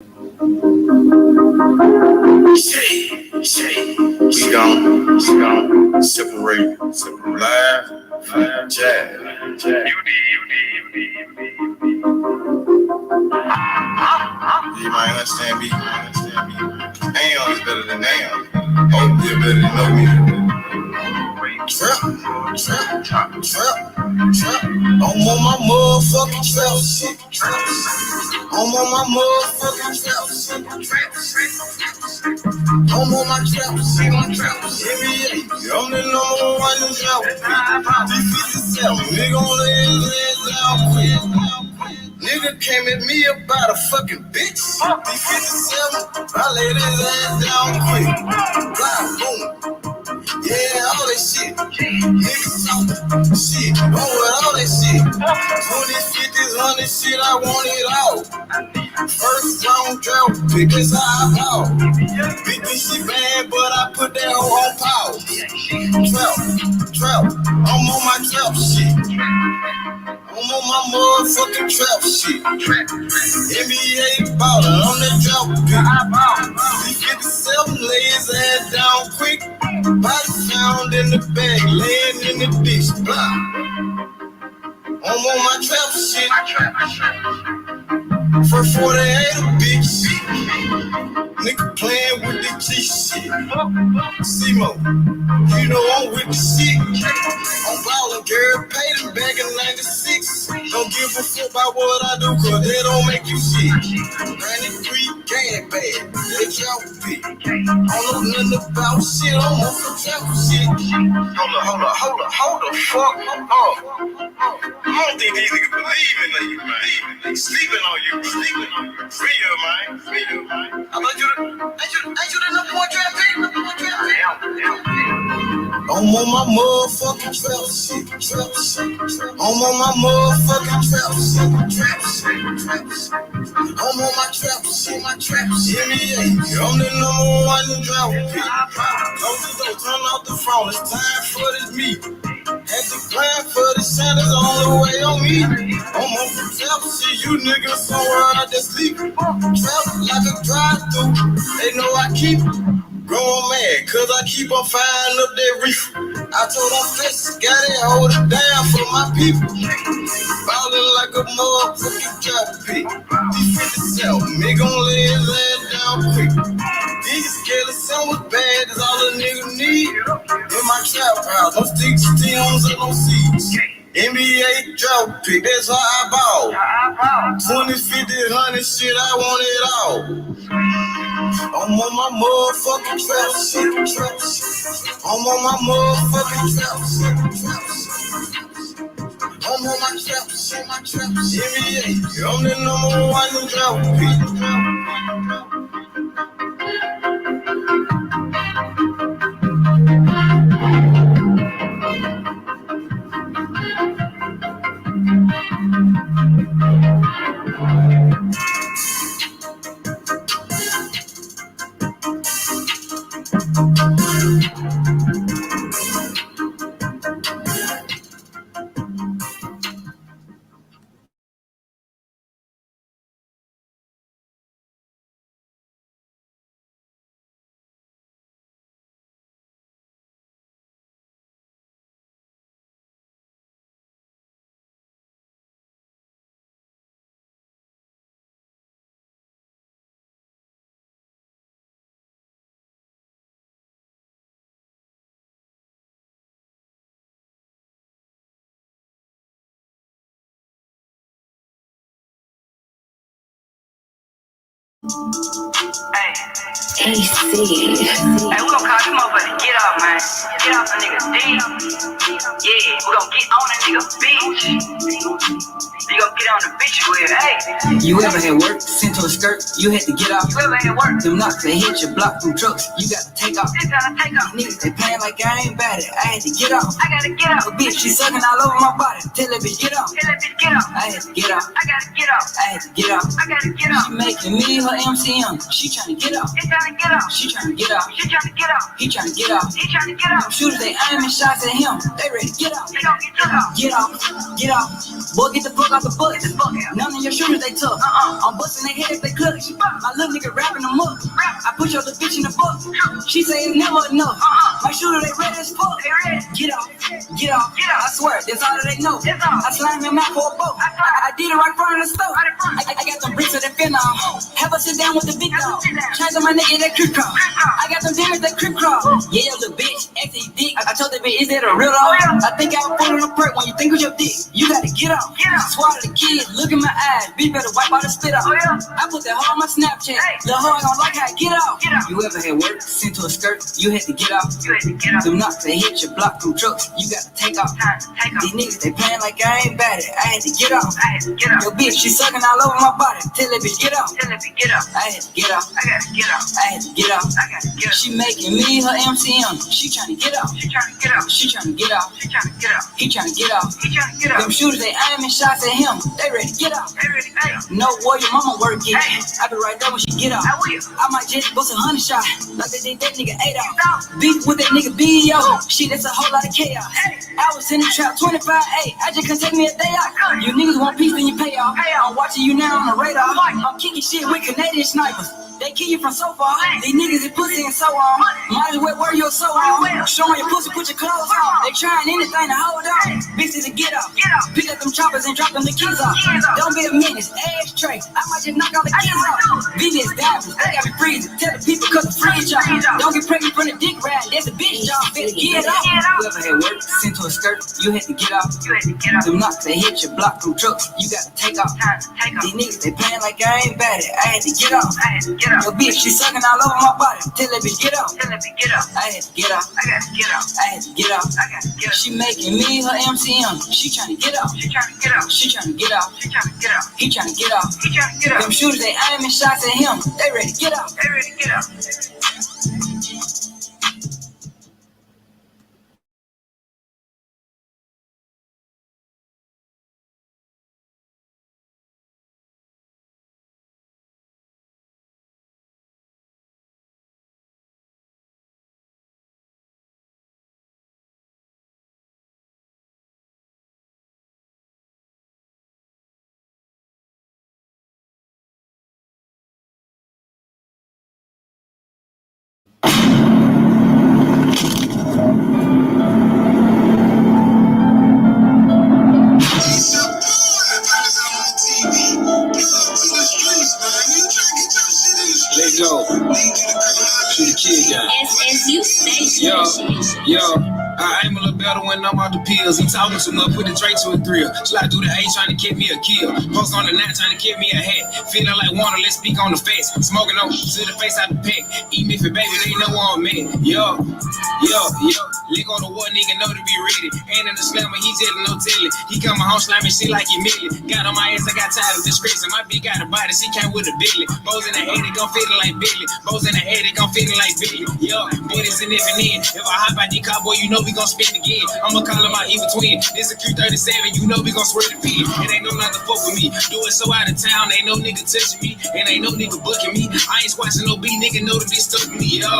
We gon' separate, live, jab. You might understand me. Am is better than am. Oh, you better than know me. Trap. I'm on my motherfucking trap shit. I'm on my motherfucking trap shit. I'm on my trap shit. NBA, I'm the number one in trap. D57, nigga on the ass down quick. Nigga came at me about a fucking bitch. D57, I laid his ass down quick. Blah, boom. Yeah, all that shit. Niggas talking shit. Oh, with all that shit. 20s, 50s, 100s shit, I want it all. First round draft pick, that's how I ball. Big this shit bad, but I put that hoe on pause. Trap. I'm on my trap shit. I'm on my motherfucking trap shit. NBA ballin', I'm that drop pick. D57 lay his ass down quick. Body found in the bag, laying in the ditch. Blah. I'm on my trap shit. First 48 a bitch. Nigga playing with the G shit. C-Mo, you know I'm with the shit. I'm ballin', girl, paid him back in 96. Don't give a fuck about what I do, cause they don't make you shit. 93 gang bad, they drop big. I don't know nothing about shit, I'm on some trap shit. Hold the fuck up. I don't think these niggas believe in you, man. They sleeping on you. Real, man. I thought you the number one draft pick? I'm on my motherfucking trap shit. I'm on my motherfucking trap shit. I'm on my trap shit. NBA, I'm the number one in draft pick. Don't turn off the phone. It's time for this meet. Had to plan for the Sanders on the way on me. I'm on some trap shit. You niggas somewhere out there sleeping. Trap like a drive-through. They know I keep growing mad, cause I keep on firing up that reef. I told them flex, got it, hold it down for my people. Ballin' like a motherfucking trap pick. D57, nigga gon' lay his ass down quick. These scared of someone bad, that's all a nigga need. In my trap house, no sticks, stems, and no seeds. NBA drought pick, that's how I ball. 20s, 50s, 100s, shit, I want it all. I'm on my motherfucking trap shit. I'm on my motherfucking trap shit. I'm on my trap shit. NBA, I'm the number one in drought pick. AC. Hey, we gon' call this motherfucker get off, man. Get off the nigga D. Yeah, we gon' get on the nigga bitch. You gon' get on the bitch with, hey. You ever had work, sent to a skirt, you had to get off. You ever had work? Them knocks that hit your block from trucks, you got to take off. This gotta take off. Niggas, they playing like I ain't bad it, I had to get off. I gotta get off. A bitch, she sucking all over my body, tell that bitch get off. Tell that bitch get off. I had to get off. I gotta get off. I had to get off. I gotta get off. She making me her MCM. She tryna get off. He tryna get off. She tryna get off. She tryna get off. He tryna get off. He tryna get off. Shooters, they aiming shots at him. They ready to get off. He gon' get took off. Get off. Get off. Boy, get the fuck off the bus. Get the fuck out. None of your shooters, they tough. I'm busting their head if they clutch. My little nigga wrapping them up. I push your little bitch in the book. She say it's never enough. My shooter, they ready as fuck. They ready. Get off. Get off. Get off. I swear, that's all that they know. That's all. I slammed him out for a boat. I did it right in front of the stove. Right in front. I got them bricks of that fentanyl. Have her sit down with the big dog. Change on my nigga that crib crawl. I got them demons that crib crawl. Yeah, your little bitch, acting dick. I told that bitch, is that a real dog? I think I was pulling a perk when you think with your dick. You gotta get off. Swallow the kid, look in my eyes. Bitch better wipe out the spit off. I put that hoe on my Snapchat. Little hoe ain't gon' like how I get off. You ever had work sent to a skirt? You had to get off. You had to get off. Them knocks, they hit your block from trucks. You gotta take off. Time to take off. These niggas, they playing like I ain't bad at it. I had to get off. I had to get off. Yo, bitch, she sucking all over my body. Tell that bitch, get off. Tell that bitch get off. I had to get off. I gotta get off. I had to get off. I gotta get off. She making me her MCM. She tryna get off. She tryna get off. She tryna get off. She tryna get off. He tryna get off. He tryna get off. Them shooters, they aiming shots at him. They ready to get off. They ready to get off. No boy, your mama work it. Hey. I be right there when she get off. I will. I might just bust 100 shots like they did that nigga 8 off. Beef with that nigga B.O. Shit, that's a whole lot of chaos. I was in the trap 25-8. I just couldn't take me a day off. You niggas want peace, then you pay off. I'm watching you now on the radar. I'm kicking shit with Canadian snipers. They kill you from so far. These niggas is pussy and so on. Might as well wear your so on. Showing your pussy, put your clothes on. They trying anything to hold on. Bitches to get up. Pick up them choppers and drop them the kids off. Don't be a menace, ashtray. I might just knock all the kids off. Venus diamonds, they got me freezing. Tell the people cut the fridge off. Don't get pregnant from the dick ride. That's a bitch job. Better get off. Whoever had work sent to a skirt, you had to get off. You had to get off. Them knocks, they hit your block from trucks. You gotta take off. Time to take off. These niggas, they playing like I ain't bad at it. I had to get off. I had to get off. Yo, bitch, she sucking all over my body. Tell that bitch, get off. Tell that bitch get off. I had to get off. I gotta get off. I had to get off. I gotta get off. She making me her MCM. She tryna get off. She tryna get off. She tryna get off. She tryna get off. He tryna get off. He tryna get off. Them shooters, they aiming shots at him. They ready to get off. They ready to get off. Let's go. To the kid guy. SSU Station. Yo. I aim a little better when I'm out the pills. He talking too much, put the Drake to a thrill. Slide through the A trying to get me a kill. Post on the 9 trying to get me a hat. Feeling like water, let's speak on the face. Smoking on to the face out the pack. Eat me for baby, they know where I'm at. Yo. Lick on the one nigga know to be ready. And in the slammer, he telling no telling. He coming home slamming shit like he million. Got on my ass, I got tired of disgracing. My bitch got a body, she came with a Billy. Bows in the head, it gon' fit it like Billy. Bows in the head, it gon' fit it like Billy. Yo, boy, this and if and then. If I hop out the car, boy, you know we gon' spin again. I'ma call him my evil twin. This a Q37, you know we gon' swear the pin. It ain't no not to fuck with me. Do it so out of town, ain't no nigga touching me. And ain't no nigga booking me. I ain't squashing no B, nigga know to be stuck with me. Yo.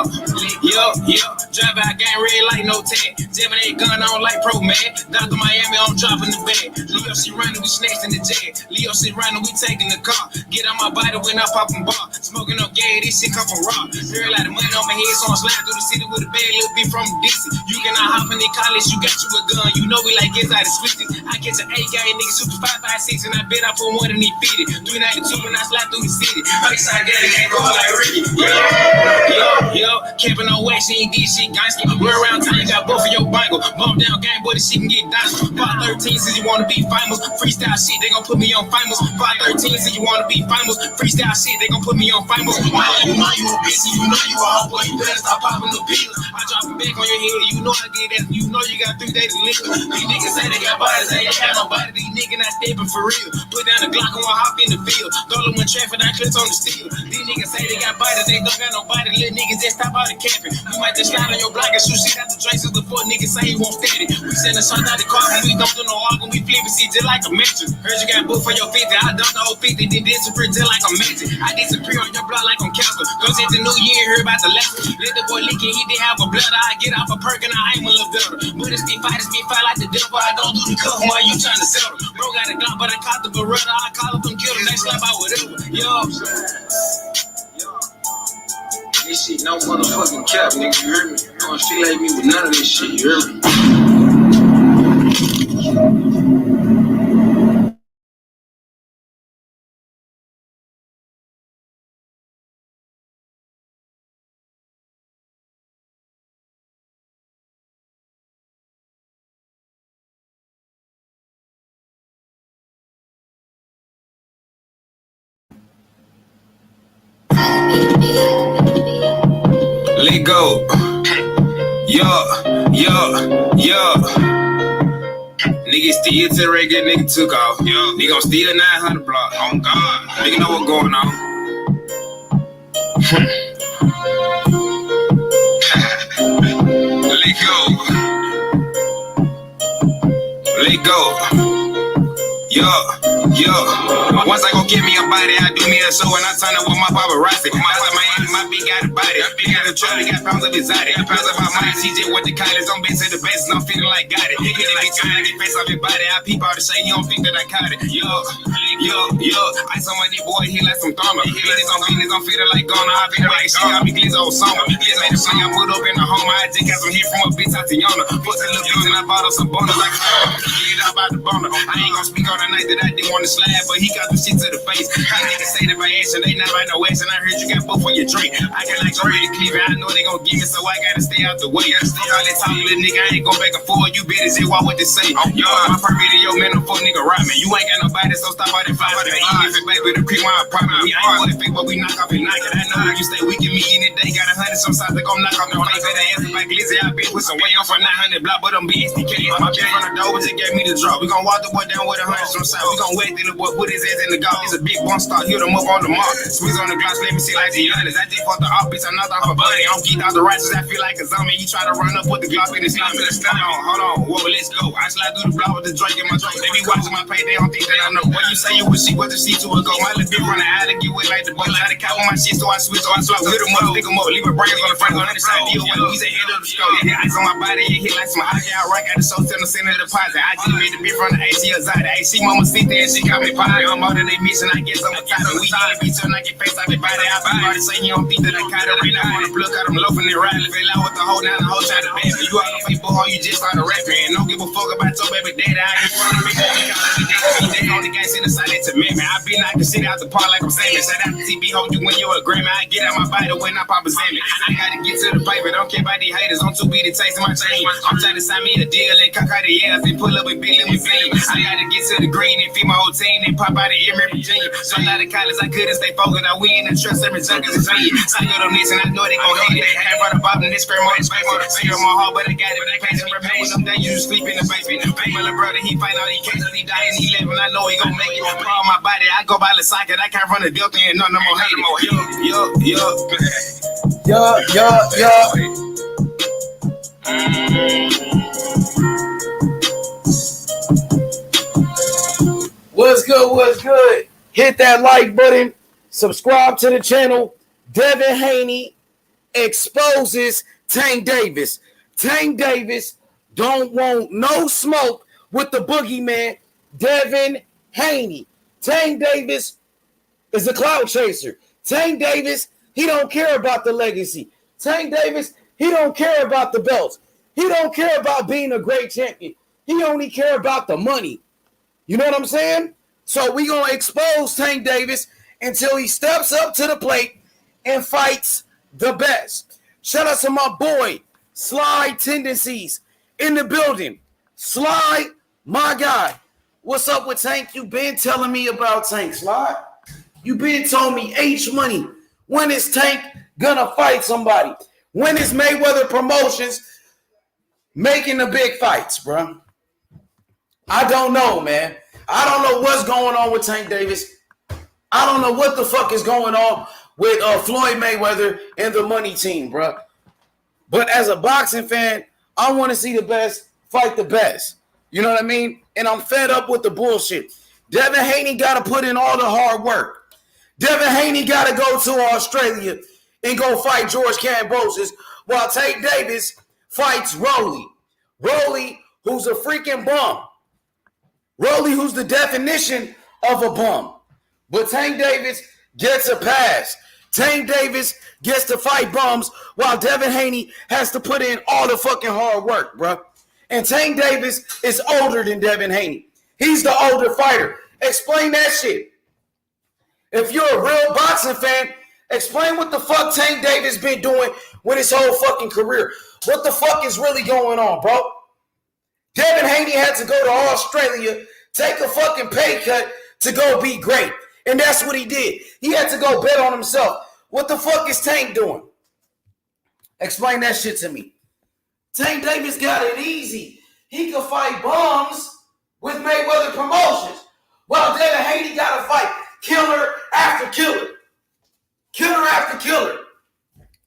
Drive out gang red light, no tag. Jamming that gun on like pro man. Dr. Miami, I'm dropping the bag. Leo shit running, we snatching the jag. Leo shit running, we taking the car. Get on my body when I pop and bar. Smoking up gas, this shit come from raw. Girl, like the money on my head, so I'm sliding through the city with a bad little bit from Dixie. You cannot hop in the college, you got you a gun. You know we like gets out of switches. I catch an 8 gang nigga super 556, and I bet I put more than he fitted. 392 when I slide through the city. Backside daddy can't go like Ricky. Yo, camping on wax, she ain't did shit gangsta. We're around town, got both of your bangle. Bump down gang, boy, this shit can get dicey. 513 says you wanna be famous. Freestyle shit, they gon' put me on famous. 513 says you wanna be famous. Freestyle shit, they gon' put me on famous. You know you a bitch, you know you a hoe, boy, you better stop popping the pills. I drop them back on your head, you know I get that. You know you got 3 days to live. These niggas say they got bodies, they ain't got nobody. These niggas not stepping for real. Put down the Glock and one hop in the field. Throw them in traffic, I clips on the steel. These niggas say they got bodies, they don't got nobody. Little niggas just stop hop out and capping. We might just slide on your block and shoot shit out the traces before niggas say he won't steady. We send a shot out the car and we don't do no arguing. We flip and see just like a mattress. Heard you got booked for your 50. I dumped the whole 50, then disappear just like a magic. I disappear on your block like I'm Casper. Goes into New Year, hear about the lesson. Let the boy leak it, he did have a blutter. I get off a perk and I aim a little better. But it's be fight like the devil. I don't do the cuff while you trying to settle. Bro got a Glock, but I caught the Beretta. I call up them killers, they slap out whatever. Yo. This shit no motherfucking cap, nigga, you hear me? Don't affiliate me with none of this shit, you hear me? Let go. Yo. Nigga still to the regular, nigga took off. Nigga gon' steal 900 block. Oh God. Nigga know what's going on. Let go. Yo. Once I go get me a body, I do me a show and I turn up with my paparazzi. My big got a body. I big got a truck, got pounds of exotic. Pounds of my mind, CJ with the college. I'm been to the base and I'm feeling like got it. Hit it like trying to get face off your body. I peep out the shade, you don't think that I caught it. Yo. I saw my boy, he like some drama. Business, I'm feeling like gone. I be like shit, I be glizzy old summer. Just made a play, I put up in the home. I just got some hit from a bitch out to Yona. Put a little bitch and I bought up some bonus. Like get out about the boner. I ain't gonna speak on the night that I didn't want to slide, but he got the shit to the face. I niggas say that by action, they not by no action. I heard you got both for your drink. I got like already Cleveland, I know they gon' give me, so I gotta stay out the way. All that talk, little nigga, I ain't going back and forth. You better say what they say. Yo, my first video, man, I'm fuck nigga rock me. You ain't got nobody, so stop all that fly. If it baby, the cream my apartment. We ain't what it fake, but we knock off and knock it. I know you stay weak in me any day. Got 100 some sides, they gon' knock off the face. Better answer like Lizzie, I been with some way on for 900 block, but I'm BSDK. My bitch from the door just gave me the drop. We gon' walk the boy down with 100 some sides. We gon' wait till the boy put his ass in the golf. He's a big one star, hit him up on the mark. Squeeze on the glass, let me see like the others. I just fought the office, I knocked off a buddy. I'm geeked out the righteous, I feel like a zombie. He try to run up with the Glock in his mouth. Hold on, whoa, let's go. I slide through the block with the drink in my throat. They be watching my pay, they don't think that I know. What you say you would see, what the C2 would go. My little bitch run out and get wet like the boy. Try to count my shit, so I switch, hit him up, pick him up, leave a brains on the front, on the side. He's a head of the scope. Yeah, ice on my body, it hit like some hot guy. Right, got the show, tell the center deposit. I just made the bitch run the AC Azada. Hey, she mama sit there and she got me potty. I'm out of they mission, I guess I'm a title. We got a bitch and I get face out the body. I be already saying you don't think that I caught it right now. On the block, out them loafing and riding. Fell out with the whole down the whole shot of baby. You out on Facebook, how you just started rapping. And don't give a fuck about your baby daddy. I ain't front of me. They on the guys in the silent to me, man. I be like the shit out the park like I'm saying. Shout out to TB, hold you when you're a Grammy. I get out my body when I pop a Zambia. I gotta get to the paper, don't care about these haters. I'm too big to taste my chain. I'm trying to sign me a deal and cock out the ass and pull up and bill with Billy. I gotta get to the green and feed my whole team and pop out of Emory, Virginia. So out of college, I couldn't stay focused. I win and trust every junkie is me. I got them this and I know they gon' hate it. I brought a bottom this scream on his face. Fear my heart, but I got it. But I can't remember them days you sleep in the basement. My little brother, he fight all these cases. He died and he living. I know he gon' make it. All my body, I go by the socket. I can't run a Delta and none of them more hate it. What's good? Hit that like button. Subscribe to the channel. Devin Haney exposes Tank Davis. Tank Davis don't want no smoke with the boogeyman, Devin Haney. Tank Davis is a clout chaser. Tank Davis, he don't care about the legacy. Tank Davis, he don't care about the belts. He don't care about being a great champion. He only care about the money. You know what I'm saying? So we going to expose Tank Davis until he steps up to the plate and fights the best. Shout out to my boy, Sly Tendencies, in the building. Sly, my guy. What's up with Tank? You been telling me about Tank, Sly. You been telling me H Money. When is Tank gonna fight somebody? When is Mayweather Promotions making the big fights, bro? I don't know, man. I don't know what's going on with Tank Davis. I don't know what the fuck is going on with Floyd Mayweather and the money team, bro. But as a boxing fan, I want to see the best fight the best. You know what I mean? And I'm fed up with the bullshit. Devin Haney got to put in all the hard work. Devin Haney got to go to Australia and go fight George Kambosos while Tank Davis fights Rolly. Rolly, who's a freaking bum. Rolly, who's the definition of a bum. But Tank Davis gets a pass. Tank Davis gets to fight bums while Devin Haney has to put in all the fucking hard work, bro. And Tank Davis is older than Devin Haney. He's the older fighter. Explain that shit. If you're a real boxing fan, explain what the fuck Tank Davis been doing with his whole fucking career. What the fuck is really going on, bro? Devin Haney had to go to Australia, take a fucking pay cut to go be great. And that's what he did. He had to go bet on himself. What the fuck is Tank doing? Explain that shit to me. Tank Davis got it easy. He could fight bums with Mayweather Promotions. While Devin Haney got to fight killer after killer. Killer after killer.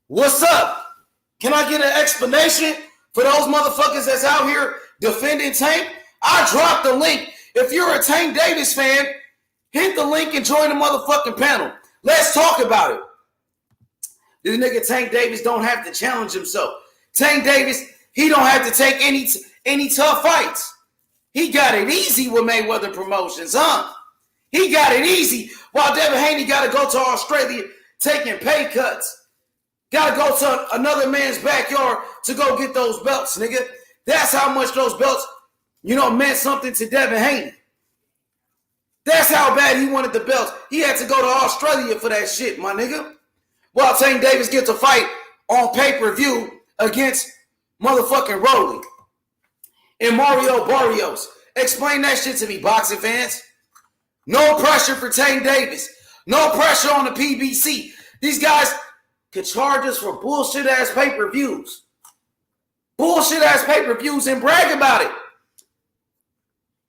What's up? Can I get an explanation for those motherfuckers that's out here defending Tank? I dropped the link. If you're a Tank Davis fan, hit the link and join the motherfucking panel. Let's talk about it. This nigga Tank Davis don't have to challenge himself. Tank Davis, he don't have to take any tough fights. He got it easy with Mayweather Promotions, huh? He got it easy while Devin Haney got to go to Australia taking pay cuts. Got to go to another man's backyard to go get those belts, nigga. That's how much those belts, meant something to Devin Haney. That's how bad he wanted the belts. He had to go to Australia for that shit, my nigga. While Tank Davis gets to fight on pay-per-view against motherfucking Rolly and Mario Barrios. Explain that shit to me, boxing fans. No pressure for Tank Davis. No pressure on the PBC. These guys could charge us for bullshit-ass pay-per-views. Bullshit-ass pay-per-views and brag about it.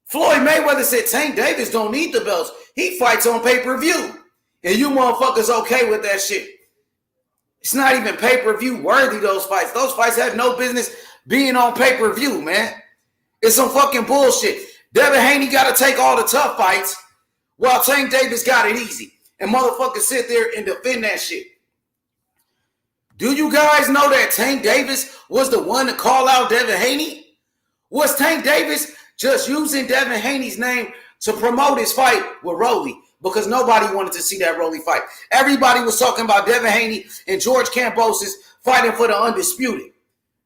Floyd Mayweather said Tank Davis don't need the belts. He fights on pay-per-view. And you motherfuckers okay with that shit. It's not even pay-per-view worthy, those fights. Those fights have no business being on pay-per-view, man. It's some fucking bullshit. Devin Haney got to take all the tough fights while Tank Davis got it easy. And motherfuckers sit there and defend that shit. Do you guys know that Tank Davis was the one to call out Devin Haney? Was Tank Davis just using Devin Haney's name to promote his fight with Rolly? Because nobody wanted to see that Rolly fight. Everybody was talking about Devin Haney and George Kambosos fighting for the undisputed.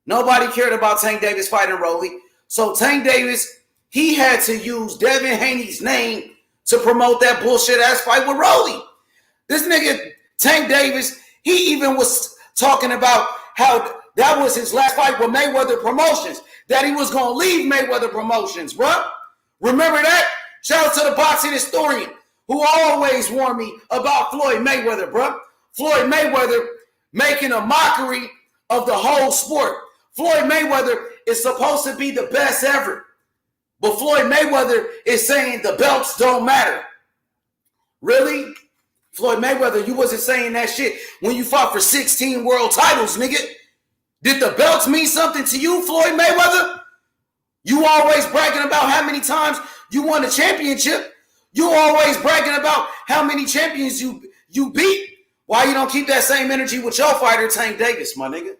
Nobody cared about Tank Davis fighting Rolly. So Tank Davis, he had to use Devin Haney's name to promote that bullshit-ass fight with Rolly. This nigga, Tank Davis, he even was talking about how that was his last fight with Mayweather Promotions, that he was going to leave Mayweather Promotions, bro. Remember that? Shout out to the boxing historian who always warned me about Floyd Mayweather, bro. Floyd Mayweather making a mockery of the whole sport. Floyd Mayweather is supposed to be the best ever. But Floyd Mayweather is saying the belts don't matter. Really? Floyd Mayweather, you wasn't saying that shit when you fought for 16 world titles, nigga. Did the belts mean something to you, Floyd Mayweather? You always bragging about how many times you won a championship. You always bragging about how many champions you beat. Why you don't keep that same energy with your fighter, Tank Davis, my nigga?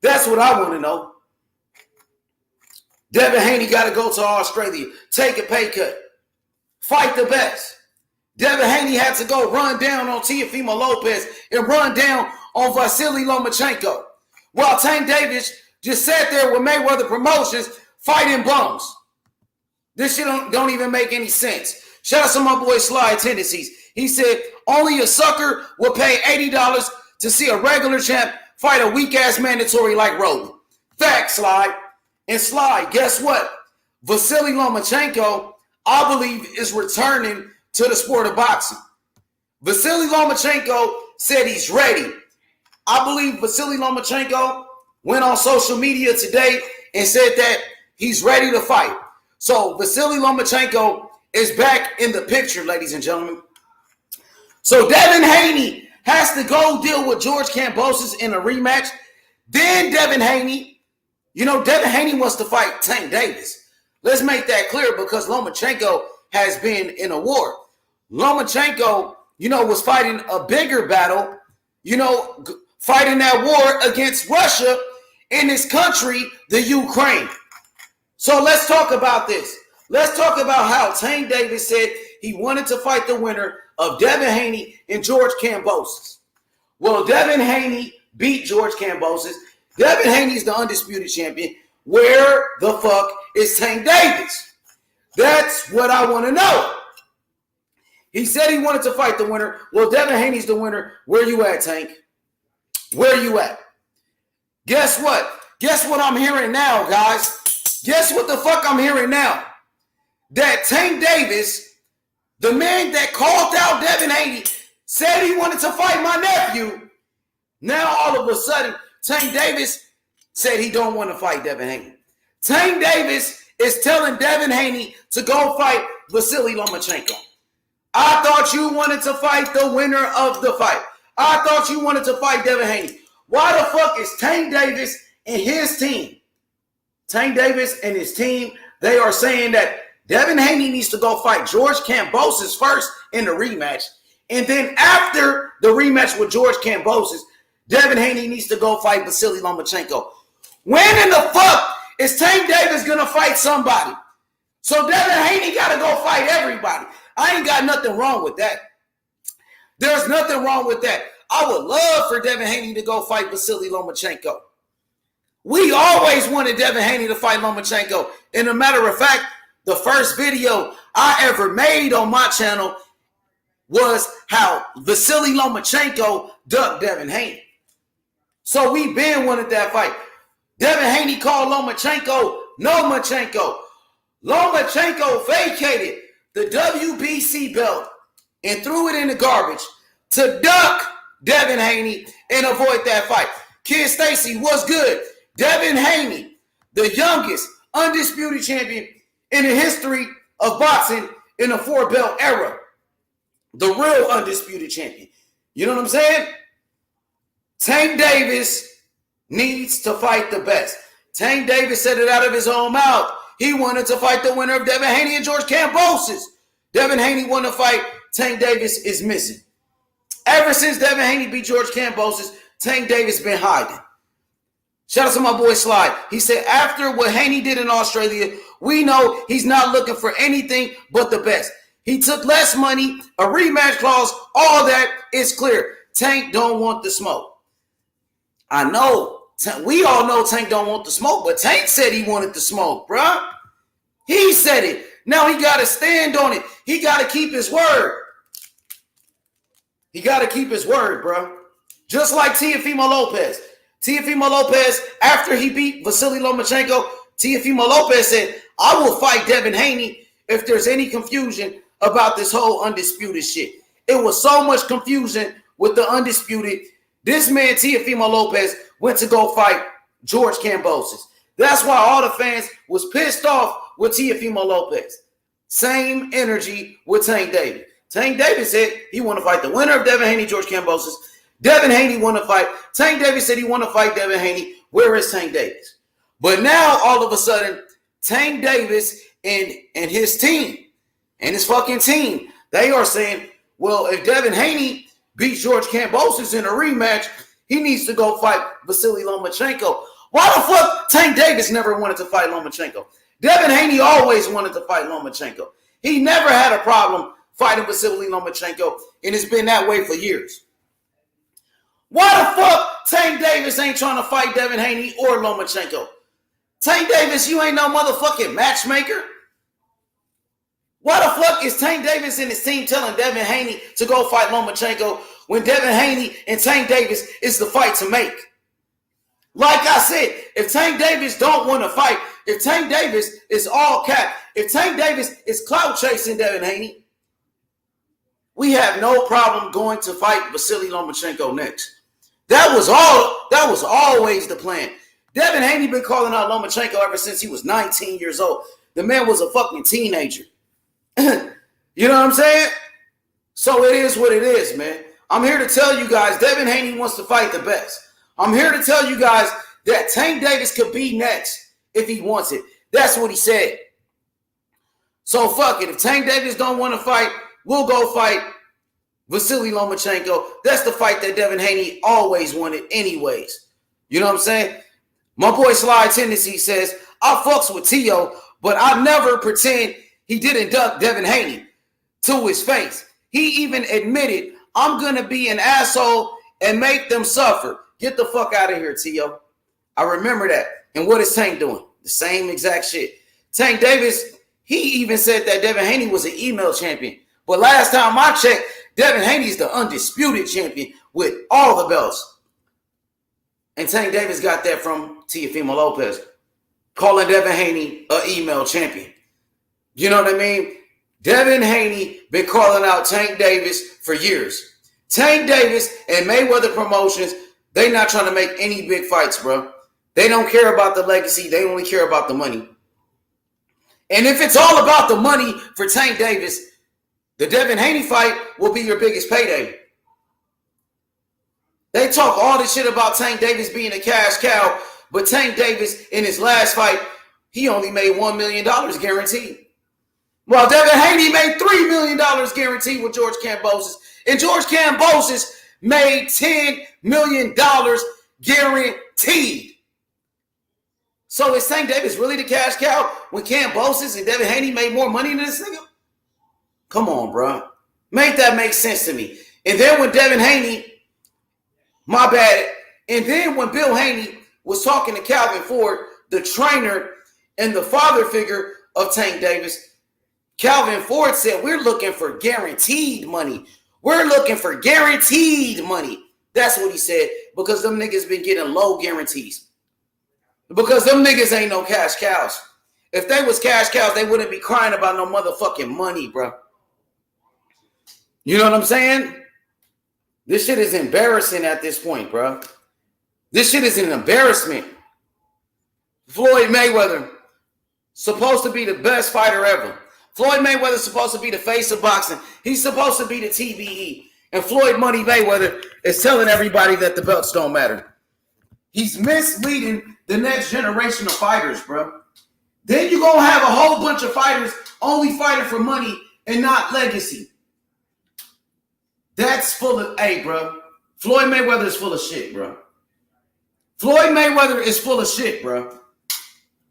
That's what I want to know. Devin Haney got to go to Australia, take a pay cut, fight the best. Devin Haney had to go run down on Teofimo Lopez and run down on Vasily Lomachenko. While Tank Davis just sat there with Mayweather Promotions fighting bums. This shit don't even make any sense. Shout out to my boy Sly Tendencies. He said, only a sucker will pay $80 to see a regular champ fight a weak-ass mandatory like Rolly. Facts, Sly. And Sly, guess what? Vasily Lomachenko, I believe, is returning to the sport of boxing. Vasily Lomachenko said he's ready. I believe Vasily Lomachenko went on social media today and said that he's ready to fight. So Vasily Lomachenko is back in the picture, ladies and gentlemen. So Devin Haney has to go deal with George Kambosos in a rematch. Then Devin Haney, Devin Haney wants to fight Tank Davis. Let's make that clear because Lomachenko has been in a war. Lomachenko, was fighting a bigger battle, fighting that war against Russia in his country, the Ukraine. So let's talk about this. Let's talk about how Tank Davis said he wanted to fight the winner of Devin Haney and George Kambosos. Well, Devin Haney beat George Kambosos. Devin Haney's the undisputed champion. Where the fuck is Tank Davis? That's what I want to know. He said he wanted to fight the winner. Well, Devin Haney's the winner. Where you at, Tank? Where you at? Guess what? Guess what I'm hearing now, guys? Guess what the fuck I'm hearing now? That Tank Davis, the man that called out Devin Haney, said he wanted to fight my nephew. Now all of a sudden, Tank Davis said he don't want to fight Devin Haney. Tank Davis is telling Devin Haney to go fight Vasily Lomachenko. I thought you wanted to fight the winner of the fight. I thought you wanted to fight Devin Haney. Why the fuck is Tank Davis and his team? Tank Davis and his team, they are saying that Devin Haney needs to go fight George Kambosos first in the rematch. And then after the rematch with George Kambosos, Devin Haney needs to go fight Vasily Lomachenko. When in the fuck is Tank Davis going to fight somebody? So Devin Haney got to go fight everybody. I ain't got nothing wrong with that. There's nothing wrong with that. I would love for Devin Haney to go fight Vasily Lomachenko. We always wanted Devin Haney to fight Lomachenko. And a matter of fact, the first video I ever made on my channel was how Vasily Lomachenko ducked Devin Haney. So we been wanted that fight. Devin Haney called Lomachenko no-machenko. Lomachenko vacated the WBC belt and threw it in the garbage to duck Devin Haney and avoid that fight. Kid Stacy, what's good? Devin Haney, the youngest undisputed champion in the history of boxing in the 4-belt era. The real undisputed champion. You know what I'm saying? Tank Davis needs to fight the best. Tank Davis said it out of his own mouth. He wanted to fight the winner of Devin Haney and George Kambosos. Devin Haney won the fight. Tank Davis is missing. Ever since Devin Haney beat George Kambosos, Tank Davis been hiding. Shout out to my boy Slide. He said, after what Haney did in Australia, we know he's not looking for anything but the best. He took less money, a rematch clause, all that is clear. Tank don't want the smoke. I know. We all know Tank don't want the smoke, but Tank said he wanted the smoke, bruh. He said it. Now he got to stand on it. He got to keep his word. He got to keep his word, bruh. Just like Teofimo Lopez. Teofimo Lopez, after he beat Vasily Lomachenko, Teofimo Lopez said, I will fight Devin Haney if there's any confusion about this whole undisputed shit. It was so much confusion with the undisputed. This man, Teofimo Lopez, went to go fight George Kambosos. That's why all the fans was pissed off with Teofimo Lopez. Same energy with Tank Davis. Tank Davis said he want to fight the winner of Devin Haney, George Kambosos. Devin Haney want to fight. Tank Davis said he want to fight Devin Haney. Where is Tank Davis? But now, all of a sudden, Tank Davis and his team, and his fucking team, they are saying, well, if Devin Haney beats George Kambosos in a rematch, he needs to go fight Vasily Lomachenko. Why the fuck Tank Davis never wanted to fight Lomachenko? Devin Haney always wanted to fight Lomachenko. He never had a problem fighting Vasily Lomachenko, and it's been that way for years. Why the fuck Tank Davis ain't trying to fight Devin Haney or Lomachenko? Tank Davis, you ain't no motherfucking matchmaker. Why the fuck is Tank Davis and his team telling Devin Haney to go fight Lomachenko when Devin Haney and Tank Davis is the fight to make? Like I said, if Tank Davis don't want to fight, if Tank Davis is all cap, if Tank Davis is clout chasing Devin Haney, we have no problem going to fight Vasily Lomachenko next. That was always the plan. Devin Haney been calling out Lomachenko ever since he was 19 years old. The man was a fucking teenager. You know what I'm saying? So it is what it is, man. I'm here to tell you guys Devin Haney wants to fight the best. I'm here to tell you guys that Tank Davis could be next if he wants it. That's what he said. So fuck it. If Tank Davis don't want to fight, we'll go fight Vasily Lomachenko. That's the fight that Devin Haney always wanted anyways. You know what I'm saying? My boy Sly Tendency says, I fucks with T.O., but I never pretend he didn't duck Devin Haney to his face. He even admitted, I'm going to be an asshole and make them suffer. Get the fuck out of here, T.O. I remember that. And what is Tank doing? The same exact shit. Tank Davis, he even said that Devin Haney was an email champion. But last time I checked, Devin Haney's the undisputed champion with all the belts. And Tank Davis got that from Teofimo Lopez, calling Devin Haney an email champion. You know what I mean? Devin Haney been calling out Tank Davis for years. Tank Davis and Mayweather Promotions, they not trying to make any big fights, bro. They don't care about the legacy. They only care about the money. And if it's all about the money for Tank Davis, the Devin Haney fight will be your biggest payday. They talk all this shit about Tank Davis being a cash cow, but Tank Davis in his last fight, he only made $1 million guaranteed. While Devin Haney made $3 million guaranteed with George Kambosos, and George Kambosos made $10 million guaranteed. So is Tank Davis really the cash cow when Kambosos and Devin Haney made more money than this nigga? Come on, bro. Make that make sense to me. And then when Devin Haney, my bad, and then when Bill Haney was talking to Calvin Ford, the trainer and the father figure of Tank Davis, Calvin Ford said, we're looking for guaranteed money. We're looking for guaranteed money. That's what he said, because them niggas been getting low guarantees. Because them niggas ain't no cash cows. If they was cash cows, they wouldn't be crying about no motherfucking money, bro. You know what I'm saying? This shit is embarrassing at this point, bro. This shit is an embarrassment. Floyd Mayweather, supposed to be the best fighter ever. Floyd Mayweather's supposed to be the face of boxing. He's supposed to be the TBE. And Floyd Money Mayweather is telling everybody that the belts don't matter. He's misleading the next generation of fighters, bro. Then you're going to have a whole bunch of fighters only fighting for money and not legacy. That's full of, hey, bro. Floyd Mayweather is full of shit, bro. Floyd Mayweather is full of shit, bro.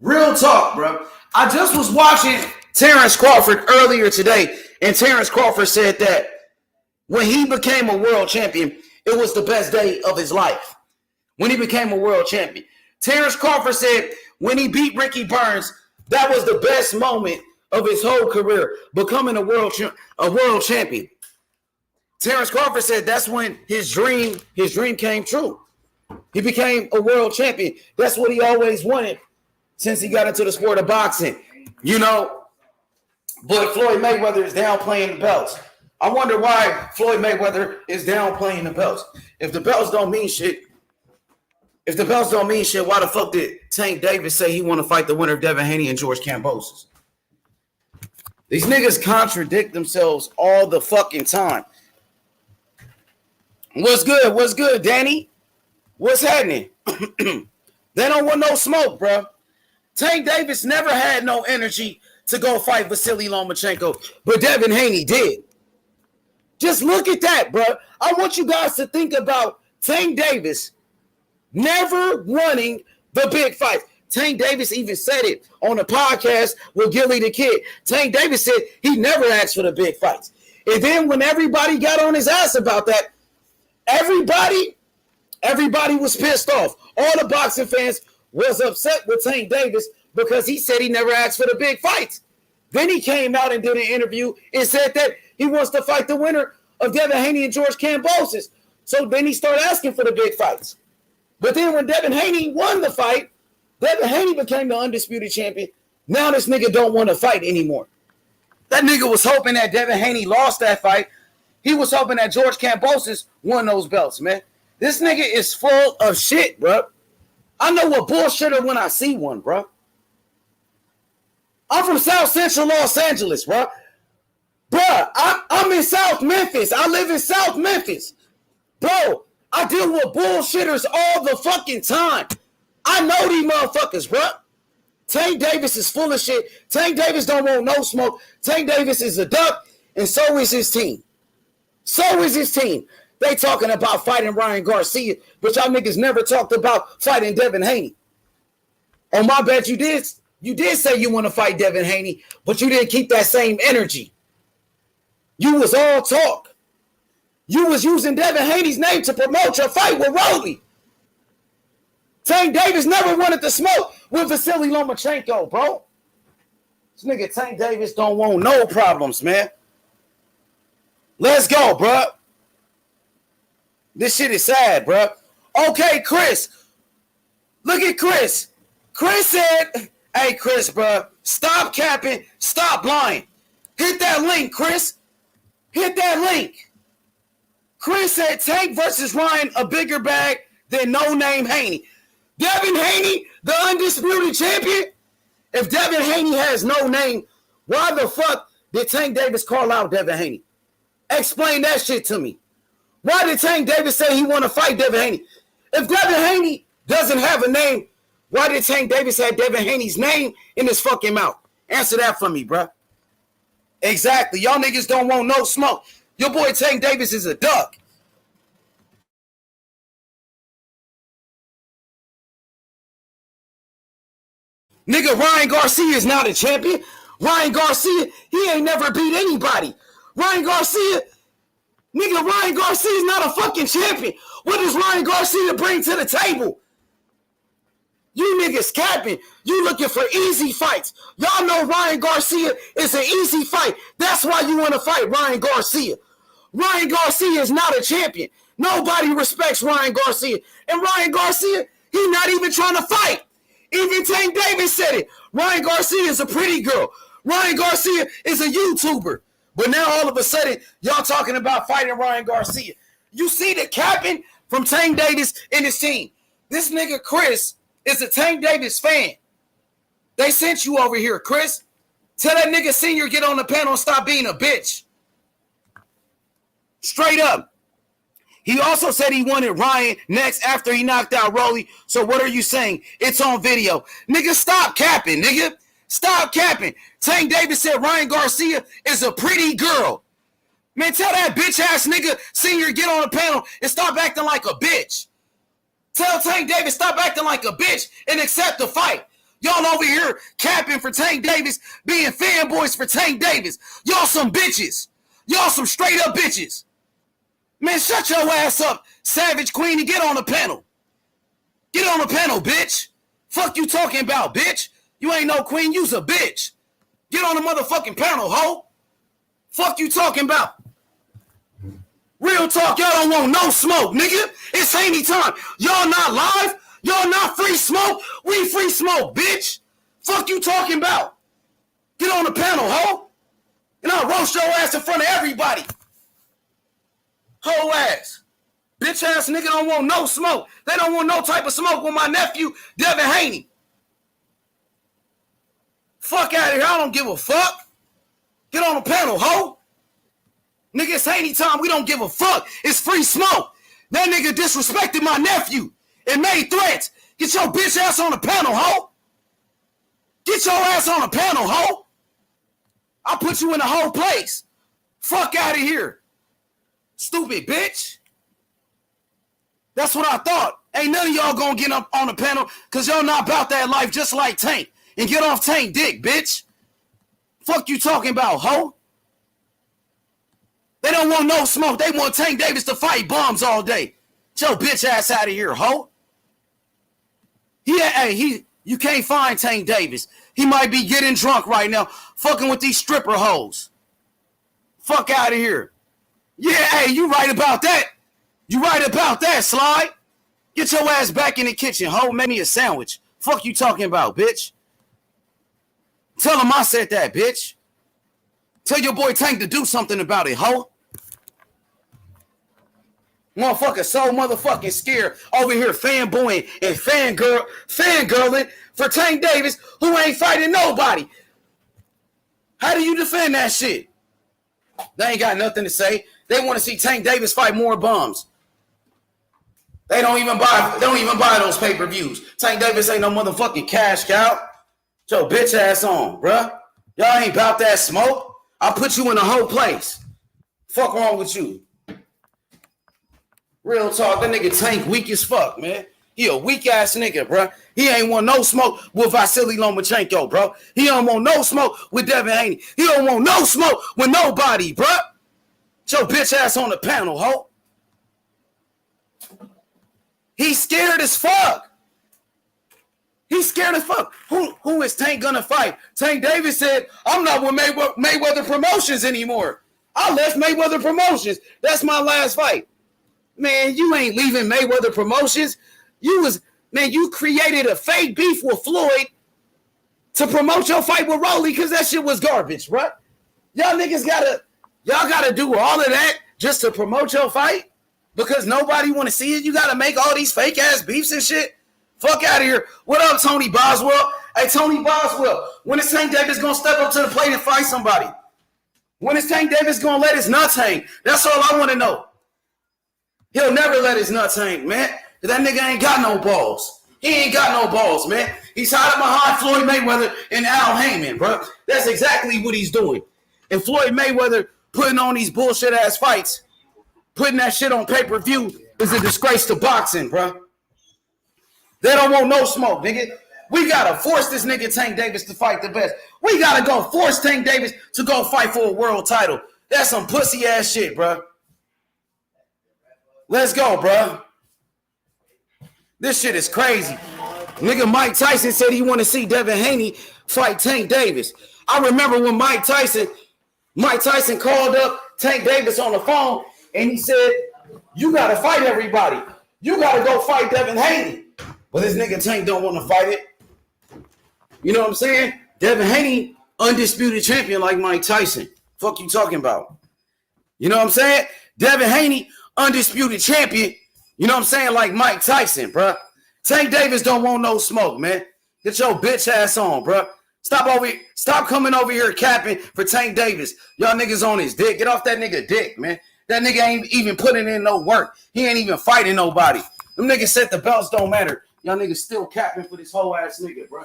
Real talk, bro. I just was watching Terrence Crawford earlier today, and Terrence Crawford said that when he became a world champion, it was the best day of his life. When he became a world champion. Terrence Crawford said when he beat Ricky Burns, that was the best moment of his whole career, becoming a world champion. Terrence Crawford said that's when his dream came true. He became a world champion. That's what he always wanted since he got into the sport of boxing. You know, but Floyd Mayweather is downplaying the belts. I wonder why Floyd Mayweather is downplaying the belts. If the belts don't mean shit, why the fuck did Tank Davis say he want to fight the winner of Devin Haney and George Kambosos? These niggas contradict themselves all the fucking time. What's good? What's good, Danny? What's happening? They don't want no smoke, bro. Tank Davis never had no energy to go fight Vasily Lomachenko, but Devin Haney did. Just look at that, bro. I want you guys to think about Tank Davis never wanting the big fight. Tank Davis even said it on a podcast with Gilly the Kid. Tank Davis said he never asked for the big fights. And then when everybody got on his ass about that, everybody was pissed off. All the boxing fans was upset with Tank Davis because he said he never asked for the big fights. Then he came out and did an interview and said that he wants to fight the winner of Devin Haney and George Kambosos. So then he started asking for the big fights. But then when Devin Haney won the fight, Devin Haney became the undisputed champion. Now this nigga don't want to fight anymore. That nigga was hoping that Devin Haney lost that fight. He was hoping that George Kambosos won those belts, man. This nigga is full of shit, bro. I know a bullshitter when I see one, bro. I'm from South Central Los Angeles, bro. Bruh, I'm in South Memphis. I live in South Memphis. Bro, I deal with bullshitters all the fucking time. I know these motherfuckers, bro. Tank Davis is full of shit. Tank Davis don't want no smoke. Tank Davis is a duck, and so is his team. So is his team. They talking about fighting Ryan Garcia, but y'all niggas never talked about fighting Devin Haney. Oh, my bad, you did say you want to fight Devin Haney, but you didn't keep that same energy. You was all talk. You was using Devin Haney's name to promote your fight with Rolly. Tank Davis never wanted to smoke with Vasily Lomachenko, bro. This nigga Tank Davis don't want no problems, man. Let's go, bro. This shit is sad, bro. Okay, Chris. Look at Chris. Chris said, hey, Chris, bro, stop capping, stop lying. Hit that link, Chris. Hit that link. Chris said Tank versus Ryan, a bigger bag than no-name Haney. Devin Haney, the undisputed champion? If Devin Haney has no name, why the fuck did Tank Davis call out Devin Haney? Explain that shit to me. Why did Tank Davis say he want to fight Devin Haney? If Devin Haney doesn't have a name, why did Tank Davis have Devin Haney's name in his fucking mouth? Answer that for me, bro. Exactly. Y'all niggas don't want no smoke. Your boy Tank Davis is a duck. Nigga, Ryan Garcia is not a champion. Ryan Garcia, he ain't never beat anybody. Ryan Garcia is not a fucking champion. What does Ryan Garcia bring to the table? You niggas capping. You looking for easy fights. Y'all know Ryan Garcia is an easy fight. That's why you want to fight Ryan Garcia. Ryan Garcia is not a champion. Nobody respects Ryan Garcia. And Ryan Garcia, he not even trying to fight. Even Tank Davis said it. Ryan Garcia is a pretty girl. Ryan Garcia is a YouTuber. But now all of a sudden, y'all talking about fighting Ryan Garcia. You see the capping from Tank Davis and his team. This nigga Chris is a Tank Davis fan. They sent you over here, Chris. Tell that nigga Senior get on the panel and stop being a bitch. Straight up. He also said he wanted Ryan next after he knocked out Rolly. So what are you saying? It's on video. Nigga, stop capping, nigga. Stop capping. Tank Davis said Ryan Garcia is a pretty girl. Man, tell that bitch-ass nigga Senior get on the panel and stop acting like a bitch. Tell Tank Davis stop acting like a bitch and accept the fight. Y'all over here capping for Tank Davis, being fanboys for Tank Davis. Y'all some bitches. Y'all some straight-up bitches. Man, shut your ass up, Savage Queen, and get on the panel. Get on the panel, bitch. Fuck you talking about, bitch. You ain't no queen, you's a bitch. Get on the motherfucking panel, ho. Fuck you talking about. Real talk, y'all don't want no smoke, nigga. It's Haney time. Y'all not live? Y'all not free smoke? We free smoke, bitch. Fuck you talking about. Get on the panel, ho. And I'll roast your ass in front of everybody. Whole ass. Bitch ass nigga don't want no smoke. They don't want no type of smoke with my nephew, Devin Haney. Fuck out of here. I don't give a fuck. Get on the panel, ho. Nigga, it's Haney time. We don't give a fuck. It's free smoke. That nigga disrespected my nephew and made threats. Get your bitch ass on the panel, ho. Get your ass on the panel, ho. I'll put you in the whole place. Fuck out of here. Stupid bitch. That's what I thought. Ain't none of y'all gonna get up on the panel because y'all not about that life just like Tank. And get off Tank dick, bitch. Fuck you talking about, ho? They don't want no smoke. They want Tank Davis to fight bums all day. Get your bitch ass out of here, ho. Yeah, you can't find Tank Davis. He might be getting drunk right now, fucking with these stripper hoes. Fuck out of here. Yeah, hey, you right about that. You right about that, Slide. Get your ass back in the kitchen, ho. Make me a sandwich. Fuck you talking about, bitch. Tell him I said that, bitch. Tell your boy Tank to do something about it, ho. Motherfucker so motherfucking scared over here fanboying and fangirling for Tank Davis who ain't fighting nobody. How do you defend that shit? They ain't got nothing to say. They want to see Tank Davis fight more bums. They don't even buy those pay-per-views. Tank Davis ain't no motherfucking cash cow. Get your bitch ass on, bruh. Y'all ain't about that smoke. I'll put you in a whole place. Fuck wrong with you? Real talk, that nigga Tank weak as fuck, man. He a weak ass nigga, bro. He ain't want no smoke with Vasily Lomachenko, bro. He don't want no smoke with Devin Haney. He don't want no smoke with nobody, bro. Get your bitch ass on the panel, ho. He's scared as fuck. He's scared as fuck. Who is Tank gonna fight? Tank Davis said, I'm not with Mayweather Promotions anymore. I left Mayweather Promotions. That's my last fight. Man, you ain't leaving Mayweather Promotions. You created a fake beef with Floyd to promote your fight with Rolly because that shit was garbage, bro. Y'all gotta do all of that just to promote your fight because nobody want to see it. You gotta make all these fake ass beefs and shit. Fuck out of here. What up, Tony Boswell? Hey, Tony Boswell, when is Tank Davis gonna step up to the plate and fight somebody? When is Tank Davis gonna let his nuts hang? That's all I want to know. He'll never let his nuts hang, man. That nigga ain't got no balls. He ain't got no balls, man. He's hiding behind Floyd Mayweather and Al Heyman, bro. That's exactly what he's doing. And Floyd Mayweather putting on these bullshit ass fights, putting that shit on pay-per-view is a disgrace to boxing, bro. They don't want no smoke, nigga. We gotta force this nigga Tank Davis to fight the best. We gotta go force Tank Davis to go fight for a world title. That's some pussy ass shit, bro. Let's go, bro. This shit is crazy. Nigga Mike Tyson said he want to see Devin Haney fight Tank Davis. I remember when Mike Tyson called up Tank Davis on the phone and he said, you got to fight everybody. You got to go fight Devin Haney. But this nigga Tank don't want to fight it. You know what I'm saying? Devin Haney, undisputed champion like Mike Tyson. Fuck you talking about? You know what I'm saying? Devin Haney, undisputed champion. You know what I'm saying? Like Mike Tyson, bro. Tank Davis don't want no smoke, man. Get your bitch ass on, bro. Stop coming over here capping for Tank Davis. Y'all niggas on his dick. Get off that nigga dick, man. That nigga ain't even putting in no work. He ain't even fighting nobody. Them niggas said the belts don't matter. Y'all niggas still capping for this whole ass nigga, bro.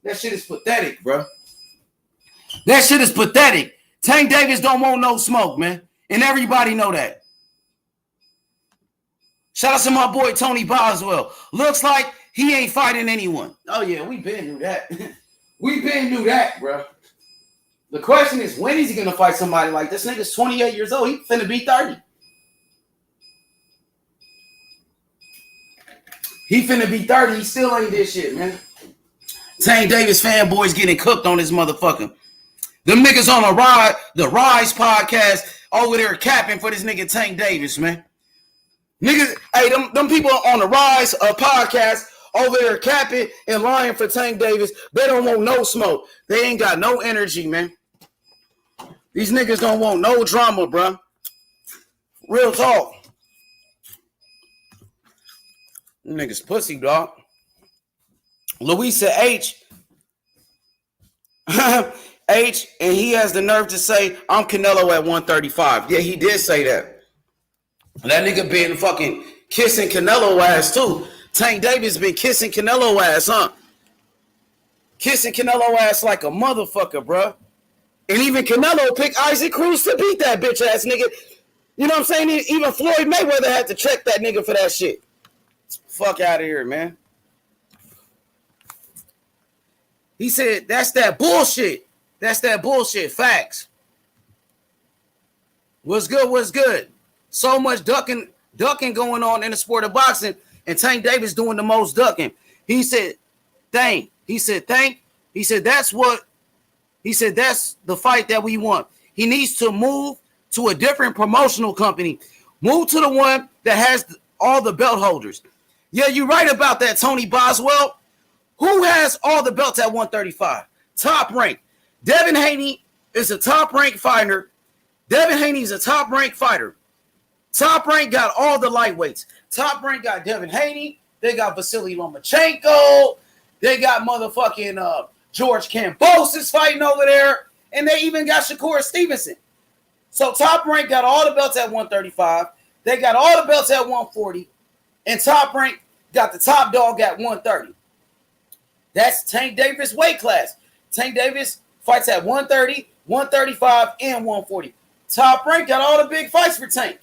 That shit is pathetic, bro. That shit is pathetic. Tank Davis don't want no smoke, man. And everybody know that. Shout out to my boy Tony Boswell. Looks like he ain't fighting anyone. Oh, yeah, we been knew that. We been knew that, bro. The question is, when is he going to fight somebody like this? Nigga's 28 years old. He finna be 30. He finna be 30. He still ain't this shit, man. Tank Davis fanboys getting cooked on this motherfucker. Them niggas on the Rise podcast over there capping for this nigga Tank Davis, man. Niggas, hey, them people on the Rise podcast over there capping and lying for Tank Davis. They don't want no smoke. They ain't got no energy, man. These niggas don't want no drama, bro. Real talk. Them niggas pussy, dog. Louisa H. H, and he has the nerve to say, I'm Canelo at 135. Yeah, he did say that. That nigga been fucking kissing Canelo ass too. Tank Davis been kissing Canelo ass, huh? Kissing Canelo ass like a motherfucker, bro. And even Canelo picked Isaac Cruz to beat that bitch ass nigga. You know what I'm saying? Even Floyd Mayweather had to check that nigga for that shit. Fuck out of here, man. He said, that's that bullshit. That's that bullshit. Facts. What's good? What's good? So much ducking going on in the sport of boxing, and Tank Davis doing the most ducking. He said, Tank. He said, that's the fight that we want. He needs to move to a different promotional company. Move to the one that has all the belt holders. Yeah, you're right about that, Tony Boswell. Who has all the belts at 135? Top rank. Devin Haney is a top-ranked fighter. Devin Haney is a top-ranked fighter. Top rank got all the lightweights. Top rank got Devin Haney. They got Vasily Lomachenko. They got motherfucking George Kambosos fighting over there. And they even got Shakur Stevenson. So top rank got all the belts at 135. They got all the belts at 140. And Top Rank got the top dog at 130. That's Tank Davis' weight class. Tank Davis fights at 130, 135, and 140. Top Rank got all the big fights for Tank.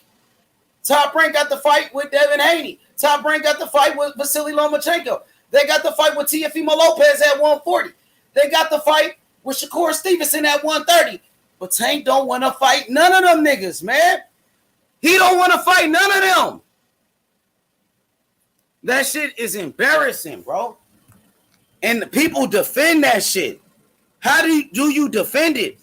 Top Rank got the fight with Devin Haney. Top Rank got the fight with Vasily Lomachenko. They got the fight with Teofimo Lopez at 140. They got the fight with Shakur Stevenson at 130. But Tank don't want to fight none of them niggas, man. He don't want to fight none of them. That shit is embarrassing, bro. And the people defend that shit. How do you defend it?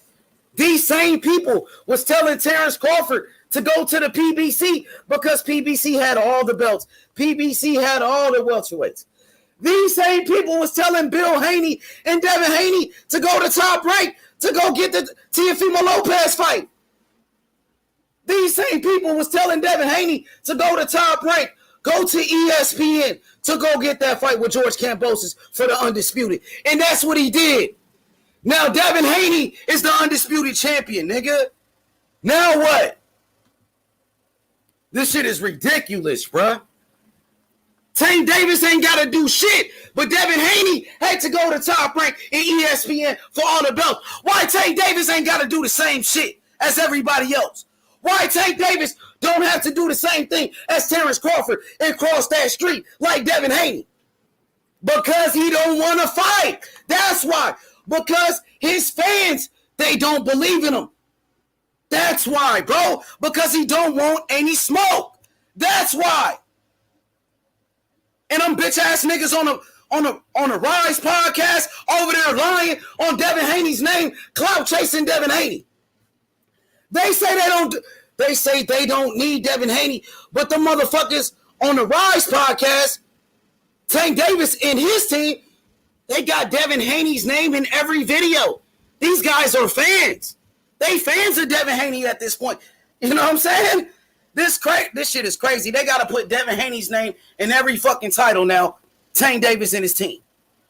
These same people was telling Terrence Crawford to go to the PBC because PBC had all the belts. PBC had all the welterweights. These same people was telling Bill Haney and Devin Haney to go to Top Rank to go get the Teofimo Lopez fight. These same people was telling Devin Haney to go to Top Rank, go to ESPN to go get that fight with George Kambosos for the Undisputed. And that's what he did. Now Devin Haney is the Undisputed champion, nigga. Now what? This shit is ridiculous, bruh. Tank Davis ain't got to do shit, but Devin Haney had to go to Top Rank and ESPN for all the belts. Why Tank Davis ain't got to do the same shit as everybody else? Why Tank Davis don't have to do the same thing as Terrence Crawford and cross that street like Devin Haney? Because he don't want to fight. That's why. Because his fans, they don't believe in him. That's why, bro. Because he don't want any smoke. That's why. And them bitch ass niggas on a Rise podcast over there lying on Devin Haney's name, clout chasing Devin Haney. They say they don't need Devin Haney, but the motherfuckers on the Rise podcast, Tank Davis and his team, they got Devin Haney's name in every video. These guys are fans. They fans of Devin Haney at this point. You know what I'm saying? This shit is crazy. They got to put Devin Haney's name in every fucking title now, Tank Davis and his team.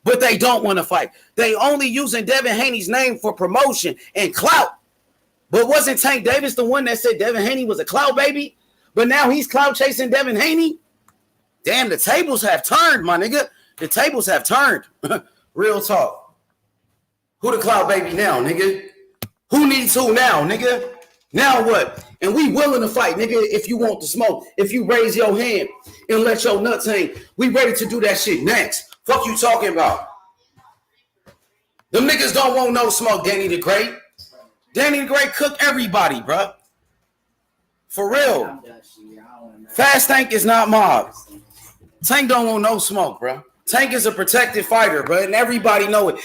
But they don't want to fight. They only using Devin Haney's name for promotion and clout. But wasn't Tank Davis the one that said Devin Haney was a clout baby? But now he's clout chasing Devin Haney? Damn, the tables have turned, my nigga. The tables have turned. Real talk. Who the clout baby now, nigga? Who needs who now, nigga? Now what? And we willing to fight, nigga, if you want the smoke. If you raise your hand and let your nuts hang, we ready to do that shit next. Fuck you talking about? Them niggas don't want no smoke, Danny the Great. Danny the Great cook everybody, bro. For real. Fast Tank is not mob. Tank don't want no smoke, bro. Tank is a protected fighter, bro, and everybody know it.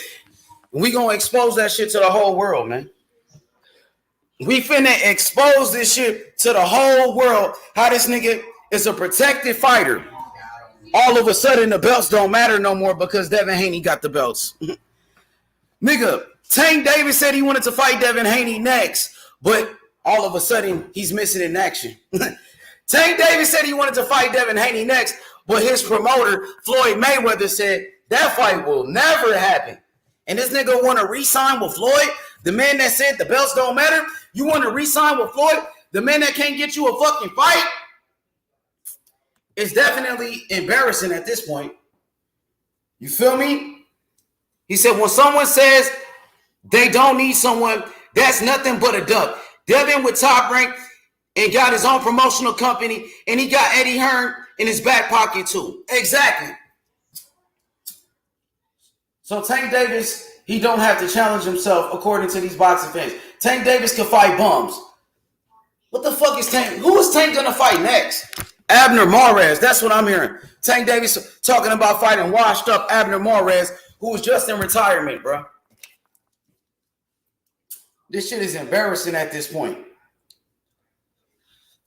We gonna expose that shit to the whole world, man. We finna expose this shit to the whole world. How this nigga is a protected fighter. All of a sudden, the belts don't matter no more because Devin Haney got the belts. Nigga, Tank Davis said he wanted to fight Devin Haney next, but all of a sudden, he's missing in action. Tank Davis said he wanted to fight Devin Haney next, but his promoter, Floyd Mayweather, said that fight will never happen. And this nigga want to re-sign with Floyd, the man that said the belts don't matter? You want to re-sign with Floyd, the man that can't get you a fucking fight? It's definitely embarrassing at this point. You feel me? He said when someone says they don't need someone, that's nothing but a duck. Devin with Top Rank and got his own promotional company, and he got Eddie Hearn in his back pocket too. Exactly. So Tank Davis, he don't have to challenge himself according to these boxing fans. Tank Davis can fight bums. What the fuck is Tank? Who is Tank gonna fight next? Abner Mares. That's what I'm hearing. Tank Davis talking about fighting washed up Abner Mares, who was just in retirement, bro. This shit is embarrassing at this point.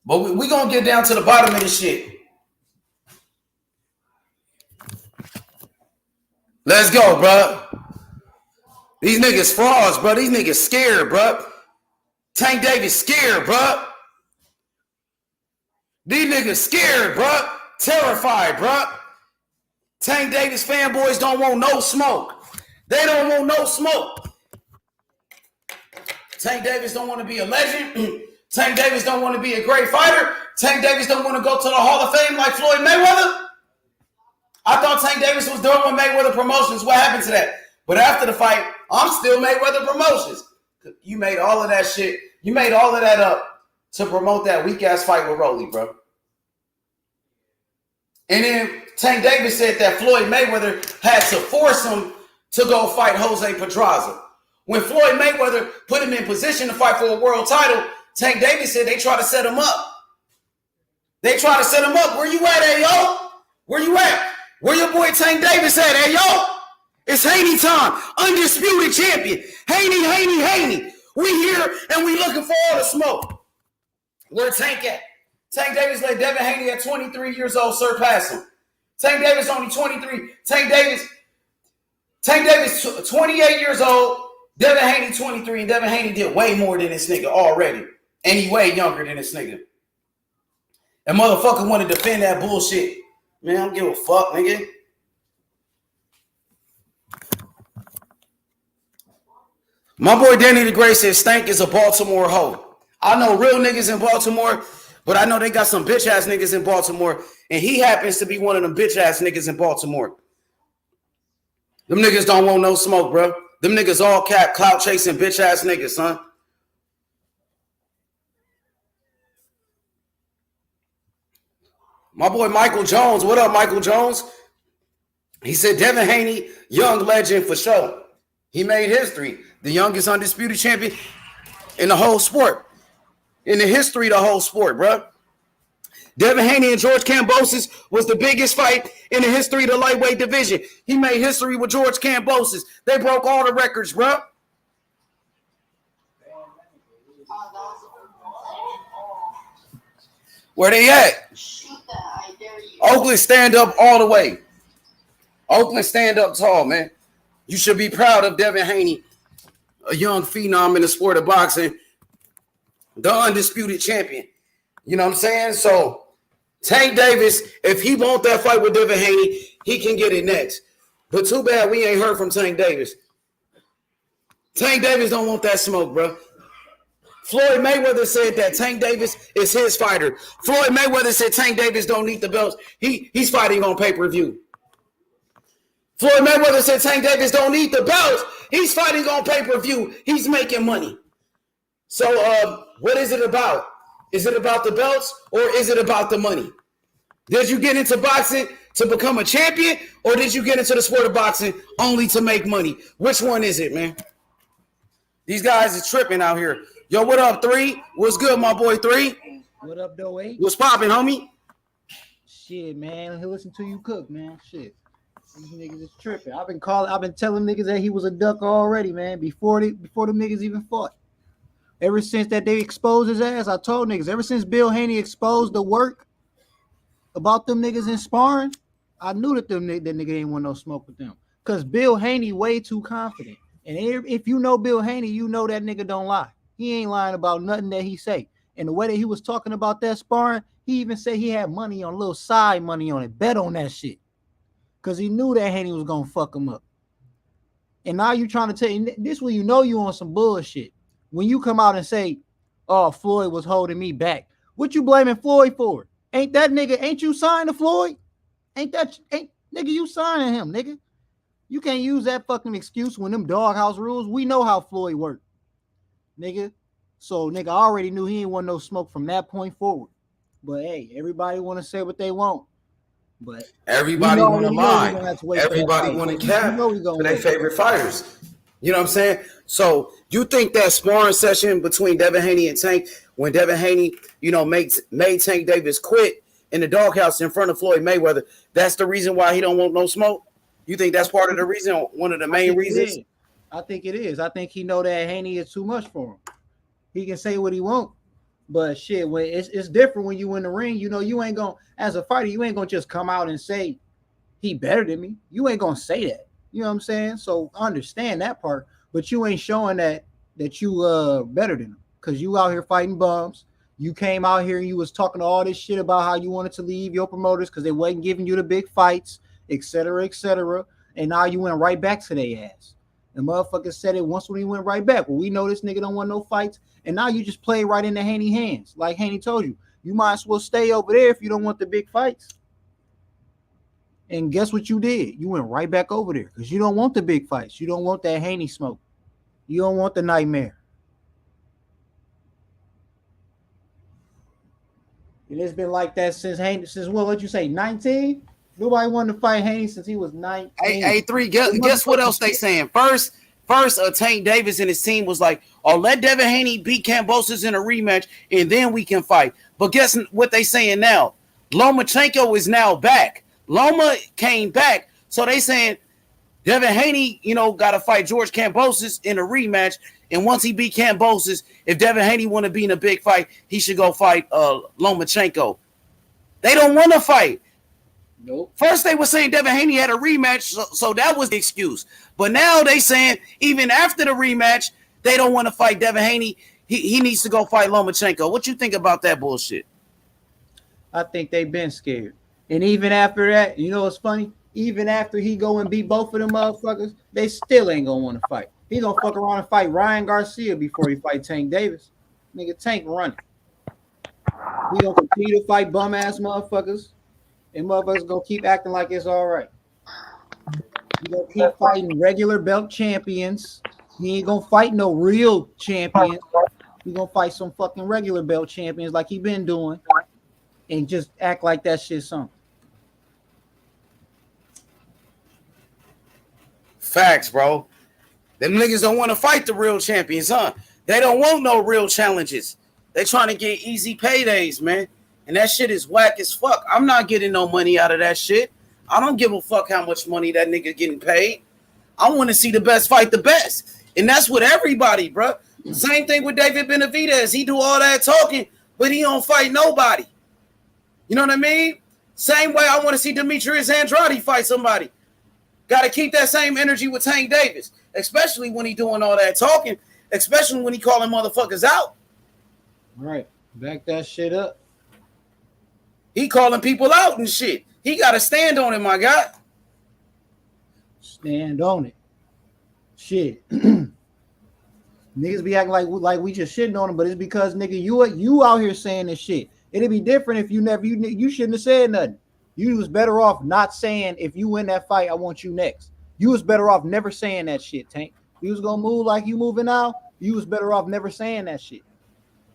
But we gonna get down to the bottom of this shit. Let's go, bro. These niggas frauds, bro. These niggas scared, bro. Tank Davis scared, bro. These niggas scared, bro. Terrified, bro. Tank Davis fanboys don't want no smoke. They don't want no smoke. Tank Davis don't want to be a legend. Tank Davis don't want to be a great fighter. Tank Davis don't want to go to the Hall of Fame like Floyd Mayweather? I thought Tank Davis was done with Mayweather Promotions. What happened to that? But after the fight, I'm still Mayweather Promotions. You made all of that shit. You made all of that up to promote that weak-ass fight with Rolly, bro. And then Tank Davis said that Floyd Mayweather had to force him to go fight Jose Pedraza. When Floyd Mayweather put him in position to fight for a world title, Tank Davis said they try to set him up. They try to set him up. Where you at, Ayo? Where you at? Where your boy Tank Davis at, Ayo? It's Haney time. Undisputed champion. Haney. We here and we looking for all the smoke. Where Tank at? Tank Davis let Devin Haney at 23 years old surpass him. Tank Davis only 23. Tank Davis 28 years old. Devin Haney 23. And Devin Haney did way more than this nigga already. And he way younger than this nigga. And motherfucker want to defend that bullshit. Man, I don't give a fuck, nigga. My boy Danny the Great says Stank is a Baltimore hoe. I know real niggas in Baltimore, but I know they got some bitch ass niggas in Baltimore, and he happens to be one of them bitch ass niggas in Baltimore. Them niggas don't want no smoke, bro. Them niggas all clout chasing bitch ass niggas, son. My boy Michael Jones, what up, Michael Jones? He said Devin Haney, young legend for sure. He made history. The youngest undisputed champion in the whole sport. In the history of the whole sport, bro. Devin Haney and George Kambosos was the biggest fight in the history of the lightweight division. He made history with George Kambosos. They broke all the records, bro. Where they at? Oakland stand up all the way. Oakland stand up tall, man. You should be proud of Devin Haney, a young phenom in the sport of boxing, the undisputed champion. You know what I'm saying? So Tank Davis, if he want that fight with Devin Haney, he can get it next. But too bad we ain't heard from Tank Davis. Tank Davis don't want that smoke, bro. Floyd Mayweather said that Tank Davis is his fighter. Floyd Mayweather said Tank Davis don't need the belts. He's fighting on pay-per-view. Floyd Mayweather said Tank Davis don't need the belts. He's fighting on pay-per-view. He's making money. So what is it about? Is it about the belts or is it about the money? Did you get into boxing to become a champion or did you get into the sport of boxing only to make money? Which one is it, man? These guys are tripping out here. Yo, what up, 3? What's good, my boy, 3? What up, though, 8? What's popping, homie? Shit, man. He'll listen to you cook, man. Shit. These niggas is tripping. I've been telling niggas that he was a duck already, man, before the niggas even fought. Ever since that they exposed his ass, I told niggas, ever since Bill Haney exposed the work about them niggas in sparring, I knew that that nigga ain't want no smoke with them. Because Bill Haney way too confident. And if you know Bill Haney, you know that nigga don't lie. He ain't lying about nothing that he say. And the way that he was talking about that sparring, he even said he had money on, a little side money on it. Bet on that shit. Because he knew that Haney was going to fuck him up. And now you trying to tell you, this when you know you on some bullshit. When you come out and say, oh, Floyd was holding me back. What you blaming Floyd for? Ain't you signed to Floyd? Nigga, you signing him, nigga. You can't use that fucking excuse when them doghouse rules. We know how Floyd worked, nigga. So, nigga, I already knew he ain't want no smoke from that point forward. But, hey, everybody want to say what they want. But everybody want to lie. Everybody want to cap to their favorite fighters. You know what I'm saying? So, you think that sparring session between Devin Haney and Tank, when Devin Haney, made Tank Davis quit in the doghouse in front of Floyd Mayweather, that's the reason why he don't want no smoke? You think that's part of the reason, one of the main reasons? I think it is. I think he know that Haney is too much for him. He can say what he want, but shit, when it's different when you in the ring. You ain't gonna, as a fighter, you ain't gonna just come out and say he better than me. You ain't gonna say that. You know what I'm saying? So I understand that part, but you ain't showing that you better than him because you out here fighting bums. You came out here and you was talking all this shit about how you wanted to leave your promoters because they wasn't giving you the big fights, et cetera, and now you went right back to their ass. The motherfucker said it once when he went right back. Well, we know this nigga don't want no fights, and now you just play right into Haney's hands. Like Haney told you, You might as well stay over there if you don't want the big fights. And guess what you did? You went right back over there because you don't want the big fights. You don't want that Haney smoke. You don't want the nightmare. And it's been like that since Haney, since what you say, 19? Nobody wanted to fight Haney since he was 19. Hey, three. Guess what else they saying? First, Tank Davis and his team was like, "Oh, let Devin Haney beat Kambosos in a rematch, and then we can fight." But guess what they saying now? Lomachenko is now back. Loma came back, so they saying Devin Haney, got to fight George Kambosos in a rematch. And once he beat Kambosos, if Devin Haney want to be in a big fight, he should go fight Lomachenko. They don't want to fight. Nope. First, they were saying Devin Haney had a rematch, so that was the excuse. But now they saying even after the rematch, they don't want to fight Devin Haney. He needs to go fight Lomachenko. What you think about that bullshit? I think they've been scared. And even after that, you know what's funny? Even after he go and beat both of them motherfuckers, they still ain't going to want to fight. He going to fuck around and fight Ryan Garcia before he fight Tank Davis. Nigga, Tank running. He going to continue to fight bum-ass motherfuckers. And motherfuckers gonna keep acting like it's all right. He gonna keep fighting regular belt champions. He ain't gonna fight no real champions. He gonna fight some fucking regular belt champions like he been doing, and just act like that shit's something. Facts, bro. Them niggas don't want to fight the real champions, huh? They don't want no real challenges. They trying to get easy paydays, man. And that shit is whack as fuck. I'm not getting no money out of that shit. I don't give a fuck how much money that nigga getting paid. I want to see the best fight the best. And that's with everybody, bro. Same thing with David Benavidez. He do all that talking, but he don't fight nobody. You know what I mean? Same way I want to see Demetrius Andrade fight somebody. Got to keep that same energy with Tank Davis, especially when he doing all that talking, especially when he calling motherfuckers out. Right. Back that shit up. He calling people out and shit. He got to stand on it, my guy. Stand on it. Shit. Niggas be acting like we just shitting on him, but it's because, nigga, you out here saying this shit. It'd be different if you shouldn't have said nothing. You was better off not saying, if you win that fight, I want you next. You was better off never saying that shit, Tank. You was gonna move like you moving now. You was better off never saying that shit.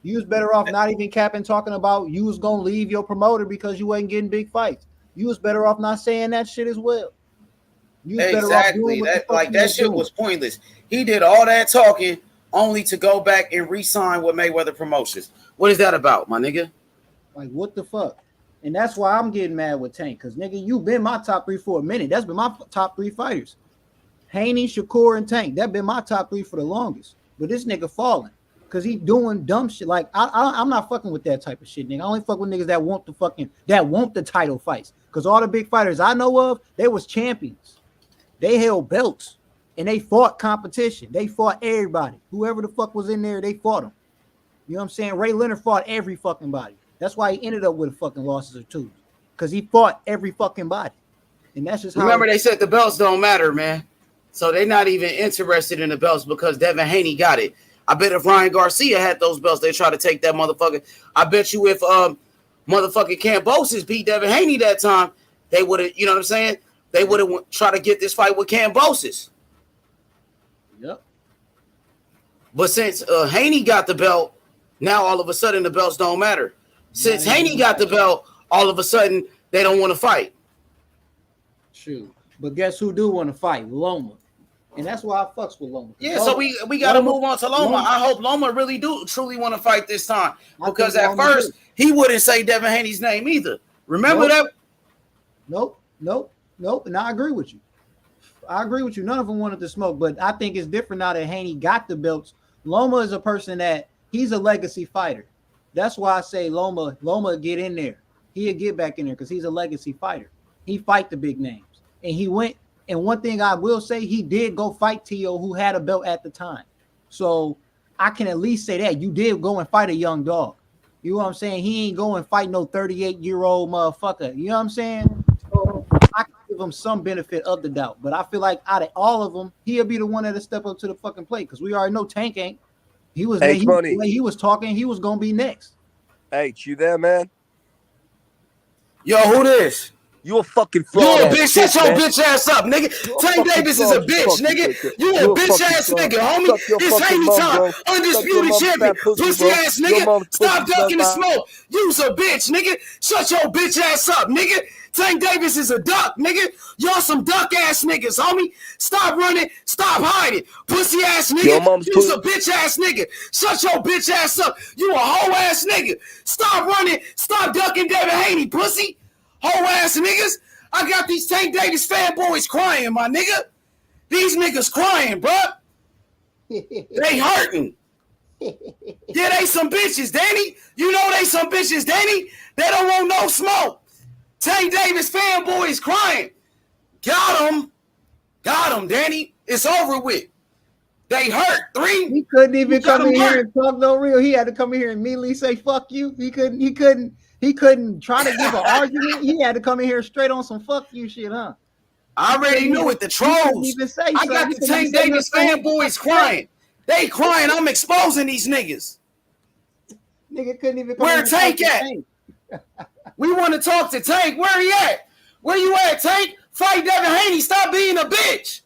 You was better off not even capping, talking about you was gonna leave your promoter because you wasn't getting big fights. You was better off not saying that shit as well. You was better off doing that shit was pointless. He did all that talking only to go back and re-sign with Mayweather Promotions. What is that about, my nigga? Like, what the fuck? And that's why I'm getting mad with Tank, because, nigga, you been my top three for a minute. That's been my top three fighters. Haney, Shakur, and Tank. That been my top three for the longest. But this nigga falling because he doing dumb shit. Like, I'm not fucking with that type of shit, nigga. I only fuck with niggas that want the title fights. Because all the big fighters I know of, they was champions. They held belts. And they fought competition. They fought everybody. Whoever the fuck was in there, they fought them. You know what I'm saying? Ray Leonard fought every fucking body. That's why he ended up with fucking losses or two. Because he fought every fucking body. And that's just how. Remember, they said the belts don't matter, man. So they're not even interested in the belts because Devin Haney got it. I bet if Ryan Garcia had those belts, they'd try to take that motherfucker. I bet you if motherfucking Kambosos beat Devin Haney that time, they would have, you know what I'm saying? They would have tried to get this fight with Kambosos. Yep. But since Haney got the belt, now all of a sudden the belts don't matter. Since Haney got the belt, all of a sudden they don't want to fight. True. But guess who do want to fight? Loma. And that's why I fucks with Loma. Yeah, so we got to move on to Loma. I hope Loma really truly want to fight this time. Because at first, he wouldn't say Devin Haney's name either. Remember that? Nope. And I agree with you. None of them wanted to smoke, but I think it's different now that Haney got the belts. Loma is a person that he's a legacy fighter. That's why I say Loma get in there. He'll get back in there because he's a legacy fighter. He fight the big names. And he went, and one thing I will say, he did go fight T.O., who had a belt at the time. So I can at least say that. You did go and fight a young dog. You know what I'm saying? He ain't go and fight no 38-year-old motherfucker. You know what I'm saying? So I can give him some benefit of the doubt. But I feel like out of all of them, he'll be the one that'll step up to the fucking plate because we already know Tank ain't. He was there. He was talking. He was going to be next. H, you there, man? Yo, who this? You a fucking You fraud. a bitch. Shut your bitch ass up, nigga. Tank Davis is a bitch, nigga. You a bitch ass nigga, homie. It's Haney time. Undisputed champion. Pussy ass nigga. Stop ducking the smoke. You's a bitch, nigga. Shut your bitch ass up, nigga. Tank Davis is a duck, nigga. Y'all some duck ass niggas, homie. Stop running. Stop hiding. Pussy ass nigga. You's a bitch ass nigga. Shut your bitch ass up. You a hoe ass nigga. Stop running. Stop ducking Devin Haney, pussy. Hoe ass niggas. I got these Tank Davis fanboys crying, my nigga. These niggas crying, bruh. They hurting. Yeah, they some bitches, Danny. You know they some bitches, Danny. They don't want no smoke. Tank Davis fanboys crying. Got him. Got him, Danny. It's over with. They hurt. 3. He couldn't even come in here and talk no real. He had to come in here and immediately say fuck you. He couldn't try to give an argument. He had to come in here straight on some fuck you shit, huh? I already knew it. The trolls. I got the Tank Davis fanboys crying. They crying. I'm exposing these niggas. Nigga couldn't even come. Where Tank at? We want to talk to Tank. Where he at? Where you at, Tank? Fight Devin Haney. Stop being a bitch.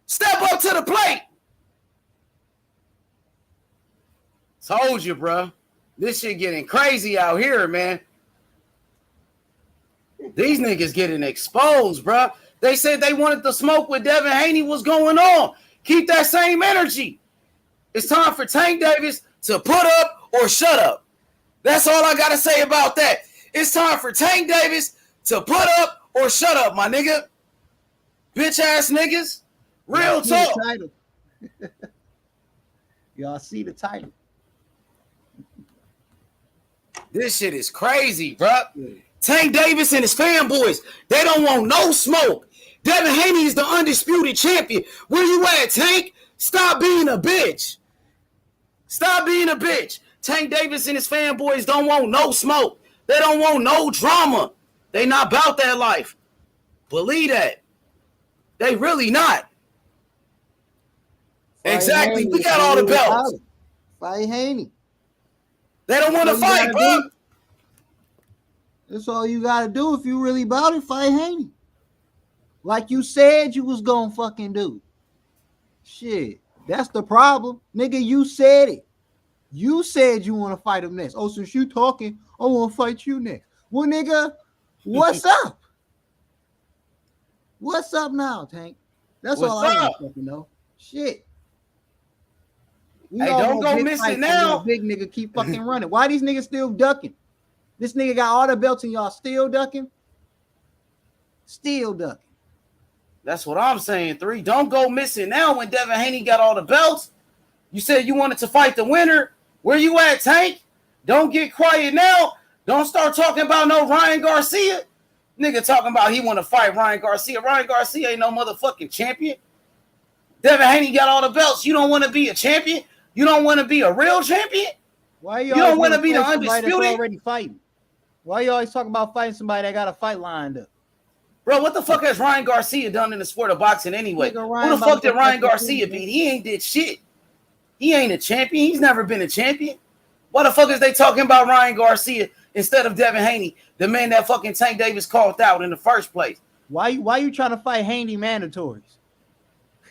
Step up to the plate. Told you, bro. This shit getting crazy out here, man. These niggas getting exposed, bro. They said they wanted to smoke with Devin Haney. What's going on? Keep that same energy. It's time for Tank Davis to put up or shut up. That's all I got to say about that. It's time for Tank Davis to put up or shut up, my nigga. Bitch ass niggas. Real talk. Y'all see the title. This shit is crazy, bro. Tank Davis and his fanboys, they don't want no smoke. Devin Haney is the undisputed champion. Where you at, Tank? Stop being a bitch. Stop being a bitch. Tank Davis and his fanboys don't want no smoke. They don't want no drama. They not about that life. Believe that. They really not. Fight exactly. Haney. We got all the belts. Fight Haney. They don't want to fight, bro. That's all you got to do if you really about it. Fight Haney. Like you said you was going to fucking do. Shit. That's the problem. Nigga, you said it. You said you want to fight him next. Oh, since you talking, I want to fight you next. Well, nigga, what's up? What's up now, Tank? That's all I want to fucking know. Shit. Hey, don't go missing now. Big nigga keep fucking running. Why these niggas still ducking? This nigga got all the belts and y'all still ducking? Still ducking. That's what I'm saying, 3. Don't go missing now when Devin Haney got all the belts. You said you wanted to fight the winner. Where you at, Tank? Don't get quiet now. Don't start talking about no Ryan Garcia. Nigga talking about he want to fight Ryan Garcia. Ryan Garcia ain't no motherfucking champion. Devin Haney got all the belts. You don't want to be a champion? You don't want to be a real champion? Why you don't want to be the undisputed? Already fighting. Why you always talking about fighting somebody that got a fight lined up? Bro, what the fuck has Ryan Garcia done in the sport of boxing anyway? Who the fuck did Ryan Garcia beat? He ain't did shit. He ain't a champion. He's never been a champion. Why the fuck is they talking about Ryan Garcia instead of Devin Haney, the man that fucking Tank Davis called out in the first place? Why you trying to fight Haney mandatories?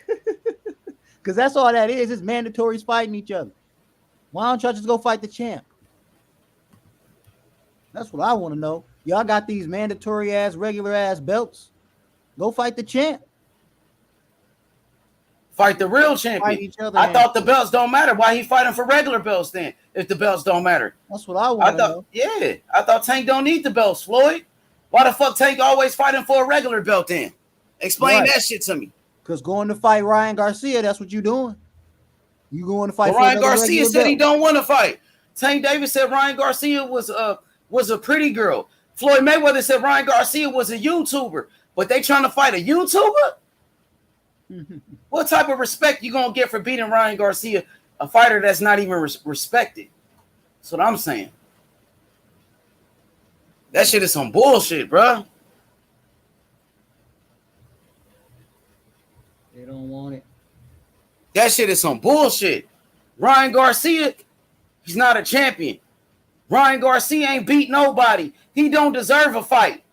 Because that's all that is. It's mandatories fighting each other. Why don't y'all just go fight the champ? That's what I want to know. Y'all got these mandatory ass, regular ass belts. Go fight the champ. Fight the real champion. I thought the belts don't matter. Why he fighting for regular belts then? If the belts don't matter. That's what I want to know. Yeah, I thought Tank don't need the belts, Floyd. Why the fuck Tank always fighting for a regular belt then? Explain that shit to me. Because going to fight Ryan Garcia, that's what you doing. You going to fight Ryan Garcia said he don't want to fight. Tank Davis said Ryan Garcia was a pretty girl. Floyd Mayweather said Ryan Garcia was a YouTuber. But they trying to fight a YouTuber? What type of respect you gonna get for beating Ryan Garcia, a fighter that's not even respected? That's what I'm saying. That shit is some bullshit, bro. They don't want it. That shit is some bullshit. Ryan Garcia, he's not a champion. Ryan Garcia ain't beat nobody. He don't deserve a fight.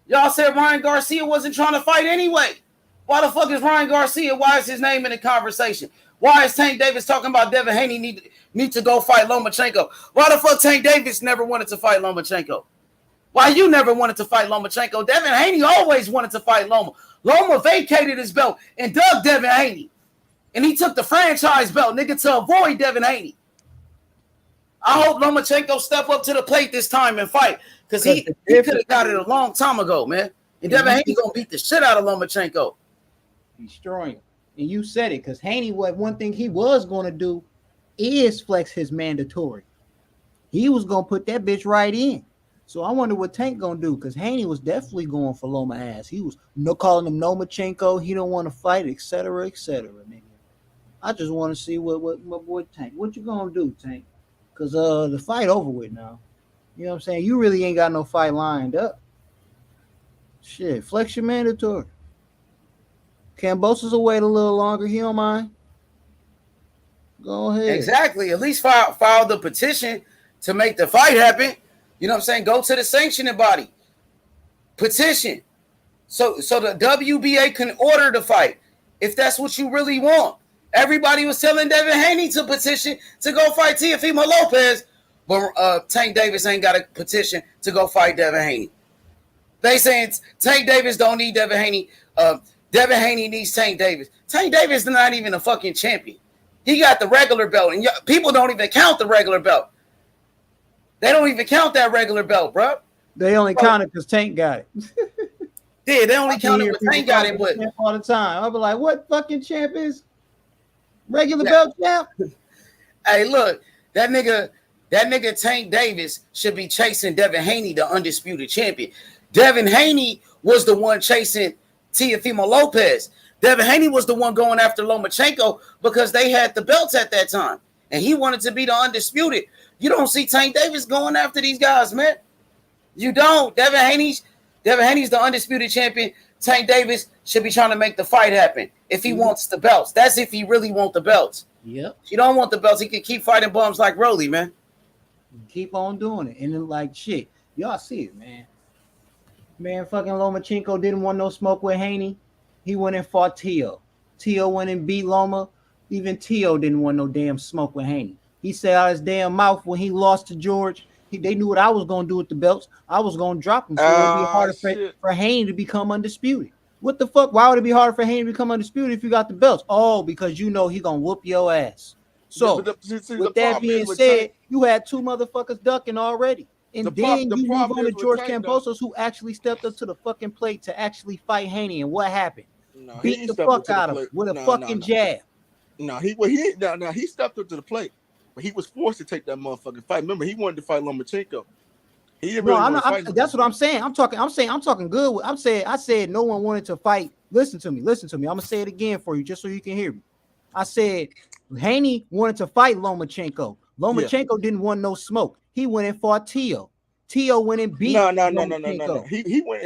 Y'all said Ryan Garcia wasn't trying to fight anyway. Why the fuck is Ryan Garcia? Why is his name in the conversation? Why is Tank Davis talking about Devin Haney need to go fight Lomachenko? Why the fuck Tank Davis never wanted to fight Lomachenko? Why you never wanted to fight Lomachenko? Devin Haney always wanted to fight Loma. Loma vacated his belt and dug Devin Haney. And he took the franchise belt, nigga, to avoid Devin Haney. I hope Lomachenko step up to the plate this time and fight. Because he could have got it a long time ago, man. And Devin Haney going to beat the shit out of Lomachenko. Destroying him. And you said it, because Haney, one thing he was going to do is flex his mandatory. He was going to put that bitch right in. So I wonder what Tank going to do, because Haney was definitely going for Loma ass. He was calling him Lomachenko. He don't want to fight, etc., etc. Nigga. I just want to see what Tank. What you going to do, Tank? Because the fight over with now. You know what I'm saying? You really ain't got no fight lined up. Shit, flex your mandatory. Kambosos will wait a little longer. He don't mind. Go ahead. Exactly. At least file the petition to make the fight happen. You know what I'm saying? Go to the sanctioning body. Petition. So the WBA can order the fight if that's what you really want. Everybody was telling Devin Haney to petition to go fight Teofimo Lopez, but Tank Davis ain't got a petition to go fight Devin Haney. They saying Tank Davis don't need Devin Haney. Devin Haney needs Tank Davis. Tank Davis is not even a fucking champion. He got the regular belt, and people don't even count the regular belt. They don't even count that regular belt, bro. They only count it because Tank got it. Yeah, they only count it because Tank got it, but all the time. I'll be like, what fucking champ is regular belt champ? Hey, look, that nigga Tank Davis should be chasing Devin Haney, the undisputed champion. Devin Haney was the one chasing Teofimo Lopez. Devin Haney was the one going after Lomachenko because they had the belts at that time, and he wanted to be the undisputed. You don't see Tank Davis going after these guys, man. You don't. Devin Haney's the undisputed champion. Tank Davis should be trying to make the fight happen if he wants the belts. That's if he really wants the belts. Yep. If you don't want the belts, he can keep fighting bums like Rolly, man. Keep on doing it. And then, like, shit, y'all see it, man. Man, fucking Lomachenko didn't want no smoke with Haney. He went and fought Tio. Tio went and beat Loma. Even Tio didn't want no damn smoke with Haney. He said out his damn mouth when he lost to George, they knew what I was going to do with the belts. I was going to drop him. So it would be harder for Haney to become undisputed. What the fuck? Why would it be harder for Haney to become undisputed if you got the belts? Oh, because you know he going to whoop your ass. So, with that being said, you had two motherfuckers ducking already. And then you move on to George Kambosos, who actually stepped up to the fucking plate to actually fight Haney. And what happened? Beat the fuck out of him with a fucking jab. He stepped up to the plate, but he was forced to take that motherfucking fight. Remember, he wanted to fight Lomachenko. He didn't really want to fight him. That's what I'm saying. I'm talking good. I said no one wanted to fight. Listen to me. I'm gonna say it again for you, just so you can hear me. I said Haney wanted to fight Lomachenko. Lomachenko didn't want no smoke. He went and fought Tio. Tio went and beat. No. He went.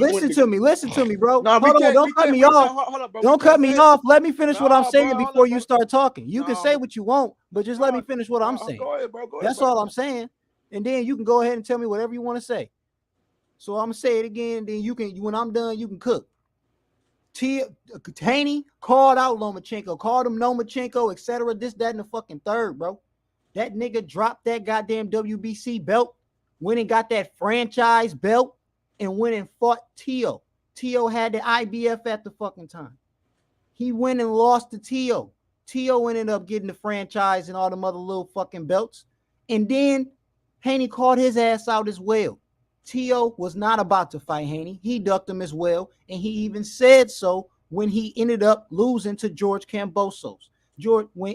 Listen to me, bro. Hold on, don't cut me off. Don't cut me off. Let me finish what I'm saying before you start talking. You can say what you want, but just let me finish what I'm saying. Go ahead, bro. That's all I'm saying. And then you can go ahead and tell me whatever you want to say. So I'm gonna say it again. Then you can, when I'm done, you can cook. Haney called out Lomachenko, called him Lomachenko, etc. This, that, and the fucking third, bro. That nigga dropped that goddamn WBC belt, went and got that franchise belt, and went and fought Tio. Tio had the IBF at the fucking time. He went and lost to Tio. Tio ended up getting the franchise and all them other little fucking belts. And then Haney called his ass out as well. Tio was not about to fight Haney. He ducked him as well. And he even said so when he ended up losing to George Kambosos.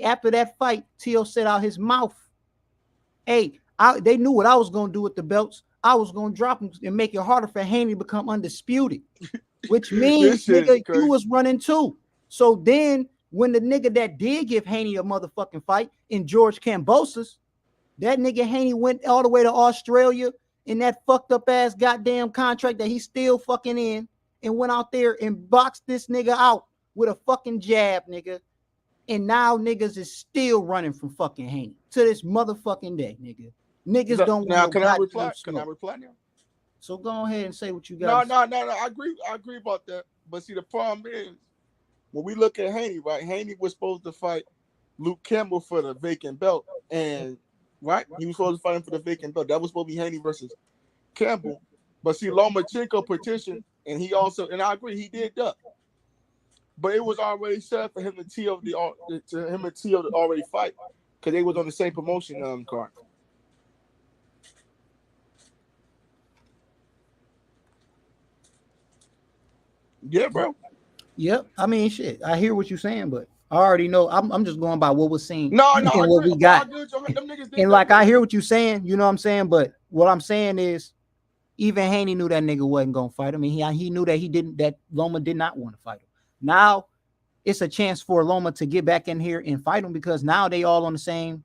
After that fight, Tio said out his mouth, hey, they knew what I was going to do with the belts. I was going to drop them and make it harder for Haney to become undisputed, which means nigga, you was running too. So then when the nigga that did give Haney a motherfucking fight in George Kambosos, that nigga Haney went all the way to Australia in that fucked up ass goddamn contract that he's still fucking in, and went out there and boxed this nigga out with a fucking jab, nigga. And now niggas is still running from fucking Haney to this motherfucking day, nigga. Niggas don't now. want Can no I reply? goddamn Can I smoke. reply now? So go ahead and say what you No, got. no. I agree about that. But see, the problem is when we look at Haney, right? Haney was supposed to fight Luke Campbell for the vacant belt, and right, he was supposed to fight him for the vacant belt. That was supposed to be Haney versus Campbell. But see, Lomachenko petitioned, and he also, and I agree, he did duck. But it was already set for him to Teo to already fight because they was on the same promotion card. Yeah, bro. Yep. I mean, shit. I hear what you're saying, but I already know. I'm just going by what was seen No, and I what agree. we got. Them niggas did And like I hear what you're saying, you know what I'm saying. But what I'm saying is, even Haney knew that nigga wasn't gonna fight him. I mean, he knew that Loma did not want to fight him. Now it's a chance for Loma to get back in here and fight him because now they all on the same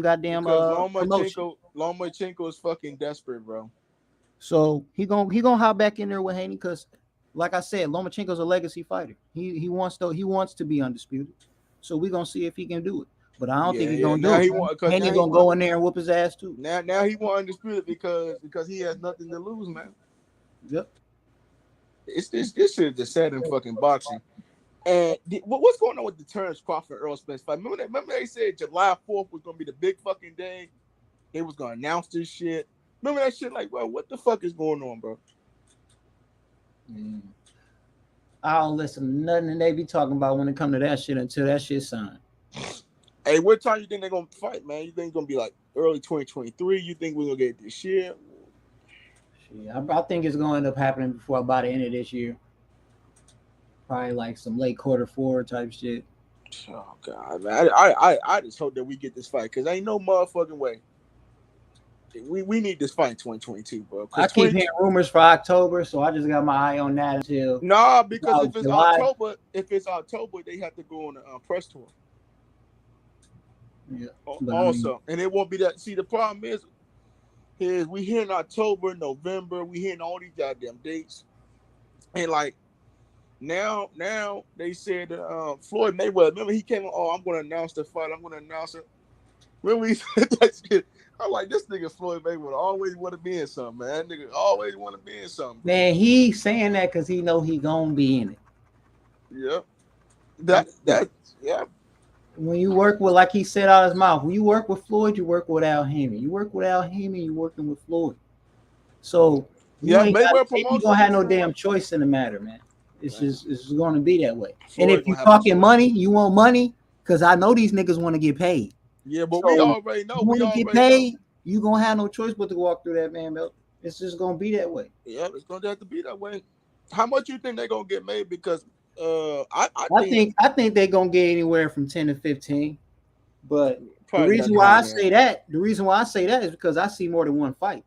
goddamn promotion. Lomachenko is fucking desperate, bro. So he gonna hop back in there with Haney because, like I said, Lomachenko's a legacy fighter. He wants to be undisputed. So we gonna see if he can do it. But I don't think he's gonna do it. Haney gonna go in there and whoop his ass too. Now he want undisputed because he has nothing to lose, man. Yep. This shit is just sad in fucking boxing. And what's going on with the Terrence Crawford Earl Spence fight? Remember they said July 4th was gonna be the big fucking day. They was gonna announce this shit. Remember that shit? Like, bro, what the fuck is going on, bro? I don't listen to nothing they be talking about when it come to that shit until that shit signed. Hey, what time you think they're gonna fight, man? You think it's gonna be like early 2023? You think we're gonna get it this year? Yeah, I think it's gonna end up happening before about the end of this year. Probably like some late Q4 type shit. Oh god, man! I just hope that we get this fight because ain't no motherfucking way. We need this fight in 2022, bro. I keep hearing rumors for October, so I just got my eye on that until. Nah, because if it's July. October, they have to go on a press tour. Yeah. Also, and it won't be that. See, the problem is we here in October, November, we hearing all these goddamn dates, and like now they said Floyd Mayweather. Remember he came on. Oh, I'm going to announce the fight. I'm going to announce it. Remember he said that shit. I'm like, this nigga Floyd Mayweather always want to be in something, man. That nigga always want to be in something. Man, he saying that because he know he gonna be in it. Yeah. Yeah. When you work with, like he said out his mouth, when you work with Floyd, you work with Al Heyman. You work with Al Heyman, you working with Floyd. So you ain't gonna have no damn choice in the matter, man. It's going to be that way. Floyd, and if you talking money, you want money, because I know these niggas want to get paid. Yeah, but we already know. You want to get paid, you gonna have no choice but to walk through that man belt. It's just gonna be that way. Yeah, it's gonna have to be that way. How much you think they're gonna get made? Because I think they're gonna get anywhere from 10 to 15. But the reason why I say that is because I see more than one fight.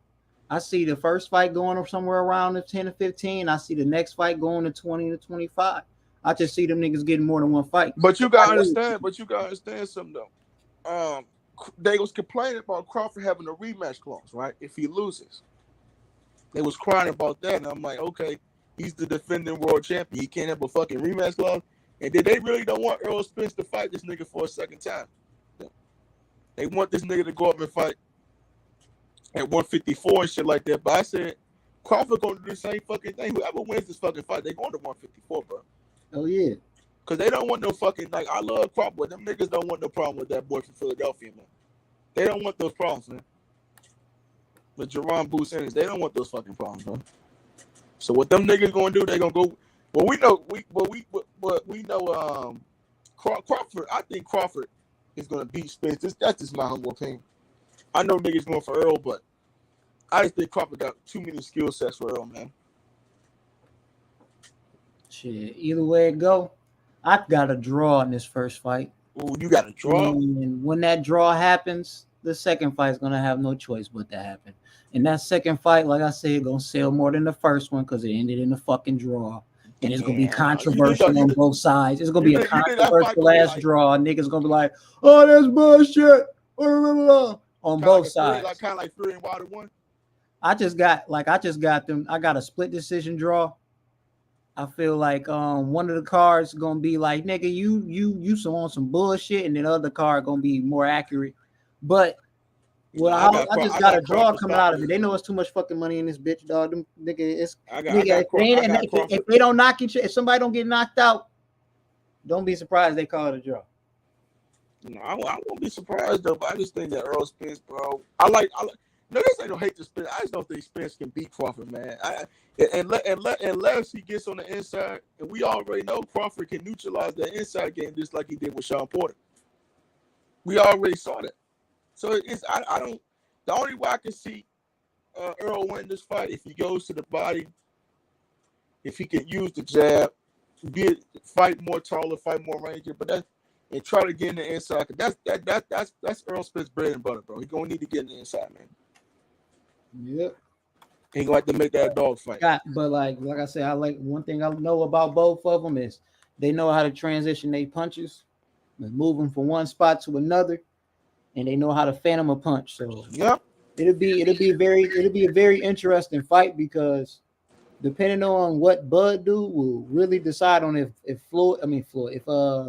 I see the first fight going somewhere around the 10 to 15. I see the next fight going to 20 to 25. I just see them niggas getting more than one fight. But you gotta understand something though. They was complaining about Crawford having a rematch clause, right? If he loses, they was crying about that, and I'm like, okay, he's the defending world champion. He can't have a fucking rematch clause. And then they really don't want Earl Spence to fight this nigga for a second time. They want this nigga to go up and fight at 154 and shit like that. But I said Crawford gonna do the same fucking thing. Whoever wins this fucking fight, they going to 154, bro. Oh yeah. Because they don't want no fucking, like, I love Crawford, but them niggas don't want no problem with that boy from Philadelphia, man. They don't want those problems, man. With Jerron Boots Ennis, they don't want those fucking problems, man. So what them niggas gonna do, they gonna go, well, we know Crawford, I think Crawford is gonna beat Spence. That's just my humble opinion. I know niggas going for Earl, but I just think Crawford got too many skill sets for Earl, man. Shit, either way it go, I got a draw in this first fight. Oh, you got a draw? And when that draw happens, the second fight is gonna have no choice but to happen. And that second fight, like I said, gonna sell more than the first one because it ended in a fucking draw. And it's gonna be controversial on both sides. It's gonna be a controversial ass draw. Niggas gonna be like, "Oh, that's bullshit." On both sides. Kind of like Fury and Wilder 1. I just got them. I got a split decision draw. I feel like one of the cards gonna be like, nigga, you some on some bullshit, and then the other card gonna be more accurate. But I just got a draw coming out of it. They know it's too much fucking money in this bitch, dog. Them, nigga, it's if they don't knock each, if somebody don't get knocked out, don't be surprised they call it a draw. No, I won't be surprised though. But I just think that Earl Spence, bro. I like. Niggas ain't don't hate the Spence. I just don't think Spence can beat Crawford, man. Unless he gets on the inside, and we already know Crawford can neutralize that inside game just like he did with Sean Porter. We already saw that. So I don't. The only way I can see Earl win this fight if he goes to the body, if he can use the jab, fight more taller, fight more ranger, and try to get in the inside. That's Earl Spence bread and butter, bro. He gonna need to get in the inside, man. Yep. He gonna have to make that dog fight. But like I said, I like one thing I know about both of them is they know how to transition their punches, move them from one spot to another, and they know how to phantom a punch. So yep, it'll be a very interesting fight because depending on what Bud do will really decide on if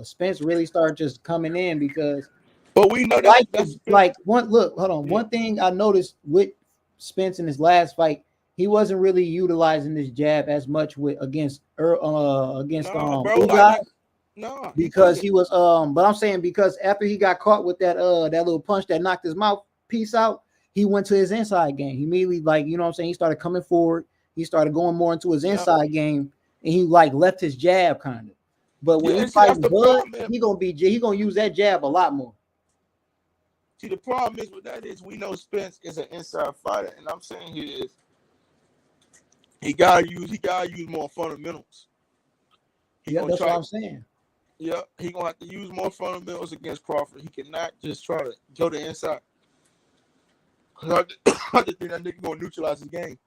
Spence really start just coming in because. But we know One thing I noticed with Spence in his last fight, he wasn't really utilizing this jab as much against Ugas. No, because he was but I'm saying because after he got caught with that little punch that knocked his mouthpiece out, he went to his inside game. He immediately, like, you know what I'm saying, he started coming forward, he started going more into his inside game, and he like left his jab kind of. But when he's fighting Bud, he gonna use that jab a lot more. See, the problem is with that is we know Spence is an inside fighter, and I'm saying here is he gotta use more fundamentals. That's what I'm saying. Yeah, he gonna have to use more fundamentals against Crawford. He cannot just try to go to inside. I just think that nigga gonna neutralize his game.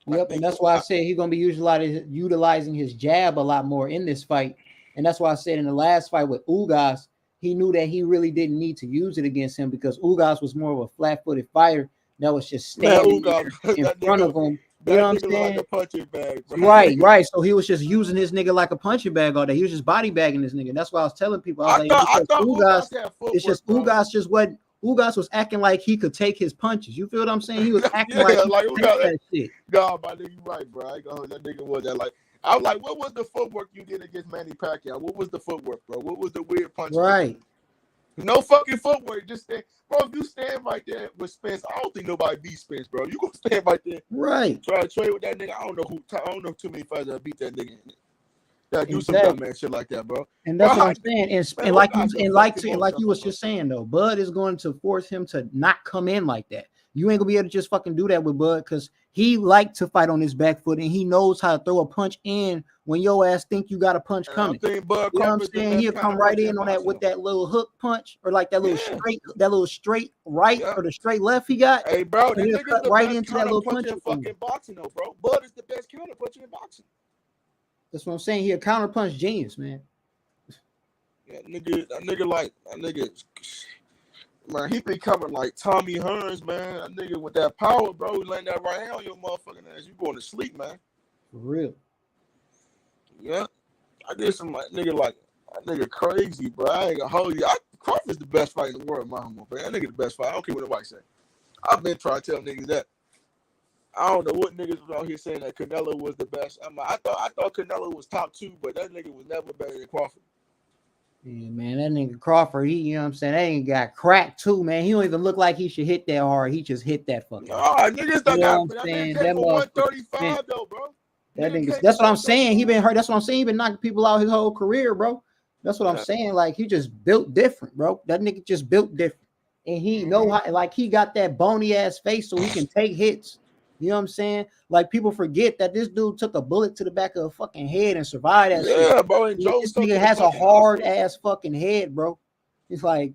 Yep, and that's why I said he's gonna be utilizing his jab a lot more in this fight, and that's why I said in the last fight with Ugas, he knew that he really didn't need to use it against him because Ugas was more of a flat-footed fighter that was just standing in front of him. You know what I'm saying? Like a punching bag, bro. Right. So he was just using his nigga like a punching bag all day. He was just body bagging this nigga. That's why I was telling people. Ugas was acting like he could take his punches. You feel what I'm saying? He was acting like Ugas that shit. God, my nigga, you right, bro. I ain't gonna hold that nigga was that like. I was like, what was the footwork you did against Manny Pacquiao? What was the footwork, bro? What was the weird punch? Right. No fucking footwork. Just stand, bro. If you stand right there with Spence, I don't think nobody beats Spence, bro. You gonna stand right there, right? Try to trade with that nigga. I don't know too many fighters that beat that nigga. That do some dumb man shit like that, bro. And that's what I'm saying. And like you was just saying though, Bud is going to force him to not come in like that. You ain't gonna be able to just fucking do that with Bud because he liked to fight on his back foot and he knows how to throw a punch in when your ass think you got a punch coming. You know what I'm saying? He'll come right in on that with that little hook punch or like that little straight right or the straight left he got. Hey, bro, he'll cut right into that little punch. Fucking boxing though, bro. Bud is the best counter puncher in boxing. That's what I'm saying. He a counter punch genius, man. Yeah, man, he be coming like Tommy Hearns, man. That nigga with that power, bro. He laying that right hand on your motherfucking ass. You going to sleep, man. For real. Yeah. I did some nigga crazy, bro. I ain't gonna hold you. Crawford's the best fighter in the world, my homie, bro. That nigga the best fighter. I don't care what nobody say. I've been trying to tell niggas that. I don't know what niggas was out here saying that Canelo was the best. I thought Canelo was top 2, but that nigga was never better than Crawford. Yeah, man, that nigga Crawford, you know what I'm saying? That ain't got crack too, man. He don't even look like he should hit that hard. He just hit that fucking. Niggas don't got that nigga for 135 though, bro. That's what I'm saying. He been hurt. That's what I'm saying. He been knocking people out his whole career, bro. That's what I'm saying. Like he just built different, bro. That nigga just built different, and he know how. Like he got that bony ass face, so he can take hits. You know what I'm saying? Like people forget that this dude took a bullet to the back of a fucking head and survived that shit. Yeah, bro. And this nigga has a hard ass fucking head, bro. It's like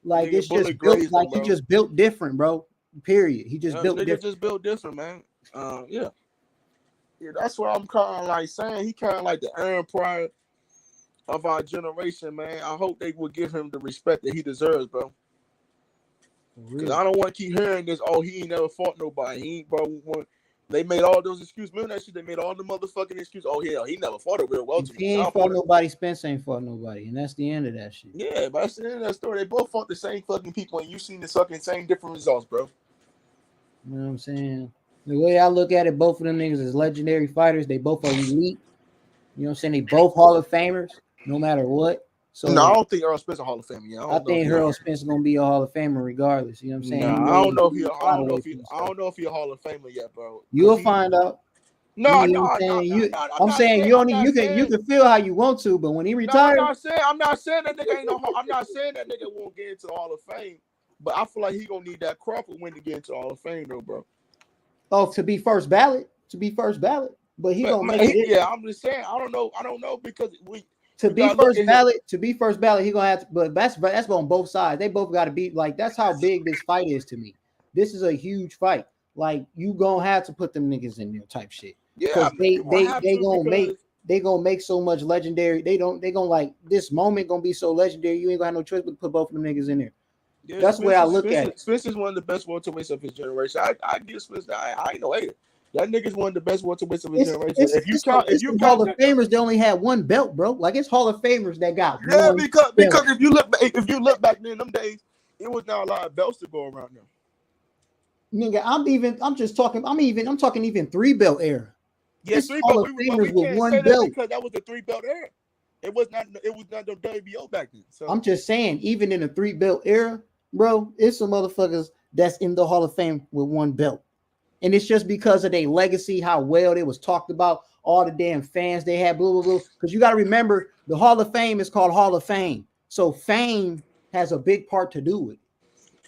it's just built like he just built different, bro. Period. He just built different. Just built different, man. Yeah, that's what I'm kind of like saying. He kind of like the Aaron Pryor of our generation, man. I hope they will give him the respect that he deserves, bro. Because I don't want to keep hearing this. Oh, he ain't never fought nobody. He ain't, bro. They made all those excuses. Remember that shit? They made all the motherfucking excuses. Oh, hell, he never fought a real welterweight. He ain't fought nobody. Spence ain't fought nobody. And that's the end of that shit. Yeah, but that's the end of that story. They both fought the same fucking people, and you seen the fucking same different results, bro. You know what I'm saying? The way I look at it, both of them niggas is legendary fighters. They both are elite. You know what I'm saying? They both Hall of Famers, no matter what. So no, I don't think Earl Spence a Hall of Famer. Yeah, I think Earl Spence is gonna be a Hall of Famer regardless. You know what I'm saying? Nah, I don't know if he a Hall of Famer yet, bro. You'll find out. No, you know I'm saying you can feel how you want to, but when he retires, I'm not saying that nigga ain't no. I'm not saying that nigga won't get into the Hall of Fame, but I feel like he gonna need that Crawford win to get into the Hall of Fame, though, bro. Oh, to be first ballot, but he gonna make it. Yeah, I'm just saying. I don't know because to be first ballot, he gonna have to. But that's on both sides. They both got to be like. That's how big this fight is to me. This is a huge fight. Like you gonna have to put them niggas in there, type shit. Yeah, they gonna make so much legendary. They gonna like this moment gonna be so legendary. You ain't gonna have no choice but to put both of them niggas in there. Yeah, that's the way I look at it. Spence is one of the best welterweights of his generation. I give Spence. I ain't no hater. That nigga's one of the best welterweights of his generation. If you count Hall of Famers, they only had one belt, bro. Like it's Hall of Famers that got one because if you look back then, them days, it was not a lot of belts to go around there. Nigga, I'm talking even 3-belt era. Yeah, 3-belt. We can't one say belt because that was the 3-belt era. It was not the WBO back then. So I'm just saying, even in the 3-belt era, bro, it's some motherfuckers that's in the Hall of Fame with one belt. And it's just because of their legacy, how well they was talked about, all the damn fans they had, blah, blah, blah. Because you got to remember, the Hall of Fame is called Hall of Fame. So fame has a big part to do with it.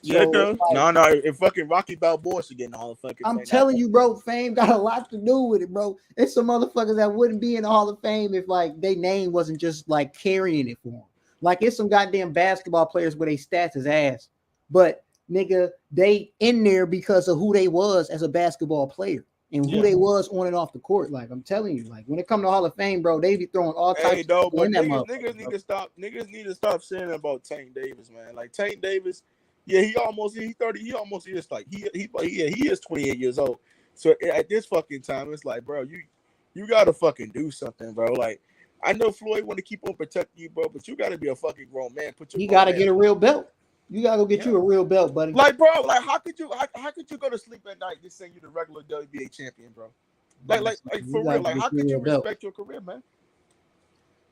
Yeah, so, no. If fucking Rocky Balboa should get in the Hall of Fame. I'm telling you, bro, fame got a lot to do with it, bro. It's some motherfuckers that wouldn't be in the Hall of Fame if like their name wasn't just like carrying it for them. Like it's some goddamn basketball players where they stats is ass, but nigga, they in there because of who they was as a basketball player and who they was on and off the court. Like I'm telling you, like when it comes to Hall of Fame, bro, they be throwing all types of people in that niggas need to stop saying about Tank Davis, man. Like Tank Davis. Yeah, he is 28 years old. So at this fucking time, it's like, bro, you gotta fucking do something, bro. Like, I know Floyd want to keep on protecting you, bro, but you gotta be a fucking grown man. You gotta get a real belt. You gotta go get you a real belt, buddy. Like, bro, like how could you go to sleep at night just saying you're the regular WBA champion, bro? Like for real, like how could you respect your career, man?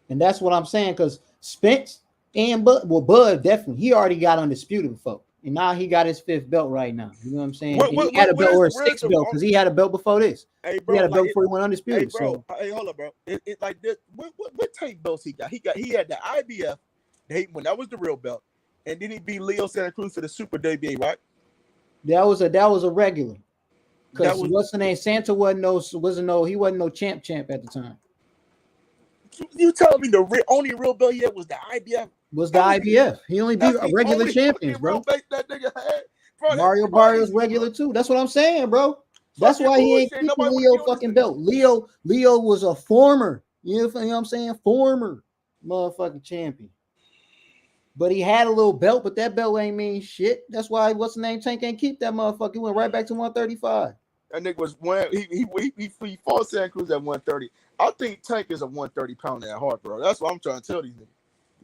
And that's what I'm saying, because Spence and Bud definitely, he already got undisputed before. And now he got his 5th belt right now. You know what I'm saying? He had a belt or a 6th belt because he had a belt before this. Hey, bro, he had a belt before he went undisputed. Hey, bro. Hey, hold up, bro. It like this. What tank belts he got? He had the IBF. When that was the real belt, and then he beat Leo Santa Cruz for the Super WBA, right? That was a regular. Because what's the name? Santa wasn't no champ at the time. You telling me the only real belt he had was the IBF? Was the IBF? He only beat regular champions, bro. That nigga had. Bro, Mario Barrios regular too. That's what I'm saying, bro. That's why he ain't keeping Leo fucking belt. Leo was a former, you know what I'm saying? Former motherfucking champion. But he had a little belt, but that belt ain't mean shit. That's why what's the name? Tank ain't keep that motherfucker. He went right back to 135. That nigga was he fought Santa Cruz at 130. I think Tank is a 130 pounder at heart, bro. That's what I'm trying to tell these niggas.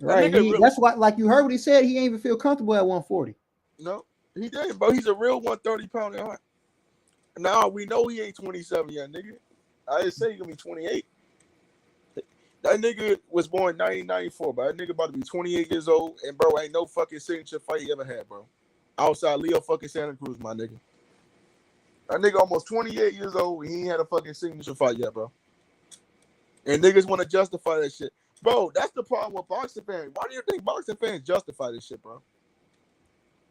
Right. That's why, like you heard what he said, he ain't even feel comfortable at 140. No, he didn't, bro. He's a real 130 pounder at heart. Now we know he ain't 27 yet, nigga. I didn't say he's gonna be 28. That nigga was born 1994, bro. That nigga about to be 28 years old, and bro, ain't no fucking signature fight he ever had, bro. Outside Leo fucking Santa Cruz, my nigga. That nigga almost 28 years old, and he ain't had a fucking signature fight yet, bro. And niggas want to justify that shit. Bro, that's the problem with boxing fans. Why do you think boxing fans justify this shit, bro?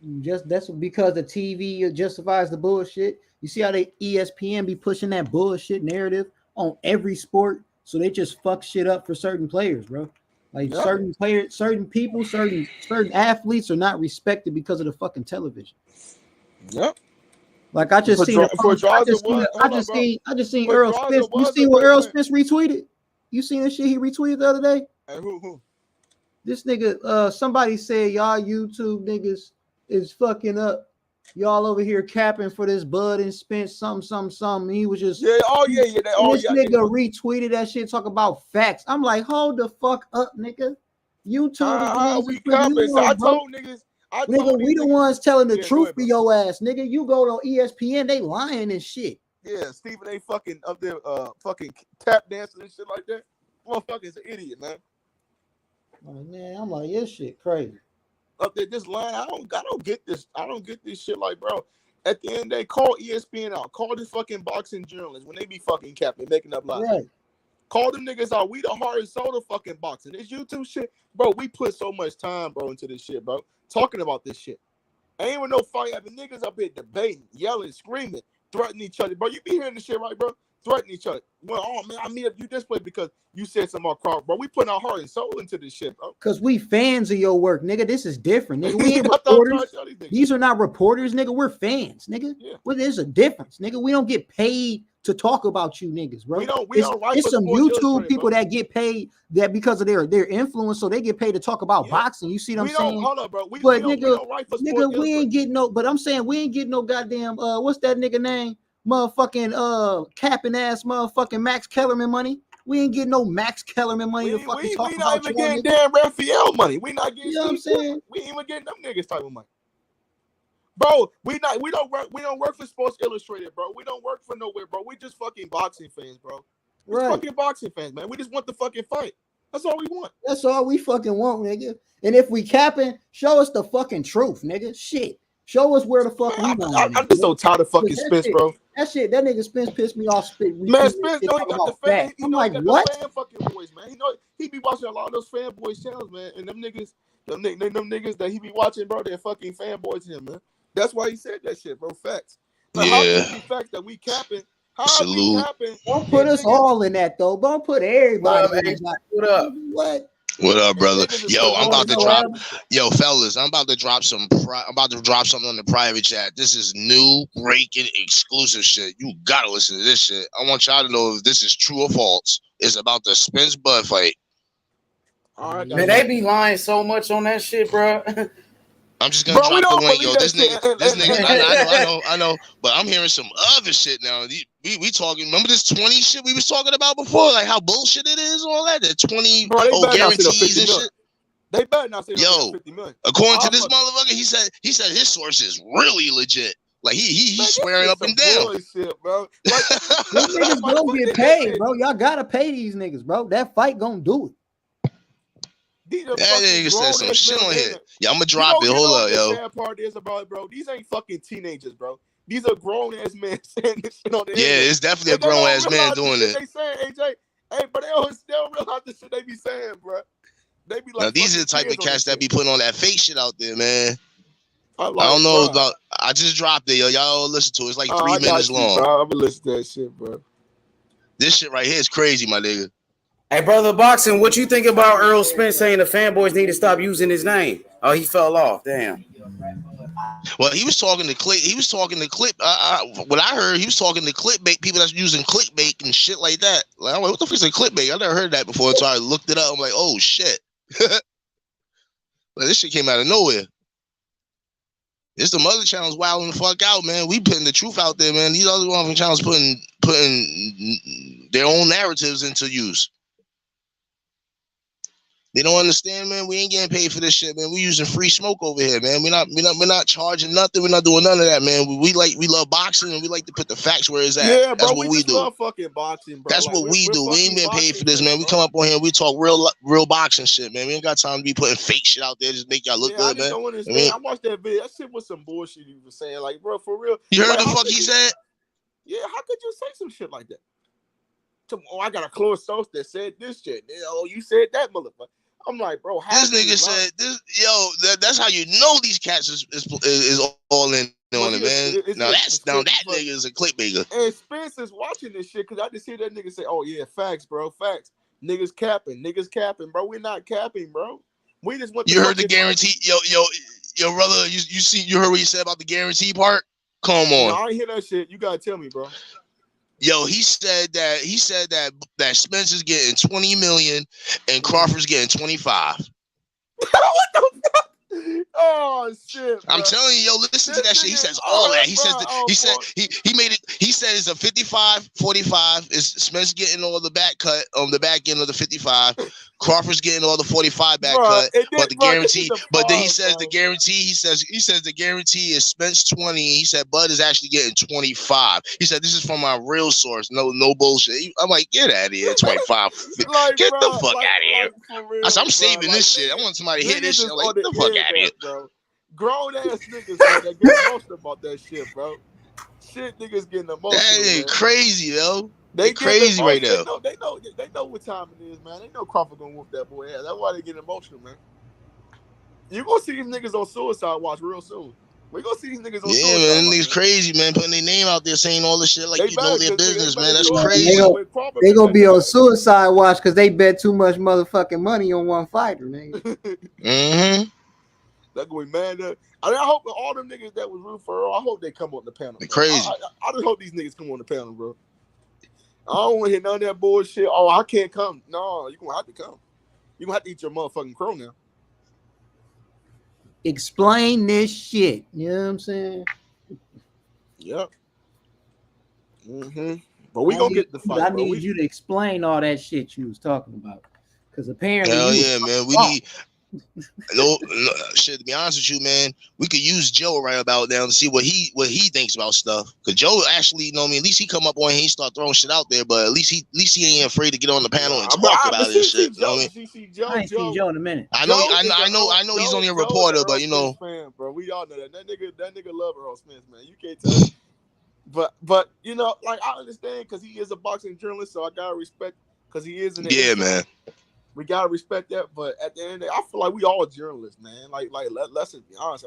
That's because the TV justifies the bullshit. You see how they ESPN be pushing that bullshit narrative on every sport, so they just fuck shit up for certain players, bro. Like certain players, certain people, certain athletes are not respected because of the fucking television. Yep. Like I just seen Earl Spence. You see what Earl Spence retweeted? You seen the shit he retweeted the other day? Hey, who? This nigga, somebody said y'all YouTube niggas is fucking up Y'all over here capping for this Bud and Spence something. He was just This nigga retweeted that shit, talk about facts. I'm like, hold the fuck up, nigga. You two we capping. So I told niggas. We the ones telling the truth to your ass, nigga. You go to ESPN, they lying and shit. Yeah, Stephen A. fucking up there, fucking tap dancing and shit like that. Motherfucker's an idiot, man. Oh, man, I'm like, this shit crazy. Up there, this line, I don't get this. I don't get this shit. Like, bro, at the end of the day, call ESPN out. Call this fucking boxing journalists when they be fucking capping, making up lies. Right. Call them niggas out. We the heart and soul of fucking boxing. This YouTube shit, bro. We put so much time, bro, into this shit, bro. Talking about this shit. Ain't even no fight. Having niggas up here debating, yelling, screaming, threatening each other, bro. You be hearing this shit, right, bro? Threatening each other. Well, oh man, I meet up you this way because you said something about Crawford, bro. We putting our heart and soul into this shit, bro. Cause we fans of your work, nigga. This is different, nigga. We ain't reporters. These are not reporters, nigga. We're fans, nigga. Yeah. Well, there's a difference, nigga. We don't get paid to talk about you niggas, bro. It's some YouTube people that get paid that because of their influence, so they get paid to talk about boxing. You see what I'm saying? Hold up, bro. Nigga, we ain't getting no. But I'm saying we ain't getting no goddamn. What's that nigga name? Motherfucking capping ass motherfucking Max Kellerman money. We ain't getting no Max Kellerman money to fucking talk about. We not even getting damn Raphael money. We not getting. You know what I'm saying? We ain't even getting them niggas type of money. Bro, we don't work for Sports Illustrated, bro. We don't work for nowhere, bro. We just fucking boxing fans, bro. We're fucking boxing fans, man. We just want the fucking fight. That's all we want. That's all we fucking want, nigga. And if we capping, show us the fucking truth, nigga. Shit. Show us where the fuck we going. I'm just so tired of fucking Spence, bro. That nigga Spence pissed me off. Man, Spence, no, he got the fan. I'm like, what? Fan fucking boys, man. He be watching a lot of those fanboy channels, man. And them niggas that he be watching, bro, they're fucking fanboys to him, man. That's why he said that shit, bro. Facts. Like, how can it be facts that we capping? How we capping? Don't put us all in that though. Don't put everybody in that. What up? What up, brother? Yo, I'm about to drop. Yo, fellas, I'm about to drop some. I'm about to drop something on the private chat. This is new, breaking, exclusive shit. You gotta listen to this shit. I want y'all to know if this is true or false. It's about the Spence Bud fight. All right, man, they be lying so much on that shit, bro. I'm just gonna drop the link, yo. This nigga, I know, but I'm hearing some other shit now. We talking. Remember this 20 shit we was talking about before, like how bullshit it is, all that. The 20 guarantees and shit. They better not say 50 million. According to this motherfucker, he said his source is really legit. Like he's swearing up and down. Bullshit, bro. Like, these niggas gonna get paid, bro. Y'all gotta pay these niggas, bro. That fight gonna do it. That nigga said some shit on here. Yeah, I'm gonna drop it. Hold up, yo. The sad part is about it, bro. These ain't fucking teenagers, bro. These are grown ass men saying this shit on the internet. It's definitely a grown ass man doing it. They saying, AJ, hey, but they don't realize the shit they be saying, bro. They be like, now these are the type of cats that be putting on that fake shit out there, man. I don't know about. I just dropped it, yo. Y'all listen to it. It's like 3 minutes long. I'm gonna listen to that shit, bro. This shit right here is crazy, my nigga. Hey, brother, boxing. What you think about Earl Spence saying the fanboys need to stop using his name? Oh, he fell off. Damn. Well, he was talking to clip. What I heard, he was talking to clickbait people that's using clickbait and shit like that. Like, I'm like, what the fuck is a clickbait? I never heard that before until I looked it up. I'm like, oh shit. Like, this shit came out of nowhere. It's the other channels wilding the fuck out, man. We putting the truth out there, man. These other one channels putting their own narratives into use. They don't understand, man. We ain't getting paid for this shit, man. We using free smoke over here, man. We're not charging nothing. We're not doing none of that, man. We love boxing and we like to put the facts where it's at. Yeah, bro, that's what we do. Love fucking boxing, bro. That's what we do. We ain't been paid for this, man. We come up on here, we talk real boxing shit, man. We ain't got time to be putting fake shit out there just make y'all look good, man. I watched that video. That shit was some bullshit you were saying, like, bro, for real. You heard the fuck he said? Yeah, how could you say some shit like that? Oh, I got a close source that said this shit. Oh, you said that, motherfucker. I'm like, bro, this nigga said this. Yo, that's how you know these cats is all in on it, man. That nigga is a clickbaiter. And Spence is watching this shit because I just hear that nigga say, "Oh yeah, facts, bro, facts. Niggas capping, bro. We're not capping, bro. We just want." You heard the guarantee, yo, brother. You heard what he said about the guarantee part? Come on. No, I ain't hear that shit. You gotta tell me, bro. Yo, he said that Spence is getting 20 million and Crawford's getting 25. What the fuck? Oh shit! Bro. I'm telling you, yo, listen to that shit. He says Nigga, all that. He bro, says that, he said he made it. He said it's a 55-45. Is Spence getting all the back cut on the back end of the 55? Crawford's getting all the 45 back cut, but the guarantee. But then he says the guarantee. He says the guarantee is Spence 20. He said Bud is actually getting 25. He said this is from my real source. No bullshit. I'm like, get out of here, 25. Like, get bro, the fuck like, out of here. Like, real, I said, I'm bro, saving like, this shit. I want somebody to hear this shit. I'm like, get get the fuck out of here, bro. Grown ass niggas that get emotional about that shit, bro. Shit, niggas getting emotional. That ain't crazy, yo. They crazy right now. They know what time it is, man. They know Crawford gonna whoop that boy ass. That's why they get emotional, man. You gonna see these niggas on suicide watch real soon. We gonna see these niggas on suicide watch. Yeah, man, niggas crazy, man, putting their name out there saying all this shit like you know their business, man. That's crazy. They gonna be on suicide watch because they bet too much motherfucking money on one fighter, nigga. Mm-hmm. That gonna be mad. I hope all them niggas that was rooting for Earl, I hope they come on the panel. Crazy. I just hope these niggas come on the panel, bro. I don't want to hear none of that bullshit. Oh, I can't come. No, you gonna have to come. You gonna have to eat your motherfucking crow now. Explain this shit. You know what I'm saying? Yep. Mm-hmm. But we gonna get the fight. I need you to explain all that shit you was talking about. Because apparently, hell yeah, man. We need no shit. To be honest with you, man, we could use Joe right about now to see what he thinks about stuff. Cause Joe actually, you know what I mean, at least he come up on here, he start throwing shit out there. But at least he ain't afraid to get on the panel and talk about this shit. You know what I mean? I ain't seen Joe in a minute. I know he's only a reporter, but you know, fan, bro, we all know that nigga love Earl Smith, man. You can't tell. But you know, like I understand because he is a boxing journalist, so I gotta respect because he is in the industry. Man. We gotta respect that, but at the end of the day, I feel like we all journalists, man. Like let's be honest.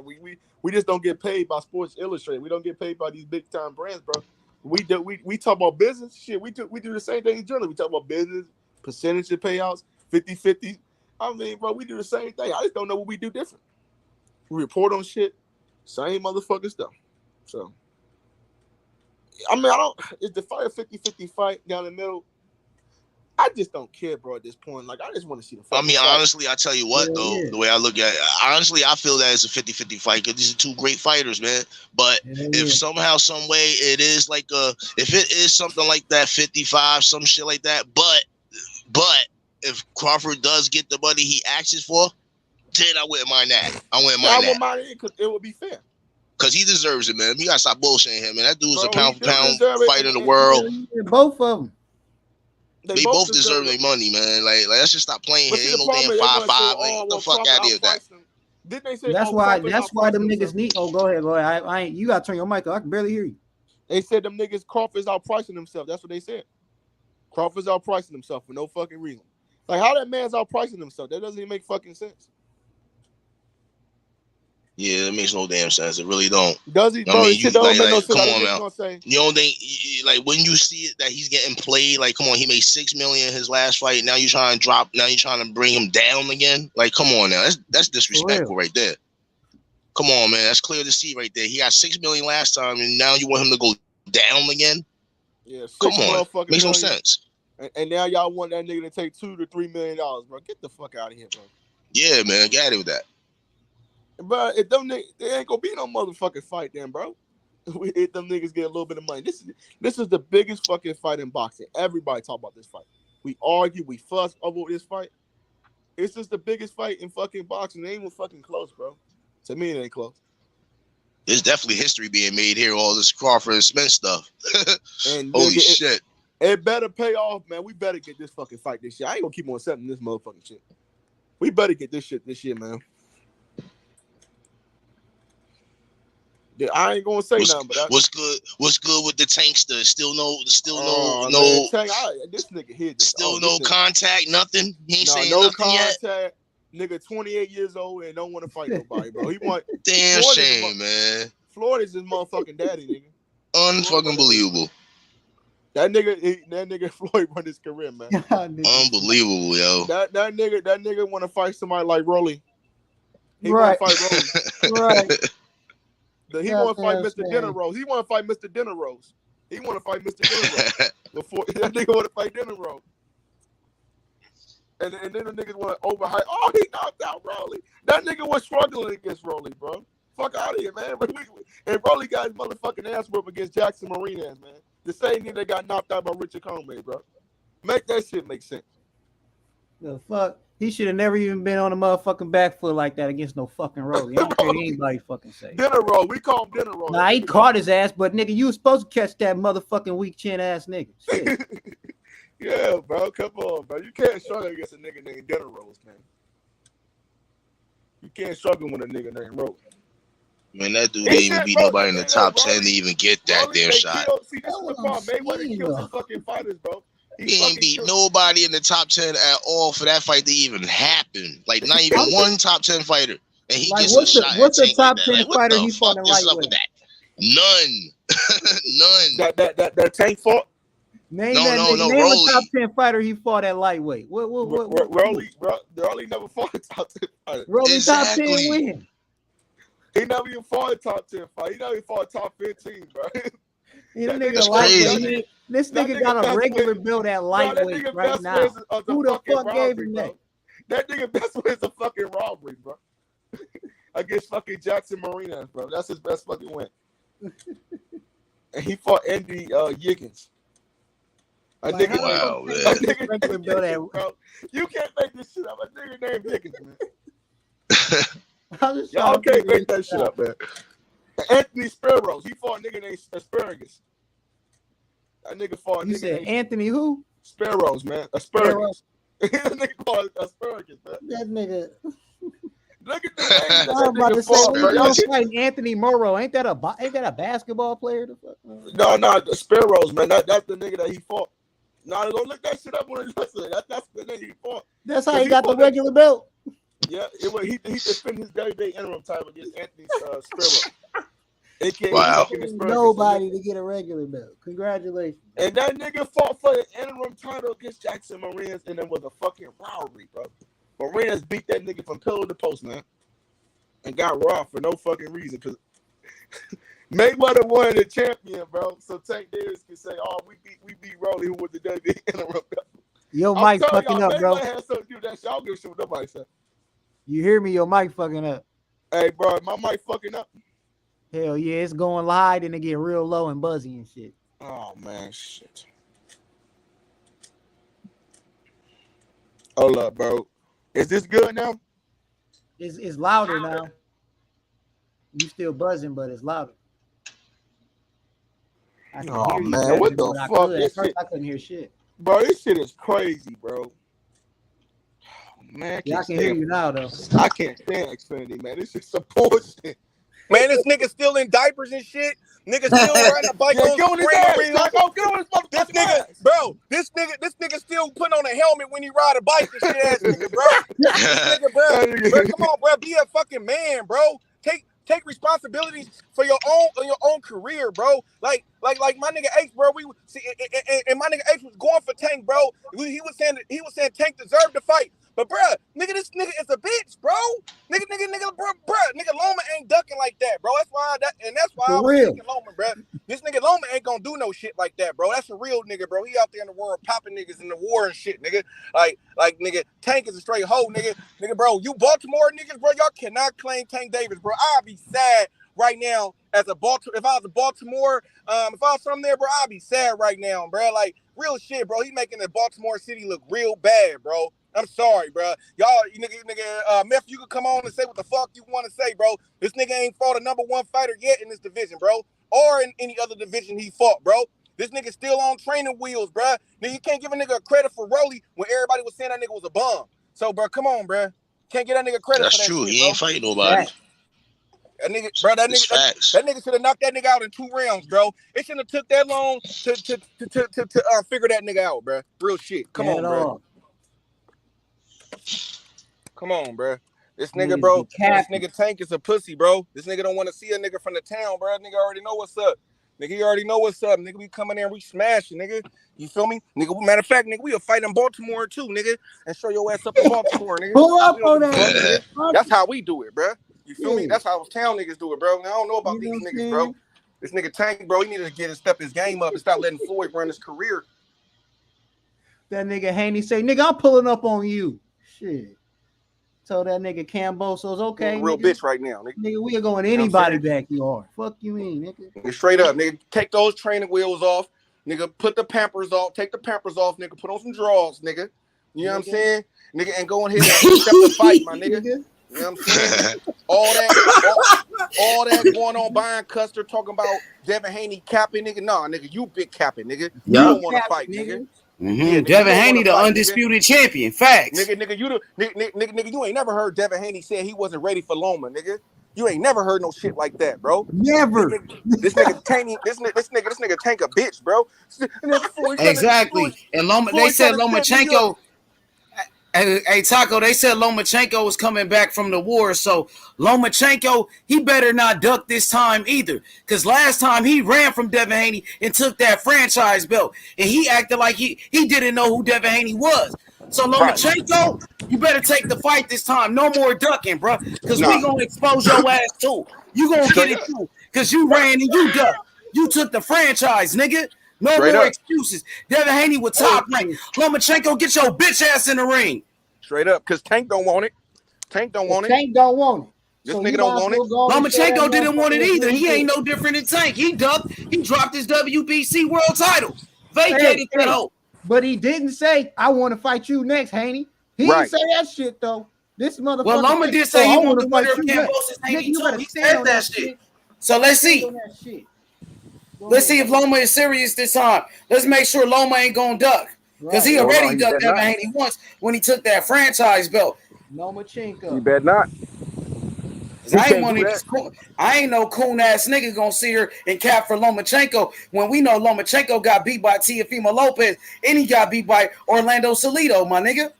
We just don't get paid by Sports Illustrated. We don't get paid by these big time brands, bro. We talk about business shit. We do the same thing in journalism. We talk about business, percentage of payouts, 50-50. I mean, bro, we do the same thing. I just don't know what we do different. We report on shit, same motherfucking stuff. So, I mean, is the fight a 50-50 fight down the middle? I just don't care, bro, at this point. Like, I just want to see the fight. I mean, honestly, I tell you what, the way I look at it, honestly, I feel that it's a 50-50 fight because these are two great fighters, man. But if somehow, some way, it is like if it is something like that, 55, some shit like that, but if Crawford does get the money he asks for, then I wouldn't mind that. I wouldn't mind it because it would be fair. Because he deserves it, man. You gotta stop bullshitting him, man. That dude's a pound-for-pound fighter in the Yeah, world. both of them. They both deserve their money, man. Like, let's just stop playing here. Ain't no damn 5-5. Like, get the fuck out of here with that. Didn't they say that's why them niggas need. Oh, go ahead. I ain't. You gotta turn your mic off. I can barely hear you. They said them niggas Crawford's outpricing himself. That's what they said. Crawford's outpricing himself for no fucking reason. Like, how that man's outpricing himself? That doesn't even make fucking sense. Yeah, it makes no damn sense. It really don't. Does he? I mean, come on now. You don't think, like, when you see it that he's getting played, like, come on, he made $6 million in his last fight. Now you're trying to drop. Now you're trying to bring him down again. Like, come on now. That's disrespectful right there. Come on, man. That's clear to see right there. He got $6 million last time, and now you want him to go down again? Yeah. Come on. Makes no sense. And now y'all want that nigga to take $2 to $3 million, bro. Get the fuck out of here, bro. Yeah, man. Get out of here with that. But if them niggas, there ain't gonna be no motherfucking fight then, bro. If them niggas get a little bit of money. This is the biggest fucking fight in boxing. Everybody talk about this fight. We argue, we fuss over this fight. It's just the biggest fight in fucking boxing. It ain't even fucking close, bro. To me, it ain't close. There's definitely history being made here, all this Crawford and Smith stuff. And holy shit. It better pay off, man. We better get this fucking fight this year. I ain't gonna keep on accepting this motherfucking shit. We better get this shit this year, man. Yeah, I ain't gonna say nothing, but what's good with the tankster? Still no. Man, Tank, this nigga here. Still no contact, nothing. He ain't saying no nothing contact. Yet. Nigga, 28 years old and don't want to fight nobody, bro. He want damn shame, man. Florida's his motherfucking daddy, nigga. Unfucking believable. That nigga Floyd run his career, man. Unbelievable, yo. That nigga want to fight somebody like Rolly. He right. want to fight Rolly. Right. He want to fight Mr. Dinner Rose. He want to fight Mr. Dinner Rose. He want to fight Mr. Dinner Rose. Before that nigga want to fight Dinner Rose. And then the niggas want to overhype. Oh, he knocked out Rolly. That nigga was struggling against Rolly, bro. Fuck out of here, man. And Rolly got his motherfucking ass whooped against Jackson Marinas, man. The same nigga that got knocked out by Richard Comey, bro. Make that shit make sense. The fuck? He should have never even been on a motherfucking back foot like that against no fucking Rolly. I don't care what anybody fucking say. Dinner roll. We call him dinner roll. Nah, he caught his ass, but nigga, you was supposed to catch that motherfucking weak chin ass nigga. Shit. Yeah, bro. Come on, bro. You can't struggle against a nigga named Dinner Rolls, man. You can't struggle with a nigga named Rolls. Man, that dude didn't even beat nobody in the top 10 to even get that damn shot. See, this is the problem. Mayweather kills the fucking fighters, bro. He ain't beat nobody in the top 10 at all for that fight to even happen. Like, not even one top 10 fighter. And he gets a shot. What's the top like 10 that. fighter What he the fought fuck in is up with lightweight? that? None. That Tank fought? Name No, name Rolly. a top 10 fighter he fought at lightweight. What Rolly never fought a top 10 fighter. Rolly Exactly. top 10 win. He never even fought a top 10 fight. He never even fought a top 15, bro. That's crazy. This nigga got a regular build at lightweight right now. Who the fuck gave him that? That nigga best win is a fucking robbery, bro. Against fucking Jackson Marinas, bro. That's his best fucking win. And he fought Andy Yiggins. A nigga, wow, man. A nigga named Yiggins, bro. You can't make this shit up. A nigga named Yiggins, man. Y'all can't make that shit up, man. Anthony Sparrows. He fought a nigga named Asparagus. That nigga fought. You said Anthony who? Sparrows, man. Asparagus. That nigga fought Asparagus, man. That nigga. Look at the name. I'm about to say, fighting Anthony Morrow. Ain't that a basketball player? No, the Sparrows, man. That's the nigga that he fought. No, don't look that shit up when it's listening. That's the nigga he fought. That's how he got the regular belt. Yeah, he defended his very interim title against Anthony Sparrow. Wow. Nobody to get a regular belt. Congratulations. And that nigga fought for the interim title against Jackson Marinas, and it was a fucking robbery, bro. Marinas beat that nigga from pillar to post, man, and got robbed for no fucking reason. Cause Mayweather won the champion, bro. So Tank Davis can say, "Oh, we beat Rolly, who was the WWE interim belt." Your mic fucking up, bro. Had something to do with that shit. I don't give a shit what nobody said. You hear me? Your mic fucking up. Hey, bro, my mic fucking up. Hell yeah, it's going live and it get real low and buzzy and shit. Oh man, shit. Hold up, bro. Is this good now? It's louder now. You still buzzing, but it's louder. Oh man, what the fuck? At first, I couldn't hear shit. Bro, this shit is crazy, bro. Man, I can hear you now, though. I can't stand Xfinity, man. This is some bullshit. Man, this nigga still in diapers and shit. Nigga still riding a bike on his This nigga, bro, this nigga still putting on a helmet when he ride a bike and shit ass nigga, bro. This nigga, bro, come on, bro, be a fucking man, bro. Take responsibilities for your own career, bro. Like my nigga H, bro. We see, and my nigga H was going for Tank, bro. He was saying Tank deserved to fight. But bro, this nigga is a bitch, bro. Nigga Loma ain't ducking like that, bro. That's why I was thinking Loma, bro. This nigga Loma ain't gonna do no shit like that, bro. That's a real nigga, bro. He out there in the world popping niggas in the war and shit, nigga. Like nigga, Tank is a straight hoe, nigga. Nigga, bro, you Baltimore niggas, bro, y'all cannot claim Tank Davis, bro. I'd be sad right now as a Baltimore. If I was a Baltimore, if I was from there, bro, I'd be sad right now, bro. Like real shit, bro. He making the Baltimore city look real bad, bro. I'm sorry, bro. Y'all, Meth, you can come on and say what the fuck you want to say, bro. This nigga ain't fought a number one fighter yet in this division, bro. Or in any other division he fought, bro. This nigga still on training wheels, bro. Now you can't give a nigga a credit for Rolly when everybody was saying that nigga was a bum. So, bro, come on, bro. Can't get that nigga credit for that. That's true. Shit, he bro. ain't fighting nobody. That nigga, bro, that nigga should have knocked that nigga out in 2 rounds, bro. It shouldn't have took that long to figure that nigga out, bro. Real shit. Come on, bro. Come on, bro. This nigga, bro. This nigga Tank is a pussy, bro. This nigga don't want to see a nigga from the town, bro. Nigga already know what's up. Nigga, you already know what's up. Nigga, we coming there and we smashing, nigga. You feel me? Nigga, matter of fact, nigga, we'll fight in Baltimore too, nigga, and show your ass up in Baltimore, nigga. Pull up on that. That's how we do it, bro. You feel me? That's how town niggas do it, bro. I don't know about these niggas, bro. This nigga Tank, bro, he needed to step his game up and stop letting Floyd run his career. That nigga Haney say, nigga, I'm pulling up on you. Shit. Told that nigga Cambosos, okay, real nigga. bitch right now, nigga. Nigga, we are going anybody backyard. Fuck you mean, nigga. Straight up, nigga. Take those training wheels off, nigga. Put the Pampers off. Take the Pampers off, nigga. Put on some drawers, nigga. You know what I'm saying, nigga? And go ahead and step the fight, my nigga. You know what I'm saying? all that going on behind Custer talking about Devin Haney capping, nigga. Nah, nigga, you big capping, nigga. You don't want to fight, nigga. Yeah, Devin Haney, the undisputed champion. Facts. Nigga, you ain't never heard Devin Haney say he wasn't ready for Loma, nigga. You ain't never heard no shit like that, bro. Never. This nigga Tank a bitch, bro. Exactly. And they said Lomachenko. Hey, Taco, they said Lomachenko was coming back from the war, so Lomachenko, he better not duck this time either, because last time he ran from Devin Haney and took that franchise belt, and he acted like he didn't know who Devin Haney was. So Lomachenko, you better take the fight this time. No more ducking, bro, because we going to expose your ass too. You going to get it too, because you ran and you ducked. You took the franchise, nigga. No straight more up. Excuses. Devin Haney with top rank. Lomachenko, get your bitch ass in the ring. Straight up, because Tank don't want it. Tank don't want it. Tank don't want it. This nigga don't want it. Lomachenko didn't want it either. He ain't no different than Tank. He ducked. He dropped his WBC world title. Vacated that hoe. But he didn't say, I want to fight you next, Haney. He didn't say that shit, though. This motherfucker. Well, Loma did say he wanted to fight you next. Haney too. He said that shit. So let's see. Let's see if Loma is serious this time. Let's make sure Loma ain't gonna duck. Because he already ducked Devin Haney once when he took that franchise belt. Lomachenko. You bet not. I ain't no coon ass nigga gonna sit here and cap for Lomachenko when we know Lomachenko got beat by Teofimo Lopez and he got beat by Orlando Salido, my nigga.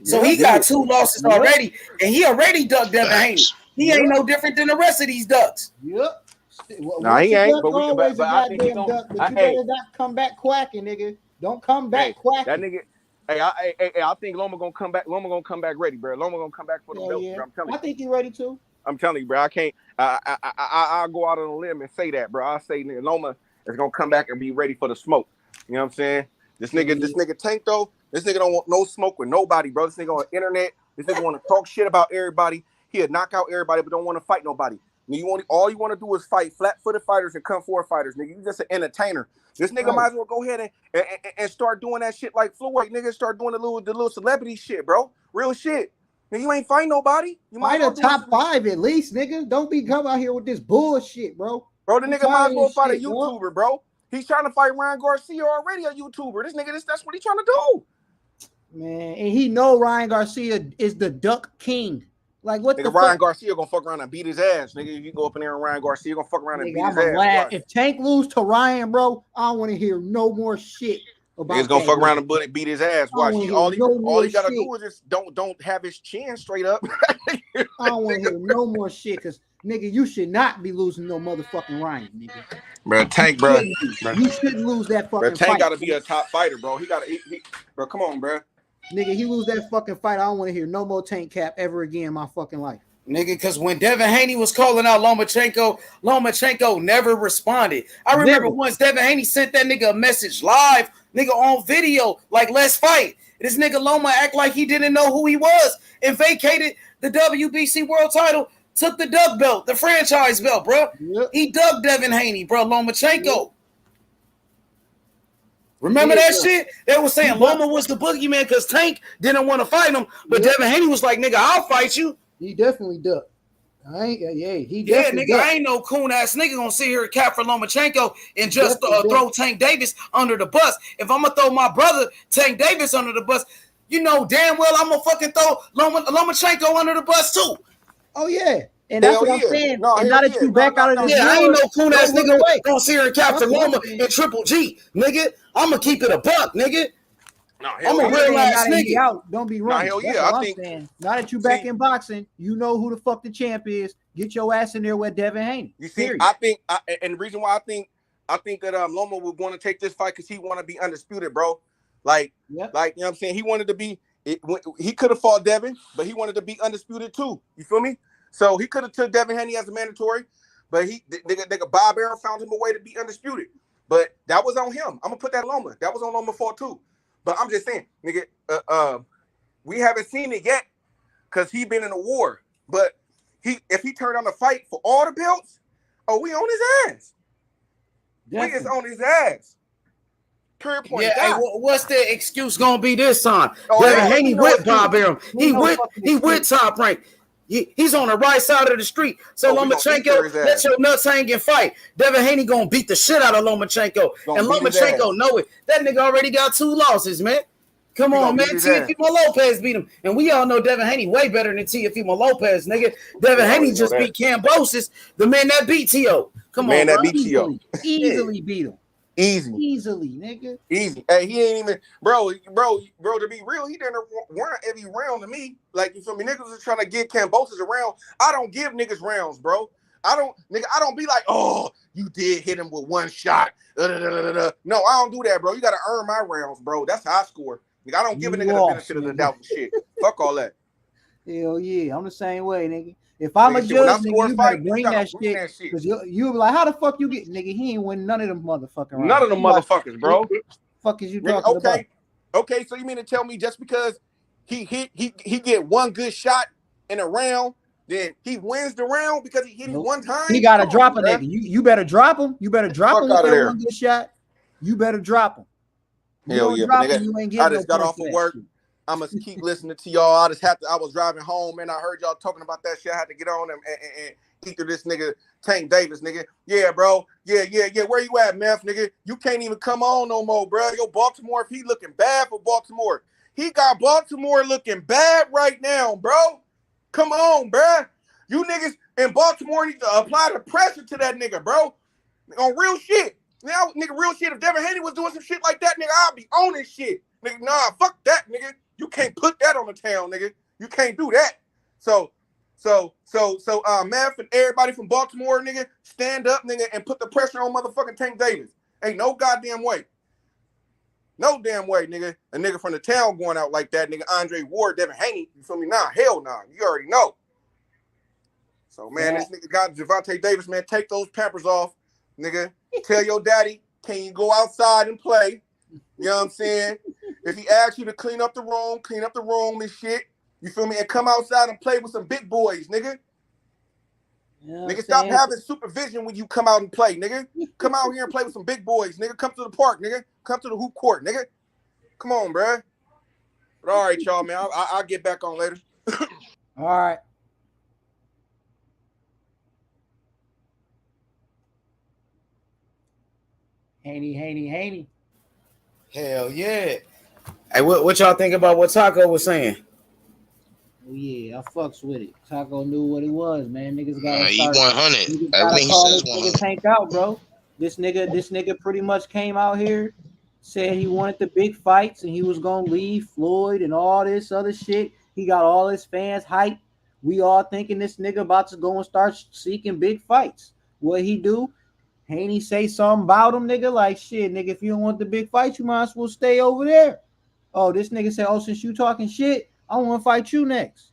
So he got 2 losses already, and he already ducked Devin Haney. He ain't no different than the rest of these ducks. Yep. Nah, he ain't. But I think he's gonna. You better not come back quacking, nigga. Don't come back quacking. That nigga. I think Loma gonna come back. Loma gonna come back ready, bro. Loma gonna come back for the belt. Yeah. Bro. I'm telling you. I think he's ready too. I'm telling you, bro. I can't. I'll go out on a limb and say that, bro. I'll say nigga Loma is gonna come back and be ready for the smoke. You know what I'm saying? This nigga Tank though. This nigga don't want no smoke with nobody, bro. This nigga on the internet. This nigga want to talk shit about everybody. He'll knock out everybody, but don't want to fight nobody. All you want to do is fight flat-footed fighters and come forward fighters, nigga. You just an entertainer. This nigga might as well go ahead and start doing that shit like Floyd, nigga. Start doing the little celebrity shit, bro. Real shit. Nigga, you ain't fighting nobody. You fight a top 5 at least, nigga. Don't be coming out here with this bullshit, bro. Bro, the nigga might as well fight a YouTuber, bro. He's trying to fight Ryan Garcia already, a YouTuber. This nigga, that's what he's trying to do. Man, and he know Ryan Garcia is the Duck King. Like what nigga, the Ryan fuck? Garcia gonna fuck around and beat his ass, nigga. If you go up in there and Ryan Garcia gonna fuck around and beat his ass. Laugh. If Tank lose to Ryan, bro, I don't want to hear no more shit about. He's gonna fuck around and beat his ass. Watch. All he gotta do is just don't have his chin straight up. I don't want to hear no more shit, cause nigga, you should not be losing no motherfucking Ryan, nigga. Bro, Tank, bro. You shouldn't lose that fucking Tank fight. Gotta be a top fighter, bro. Bro, come on, bro. Nigga, he lose that fucking fight. I don't want to hear no more Tank cap ever again in my fucking life. Nigga, because when Devin Haney was calling out Lomachenko never responded. I remember once Devin Haney sent that nigga a message live, nigga on video, like, let's fight. This nigga Loma act like he didn't know who he was and vacated the WBC world title, took the duck belt, the franchise belt, bro. Yep. He ducked Devin Haney, bro, Lomachenko. Yep. Remember that shit? They were saying Loma was the boogeyman because Tank didn't want to fight him, but Devin Haney was like, nigga, I'll fight you. He definitely ducked. He definitely ducked. I ain't no coon ass nigga gonna sit here and cap for Lomachenko and just throw Tank Davis under the bus. If I'm gonna throw my brother Tank Davis under the bus, you know damn well I'm gonna fucking throw Lomachenko under the bus too. Oh yeah. And that's what I'm saying. Now that you back out of this, I ain't no coon ass nigga gonna sit here and cap for Loma and Triple G, nigga. I'm gonna keep it a buck, nigga. I'm a real ass nigga. Out. Don't be wrong. Hell yeah. I think now that you back in boxing, you know who the fuck the champ is. Get your ass in there with Devin Haney. You see, I think, and the reason why I think that Loma would want to take this fight because he want to be undisputed, bro. Like you know what I'm saying. He wanted to be. He could have fought Devin, but he wanted to be undisputed too. You feel me? So he could have took Devin Haney as a mandatory, but nigga Bob Arum found him a way to be undisputed. But that was on him. I'm gonna put that on Loma. That was on Loma fault too. But I'm just saying, nigga, we haven't seen it yet because he been in a war. But if he turned on the fight for all the belts, we on his ass. Definitely. We is on his ass. Period. Point. Yeah, hey, what's the excuse gonna be this time? Oh, Devin yeah, Haney you know with it's Bob Arum. He no with Top Rank. He's on the right side of the street. So we gonna eat Lomachenko, his ass. let your nuts hang and fight. Devin Haney gonna beat the shit out of Lomachenko. Gonna And beat his ass. Lomachenko know it. That nigga already got 2 losses, man. Come He on, gonna man. beat his ass. Teofimo Lopez beat him. And we all know Devin Haney way better than Teofimo Lopez, nigga. Devin Haney already just know beat Cambosis, the man that beat T.O. Come on, that bro. beat T.O. Easily beat him. Easily, nigga. Easy. Hey, he ain't even, bro. To be real, he didn't run every round to me. Like, you feel me? Niggas is trying to get Cambosis around. I don't give niggas rounds, bro. I don't be like, oh, you did hit him with one shot. No, I don't do that, bro. You gotta earn my rounds, bro. That's how I score. Nigga, I don't give a nigga the benefit of the doubt and shit. Fuck all that. Hell yeah, I'm the same way, nigga. If I'm Nigga, a shit, when I judge, nigga, score a you better fight, bring you gotta that bring shit. that shit. Because you'll be like, how the fuck you get, nigga? He ain't win none of them motherfucking rounds. None of them motherfuckers, bro. Fuck is you Nigga, talking about? Okay, so you mean to tell me just because he get one good shot in a round, then he wins the round because he hit him one time? He gotta drop a nigga. You better drop him. You better drop him with that one good shot. You better drop him. Hell yeah, drop him, you ain't getting I just got off of work. I must keep listening to y'all. I was driving home and I heard y'all talking about that shit. I had to get on and eat through this nigga Tank Davis, nigga. Yeah, bro. Yeah. Where you at, Meth, nigga? You can't even come on no more, bro. Yo, Baltimore, if he looking bad for Baltimore. He got Baltimore looking bad right now, bro. Come on, bro. You niggas in Baltimore need to apply the pressure to that nigga, bro. On real shit. Now, nigga, real shit. If Devin Haney was doing some shit like that, nigga, I'll be on this shit. Nigga, nah, fuck that, nigga. You can't put that on the town, nigga. You can't do that. So, Meth and everybody from Baltimore, nigga, stand up, nigga, and put the pressure on motherfucking Tank Davis. Ain't no goddamn way. No damn way, nigga. A nigga from the town going out like that, nigga. Andre Ward, Devin Haney, you feel me? Nah, hell nah. You already know. So, man, This nigga got Gervonta Davis, man. Take those Pampers off, nigga. Tell your daddy, can you go outside and play? You know what I'm saying? If he asks you to clean up the room and shit, you feel me? And come outside and play with some big boys, nigga. Nigga, stop having supervision when you come out and play, nigga. Come out here and play with some big boys, nigga. Come to the park, nigga. Come to the hoop court, nigga. Come on, bruh. But all right, y'all, man. I'll get back on later. All right. Haney. Hell yeah. Hey, what y'all think about what Taco was saying? Oh yeah, I fucks with it. Taco knew what it was, man. Niggas gotta start. 100. I think he says 100. Tank out, bro. This nigga pretty much came out here, said he wanted the big fights and he was gonna leave Floyd and all this other shit. He got all his fans hyped. We all thinking this nigga about to go and start seeking big fights. What he do? Haney say something about him, nigga. Like shit, nigga. If you don't want the big fight, you might as well stay over there. Oh, this nigga said, oh, since you talking shit, I want to fight you next.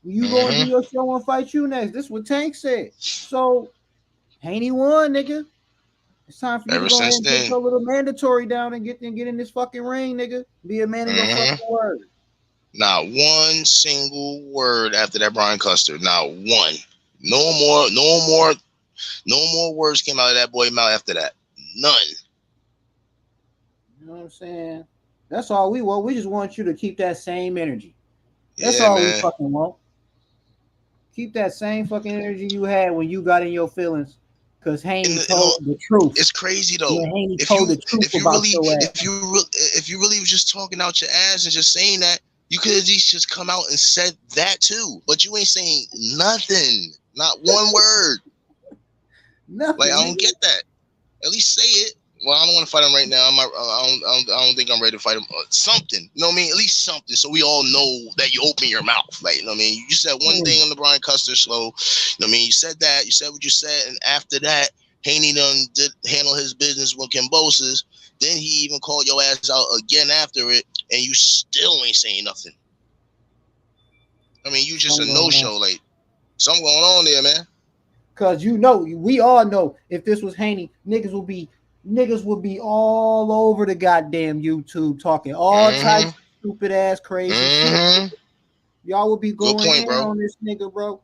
You go and do your shit, I want to fight you next. This is what Tank said. So, Haney won, nigga. It's time for you to go ahead and take a little mandatory down and get in this fucking ring, nigga. Be a man of your fucking word. Not one single word after that Brian Custer. Not one. No more words came out of that boy's mouth after that. None. You know what I'm saying? That's all we want. We just want you to keep that same energy. That's all we fucking want. Keep that same fucking energy you had when you got in your feelings. Because Haney told the truth. It's crazy though. Haney told the truth about your ass. If you really was just talking out your ass and just saying that, you could at least just come out and said that too. But you ain't saying nothing. Not one word. Nothing. Like I don't get that. At least say it. Well, I don't want to fight him right now. I don't think I'm ready to fight him. Something, you know what I mean? At least something, so we all know that you open your mouth. Like, you know what I mean? You said one thing on the Brian Custer show. You know what I mean? You said that. You said what you said, and after that, Haney done did handle his business with Cambosis. Then he even called your ass out again after it, and you still ain't saying nothing. I mean, you just a no-show. Like, something going on there, man. Because you know, we all know if this was Haney, niggas will be niggas would be all over the goddamn YouTube talking all types of stupid ass crazy shit. Y'all would be going in on this nigga, bro.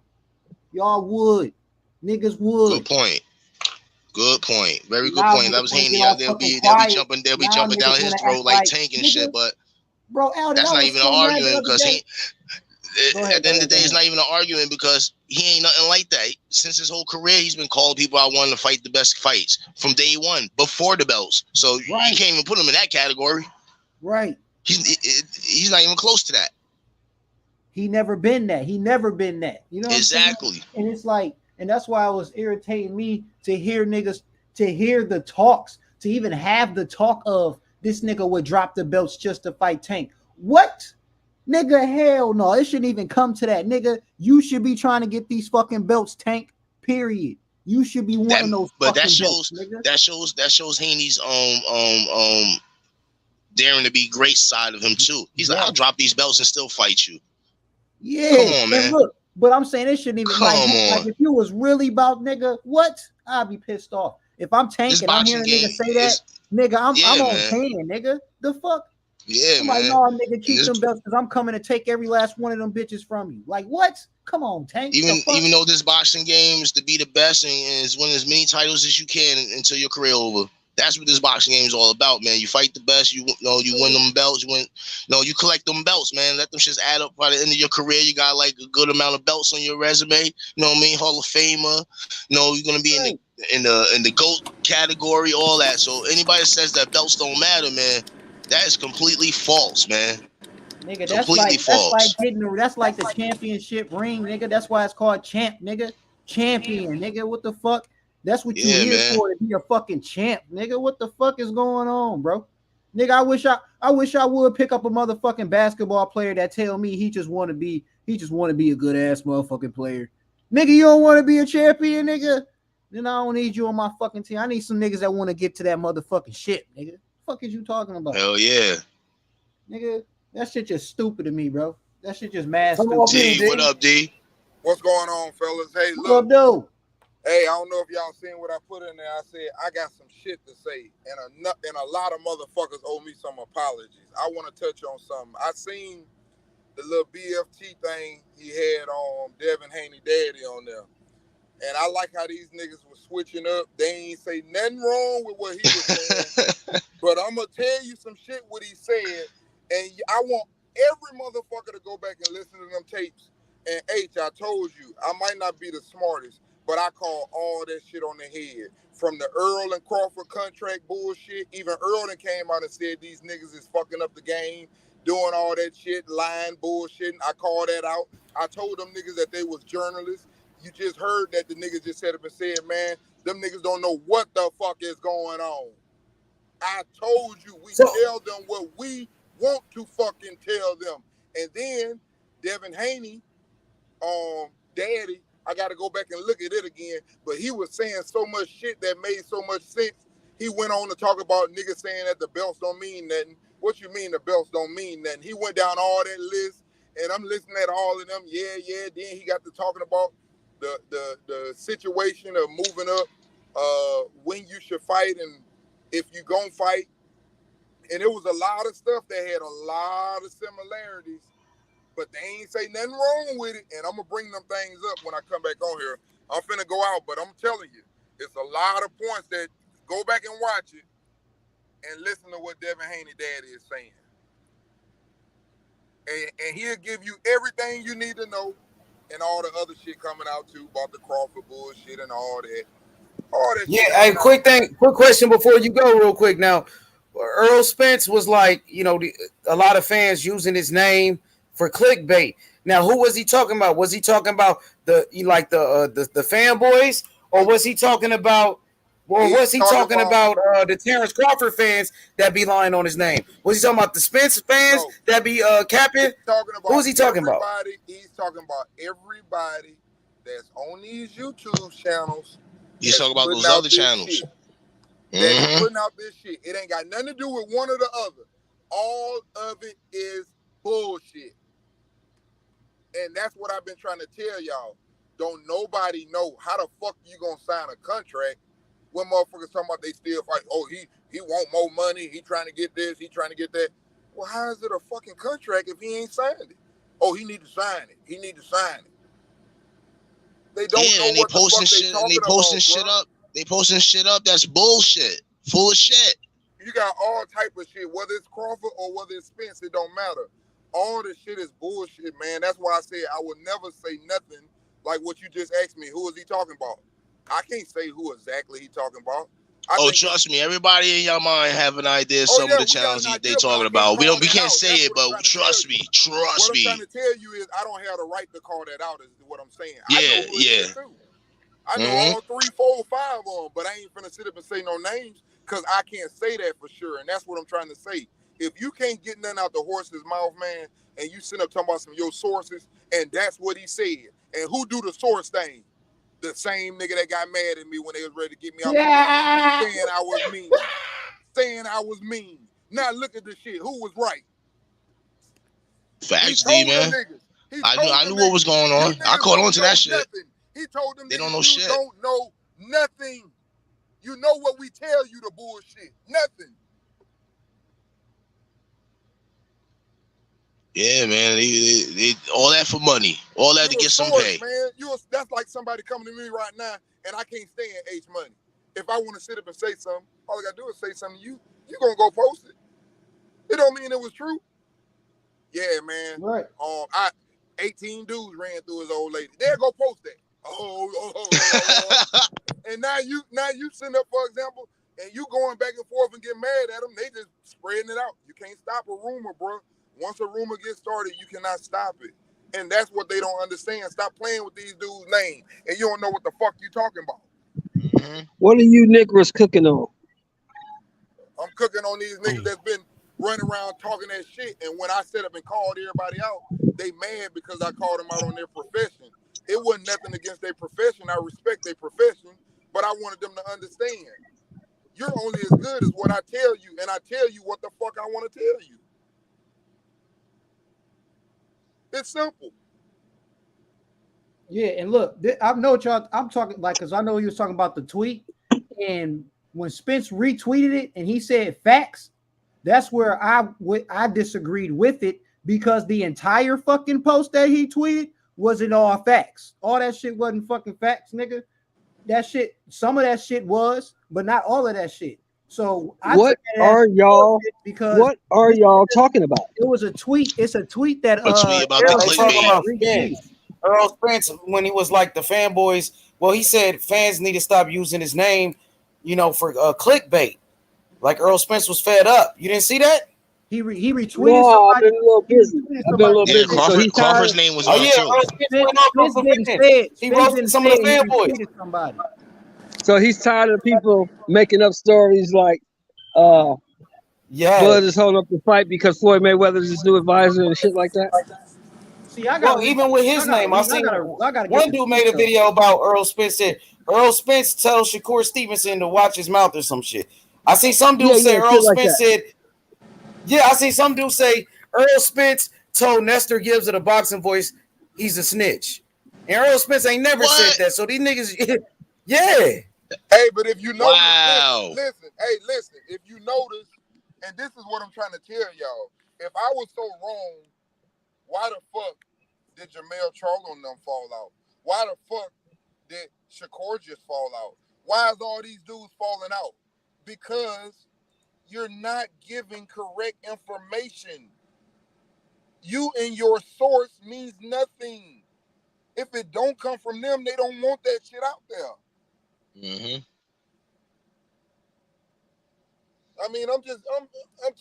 Y'all would. Niggas would. Good point. Good point. Very good Now point. That niggas was want to Haney. get all They'll fucking be quiet. jumping Now down niggas his want to throat act like like Tank and nigga, shit. But bro, Alden, that's I not was even so an mad argument the other because day. at the end of the day, it's not even an argument because he ain't nothing like that. Since his whole career, he's been called people I want to fight the best fights from day one, before the belts. So you can't even put him in that category. Right. He's not even close to that. He never been that. You know what I'm saying? And it's like, and that's why it was irritating me to hear niggas, to hear the talks, to even have the talk of this nigga would drop the belts just to fight Tank. What? Nigga, hell no. It shouldn't even come to that. Nigga, you should be trying to get these fucking belts, Tank, period. You should be wanting those fucking belts, nigga. That shows Haney's daring to be great side of him too. He's like, I'll drop these belts and still fight you. Yeah. Come on, man. And look, but I'm saying it shouldn't even like if you was really about nigga, what? I'd be pissed off. If I'm Tank and I'm hearing a nigga say that, nigga, I'm on 10, nigga. The fuck? Yeah, I'm man. like, no, nigga, keep them belts because I'm coming to take every last one of them bitches from you. Like, what? Come on, Tank. Even though this boxing game is to be the best and is win as many titles as you can until your career over. That's what this boxing game is all about, man. You fight the best. You win them belts. You collect them belts, man. Let them shits add up by the end of your career. You got like a good amount of belts on your resume. You know what I mean? Hall of Famer. You're gonna be in the GOAT category, all that. So anybody that says that belts don't matter, man, that is completely false, man. Nigga, that's like the championship ring, nigga. That's why it's called champ, nigga. Champion, nigga. What the fuck? That's what you here for, to be a fucking champ, nigga. What the fuck is going on, bro? Nigga, I wish I would pick up a motherfucking basketball player that tell me he just want to be a good ass motherfucking player. Nigga, you don't want to be a champion, nigga? Then I don't need you on my fucking team. I need some niggas that want to get to that motherfucking shit, nigga. What the fuck is you talking about? Hell yeah. Nigga, that shit just stupid to me, bro. That shit just mad stupid. D, what up, D? What's going on, fellas? Hey, look. What up, dude? Hey, I don't know if y'all seen what I put in there. I said I got some shit to say, and a lot of motherfuckers owe me some apologies. I want to touch on something. I seen the little BFT thing he had on Devin Haney daddy on there, and I like how these niggas were switching up. They ain't say nothing wrong with what he was saying, but I'm gonna tell you some shit what he said, and I want every motherfucker to go back and listen to them tapes. And H, I told you, I might not be the smartest, but I call all that shit on the head. From the Earl and Crawford contract bullshit, even Earl came out and said these niggas is fucking up the game, doing all that shit, lying, bullshitting. I called that out. I told them niggas that they was journalists. You just heard that the niggas just set up and said, man, them niggas don't know what the fuck is going on. I told you, we tell them what we want to fucking tell them. And then Devin Haney, daddy, I got to go back and look at it again, but he was saying so much shit that made so much sense. He went on to talk about niggas saying that the belts don't mean nothing. What you mean the belts don't mean nothing? He went down all that list, and I'm listening at all of them. Yeah. Then he got to talking about the situation of moving up, when you should fight and if you gonna fight. And it was a lot of stuff that had a lot of similarities, but they ain't say nothing wrong with it. And I'm going to bring them things up when I come back on here. I'm finna go out, but I'm telling you, it's a lot of points that go back and watch it and listen to what Devin Haney daddy is saying. And he'll give you everything you need to know and all the other shit coming out too about the Crawford bullshit and all that. Yeah, hey, quick question before you go real quick. Now, Earl Spence was like, a lot of fans using his name for clickbait. Now, who was he talking about? Was he talking about the fanboys, or was he talking about, the Terrence Crawford fans that be lying on his name? Was he talking about the Spence fans that be capping? Who was he talking about? He's talking about everybody that's on these YouTube channels. He's talking about those other channels. That's putting out this shit. It ain't got nothing to do with one or the other. All of it is bullshit. And that's what I've been trying to tell y'all. Don't nobody know how the fuck you gonna sign a contract when motherfuckers talking about they still fight. Oh, he want more money. He trying to get this. He trying to get that. Well, how is it a fucking contract if he ain't signed it? Oh, he need to sign it. He need to sign it. They don't know and they what posting the fuck shit, and they posting about, shit bro. up. They posting shit up that's bullshit, full of shit. You got all type of shit, whether it's Crawford or whether it's Spence, it don't matter. All this shit is bullshit, man. That's why I said I would never say nothing like what you just asked me. Who is he talking about? I can't say who exactly he talking about. Trust me, everybody in your mind have an idea of some of the challenges they talking about. We can't say it, but trust me. What I'm trying to tell you is I don't have the right to call that out, is what I'm saying. I know who it is too. I know all 3, 4, 5 of them, but I ain't finna sit up and say no names because I can't say that for sure. And that's what I'm trying to say. If you can't get nothing out the horse's mouth, man, and you sit up talking about some of your sources, and that's what he said. And who do the source thing? The same nigga that got mad at me when they was ready to get me out saying I was mean. Saying I was mean. Now look at the shit. Who was right? Facts, D, man. I knew what was going on. I caught on to that shit. He told them they don't know you shit. Don't know nothing. You know what we tell you, the bullshit. Nothing. Yeah, man. They all that for money. All that to get some pay. Man. That's like somebody coming to me right now, and I can't stand H Money. If I want to sit up and say something, all I gotta do is say something to you. You gonna go post it. It don't mean it was true. Yeah, man. Right. 18 dudes ran through his old lady. There, go post that. And now you sitting up, for example, and you going back and forth and get mad at them. They just spreading it out. You can't stop a rumor, bro. Once a rumor gets started, you cannot stop it. And that's what they don't understand. Stop playing with these dudes' names, and you don't know what the fuck you talking about. Mm-hmm. What are you niggas cooking on? I'm cooking on these niggas that's been running around talking that shit. And when I set up and called everybody out, they mad because I called them out on their profession. It wasn't nothing against their profession. I respect their profession, but I wanted them to understand. You're only as good as what I tell you, and I tell you what the fuck I want to tell you. It's simple. Yeah, and look, I know what y'all. I'm talking like because I know he was talking about the tweet, and when Spence retweeted it and he said facts, that's where I disagreed with it because the entire fucking post that he tweeted wasn't all facts. All that shit wasn't fucking facts, nigga. That shit, some of that shit was, but not all of that shit. So what are y'all talking about? It was a tweet. It's a tweet that Earl Spence, when he was like the fanboys, well, he said fans need to stop using his name, for clickbait. Like Earl Spence was fed up. You didn't see that? He retweeted. No, I've been a little busy. Crawford's name was on too. He roasted some of the fanboys. So he's tired of people making up stories like, Blood is holding up the fight because Floyd Mayweather is his new advisor and shit like that. See, even with his name, I seen one dude made a video about Earl Spence. Said Earl Spence tells Shakur Stevenson to watch his mouth or some shit. I seen some dude say Earl Spence said. Yeah, I seen some dude say Earl Spence told Nestor Gibbs of the Boxing Voice he's a snitch, and Earl Spence ain't never said that. So these niggas, yeah. Hey, but if you notice, listen. If you notice, and this is what I'm trying to tell y'all. If I was so wrong, why the fuck did Jamel Charlo and them fall out? Why the fuck did Shakur just fall out? Why is all these dudes falling out? Because you're not giving correct information. You and your source means nothing. If it don't come from them, they don't want that shit out there. Mm-hmm. I mean, I'm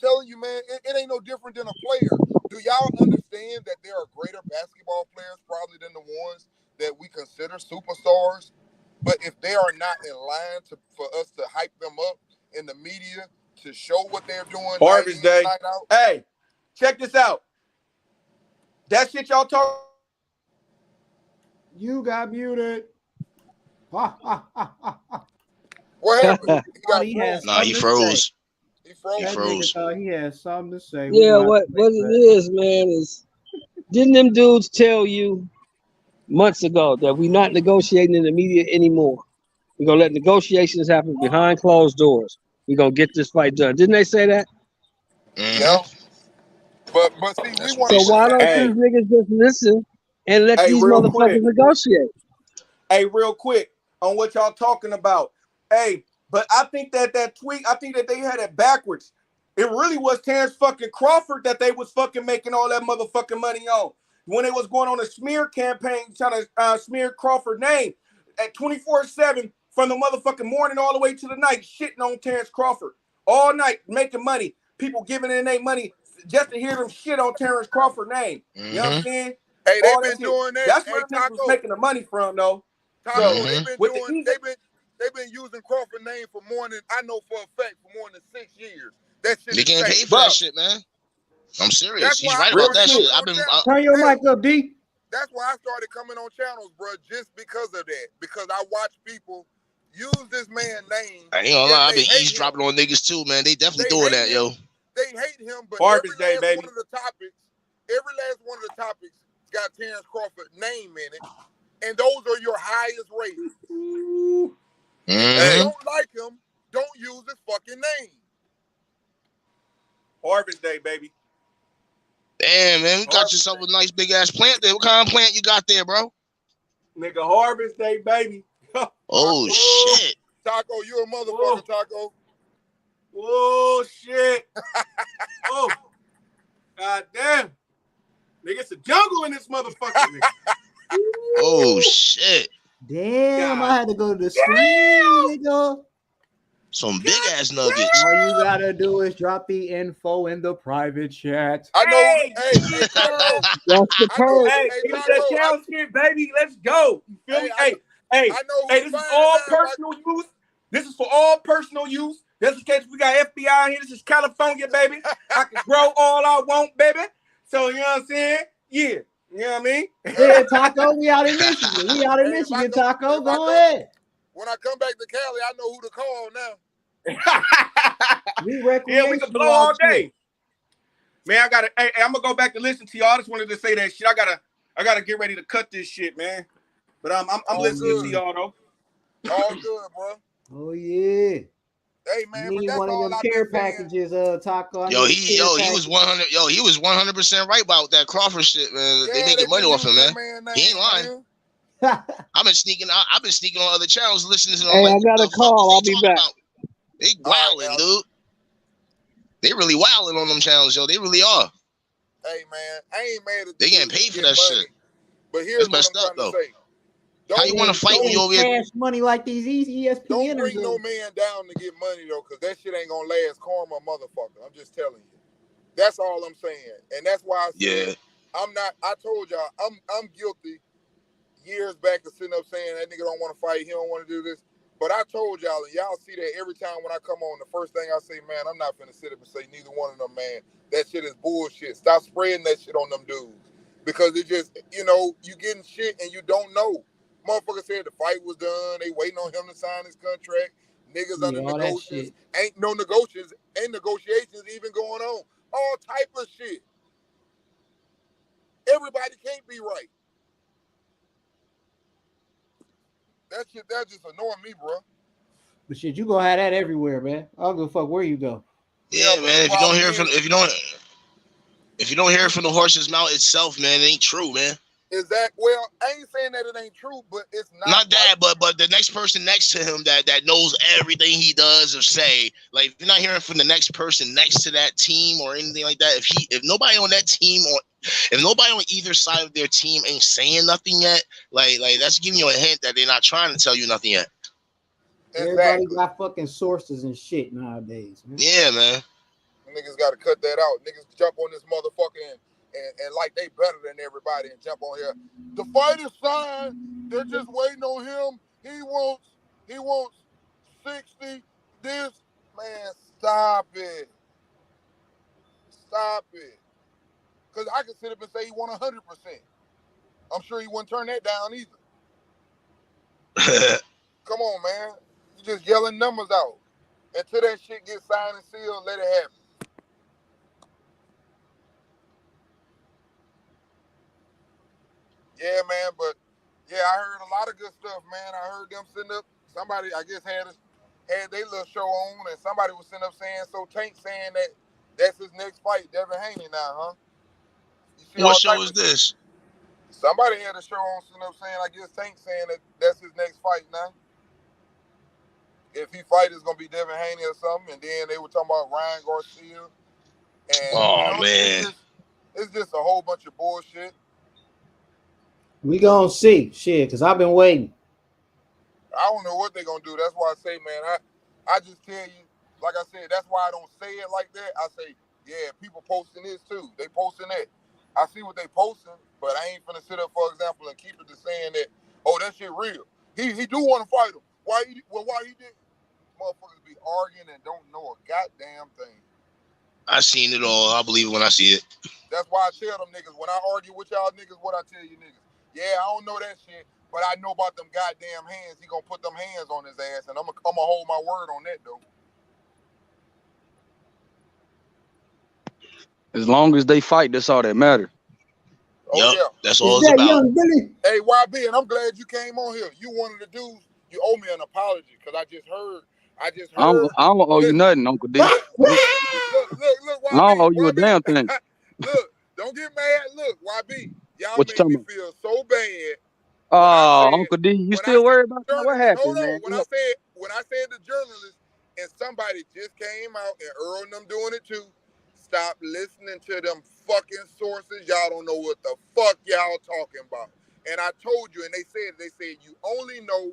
telling you, man, it ain't no different than a player. Do y'all understand that there are greater basketball players probably than the ones that we consider superstars? But if they are not in line for us to hype them up in the media to show what they're doing, Harvest Day. Hey, check this out. That shit y'all talk. You got muted. What happened? He froze. He froze. He has something to say. Yeah, what it is, man, is didn't them dudes tell you months ago that we're not negotiating in the media anymore? We're gonna let negotiations happen behind closed doors. We're gonna get this fight done. Didn't they say that? Yeah. But see, we want So to why don't Hey, these niggas just listen and let these real motherfuckers quick. negotiate? Hey, real quick on what y'all talking about. Hey, but I think that tweet, I think that they had it backwards. It really was Terrence fucking Crawford that they was fucking making all that motherfucking money on. When they was going on a smear campaign trying to smear Crawford's name at 24/7 from the motherfucking morning all the way to the night, shitting on Terrence Crawford all night, making money. People giving in their money just to hear them shit on Terrence Crawford's name. You know what I'm saying? Hey, All they've that been shit. doing that. That's Hey, where the niggas was Taco, making the money from, though. Taco, So they've been using Crawford's name for more than I know for a fact for more than 6 years. That shit They is getting fake. paid for that shit, man. I'm serious. That's He's why right I about started that shit. coming I've on been. channels. Turn your mic up, D. That's why I started coming on channels, bro, just because of that. Because I watch people use this man's name. I ain't gonna lie. I've been hate eavesdropping on niggas too, man. They definitely They doing hate that, him. yo. They hate him, but Harvest every Day, last baby. one of the topics got Terrence Crawford's name in it, and those are your highest ratings. If you don't like him, don't use his fucking name. Harvest Day, baby. Damn, man, you got yourself a nice big ass plant there. What kind of plant you got there, bro? Nigga, Harvest Day, baby. Oh shit. Taco, you a motherfucker, Taco. Oh shit. Oh. God damn. Nigga, it's a jungle in this motherfucker. Nigga. Oh shit. Damn, I had to go to the screen, nigga. Some big ass nuggets. All you gotta do is drop the info in the private chat. I know. Hey, Taco. That's the part. Hey, give me that challenge shit, baby. Let's go. You feel me? Hey, this is all personal use. This is for all personal use. Just in case we got FBI here. This is California, baby. I can grow all I want, baby. So, you know what I'm saying? Yeah. You know what I mean? Yeah, Taco, we out in Michigan. We out in Michigan, Taco. Go ahead. When I come back to Cali, I know who to call now. Yeah, we can blow all day. Man, I'm gonna go back to listen to y'all. I just wanted to say that shit. I gotta get ready to cut this shit, man. But I'm listening to y'all though. All good, bro. Oh yeah. Hey man, you need one of them care packages, Taco. He was 100. He was 100% right about that Crawford shit, man. Yeah, they making money off him, man. He ain't lying. Man. I've been sneaking on other channels, listening to them. Hey, like, I got a call. I'll be back. They wilding, dude. They really wilding on them channels, yo. They really are. Hey man, I ain't mad at they getting paid for that money, shit. But here's what I'm trying to say. How you want to fight when you over here? Cash money like these ESPNers. Don't bring no man down to get money though, because that shit ain't gonna last. Karma, motherfucker. I'm just telling you. That's all I'm saying, and that's why I said I'm not. I told y'all I'm guilty years back of sitting up saying that nigga don't want to fight. He don't want to do this. But I told y'all, and y'all see that every time when I come on, the first thing I say, man, I'm not finna sit up and say neither one of them, man. That shit is bullshit. Stop spreading that shit on them dudes. Because it just, you getting shit and you don't know. Motherfucker said the fight was done. They waiting on him to sign his contract. Niggas under negotiations. Ain't no negotiations even going on. All type of shit. Everybody can't be right. That just annoying me, bro. But shit, you gonna have that everywhere, man. I don't give a fuck where you go. Yeah, man. If you don't hear it from the horse's mouth itself, man, it ain't true, man. Is that I ain't saying that it ain't true, but it's not that, but the next person next to him that knows everything he does or say, like if you're not hearing from the next person next to that team or anything like that, if nobody on that team or if nobody on either side of their team ain't saying nothing yet, like that's giving you a hint that they're not trying to tell you nothing yet. Everybody got fucking sources and shit nowadays, man. Yeah, man. Niggas got to cut that out. Niggas jump on this motherfucker and like they better than everybody and jump on here. The fight is signed. They're just waiting on him. He wants 60. This man, stop it. Stop it. Because I can sit up and say he won 100%. I'm sure he wouldn't turn that down either. Come on, man. You just yelling numbers out. Until that shit gets signed and sealed, let it happen. Yeah, man, but yeah, I heard a lot of good stuff, man. I heard them sitting up somebody I guess had their little show on, and somebody was sitting up saying, so Tank saying that that's his next fight, Devin Haney now, huh? You see What show is this? Somebody had a show on sitting up saying, I guess Tank saying that that's his next fight now. If he fight, it's gonna be Devin Haney or something, and then they were talking about Ryan Garcia, and man, it's just a whole bunch of bullshit. We gonna see, shit, because I've been waiting. I don't know what they're gonna do. That's why I say, man, I just tell you, like I said, that's why I don't say it like that. I say, yeah, people posting this too. They posting that. I see what they posting, but I ain't finna sit up, for example, and keep it to saying that, oh, that shit real. He do want to fight him. Why he did? Motherfuckers be arguing and don't know a goddamn thing. I seen it all. I believe it when I see it. That's why I tell them niggas, when I argue with y'all niggas, what I tell you niggas. Yeah, I don't know that shit, but I know about them goddamn hands. He gonna put them hands on his ass, and I'm gonna hold my word on that, though. As long as they fight, that's all that matters. Oh, yeah. That's all it's about. Young Billy? Hey, YB, and I'm glad you came on here. You one of the dudes. You owe me an apology, because I just heard. I don't owe you nothing, Uncle D. Look, YB. I don't owe you a damn thing. Look, don't get mad. Look, YB, y'all what made me feel so bad. Oh, Uncle D, you still worried about that? What happened, hold on. man? When I said the journalist, and somebody just came out, and Earl and them doing it too, stop listening to them fucking sources. Y'all don't know what the fuck y'all talking about. And I told you, and they said you only know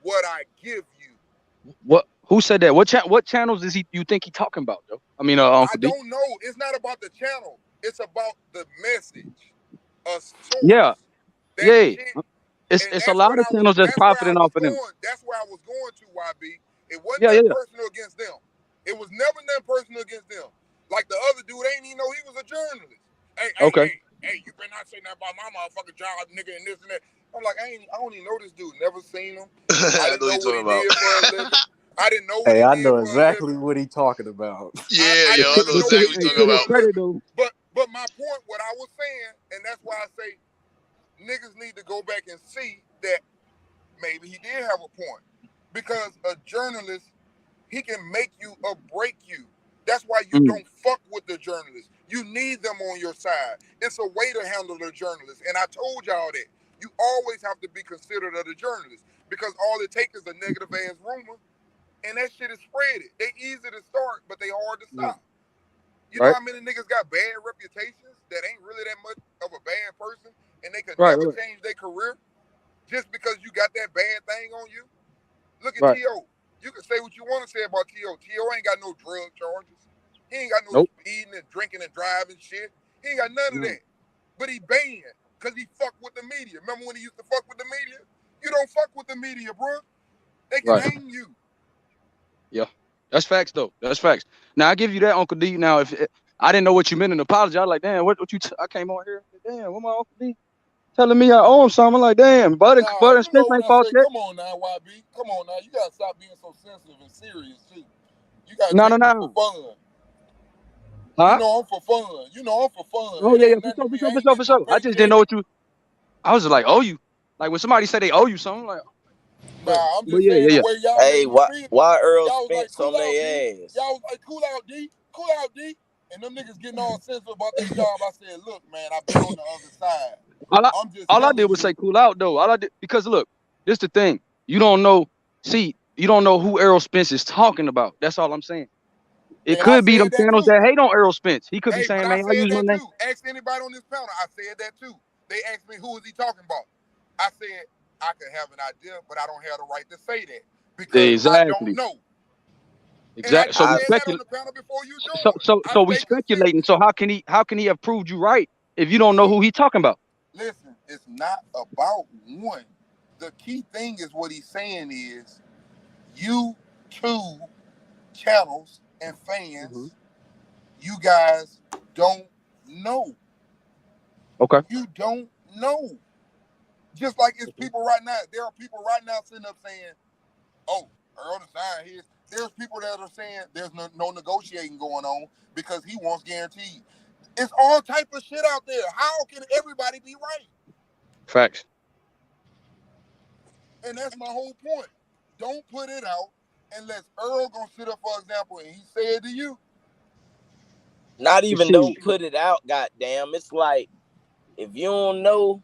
what I give you. What? Who said that? What channels is you think he talking about, though? I mean, Uncle D. I don't know. It's not about the channel. It's about the message. A source. Yeah. Yeah. Shit, it's a lot of channels that's profiting off of them. That's where I was going to, YB. It wasn't personal against them. It was never nothing personal against them. Like the other dude ain't even know he was a journalist. Hey, you better not say nothing about my motherfucking job, nigga, and this and that. I'm like, I don't even know this dude. Never seen him. I didn't know what he did for a living. I didn't know what he did. I know exactly what he talking about. I know exactly what you're talking about. But my point, what I was saying, and that's why I say niggas need to go back and see that maybe he did have a point. Because a journalist, he can make you or break you. That's why you don't fuck with the journalist. You need them on your side. It's a way to handle the journalist. And I told y'all that. You always have to be considerate of the journalist. Because all it takes is a negative ass rumor, and that shit is spreaded. They easy to start, but they hard to stop. You know how many niggas got bad reputations that ain't really that much of a bad person, and they could never change their career just because you got that bad thing on you? Look at T.O. You can say what you want to say about T.O. T.O. ain't got no drug charges. He ain't got no speeding and drinking and driving shit. He ain't got none of that. But he banned because he fucked with the media. Remember when he used to fuck with the media? You don't fuck with the media, bro. They can hang you. Yeah, that's facts, though. That's facts. Now, I give you that, Uncle D. Now, if I didn't know what you meant in the apology, I was like, damn, what you I came on here. Damn, what my Uncle D telling me I owe him something? I'm like, damn, Bud and Smith ain't fault yet. Come on now, YB. Come on now. You got to stop being so sensitive and serious, too. You got to no. for fun. Huh? You know I'm for fun. Oh, yeah, for sure. I just didn't know what you... I was just like, owe you. Like, when somebody said they owe you something, like... Nah, I'm just saying the way y'all Hey, why Earl Spence like, on their ass? Y'all was like, cool out, D. And them niggas getting all sensitive about their job. I said, look, man, I've been on the other side. All I did was say cool out, though. All I did, because look, this is the thing. You don't know who Errol Spence is talking about. That's all I'm saying. It could be them channels that hate on Errol Spence. He could be saying, man, I use my name. Ask anybody on this panel. I said that too. They asked me, who is he talking about? I said, I could have an idea, but I don't have the right to say that because I don't know. Exactly. So we speculate. So we speculating. So how can he have proved you right if you don't know who he talking about? Listen, it's not about one. The key thing is what he's saying is you two channels and fans, you guys don't know. Okay. You don't know. Just like it's people right now. There are people right now sitting up saying, oh, Earl designed his. There's people that are saying there's no negotiating going on because he wants guaranteed. It's all type of shit out there. How can everybody be right? Facts. And that's my whole point. don't put it out unless Earl gonna sit up, for example, and he said to you. Not even don't put it out, goddamn. It's like, if you don't know,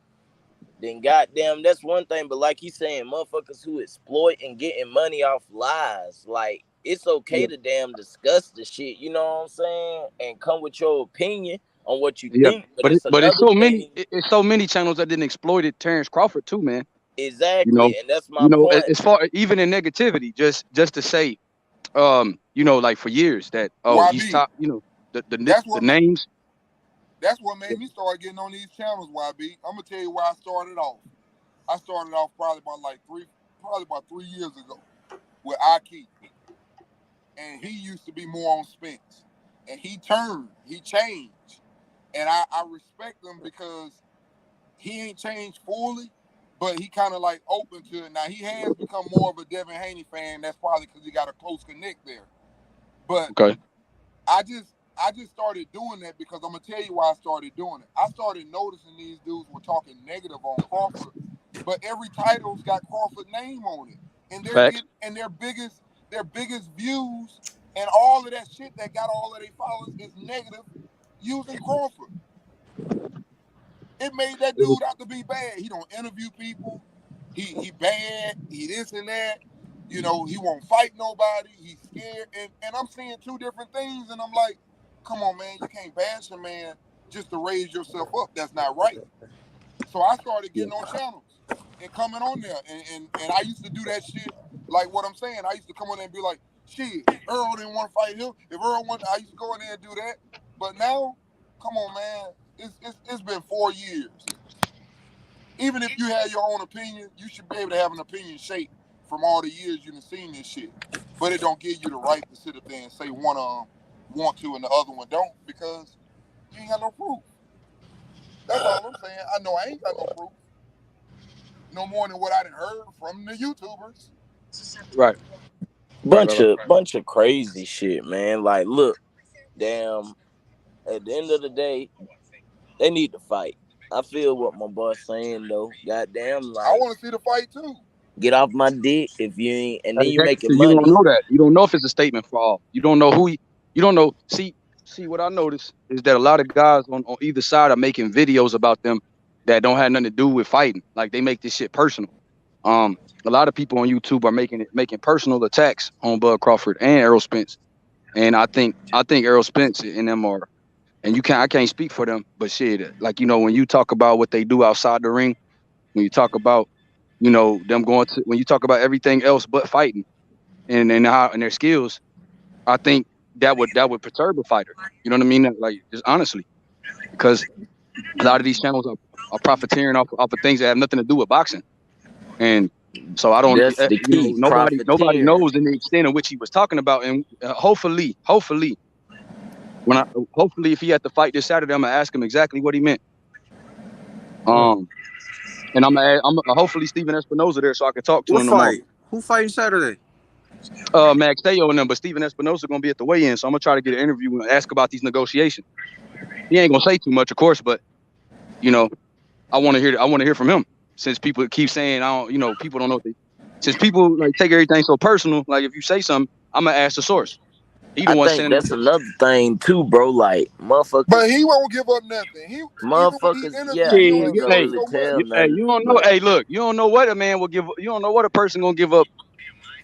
then goddamn, that's one thing. But like he's saying, motherfuckers who exploit and getting money off lies, like, it's okay to damn discuss the shit, you know what I'm saying? And come with your opinion on what you think. But it's but it's another so thing. it's so many channels that didn't exploit it. Terrence Crawford too, man. Exactly, and that's my point. As far even in negativity, just to say, like for years that he's top, the names. That's what made me start getting on these channels, YB. I'm gonna tell you where I started off. I started off probably about 3 years ago with Aki. And he used to be more on Spence. And he changed. And I respect him because he ain't changed fully, but he kind of like open to it. Now he has become more of a Devin Haney fan. That's probably because he got a close connect there. But I just started doing that because I'm gonna tell you why I started doing it. I started noticing these dudes were talking negative on Crawford, but every title's got Crawford's name on it, and their biggest views and all of that shit that got all of their followers is negative using Crawford. It made that dude out to be bad. He don't interview people. He bad. He this and that. He won't fight nobody. He's scared. And I'm seeing two different things, and I'm like, come on, man, you can't bash a man just to raise yourself up. That's not right. So I started getting on channels and coming on there. And I used to do that shit like what I'm saying. I used to come on there and be like, shit, Earl didn't want to fight him. If Earl wanted, I used to go in there and do that. But now, come on, man, it's been 4 years. Even if you have your own opinion, you should be able to have an opinion shaped from all the years you've seen this shit. But it don't give you the right to sit up there and say one of them want to and the other one don't, because you ain't got no proof. That's all I'm saying. I know I ain't got no proof. No more than what I done heard from the YouTubers. Right. Bunch of crazy shit, man. Like, look, damn, at the end of the day, they need to fight. I feel what my boy's saying though. Goddamn, like, I want to see the fight too. Get off my dick if you ain't, and then you making So money. you don't know that. You don't know if it's a statement for all. You don't know who you don't know. See what I noticed is that a lot of guys on either side are making videos about them that don't have nothing to do with fighting. Like, they make this shit personal. A lot of people on YouTube are making personal attacks on Bud Crawford and Errol Spence. And I think Errol Spence and them are, and I can't speak for them, but shit, like, when you talk about what they do outside the ring, when you talk about, them going to, when you talk about everything else but fighting and their skills, I think that would perturb a fighter. You know what I mean? Like, just honestly, because a lot of these channels are profiteering off of things that have nothing to do with boxing. And so I don't, That's the key. Nobody knows in the extent of which he was talking about. And hopefully, if he had to fight this Saturday, I'm gonna ask him exactly what he meant. And I'm hopefully Steven Espinoza there so I can talk to him tomorrow. Who fighting Saturday? Max Teo and them, but Steven Espinoza gonna be at the weigh-in, so I'm gonna try to get an interview and ask about these negotiations. He ain't gonna say too much, of course, but I want to hear from him, since people keep saying people don't know since people like take everything so personal. Like, if you say something, I'm gonna ask the source. I think that's another thing too, bro. Like, motherfuckers. But he won't give up nothing. Motherfuckers, he can't tell hey, you don't know. Hey, look, you don't know what a man will give. You don't know what a person gonna give up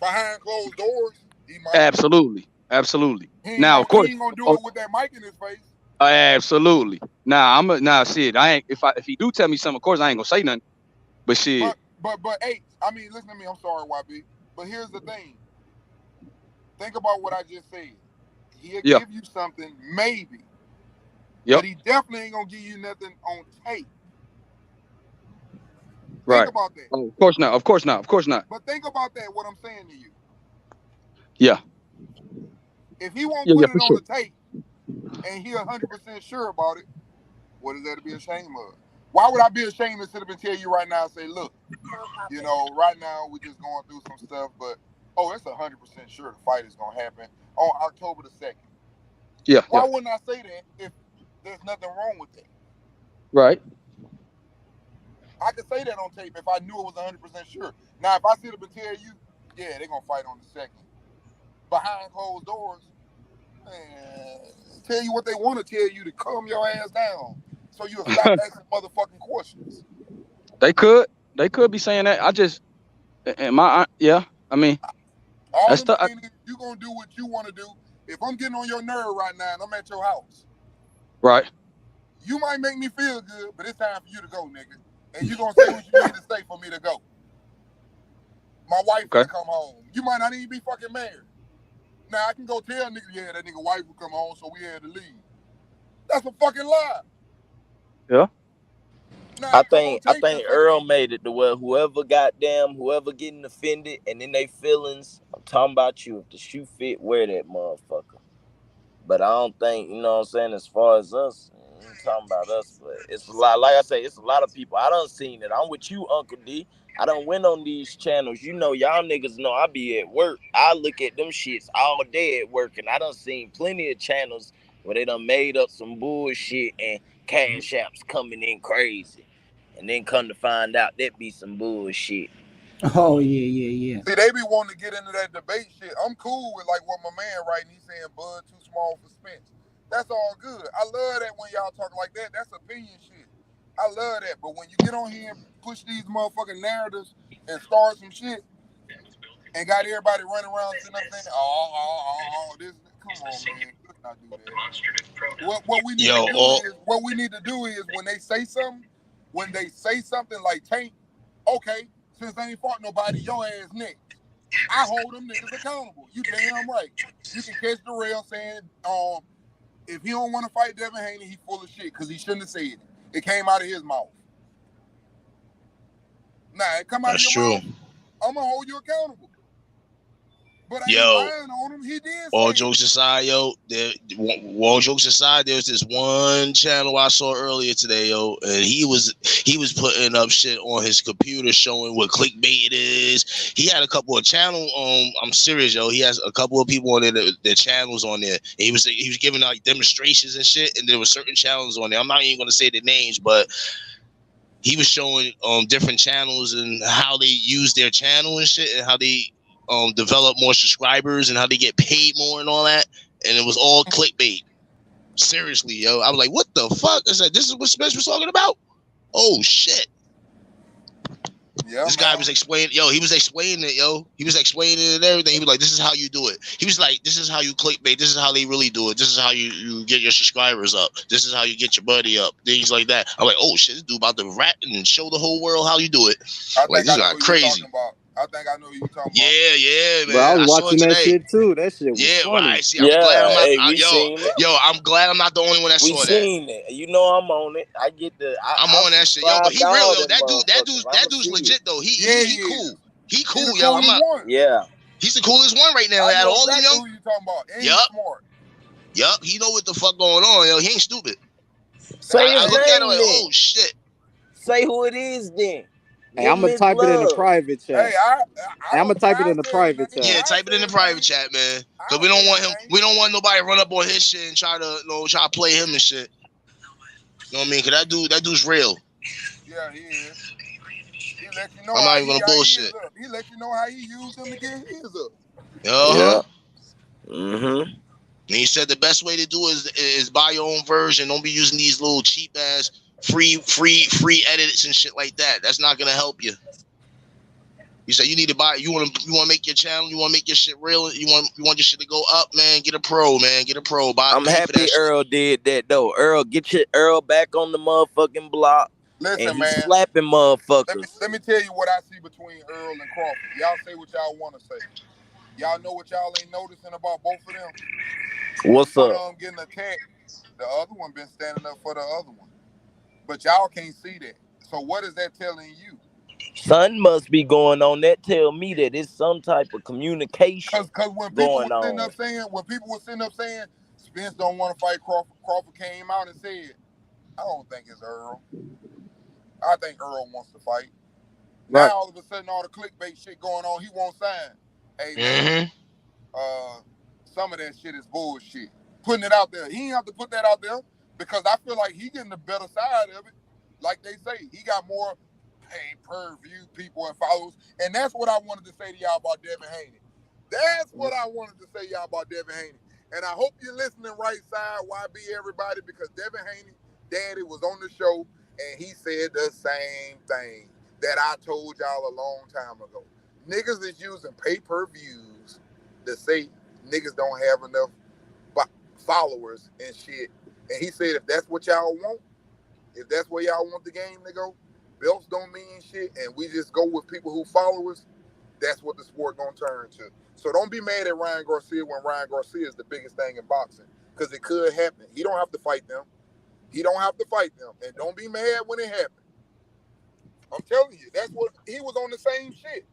behind closed doors. He might. Absolutely. Now, of course, he ain't gonna do it with that mic in his face. Absolutely. Shit. I ain't. If he do tell me something, of course I ain't gonna say nothing. But shit. But hey, I mean, listen to me. I'm sorry, YB. But here's the thing. Think about what I just said. He'll give you something, maybe. But he definitely ain't gonna give you nothing on tape. Think about that. Oh, of course not. But think about that, what I'm saying to you. Yeah. If he won't put it on the tape and he 100% sure about it, what is there to be ashamed of? Why would I be ashamed to sit up and tell you right now and say, look, right now we're just going through some stuff, but it's 100% sure the fight is gonna happen on October the 2nd. Yeah. Why wouldn't I say that if there's nothing wrong with that? Right. I could say that on tape if I knew it was 100% sure. Now, if I sit up and tell you yeah, they're gonna fight on the second. Behind closed doors, man, tell you what they want to tell you to calm your ass down, so you'll stop asking motherfucking questions. They could be saying that. I just, yeah. I mean, All that's I'm the saying is you gonna do what you want to do. If I'm getting on your nerve right now and I'm at your house, right. you might make me feel good, but it's time for you to go, nigga. And you gonna say what you need to say for me to go. My wife Okay. to come home. You might not even be fucking married. Now I can go tell nigga, yeah, that nigga wife will come home, so we had to leave. That's a fucking lie. Yeah. Now, I think Earl made it to where whoever getting offended and in their feelings, I'm talking about you. If the shoe fit, wear that motherfucker. But I don't think, you know what I'm saying, as far as us, I'm talking about us, but it's a lot, like I say, it's a lot of people. I done seen it. I'm with you, Uncle D. I done went on these channels. You know, y'all niggas know I be at work. I look at them shits all day at work, and I done seen plenty of channels where they done made up some bullshit and cash apps coming in crazy. And then come to find out that be some bullshit. Oh, yeah. See, they be wanting to get into that debate shit. I'm cool with like what my man writing. He's saying Bud too small for Spence. That's all good. I love that when y'all talk like that. That's opinion shit. I love that. But when you get on here and push these motherfucking narratives and start some shit and got everybody running around sitting up saying, this, come on, man. Let's not do that. What we need to do is when they say something like Tank, okay, since they ain't fought nobody, your ass next. I hold them niggas accountable. You damn right. You can catch the rail saying, if he don't want to fight Devin Haney, he full of shit because he shouldn't have said it. It came out of his mouth. Nah, it come out of your mouth. I'm gonna hold you accountable. But I ain't lying on him. He did. All jokes aside, there's this one channel I saw earlier today, and he was putting up shit on his computer showing what clickbait is. He had a couple of channel. I'm serious, he has a couple of people on there, their channels on there. And he was giving out demonstrations and shit, and there were certain channels on there. I'm not even going to say the names, but he was showing different channels and how they use their channel and shit, and how they develop more subscribers and how they get paid more and all that, and it was all clickbait. Seriously, I was like, what the fuck? I said, this is what Spence was talking about? Oh shit. Yeah, this guy was explaining, he was explaining it, He was explaining it and everything. He was like, this is how you do it. He was like, this is how you clickbait. This is how they really do it. This is how you get your subscribers up. This is how you get your buddy up. Things like that. I'm like, oh shit, this dude about to rap and show the whole world how you do it. Like, this guy crazy. I think I know who you talking about. Yeah, man. Bro, I was watching that shit too. That shit was funny. Right. See, I'm glad I'm not the only one that saw that. Seen it. You know I'm on it. I get the. I'm on that shit, but he real though. That dude's legit though. He cool. He cool, yo. I'm not. Yeah. He's the coolest one right now. Out of all the young. Who you talking about? And he's smart. Yup. He know what the fuck going on, yo. He ain't stupid. Say I look at him like, oh shit. Say who it is then. Hey, I'm gonna type it in the private chat. I'm gonna type it in the private chat. Yeah, type it in the private chat, man. Cause we don't want him. We don't want nobody to run up on his shit and try to play him and shit. You know what I mean? Cause that dude's real. Yeah, he is. He let you know. I'm not even gonna bullshit. He let you know how he used him to get his up. Yeah. Mm-hmm. And he said the best way to do it is buy your own version. Don't be using these little cheap ass free edits and shit like that. That's not gonna help you. You said you need to buy. You want to make your channel. You want to make your shit real. You want your shit to go up, man. Get a pro, man. Get a pro. I'm happy Earl did that though. Earl, get your Earl back on the motherfucking block. Listen, and man, slapping motherfuckers. Let me tell you what I see between Earl and Crawford. Y'all say what y'all want to say. Y'all know what y'all ain't noticing about both of them. What's up? One of them getting attacked. The other one been standing up for the other one. But y'all can't see that. So what is that telling you? Something must be going on. That tell me that it's some type of communication. Because when people were sitting up saying Spence don't want to fight Crawford, Crawford came out and said, I don't think it's Earl. I think Earl wants to fight. Right. Now all of a sudden all the clickbait shit going on, he won't sign. Hey man, some of that shit is bullshit. Putting it out there. He ain't have to put that out there because I feel like he getting the better side of it. Like they say, he got more pay-per-view people and followers. And that's what I wanted to say to y'all about Devin Haney. That's what I wanted to say to y'all about Devin Haney. And I hope you're listening right side, YB everybody, because Devin Haney, daddy, was on the show, and he said the same thing that I told y'all a long time ago. Niggas is using pay-per-views to say niggas don't have enough followers and shit. And he said if that's what y'all want, if that's where y'all want the game to go, belts don't mean shit, and we just go with people who follow us, that's what the sport gonna turn to. So don't be mad at Ryan Garcia when Ryan Garcia is the biggest thing in boxing, because it could happen. He don't have to fight them. He don't have to fight them. And don't be mad when it happens. I'm telling you, that's what he was on the same shit.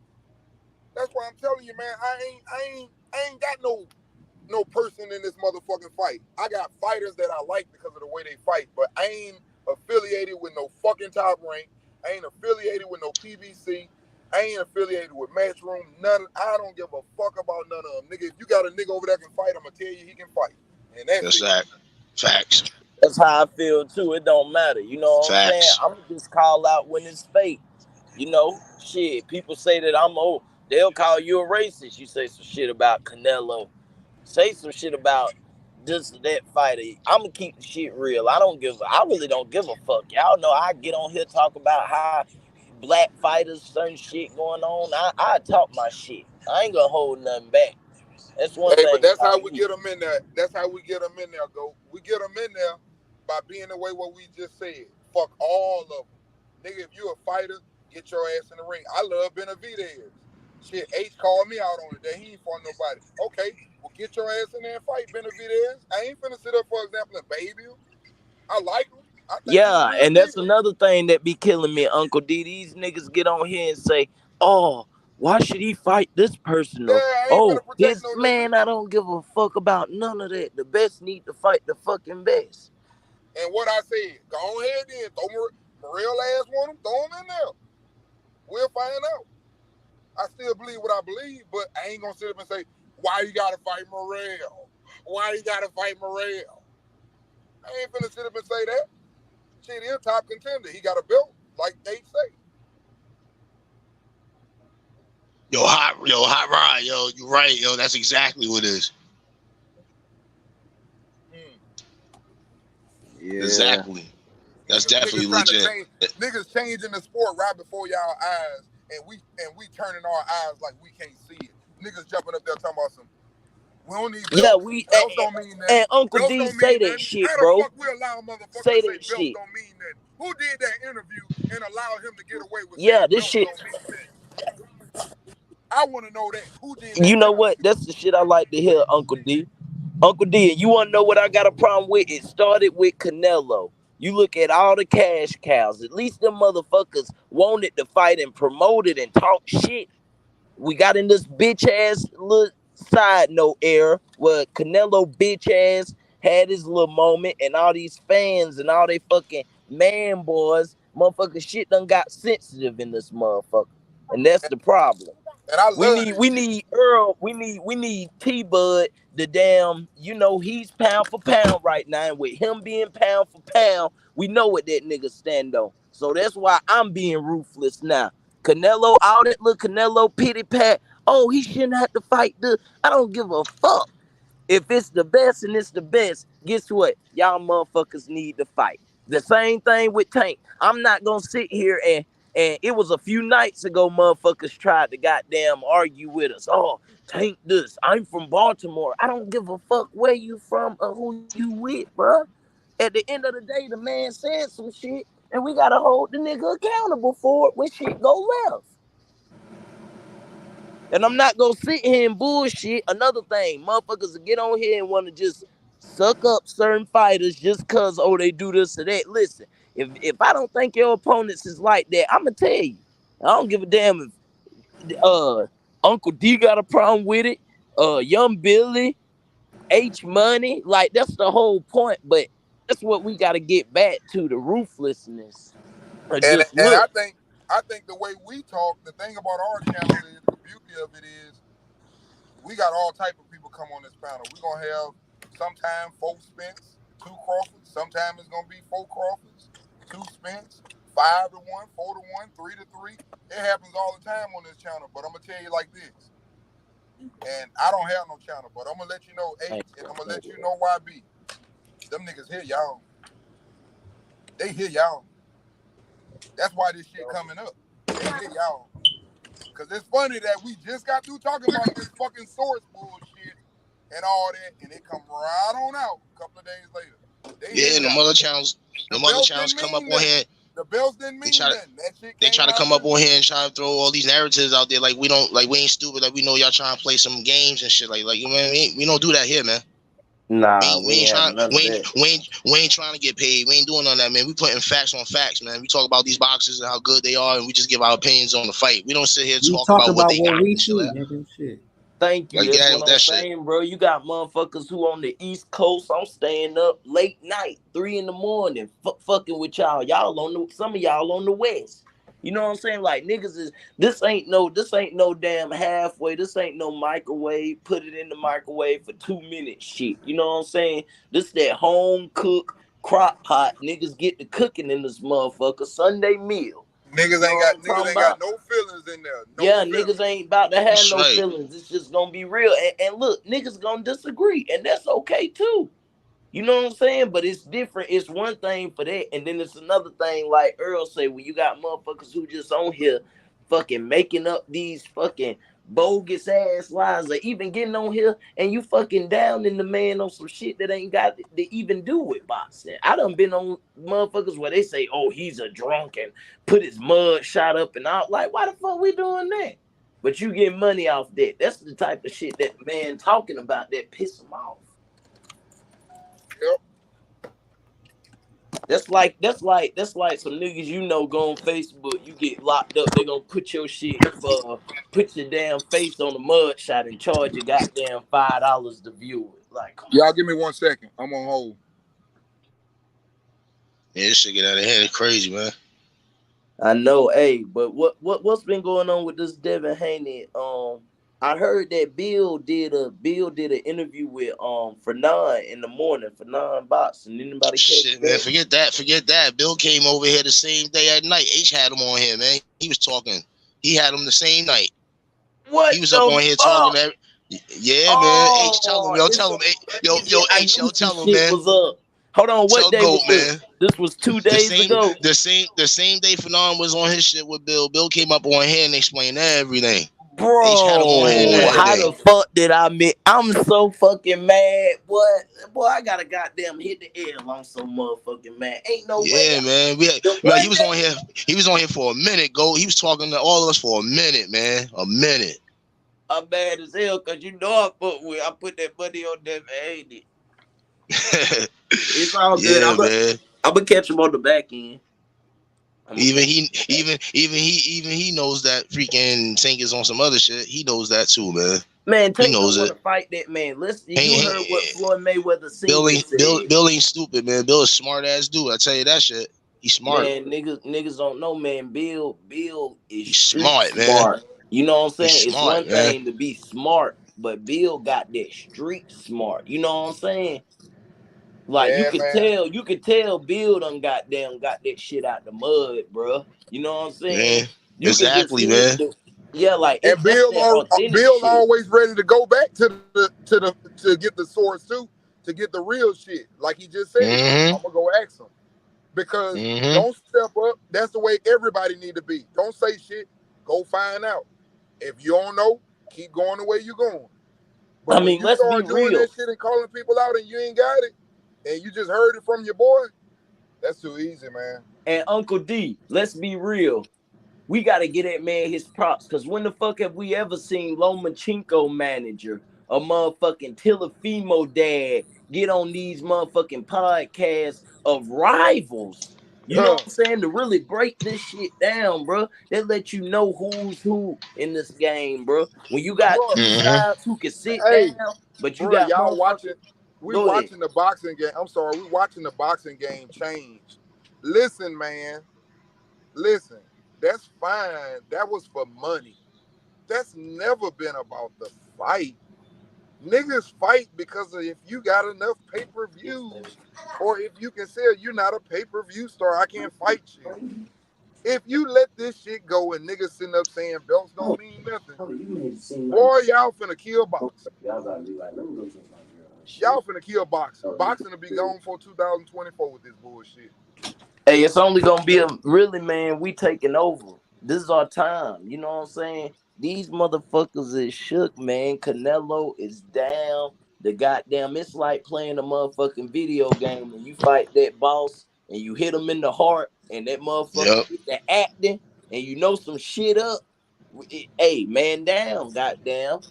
That's why I'm telling you, man, I ain't got no person in this motherfucking fight. I got fighters that I like because of the way they fight, but I ain't affiliated with no fucking Top Rank. I ain't affiliated with no PBC. I ain't affiliated with Matchroom. I don't give a fuck about none of them. Nigga, if you got a nigga over there can fight, I'm gonna tell you he can fight. And that's it. Facts. That's how I feel too. It don't matter. You know what I'm saying? I'm gonna just call out when it's fake. You know, shit. People say that I'm old. They'll call you a racist. You say some shit about Canelo. Say some shit about this or that fighter. I'm gonna keep the shit real. I really don't give a fuck. Y'all know I get on here talk about how black fighters, certain shit going on. I talk my shit. I ain't gonna hold nothing back. That's one thing. But that's how we get them in there. That's how we get them in there, go. We get them in there by being the way what we just said. Fuck all of them. Nigga, if you a fighter, get your ass in the ring. I love Benavidez. Shit, H called me out on it that he ain't fought nobody. Okay, well, get your ass in there and fight Benavidez. I ain't finna sit up, for example, and baby him. I like him. Yeah, and that's another thing that be killing me, Uncle D. These niggas get on here and say, oh, why should he fight this person? Or, oh, this man, I don't give a fuck about none of that. The best need to fight the fucking best. And what I said, go ahead then, throw Morrell ass want him, throw him in there. We'll find out. I still believe what I believe, but I ain't gonna sit up and say, why you gotta fight Morrell? Why you gotta fight Morrell? I ain't finna sit up and say that. Shit, he's a top contender. He got a belt, like they say. Hot Rod, you're right, that's exactly what it is. Yeah. Exactly. That's definitely legit. Niggas changing the sport right before y'all eyes, and we turning our eyes like we can't see it. Niggas jumping up there talking about some. We don't need belts. Belts don't mean that. And Uncle D say that shit, bro. How the fuck we allow motherfuckers say to that say shit. Belts don't mean that? Who did that interview and allowed him to get away with saying this shit? Don't mean that? I want to know that. Who did that? You know what? That's the shit I like to hear, Uncle D. Uncle D, you want to know what I got a problem with? It started with Canelo. You look at all the cash cows. At least them motherfuckers wanted to fight and promoted and talk shit. We got in this bitch ass little side note era where Canelo bitch ass had his little moment, and all these fans and all they fucking man boys, motherfucking shit done got sensitive in this motherfucker, and that's the problem. And I love we need Earl, we need T-Bud, the damn, he's pound for pound right now, and with him being pound for pound, we know what that nigga stand on. So that's why I'm being ruthless now. Canelo, all that little Canelo pity pat, oh, he shouldn't have to fight I don't give a fuck. If it's the best and it's the best, guess what? Y'all motherfuckers need to fight. The same thing with Tank. I'm not gonna sit here and it was a few nights ago, motherfuckers tried to goddamn argue with us. Oh, Tank this. I'm from Baltimore. I don't give a fuck where you from or who you with, bro. At the end of the day, the man said some shit, and we gotta hold the nigga accountable for it when shit go left. And I'm not gonna sit here and bullshit. Another thing, motherfuckers will get on here and want to just suck up certain fighters just cause they do this or that. Listen, if I don't think your opponents is like that, I'ma tell you. I don't give a damn if Uncle D got a problem with it, Young Billy, H Money, like that's the whole point. But that's what we gotta get back to, the ruthlessness. And I think the way we talk, the thing about our channel is, the beauty of it is, we got all type of people come on this panel. We're gonna have sometime 4 Spence, 2 Crawfords. Sometime it's gonna be 4 Crawfords, 2 Spence, 5-1, 4-1, 3-3. It happens all the time on this channel. But I'm gonna tell you like this, and I don't have no channel, but I'm gonna let you know H, and I'm gonna let you know YB. Them niggas hear y'all. They hear y'all. That's why this shit coming up. They hear y'all. Cause it's funny that we just got through talking about this fucking source bullshit and all that, and it come right on out a couple of days later. Yeah, and the mother channels come up on here. The bells didn't mean nothing. That shit They try to come up on here and try to throw all these narratives out there like we ain't stupid, like we know y'all trying to play some games and shit like you know what I mean? We don't do that here, man. Nah, we ain't trying to get paid. We ain't doing none of that, man. We putting facts on facts, man. We talk about these boxers and how good they are, and we just give our opinions on the fight. We don't sit here and talk about what they got and shit like that. Shit. Thank you. Like, that's what I'm saying, bro. You got motherfuckers who on the East Coast. I'm staying up late night, 3 a.m, fucking with y'all. Some of y'all on the West. You know what I'm saying? Like niggas is this ain't no damn halfway. This ain't no microwave. Put it in the microwave for 2 minutes shit. You know what I'm saying? This that home cook crock pot. Niggas get the cooking in this motherfucker Sunday meal. Niggas ain't got no feelings in there. Niggas ain't about to have no feelings. It's just gonna be real. And look, niggas gonna disagree, and that's okay too. You know what I'm saying? But it's different. It's one thing for that, and then it's another thing, like Earl say, when you got motherfuckers who just on here fucking making up these fucking bogus ass lies, or even getting on here and you fucking down in the man on some shit that ain't got to even do with boxing. I done been on motherfuckers where they say, oh, he's a drunk and put his mud shot up and out. Like, why the fuck we doing that? But you get money off that. That's the type of shit that man talking about that piss him off. Yep. That's like some niggas go on Facebook, you get locked up, they gonna put your shit put your damn face on the mud shot and charge you goddamn $5 to view it. Like, y'all give me 1 second. I'm on hold. Yeah, this shit get out of hand. It's crazy, man. I know, but what's been going on with this Devin Haney? I heard that Bill did an interview with Fernan in the morning, Fernan Boxing. Anybody shit, man, forget that. Bill came over here the same day at night. H had him on here, man. He was talking. He had him the same night. What? He was up on here talking. Yeah, man. H, tell him, tell him, H, tell him, man. Hold on, what day was this? Man. This was 2 days ago. The same day Fernan was on his shit with Bill. Bill came up on here and explained everything. Bro, how the fuck did I miss? I'm so fucking mad. Boy, I gotta goddamn hit the L. I'm so motherfucking mad. Ain't no way. Yeah, man. He was on here. He was on here for a minute. He was talking to all of us for a minute, man. A minute. I'm mad as hell because you know I put that money on them. Ain't it? It's all good. Yeah, I'm gonna catch him on the back end. Even he knows that freaking Tank is on some other shit. He knows that too, man. Man, Tank don't want to fight that man. Listen, you heard what Floyd Mayweather said. Bill ain't stupid, man. Bill is smart ass dude. I tell you that shit. He's smart. Man, niggas don't know, man. Bill is smart, man. You know what I'm saying? It's one thing to be smart, but Bill got that street smart. You know what I'm saying? Like, yeah, you could tell Bill done got that shit out the mud, bro. You know what I'm saying? Yeah, exactly, man. Like, and Bill always ready to go back to get the source too, to get the real shit. Like he just said, I'm gonna go ask him. Because don't step up. That's the way everybody need to be. Don't say shit. Go find out. If you don't know, keep going the way you're going. But when you start doing that shit and calling people out and you ain't got it, and you just heard it from your boy, that's too easy, man. And Uncle D, let's be real. We got to get that man his props, because when the fuck have we ever seen Lomachenko manager, a motherfucking Tilafimo dad, get on these motherfucking podcasts of rivals? You know what I'm saying? To really break this shit down, bro. They let you know who's who in this game, bro. When you got two sides who can sit down, but you got y'all watching. We watching the boxing game. I'm sorry, we watching the boxing game change. Listen, man. Listen, that's fine. That was for money. That's never been about the fight. Niggas fight because of if you got enough pay-per-views, or if you can say you're not a pay-per-view star, I can't fight you. If you let this shit go and niggas sitting up saying belts don't mean nothing, boy, y'all finna kill boxing. Y'all finna kill boxing. Boxing will be gone for 2024 with this bullshit. Hey, it's only gonna be really, man. We taking over. This is our time. You know what I'm saying? These motherfuckers is shook, man. Canelo is down. The goddamn, it's like playing a motherfucking video game when you fight that boss and you hit him in the heart and that motherfucker get the acting and you know some shit up. Hey, man down, goddamn.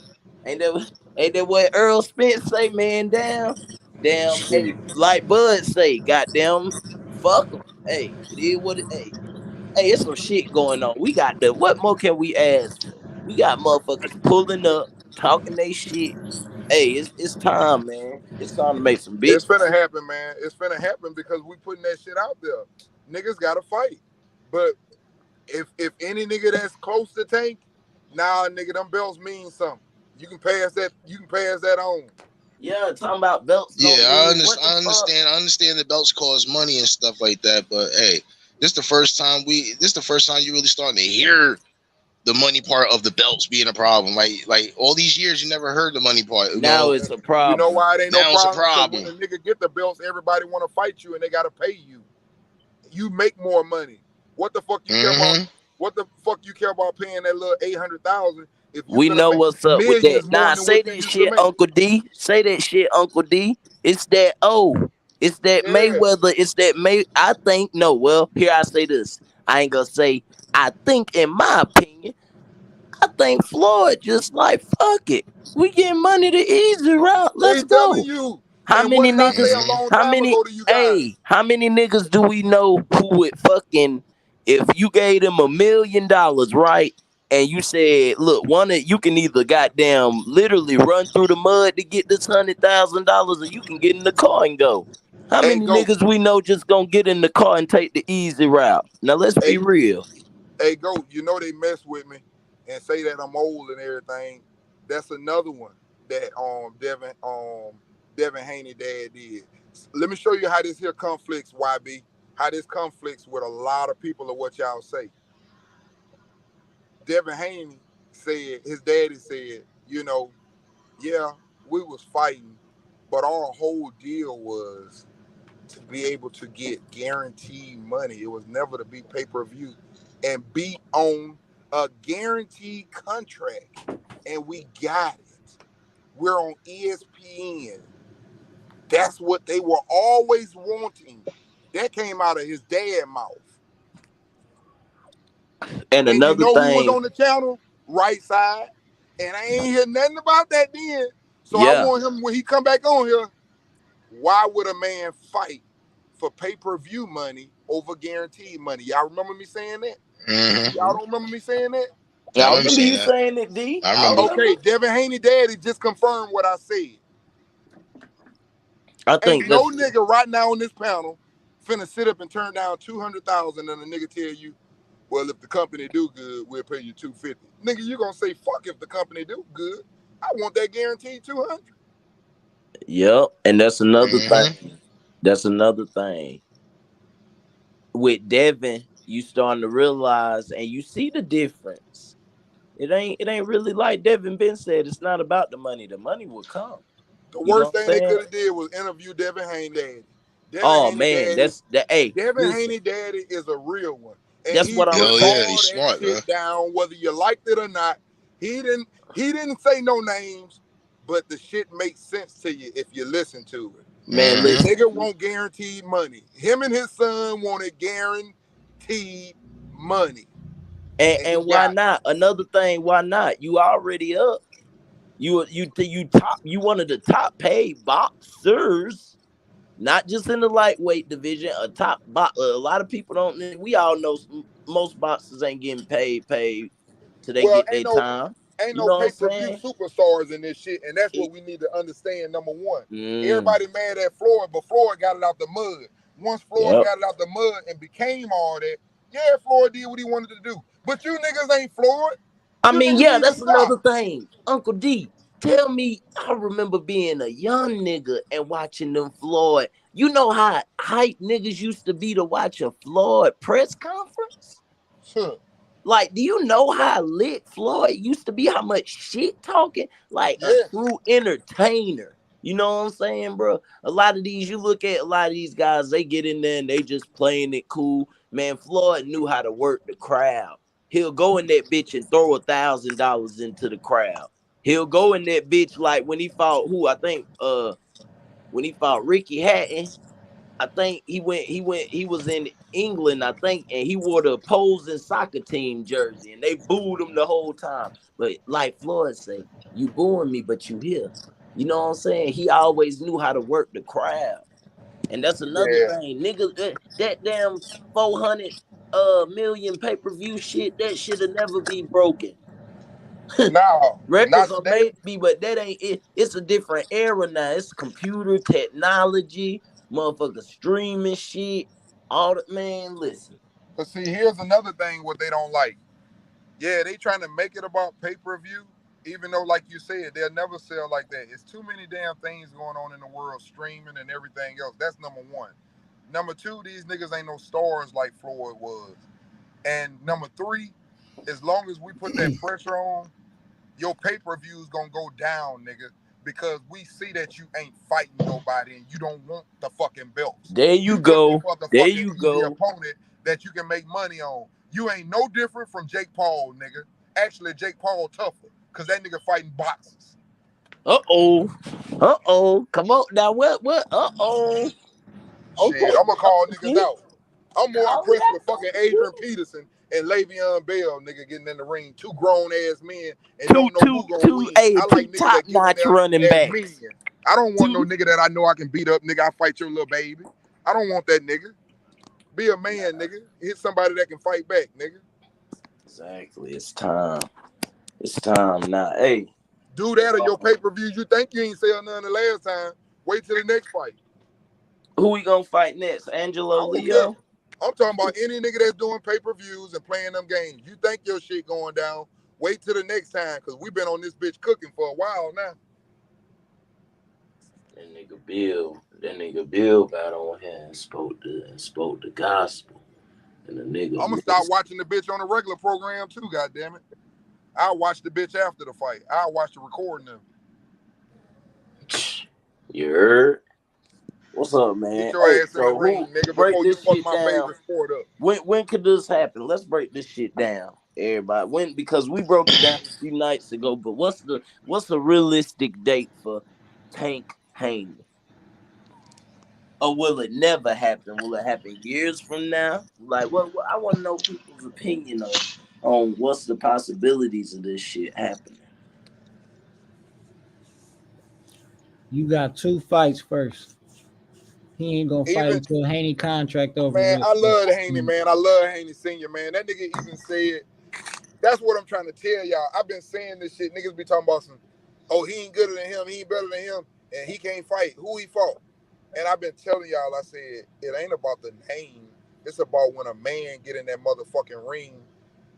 Ain't that what Earl Spence say, man down? Damn, hey, like Bud say, goddamn, fuck them. Hey, it is what it. Hey, it's some shit going on. We got what more can we ask for? We got motherfuckers pulling up, talking they shit. Hey, it's time, man. It's time to make some big. It's finna happen, man. It's finna happen because we putting that shit out there. Niggas gotta fight. But if any nigga that's close to Tank, nah, nigga, them belts mean something. You can pass that. You can pass that on. Yeah, talking about belts. Yeah, I understand. I understand the belts cost money and stuff like that. But hey, this is the first time you really starting to hear the money part of the belts being a problem. Like all these years, you never heard the money part. Now it's a problem. You know why it ain't now no it's problem? a problem. When a nigga get the belts, everybody want to fight you and they gotta pay you. You make more money. What the fuck you care about? What the fuck you care about paying that little 800,000? If you We know what's up with that. Nah, say that shit, Uncle D. Say that shit, Uncle D. It's that It's that Mayweather. It's that I think no. Well, here I say this. I ain't gonna say. I think, in my opinion, I think Floyd just like fuck it. We getting money the easy route. Let's go. You. How and many what did I say niggas? a long How time many? ago to you guys? Hey, how many niggas do we know who would fucking if you gave them $1 million, right? And you said, look, you can either goddamn literally run through the mud to get this $100,000, or you can get in the car and go. How many niggas we know just gonna get in the car and take the easy route? Now let's be real. Hey, go. You know they mess with me and say that I'm old and everything. That's another one that Devin Haney dad did. Let me show you how this here conflicts, YB. How this conflicts with a lot of people of what y'all say. Devin Haney said, his daddy said, yeah, we was fighting, but our whole deal was to be able to get guaranteed money. It was never to be pay-per-view and be on a guaranteed contract. And we got it. We're on ESPN. That's what they were always wanting. That came out of his dad's mouth. And another who thing, was on the channel? Right Side. And I ain't hear nothing about that then. So I want him, when he come back on here, why would a man fight for pay-per-view money over guaranteed money? Y'all remember me saying that? Mm-hmm. Y'all don't remember me saying that? I remember you saying it, D. I remember. Okay, Devin Haney daddy just confirmed what I said. I think ain't no nigga right now on this panel finna sit up and turn down 200,000 and a nigga tell you, well, if the company do good, we'll pay you 250. Nigga, you gonna say fuck if the company do good. I want that guaranteed 200. Yep, and that's another thing. That's another thing. With Devin, you starting to realize and you see the difference. It ain't really like Devin Ben said. It's not about the money. The money will come. The worst thing they could have did was interview Devin Haney daddy. Devin Haney daddy is a real one. And that's what I'm saying. He's smart, shit down, whether you liked it or not. He didn't say no names, but the shit makes sense to you if you listen to it. Man, listen. Nigga want guaranteed money. Him and his son wanted guaranteed money. And why not? Another thing, why not? You already up. You one of the top paid boxers, not just in the lightweight division. A lot of people don't. We all know most boxers ain't getting paid till they get their time. Ain't no pay-per-view superstars in this shit, and that's what we need to understand. Number one, everybody mad at Floyd, but Floyd got it out the mud. Once Floyd got it out the mud and became all that, Floyd did what he wanted to do. But you niggas ain't Floyd. I mean, that's another thing. Uncle D, tell me, I remember being a young nigga and watching them Floyd. You know how hype niggas used to be to watch a Floyd press conference? Like, do you know how lit Floyd used to be? How much shit talking? Like a true entertainer. You know what I'm saying, bro? A lot of these, you look at a lot of these guys, they get in there and they just playing it cool. Man, Floyd knew how to work the crowd. He'll go in that bitch and throw $1,000 into the crowd. He'll go in that bitch like when he fought when he fought Ricky Hatton. I think he was in England, I think, and he wore the opposing soccer team jersey, and they booed him the whole time. But like Floyd say, you booing me, but you here. You know what I'm saying? He always knew how to work the crowd. And that's another thing. Nigga, that damn 400 million pay-per-view shit, that shit'll never be broken. No, Records are maybe, but that ain't it. It's a different era now. It's computer technology, motherfucker streaming shit. All the man, listen. But see, here's another thing what they don't like. Yeah, they trying to make it about pay-per-view, even though, like you said, they'll never sell like that. It's too many damn things going on in the world, streaming and everything else. That's number one. Number two, these niggas ain't no stars like Floyd was. And number three, as long as we put that pressure on, your pay-per-view is gonna go down, nigga, because we see that you ain't fighting nobody and you don't want the fucking belts. There you go. For the There fucking you easy go. opponent that you can make money on. You ain't no different from Jake Paul, nigga. Actually, Jake Paul tougher, because that nigga fighting boxers. Uh-oh. Come on now. What? Uh-oh. Shit, I'm gonna call niggas out. I'm more Call impressed it with fucking Adrian Peterson and Le'Veon Bell, nigga, getting in the ring. Two grown-ass men and don't know who gonna win. I like niggas that get in there running as backs. men. I don't want no nigga that I know I can beat up, nigga. I fight your little baby. I don't want that nigga. Be a man, nigga. Hit somebody that can fight back, nigga. Exactly. It's time. It's time now. Hey. Do that or your pay-per-views. You think you ain't sell none the last time. Wait till the next fight. Who we gonna fight next? Angelo Leo? I'm talking about any nigga that's doing pay-per-views and playing them games. You think your shit going down. Wait till the next time, because we've been on this bitch cooking for a while now. That nigga Bill got on here and spoke the gospel. And the nigga I'm gonna start watching the bitch on the regular program too, goddammit. I'll watch the bitch after the fight. I'll watch the recording of it. You heard? What's up, man? Get your ass in the ring, nigga, before you fuck my favorite sport up. When could this happen? Let's break this shit down, everybody. Because we broke it down a few nights ago, but what's the realistic date for Tank Haney? Or will it never happen? Will it happen years from now? Like, what I want to know people's opinion on what's the possibilities of this shit happening. You got 2 fights first. He ain't gonna fight until Haney contract over. Man, I love Haney, man. I love Haney Senior, man. That nigga even said, that's what I'm trying to tell y'all. I've been saying this shit. Niggas be talking about some, oh, he ain't gooder than him, he ain't better than him, and he can't fight. Who he fought? And I've been telling y'all, I said, it ain't about the name. It's about when a man get in that motherfucking ring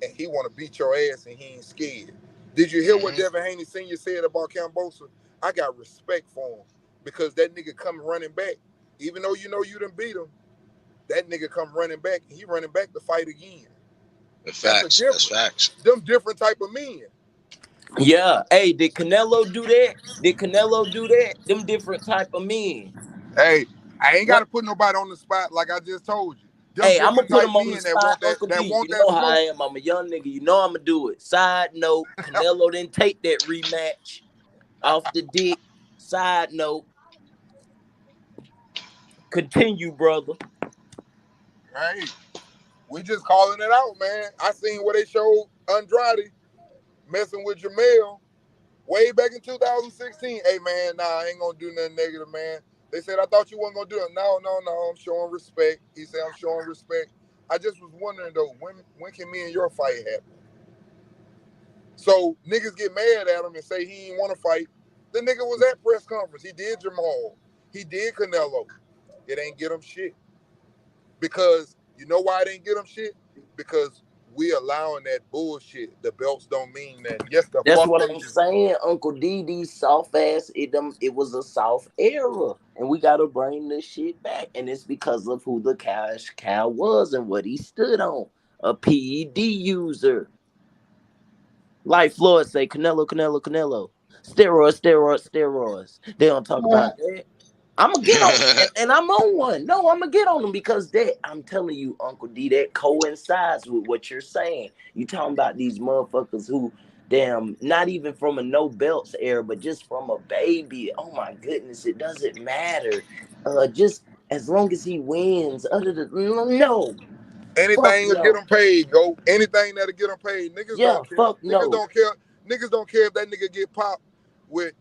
and he want to beat your ass and he ain't scared. Did you hear what Devin Haney Senior said about Cambosa? I got respect for him because that nigga come running back. Even though you know you done beat him, that nigga come running back. He running back to fight again. That's facts. Them different type of men. Yeah. Hey, did Canelo do that? Them different type of men. Hey, I ain't got to put nobody on the spot like I just told you. Hey, I'm going to put him on the spot, Uncle D. You know how I am. I'm a young nigga. You know I'm going to do it. Side note, Canelo didn't take that rematch off the dick. Side note. Continue, brother. Hey, we just calling it out, man. I seen where they showed Andrade messing with Jamel way back in 2016. Hey, man, nah, I ain't going to do nothing negative, man. They said, I thought you wasn't going to do it. No, I'm showing respect. He said, I'm showing respect. I just was wondering, though, when can me and your fight happen? So niggas get mad at him and say he ain't want to fight. The nigga was at press conference. He did Jamal. He did Canelo. It ain't get him shit. Because you know why it ain't get him shit? Because we allowing that bullshit. The belts don't mean that. Yes, the That's fuck what I'm saying, Uncle D. These soft ass, it was a soft era, and we gotta bring this shit back. And it's because of who the cash cow was and what he stood on. a PED user. Like Floyd say, Canelo. Steroids. They don't talk about that. I'm gonna get on, and I'm on one. No, I'm gonna get on them because that, I'm telling you, Uncle D, that coincides with what you're saying. You talking about these motherfuckers who, damn, not even from a no belts era, but just from a baby. Oh my goodness, it doesn't matter. Just as long as he wins. Other than no. Anything to get them paid, go. Anything that'll get them paid. Niggas don't care. Niggas don't care. Niggas don't care if that nigga get popped with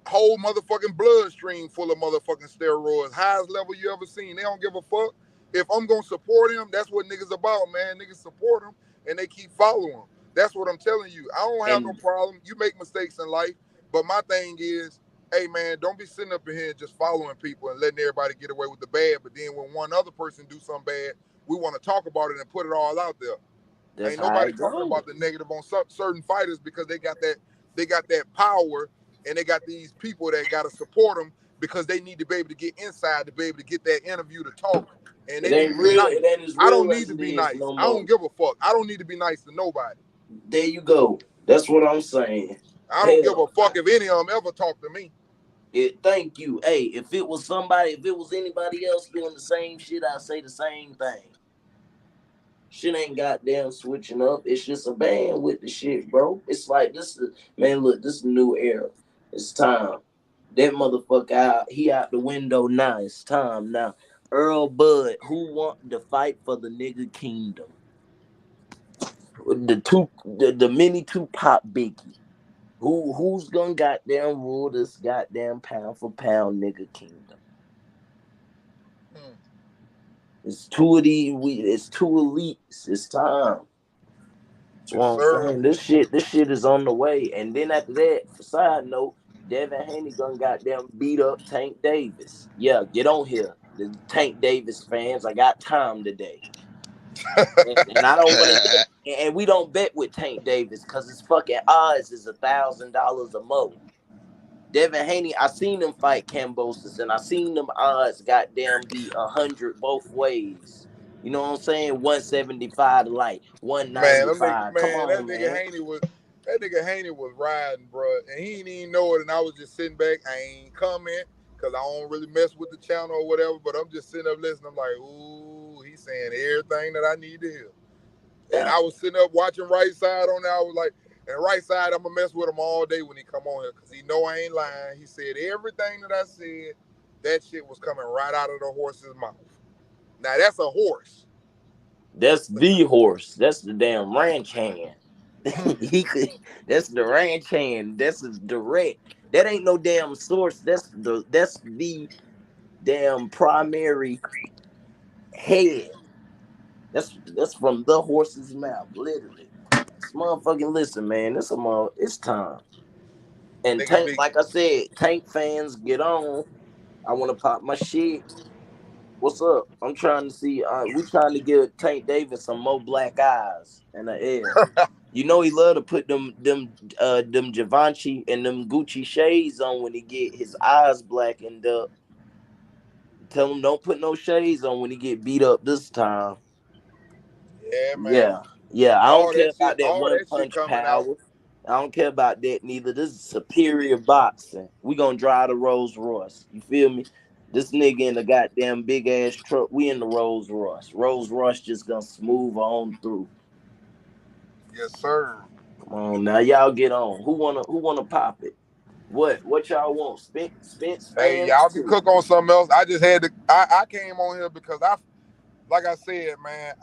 whole motherfucking bloodstream full of motherfucking steroids. Highest level you ever seen. They don't give a fuck. If I'm gonna support him, that's what niggas about, man. Niggas support him and they keep following him. That's what I'm telling you. I don't have no problem. You make mistakes in life, but my thing is, hey man, don't be sitting up in here and just following people and letting everybody get away with the bad. But then when one other person do something bad, we want to talk about it and put it all out there. Ain't nobody talking about the negative on certain fighters because they got that power and they got these people that got to support them because they need to be able to get inside to be able to get that interview to talk. And they need to be nice. I don't need to be nice. I don't give a fuck. I don't need to be nice to nobody. There you go. That's what I'm saying. I don't give a fuck if any of them ever talk to me. Thank you. Hey, if it was anybody else doing the same shit, I'd say the same thing. Shit ain't goddamn switching up. It's just a band with the shit, bro. It's like this is a new era. It's time. That motherfucker out. He out the window now. It's time now. Earl Bud, who want to fight for the nigga kingdom? The mini Tupac Biggie. Who's gonna goddamn rule this goddamn pound for pound nigga kingdom? It's two of these. It's two elites. It's time. That's what I'm saying. This shit is on the way. And then after that, for side note, Devin Haney gonna goddamn beat up Tank Davis. Yeah, get on here, the Tank Davis fans. I got time today. and I don't want to. And we don't bet with Tank Davis because his fucking odds is $1,000 a mo. Devin Haney, I seen him fight Cambosis, and I seen them odds goddamn be 100 both ways. You know what I'm saying? 175 to light, 195. Come on, that nigga Haney was riding, bro, and he didn't even know it. And I was just sitting back. I ain't comment because I don't really mess with the channel or whatever. But I'm just sitting up listening. I'm like, ooh, he's saying everything that I need to hear. And I was sitting up watching Right Side on there. I was like, and Right Side, I'm gonna mess with him all day when he come on here because he know I ain't lying. He said everything that I said. That shit was coming right out of the horse's mouth. Now that's a horse. That's the horse. That's the damn ranch hand. That's the ranch hand. That's direct. That ain't no damn source. That's the damn primary head. That's from the horse's mouth, literally. This motherfucking listen, man. It's time. And Tank, like I said, Tank fans, get on. I want to pop my shit. What's up? I'm trying to see. We trying to give Tank Davis some more black eyes and an air. You know he love to put them Gervonta and them Gucci shades on when he get his eyes blackened up. Tell him don't put no shades on when he get beat up this time. Yeah, man. Yeah. I don't care about that one punch power. I don't care about that neither. This is superior boxing. We gonna drive the Rolls Royce. You feel me? This nigga in the goddamn big ass truck. We in the Rolls Royce. Rolls Royce just gonna smooth on through. Yes, sir. Come on now, y'all get on. Who wanna pop it? What y'all want? Spence hey, y'all can cook on something else. I just had to. I came on here because like I said, man,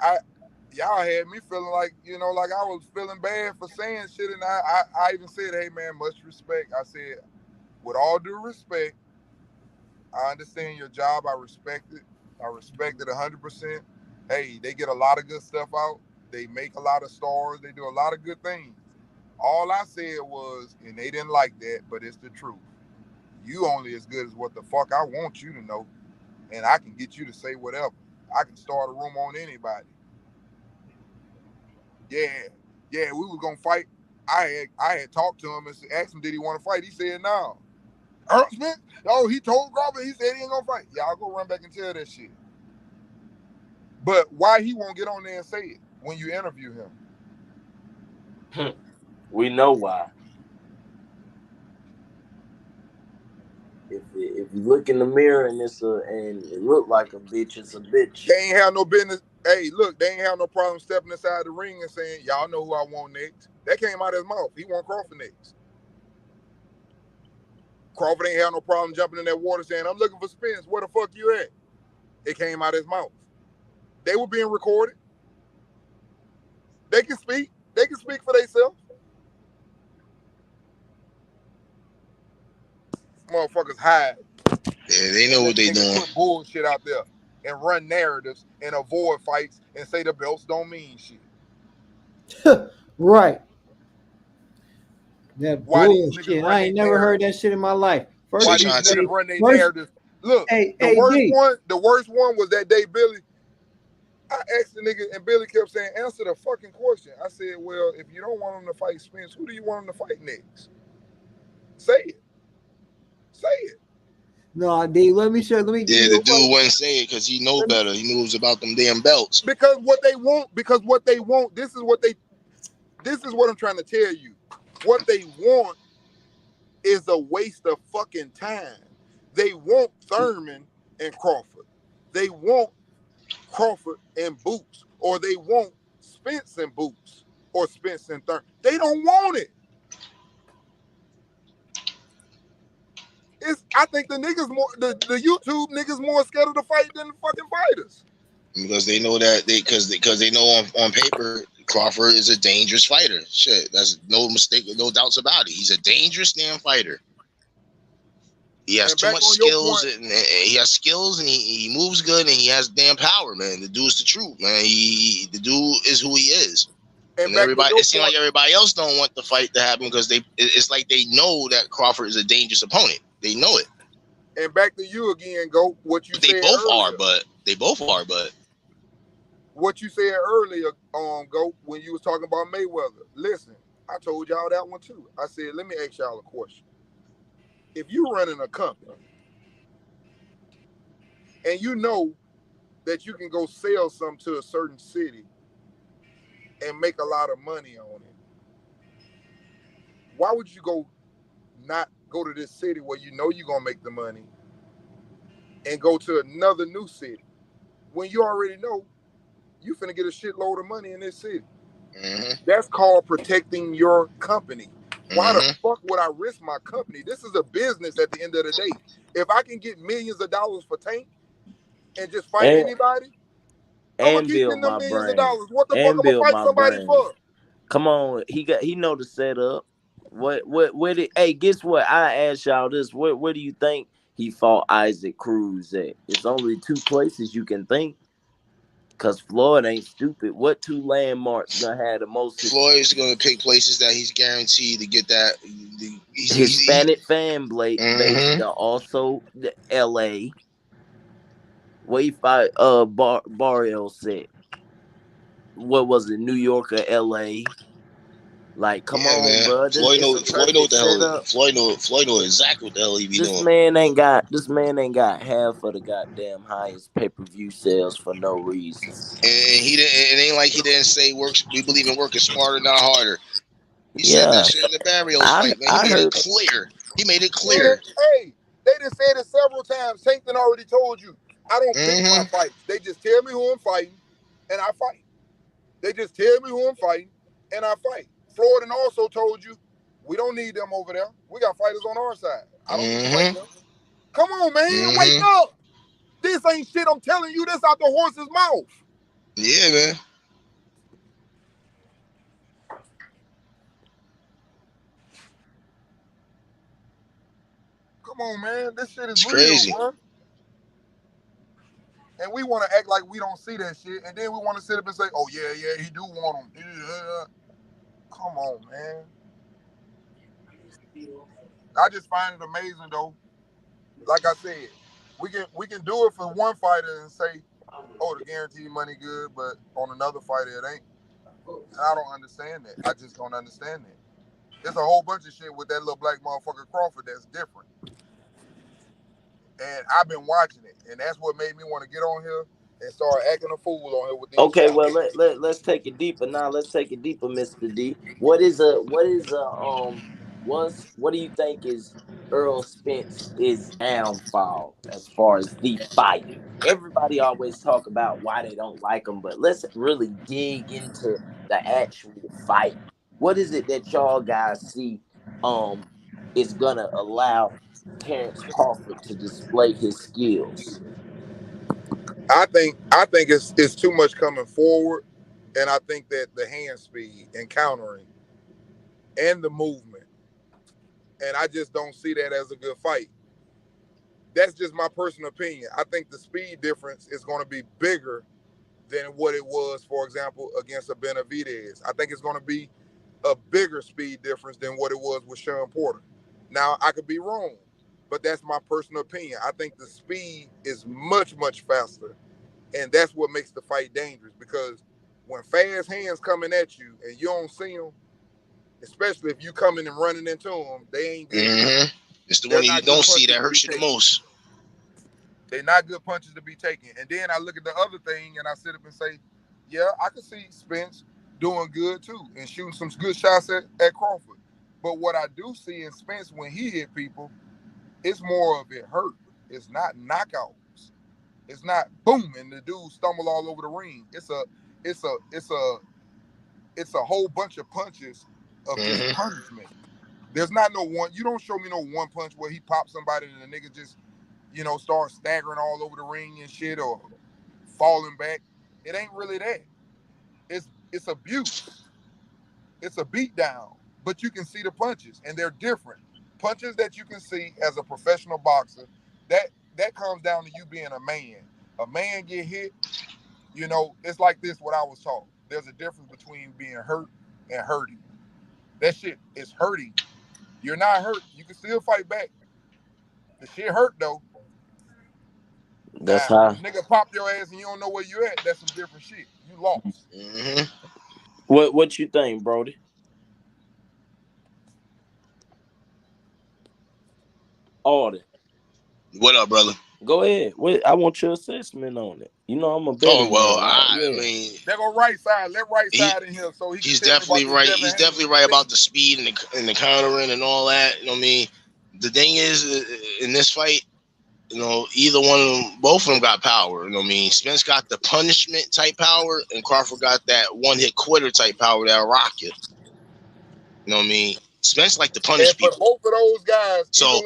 y'all had me feeling like, like I was feeling bad for saying shit, and I even said, hey man, much respect. I said, with all due respect, I understand your job. I respect it. I respect it 100%. Hey, they get a lot of good stuff out. They make a lot of stars. They do a lot of good things. All I said was, and they didn't like that, but it's the truth. You only as good as what the fuck I want you to know, and I can get you to say whatever. I can start a room on anybody. Yeah, we was gonna fight. I had talked to him and asked him, did he want to fight? He said no. Ernst Smith? Oh, he told Crawford, he said he ain't gonna fight. Y'all go run back and tell that shit. But why he won't get on there and say it? when you interview him. We know why. If you look in the mirror and and it look like a bitch, it's a bitch. They ain't have no business. Hey, look, they ain't have no problem stepping inside the ring and saying, "Y'all know who I want next." That came out of his mouth. He want Crawford next. Crawford ain't have no problem jumping in that water saying, "I'm looking for Spence. Where the fuck you at?" It came out of his mouth. They were being recorded. They can speak. They can speak for themselves. Motherfuckers hide. Yeah, they know what they doing. Put bullshit out there and run narratives and avoid fights and say the belts don't mean shit. Right. That bullshit. I ain't never heard that shit in my life. Why these niggas run their narratives? Look, the worst one was that day Billy. I asked the nigga and Billy kept saying, answer the fucking question. I said, well, if you don't want him to fight Spence, who do you want him to fight next? Say it. Say it. No, D, let me Yeah, the dude wouldn't say it because he know better. He knows about them damn belts. Because what they want, this is what I'm trying to tell you. What they want is a waste of fucking time. They want Thurman and Crawford. They want Crawford and Boots, or they want Spence and Boots, or Spence and Thurman. They don't want it. I think the niggas more, the YouTube niggas more scared of the fight than the fucking fighters. Because they know that because they know on paper Crawford is a dangerous fighter. Shit, that's no mistake, no doubts about it. He's a dangerous damn fighter. He has too much skills, and he has skills, and he moves good, and he has damn power, man. The dude's the truth, man. The dude is who he is. And everybody, it seems like everybody else don't want the fight to happen because it's like they know that Crawford is a dangerous opponent. They know it. And back to you again, Go. What you said they both earlier. are, but what you said earlier, Go, when you was talking about Mayweather. Listen, I told y'all that one too. I said, let me ask y'all a question. If you running a company and you know that you can go sell something to a certain city and make a lot of money on it, why would you not go to this city where you know you're gonna make the money and go to another new city when you already know you finna get a shitload of money in this city? Mm-hmm. That's called protecting your company. Why the fuck would I risk my company? This is a business at the end of the day. If I can get millions of dollars for Tank and just fight anybody, I'm gonna keep getting them millions of dollars. What the fuck I'm gonna fight somebody for? Come on, he know the setup. Where did guess what? I asked y'all this. Where do you think he fought Isaac Cruz at? It's only two places you can think. Cause Floyd ain't stupid. What two landmarks gonna have the most? Floyd's gonna pick places that he's guaranteed to get that Hispanic fan base. Also the L.A. Where he fight Barrio said. What was it? New York or L.A.? Like, come on, man. bro. Floyd know what the hell. Floyd know exactly what the hell he be doing. This man ain't got half of the goddamn highest pay-per-view sales for no reason. And it ain't like he didn't say we believe in working smarter, not harder. He said that shit in the Barrios fight, man. He made it clear. He made it clear. Hey, they done said it several times. Tank done already told you. I don't pick my fights. They just tell me who I'm fighting, and I fight. They just tell me who I'm fighting, and I fight. Floyd also told you, we don't need them over there. We got fighters on our side. I don't need to fight them. Come on, man. Wake up. This ain't shit I'm telling you. This out the horse's mouth. Yeah, man. Come on, man. This shit is it's real, crazy. bro. And we want to act like we don't see that shit. And then we want to sit up and say, oh, yeah, he do want them. Yeah. Come on, man. I just find it amazing, though. Like I said, we can do it for one fighter and say, oh, the guaranteed money good, but on another fighter, it ain't. And I don't understand that. I just don't understand that. There's a whole bunch of shit with that little black motherfucker Crawford that's different. And I've been watching it. And that's what made me want to get on here and start acting a fool on here with these Okay, well challenges. let's take it deeper now. Let's take it deeper, Mr. D. What do you think is Earl Spence is downfall as far as the fighter? Everybody always talk about why they don't like him, but let's really dig into the actual fight. What is it that y'all guys see is gonna allow Terrence Crawford to display his skills? I think it's too much coming forward, and I think that the hand speed and countering and the movement, and I just don't see that as a good fight. That's just my personal opinion. I think the speed difference is going to be bigger than what it was, for example, against a Benavidez. I think it's going to be a bigger speed difference than what it was with Sean Porter. Now, I could be wrong, but that's my personal opinion. I think the speed is much, much faster, and that's what makes the fight dangerous, because when fast hands coming at you and you don't see them, especially if you coming and running into them, they ain't good. Mm-hmm. It's the one that you don't see that hurts you the most. They're not good punches to be taken. And then I look at the other thing and I sit up and say, yeah, I can see Spence doing good too and shooting some good shots at Crawford. But what I do see in Spence when he hit people, it's more of it hurt. It's not knockouts. It's not boom and the dude stumble all over the ring. It's a whole bunch of punches of just punishment. There's not no one. You don't show me no one punch where he pops somebody and the nigga just, start staggering all over the ring and shit or falling back. It ain't really that. It's abuse. It's a beatdown. But you can see the punches, and they're different. Punches that you can see as a professional boxer, that comes down to you being a man. A man get hit, it's like this, what I was taught. There's a difference between being hurt and hurting. That shit is hurting. You're not hurt. You can still fight back. The shit hurt, though. That's how. Nigga pop your ass and you don't know where you at. That's some different shit. You lost. Mm-hmm. What you think, Brody? Auden. What up, brother? Go ahead. I want your assessment on it. I'm a better man. I mean, they go right side. Let right side in here, so he's definitely right. He's definitely right about the speed and the countering and all that. You know what I mean? The thing is, in this fight, either one of them, both of them got power. You know what I mean? Spence got the punishment type power, and Crawford got that one hit quitter type power that'll rock you. You know what I mean? Spence like to punish people. For both of those guys. When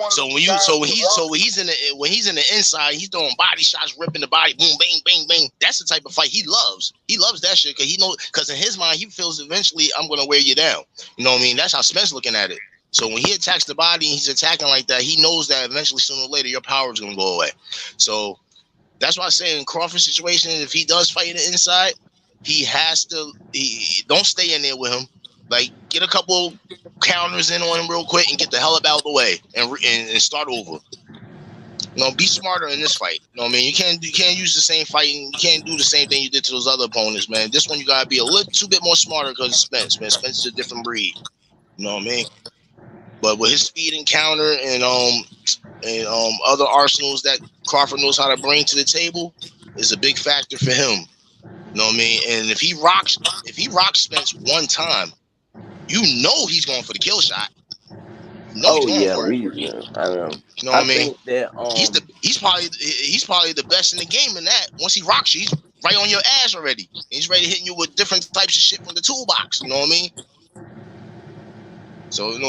he's in the inside, he's throwing body shots, ripping the body, boom, bang, bang, bang. That's the type of fight he loves. He loves that shit because in his mind he feels eventually I'm gonna wear you down. You know what I mean? That's how Spence looking at it. So when he attacks the body and he's attacking like that, he knows that eventually sooner or later your power is gonna go away. So that's why I say in Crawford's situation, if he does fight in the inside, he don't stay in there with him. Like get a couple counters in on him real quick and get the hell up out of the way and start over. Be smarter in this fight. You know what I mean? You can't use the same fighting. You can't do the same thing you did to those other opponents, man. This one you gotta be a little bit more smarter because Spence, man. Spence is a different breed. You know what I mean? But with his speed and counter and other arsenals that Crawford knows how to bring to the table is a big factor for him. You know what I mean? And if he rocks Spence one time, he's going for the kill shot. I know. You know what I mean? That, he's probably the best in the game in that. Once he rocks you, he's right on your ass already. He's ready hitting you with different types of shit from the toolbox. You know what I mean? So I think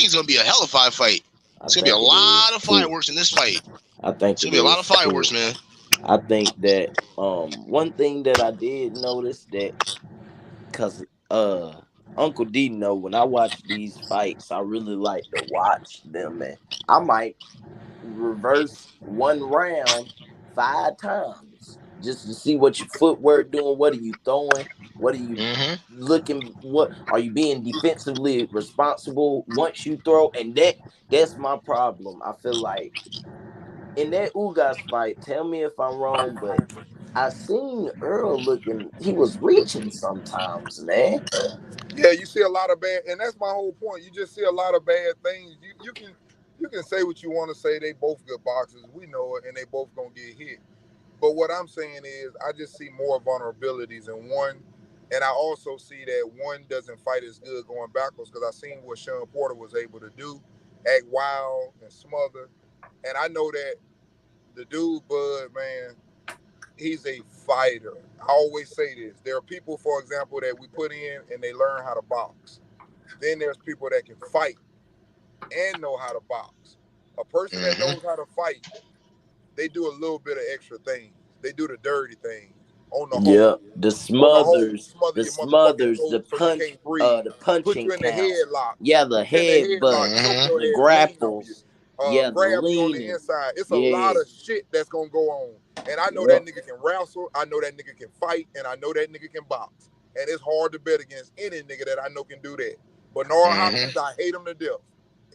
it's gonna be a hell of a fight. It's gonna be a lot of fireworks in this fight. I think it's gonna be a lot of fireworks, man. I think that one thing that I did notice that because Uncle D know when I watch these fights, I really like to watch them, man. I might reverse one round 5 times just to see what your footwork doing. What are you throwing? What are you looking? What are you being defensively responsible once you throw? And that's my problem. I feel like in that Ugas fight, tell me if I'm wrong, but I seen Earl looking. He was reaching sometimes, man. Yeah, you see a lot of bad, and that's my whole point. You just see a lot of bad things. You can say what you want to say. They both good boxers. We know it, and they both gonna get hit. But what I'm saying is, I just see more vulnerabilities in one, and I also see that one doesn't fight as good going backwards because I seen what Sean Porter was able to do, act wild and smother, and I know that the dude Bud, man, he's a fighter. I always say this: there are people, for example, that we put in and they learn how to box. Then there's people that can fight and know how to box. A person that knows how to fight, they do a little bit of extra things. They do the dirty things on the Yeah, whole. the On the whole, smothers, smother the your motherfucking smothers, the throat so you punch, can't breathe. the Put punching you in the count. headlock. Yeah, the Put you in the headlock, headbutt, choke your the head, lean on you, grapples. Yeah, the grab you on the leaning. inside. It's a Yeah, lot of shit that's gonna go on. And I know yeah. that nigga can wrestle, I know that nigga can fight, and I know that nigga can box. And it's hard to bet against any nigga that I know can do that. Bernard Hopkins, I hate him to death.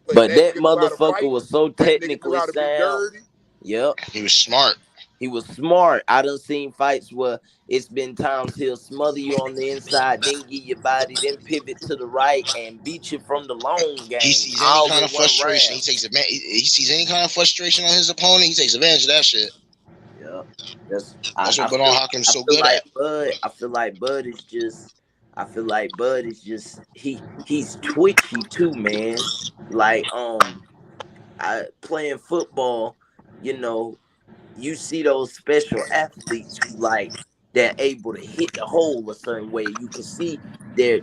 But That that nigga knew how to motherfucker fight. was so That nigga knew technically how to be sound. dirty. Yep. He was smart. He was smart. I done seen fights where it's been times he'll smother you on the inside, then get your body, then pivot to the right and beat you from the long game. He sees any All kind in of one frustration. round. He takes advantage. He sees any kind of frustration on his opponent. He takes advantage of that shit. Yeah. That's what I Bernard Hopkins is so feel good like at. Bud. I feel like Bud is just. I feel like Bud is just he's twitchy too, man. Like I playing football, you know, you see those special athletes who like they're able to hit the hole a certain way. You can see their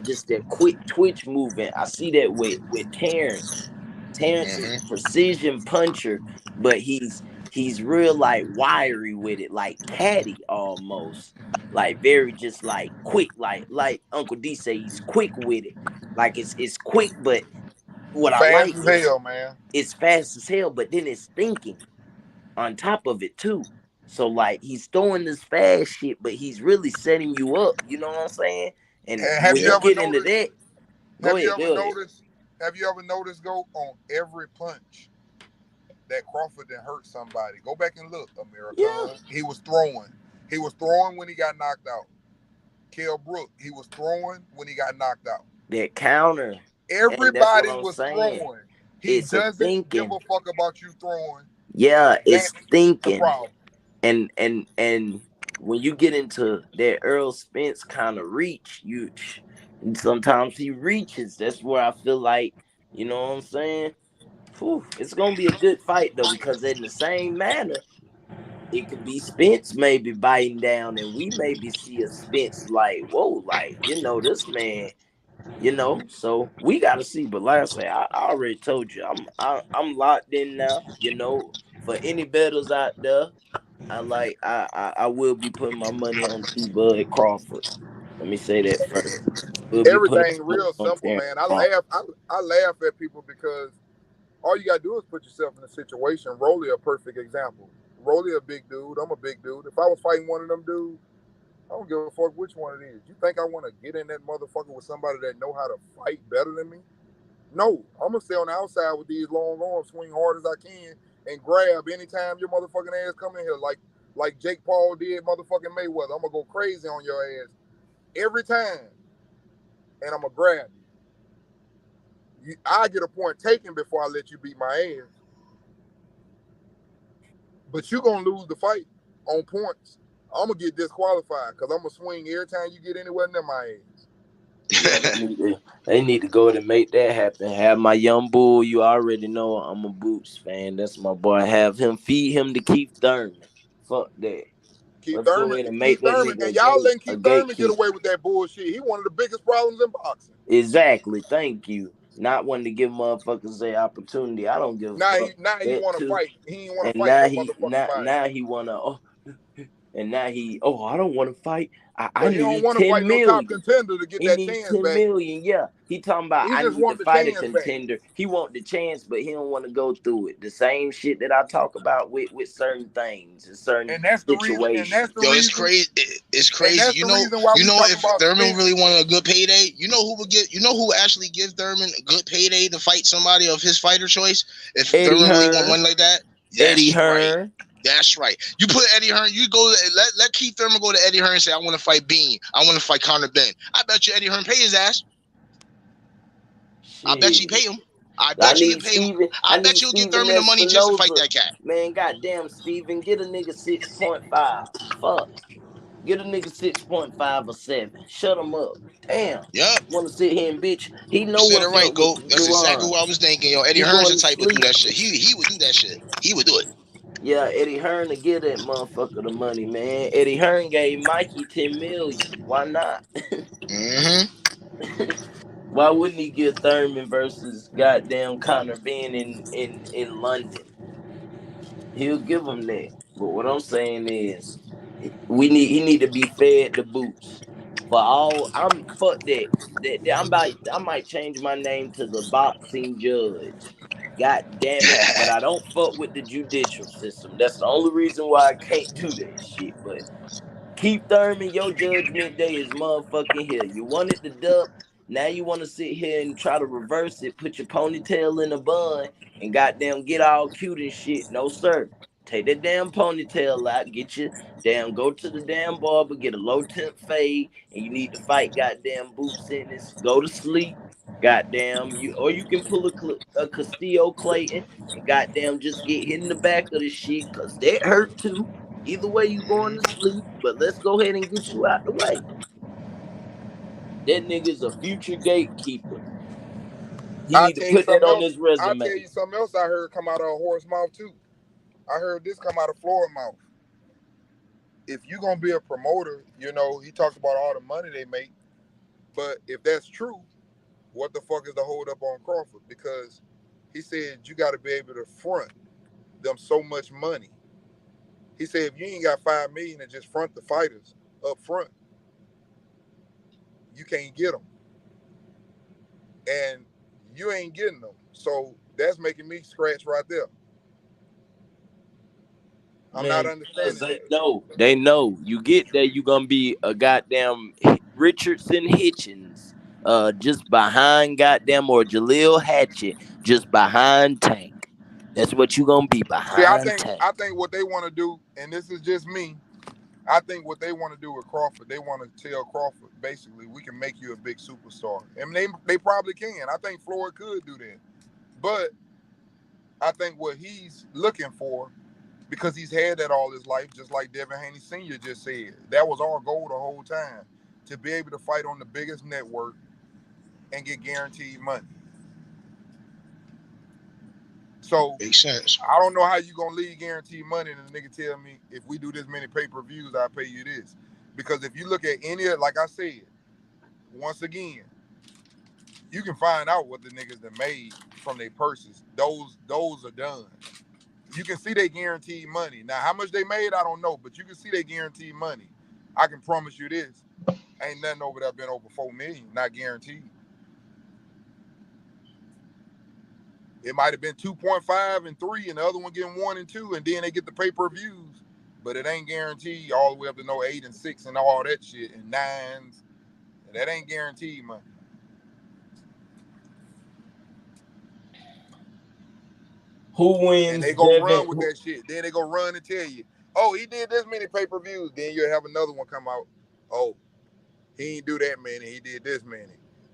quick twitch movement. I see that with Terrence. Terrence is a precision puncher, but he's real like wiry with it, like catty almost. Like very just like quick, like Uncle D say he's quick with it. Like it's quick, but what I Fast like as is hell, man. it's fast as hell, but then it's thinking on top of it too. So like he's throwing this fast shit, but he's really setting you up. You know what I'm saying? And And when you get into that, go ahead. Have you ever noticed go on every punch that Crawford done hurt somebody? Go back and look, America. Yeah. He was throwing. He was throwing when he got knocked out. Kell Brook, he was throwing when he got knocked out. That counter. Everybody was throwing. He doesn't give a fuck about you throwing. Yeah, it's thinking. The problem. And when you get into that Earl Spence kind of reach, and sometimes he reaches. That's where I feel like, you know what I'm saying? Whew, it's gonna be a good fight though, because in the same manner, it could be Spence maybe biting down, and we maybe see a Spence like, whoa, like, you know, this man, you know. So we gotta see. But like I say, I already told you, I'm locked in now. You know, for any bettors out there, I will be putting my money on T-Bud Crawford. Let me say that first. We'll be Everything real simple, man. I laugh at people because all you gotta do is put yourself in a situation. Rolly a perfect example. Rolly a big dude. I'm a big dude. If I was fighting one of them dudes, I don't give a fuck which one it is. You think I want to get in that motherfucker with somebody that know how to fight better than me? No. I'm gonna stay on the outside with these long arms, swing hard as I can, and grab anytime your motherfucking ass come in here, like Jake Paul did motherfucking Mayweather. I'm gonna go crazy on your ass every time, and I'm gonna grab you. I get a point taken before I let you beat my ass. But you're going to lose the fight on points. I'm going to get disqualified because I'm going to swing every time you get anywhere near my ass. They need to go and make that happen. Have my young bull. You already know I'm a Boots fan. That's my boy. Have him, feed him to Keith Thurman. Fuck that. Keith Thurman, and y'all letting Keith Thurman get away with that bullshit. He one of the biggest problems in boxing. Exactly. Thank you. Not wanting to give motherfuckers the opportunity. I don't give a fuck. Now he want to fight. He ain't want to fight. Now he want to. And now I don't want to fight. I need don't want 10 to fight million. no top contender to get He that needs chance 10 back. million. Yeah, he talking about He I just need want to the fight a chance contender. back. He want the chance, but he don't want to go through it. The same shit that I talk about with certain things and certain situations. It's crazy. It's crazy. You know if Thurman really wanted a good payday, you know who would get? You know who actually gives Thurman a good payday to fight somebody of his fighter choice? If Thurman really want one like that, Eddie Hearn. That's right. You put Eddie Hearn. You go let Keith Thurman go to Eddie Hearn and say, "I want to fight Bean. I want to fight Conor Ben." I bet you Eddie Hearn pay his ass. I bet you pay him. I bet you need can pay. Steven. I bet you'll get Steven Thurman the money just to fight Espinoza. that cat. Man, goddamn, Steven, get a nigga 6.5. Fuck. Get a nigga 6.5 or 7. Shut him up. Damn. Yep. Want to sit here and bitch? He You know said it what's right, up with Go. That's exactly Duran. what I was thinking. Yo, Eddie He Hearn's going the to type to do sleep. that shit. He would do that shit. He would do it. Yeah, Eddie Hearn to get that motherfucker the money, man. Eddie Hearn gave Mikey 10 million. Why not? Why wouldn't he give Thurman versus goddamn Conor Ben in London? He'll give him that. But what I'm saying is, he need to be fed the boots. For all I'm fuck that. I might change my name to the boxing judge. God damn it. But I don't fuck with the judicial system. That's the only reason why I can't do that shit. But Keith Thurman, your judgment day is motherfucking here. You wanted the dub. Now you want to sit here and try to reverse it, put your ponytail in a bun, and goddamn get all cute and shit. No, sir. Take that damn ponytail out. Get your damn, go to the damn barber, get a low temp fade, and you need to fight goddamn Boots Ennis. Go to sleep. Goddamn you, or you can pull a Castillo Clayton and goddamn just get hit in the back of the shit, cause that hurt too. Either way, you going to sleep, but let's go ahead and get you out the way. That nigga's a future gatekeeper. He I'll need to tell you put that something on else. his resume. I'll tell you something else I heard come out of a horse mouth too. I heard this come out of Floyd mouth. If you're gonna be a promoter, you know, he talked about all the money they make. But if that's true, what the fuck is the hold up on Crawford? Because he said you gotta be able to front them so much money. He said if you ain't got $5 million to just front the fighters up front, you can't get them. And you ain't getting them. So that's making me scratch right there. I'm not understanding. They know. You get there, you gonna be a goddamn Richardson Hitchens, just behind goddamn, or Jaleel Hatchett, just behind Tank. That's what you gonna be behind Tank. I think what they want to do, and this is just me, I think what they want to do with Crawford, they want to tell Crawford, basically, we can make you a big superstar. And they probably can. I think Floyd could do that. But I think what he's looking for, because he's had that all his life, just like Devin Haney Sr. just said, that was our goal the whole time, to be able to fight on the biggest network and get guaranteed money. So makes sense. I don't know how you gonna leave guaranteed money and the nigga tell me if we do this many pay-per-views, I'll pay you this. Because if you look at any, like I said, once again, you can find out what the niggas that made from their purses. Those are done. You can see they guaranteed money. Now, how much they made, I don't know, but you can see they guaranteed money. I can promise you this. Ain't nothing over there been over $4 million, not guaranteed. It might have been 2.5 and 3, and the other one getting 1 and 2, and then they get the pay-per-views, but it ain't guaranteed all the way up to no 8 and 6 and all that shit, and 9s. That ain't guaranteed money. Who wins? And they gonna run with that shit. Then they gonna run and tell you, oh, he did this many pay-per-views. Then you'll have another one come out. Oh, he ain't do that many. He did this many.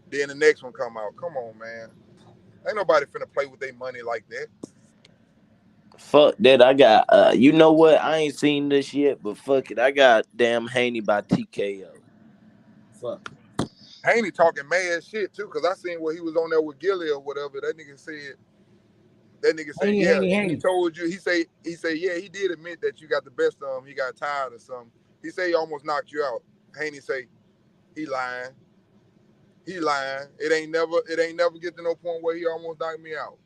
Then the next one come out. Come on, man. Ain't nobody finna play with their money like that. Fuck that. I got you know what? I ain't seen this yet, but fuck it. I got damn Haney by TKO. Fuck it. Haney talking mad shit too, cause I seen where he was on there with Gilly or whatever. That nigga said, Haney. He told you, he say, yeah, he did admit that you got the best of him. He got tired or something. He say he almost knocked you out. Haney say, he lying. He lying. It ain't never get to no point where he almost knocked me out.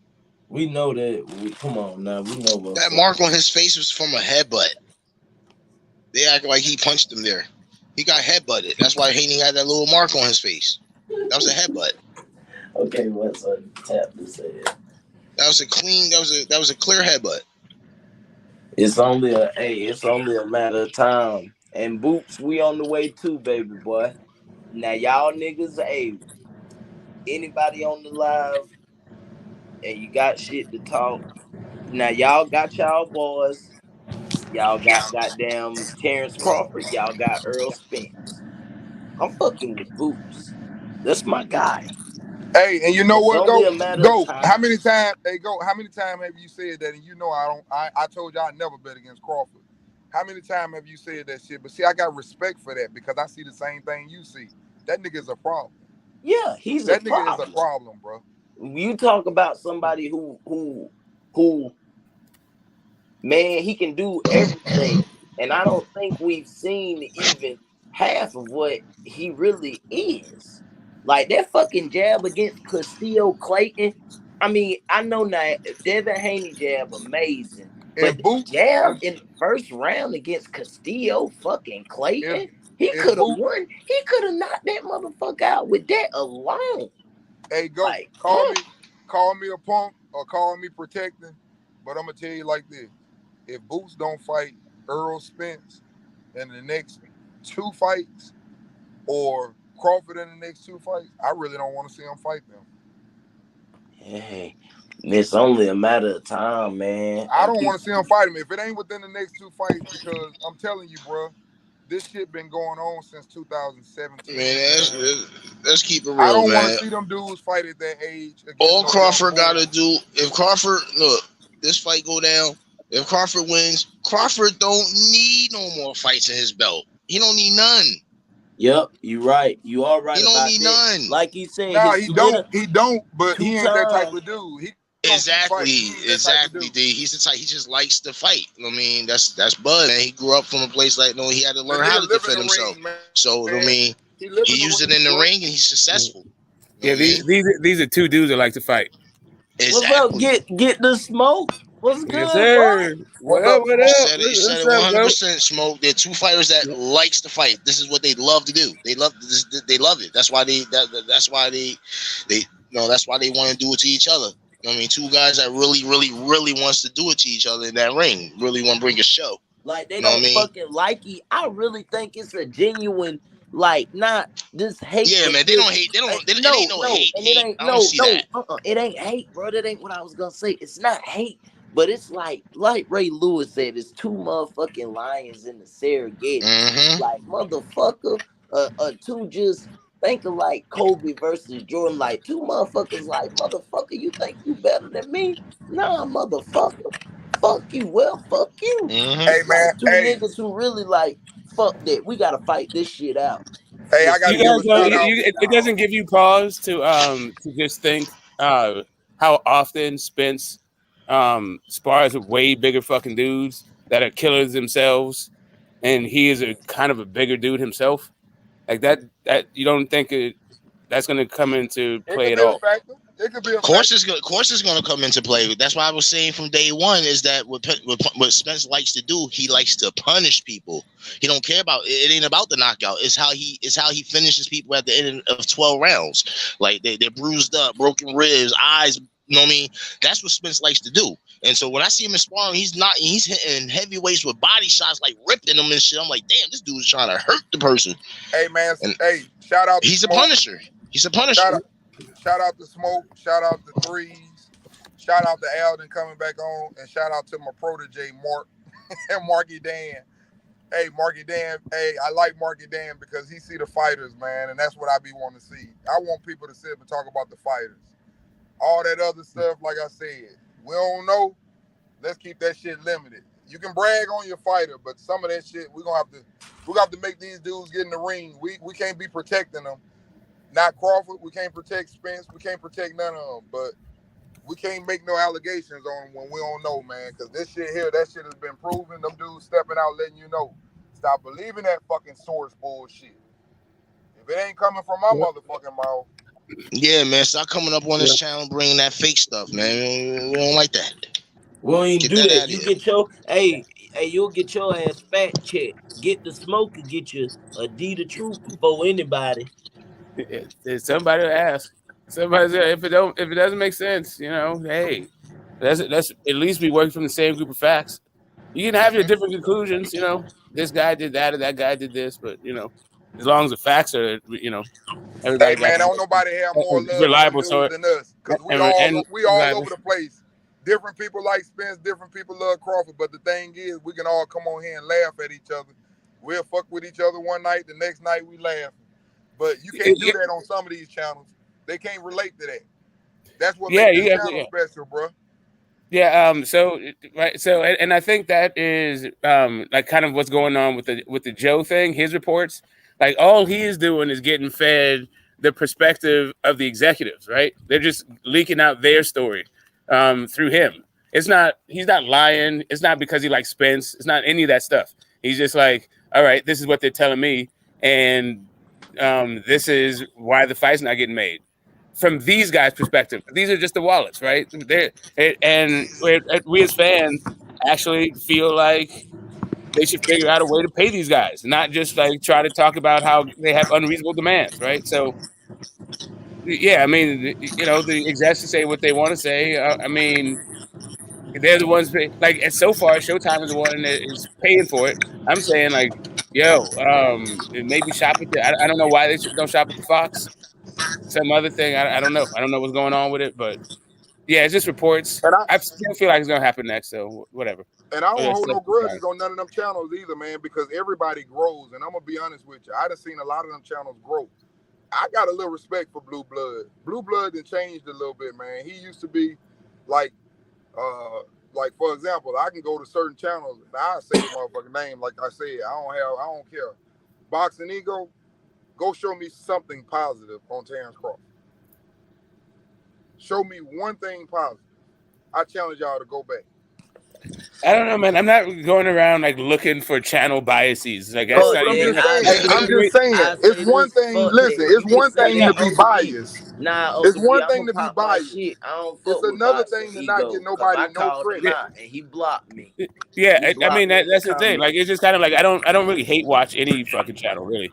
We know that. Come on now. We know what that mark on his face was from a headbutt. They act like he punched him there. He got headbutted. That's why Haney had that little mark on his face. That was a headbutt. Okay, what's a tap to say it? That was a clean. That was a clear headbutt. It's only a matter of time. And Boots, we on the way too, baby boy. Now y'all niggas, anybody on the live and you got shit to talk. Now y'all got y'all boys. Y'all got goddamn Terrence Crawford. Y'all got Earl Spence. I'm fucking with Boots. That's my guy. Hey, and you know It's what? only a matter of Go. time. How many times? Hey, go. How many times have you said that? And you know I don't. I told you I never bet against Crawford. How many times have you said that shit? But see, I got respect for that because I see the same thing you see. That nigga is a problem. Yeah, he's that a nigga problem. is a problem, bro. You talk about somebody who, man, he can do everything, and I don't think we've seen even half of what he really is. Like that fucking jab against Castillo Clayton. I mean, I know now Devin Haney jab amazing, but the jab in the first round against Castillo fucking Clayton, he could have won. He could have knocked that motherfucker out with that alone. Hey, go. Like, call me a punk or call me protecting, but I'm gonna tell you like this: if Boots don't fight Earl Spence in the next 2 fights, or Crawford in the next 2 fights, I really don't want to see him fight them. Hey, it's only a matter of time, man. I don't want to see him fight him if it ain't within the next 2 fights, because I'm telling you, bro, this shit been going on since 2017. Man, let's keep it real, I don't man. want to see them dudes fight at that age. All Crawford got to do, if Crawford, look, this fight go down, if Crawford wins, Crawford don't need no more fights in his belt. He don't need none. Yep, you right. You are right. He don't need none. Like he said, nah, he don't. He don't. But he ain't that type times. of dude. He Exactly, D. He's the type. He just likes to fight. I mean, that's Bud, man. He grew up from a place like he had to learn how to defend himself. So I mean, he used it in the ring and he's successful. Yeah, these are two dudes that like to fight. Exactly. What's up? Get the smoke. What's good, yes, sir. boy? What up? He said it 100%. Smoke. They're two fighters that likes to fight. This is what they love to do. They love this. They love it. That's why that's why they want to do it to each other. I mean, two guys that really wants to do it to each other in that ring. Really want to bring a show. Like they don't fucking like you. I really think it's a genuine, like, not this hate. Yeah, man, they don't hate. It ain't no hate. And it ain't I don't see that. It ain't hate, bro. That ain't what I was gonna say. It's not hate, but it's like Ray Lewis said, it's two motherfucking lions in the Serengeti. Like, motherfucker, two just thinking like Kobe versus Jordan, like two motherfuckers. Like, motherfucker, you think you better than me? Nah, motherfucker. Fuck you. Well, fuck you. Hey, man. Like, two niggas who really like, fuck that. We gotta fight this shit out. Hey, I gotta give a shout out. It doesn't give you pause to just think how often Spence spars with way bigger fucking dudes that are killers themselves, and he is a kind of a bigger dude himself. Like that you don't think that's going to come into play at all. It could be a course is going to come into play. That's why I was saying from day one is that what Spence likes to do, he likes to punish people. He don't care about it. Ain't about the knockout. It's how he finishes people at the end of 12 rounds. Like they're bruised up, broken ribs, eyes. You know what I mean? That's what Spence likes to do. And so when I see him in sparring, he's hitting heavyweights with body shots, like ripping them and shit. I'm like, damn, this dude's trying to hurt the person. Hey, man. Hey, shout out. He's a punisher. He's a punisher. Shout out to Smoke. Shout out to Threes. Shout out to Alden coming back on. And shout out to my protege, Mark and Marky Dan. Hey, Marky Dan. Hey, I like Marky Dan because he see the fighters, man. And that's what I be wanting to see. I want people to sit and talk about the fighters. All that other stuff, like I said, we don't know. Let's keep that shit limited. You can brag on your fighter, but some of that shit we're gonna have to make these dudes get in the ring. We can't be protecting them. Not Crawford. We can't protect Spence. We can't protect none of them. But we can't make no allegations on them when we don't know, man. Because this shit here, that shit has been proven. Them dudes stepping out, letting you know. Stop believing that fucking source bullshit. If it ain't coming from my motherfucking mouth. Yeah, man. Stop coming up on this channel bringing that fake stuff, man. We don't like that. We don't even do that. You get your you'll get your ass fact checked. Get the smoker, get your Adidas truth before anybody. Somebody will ask. Somebody if it doesn't make sense, hey, let's at least we work from the same group of facts. You can have your different conclusions, this guy did that or that guy did this, but as long as the facts are, everybody. Hey man, don't nobody have more love reliable than us, because we all over the place. Different people like Spence, different people love Crawford, but the thing is, we can all come on here and laugh at each other. We'll fuck with each other one night, the next night we laugh. But you can't do that on some of these channels. They can't relate to that. That's what Yeah, makes this yeah, channel yeah. special, bro. Yeah. So right. So and I think that is like kind of what's going on with the Joe thing. His reports, like all he is doing is getting fed the perspective of the executives. Right. They're just leaking out their story through him. He's not lying. It's not because he likes Spence. It's not any of that stuff. He's just like, all right, this is what they're telling me, and this is why the fight's not getting made. From these guys' perspective, these are just the wallets, right? And we as fans actually feel like they should figure out a way to pay these guys, not just like try to talk about how they have unreasonable demands, right? So, yeah, I mean, the execs say what they want to say. I mean, they're the ones like. And so far, Showtime is the one that is paying for it. I'm saying like, yo, maybe shop at I don't know why they don't shop at the Fox. Some other thing. I don't know. I don't know what's going on with it, but yeah, it's just reports. And I still feel like it's gonna happen next, so whatever. I don't hold no grudges on none of them channels either, man, because everybody grows. And I'm gonna be honest with you, I done seen a lot of them channels grow. I got a little respect for Blue Blood. Blue Blood done changed a little bit, man. He used to be like for example, I can go to certain channels and I say the motherfucking name, like I said, I don't care. Boxing Ego, go show me something positive on Terrence Crawford. Show me one thing positive. I challenge y'all to go back. I don't know, man. I'm not going around like looking for channel biases. Like that's not even. I'm just saying. It's one thing. Listen, it's one thing to be biased. It's one thing to be biased. It's another thing to not get nobody no credit. And he blocked me. Yeah, I mean that's the thing. Like it's just kind of like I don't really hate watch any fucking channel really.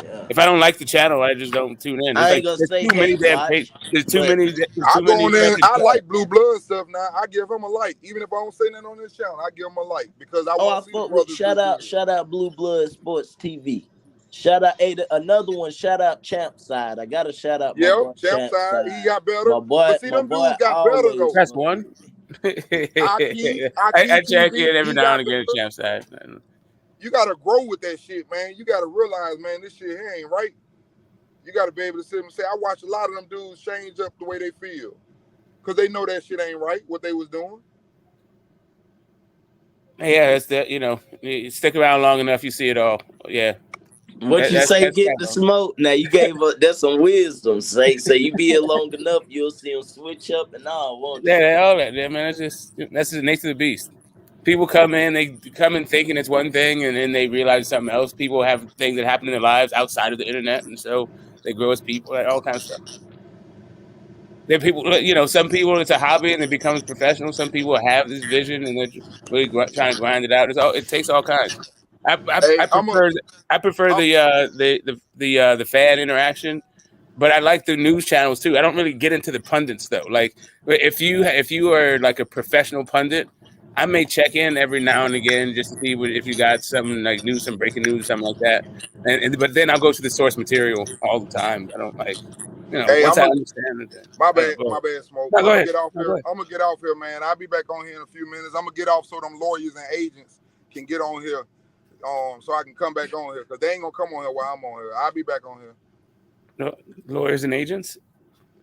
Yeah. If I don't like the channel, I just don't tune in. I ain't gonna say hate watch. There's too many. I go on there. I like Blue Blood stuff now. I give him a like, even if I don't say nothing on this channel. I give him a like because I want to see the brothers. Shout out Blue Blood Sports TV. Shout out another one. Shout out Champ Side. I got to shout out. Yeah, Champ Side. He got better. My boy, but see, them dudes got better though. That's one. I check in every now and again. Champ Side. You gotta grow with that shit, man. You gotta realize, man, this shit here ain't right. You gotta be able to sit and say, I watch a lot of them dudes change up the way they feel. Cause they know that shit ain't right, what they was doing. Yeah, that's that, you stick around long enough, you see it all. Yeah. What you say, get the smoke. Now you gave us that's some wisdom. Say you be here long enough, you'll see them switch up and all, won't you? Yeah, all that, man. That's the nature of the beast. People come in thinking it's one thing, and then they realize something else. People have things that happen in their lives outside of the internet, and so they grow as people, like all kinds of stuff. There are people, some people it's a hobby and it becomes professional. Some people have this vision and they're really trying to grind it out. It takes all kinds. I prefer the fan interaction, but I like the news channels too. I don't really get into the pundits though. Like if you are like a professional pundit, I may check in every now and again just to see if you got something like news, some breaking news, something like that. But then I'll go to the source material all the time. I don't like, once I understand it. My bad, Smoke. No, I'm gonna get off here. I'm gonna get off here, man. I'll be back on here in a few minutes. I'm gonna get off so them lawyers and agents can get on here, so I can come back on here because they ain't gonna come on here while I'm on here. I'll be back on here. No, lawyers and agents.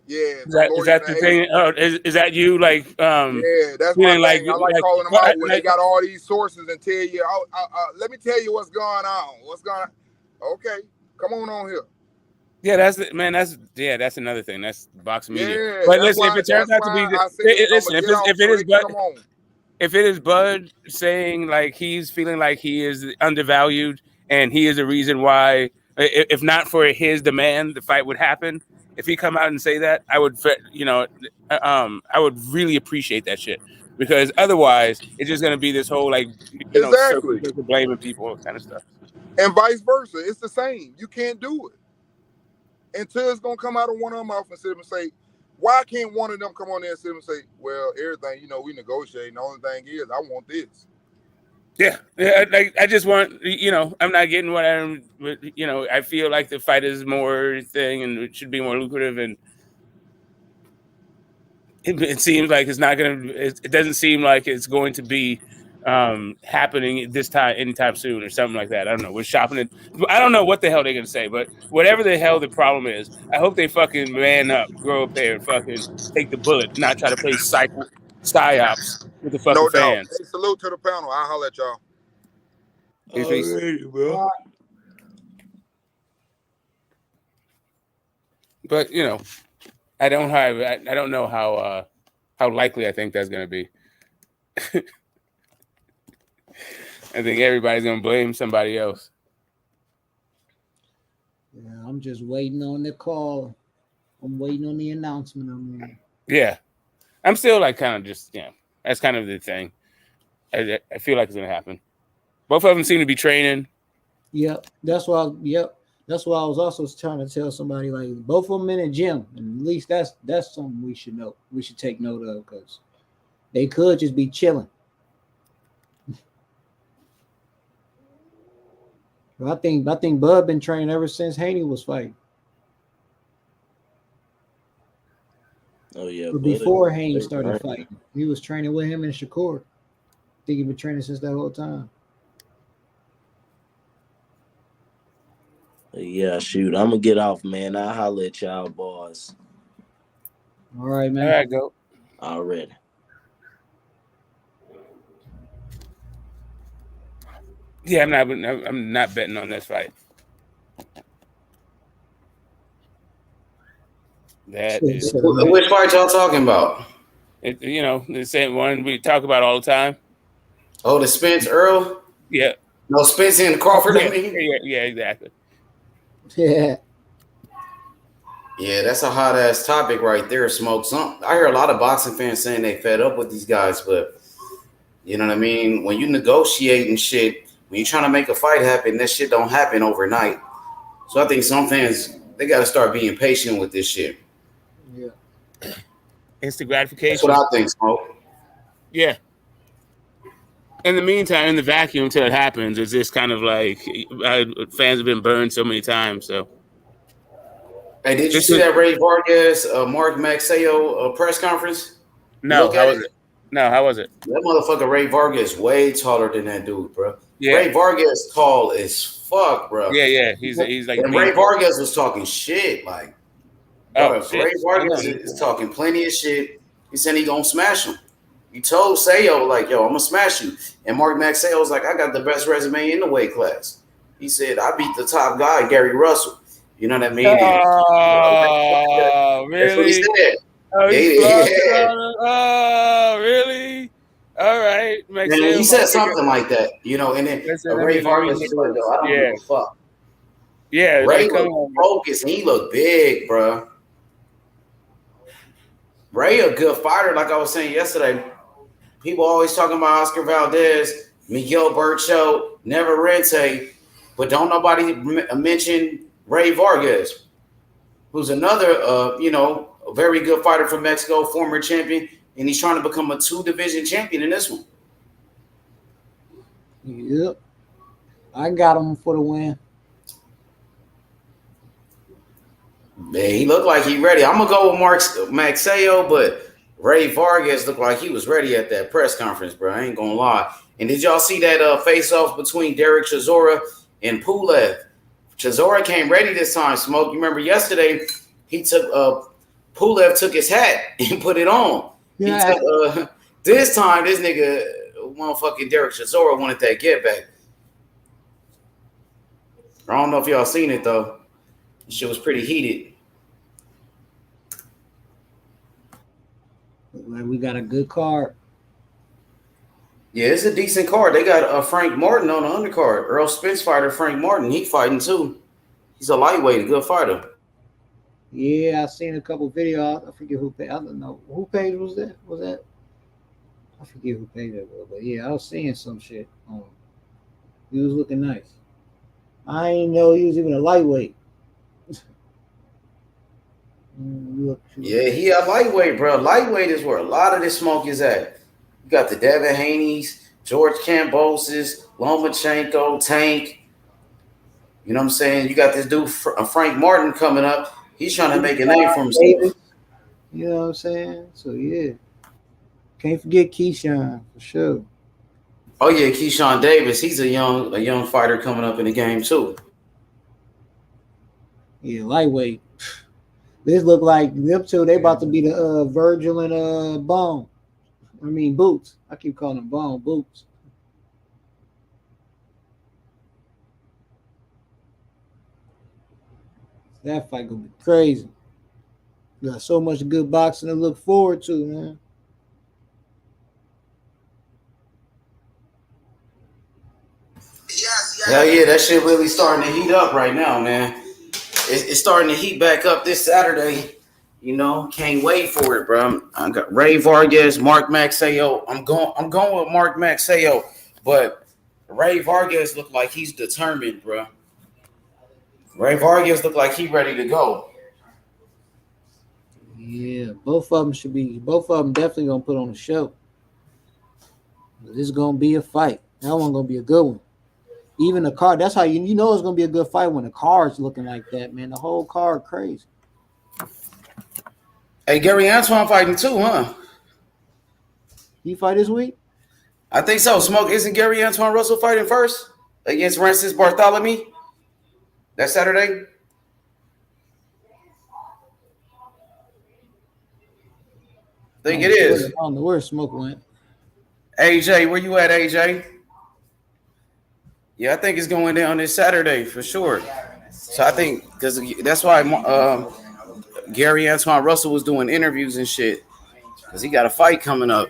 Yeah, is that the thing? Oh, is that you? Like, yeah, that's my thing. Like, I like calling them out when they got all these sources and tell you. Let me tell you what's going on. What's going on? Okay, come on here. Yeah, that's another thing. That's boxing media. Yeah, but listen, if it turns out to be, if it is Bud saying like he's feeling like he is undervalued and he is the reason why, if not for his demand, the fight would happen. If he come out and say that, I would, I would really appreciate that shit because otherwise it's just gonna be this whole like, exactly blaming people kind of stuff. And vice versa, it's the same. You can't do it until it's gonna come out of one of them off and sit and say, why can't one of them come on there and sit and say, well, everything we negotiate. The only thing is, I want this. Yeah, like I just want, I'm not getting what I'm, I feel like the fight is more thing and it should be more lucrative, and it seems like it's not gonna. It doesn't seem like it's going to be happening this time anytime soon or something like that. I don't know. We're shopping it. I don't know what the hell they're gonna say, but whatever the hell the problem is, I hope they fucking man up, grow up there, and fucking take the bullet, not try to play psyops with the fucking No doubt. fans. Hey, salute to the panel. I'll holler at y'all. Alrighty, bro. But you know, I don't know how likely I think that's gonna be. I think everybody's gonna blame somebody else. Yeah, I'm just waiting on the call. I'm waiting on the announcement. I mean, yeah, I'm still like kind of just that's kind of the thing. I feel like it's gonna happen. Both of them seem to be training. Yep, that's why. That's why I was also trying to tell somebody like both of them in the gym, and at least that's something we should know. We should take note of because they could just be chilling. I think Bud been training ever since Haney was fighting. Oh yeah. But before Haney started fighting, he was training with him and Shakur. I think he been training since that whole time. Yeah, shoot. I'm gonna get off, man. I'll holler at y'all boys. All right, man. All right, go. Already. Yeah, I'm not betting on this fight. That is which fight y'all talking about? The same one we talk about all the time. Oh, the Spence Earl? Yeah. No, Spence and Crawford. Yeah, exactly. Yeah. Yeah, that's a hot ass topic right there, Smoke. I hear a lot of boxing fans saying they fed up with these guys, but you know what I mean? When you negotiate and shit, when you're trying to make a fight happen, that shit don't happen overnight. So I think some fans, they got to start being patient with this shit. Yeah. Instant gratification. That's what I think, Smoke. Yeah. In the meantime, in the vacuum until it happens, it's just kind of like fans have been burned so many times. So, hey, did you see that Ray Vargas, Mark Maxeo press conference? No, how was it? No, how was it? That motherfucker Ray Vargas way taller than that dude, bro. Yeah. Ray Vargas tall as fuck, bro. Yeah. He's like. And Ray Vargas was talking shit, like. Ray Vargas is talking plenty of shit. He said he gonna smash him. He told Sayo, like, yo, I'm gonna smash you. And Mark Maxeo was like, I got the best resume in the weight class. He said, I beat the top guy, Gary Russell. You know what I mean? Oh, really? That's what he said. Oh, really? All right. Maxeo, he said something like that, and then Ray Vargas was like, yo, I don't give a fuck. Yeah. Ray looked focused and he looked big, bro. Ray a good fighter, like I was saying yesterday. People always talking about Oscar Valdez, Miguel Bercho, Never Rente, but don't nobody mention Ray Vargas, who's another, a very good fighter from Mexico, former champion, and he's trying to become a 2-division champion in this one. Yep. I got him for the win. Man, he looked like he ready. I'm going to go with Mark Maxeo, but Ray Vargas looked like he was ready at that press conference, bro. I ain't going to lie. And did y'all see that face-off between Derek Chisora and Pulev? Chisora came ready this time, Smoke. You remember yesterday, Pulev took his hat and put it on. Yeah. This time, this nigga, motherfucking Derek Chisora wanted that get back. I don't know if y'all seen it, though. Shit was pretty heated. Like we got a good card. Yeah, it's a decent card. They got Frank Martin on the undercard. Earl Spence fighter Frank Martin. He fighting too. He's a lightweight, a good fighter. Yeah, I seen a couple videos. I forget who page. I don't know who page was that. I forget who page that was, but yeah, I was seeing some shit. He was looking nice. I ain't know he was even a lightweight. Yeah, he a lightweight, bro. Lightweight is where a lot of this smoke is at. You got the Devin Haney's, George Kambosos, Lomachenko, Tank. You know what I'm saying? You got this dude, Frank Martin, coming up. He's trying to make a name for himself. You know what I'm saying? So, yeah. Can't forget Keyshawn, for sure. Oh yeah, Keyshawn Davis. He's a young fighter coming up in the game too. Yeah, lightweight. This look like them two. They about to be the Virgil and Bone. I mean Boots. I keep calling them Bone Boots. That fight gonna be crazy. Got so much good boxing to look forward to, man. Hell yeah, that shit really starting to heat up right now, man. It's starting to heat back up this Saturday. You know, can't wait for it, bro. I got Ray Vargas, Mark Maxayo. I'm going with Mark Maxayo, but Ray Vargas look like he's determined, bro. Ray Vargas look like he ready to go. Yeah, both of them definitely gonna put on a show. But it's gonna be a fight. That one gonna be a good one. Even the card, that's how you know it's gonna be a good fight when the card's looking like that, man. The whole card crazy. Hey, Gary Antoine fighting too, huh? He fight this week? I think so. Smoke, isn't Gary Antoine Russell fighting first against Francis Bartholomew that Saturday? I think it is. I don't know where Smoke went. AJ, where you at, AJ? Yeah, I think it's going down this Saturday for sure. So I think because that's why Gary Antoine Russell was doing interviews and shit because he got a fight coming up.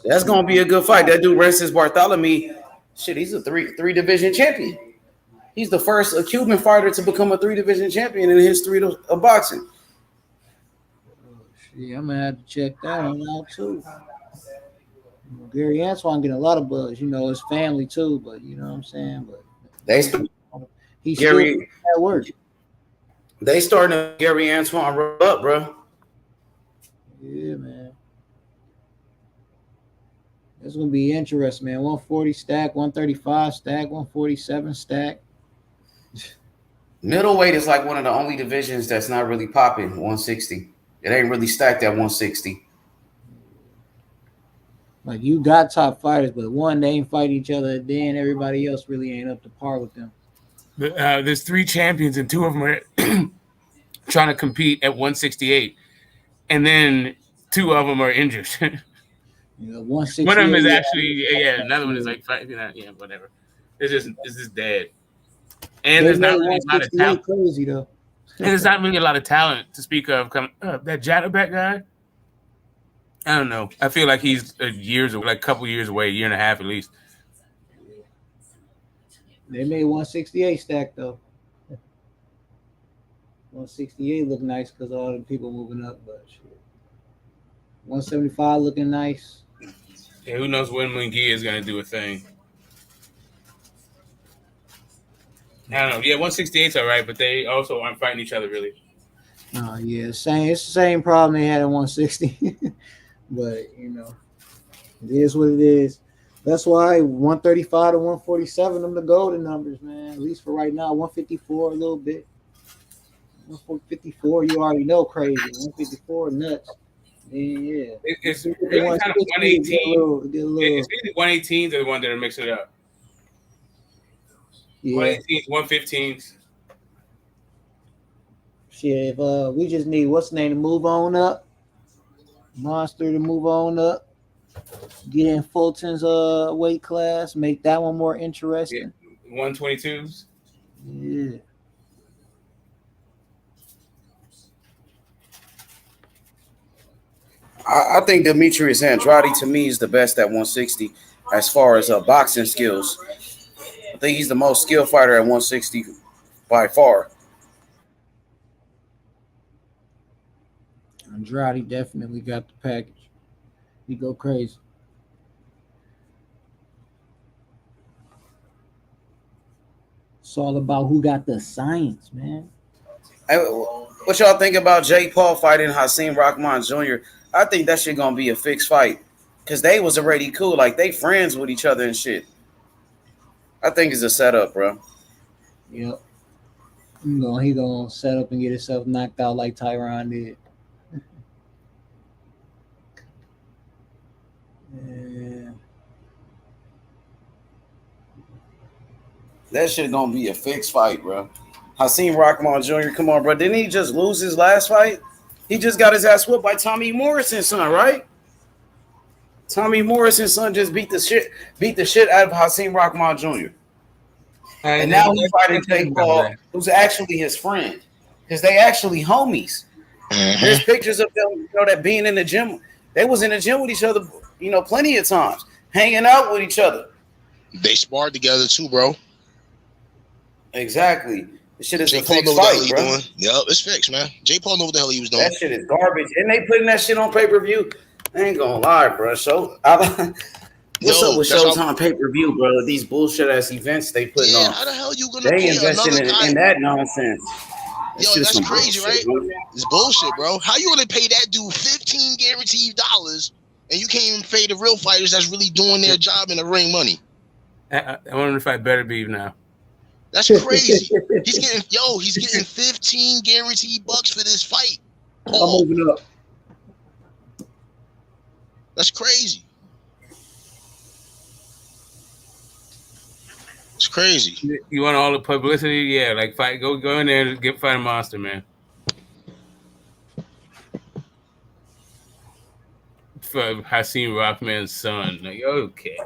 That's gonna be a good fight. That dude Francis Bartholomew, shit, he's a three division champion. He's the first Cuban fighter to become a 3-division champion in the history of boxing. Yeah, I'm gonna have to check that one out too. Gary Antoine getting a lot of buzz, you know, his family too, but you know what I'm saying. But he's Gary still at work. They starting Gary Antoine up, bro. Yeah, man. It's gonna be interesting, man. 140 stack, 135 stack, 147 stack. Middleweight is like one of the only divisions that's not really popping. 160. It ain't really stacked at 160. Like you got top fighters, but one they ain't fight each other. Then everybody else really ain't up to par with them. There's 3 champions, and 2 of them are trying to compete at 168, and then 2 of them are injured. One of them is actually another one is like whatever. It's just dead. And there's not really a lot of talent. Crazy though. And there's not really a lot of talent to speak of. That Jadabek guy, I don't know. I feel like he's a couple years away, a year and a half at least. They made 168 stack though. 168 look nice because all the people moving up, but shit. 175 looking nice. Yeah, who knows when Munguia is gonna do a thing? I don't know. Yeah, 168's all right, but they also aren't fighting each other really. Yeah, it's the same problem they had at 160. But you know, it is what it is. That's why 135 to 147 them the golden numbers, man. At least for right now. 154 a little bit. 154, you already know crazy. 154 nuts. Yeah. It's really kind of 118. It's really 118s are the ones that are mixing it up. Yeah. 118s, 115s. Shit, if we just need what's the name to move on up. Monster to move on up. Get in Fulton's weight class, make that one more interesting. 122s. Yeah. I think Demetrius Andrade to me is the best at 160 as far as boxing skills. I think he's the most skilled fighter at 160 by far. Andrade definitely got the package. He go crazy. It's all about who got the science, man. Hey, what y'all think about Jake Paul fighting Hakeem Rahman Jr.? I think that shit gonna be a fixed fight because they was already cool. Like they friends with each other and shit. I think it's a setup, bro. Yep. He gonna set up and get himself knocked out like Tyron did. Yeah. That shit gonna be a fixed fight, bro. Hakeem Rockman Jr. Come on, bro. Didn't he just lose his last fight? He just got his ass whooped by Tommy Morrison's son, right? Tommy Morrison's son just beat the shit out of Hakeem Rockman Jr. And now he's fighting Jake Paul, who's actually his friend, because they actually homies. There's pictures of them, that being in the gym. They was in the gym with each other, plenty of times, hanging out with each other. They sparred together too, bro. Exactly. This shit is Jake a Paul fixed know what the hell fight, he bro. doing. Yep, it's fixed, man. Jake Paul know what the hell he was doing. That shit is garbage. And they putting that shit on pay-per-view. I ain't gonna lie, bro. What's up with Showtime pay-per-view, bro? These bullshit ass events they putting on. How the hell you gonna They pay investing another guy? in that nonsense. Yo, that's crazy, right? It's bullshit, bro. How you gonna pay that dude $15 guaranteed and you can't even pay the real fighters that's really doing their job in the ring money? I wonder if I better be now. That's crazy. He's getting 15 guaranteed bucks for this fight. Paul. I'm moving up. That's crazy. It's crazy. You want all the publicity? Yeah, like fight. Go in there and fight a monster, man. For Hakeem Rockman's son, like okay.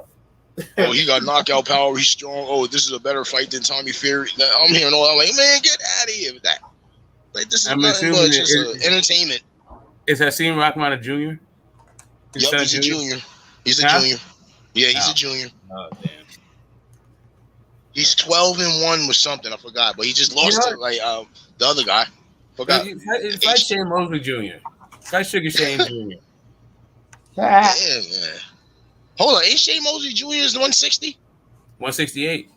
Oh, he got knockout power. He's strong. Oh, this is a better fight than Tommy Fury. I'm hearing all. I'm like, man, get out of here with that. Like this is nothing but just entertainment. Is Hakeem Rockman a junior? Yep, he's a junior. He's a junior. Yeah, he's a junior. Oh damn. He's 12-1 with something I forgot, but he just lost to the other guy. Forgot. Fight Shane Mosley Jr. Fight Sugar Shane Jr. Yeah, man. Hold on, ain't Shane Mosley Jr. is 160? 168.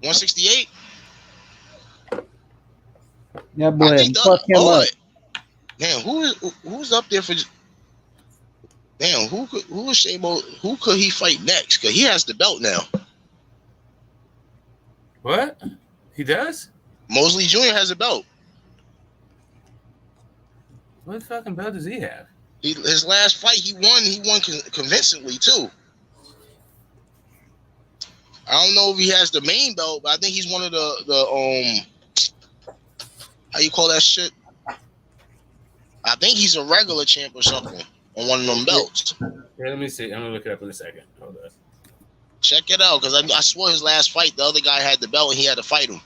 168? Yeah, boy, fuck him up. Damn, who's up there for? Damn, who is Shane Mosley? Who could he fight next? Because he has the belt now. What? He does? Mosley Jr. has a belt. What fucking belt does he have? His last fight, he won convincingly too. I don't know if he has the main belt, but I think he's one of the how you call that shit? I think he's a regular champ or something on one of them belts. Yeah, let me see. I'm gonna look it up in a second. Hold on. Check it out, because I swore his last fight, the other guy had the belt and he had to fight him.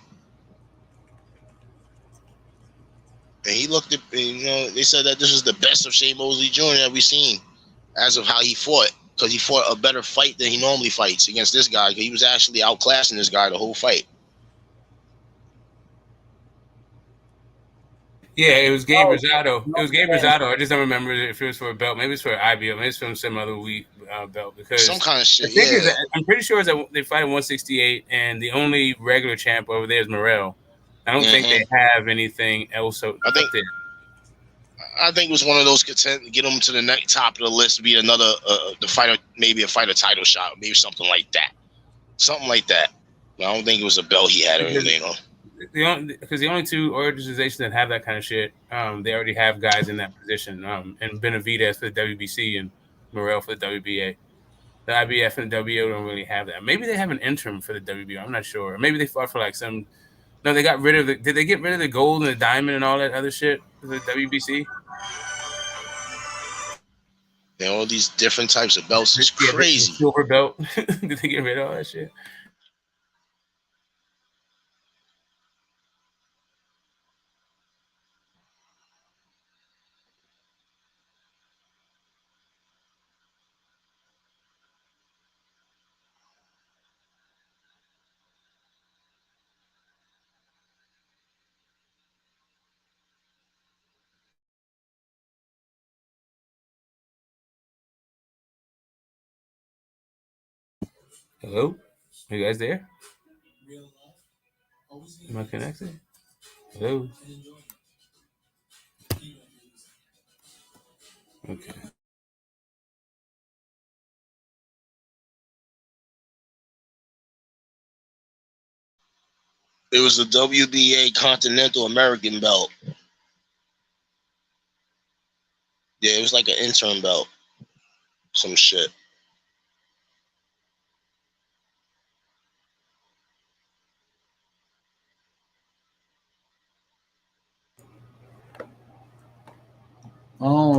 And he looked at, they said that this was the best of Shane Mosley Jr. that we've seen as of how he fought, because he fought a better fight than he normally fights against this guy. He was actually outclassing this guy the whole fight. Yeah, it was Gabe Rosado. It was Gabe Rosado. I just don't remember if it was for a belt. Maybe it's for an IBO. Maybe it's from some other belt. Because some kind of shit. I'm pretty sure it's that they fight at 168, and the only regular champ over there is Morrell. I don't think they have anything else up there. I think it was one of those contend get him to the next top of the list, be another the fighter, maybe a fighter title shot, maybe something like that. Something like that. I don't think it was a belt he had or anything. Because the only two organizations that have that kind of shit, they already have guys in that position. And Benavidez for the WBC and Morrell for the WBA. The IBF and the WBO don't really have that. Maybe they have an interim for the WBO. I'm not sure. Maybe they fought for like some. No, they got rid of the. Did they get rid of the gold and the diamond and all that other shit for the WBC? Yeah, all these different types of belts is crazy. The silver belt. Did they get rid of all that shit? Hello? Are you guys there? Am I connected? Hello? Okay. It was the WBA Continental American belt. Yeah, it was like an interim belt. Some shit.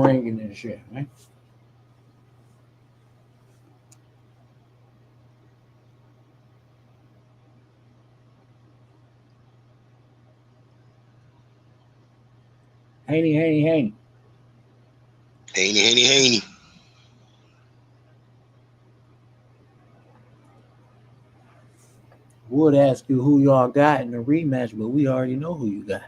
ringing and shit, man. Haney. Haney. Would ask you who y'all got in the rematch, but we already know who you got.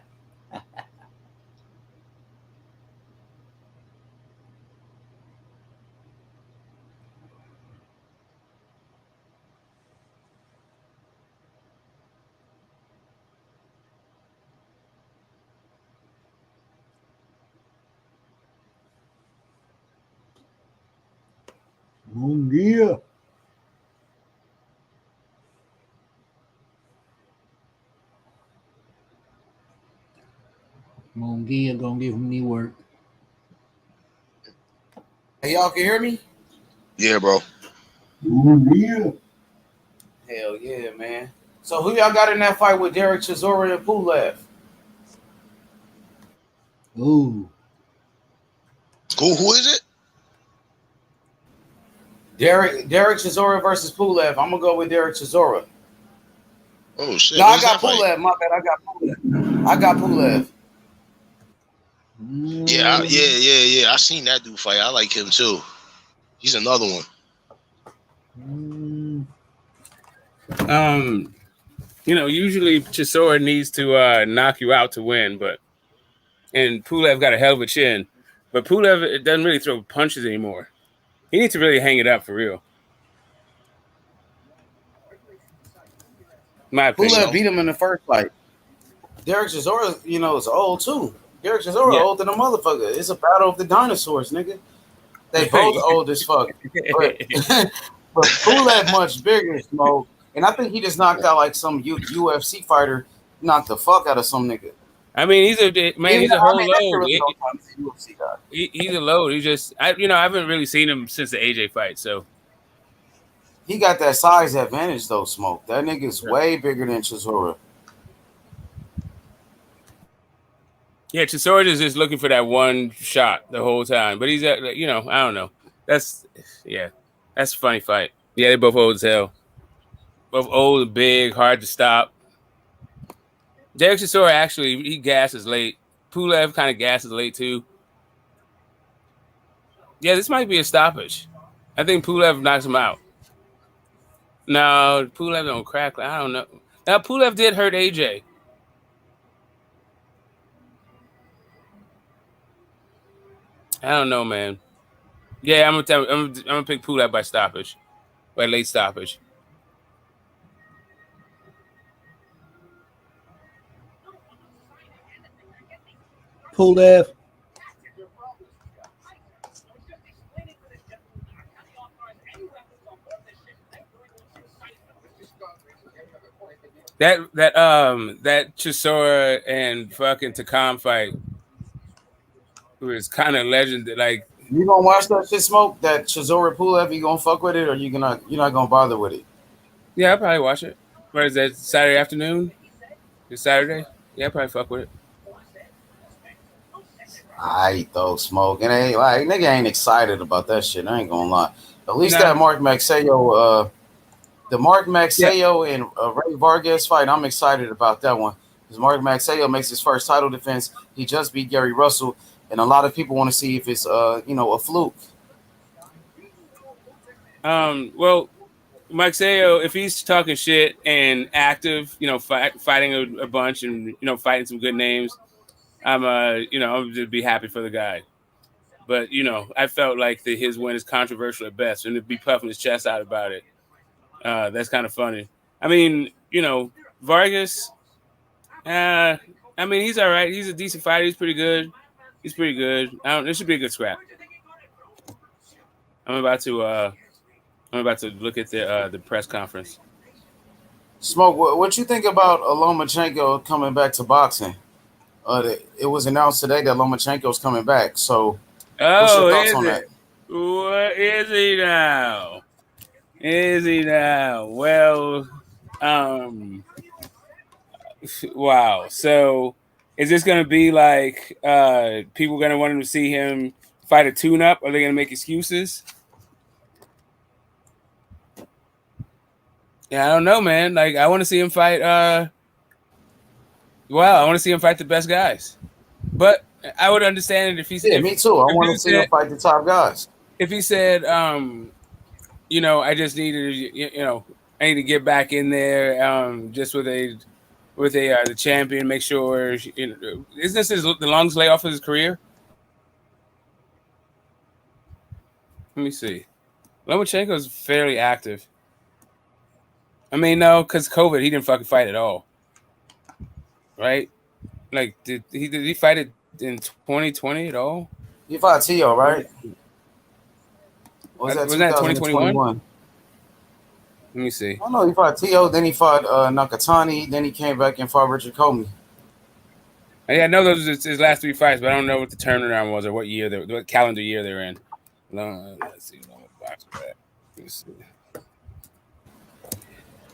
Mungia. Mungia gonna give me work. Hey, y'all can hear me? Yeah, bro. Mungia. Hell yeah, man. So who y'all got in that fight with Derek Chisora and Pulev? Ooh. Who is it? Derek Chisora versus Pulev. I'm gonna go with Derek Chisora. Oh shit! No, I got Pulev. My bad. I got Pulev. Yeah. I seen that dude fight. I like him too. He's another one. Usually Chisora needs to knock you out to win, and Pulev got a hell of a chin, but Pulev doesn't really throw punches anymore. He needs to really hang it up for real. My opinion. Pulev beat him in the first fight. Derek Chisora, is old too. Derek Chisora old than a motherfucker. It's a battle of the dinosaurs, nigga. They both old as fuck. But Pulev much bigger, Smoke. And I think he just knocked out like some UFC fighter, knocked the fuck out of some nigga. I mean, he's a whole load. UFC guy. He's a load. He just, I haven't really seen him since the AJ fight, so. He got that size advantage though, Smoke. That nigga's way bigger than Chisora. Yeah, Chisora is just looking for that one shot the whole time. But he's I don't know. That's a funny fight. Yeah, they both old as hell. Both old and big, hard to stop. Derek Chisora actually, he gasses late. Pulev kind of gasses late too. Yeah, this might be a stoppage. I think Pulev knocks him out. No, Pulev don't crack. I don't know. Now, Pulev did hurt AJ. I don't know, man. Yeah, I'm gonna pick Pulev by stoppage, by late stoppage. Pulev. That Chisora and fucking Takam fight was kind of legend. Like, you gonna watch that shit, Smoke? That Chisora Pulev, you gonna fuck with it, or you're not gonna bother with it? Yeah, I'll probably watch it. What is that? Saturday afternoon? It's Saturday? Yeah, I'll probably fuck with it. I though, Smoke. It ain't like nigga ain't excited about that shit. I ain't gonna lie. At least that Mark Maxayo, the Mark Maxayo and Ray Vargas fight, I'm excited about that one. Because Mark Maxayo makes his first title defense. He just beat Gary Russell, and a lot of people want to see if it's a fluke. Well, Maxayo, if he's talking shit and active, fighting a bunch and fighting some good names, I'm just be happy for the guy. But I felt like his win is controversial at best, and to be puffing his chest out about it, that's kind of funny. I mean, Vargas. I mean, he's all right. He's a decent fighter. He's pretty good. This should be a good scrap. I'm about to look at the press conference. Smoke, what you think about Lomachenko coming back to boxing? It was announced today that Lomachenko's coming back. So, what's your thoughts on that? What is he now? Well, wow. So, is this going to be like people going to want to see him fight a tune-up? Are they gonna make excuses? Yeah, I don't know, man. Like, I want to see him fight. I want to see him fight the best guys. But I would understand it if he's. Me too. I want to see him fight the top guys. If he said, I just needed, I need to get back in there, just with the champion, make sure. Isn't this the longest layoff of his career? Let me see. Lomachenko is fairly active. I mean, no, because COVID, he didn't fucking fight at all. Right? Like, did he fight it in 2020 at all? He fought Tio, right? Or was that 2021? Let me see. I don't know. He fought Tio, then he fought Nakatani, then he came back and fought Richard Comey. Yeah, I know those are his last 3 fights, but I don't know what the turnaround was or what calendar year they're in. Let's see.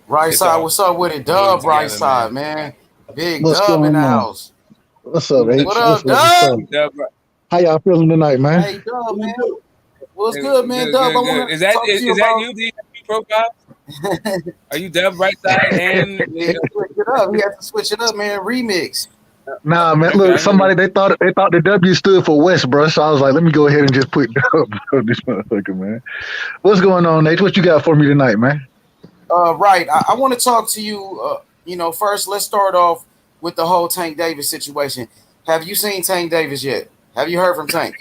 Right side, what's up with it? Dub, right side, man. Big Dub in the house. What's up, H? What up, Dub? How y'all feeling tonight, man? Hey, Dub, man. What's good, man? Dub, is that you? The profile? Are you Dub right side? And switch it up. He had to switch it up, man. Remix. Nah, man. Look, somebody they thought the W stood for West, bro. So I was like, let me go ahead and just put Dub on this motherfucker, man. What's going on, Nate? What you got for me tonight, man? Right. I want to talk to you. First, let's start off with the whole Tank Davis situation. Have you seen Tank Davis yet? Have you heard from Tank?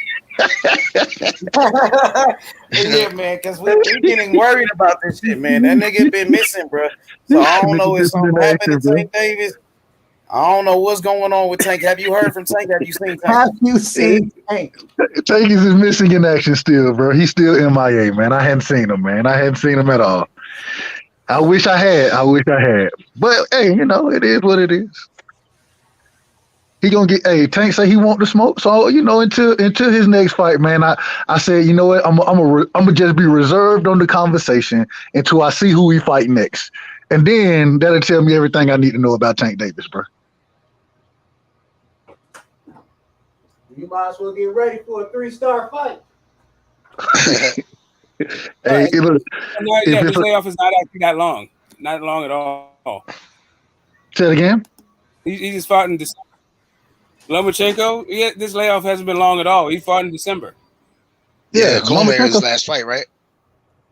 Yeah, man, because we're getting worried about this shit, man. That nigga been missing, bro. So I don't know if something happened to Tank Davis. I don't know what's going on with Tank. Have you heard from Tank? Have you seen Tank? Have you seen Tank? Tank is missing in action still, bro. He's still MIA, man. I hadn't seen him, man. I hadn't seen him at all. I wish I had. But hey, it is what it is. He gonna get. Hey, Tank say he want the smoke. So until his next fight, man. I said, you know what? I'm gonna just be reserved on the conversation until I see who he fight next, and then that'll tell me everything I need to know about Tank Davis, bro. You might as well get ready for a 3-star fight. Hey, look, this layoff is not actually that long. Not long at all. Say it again. He just fought in December. Lomachenko, this layoff hasn't been long at all. He fought in December. Yeah, Comey his last fight, right?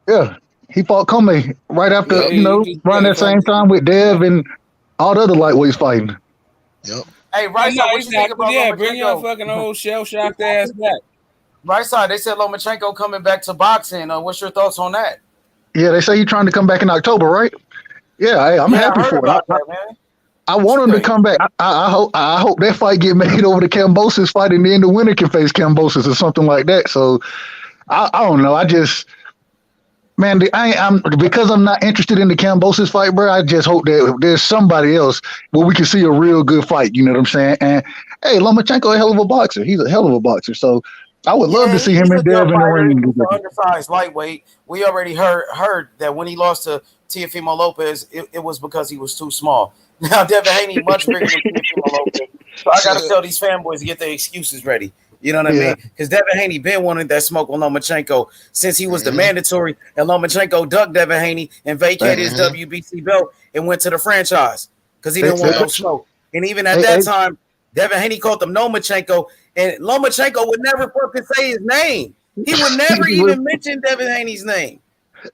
Yeah, he fought Comey right after, around that same time with Dev and all the other lightweights fighting. Yep. Hey, right side, what you think about Lomachenko? Bring your fucking old shell-shocked ass back. Right side, they said Lomachenko coming back to boxing. What's your thoughts on that? Yeah, they say he's trying to come back in October, right? Yeah, I'm happy for it. Man. I want him to come back. I hope that fight get made over the Kambosos fight, and then the winner can face Kambosos or something like that. So I don't know. I just, man, because I'm not interested in the Kambosos fight, bro. I just hope that there's somebody else where we can see a real good fight. You know what I'm saying? And hey, Lomachenko a hell of a boxer. He's a hell of a boxer. So I would love to see him and Dev in the ring. Undersized lightweight. We already heard that when he lost to Teofimo Lopez, it was because he was too small. Now Devin Haney much bigger than Teofimo Lopez. So I got to tell these fanboys to get their excuses ready. You know what I mean? Because Devin Haney been wanting that smoke on Lomachenko since he was the mandatory, and Lomachenko ducked Devin Haney and vacated his WBC belt and went to the franchise because he didn't want no smoke. And even at that time, Devin Haney called him Lomachenko, and Lomachenko would never fucking say his name. He would never even mention Devin Haney's name.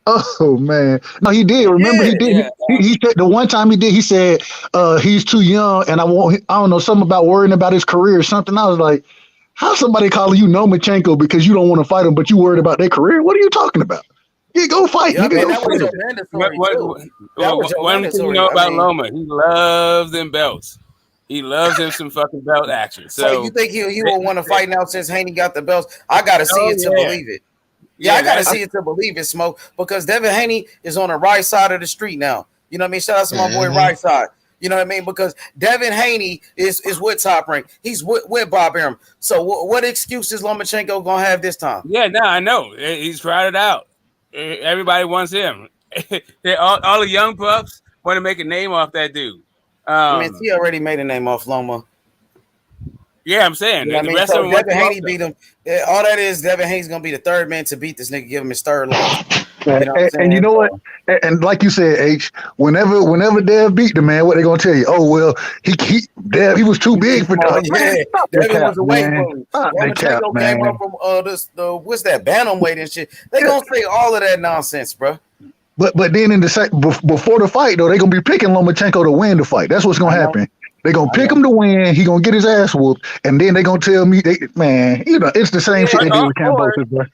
Oh man, no, he did. Remember, he did. Yeah. He said the one time he did. He said he's too young, and I don't know, something about worrying about his career or something. I was like, how somebody calling you Lomachenko because you don't want to fight him, but you worried about their career? What are you talking about? Yeah, go fight. Yeah, nigga, man, that was mandatory. One thing you know about Loma, he loves them belts. He loves him some fucking belt action. So you think he will want to fight now since Haney got the belts? I gotta see it to believe it. Yeah, I gotta see it to believe it, Smoke, because Devin Haney is on the right side of the street now. You know what I mean? Shout out to my boy right side. You know what I mean? Because Devin Haney is with Top Rank. He's with Bob Arum. So what excuse is Lomachenko gonna have this time? Yeah, no, I know. He's crowded out. Everybody wants him. all the young pups want to make a name off that dude. I mean, he already made a name off Loma. Yeah, I'm saying. You know what I The mean? rest So of them went Devin through Haney beat him. All that is, Devin Haney's gonna be the third man to beat this nigga, give him his third loss. You know what I'm And you saying? know what? And like you said, H, whenever Dev beat the man, what they gonna tell you? Oh well, Dev, he was too big for Oh, man. yeah, Stop the Devin cap, was the weight man. bully. Stop the cap, Lomachenko came up man. from the what's that bantamweight and shit. They gonna say all of that nonsense, bro. But then in the before the fight though, they gonna be picking Lomachenko to win the fight. That's what's gonna happen. They gonna pick him to win. He gonna get his ass whooped, and then they gonna tell me, man, it's the same shit they did with Cambosis, bro.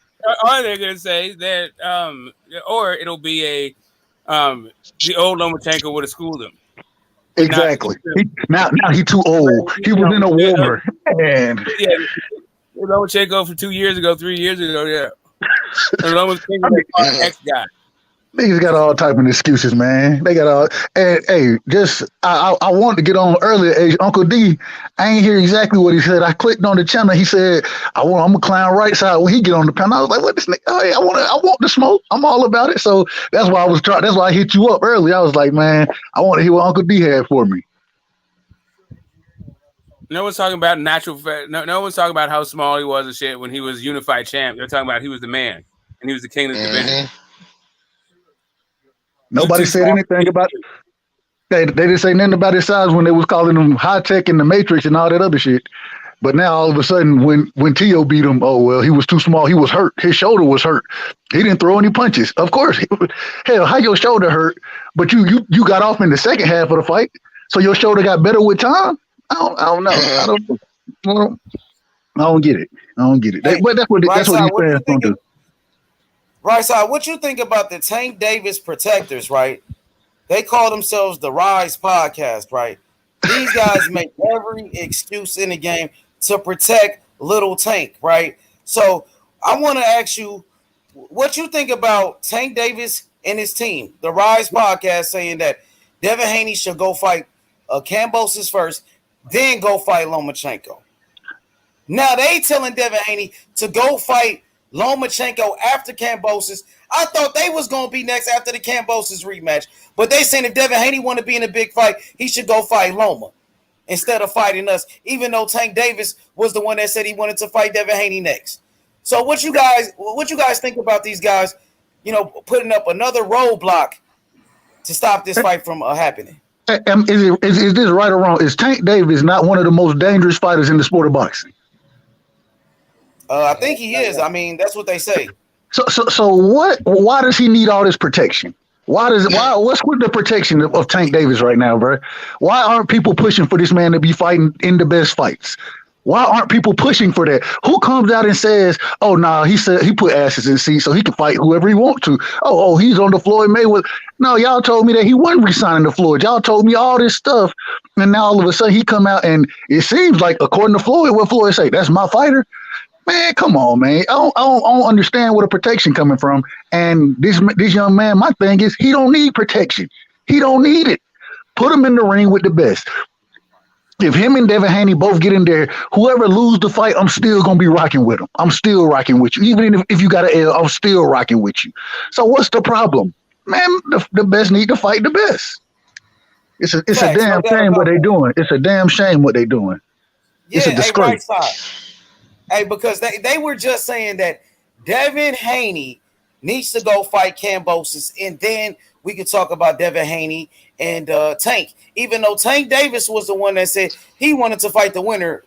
Or they're gonna say that, or it'll be the old Lomachenko would have schooled him. Exactly. Now he too old. He was in a war, and yeah, Lomachenko from 2 years ago, 3 years ago, yeah. Lomachenko was ex guy. Niggas got all type of excuses, man. They got all. And hey, I wanted to get on earlier. Hey, Uncle D, I ain't hear exactly what he said. I clicked on the channel. He said, I'm gonna clown right side when he get on the panel. I was like, what this nigga? Oh, yeah, I want the smoke. I'm all about it. So that's why that's why I hit you up early. I was like, man, I want to hear what Uncle D had for me. No one's talking about natural. No one's talking about how small he was and shit when he was unified champ. They're talking about he was the man and he was the king of the division. Nobody said anything about. They didn't say nothing about his size when they was calling him high tech in the Matrix and all that other shit. But now all of a sudden, when Tio beat him, oh well, he was too small. He was hurt. His shoulder was hurt. He didn't throw any punches. Of course, hell, how your shoulder hurt? But you got off in the second half of the fight, so your shoulder got better with time. I don't know. I don't get it. But that's what these fans don't do. Right side, what you think about the Tank Davis protectors, right? They call themselves the Rise Podcast, right? These guys make every excuse in the game to protect little Tank, right? So I want to ask you what you think about Tank Davis and his team, the Rise Podcast, saying that Devin Haney should go fight Cambosis first, then go fight Lomachenko. Now they telling Devin Haney to go fight Lomachenko after Cambosis. I thought they was going to be next after the Cambosis rematch. But they saying if Devin Haney want to be in a big fight, he should go fight Loma instead of fighting us, even though Tank Davis was the one that said he wanted to fight Devin Haney next. So what you guys think about these guys, putting up another roadblock to stop this fight from happening? Is this right or wrong? Is Tank Davis not one of the most dangerous fighters in the sport of boxing? I think he is. I mean, that's what they say. So what? Why does he need all this protection? What's with the protection of Tank Davis right now, bro? Why aren't people pushing for this man to be fighting in the best fights? Why aren't people pushing for that? Who comes out and says, "Oh, nah, he said he put asses in seats so he can fight whoever he wants to"? Oh, he's on the Floyd Mayweather. No, y'all told me that he wasn't resigning to Floyd. Y'all told me all this stuff, and now all of a sudden he come out and it seems like, according to Floyd, what Floyd say, that's my fighter. Man, come on, man. I don't understand where the protection coming from. And this young man, my thing is, he don't need protection. He don't need it. Put him in the ring with the best. If him and Devin Haney both get in there, whoever lose the fight, I'm still going to be rocking with him. I'm still rocking with you. Even if you got an L, I'm still rocking with you. So what's the problem? Man, the best need to fight the best. It's a damn shame what they doing. It's a damn shame what they doing. It's a disgrace. Hey, because they were just saying that Devin Haney needs to go fight Cambosis, and then we could talk about Devin Haney and Tank. Even though Tank Davis was the one that said he wanted to fight the winner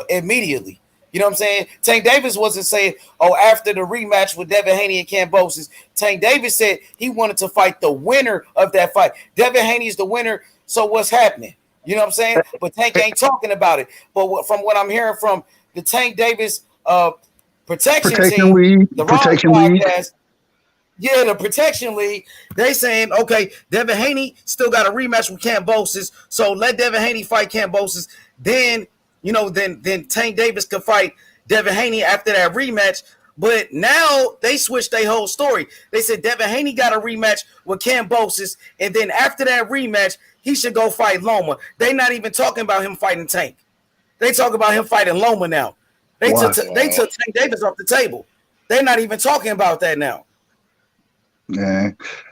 immediately. You know what I'm saying? Tank Davis wasn't saying, after the rematch with Devin Haney and Cambosis. Tank Davis said he wanted to fight the winner of that fight. Devin Haney's the winner, so what's happening? You know what I'm saying? But Tank ain't talking about it. But from what I'm hearing from the Tank Davis protection team, league, the Protection Podcast, the Protection League, they saying, okay, Devin Haney still got a rematch with Cambosis, so let Devin Haney fight Cambosis. Then, then Tank Davis could fight Devin Haney after that rematch. But now they switched their whole story. They said Devin Haney got a rematch with Cambosis, and then after that rematch, he should go fight Loma. They not even talking about him fighting Tank. They talk about him fighting Loma now. They took Tank Davis off the table. They're not even talking about that now. Yeah.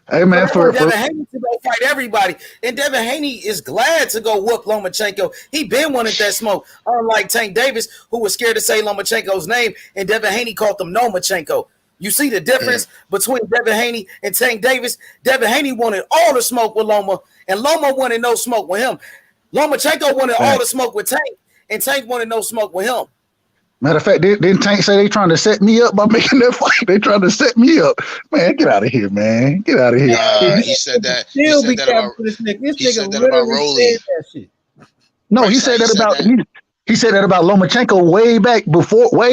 Hey man, for Devin Haney to go fight everybody, and Devin Haney is glad to go whoop Lomachenko. He been wanting that smoke, unlike Tank Davis, who was scared to say Lomachenko's name, and Devin Haney called him Nomachenko. You see the difference between Devin Haney and Tank Davis? Devin Haney wanted all the smoke with Loma, and Loma wanted no smoke with him. Lomachenko wanted all the smoke with Tank, and Tank wanted no smoke with him. Matter of fact, didn't Tank say they trying to set me up by making that fight? They trying to set me up. Man, get out of here, man. Get out of here. He said that. He said that about. He said that about Rolly. No, he said that about. He said that about Lomachenko way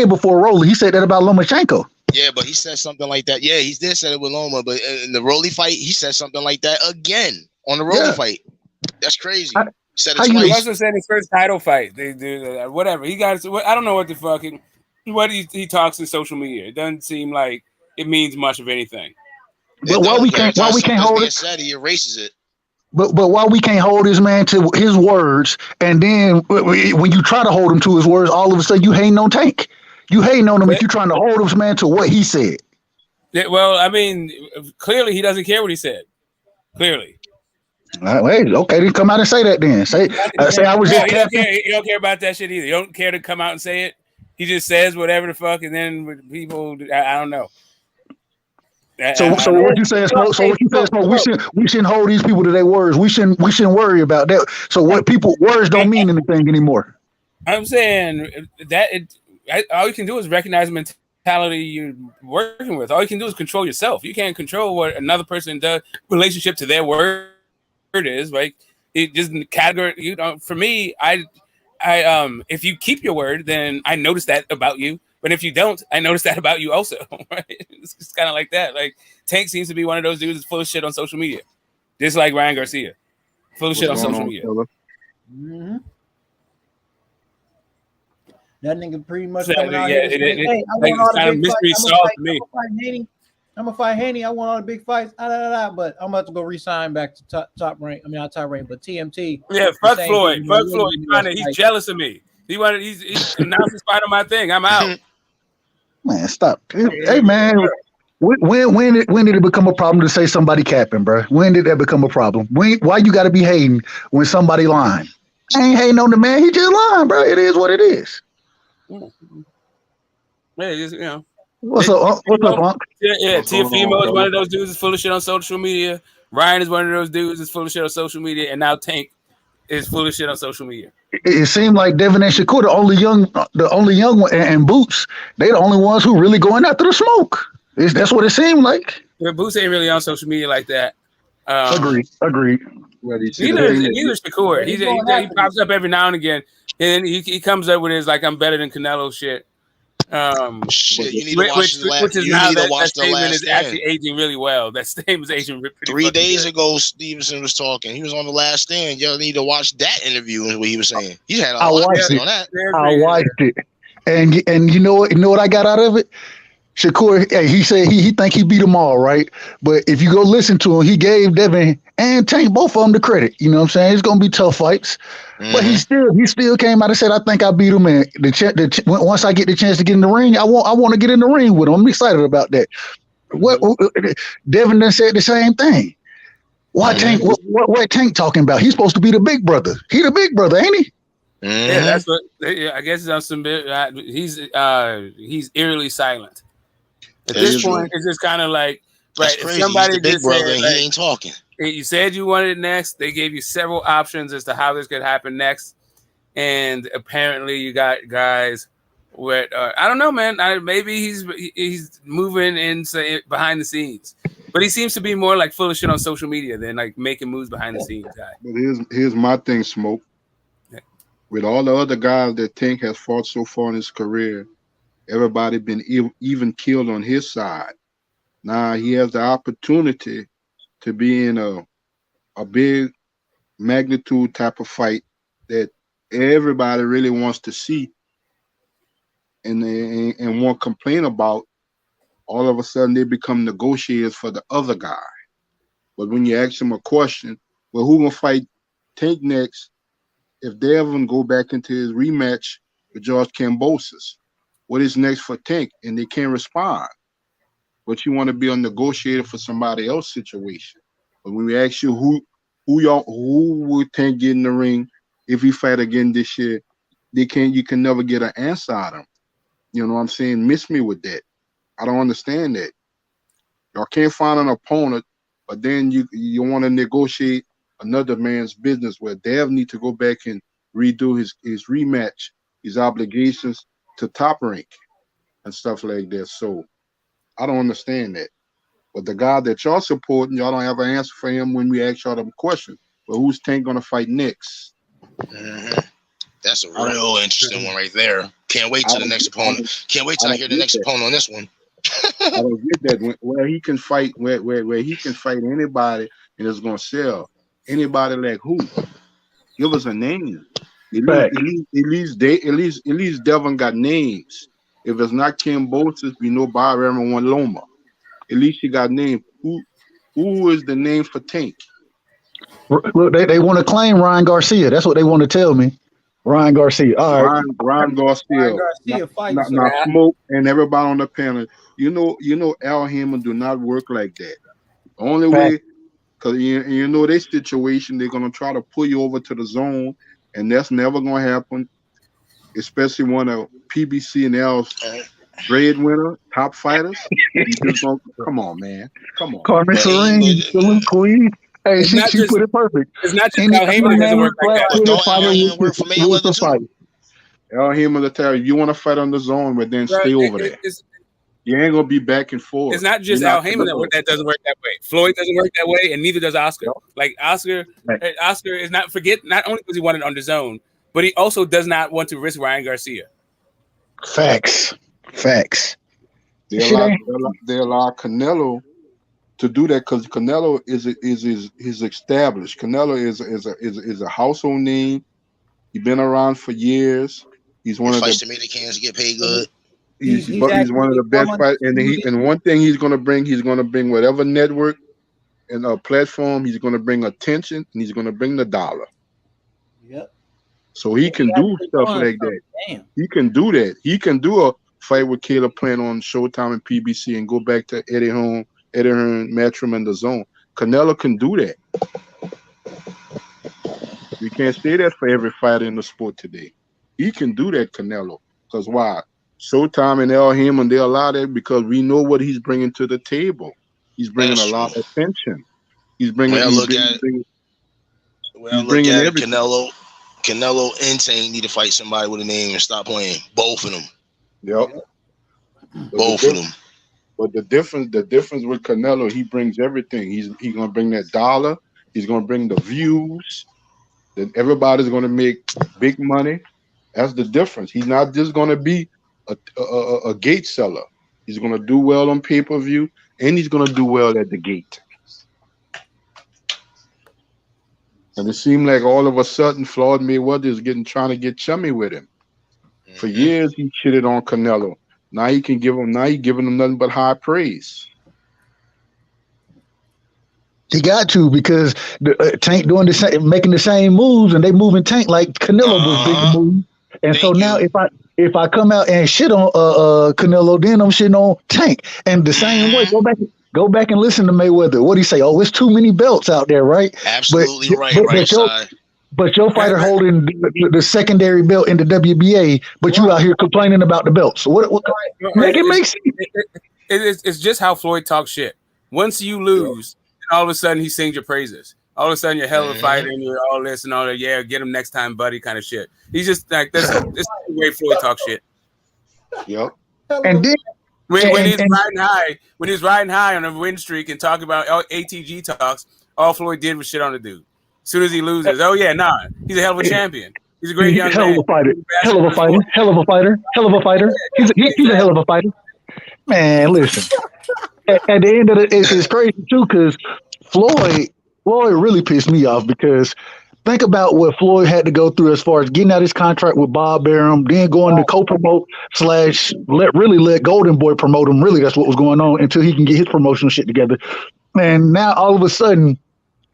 before Rolly. He said that about Lomachenko. Yeah, but he said something like that. Yeah, he did say it with Loma, but in the Rolly fight, he said something like that again on the Rolly fight. That's crazy. He said it twice. He must have said his first title fight. They do whatever. He got. I don't know what the fucking what he talks in social media. It doesn't seem like it means much of anything. But why we can't hold it? Said he erases it. But why we can't hold this man to his words, and then when you try to hold him to his words, all of a sudden you hating on Tank. You hating on him if you're trying to hold this man to what he said. Yeah, well, I mean, clearly he doesn't care what he said. Clearly. Wait, okay, then come out and say that then. Say I was just capping. You don't care about that shit either. You don't care to come out and say it. He just says whatever the fuck, and then people, I don't know. So what you saying? So what you saying? We shouldn't hold these people to their words. We shouldn't worry about that. So what words don't mean anything anymore. I'm saying that all you can do is recognize the mentality you're working with. All you can do is control yourself. You can't control what another person does relationship to their word is, right? It just category. For me, I if you keep your word, then I notice that about you. But if you don't, I notice that about you also. Right? It's just kind of like that. Like Tank seems to be one of those dudes that's full of shit on social media, just like Ryan Garcia, full of shit on social media. Mm-hmm. That nigga pretty much coming out here. It's kind of mystery solved for me. I'm gonna fight Haney. I want all the big fights. But I'm about to go resign back to top rank. I mean, not top rank, but TMT. Yeah, fuck Floyd. Fuck Floyd. He's jealous of me. He's announced his fight on my thing. I'm out. Man, stop. Hey, man. When did it become a problem to say somebody capping, bro? When did that become a problem? Why you got to be hating when somebody lying? I ain't hating on the man. He just lying, bro. It is what it is. Yeah, just, What's up, Unc? Yeah, Tiafimo is one of those dudes that's full of shit on social media. Ryan is one of those dudes that's full of shit on social media, and now Tank is full of shit on social media. It seemed like Devin and Shakur, the only young one, and Boots, they the only ones who really going after the smoke. That's what it seemed like. Yeah, Boots ain't really on social media like that. Agreed. Neither is Shakur. He pops up every now and again, and he comes up with his like I'm better than Canelo shit. Shit, you need to watch the last. Which is now that statement is actually aging really well. That statement is aging pretty. 3 days ago, Stevenson was talking. He was on The Last Stand. Y'all need to watch that interview and what he was saying. He had a lot to say on that. I watched it, and you know what I got out of it? Shakur, hey, he said he think he beat them all, right? But if you go listen to him, he gave Devin and Tank both of them the credit. You know what I'm saying? It's gonna be tough fights, but he still came out and said, "I think I beat him." And once I get the chance to get in the ring, I want to get in the ring with him. I'm excited about that. Devin done said the same thing. Why Tank? What Tank talking about? He's supposed to be the big brother. He the big brother, ain't he? Yeah, that's what. I guess he's on some bit. He's eerily silent. At this point, it's just kind of like, right, if somebody just said, like, he ain't talking. You said you wanted it next. They gave you several options as to how this could happen next. And apparently you got guys with, I don't know, man. Maybe he's moving in behind the scenes. But he seems to be more like full of shit on social media than like making moves behind the scenes guy. But here's my thing, Smoke. Yeah. With all the other guys that Tank has fought so far in his career, everybody been even killed on his side. Now he has the opportunity to be in a big magnitude type of fight that everybody really wants to see and won't complain about. All of a sudden they become negotiators for the other guy. But when you ask them a question, well, who gonna fight Tank next if Devin go back into his rematch with George Kambosos? What is next for Tank? And they can't respond. but you want to be a negotiator for somebody else's situation. But when we ask you who would Tank get in the ring if he fight again this year, you can never get an answer out of him. You know what I'm saying? Miss me with that. I don't understand that. Y'all can't find an opponent, but then you want to negotiate another man's business where Dev need to go back and redo his rematch, his obligations to Top Rank and stuff like that. So I don't understand that. But the guy that y'all supporting, y'all don't have an answer for him when we ask y'all them questions. But who's Tank gonna fight next? Mm-hmm. That's a real interesting one right there. Can't wait till the next opponent. Can't wait till I hear the next opponent on this one. I don't get that. Where he can fight, where he can fight anybody and it's gonna sell. Anybody like who? Give us a name. At least Devin got names. If it's not Kim Bolsis, we know Bob Everyone Loma. At least he got name. Who is the name for Tank? Look, they want to claim Ryan Garcia. That's what they want to tell me. Ryan Garcia. All right. Ryan Garcia. fights. Now Smoke and everybody on the panel. You know Al Hammond do not work like that. The only way, because you know their situation, they're gonna try to pull you over to the zone, and that's never gonna happen. Especially one of PBC and L's breadwinner, top fighters. Come on, man. Come on. Carmen Serene, Queen. Hey, she put it perfect. It's not just Al Hammond that doesn't work like that. But don't Al Hammond work for Mayweather too? Al Hammond will tell you want to fight on the zone, but then stay over there. You ain't gonna be back and forth. It's not just Al Hammond that doesn't work that way. Floyd doesn't work that way, and neither does Oscar. Like Oscar is not only does he want it on the zone, but he also does not want to risk Ryan Garcia. Facts. They allow Canelo to do that because Canelo is established. Canelo is a household name. He's been around for years. He's one of the Dominicans get paid good. He's one of the best fighters, and one thing he's gonna bring whatever network and a platform. He's gonna bring attention, and he's gonna bring the dollar. Yep. So he can do stuff like that. Damn. He can do that. He can do a fight with Caleb Plant on Showtime and PBC and go back to Eddie Hearn, Matchroom, and the Zone. Canelo can do that. We can't say that for every fighter in the sport today. He can do that, Canelo. Because why? Showtime and Al Hammond, they allow that because we know what he's bringing to the table. He's bringing a lot of attention. He's bringing. Canelo and Tank need to fight somebody with a name and stop playing. Both of them. Yep. Both of them. But the difference with Canelo, he brings everything. He's gonna bring that dollar. He's gonna bring the views. That everybody's gonna make big money. That's the difference. He's not just gonna be a gate seller. He's gonna do well on pay-per-view, and he's gonna do well at the gate. And it seemed like all of a sudden Floyd Mayweather is trying to get chummy with him. For years he shitted on Canelo. Now he giving him nothing but high praise. He got to because Tank doing the same, making the same moves, and they moving Tank like Canelo was big move. And so now if I come out and shit on Canelo, then I'm shitting on Tank. And the same way, go back and listen to Mayweather. What do he say? Oh, it's too many belts out there, right? Absolutely but your fighter holding the secondary belt in the WBA, but you out here complaining about the belts. So what make it make sense? It's just how Floyd talks shit. Once you lose, all of a sudden he sings your praises. All of a sudden you're hell of a fighter and you're all this and all that. Yeah, get him next time, buddy, kind of shit. He's just like this is the way Floyd talks shit. Yep. And then when he's riding high on a win streak and talking about ATG talks, all Floyd did was shit on the dude. As soon as he loses, he's a hell of a champion. He's a great young man. Hell of a fighter. He's a hell of a fighter. Man, listen. At the end of it's crazy too because Floyd really pissed me off because think about what Floyd had to go through as far as getting out his contract with Bob Arum, then going to co-promote / let Golden Boy promote him. Really, that's what was going on until he can get his promotional shit together. And now all of a sudden,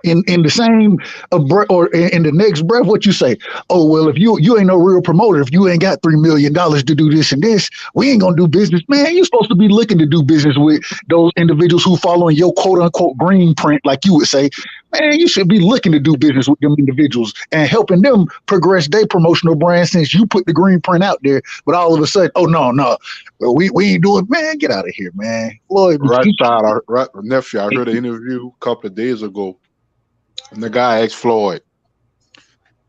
in the same or in the next breath, what you say? Oh well, if you ain't no real promoter, if you ain't got $3 million to do this and this, we ain't gonna do business. Man, you supposed to be looking to do business with those individuals who following your quote unquote green print, like you would say. Man, you should be looking to do business with them individuals and helping them progress their promotional brand since you put the green print out there. But all of a sudden, oh no, well, we ain't doing. Man, get out of here, man. Lloyd, Nephew, I heard an interview a couple of days ago. And the guy asked Floyd,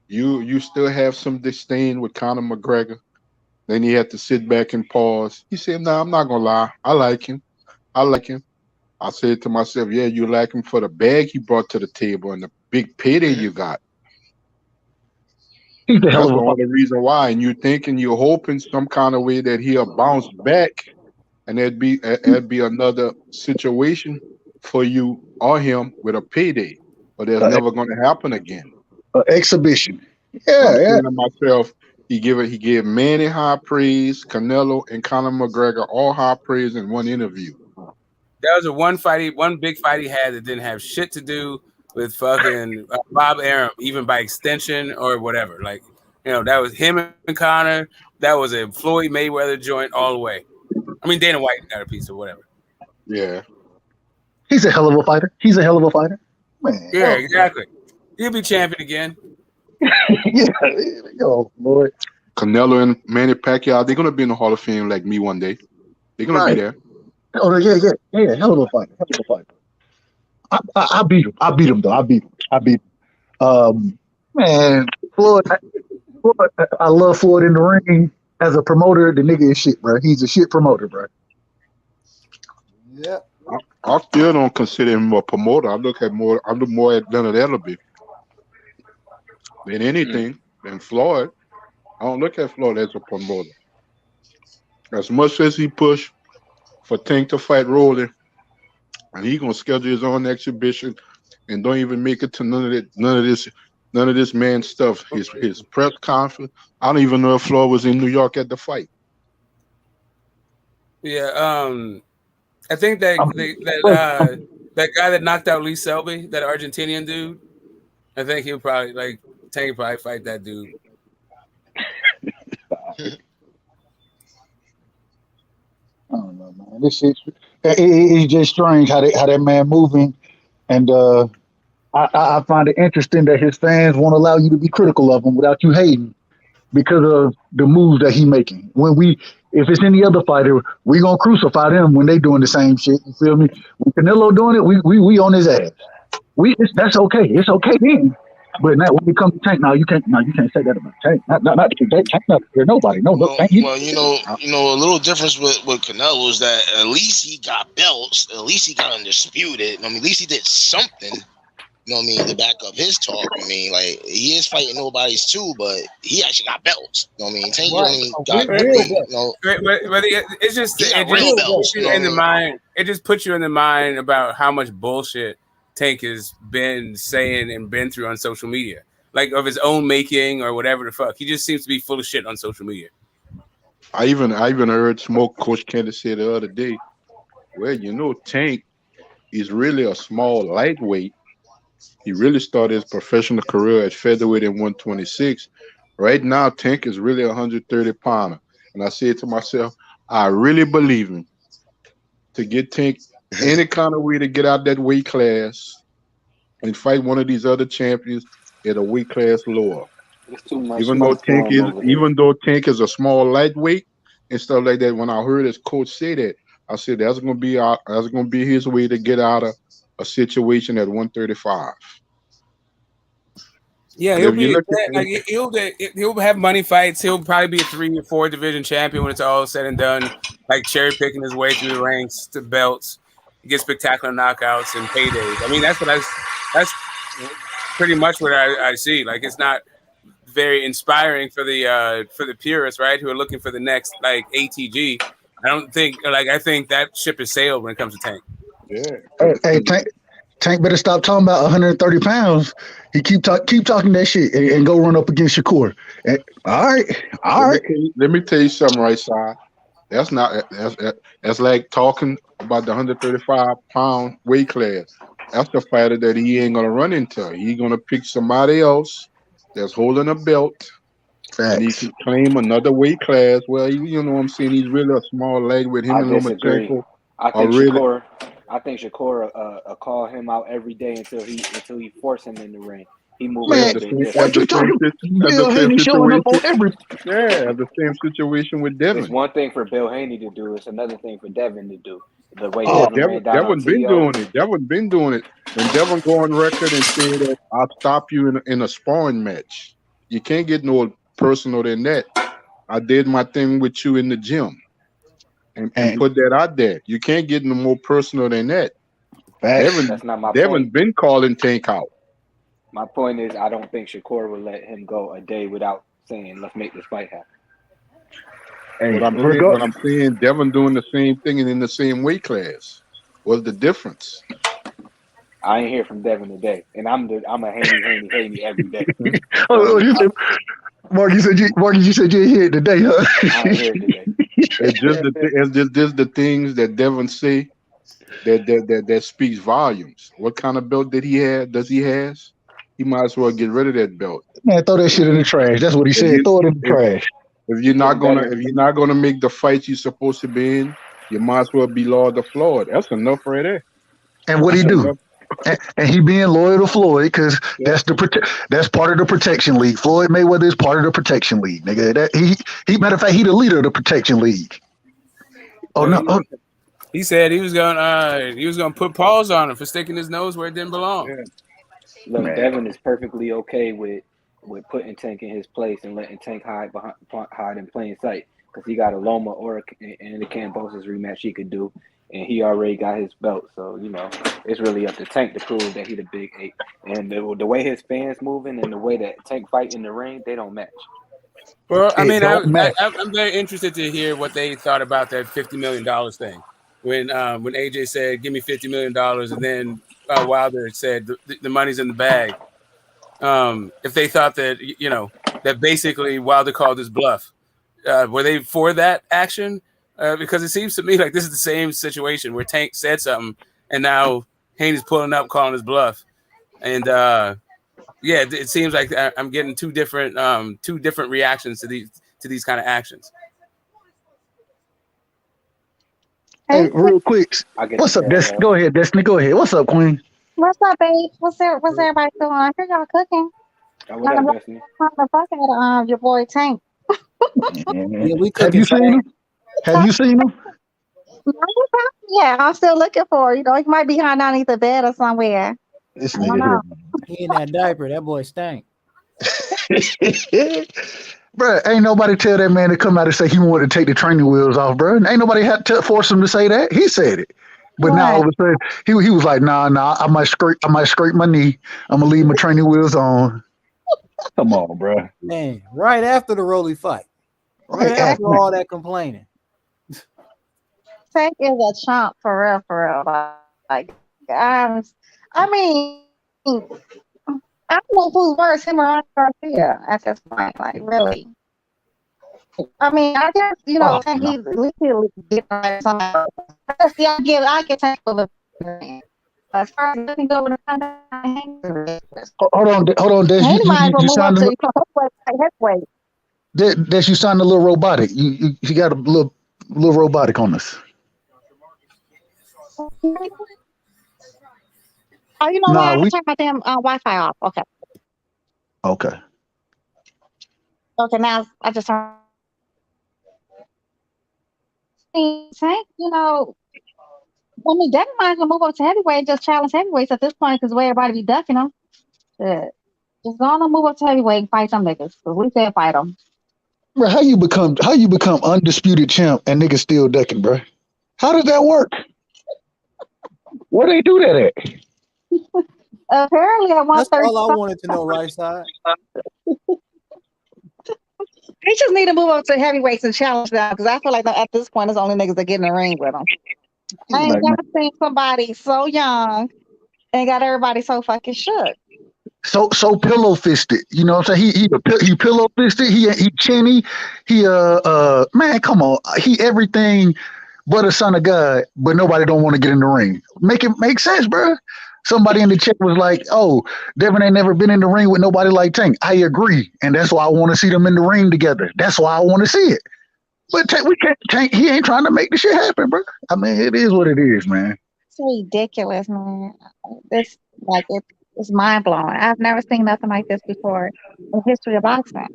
you still have some disdain with Conor McGregor? Then he had to sit back and pause. He said, no, I'm not going to lie. I like him. I said to myself, yeah, you like him for the bag he brought to the table and the big payday you got. That's the only reason why. And you're hoping some kind of way that he'll bounce back and that'd be another situation for you or him with a payday. But that's never going to happen again. Exhibition. I'm saying to myself, he gave Manny high praise, Canelo and Conor McGregor all high praise in one interview. That was one big fight he had that didn't have shit to do with fucking Bob Arum, even by extension or whatever. Like, that was him and Conor. That was a Floyd Mayweather joint all the way. I mean, Dana White got a piece of whatever. Yeah. He's a hell of a fighter. Man, yeah, exactly. He'll be champion again. Lord. Canelo and Manny Pacquiao, they're gonna be in the Hall of Fame like me one day. They're gonna be there. Oh yeah. Hell of a fighter. I beat him. I beat him though. Man, Floyd. I love Floyd in the ring. As a promoter, the nigga is shit, bro. He's a shit promoter, bro. Yeah. I still don't consider him a promoter. I look more at Leonard Ellerby than anything than Floyd. I don't look at Floyd as a promoter. As much as he pushed for Tank to fight Rolling, and he gonna schedule his own exhibition and don't even make it to none of this man stuff. His press conference. I don't even know if Floyd was in New York at the fight. Yeah, I think that guy that knocked out Lee Selby, that Argentinian dude, I think he'll probably Tank would probably fight that dude. I don't know, man. This shit, it's just strange how that man moving, and I find it interesting that his fans won't allow you to be critical of him without you hating because of the moves that he making. If it's any other fighter, we gonna crucify them when they doing the same shit. You feel me? When Canelo doing it, we on his ass. That's okay. It's okay then. But now when it comes to Tank, you can't say that about Tank. Not Tank. Not for nobody. No, Tank. Well, a little difference with Canelo is that at least he got belts. At least he got undisputed. At least he did something. To back up his talk. He is fighting nobodies too, but he actually got belts. Tank only got it's just real belts. In the mind. It just puts you in the mind about how much bullshit Tank has been saying and been through on social media, like of his own making or whatever the fuck. He just seems to be full of shit on social media. I even heard Smoke Coach Kennedy say the other day, well, Tank is really a small lightweight. He really started his professional career at featherweight in 126. Right now, Tank is really 130 pounder. And I said to myself, I really believe him. To get Tank any kind of way to get out that weight class and fight one of these other champions at a weight class lower. Even though Tank is a small lightweight and stuff like that, when I heard his coach say that, I said that's gonna be his way to get out of a situation at 135. Yeah, he'll have money fights. He'll probably be a 3 or 4 division champion when it's all said and done. Like cherry picking his way through the ranks to belts, get spectacular knockouts and paydays. That's pretty much what I see. Like it's not very inspiring for the purists, right? Who are looking for the next ATG. I think that ship has sailed when it comes to Tank. Yeah. Hey, Tank better stop talking about 130 pounds. He keep talking that shit and go run up against Shakur. All right. Let me tell you something, right, side. That's like talking about the 135-pound weight class. That's the fighter that he ain't gonna run into. He's gonna pick somebody else that's holding a belt, and he can claim another weight class. Well, you know what I'm saying? He's really a small leg with him I and disagree. Lomachenko I are think really. Shakur call him out every day until he force him in the ring. He move a But little bit at different. the same Bill Haney showing up on situation, every. yeah, at the same situation with It's Devin. one thing for Bill Haney to do. It's another thing for Devin to do. The way Yeah, Devin ran down on Devin been T.O. doing it. Devin been doing it. When Devin go on record and say that I'll stop you in a sparring match, you can't get no personal than that. I did my thing with you in the gym, and put that out there. You can't get no more personal than that. That's not my Devin point. been calling Tank out. My point is, I don't think Shakur would let him go a day without saying, "Let's make this fight happen." What I'm saying, Devin doing the same thing and in the same weight class. What's the difference? I ain't hear from Devin today, and I'm a Haney every day. You said, Mark, you said you hear it today, huh? I ain't hear it today. It's just the things that Devin say that speaks volumes. What kind of belt did he have? Does he has? He might as well get rid of that belt. Man, throw that shit in the trash. That's what he said. Throw it in the trash. If you're not gonna make the fight you're supposed to be in, you might as well be loyal to Floyd. That's enough right there. And what he do? And he being loyal to Floyd because that's part of the protection league. Floyd Mayweather is part of the protection league, nigga. He matter of fact, he the leader of the protection league. Oh no! He said he was gonna put paws on him for sticking his nose where it didn't belong. Yeah. Look, Man. Devin is perfectly okay with putting Tank in his place and letting Tank hide in plain sight because he got a Loma and the Cambosis rematch he could do, and he already got his belt. So it's really up to Tank to prove that he the big eight. And the way his fans moving and the way that Tank fight in the ring, they don't match. Well, I mean, I'm very interested to hear what they thought about that $50 million thing. When AJ said, "Give me $50 million," and then Wilder said, "The money's in the bag." If they thought that that basically Wilder called his bluff, were they for that action? Because it seems to me like this is the same situation where Tank said something, and now Haney's pulling up, calling his bluff, and it seems like I'm getting two different reactions to these kind of actions. Hey, real quick, what's up, Destiny? Go ahead, Destiny. Go ahead. What's up, Queen? What's up, babe? What's everybody doing? I hear y'all cooking. What up, Destiny? The fuck out of your boy Tank. Yeah, we Have you seen him? Have you seen him? Yeah, I'm still looking for. He might be hiding underneath the bed or somewhere. This I don't know. He in that diaper. That boy stank. Bruh, ain't nobody tell that man to come out and say he wanted to take the training wheels off, bro. Ain't nobody had to force him to say that. He said it. But now all of a sudden he was like, nah, I might scrape my knee. I'm gonna leave my training wheels on. Come on, bro. Man, right after the Rolly fight. Right after all that complaining. Tank is a chump for real. Like, I mean, I don't know who's worse, him or Garcia at this point. Like, really. I mean, I guess Tank he's at least he'll get something. I get Tank a little bit. As far as letting go with the Hold on, Des. Haney might as well You move signed up to heavyweight. Des, you signed a little robotic. You got a little robotic on us. Oh, you know what? I had to turn my damn Wi-Fi off. Okay, now I just turned. Tank, I mean, Devin might as well move up to heavyweight and just challenge heavyweights at this point because the way everybody be ducking them. Shit. Just go on and move up to heavyweight and fight some niggas. Because we said fight them. Bro, how you become undisputed champ and niggas still ducking, bro? How does that work? Where they do that at? Apparently at 1:30. That's all I wanted to know, right side. They just need to move up to heavyweights and challenge them because I feel like at this point, it's only niggas that get in the ring with them. I ain't never seen somebody so young and got everybody so fucking shook. So pillow fisted, you know what I'm saying? He pillow fisted. He chinny. He man, come on. He everything but a son of God. But nobody don't want to get in the ring. Make sense, bro. Somebody in the chat was like, "Oh, Devin ain't never been in the ring with nobody like Tank." I agree, and that's why I want to see them in the ring together. That's why I want to see it. But Tank, we can't. Tank, he ain't trying to make the shit happen, bro. I mean, it is what it is, man. It's ridiculous, man. This like it's mind blowing. I've never seen nothing like this before in the history of boxing.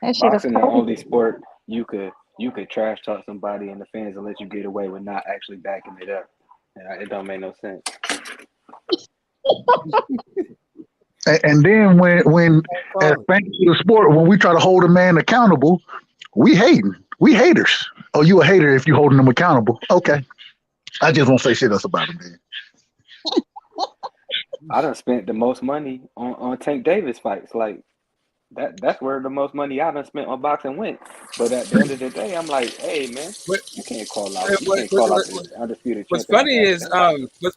That shit is Boxing the only crazy. sport you could trash talk somebody and the fans will let you get away with not actually backing it up. It don't make no sense. And then when as fans of the sport, when we try to hold a man accountable, we hating. We haters. Oh, you a hater if you holding them accountable. Okay. I just won't say shit else about him, man. I done spent the most money on Tank Davis fights. Like that's where the most money I done spent on boxing went. But at the end of the day, I'm like, hey man, you can't call out the undisputed What's champion. funny is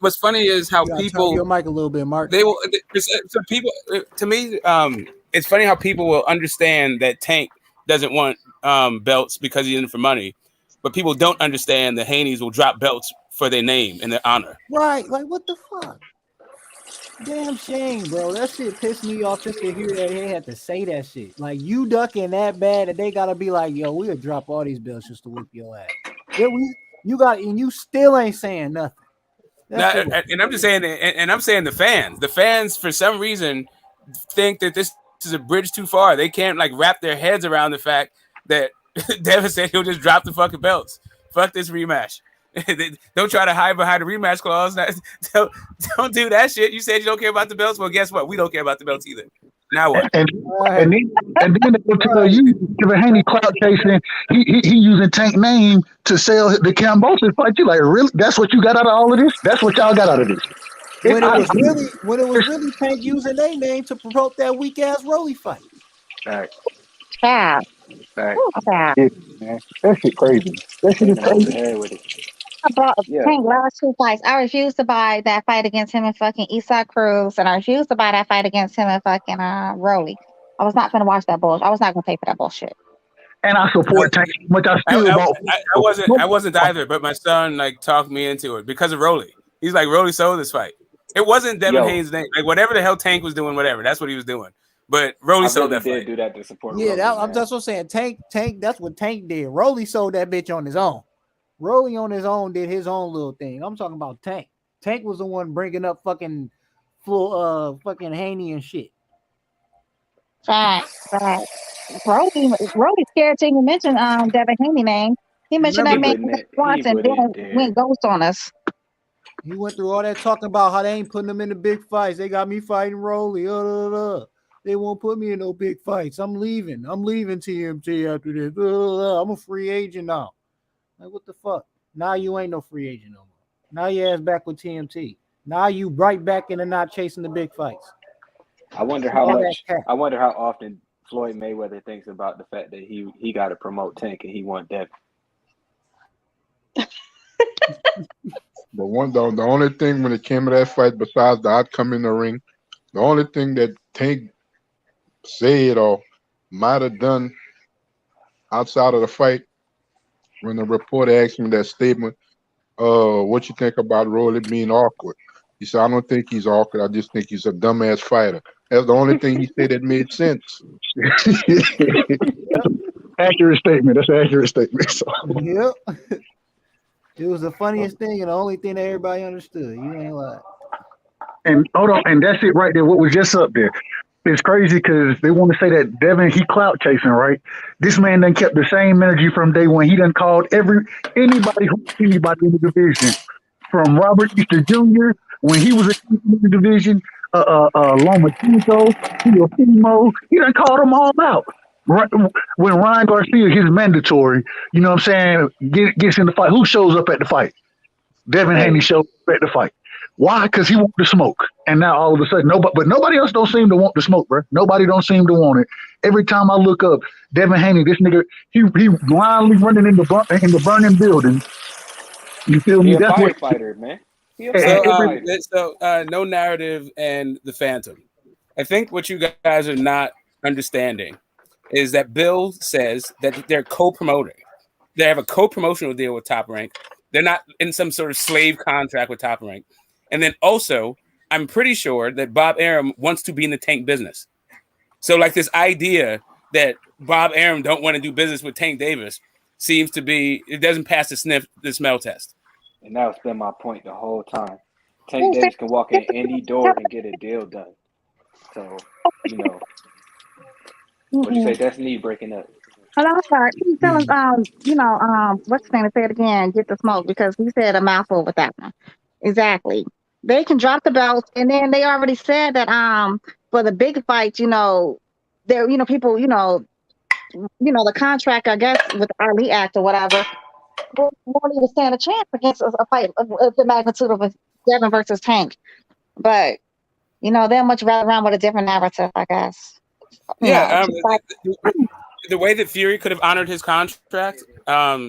what's funny is how You gotta turn people your mic a little bit, Mark. they will so people to me it's funny how people will understand that Tank doesn't want belts because he's in it for money, but people don't understand that Haney's will drop belts for their name and their honor. Right, like what the fuck? Damn shame, bro. That shit pissed me off just to hear that they had to say that shit. Like you ducking that bad that they gotta be like, yo, we'll drop all these belts just to whip your ass. Yeah, you still ain't saying nothing. Now, and I'm just saying, and I'm saying the fans for some reason think that this is a bridge too far. They can't like wrap their heads around the fact that Devin said he'll just drop the fucking belts. Fuck this rematch. Don't try to hide behind the rematch clause. Don't do that shit. You said you don't care about the belts. Well, guess what? We don't care about the belts either. Now what? And then they will tell you, Devin Haney clout chasing. He using Tank name to sell the Cambosis fight. You like, really? That's what you got out of all of this? That's what y'all got out of this? When it was really Tank using their name to promote that weak ass Rolly fight. Right. Yeah. Right. Man, that shit crazy. That shit is crazy. I bought Yeah. Tank last 2 fights. I refused to buy that fight against him and fucking Eastside Cruz, and I refused to buy that fight against him and fucking Rolly. I was not gonna watch that bullshit. I was not gonna pay for that bullshit. And I support Tank, but I still bought. I wasn't either, but my son like talked me into it because of Rolly. He's like, Rolly sold this fight. It wasn't Devin Haney's name. Like whatever the hell Tank was doing, whatever. That's what he was doing. But Rolly sold that fight. Do that to support. Yeah, Rolly, that's what I'm saying. Tank. That's what Tank did. Rolly sold that bitch on his own. Rolly on his own did his own little thing. I'm talking about Tank. Tank was the one bringing up fucking Haney and shit. Right. Rolly scared to even mention Devin Haney name. He mentioned that man once and then went ghost on us. He went through all that talking about how they ain't putting him in the big fights. They got me fighting Rolly. They won't put me in no big fights. I'm leaving TMT after this. I'm a free agent now. Like, what the fuck? Now you ain't no free agent no more. Now your ass back with TMT. Now you right back in and not chasing the big fights. I wonder how often Floyd Mayweather thinks about the fact that he got to promote Tank and he want Devin. But the only thing when it came to that fight, besides the outcome in the ring, the only thing that Tank said or might have done outside of the fight, when the reporter asked him that statement, what you think about Rolly being awkward? He said, I don't think he's awkward. I just think he's a dumbass fighter. That's the only thing he said that made sense. Accurate statement. That's an accurate statement. So. Yep. It was the funniest thing and the only thing that everybody understood. You ain't lying. And hold on, and that's it right there. What was just up there? It's crazy because they want to say that Devin, he clout chasing, right? This man done kept the same energy from day one. He done called anybody in the division, from Robert Easter Jr. when he was in the division, Lomachenko, Teofimo. He done called them all out. When Ryan Garcia, his mandatory, you know what I'm saying, gets in the fight. Who shows up at the fight? Devin Haney shows up at the fight. Why? Because he wanted to smoke. And now all of a sudden, nobody else don't seem to want the smoke, bro. Nobody don't seem to want it. Every time I look up, Devin Haney, this nigga, he blindly running in the burning building. You feel me? That's what firefighter, man. So no narrative and the Phantom. I think what you guys are not understanding is that Bill says that they're co-promoting. They have a co-promotional deal with Top Rank. They're not in some sort of slave contract with Top Rank. And then also, I'm pretty sure that Bob Arum wants to be in the Tank business. So like this idea that Bob Arum don't want to do business with Tank Davis seems to be, it doesn't pass the smell test. And that's been my point the whole time. Tank Davis can walk in any door and get a deal done. So, you know, what'd you say, Destiny? Breaking up. Hello, I'm sorry. He's telling what's his name to say it again, get the smoke, because he said a mouthful with that one. Exactly. They can drop the belts, and then they already said that for the big fights, there people, the contract, I guess, with the Ali Act or whatever, won't even stand a chance against a fight of the magnitude of a Devin versus Tank. But they'll much rather run with a different narrative, I guess. The way that Fury could have honored his contract,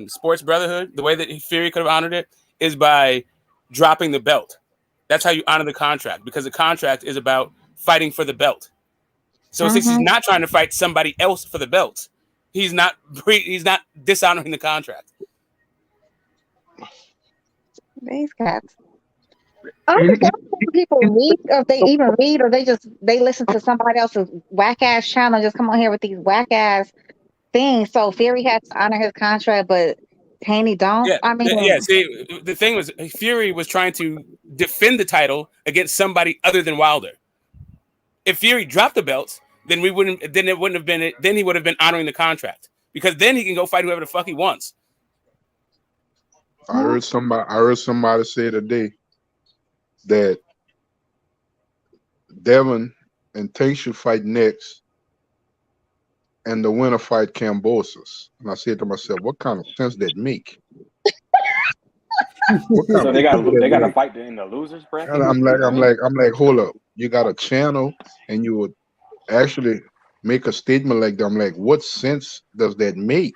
Sports Brotherhood, the way that Fury could have honored it is by dropping the belt. That's how you honor the contract, because the contract is about fighting for the belt. So since he's not trying to fight somebody else for the belt, he's not dishonoring the contract. These cats. People read, or if they even read, or they listen to somebody else's whack ass channel, just come on here with these whack ass things. So Fury had to honor his contract, but Haney don't. Yeah. See, the thing was, Fury was trying to defend the title against somebody other than Wilder. If Fury dropped the belts, then he would have been honoring the contract, because then he can go fight whoever the fuck he wants. I heard somebody say today that Devin and Tank should fight next, and the winner fight Kambosos. And I said to myself, what kind of sense that make? So they got to fight in the losers bracket. And I'm like, hold up. You got a channel, and you would actually make a statement like that. I'm like, what sense does that make?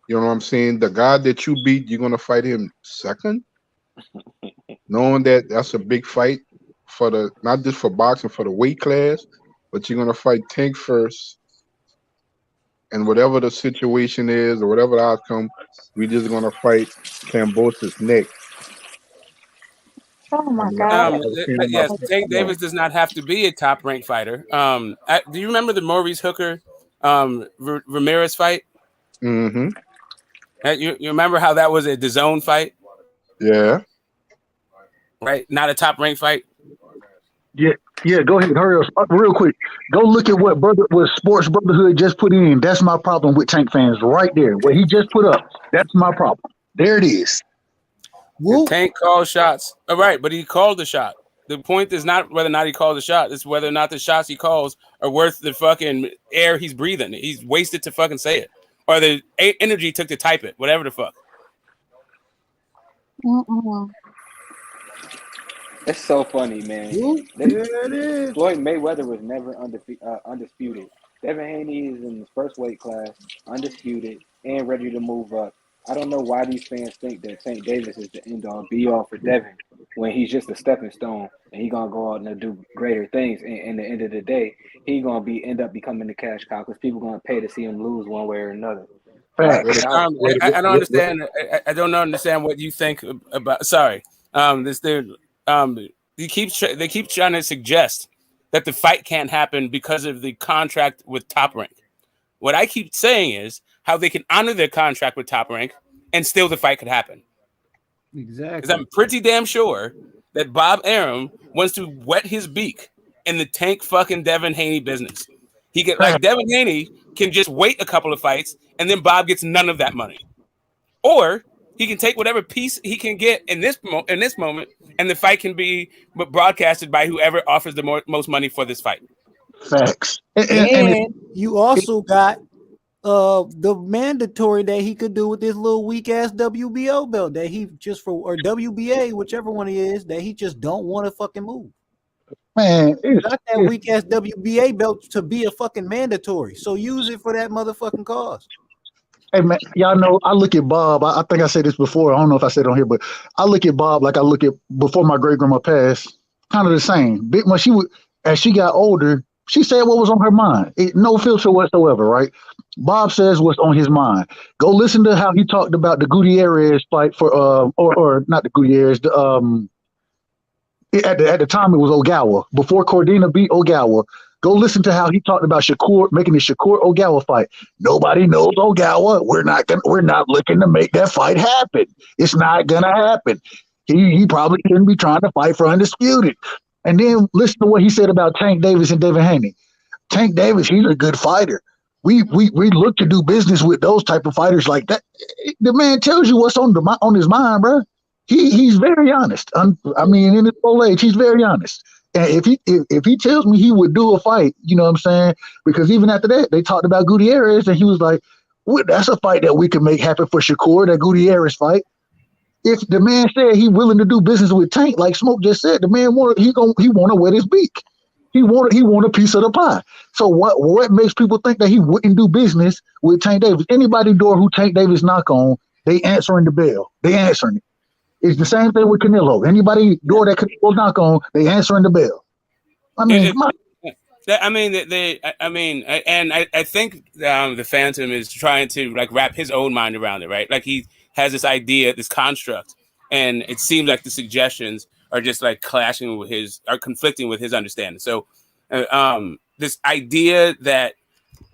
You know what I'm saying? The guy that you beat, you're gonna fight him second, knowing that that's a big fight for not just for boxing, for the weight class, but you're gonna fight Tank first. And whatever the situation is, or whatever the outcome, we're just gonna fight Kambosos next. Oh my God! Yes, Tank Davis does not have to be a top-ranked fighter. Do you remember the Maurice Hooker Ramirez fight? Mm-hmm. You remember how that was a DAZN fight? Yeah. Right, not a top-ranked fight. Yeah. Go ahead, hurry up, real quick. Go look at what Sports Brotherhood just put in. That's my problem with Tank fans, right there. What he just put up. That's my problem. There it is. Tank calls shots. All right, but he called the shot. The point is not whether or not he called the shot. It's whether or not the shots he calls are worth the fucking air he's breathing. He's wasted to fucking say it, or the energy he took to type it. Whatever the fuck. It's so funny, man. Floyd Mayweather was never undisputed. Devin Haney is in the first weight class, undisputed, and ready to move up. I don't know why these fans think that Tank Davis is the end-all, be-all for Devin, when he's just a stepping stone, and he's going to go out and do greater things. And in the end of the day, he's going to end up becoming the cash cow, because people are going to pay to see him lose one way or another. I don't understand. I don't understand what you think about. Sorry, this dude. They keep trying to suggest that the fight can't happen because of the contract with Top Rank. What I keep saying is how they can honor their contract with Top Rank and still the fight could happen. Exactly. Because I'm pretty damn sure that Bob Arum wants to wet his beak in the Tank fucking Devin Haney business. He get like Devin Haney can just wait a couple of fights and then Bob gets none of that money, or he can take whatever piece he can get in this moment, and the fight can be broadcasted by whoever offers the most money for this fight. Facts. And you also got the mandatory that he could do with this little weak ass WBO belt that he just or WBA, whichever one he is, that he just don't want to fucking move. Man, got that weak ass WBA belt to be a fucking mandatory. So use it for that motherfucking cause. Hey man, y'all know I look at Bob. I think I said this before. I don't know if I said it on here, but I look at Bob like I look at before my great grandma passed. Kind of the same. Big when as she got older, she said what was on her mind. No filter whatsoever, right? Bob says what's on his mind. Go listen to how he talked about the Gutierrez fight for or not the Gutierrez, the At the time, it was Ogawa. Before Cordina beat Ogawa, go listen to how he talked about Shakur making the Shakur Ogawa fight. Nobody knows Ogawa. We're not looking to make that fight happen. It's not gonna happen. He probably shouldn't be trying to fight for undisputed. And then listen to what he said about Tank Davis and Devin Haney. Tank Davis, he's a good fighter. We look to do business with those type of fighters like that. The man tells you what's on his mind, bro. He's very honest. I mean, in his old age, he's very honest. And if he tells me he would do a fight, you know what I'm saying? Because even after that, they talked about Gutierrez, and he was like, well, "That's a fight that we can make happen for Shakur, that Gutierrez fight." If the man said he's willing to do business with Tank, like Smoke just said, the man want to wet his beak. He want a piece of the pie. So what makes people think that he wouldn't do business with Tank Davis? Anybody door who Tank Davis knock on, they answering the bell. They answering it. It's the same thing with Canelo. Anybody door that Canelo knock on, they answering the bell. I mean, I think the Phantom is trying to like wrap his own mind around it, right? Like he has this idea, this construct, and it seems like the suggestions are just like conflicting with his understanding. So, this idea that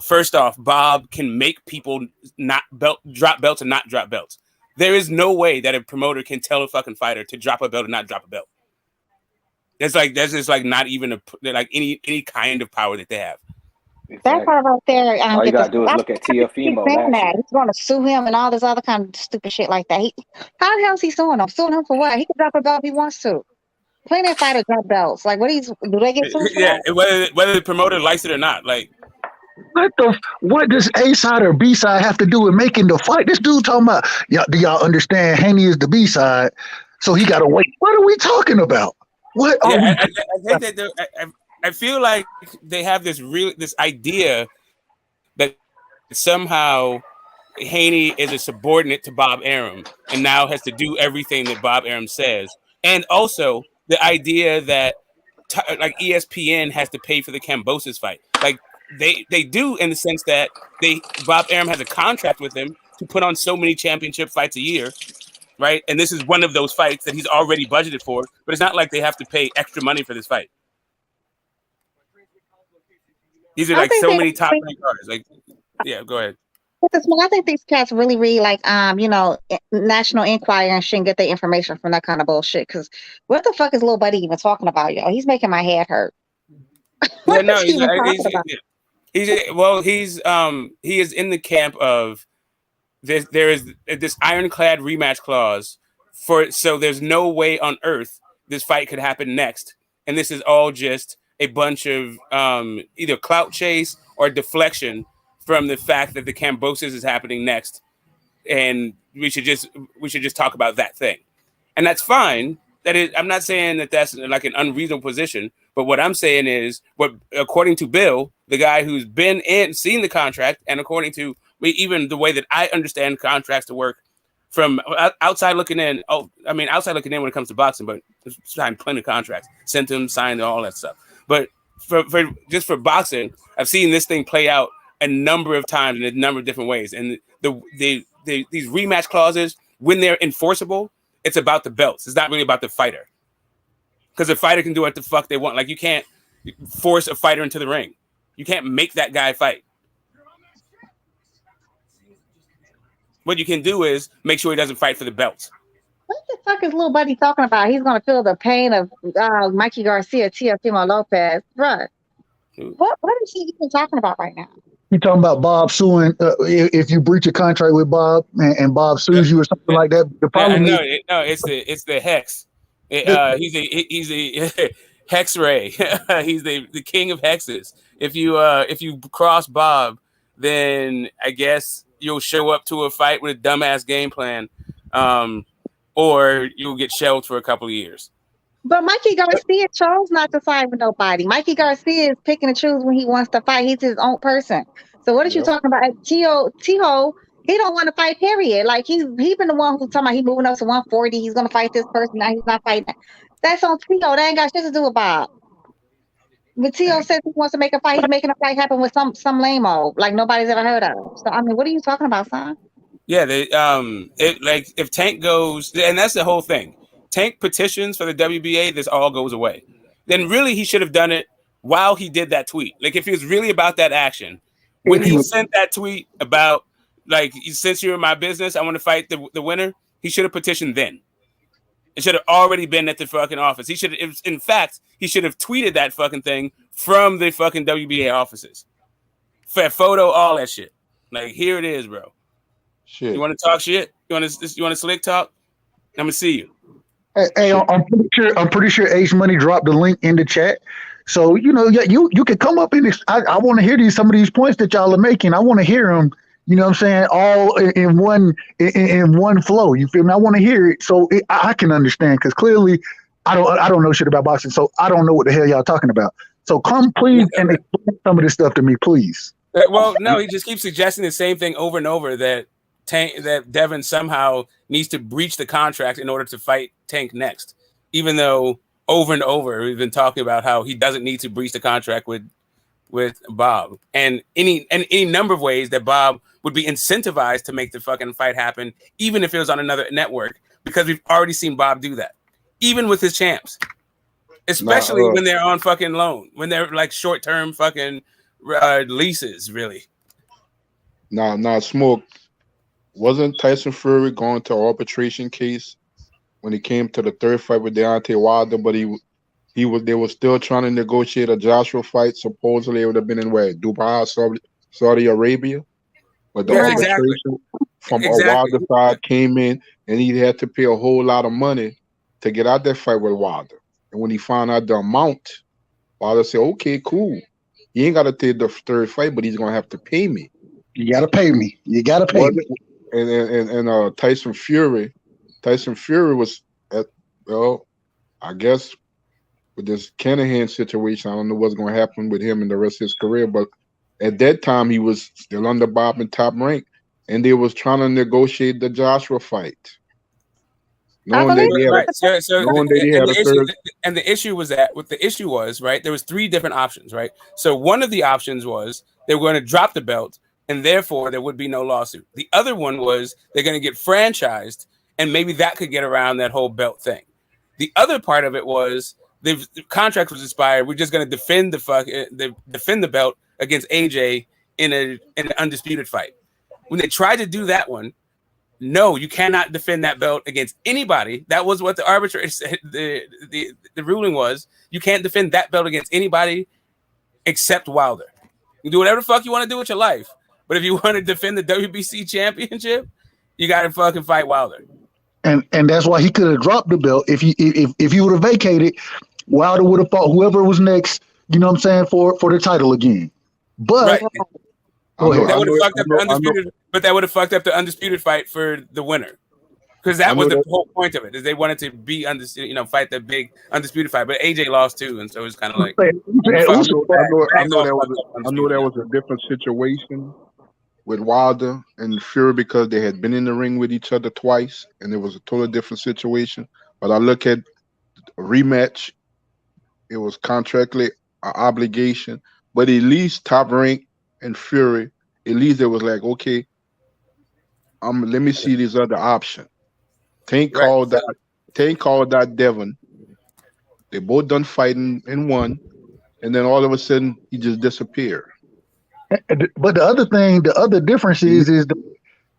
first off, Bob can make people drop belts and not drop belts. There is no way that a promoter can tell a fucking fighter to drop a belt or not drop a belt. There's just like not even any kind of power that they have. That part right there. All you gotta do is look at Teofimo last year. He's going to sue him and all this other kind of stupid shit like that. How the hell is he suing him? Suing him for what? He can drop a belt if he wants to. Plenty of fighters drop belts. Like, do they get sued? Yeah, whether the promoter likes it or not. Like, what does A side or B side have to do with making the fight? This dude talking about, do y'all understand Haney is the B side, so he got to wait. What are we talking about? What? I think that I feel like they have this idea that somehow Haney is a subordinate to Bob Arum and now has to do everything that Bob Arum says, and also the idea that like ESPN has to pay for the Kambosos fight. Like they do in the sense that Bob Arum has a contract with him to put on so many championship fights a year, right? And this is one of those fights that he's already budgeted for, but it's not like they have to pay extra money for this fight. These are like so many top ranked cards. Like, yeah, go ahead. I think these cats really read like National Enquirer and shouldn't get their information from that kind of bullshit. Because what the fuck is little buddy even talking about, yo? He's making my head hurt. Yeah, no, he is in the camp of there is this ironclad rematch clause so there's no way on earth this fight could happen next, and this is all just a bunch of either clout chase or deflection from the fact that the Kambosos is happening next, and we should just talk about that thing, and that's fine. I'm not saying that that's like an unreasonable position, but what I'm saying is, according to Bill, the guy who's been seen the contract, and according to even the way that I understand contracts to work from outside looking in. Outside looking in when it comes to boxing, but signed plenty of contracts, sent them, signed all that stuff. But for boxing, I've seen this thing play out a number of times in a number of different ways. And these rematch clauses, when they're enforceable, it's about the belts. It's not really about the fighter. Because the fighter can do what the fuck they want. Like, you can't force a fighter into the ring. You can't make that guy fight. What you can do is make sure he doesn't fight for the belts. What the fuck is little buddy talking about? He's going to feel the pain of Mikey Garcia, Teofimo Lopez. Bruh. What is he even talking about right now? You talking about Bob suing if you breach a contract with Bob and Bob sues you or something like that? The problem it's the hex. He's a hex ray. He's the king of hexes. If you cross Bob, then I guess you'll show up to a fight with a dumbass game plan, or you'll get shelled for a couple of years. But Mikey Garcia chose not to fight with nobody. Mikey Garcia is picking and choose when he wants to fight. He's his own person. So what are you talking about? Tiho, he don't want to fight, period. Like he been the one who's talking about he moving up to 140. He's going to fight this person. Now he's not fighting. That's on Tiho. That ain't got shit to do with Bob. But Tiho says he wants to make a fight. He's making a fight happen with some lame-o like nobody's ever heard of. So, I mean, what are you talking about, son? Yeah, if Tank goes, and that's the whole thing. Tank petitions for the WBA, this all goes away. Then really he should have done it while he did that tweet. Like if he was really about that action, when he sent that tweet about like since you're in my business, I want to fight the winner, he should have petitioned then. It should have already been at the fucking office. He should have, in fact, he should have tweeted that fucking thing from the fucking WBA offices. Photo, all that shit. Like here it is, bro. Shit. You want to talk shit? You want to slick talk? I'm gonna see you. Hey, I'm pretty sure Ace Money dropped the link in the chat. So you can come up in this. I want to hear some of these points that y'all are making. I want to hear them. You know what I'm saying? All in one flow. You feel me? I want to hear it so I can understand because clearly I don't know shit about boxing, so I don't know what the hell y'all talking about. So come please and explain some of this stuff to me, please. Well, no, he just keeps suggesting the same thing over and over that Devin somehow needs to breach the contract in order to fight Tank next, even though over and over we've been talking about how he doesn't need to breach the contract with Bob, and any number of ways that Bob would be incentivized to make the fucking fight happen, even if it was on another network, because we've already seen Bob do that, even with his champs, especially when they're on fucking loan, when they're like short-term fucking leases, really. Nah, Smoke. Wasn't Tyson Fury going to an arbitration case when he came to the third fight with Deontay Wilder, but they were still trying to negotiate a Joshua fight. Supposedly it would have been in where? Dubai, Saudi Arabia. But the arbitration from Wilder side came in and he had to pay a whole lot of money to get out that fight with Wilder. And when he found out the amount, Wilder said, okay, cool. He ain't got to take the third fight, but he's going to have to pay me. You got to pay me. You got to pay me. And Tyson Fury was at, well, I guess with this Canahan situation, I don't know what's going to happen with him in the rest of his career, but at that time he was still under Bob and Top Rank, and they was trying to negotiate the Joshua fight. And the issue was that what the issue was, right? There was three different options, right? So one of the options was they were going to drop the belt, and therefore there would be no lawsuit. The other one was they're going to get franchised, and maybe that could get around that whole belt thing. The other part of it was the contract was expired. We're just going to defend the belt against AJ in an undisputed fight. When they tried to do that one, no, you cannot defend that belt against anybody. That was what the arbitrator said. The ruling was you can't defend that belt against anybody except Wilder. You do whatever the fuck you want to do with your life. But if you want to defend the WBC championship, you got to fucking fight Wilder. And that's why he could have dropped the belt. If he would have vacated, Wilder would have fought whoever was next, you know what I'm saying, for the title again. But that would have fucked up the undisputed, but that would have fucked up the undisputed fight for the winner. Because that was the whole point of it, is they wanted to be fight the big undisputed fight. But AJ lost too, and so it was kind of like I know that was a different situation with Wilder and Fury because they had been in the ring with each other twice, and it was a totally different situation. But I look at a rematch, it was contractually an obligation. But at least Top Rank and Fury, at least it was like, okay, let me see this other option. Tank called that Devin. They both done fighting and won, and then all of a sudden he just disappeared. But the other difference is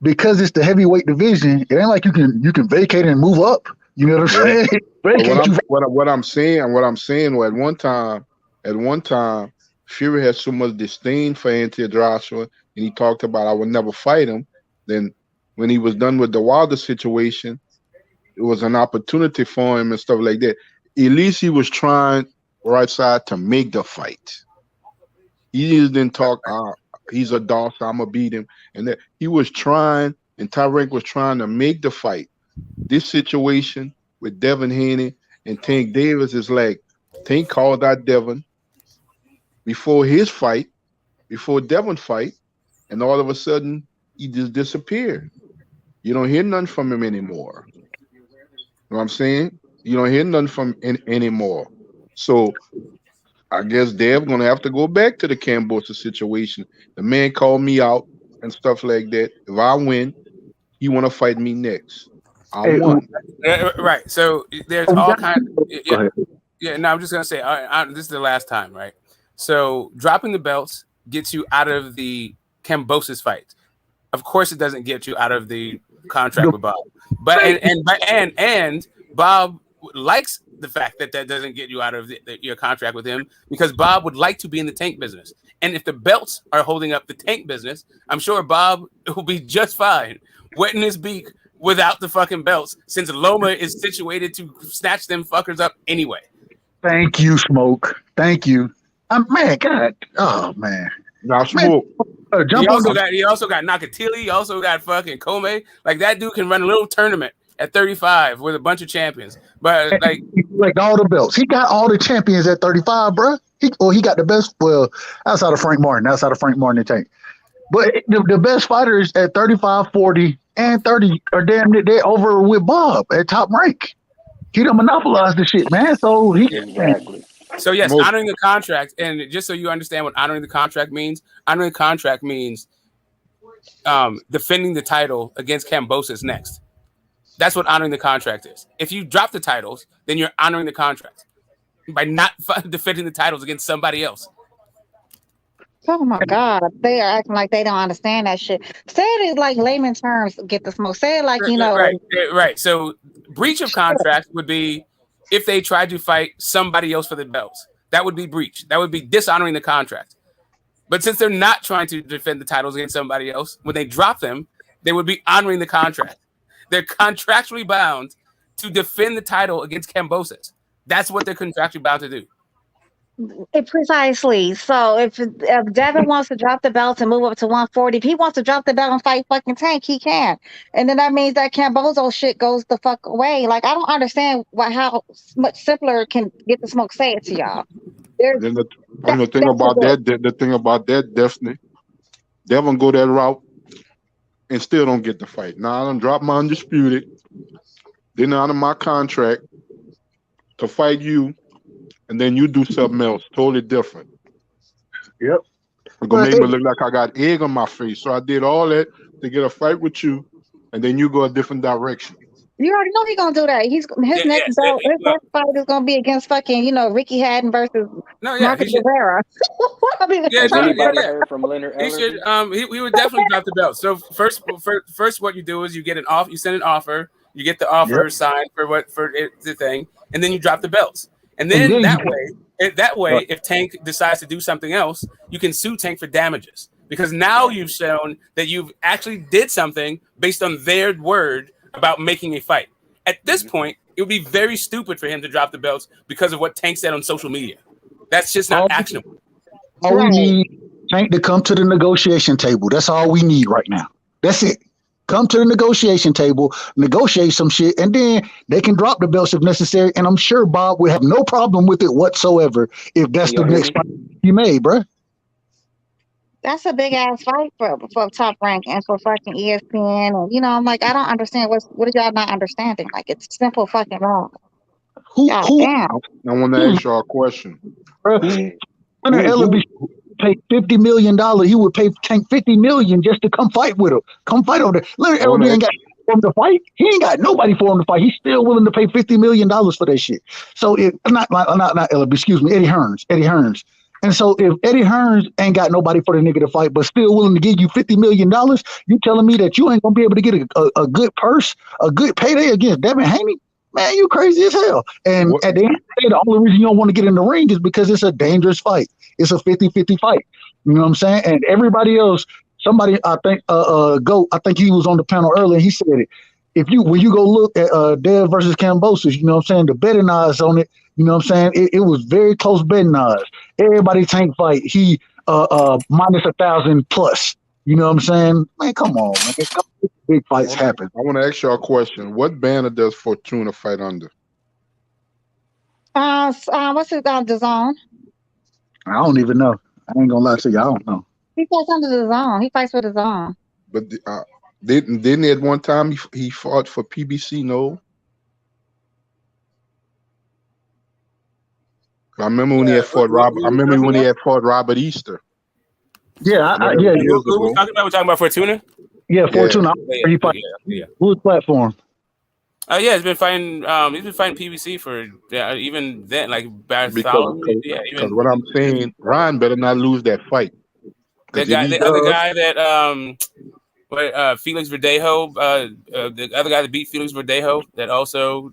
because it's the heavyweight division, it ain't like you can vacate and move up. You know what I'm saying? What I'm saying, at one time, Fury had so much disdain for Anthony Joshua, and he talked about I would never fight him. Then when he was done with the Wilder situation, it was an opportunity for him and stuff like that. At least he was trying right side to make the fight. He just didn't talk, he's a dog, so I'm going to beat him. And that he was trying, and Tyrank was trying to make the fight. This situation with Devin Haney and Tank Davis is like, Tank called out Devin before Devin fight, and all of a sudden, he just disappeared. You don't hear nothing from him anymore. You know what I'm saying? You don't hear nothing from him anymore. So I guess Dev gonna have to go back to the Cambosa situation. The man called me out and stuff like that. If I win, he wanna fight me next. I won. Right. So there's all kinds. Yeah. No, I'm just gonna say this is the last time, right? So dropping the belts gets you out of the Kambosos fight. Of course, it doesn't get you out of the contract with Bob. But and Bob likes the fact that doesn't get you out of your contract with him, because Bob would like to be in the tank business. And if the belts are holding up the tank business, I'm sure Bob will be just fine wetting his beak without the fucking belts, since Loma is situated to snatch them fuckers up anyway. Thank you, Smoke. Thank you. Man, God. Oh, man. Now, Smoke. He also got Nakatili. He also got fucking Kome. Like, that dude can run a little tournament at 35 with a bunch of champions. But like all the belts. He got all the champions at 35, bro. He got the best. Well, outside of Frank Martin and Tank. But the best fighters at 35, 40, and 30 are damn near they're over with Bob at top rank. He done monopolized the shit, man. So exactly. So yes, honoring the contract, and just so you understand what honoring the contract means defending the title against Kambosos next. That's what honoring the contract is. If you drop the titles, then you're honoring the contract by not defending the titles against somebody else. Oh my God, they are acting like they don't understand that shit. Say it like layman terms, get the smoke. Say it like, you know. Right. So breach of contract would be if they tried to fight somebody else for the belts. That would be breach. That would be dishonoring the contract. But since they're not trying to defend the titles against somebody else, when they drop them, they would be honoring the contract. They're contractually bound to defend the title against Kambosos. That's what they're contractually bound to do. Precisely. So if Devin wants to drop the belt and move up to 140, if he wants to drop the belt and fight fucking Tank, he can. And then that means that Kambosos shit goes the fuck away. Like, I don't understand how much simpler can Get the Smoke say it to y'all. Then the thing about that, Destiny, Devin go that route and still don't get the fight. Now I done drop my undisputed, then out of my contract to fight you, and then you do something else totally different. Yep. It's gonna make me look like I got egg on my face. So I did all that to get a fight with you, and then you go a different direction. You already know he's gonna do that. His next fight is gonna be against fucking, Ricky Hatton versus Marcus Rivera. From Leonard he should. He would definitely drop the belt. So first, what you do is you get an offer. You send an offer. You get the offer signed for the thing, and then you drop the belts. And then that way, if Tank decides to do something else, you can sue Tank for damages, because now you've shown that you've actually did something based on their word about making a fight. At this point, it would be very stupid for him to drop the belts because of what Tank said on social media. That's just not actionable. All we need Tank to come to the negotiation table. That's all we need right now. That's it. Come to the negotiation table, negotiate some shit, and then they can drop the belts if necessary. And I'm sure Bob will have no problem with it whatsoever if that's the next fight he made, bro. That's a big ass fight for Top Rank and for fucking ESPN. And I'm like, I don't understand what are y'all not understanding? Like, it's simple fucking wrong. I want to ask y'all a question. Pay $50 million. He would pay Tank $50 million just to come fight with him. Come fight on that. Leonard Ellerby ain't got for him to fight. He ain't got nobody for him to fight. He's still willing to pay $50 million for that shit. So not Ellerby, excuse me, Eddie Hearns. And so if Eddie Hearns ain't got nobody for the nigga to fight, but still willing to give you $50 million, you telling me that you ain't gonna be able to get a good purse, a good payday against Devin Haney? Man, you crazy as hell. And at the end of the day, the only reason you don't want to get in the ring is because it's a dangerous fight. It's a 50-50 fight. You know what I'm saying? And everybody else, somebody, I think, I think he was on the panel earlier, he said it. When you go look at Dev versus Kambosos, you know what I'm saying, the betting odds on it, you know what I'm saying, it was very close betting odds. Everybody Tank fight, he minus 1,000 plus. You know what I'm saying? Man, come on, man. Big fights happen. I want to ask y'all a question. What banner does Fortuna fight under? What's it called? DAZN. I don't even know. I ain't gonna lie to you. I don't know. He fights under DAZN. He fights for DAZN. But didn't at one time he fought for PBC? No. I remember when he had fought Robert. I remember when he had fought Robert Easter. Yeah, Who we talking about? We're talking about Fortuna. Yeah, Fortuna. Yeah. Whose platform? Yeah, he's been fighting. He's been fighting PBC for even then, like because Bartholomew. Yeah, because even what I'm saying, Ryan better not lose that fight. the Because if guy, he the other does, guy that Felix Verdejo, the other guy that beat Felix Verdejo, that also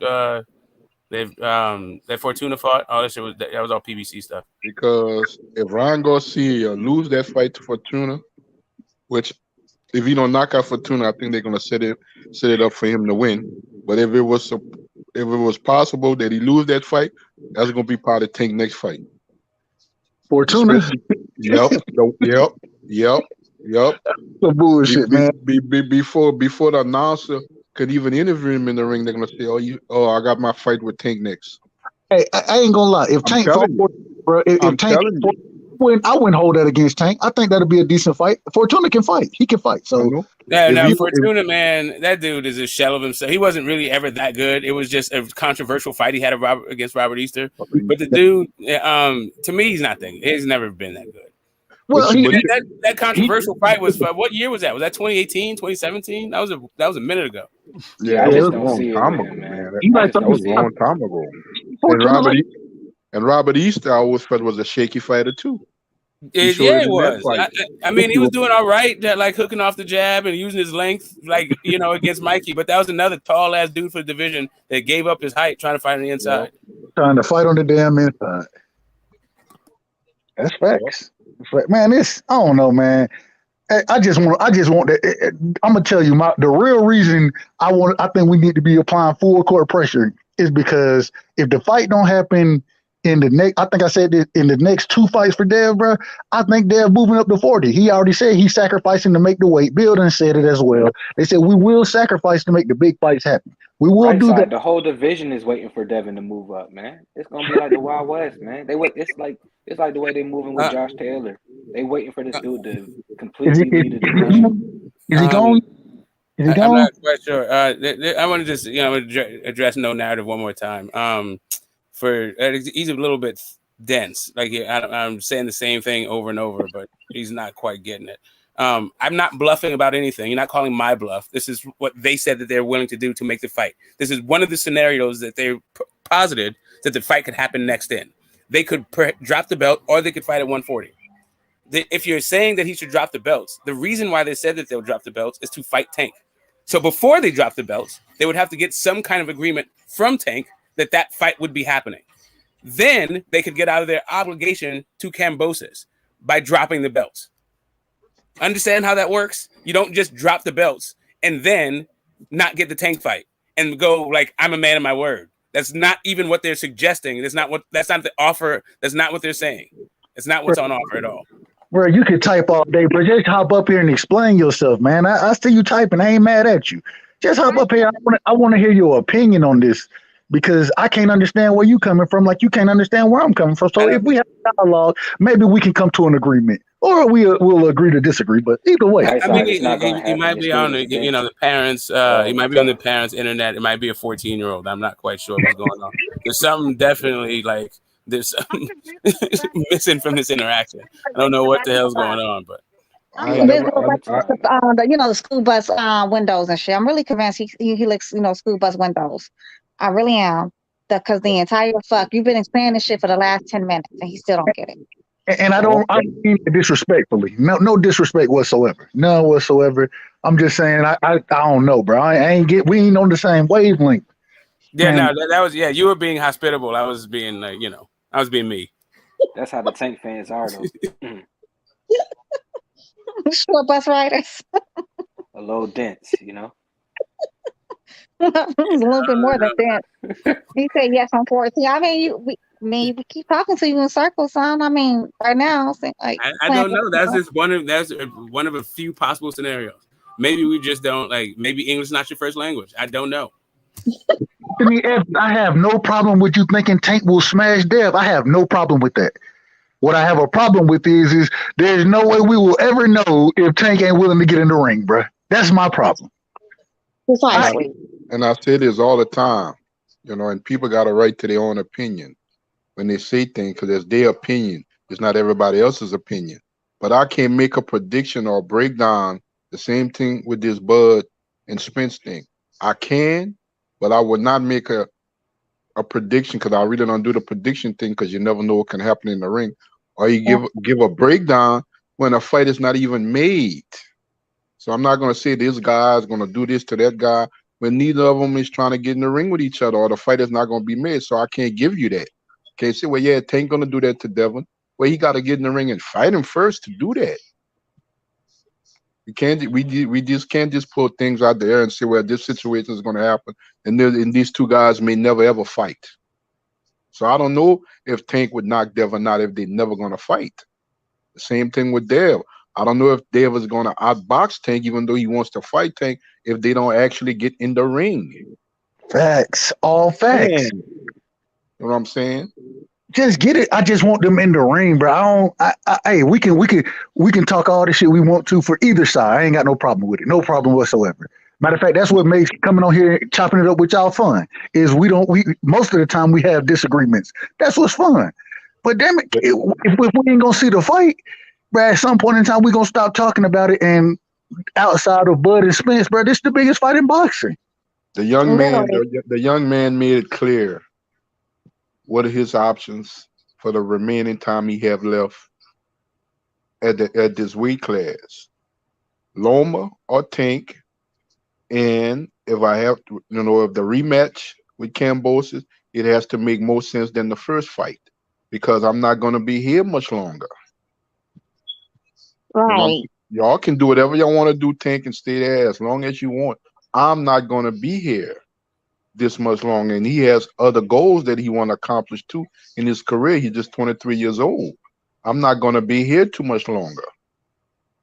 that Fortuna fought. All that shit that was all PBC stuff. because if Ryan Garcia lose that fight to Fortuna, which if he don't knock out Fortuna, I think they're gonna set it up for him to win. But if it was possible that he lose that fight, that's gonna be part of Tank next fight. Fortuna. Especially, yep. Some bullshit, man. Before the announcer could even interview him in the ring, they're gonna say, I got my fight with Tank next." Hey, I ain't gonna lie. If Tank fought, bro, if Tank win, I wouldn't hold that against Tank. I think that'd be a decent fight. Fortuna can fight. He can fight. So Fortuna, man, that dude is a shell of himself. He wasn't really ever that good. It was just a controversial fight he had against Robert Easter. But the dude, to me, he's not that good. He's never been that good. Well, that controversial fight was what year was that? Was that 2018, 2017? That was a minute ago. Yeah, that was a long time ago, man. That was a long time ago. And Robert Easter, I always felt was a shaky fighter too. It was. I mean, he was doing all right, like hooking off the jab and using his length, like against Mikey. But that was another tall ass dude for the division that gave up his height trying to fight on the inside. Trying to fight on the damn inside. That's facts. Man, I don't know, man. I just want that. I'm gonna tell you the real reason I think we need to be applying full court pressure is because if the fight don't happen in the next, I think I said this, in the next 2 fights for Dev, bro, I think Dev moving up to 40. He already said he's sacrificing to make the weight. Bill done said it as well. They said we will sacrifice to make the big fights happen. We will do that. The whole division is waiting for Devin to move up, man. It's gonna be like the Wild West, man. It's like the way they moving with Josh Taylor. They waiting for this dude to completely lead the division. Is he going? Is he going? I'm not quite sure. I want to just address No Narrative one more time. He's a little bit dense. Like I'm saying the same thing over and over, but he's not quite getting it. I'm not bluffing about anything. You're not calling my bluff. This is what they said that they're willing to do to make the fight. This is one of the scenarios that they posited that the fight could happen next in. They could drop the belt or they could fight at 140. If you're saying that he should drop the belts, the reason why they said that they'll drop the belts is to fight Tank. So before they drop the belts, they would have to get some kind of agreement from Tank that fight would be happening. Then they could get out of their obligation to Kambosos by dropping the belts. Understand how that works? You don't just drop the belts and then not get the Tank fight and go like, I'm a man of my word. That's not even what they're suggesting. That's not the offer. That's not what they're saying. It's not what's on offer at all. Bro, you could type all day, but just hop up here and explain yourself, man. I see you typing. I ain't mad at you. Just hop up here. I want to hear your opinion on this because I can't understand where you coming from like you can't understand where I'm coming from. So if we have a dialogue, maybe we can come to an agreement. Or we'll agree to disagree, but either way. I mean, he might be on the parents. He might be on the parents' internet. It might be a 14-year-old. I'm not quite sure what's going on. There's something definitely there's something missing from this interaction. I don't know what the hell's going on, but the school bus windows and shit. I'm really convinced he looks school bus windows. I really am. Because the entire you've been explaining this shit for the last 10 minutes and he still don't get it. And I don't mean it disrespectfully. No disrespect whatsoever. None whatsoever. I'm just saying I don't know, bro. We ain't on the same wavelength. Yeah, man. No, that was you were being hospitable. I was being I was being me. That's how the Tank fans are though. Short bus riders. A little dense, a little bit more than that. He said yes on 14. I mean, we keep talking to you in circles, son. I mean, right now, I don't know. That's one of a few possible scenarios. Maybe we just don't maybe English is not your first language. I don't know. I have no problem with you thinking Tank will smash Dev. I have no problem with that. What I have a problem with is there's no way we will ever know if Tank ain't willing to get in the ring, bro. That's my problem. And I say this all the time, and people got a right to their own opinion when they say things because it's their opinion. It's not everybody else's opinion. But I can't make a prediction or break down the same thing with this Bud and Spence thing. I can, but I would not make a prediction because I really don't do the prediction thing because you never know what can happen in the ring. Or you give a breakdown when a fight is not even made. So I'm not going to say this guy is going to do this to that guy when neither of them is trying to get in the ring with each other, or the fight is not going to be made. So I can't give you that. Can't say, well, yeah, Tank going to do that to Devin. Well, he got to get in the ring and fight him first to do that. We just can't just put things out there and say, well, this situation is going to happen, and these two guys may never ever fight. So I don't know if Tank would knock Devin out if they're never going to fight. The same thing with Dev. I don't know if Dev is going to outbox Tank, even though he wants to fight Tank, if they don't actually get in the ring. Facts, all facts. You know what I'm saying? Just get it. I just want them in the ring, bro. Hey, we can talk all the shit we want to for either side. I ain't got no problem with it. No problem whatsoever. Matter of fact, that's what makes coming on here chopping it up with y'all fun. Is we most of the time we have disagreements. That's what's fun. But damn it, if we ain't gonna see the fight, bro, at some point in time we gonna stop talking about it. And outside of Bud and Spence, bro, this is the biggest fight in boxing. The young man made it clear what are his options for the remaining time he have left at this weight class. Loma or Tank. And if I have to, if the rematch with Kambosos, it has to make more sense than the first fight because I'm not going to be here much longer. Right. Y'all can do whatever y'all want to do, Tank, and stay there as long as you want. I'm not going to be here this much longer. And he has other goals that he want to accomplish too in his career. He's just 23 years old. I'm not going to be here too much longer.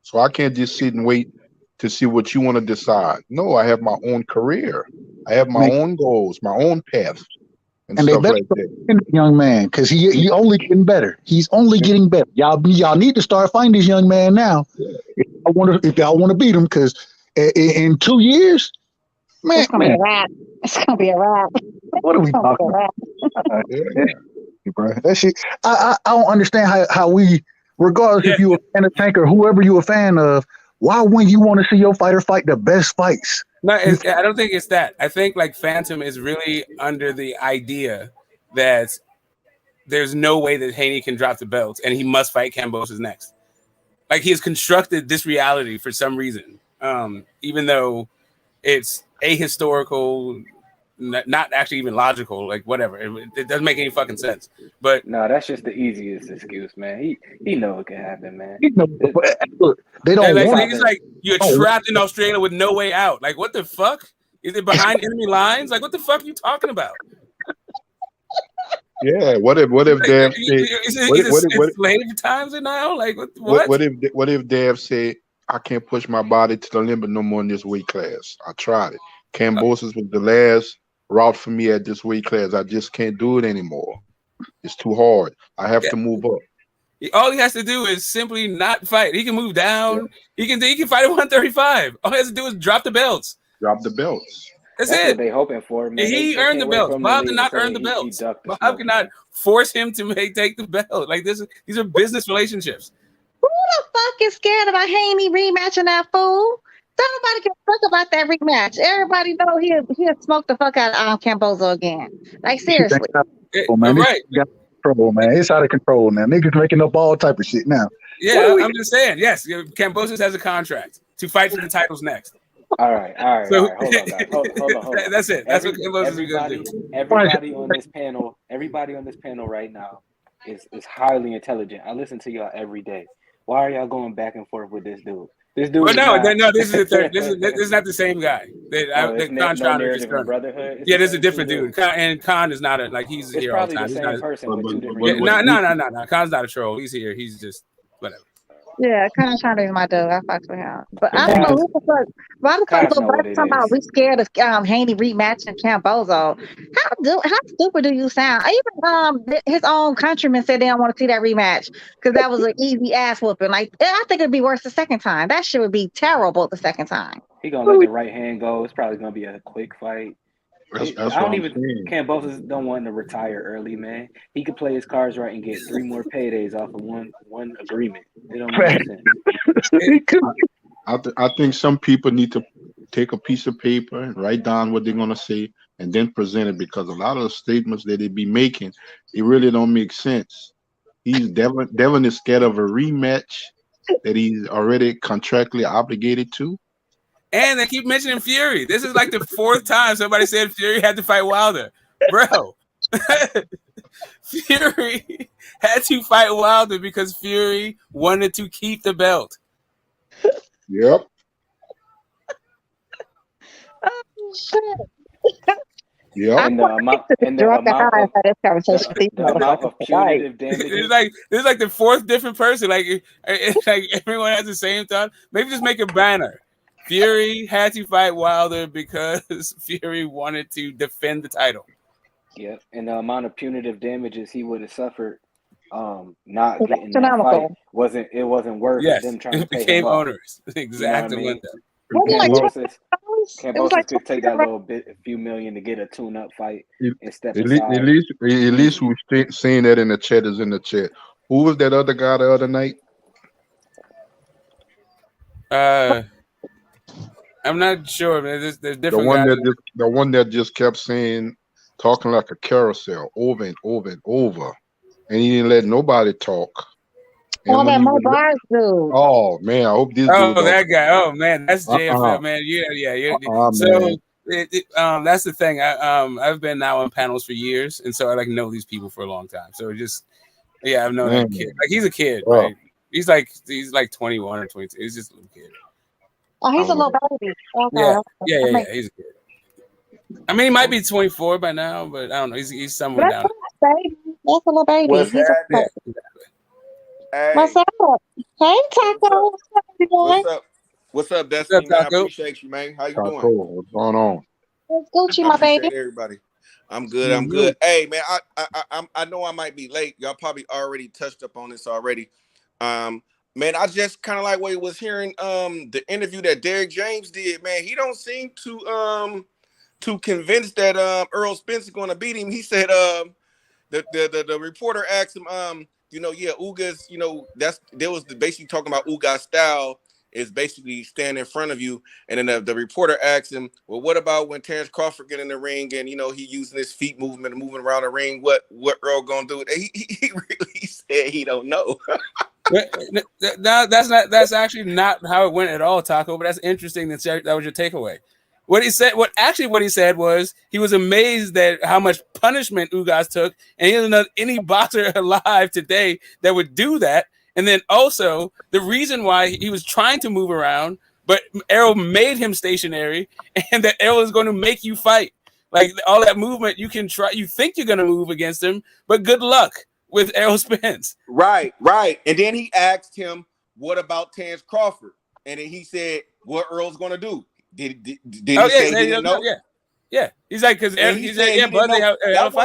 So I can't just sit and wait to see what you want to decide. No, I have my own career. I have my own goals, my own path, and stuff like that. Young man, because he only getting better. He's only getting better. Y'all need to start fighting this young man now. If y'all want to beat him, because in 2 years, man, it's gonna be a wrap. It's gonna be a wrap. What are we talking about? Bro, that shit. I don't understand how we, regardless if you a fan of Tank or whoever you a fan of, why wouldn't you want to see your fighter fight the best fights? No, I don't think it's that. I think like Phantom is really under the idea that there's no way that Haney can drop the belt and he must fight Kambosos next. Like he has constructed this reality for some reason, even though it's ahistorical, not actually even logical, like whatever. It doesn't make any fucking sense. But no, that's just the easiest excuse, man. He know it can happen, man. They don't want it. It's like you're trapped in Australia with no way out. Like what the fuck? Is it behind enemy lines? Like what the fuck are you talking about? Yeah, what if Dev said? It's slave times now. Like what? What if Dev said, I can't push my body to the limit no more in this weight class. I tried it. Kambosos was the last route for me at this weight class. I just can't do it anymore. It's too hard. I have to move up. All he has to do is simply not fight. He can move down. Yeah. He can fight at 135. All he has to do is drop the belts. Drop the belts. That's it. What they hoping for, man. He earned the belts. Bob did not earn the belts. Bob cannot force him to take the belt. Like these are business relationships. Who the fuck is scared about Haney rematching that fool? Nobody can talk about that rematch. Everybody know he'll smoke the fuck out of Kambosos again. Like seriously. Right. Control, man. It's out of control now. Niggas making up all type of shit now. Yeah, I'm just saying. Yes, Kambosos has a contract to fight for the titles next. All right. So, Hold on, guys. Hold on. That's it. That's what Kambosos is going to do. Everybody on this panel right now is highly intelligent. I listen to y'all every day. Why are y'all going back and forth with this dude? This dude. Well, no. This is the third. This is not the same guy. Brotherhood. Yeah, this is a different dude. And Khan is not he's here all the time. It's probably the same person with two different. No. Khan's not a troll. He's here. He's just whatever. Yeah, Khan is my dude. I fucks with him. But I don't know who the fuck. Why the fuck talking about we scared of Haney rematching Kambosos? How stupid do you sound? Even his own countrymen said they don't want to see that rematch because that was an easy ass whooping. Like I think it'd be worse the second time. That shit would be terrible the second time. He gonna let the right hand go. It's probably gonna be a quick fight. Kambosos don't want to retire early, man. He could play his cards right and get 3 more paydays off of one agreement. It don't make sense. I think some people need to take a piece of paper and write down what they're gonna say, and then present it, because a lot of the statements that they be making, it really don't make sense. Devin is scared of a rematch that he's already contractually obligated to. And they keep mentioning Fury. This is like the fourth time somebody said Fury had to fight Wilder. Bro, Fury had to fight Wilder because Fury wanted to keep the belt. Yep. Yeah, and the amount of punitive damages. It's like the fourth different person. Like everyone has the same thought. Maybe just make a banner. Fury had to fight Wilder because Fury wanted to defend the title. Yeah, and the amount of punitive damages he would have suffered, not getting that fight wasn't worth them trying to pay him off. Owners. Exactly. You know what I mean? Cambosis could take that little bit, a few million, to get a tune-up fight and step aside. At least we're seeing that in the chat. Is in the chat. Who was that other guy the other night? I'm not sure, man. There's different the one that just kept saying, talking like a carousel over and over and over, and he didn't let nobody talk. Oh, that Mo Bars dude. Oh man, I hope this. That guy. Oh man, that's JFL, man. Yeah. So that's the thing. I've been now on panels for years, and so I know these people for a long time. So I've known that kid. Like he's a kid, right? He's like 21 or 22. He's just a little kid. Oh, he's a little baby. Okay. Yeah. He's a kid. I mean, he might be 24 by now, but I don't know. He's somewhere down. Baby. That's a little baby. What's happening? Hey. What's up? Hey, Taco. What's up? What's up, Destiny? Man, I appreciate you, man. How you doing? What's going on? It's Gucci, my baby. Everybody. I'm good. I'm good. Hey, man, I know I might be late. Y'all probably already touched up on this already. Man, I just kind of like what I was hearing the interview that Derrick James did. Man, he don't seem to convinced that Earl Spence is going to beat him. He said the reporter asked him Ugas, there was basically talking about Ugas' style is basically stand in front of you, and then the reporter asked him, well, what about when Terrence Crawford get in the ring and he using his feet movement and moving around the ring? What Earl gonna do? He really said he don't know. That's actually not how it went at all, Taco. But that's interesting. That was your takeaway. What he said was he was amazed at how much punishment Ugas took, and he doesn't know any boxer alive today that would do that. And then also the reason why he was trying to move around, but Errol made him stationary, and that Errol is going to make you fight. Like all that movement, you can try. You think you're going to move against him, but good luck with Errol Spence. Right. And then he asked him, "What about Terrence Crawford?" And then he said, "What Earl's going to do?" Did he say he didn't know? Yeah. He's like, because he said, "Yeah, but that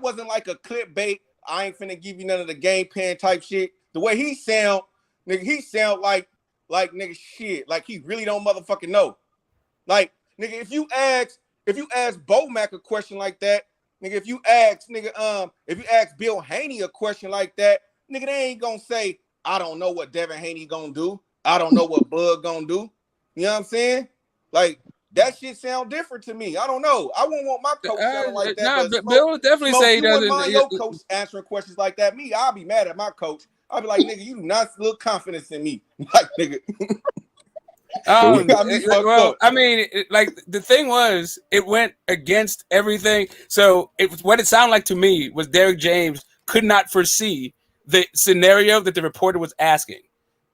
wasn't like a clickbait. I ain't finna give you none of the game plan type shit." The way he sound, nigga, he sound like nigga shit. Like he really don't motherfucking know. Like, nigga, if you ask Bo Mac a question like that, nigga, if you ask Bill Haney a question like that, nigga, they ain't gonna say, I don't know what Devin Haney gonna do. I don't know what Bud gonna do. You know what I'm saying? Like, that shit sound different to me. I don't know. I wouldn't want my coach sounding like that. But Bill would definitely say he doesn't. Mind your coach answering questions like that. Me, I'll be mad at my coach. I'll be like, nigga, you do not look confidence in me. Like, nigga. I mean, the thing was, it went against everything. So what it sounded like to me was Derrick James could not foresee the scenario that the reporter was asking.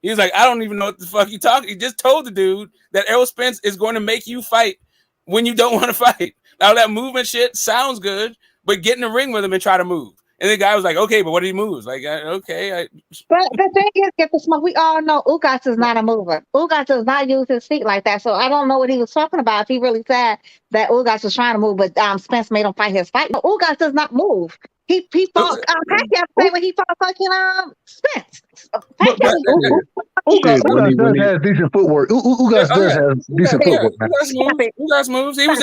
He was like, I don't even know what the fuck you talking. He just told the dude that Errol Spence is going to make you fight when you don't want to fight. Now that movement shit sounds good, but get in the ring with him and try to move. And the guy was like, okay, but what did he move? Like, okay. But the thing is, get the smoke. We all know Ugas is not a mover. Ugas does not use his feet like that. So I don't know what he was talking about. If he really said that Ugas was trying to move, but Spence made him fight his fight. No, Ugas does not move. He fought Pacquiao when he fought fucking Spence. Ugas has decent footwork. Ugas does have decent footwork. Ugas moves. He was.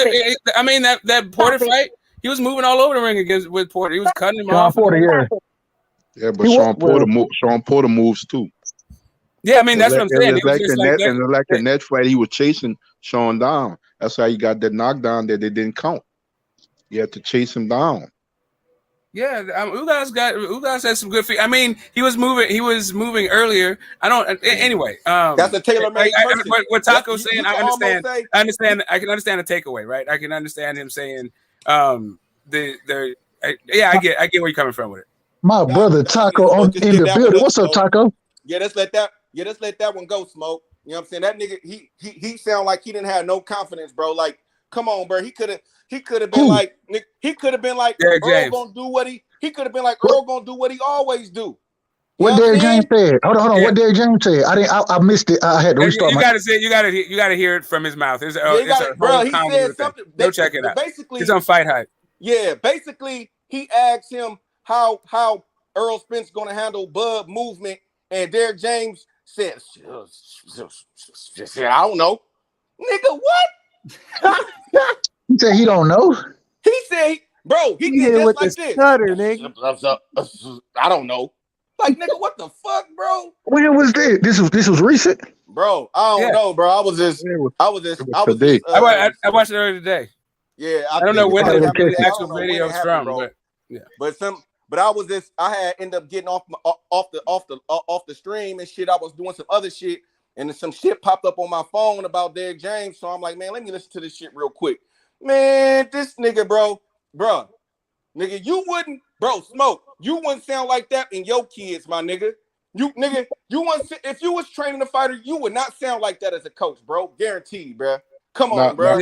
I mean that Porter fight. He was moving all over the ring with Porter. He was cutting him off. Porter, yeah, but Sean Porter moves too. Yeah, I mean that's what I'm saying. Like the net fight, he was chasing showing down. That's how he got that knockdown that they didn't count. You had to chase him down. Yeah, Ugas had some good feet. I mean, he was moving earlier. I don't. Anyway, that's a tailor-made person. What Taco's saying, I understand. I can understand the takeaway, right? I can understand him saying, I get where you're coming from with it. My brother Taco in the building. What's up, Taco? Yeah, let's let that one go, Smoke. You know what I'm saying? That nigga, he sound like he didn't have no confidence, bro. Like, come on, bro. He could have been like Derrick Earl James. gonna do what he could have been like Earl gonna do what he always do. What Derrick James said? Hold on. What Derrick James said? I missed it. I had to restart. You gotta hear it from his mouth. He said something. Go check it out. Basically, it's on Fight Hype. Yeah, basically, he asked him how Earl Spence gonna handle Bud movement, and Derrick James said, "I don't know, nigga. What?" He said he don't know. He said, "Bro, he did just like this." Stutter, nigga. I don't know. Like, nigga, what the fuck, bro? When was this? This was recent, bro. I don't know, bro. I watched it earlier today. Yeah, I don't know when the actual video is from, bro. but yeah. But I had ended up getting off the stream and shit. I was doing some other shit, and then some shit popped up on my phone about Derrick James. So I'm like, man, let me listen to this shit real quick. Man, this nigga, bro, nigga, you wouldn't, bro, Smoke, you wouldn't sound like that in your kids, my nigga. You wouldn't, if you was training a fighter, you would not sound like that as a coach, bro. Guaranteed, bro. Come on, bro.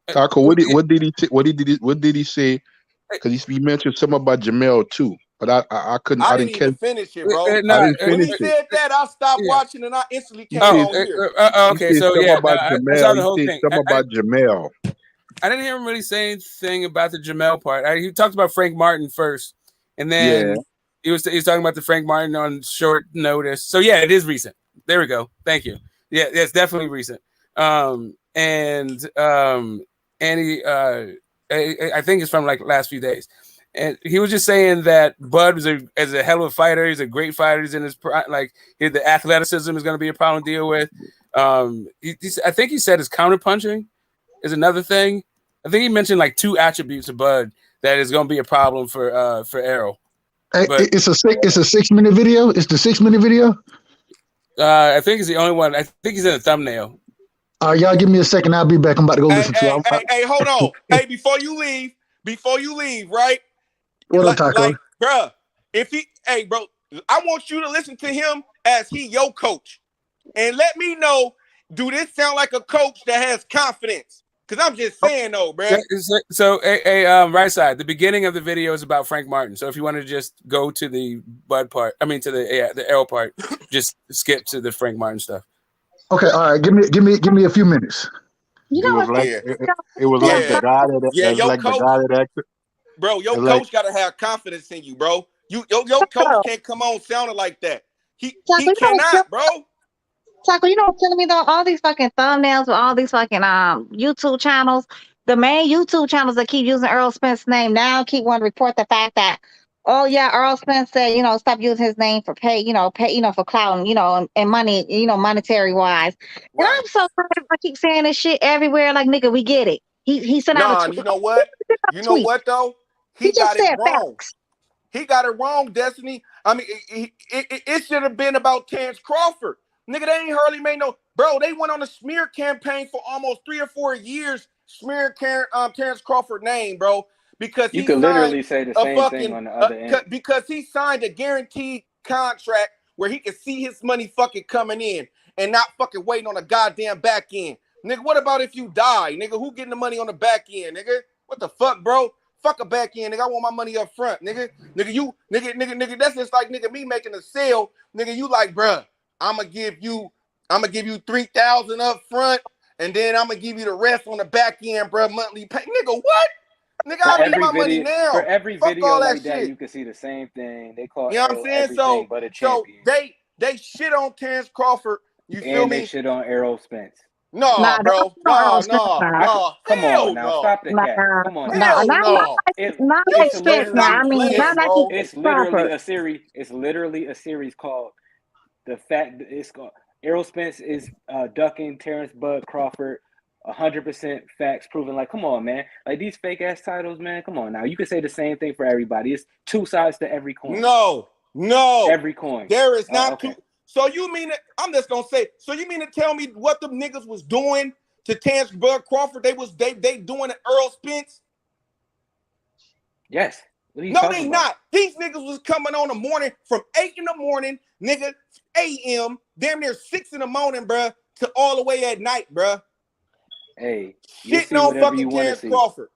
Taco. What did he say? Because he mentioned something about Jamel too, but I didn't even finish it, bro. When he said that, I stopped watching and I instantly came on here. Okay, so yeah, I saw the whole thing. Something about Jamel. I didn't hear him really say anything about the Jamel part. He talked about Frank Martin first, and then he was talking about the Frank Martin on short notice. So yeah, it is recent. There we go. Thank you. Yeah, it's definitely recent. I think it's from like last few days, and he was just saying that Bud was a hell of a fighter. He's a great fighter. He's in his the athleticism is going to be a problem to deal with. I think he said his counter punching is another thing. I think he mentioned like 2 attributes of Bud that is going to be a problem for Errol. Hey, it's a 6-minute video. It's the 6-minute video. I think it's the only one. I think he's in the thumbnail. All right, y'all give me a second. I'll be back. I'm about to go listen to it. Hey, hold on. Hey, before you leave, right? What up, Taco? Bruh, bro, I want you to listen to him as he your coach. And let me know, do this sound like a coach that has confidence? Because I'm just saying, though, bro. So, right side, the beginning of the video is about Frank Martin. So if you want to just go to the Bud part, to the L part, just skip to the Frank Martin stuff. Okay, all right. Give me a few minutes. You know what? It was like the guy that acted. Bro, your coach gotta have confidence in you, bro. Your coach can't come on sounding like that. He cannot, bro. Taco, you know what's killing me though? All these fucking thumbnails with all these fucking YouTube channels. The main YouTube channels that keep using Earl Spence's name now keep wanting to report the fact that, oh yeah, Earl Spence said, stop using his name for pay, for clout, and money, monetary wise. And I'm so tired. I keep saying this shit everywhere. Like, nigga, we get it. He sent out a tweet. You know what? You know what though? He got it wrong. Facts. He got it wrong, Destiny. I mean, it should have been about Terrence Crawford. Nigga, they ain't hardly made no. Bro, they went on a smear campaign for almost 3 or 4 years, smearing Terrence Crawford's name, bro. Because you could literally say the same thing on the other end. Because he signed a guaranteed contract where he could see his money fucking coming in and not fucking waiting on a goddamn back end. Nigga, what about if you die? Nigga, who getting the money on the back end, nigga? What the fuck, bro? Fuck a back end, nigga. I want my money up front, nigga. Nigga, that's just like nigga me making a sale. Nigga, you like, bruh, I'ma give you 3,000 up front, and then I'm gonna give you the rest on the back end, bruh, monthly pay. Nigga, what? Nigga, I need my money now. For every fuck video all like that that, shit. you can see the same thing. They call you know what I'm saying? So they shit on Terrence Crawford. You feel me? They shit on Errol Spence. No, bro. No. Come on now. Stop the cat. Come on now. It's literally a series. It's literally a series called The Fact. It's called Errol Spence is ducking Terrence Bud Crawford. 100% facts proven. Like, come on, man. Like these fake ass titles, man. Come on now. You can say the same thing for everybody. It's two sides to every coin. No. Every coin. There is not okay. two. So you mean it? I'm just gonna say. So you mean to tell me what the niggas was doing to Terrence Bud Crawford? They doing it Earl Spence? Yes. No, they not. These niggas was coming on the morning from 8 in the morning, nigga, a.m., damn near 6 in the morning, bruh, to all the way at night, bruh. Hey, shitting on fucking Terrence Crawford.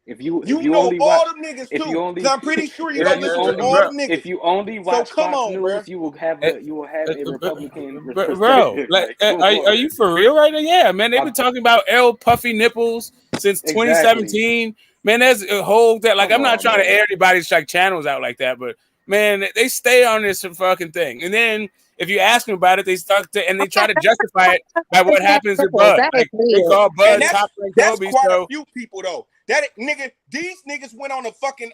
If you know only all watch, them niggas if too, you only, I'm pretty sure you don't listen to all them niggas. If you only watch so come Fox on, News, bro. you will have a Republican bro. perspective. Like, are you for real right now? Yeah, man. They've been talking about L puffy nipples since 2017. Man, there's a whole that. Like, I'm not trying to air anybody's like channels out like that, but man, they stay on this fucking thing. And then if you ask them about it, they start to and they try to justify it by what happens with Bud. Like they call Bud top rank Kobe. Quite a few people though. That nigga, these niggas went on a fucking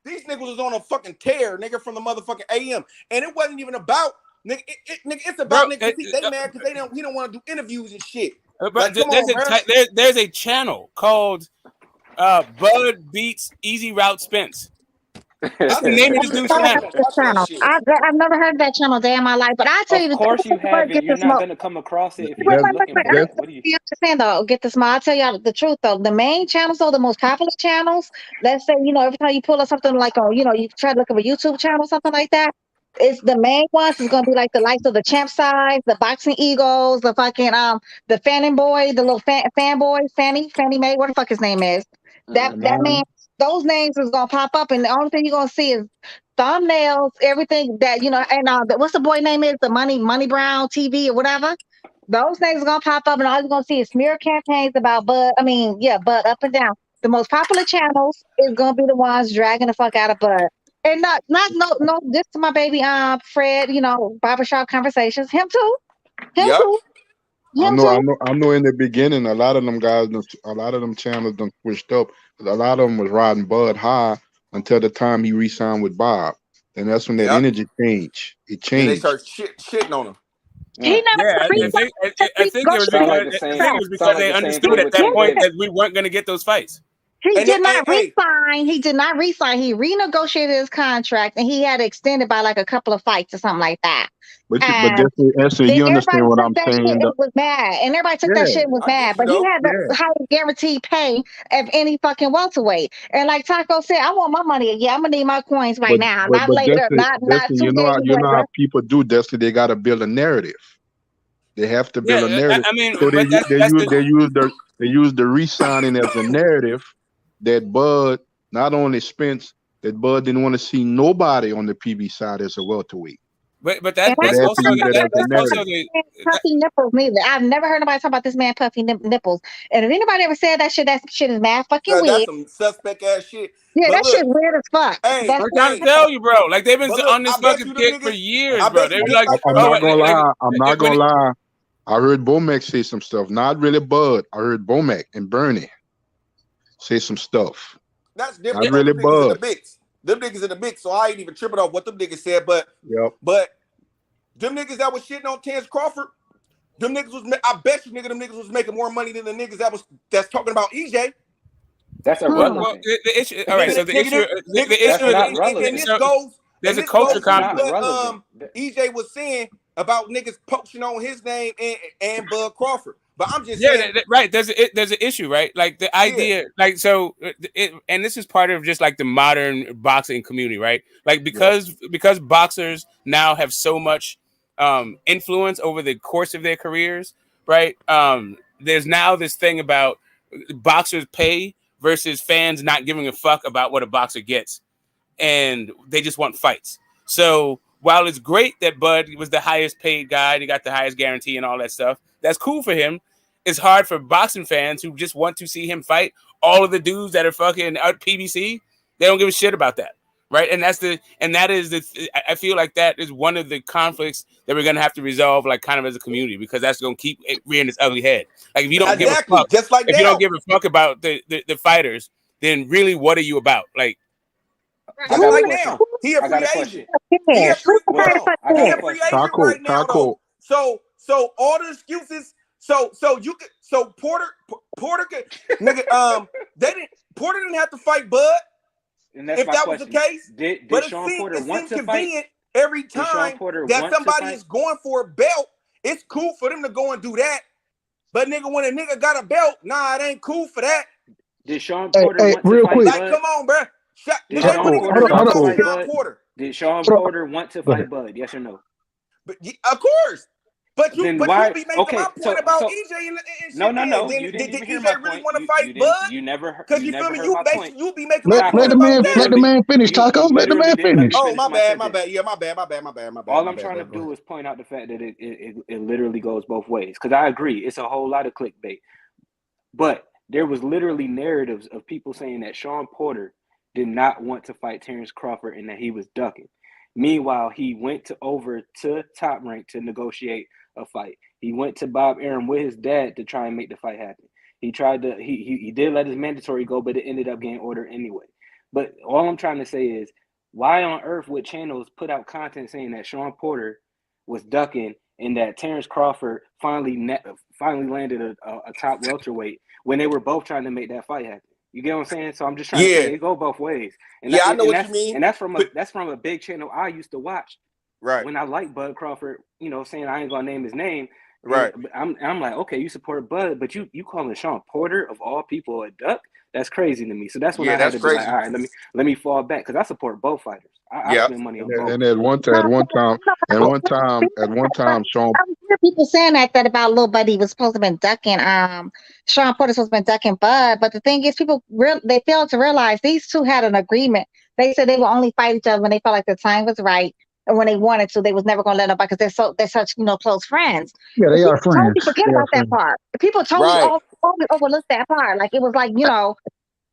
these niggas was on a fucking tear, nigga, from the motherfucking AM, and it wasn't even about nigga. Nigga, it's about nigga. They mad because he don't want to do interviews and shit. But there's a channel called Bud Beats Easy Route Spence. That's the name of this new channel. I've never heard of that channel day in my life, but I tell you the truth. Of course you haven't. You're not gonna come across it if you're looking for it. What do you understand though? Get the small. I'll tell y'all the truth though. The main channels, though, the most popular channels. Let's say every time you pull up something like you try to look up a YouTube channel, something like that. It's the main ones. It's gonna be like the likes of the Champ Size, the Boxing Eagles, the fucking the Fanning Boy, the little fanboy, Fannie Mae. What the fuck his name is? That man. Those names is gonna pop up, and the only thing you're gonna see is thumbnails, everything that and what's the boy name is the Money Brown TV or whatever. Those names are gonna pop up, and all you're gonna see is smear campaigns about Bud. Bud up and down. The most popular channels is gonna be the ones dragging the fuck out of Bud, and not no. This to my baby Fred. Barbershop Conversations. Him too. Him too. I know. In the beginning, a lot of them guys, a lot of them channels done switched up. A lot of them was riding Bud high until the time he re-signed with Bob, and that's when that energy changed. It changed. And they start shitting on him. I think it was because they understood at that point that we weren't going to get those fights. He did not resign. He did not resign. He renegotiated his contract, and he had extended by like a couple of fights or something like that. But you understand what I'm saying? It was mad, and everybody took that shit and was mad. But he had the highest guaranteed pay of any fucking welterweight. And like Taco said, I want my money. Yeah, I'm gonna need my coins right now, not later, not 2 days later. You know how people do, Destiny. They got to build a narrative. They have to build a narrative. So they use the re-signing as a narrative that Bud, not only Spence, that Bud didn't want to see nobody on the PB side as a welterweight. But that's also the puffy nipples neither. I've never heard nobody talk about this man puffy nipples. And if anybody ever said that shit is mad fucking weird. That's some suspect ass shit. Yeah, that shit's weird as fuck. Hey, I'm trying to tell you, bro. Like they've been on this fucking kick for years, bro. They were like, I'm not gonna lie. I'm not gonna lie. I heard Bomac say some stuff. Not really Bud. I heard Bomac and Bernie say some stuff. That's different. Not really Bud. Them niggas in the mix, so I ain't even tripping off what them niggas said. But them niggas that was shitting on Terrence Crawford, them niggas was. I bet you, them niggas was making more money than the niggas that's talking about EJ. That's irrelevant. Well, the issue. All right, so the issue. There's a culture conflict. EJ was saying about niggas poaching on his name and Bud Crawford. But I'm just saying, right. There's an issue, right? Like the idea, like and this is part of just like the modern boxing community, right? Like because boxers now have so much influence over the course of their careers, right? There's now this thing about boxers pay versus fans not giving a fuck about what a boxer gets, and they just want fights. So while it's great that Bud was the highest paid guy, and he got the highest guarantee and all that stuff, that's cool for him. It's hard for boxing fans who just want to see him fight all of the dudes that are fucking at PBC. They don't give a shit about that, right? And I feel like that is one of the conflicts that we're gonna have to resolve, like kind of as a community, because that's gonna keep rearing its ugly head. Like if you don't give a fuck, you don't give a fuck about the fighters, then really, what are you about? Like, just like now, he a free agent. He a free agent right now. So So all the excuses. So Porter could nigga Porter didn't have to fight Bud. And that's if my that question. was the case. Did But Sean Porter it want seems to convenient fight? every Did Sean time Porter that want to somebody fight? is going for a belt. It's cool for them to go and do that. But nigga, when a nigga got a belt, nah, it ain't cool for that. Did Sean Porter want to real fight quick. Like, Bud? come on, bro. Did I Sean wouldn't Porter even want to about fight Sean Bud? Porter. Did Sean Porter want to fight Bud? Yes or no? But of course. But you Then be why? making Okay, my point about EJ and shit. no. Then You didn't did even hear EJ my really point. want to fight Bud? You never. Because You you feel never me? heard You my point. you be making my Let point the about that. man finish, Taco. Let the man didn't let me finish. Oh, finish my my bad, sentence. my bad. Yeah, my bad. All I'm trying to do is point out the fact that it literally goes both ways. Because I agree, it's a whole lot of clickbait. But there was literally narratives of people saying that Sean Porter did not want to fight Terrence Crawford and that he was ducking. Meanwhile, he went over to Top Rank to negotiate a fight. He went to Bob Arum with his dad to try and make the fight happen. He tried to he did let his mandatory go, but it ended up getting ordered anyway. But all I'm trying to say is, why on earth would channels put out content saying that Sean Porter was ducking and that Terrence Crawford finally landed a top welterweight when they were both trying to make that fight happen? You get what I'm saying? So I'm just trying to say it go both ways. And I know what you mean. And that's from a big channel I used to watch. Right. When I liked Bud Crawford, saying I ain't gonna name his name. Right. I'm like, okay, you support Bud, but you calling Sean Porter of all people a duck? That's crazy to me. So that's when I had to be like, all right, let me fall back because I support both fighters. I spend money on both. And at one time, Sean. I hear people saying that about Lil Buddy was supposed to have been ducking. Sean Porter was supposed to have been ducking Bud, but the thing is, they failed to realize these two had an agreement. They said they would only fight each other when they felt like the time was right, and when they wanted to, they was never gonna let nobody because they're such close friends. Yeah, they are friends. Totally forget about that part. The people totally overlooked that part. Like it was like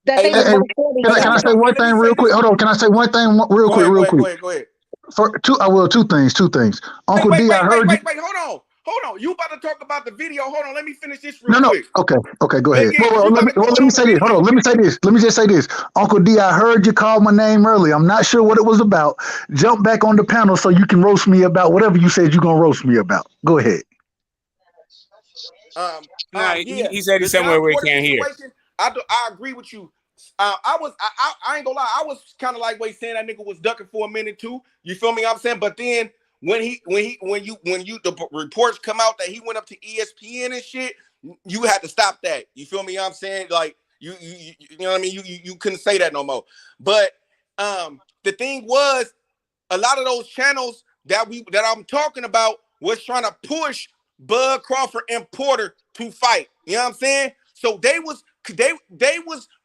that they was both. Can I say one thing real quick? Hold on. Can I say one thing real quick? Go ahead. Two things. Uncle D, I heard you. Wait, hold on. You about to talk about the video? Hold on, let me finish this real quick. Okay, go ahead. Let me say this. Hold on, let me say this. Let me just say this. Uncle D, I heard you call my name earlier. I'm not sure what it was about. Jump back on the panel so you can roast me about whatever you said you're gonna roast me about. Go ahead. He said he's somewhere where he can't hear. I agree with you. I ain't gonna lie. I was kind of like saying that nigga was ducking for a minute too. You feel me? I'm saying, but then when the reports come out that he went up to ESPN and shit, you had to stop that. You feel me? I'm saying like you know what I mean. You couldn't say that no more. But the thing was, a lot of those channels that I'm talking about was trying to push Bud Crawford and Porter to fight. You know what I'm saying? So they was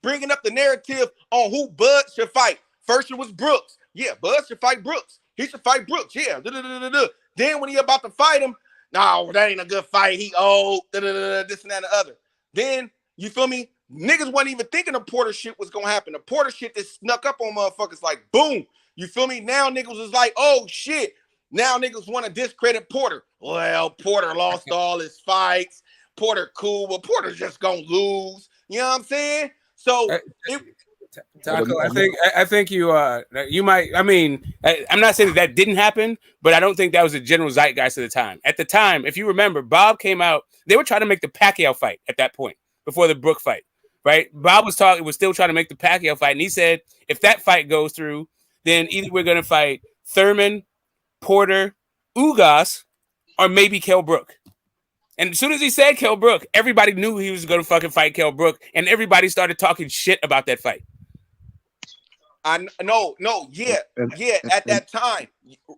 bringing up the narrative on who Bud should fight. First it was Brooks. Yeah, Bud should fight Brooks. He should fight Brooks. Yeah. Then when he about to fight him, no, that ain't a good fight. He old. This and that and the other. Then you feel me? Niggas wasn't even thinking the Porter shit was gonna happen. The Porter shit that snuck up on motherfuckers like boom. You feel me? Now niggas was like, oh shit. Now niggas want to discredit Porter. Well, Porter lost all his fights. Porter cool, but Porter just gonna lose. You know what I'm saying? So Taco, I think you might. I mean, I'm not saying that didn't happen, but I don't think that was the general zeitgeist at the time. At the time, if you remember, Bob came out. They were trying to make the Pacquiao fight at that point before the Brook fight, right? Bob was still trying to make the Pacquiao fight, and he said if that fight goes through, then either we're going to fight Thurman, Porter, Ugas, or maybe Kell Brook. And as soon as he said Kell Brook, everybody knew he was going to fucking fight Kell Brook, and everybody started talking shit about that fight. Yeah, at that time,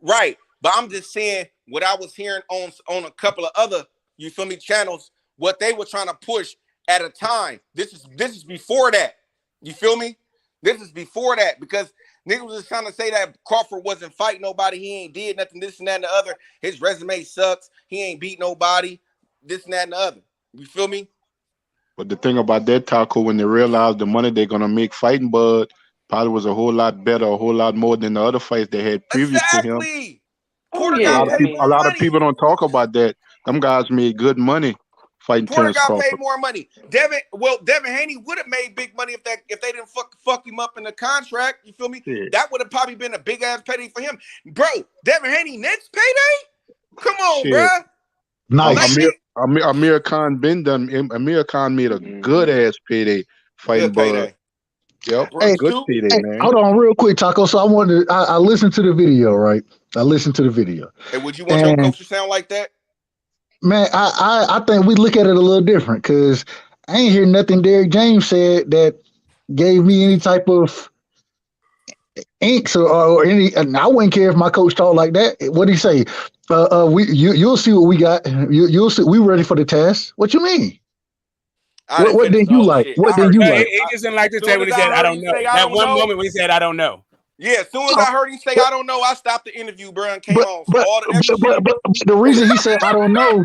right. But I'm just saying what I was hearing on a couple of other, you feel me, channels, what they were trying to push at a time. This is before that. You feel me? This is before that because niggas was just trying to say that Crawford wasn't fighting nobody. He ain't did nothing, this and that and the other. His resume sucks. He ain't beat nobody, this and that and the other. You feel me? But the thing about that, Taco, when they realized the money they're going to make fighting Bud probably was a whole lot better, a whole lot more than the other fights they had previous to him. A lot of people don't talk about that. Them guys made good money fighting Porter Terrence got Crawford. paid more money. Devin Haney would have made big money if they didn't fuck him up in the contract. You feel me? Yeah. That would have probably been a big ass payday for him, bro. Devin Haney next payday? Come on, Shit. bro. Nice. Amir Khan been done. Amir Khan made a good ass payday fighting Bud. Yep, Hey, good payday, hey, man. hold on real quick, Taco. So I listened to the video, right? I listened to the video. Hey, would you want your coach to sound like that? Man, I think we look at it a little different because I ain't hear nothing Derrick James said that gave me any type of inks or any. And I wouldn't care if my coach talked like that. What did he say? You'll see what we got. You'll see. We ready for the test. What you mean? What did you like? What did you like? He just didn't like to say when he said, "I don't know." That one moment when he said, "I don't know." Yeah, as soon as I heard him say, "I don't know," I stopped the interview, bro, and came on. So all the extra shit. But the reason he said I don't know,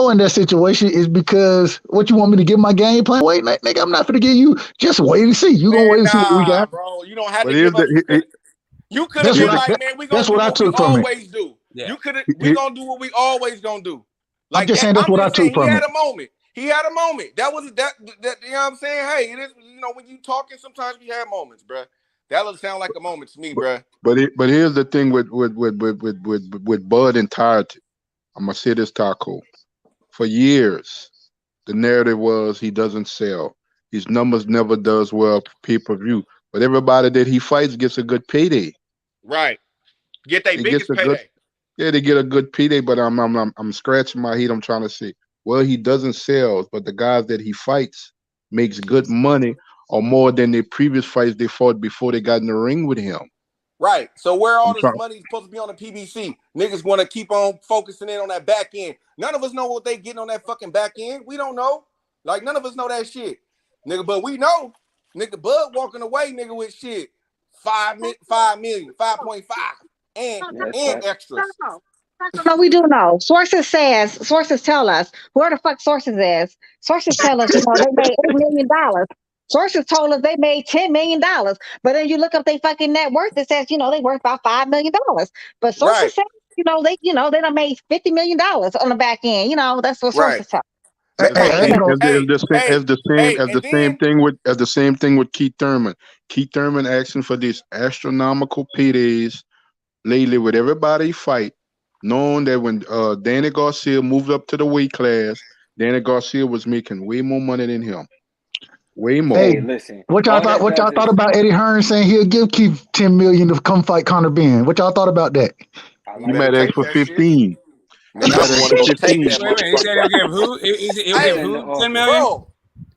in that situation is because what you want me to give my game plan? Wait, nigga, I'm not gonna give you. Just wait and see. You gonna wait and see what we got, bro. You don't have But to give us. You could have been like, man, we gonna do what we always do. You could have. We gonna do what we always gonna do. Like I'm just saying that's what I took from it. He had a moment. He had a moment. That was that. You know what I'm saying? Hey, it is. You know, when you talking, sometimes we have moments, bro. That doesn't sound like a moment to me, bro. But here's the thing with Bud entirety. I'm gonna say this, Taco. For years, the narrative was he doesn't sell. His numbers never does well pay-per-view. But everybody that he fights gets a good payday. Right. Get their biggest payday. They get a good payday. But I'm scratching my head. I'm trying to see. Well, he doesn't sell, but the guys that he fights makes good money or more than the previous fights they fought before they got in the ring with him. Right. So where all this money is supposed to be on the PBC, niggas want to keep on focusing in on that back end. None of us know what they getting on that fucking back end. We don't know. Like, none of us know that shit. Nigga, but we know. Nigga, Bud walking away, nigga, with shit. 5 million, 5.5 and extras. No, we do know. Sources tell us. Where the fuck sources is? Sources tell us, they made $8 million. Sources told us they made $10 million. But then you look up their fucking net worth, it says, they worth about $5 million. But sources say, they done made $50 million on the back end. That's what sources tell us. As the same thing with Keith Thurman. Keith Thurman asking for these astronomical paydays lately with everybody fight, knowing that when Danny Garcia moved up to the weight class, Danny Garcia was making way more money than him. Way more. Hey, listen. What y'all thought about Eddie Hearn saying he'll give Keith $10 million to come fight Conor Ben? What y'all thought about that? You might ask for 15. He said he'll give who? He'll give who $10 million?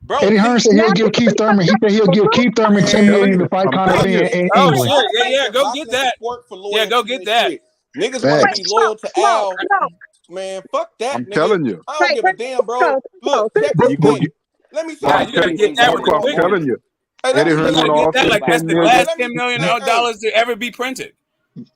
Bro, Eddie Hearn said he'll give Keith Thurman. He said he'll give Keith Thurman $10 million to fight Conor Ben in England. Shit. Go get that. Yeah, go get that. Niggas want to be loyal to Al. Man, fuck that. I'm telling you. I don't give a damn, bro. Look, check this thing. Let me say. You gotta get that with the I'm telling you. Eddie Hearn want to offer like that's the last $10 million to ever be printed.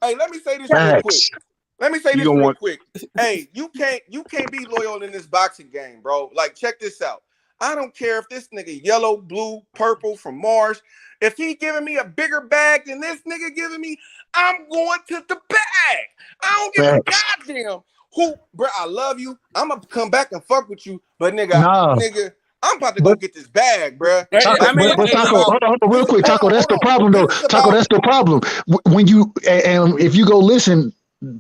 Hey, let me say this real quick. Hey, you can't be loyal in this boxing game, bro. Like, check this out. I don't care if this nigga yellow, blue, purple from Mars. If he giving me a bigger bag than this nigga giving me, I'm going to the bag. I don't give a goddamn who, bro. I love you. I'm gonna come back and fuck with you, but nigga, I'm about to go get this bag, bro. Taco, hold on, real quick, Taco. That's the problem, though. Taco, that's the problem. When you and if you go listen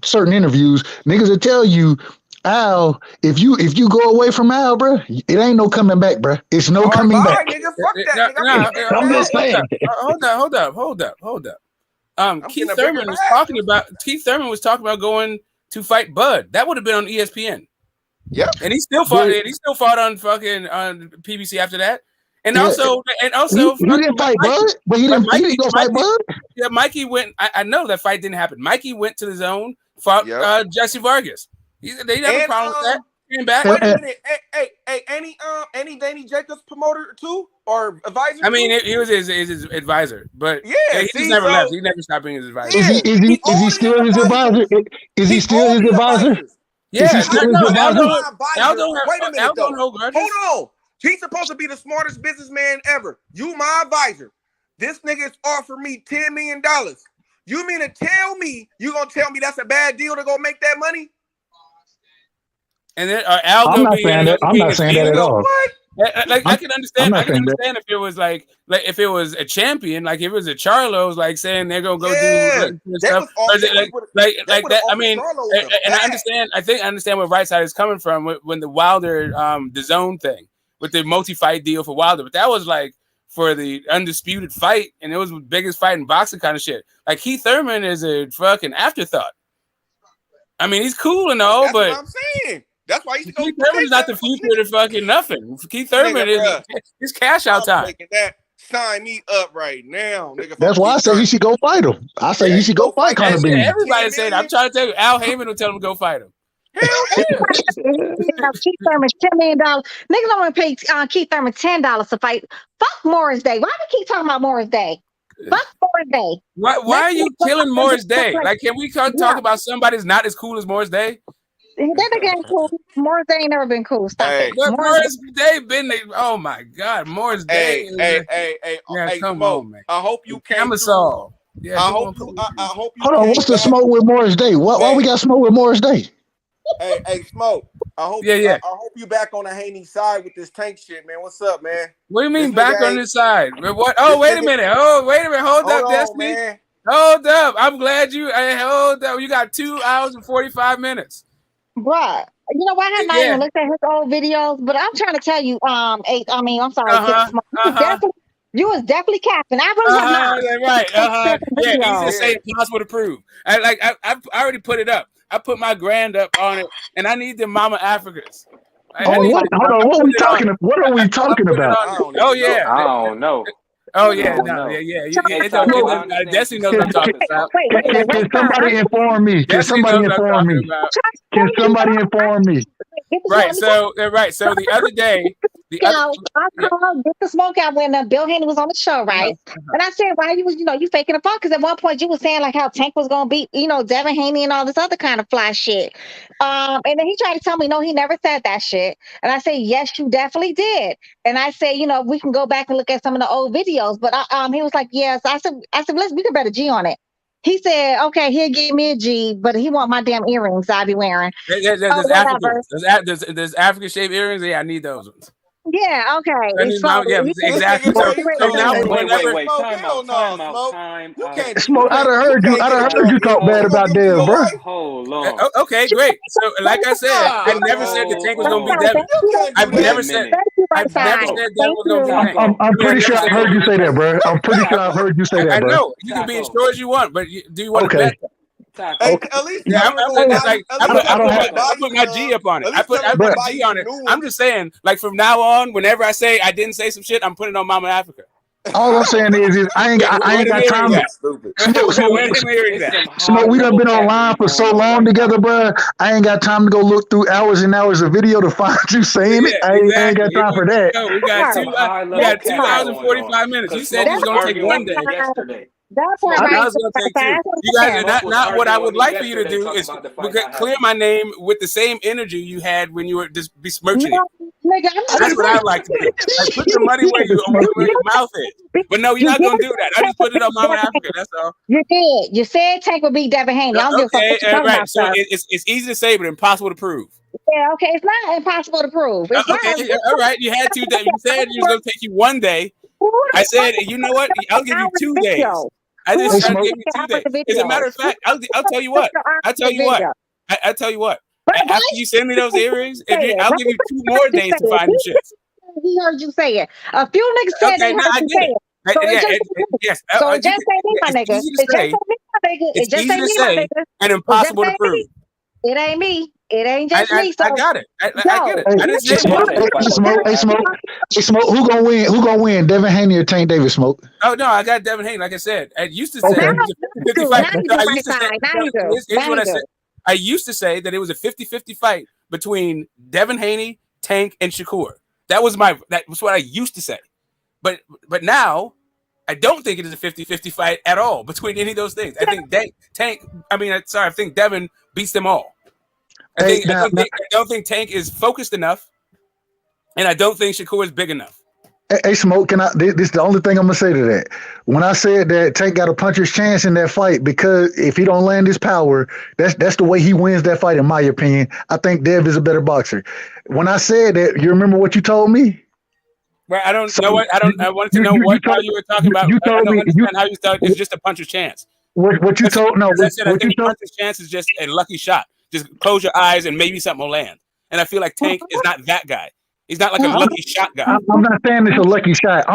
certain interviews, niggas will tell you, Al, if you go away from Al, bro, it ain't no coming back, bro. It's no coming back. Nigga, fuck that, nigga. I'm just saying. Hold up. Keith Thurman was talking about going to fight Bud. That would have been on ESPN. Yeah, and he still fought. He still fought on fucking on PBC after that. And also, he didn't fight Bud, but he didn't go fight Bud. Yeah, Mikey went. I know that fight didn't happen. Mikey went to the zone, fought Jesse Vargas. They didn't have a problem with that. Came back. Wait a minute. Hey, any Danny Jacobs promoter too or advisor? I mean, he was his advisor, but he just never left. He never stopped being his advisor. Is he still his advisor? Is he still his advisor? Yeah, Aldo, wait a minute, though. Hold on. He's supposed to be the smartest businessman ever. You my advisor. This nigga is offering me $10 million. You mean to tell me you gonna tell me that's a bad deal to go make that money? And then Aldo, I'm not saying that at all. What? I can I'm understand. I not can saying that. understand if it was like if it was a champion, like if it was a Charlo's, like saying they're gonna go Yeah, do they stuff, was all or is they it would like they would have that. I offered mean, Charlo in the and I back. understand. I understand where Right Side is coming from when the Wilder the zone thing with the multi-fight deal for Wilder, but that was like for the undisputed fight, and it was the biggest fight in boxing kind of shit. Like Keith Thurman is a fucking afterthought. I mean, he's cool and all, That's but what I'm saying. That's why you should go Keith Thurman is not the future of fucking nothing. Keith Thurman nigga, is cash out I'm time. taking that. Sign me up right now, nigga. If That's I'm why I Keith say he Thurman. should go fight him. I say he should go fight Conor Benny. Everybody saying, I'm trying to tell you, Al Heyman will tell him to go fight him. Keith Thurman $10 million. Niggas don't want to pay Keith Thurman $10 to fight. Fuck Morris Day. Why do we keep talking about Morris Day? Fuck Morris Day. Why are you killing Morris Day? Like, can we talk about somebody that's not as cool as Morris Day? That nigga ain't cool. Morris Day ain't never been cool. Stop it. But Morris Day been there. Oh my God, Morris Day. Hey, come Smoke, on, man. I hope you came Camisole. through. Yeah, I hope you. Hold on, what's the smoke with Morris Day? Why we got smoke with Morris Day? Hey, Smoke. I hope. Yeah. I hope you back on the Haney side with this tank shit, man. What's up, man? What do you mean This back nigga on this side? What? Oh, wait a minute. Hold up, Destiny. man. Hold up. I'm glad you. Hold up. You got 2 hours and 45 minutes. Bruh. You know what? I have not even looked at his old videos, but I'm trying to tell you, I'm sorry, you was definitely capping. I really have not. Right. Yeah, easy to say, impossible to prove. I already put it up. I put my grand up on it, and I need the Mama Africas. Hold on, what are we talking about? Oh yeah. I don't know. Oh yeah, Destiny knows what I'm talking about. Can somebody inform me? Can somebody inform me? Can somebody inform me? Right. So the other day, I called Get the Smoke out when Bill Haney was on the show, right? And I said, why you faking the phone? Because at one point you was saying like how Tank was gonna beat, Devin Haney and all this other kind of fly shit. And then he tried to tell me, no, he never said that shit. And I said, yes, you definitely did. And I said, we can go back and look at some of the old videos. But he was like, yes. I said, we can bet a G on it. He said, okay, he'll give me a G, but he want my damn earrings I be wearing. There's African shaped earrings. Yeah, I need those ones. Yeah, okay. Exactly. So now, wait. Time out. Smoke, I done heard you talk bad about Dev, bro. Hold on. Okay, great. So, like I said, I never said the Tank was gonna be Devin. I've never said Devin was gonna be Tank. I'm pretty sure I heard you say that, bro. I'm pretty sure I've heard you say that, bro. I know. You can be as sure as you want, but do you want to bet? Hey, at least I put my G up on it. I put G on it. I'm just saying, like from now on, whenever I say I didn't say some shit, I'm putting on Mama Africa. All I'm saying is I ain't got time. Smoke, we done been online for so long together, bro. I ain't got time to go look through hours and hours of video to find you saying it. I ain't got time for that. We got 2 hours and 45 minutes. You said you was gonna take one day. Yesterday. That's right. You guys are not what I would like for you to do is clear my name with the same energy you had when you were just besmirching it. That's what I like to do. Like, put your money where your mouth is. But no, you're not gonna do that. I just put it on Mama Africa. That's all. You did. You said Tank would beat Devin Haney. Okay, right. So it's easy to say, but impossible to prove. Yeah, okay. It's not impossible to prove. Okay, all right. You had 2 days. You said it was gonna take you one day. I said, you know what? I'll give you 2 days. I just tried to give you 2 days. As a matter of fact, I'll tell you what. I'll tell you what. After you send me those earrings, I'll give you 2 more days to find the shit. He heard you say it. A few niggas said they heard you say it. Yes. So it just ain't me, my nigga. It's easy to say and impossible to prove. It ain't me. It ain't just me. I got it. I get it. I didn't say Smoke. Who gonna win? Who gonna win? Devin Haney or Tank Davis? Smoke. Oh no, I got Devin Haney. Like I said, I used to say I used to say that it was a 50-50 fight between Devin Haney, Tank, and Shakur. That was what I used to say. But now I don't think it is a 50-50 fight at all between any of those things. I think I think Devin beats them all. I don't think Tank is focused enough, and I don't think Shakur is big enough. Hey, Smoke, this is the only thing I'm gonna say to that. When I said that Tank got a puncher's chance in that fight, because if he don't land his power, that's the way he wins that fight, in my opinion. I think Dev is a better boxer. When I said that, you remember what you told me? Right, I don't know what I wanted to know how you were talking about. You I told don't me understand how you thought it's just a puncher's chance. what you told no As I said, I what you think a told. puncher's chance is just a lucky shot. Just close your eyes and maybe something will land. And I feel like Tank is not that guy. He's not like a lucky shot guy. I'm not saying it's a lucky shot.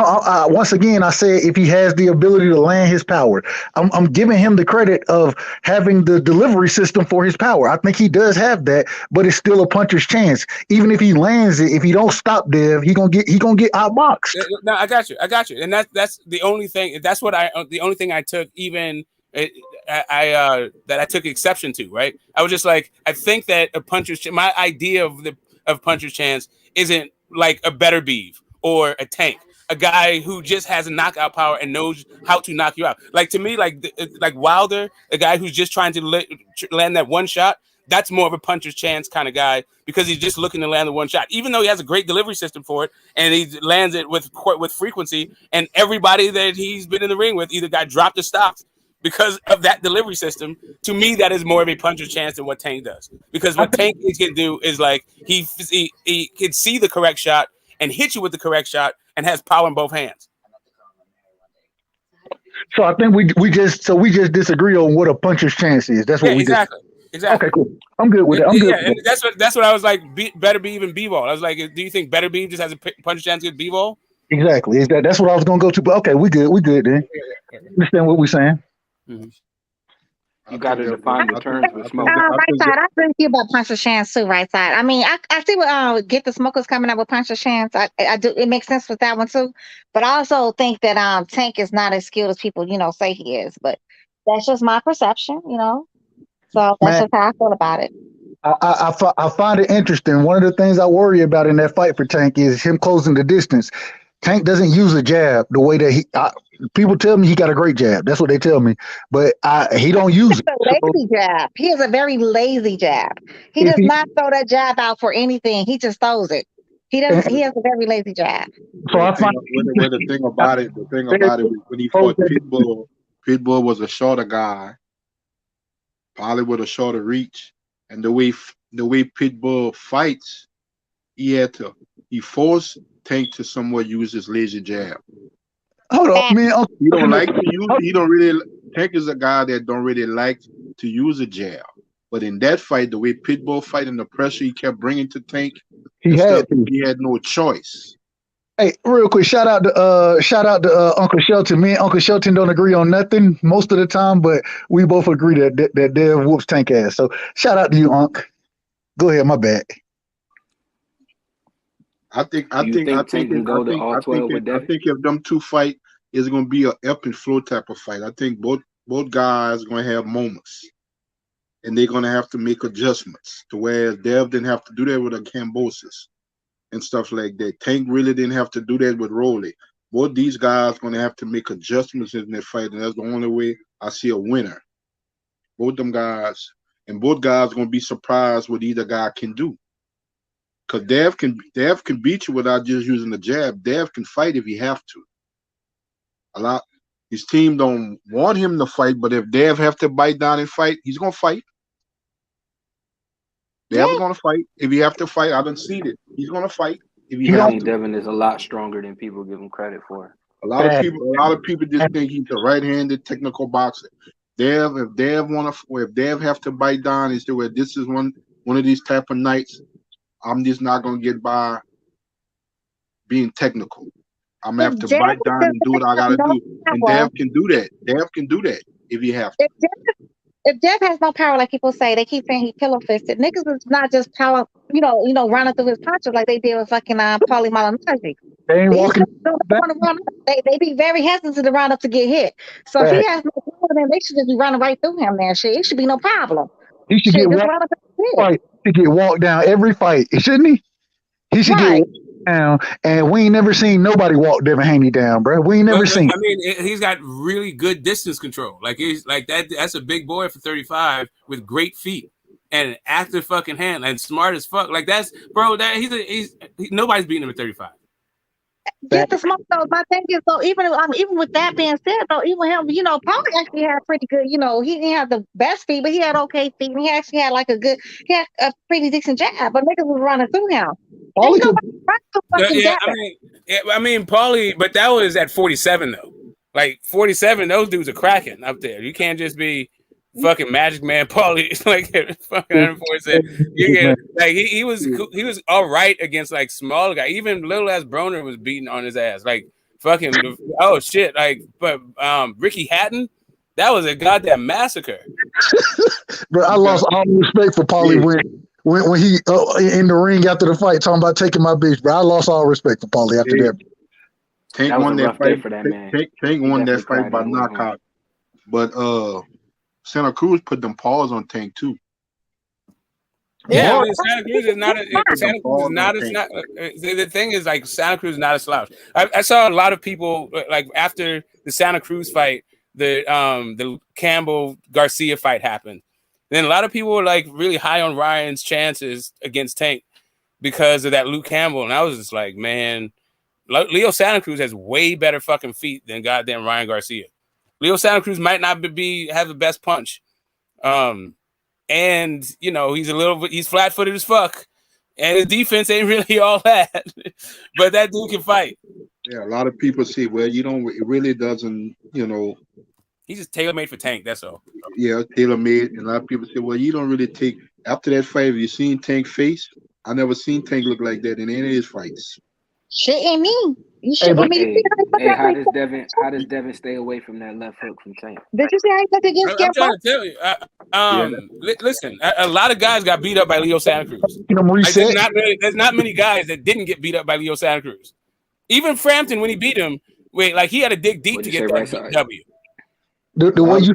Once again, I said if he has the ability to land his power, I'm giving him the credit of having the delivery system for his power. I think he does have that, but it's still a puncher's chance. Even if he lands it, if he don't stop Dev, he gonna get outboxed. No, I got you, and that's the only thing. That's what the only thing I took even. That I took exception to, right? I was just like, I think that a puncher's my idea of puncher's chance isn't like a better Beeve or a Tank, a guy who just has a knockout power and knows how to knock you out. Like to me, like Wilder, a guy who's just trying to land that one shot. That's more of a puncher's chance kind of guy because he's just looking to land the one shot, even though he has a great delivery system for it and he lands it with frequency. And everybody that he's been in the ring with either got dropped or stopped because of that delivery system. To me, that is more of a puncher's chance than what Tank does. Because what Tank can do is like he can see the correct shot and hit you with the correct shot and has power in both hands. So I think we just disagree on what a puncher's chance is. That's what we exactly. Okay, cool. I'm good with it. I'm good. Yeah, and that's what I was like. Better Beeve and B-ball. I was like, do you think Better Beeve just has a puncher's chance against B-ball? Exactly. That's what I was gonna go to. But okay, we good then. Understand what we're saying? You got to define the terms for smoke. Right side, I agree with you about puncher's chance too. Right side. I mean, I see what Get the Smokers coming up with puncher's chance. I do. It makes sense with that one too. But I also think that Tank is not as skilled as people say he is. But that's just my perception. So that's just how I feel about it. I find it interesting. One of the things I worry about in that fight for Tank is him closing the distance. Tank doesn't use a jab the way that people tell me he got a great jab. That's what they tell me, but he don't use it. Lazy jab. He has a very lazy jab. He does not throw that jab out for anything. He just throws it. He doesn't. He has a very lazy jab. So I find the thing about it, when he fought Pitbull was a shorter guy, probably with a shorter reach, and the way Pitbull fights, he forced Tank to somewhat use his lazy jab. Hold on, man. He don't like to use. He don't really. Tank is a guy that don't really like to use a jab. But in that fight, the way Pitbull fight and the pressure he kept bringing to Tank, he had no choice. Hey, real quick, shout out to Uncle Shelton. Me and Uncle Shelton don't agree on nothing most of the time, but we both agree that Dev whoops Tank ass. So shout out to you, Unc. Go ahead, my bad. I think if them two fight, it's gonna be an ebb and flow type of fight. I think both guys are gonna have moments, and they're gonna have to make adjustments. To where Dev didn't have to do that with a Cambosis and stuff like that. Tank really didn't have to do that with Rolly. Both these guys are gonna have to make adjustments in their fight, and that's the only way I see a winner. Both them guys, and both guys are gonna be surprised what either guy can do. Because Dev can beat you without just using the jab. Dev can fight if he have to. His team don't want him to fight, but if Dev have to bite down and fight, he's gonna fight. Dev's gonna fight. If he have to fight, I don't see it. He's gonna fight. If he have to. Devin is a lot stronger than people give him credit for. A lot of people just think he's a right-handed technical boxer. If Dev have to bite down and say, well, this is one of these type of nights, I'm just not gonna get by being technical. I'm gonna have to bite down and do what I gotta do. And Dev can do that. Dev can do that if he have to. If Dev has no power, like people say, they keep saying he pillow fisted. Niggas is not just power, running through his punches like they did with fucking Paulie Malignaggi. They ain't walking. They be very hesitant to run up to get hit. So if he has no power, then they should just be running right through him there. Shit, it should be no problem. He should get walked down every fight, shouldn't he? He should get walked down, and we ain't never seen nobody walk Devin Haney down, bro. We ain't never seen. I mean, he's got really good distance control. Like he's like that. That's a big boy for 35 with great feet and an active fucking hand and smart as fuck. Like that's bro. That nobody's beating him at 35. get the smoke though. My thing is though, even with that being said though, even him, Paul actually had pretty good. He didn't have the best feet, but he had okay feet, and he actually had he had a pretty decent jab. But niggas was running through him. Ain't nobody running through fucking jab. I mean, Paulie, but that was at 47 though. Like 47, those dudes are cracking up there. You can't just be fucking Magic Man Paulie like fucking 147. You get like he was all right against like smaller guy. Even little ass Broner was beating on his ass. Like fucking oh shit. Like but Ricky Hatton, that was a goddamn massacre. Bro, I lost all respect for Paulie when he in the ring after the fight talking about taking my bitch. Bro, I lost all respect for Paulie after that. Tank won that fight. Tank won that fight by knockout. But Santa Cruz put them paws on Tank too. Yeah, I mean, Santa Cruz is not the thing is like Santa Cruz is not a slouch. I saw a lot of people like after the Santa Cruz fight, the Campbell Garcia fight happened. Then a lot of people were like really high on Ryan's chances against Tank because of that Luke Campbell, and I was just like, man, Leo Santa Cruz has way better fucking feet than goddamn Ryan Garcia. Leo Santa Cruz might not have the best punch. And he's flat-footed as fuck. And his defense ain't really all that. But that dude can fight. Yeah, a lot of people say, well, it really doesn't, He's just tailor-made for Tank, that's all. Yeah, tailor-made. And a lot of people say, well, you don't really take after that fight, have you seen Tank face? I never seen Tank look like that in any of his fights. Shitting me. You Hey, shitting me. how does Devin stay away from that left hook from Tank? Did you see how he took against I'm trying to tell you. Listen, a lot of guys got beat up by Leo Santa Cruz. Like, there's not many guys that didn't get beat up by Leo Santa Cruz. Even Frampton, when he beat him, he had to dig deep to get that W. The way you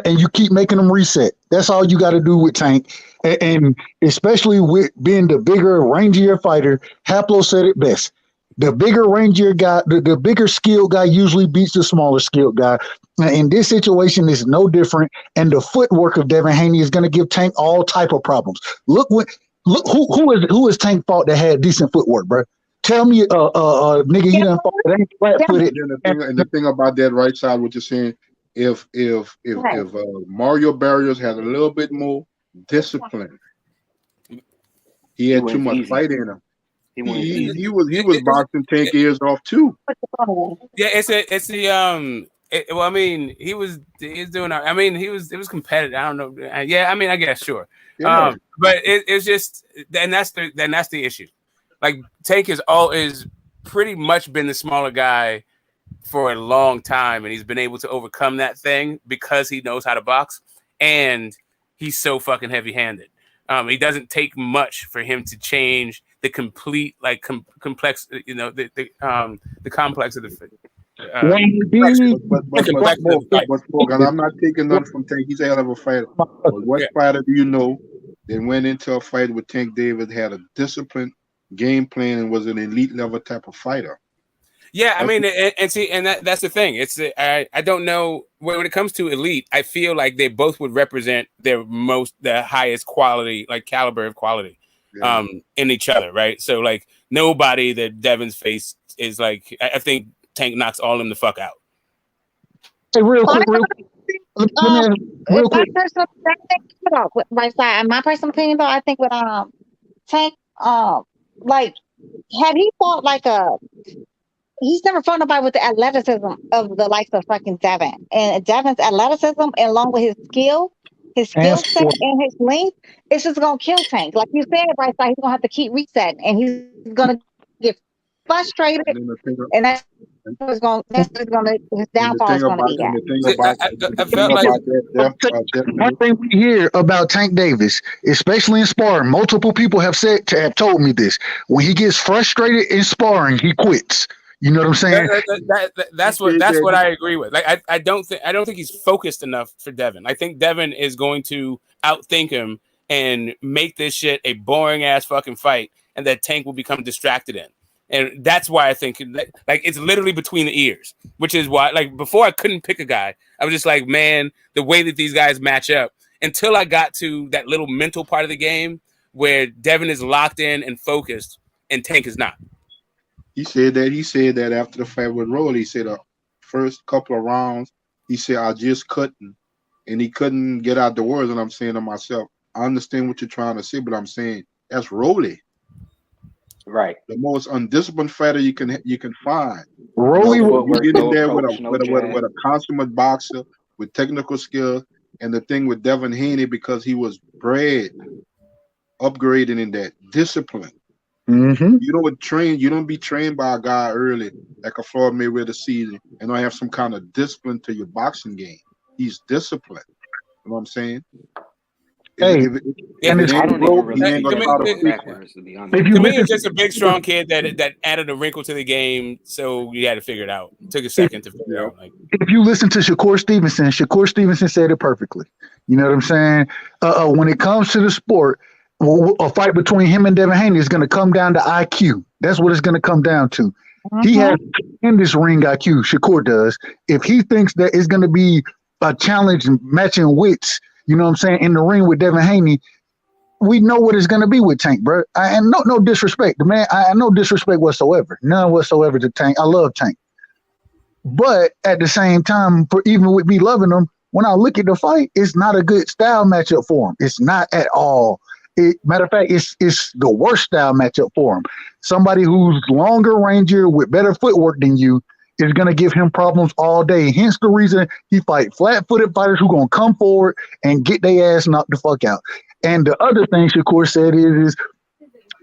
and you keep making them reset. That's all you got to do with Tank, and especially with being the bigger, rangier fighter. Haplo said it best. The bigger, rangier guy, the bigger skilled guy usually beats the smaller skilled guy. In this situation, it's no different. And the footwork of Devin Haney is going to give Tank all type of problems. Look who is Tank fought that had decent footwork, bro. Tell me, nigga, he done fought that ain't flat-footed. And the thing about that right side, what you're saying, if Mario Barrios had a little bit more discipline, he had too much fight in him. He was boxing Tank ears off too. Yeah, well, I mean, he's doing. I mean, it was competitive. I don't know. Yeah, I mean, I guess sure. Yeah. But it's just, and that's the issue. Like Tank has always pretty much been the smaller guy for a long time, and he's been able to overcome that thing because he knows how to box, and he's so fucking heavy-handed. It doesn't take much for him to change the complete complex, the complex of the. But I'm not taking nothing from Tank. He's a hell of a fighter. But what fighter do you know that went into a fight with Tank Davis, had a disciplined game plan, and was an elite level type of fighter? Yeah, I mean, that's the thing. It's I don't know when it comes to elite. I feel like they both would represent the highest quality, like caliber of quality, in each other, right? So like nobody that Devin's faced is like. I think Tank knocks all of them the fuck out. Hey, real quick. My personal opinion, though, I think with Tank, like, had he fought he's never fought nobody with the athleticism of the likes of fucking Devin. And Devin's athleticism, along with his skill set and his length, it's just gonna kill Tank. Like you said, right side, he's gonna have to keep resetting, and he's gonna get frustrated, and that's his downfall is gonna be that. I felt like one thing we hear about Tank Davis, especially in sparring, multiple people have told me this. When he gets frustrated in sparring, he quits. You know what I'm saying? That's what I agree with. Like I don't think he's focused enough for Devin. I think Devin is going to outthink him and make this shit a boring ass fucking fight, and that Tank will become distracted in. And that's why I think it's literally between the ears, which is why before I couldn't pick a guy. I was just like, man, the way that these guys match up, until I got to that little mental part of the game where Devin is locked in and focused and Tank is not. He said that after the fight with Rolly, he said the first couple of rounds, he said I just couldn't, and he couldn't get out the words. And I'm saying to myself, I understand what you're trying to say, but I'm saying that's Rolly. Right. The most undisciplined fighter you can find. Rolly, you get in there with a consummate boxer with technical skill, and the thing with Devin Haney, because he was bred, upgraded in that discipline. Mm-hmm. You don't be trained by a guy early like a Floyd Mayweather season and don't have some kind of discipline to your boxing game. He's disciplined. You know what I'm saying? Hey, To me, it's just a big, strong kid that added a wrinkle to the game, so you had to figure it out. It took a second to figure it out. Like, if you listen to Shakur Stevenson said it perfectly. You know what I'm saying? When it comes to the sport, a fight between him and Devin Haney is going to come down to IQ. That's what it's going to come down to. He has in this ring IQ. Shakur does. If he thinks that it's going to be a challenge matching wits, you know what I'm saying, in the ring with Devin Haney, we know what it's going to be with Tank, bro. And no disrespect, the man. I no disrespect whatsoever, none whatsoever to Tank. I love Tank, but at the same time, even with me loving him, when I look at the fight, it's not a good style matchup for him. It's not at all. Matter of fact, it's the worst style matchup for him. Somebody who's longer ranger with better footwork than you is going to give him problems all day. Hence the reason he fight flat-footed fighters who going to come forward and get their ass knocked the fuck out. And the other thing Shakur said is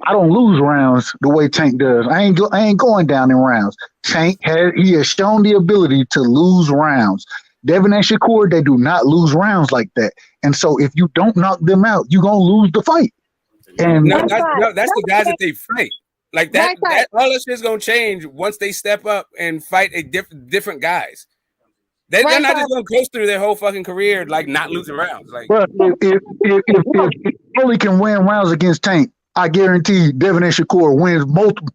I don't lose rounds the way Tank does. I ain't going down in rounds. Tank has shown the ability to lose rounds. Devin and Shakur, they do not lose rounds like that. And so if you don't knock them out, you're gonna lose the fight. And that's the guys that they fight. Like that all that shit's gonna change once they step up and fight different guys. They're not just gonna coast through their whole fucking career like not losing rounds. Like, but if Rolly can win rounds against Tank, I guarantee Devin and Shakur wins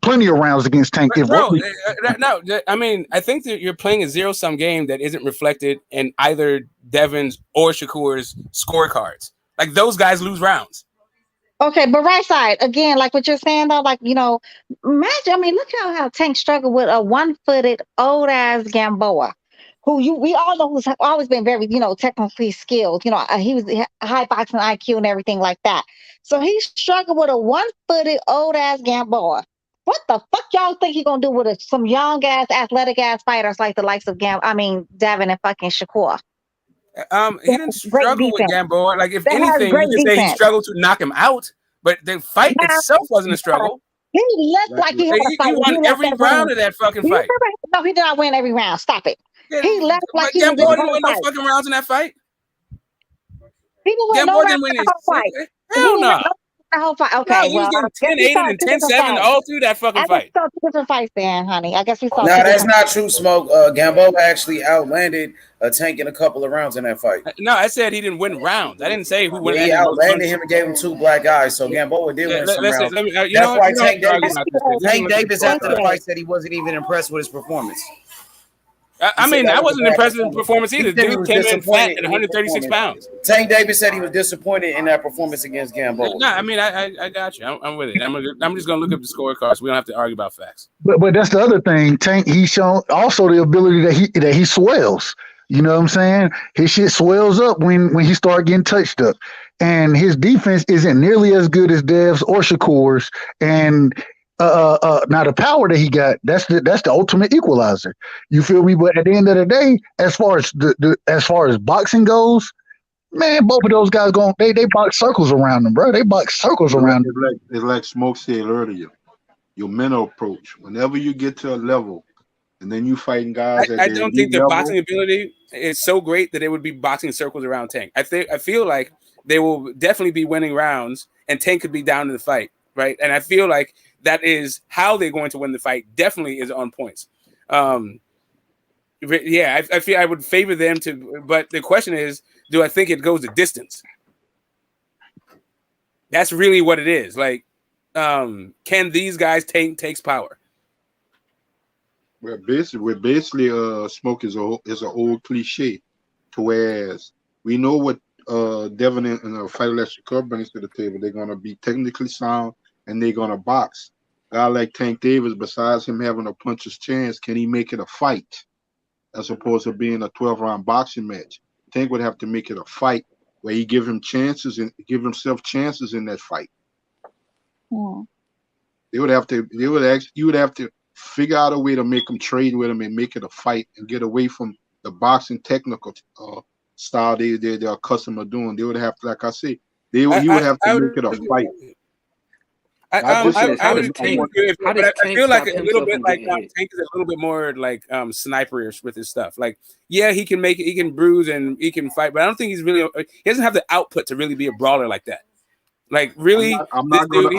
plenty of rounds against Tank. I mean, I think that you're playing a zero-sum game that isn't reflected in either Devin's or Shakur's scorecards. Like those guys lose rounds. Okay, but right side again, like what you're saying though, like imagine. I mean, look at how Tank struggled with a one-footed old ass Gamboa, who we all know who's always been very technically skilled. He was high boxing IQ and everything like that. So he struggled with a one-footed old ass Gamboa. What the fuck y'all think he gonna do with some young ass athletic ass fighters like the likes of Devin and fucking Shakur? He didn't struggle with Gamboa. Like, if anything, you could say he struggled to knock him out, but the fight itself wasn't a struggle. He looked like he had a fight. He won every round of that fucking fight. No, he did not win every round. Stop it. He left like he Gamboa didn't win no fucking rounds in that fight. He didn't win no rounds in the whole fight. Hell no. The whole fight. Okay, he was getting 10-8 and 10-7 all through that fucking fight. I guess we saw different fights then, honey. I guess we saw. No, that's not true, Smoke. Gamboa actually outlanded Tank in a couple of rounds in that fight. No, I said he didn't win rounds. I didn't say who won. He outlanded him and gave him 2 black eyes. So Gamboa did win some rounds. That's why Tank Davis after the fight said he wasn't even impressed with his performance. I mean, I wasn't impressed with his perforance either. Dude came in fat at 136 pounds. Tank Davis said he was disappointed in that performance against Gamboa. No, I mean, I got you. I'm with it. I'm just going to look up the scorecards. We don't have to argue about facts. But that's the other thing. Tank, he's shown also the ability that he swells. You know what I'm saying? His shit swells up when he start getting touched up. And his defense isn't nearly as good as Dev's or Shakur's. And now the power that he got, that's the ultimate equalizer. You feel me? But at the end of the day, as far as boxing goes, man, both of those guys they box circles around them, bro. They box circles around them. It's like Smoke said earlier. Your mental approach. Whenever you get to a level, and then you fighting guys. I don't think their boxing ability is so great that they would be boxing circles around Tank. I feel like they will definitely be winning rounds, and Tank could be down in the fight, right? And I feel like that is how they're going to win the fight. Definitely is on points. I feel I would favor them to, but the question is, do I think it goes the distance? That's really what it is. Like, can these guys take Tank's power? Well, basically, Smoke is an old cliche, to whereas we know what Devin and a fighter like Shakur brings to the table. They're gonna be technically sound and they're gonna box. guy like Tank Davis, besides him having a puncher's chance, can he make it a fight as opposed to being a 12-round boxing match? Tank would have to make it a fight where he give him chances and give himself chances in that fight. Yeah. You would have to figure out a way to make him trade with him and make it a fight and get away from the boxing technical style they're accustomed to doing. They would have to, like I say, he would have to make it a fight. I would agree with you, but I feel like a little bit like Tank is a little bit more like sniperish with his stuff. Like, yeah, he can make it, he can bruise and he can fight, but I don't think he doesn't have the output to really be a brawler like that. Like, really, I'm not gonna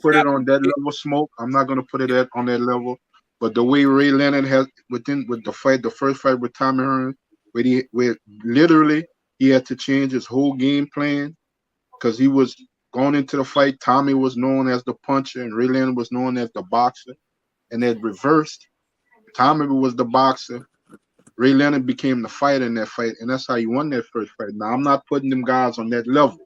put it on that level, Smoke. I'm not gonna put it on that level. But the way Ray Leonard has with the first fight with Tommy Hearns, where literally he had to change his whole game plan because he was going into the fight. Tommy was known as the puncher and Ray Leonard was known as the boxer, and it reversed. Tommy was the boxer. Ray Leonard became the fighter in that fight, and that's how he won that first fight. Now I'm not putting them guys on that level.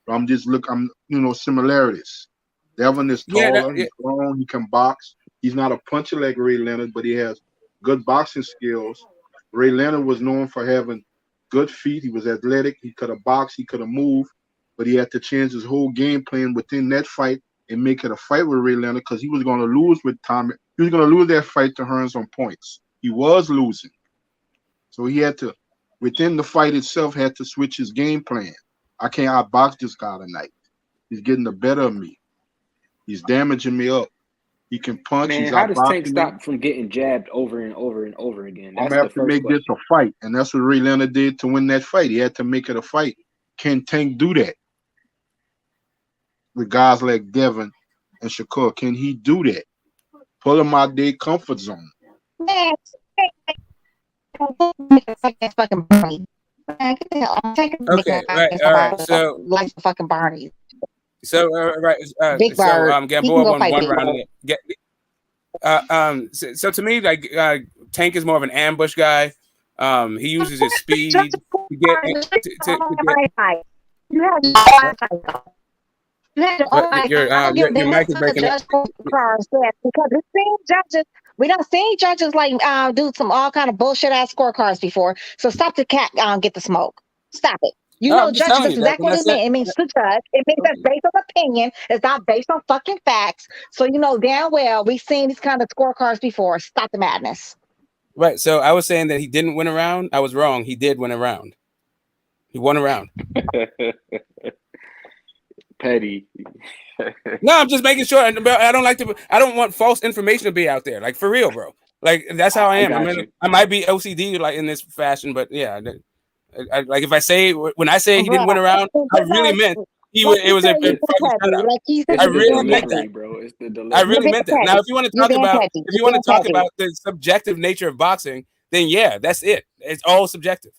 I'm similarities. Devin is taller, he's strong, he can box. He's not a puncher like Ray Leonard, but he has good boxing skills. Ray Leonard was known for having good feet. He was athletic. He could have boxed. He could have moved, but he had to change his whole game plan within that fight and make it a fight with Ray Leonard because he was going to lose with Tommy. He was going to lose that fight to Hearns on points. He was losing. So he had to, within the fight itself, had to switch his game plan. I can't outbox this guy tonight. He's getting the better of me. He's damaging me up. He can punch. Man, how does Tank stop from getting jabbed over and over and over again? I'm gonna have to make this a fight, and that's what Ray Leonard did to win that fight. He had to make it a fight. Can Tank do that with guys like Devin and Shakur? Can he do that? Pull him out their comfort zone. Man, fucking Barney. Okay, right, all right. So like fucking Barney. So right, Big so Bird. Gamboa won one round. So to me, like Tank is more of an ambush guy. He uses his speed to get. Your mic is breaking up. Because we've seen judges, we done seen judges like do some all kind of bullshit ass scorecards before. So stop the cat get the smoke. Stop it. You know, judges, that's exactly what it means. It means to judge. It means that's based on opinion. It's not based on fucking facts. So you know damn well we've seen these kind of scorecards before. Stop the madness. Right. So I was saying that he didn't win a round. I was wrong. He did win a round. He won a round. Petty. No, I'm just making sure. I don't want false information to be out there. Like, for real, bro. Like, that's how I am. I might be OCD like in this fashion, but yeah. Like, if I say when I say he didn't win a round, I really meant it was a fucking shutout. I really meant that, bro. It's the delivery. I really meant that. Now, if you want to talk about the subjective nature of boxing, then yeah, that's it. It's all subjective.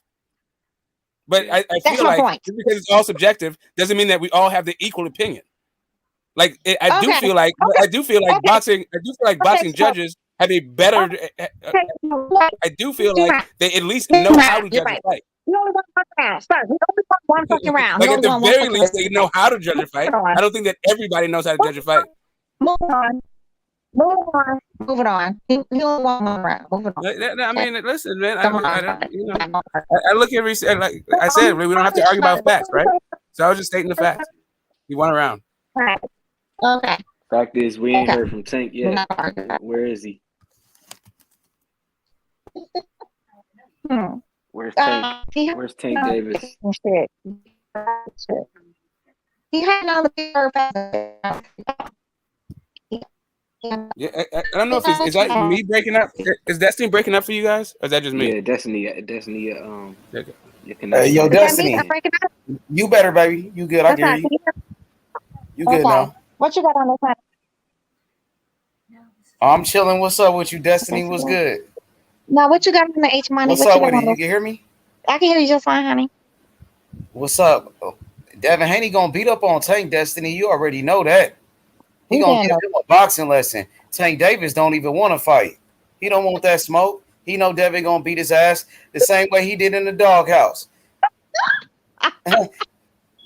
But I feel like just because it's all subjective doesn't mean that we all have the equal opinion. Like I do feel like boxing judges have a better. I do feel like they at least know how to judge a fight. You only want one round. Sorry, we only want one fucking round. Like at the very least, they know how to judge a fight. I don't think that everybody knows how to judge a fight. Moving on. You only want one round. Moving on. I mean, listen, man. I look at research. Like I said, we don't have to argue about facts, right? So I was just stating the facts. He won a round. Right. Okay. Fact is, we ain't heard from Tank yet. Where is he? Where's Tank? Where's Tank Davis? He had another Yeah, I don't know if is that me breaking up. Is Destiny breaking up for you guys, or is that just me? Yeah, Destiny. Yo, Destiny, you better, baby. You good? I hear you. You good now? What you got on this one? I'm chilling. What's up with you, Destiny? What's good? Now, what you got on the H money? What's up with you? You can hear me? I can hear you just fine, honey. What's up? Devin Haney gonna beat up on Tank, Destiny. You already know that. He gonna give him a boxing lesson. Tank Davis don't even want to fight. He don't want that smoke. He know Devin gonna beat his ass the same way he did in the doghouse.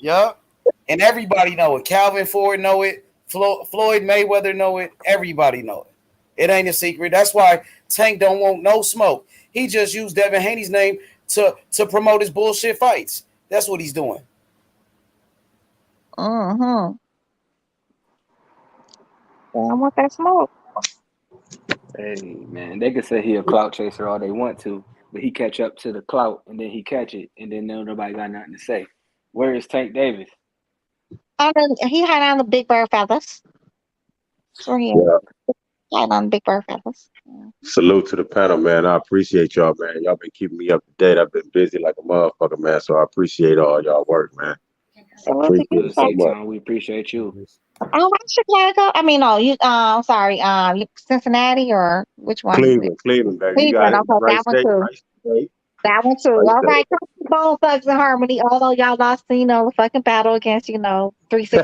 Yup. And everybody know it. Calvin Ford know it. Floyd Mayweather know it. Everybody know it. It ain't a secret. That's why Tank don't want no smoke. He just used Devin Haney's name to promote his bullshit fights. That's what he's doing. I want that smoke. Hey man, they could say he a clout chaser all they want to, but he catch up to the clout and then he catch it and then nobody got nothing to say. Where is Tank Davis? He had on the Big Bird feathers. So he had on Big Bird feathers. Salute to the panel, man. I appreciate y'all, man. Y'all been keeping me up to date. I've been busy like a motherfucker, man. So I appreciate all y'all work, man. Appreciate it so much. We appreciate you. Oh, Chicago. I mean, no, you. Sorry. Cincinnati or which one? Cleveland, baby. You got Cleveland. Okay, that one too. That one too. All right, Bone Thugs and Harmony. Although y'all lost, the fucking battle against, 3-6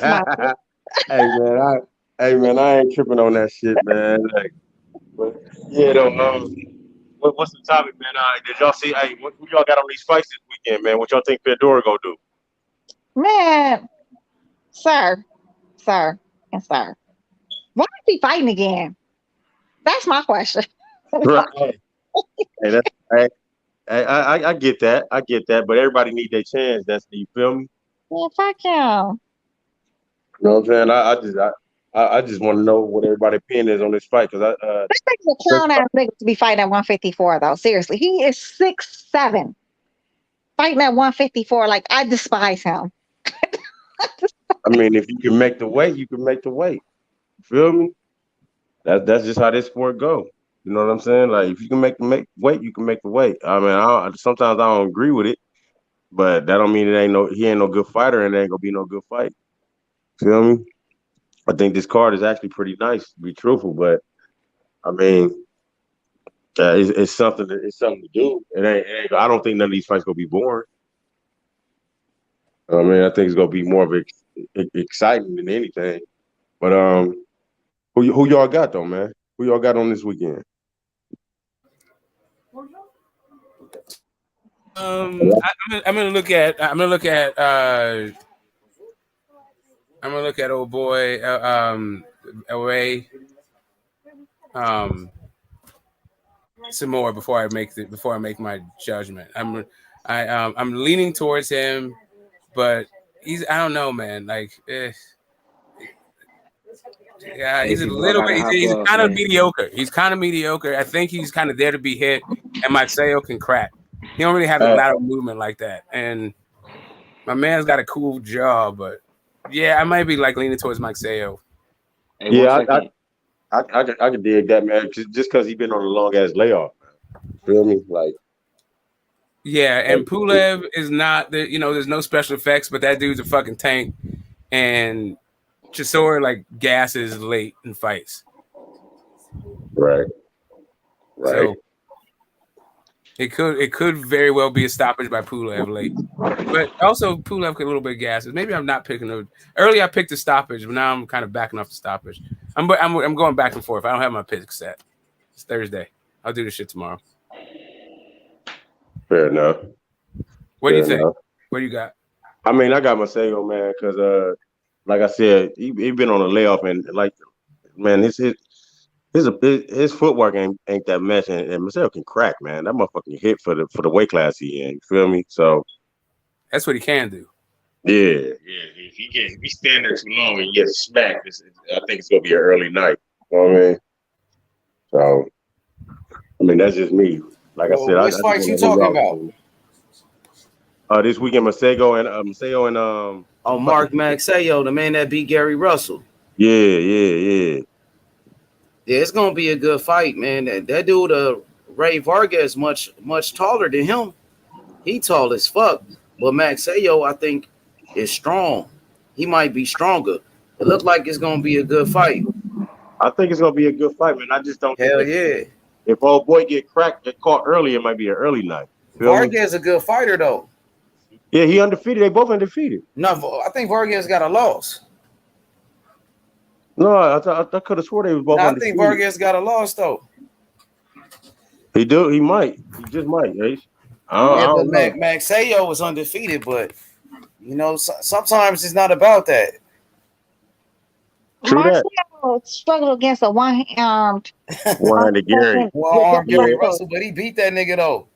Mafia. Hey man, I ain't tripping on that shit, man. Like, but yeah, though. What's the topic, man? Did y'all see? Hey, what y'all got on these fights this weekend, man? What y'all think Fedora gonna do? Man, sir. Why is he fighting again? That's my question. Right. I get that. But everybody need their chance. You feel me? Yeah, fuck him. You know what I'm saying? I just want to know what everybody's opinion is on this fight because this nigga's a clown ass nigga to be fighting at 154 though. Seriously, he is 6'7", fighting at 154. Like, I despise him. I mean, if you can make the weight, you can make the weight. Feel me? That's just how this sport go. You know what I'm saying? Like, if you can make weight, you can make the weight. I mean, sometimes I don't agree with it, but that don't mean he ain't no good fighter and it ain't gonna be no good fight. Feel me? I think this card is actually pretty nice, to be truthful, but I mean, it's something to do. It ain't. I don't think none of these fights gonna be boring. I mean, I think it's gonna be more of exciting than anything. But who y'all got though, man? Who y'all got on this weekend? I'm gonna look at old boy away some more before I make my judgment. I'm leaning towards him, but I don't know, man. Like, yeah, he's a little bit. He's kind of mediocre. He's kind of mediocre. I think he's kind of there to be hit, and Maxeo can crack. He don't really have a lot of movement like that, and my man's got a cool jaw. But yeah, I might be like leaning towards Maxeo. Hey, yeah, I can dig that, man. Just because he's been on a long ass layoff, man. Feel me? Like, yeah, and Pulev is not there's no special effects, but that dude's a fucking tank, and Chisora like gasses late in fights. Right. So it could very well be a stoppage by Pulev late, but also Pulev could a little bit gasses. Maybe I'm not picking early. I picked the stoppage, but now I'm kind of backing off the stoppage. I'm going back and forth. I don't have my picks set. It's Thursday. I'll do this shit tomorrow. Fair enough. What do you think? What do you got? I mean, I got Masego, man, because like I said, he been on a layoff, and like, man, his footwork ain't that much, and Masego can crack, man. That motherfucker can hit for the weight class he in. You feel me? So that's what he can do. Yeah. If he stand there too long and he gets smacked, I think it's gonna be an early night. You know what I mean? So, I mean, that's just me. Like I said, which fights you talking about? This weekend, Masego and Mark Maxeo, the man that beat Gary Russell. Yeah. Yeah, it's gonna be a good fight, man. That dude, Ray Vargas, much taller than him. He tall as fuck, but Maxeo, I think, is strong. He might be stronger. It looked like it's gonna be a good fight. I think it's gonna be a good fight, man. I just don't. Hell yeah. If old boy get caught early, it might be an early night. Vargas is a good fighter though. Yeah, he undefeated. They both undefeated. No, I think Vargas got a loss. No, I could have swore they was both undefeated. I think Vargas got a loss though. He do. He might. He just might. I don't know. Maxeo was undefeated, but sometimes it's not about that. True that. Marcel struggled against a one-armed One-handed Gary. One-armed Gary Gary Russell. Russell, but he beat that nigga though.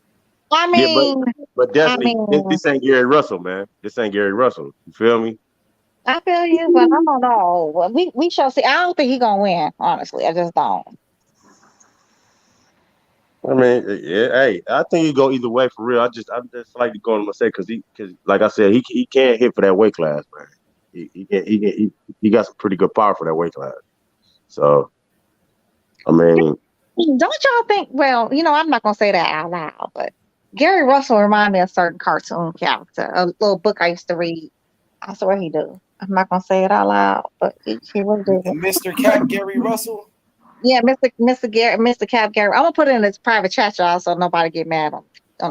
I Yeah, mean, but Destiny, this ain't Gary Russell, man. This ain't Gary Russell. You feel me? I feel you, but I don't know. Well, we shall see. I don't think he's gonna win. Honestly, I just don't. I mean, yeah, hey, I think he go either way for real. I just like to go on and say because like I said, he can't hit for that weight class, man. He got some pretty good power for that weight class. So, I mean, Don't y'all think? Well, I'm not gonna say that out loud, but Gary Russell remind me of a certain cartoon character, a little book I used to read. I swear he do. I'm not gonna say it out loud, but he really do. Mr. Cap Gary Russell. Yeah, Mr. Cap Gary. I'm gonna put it in this private chat, y'all, so nobody get mad on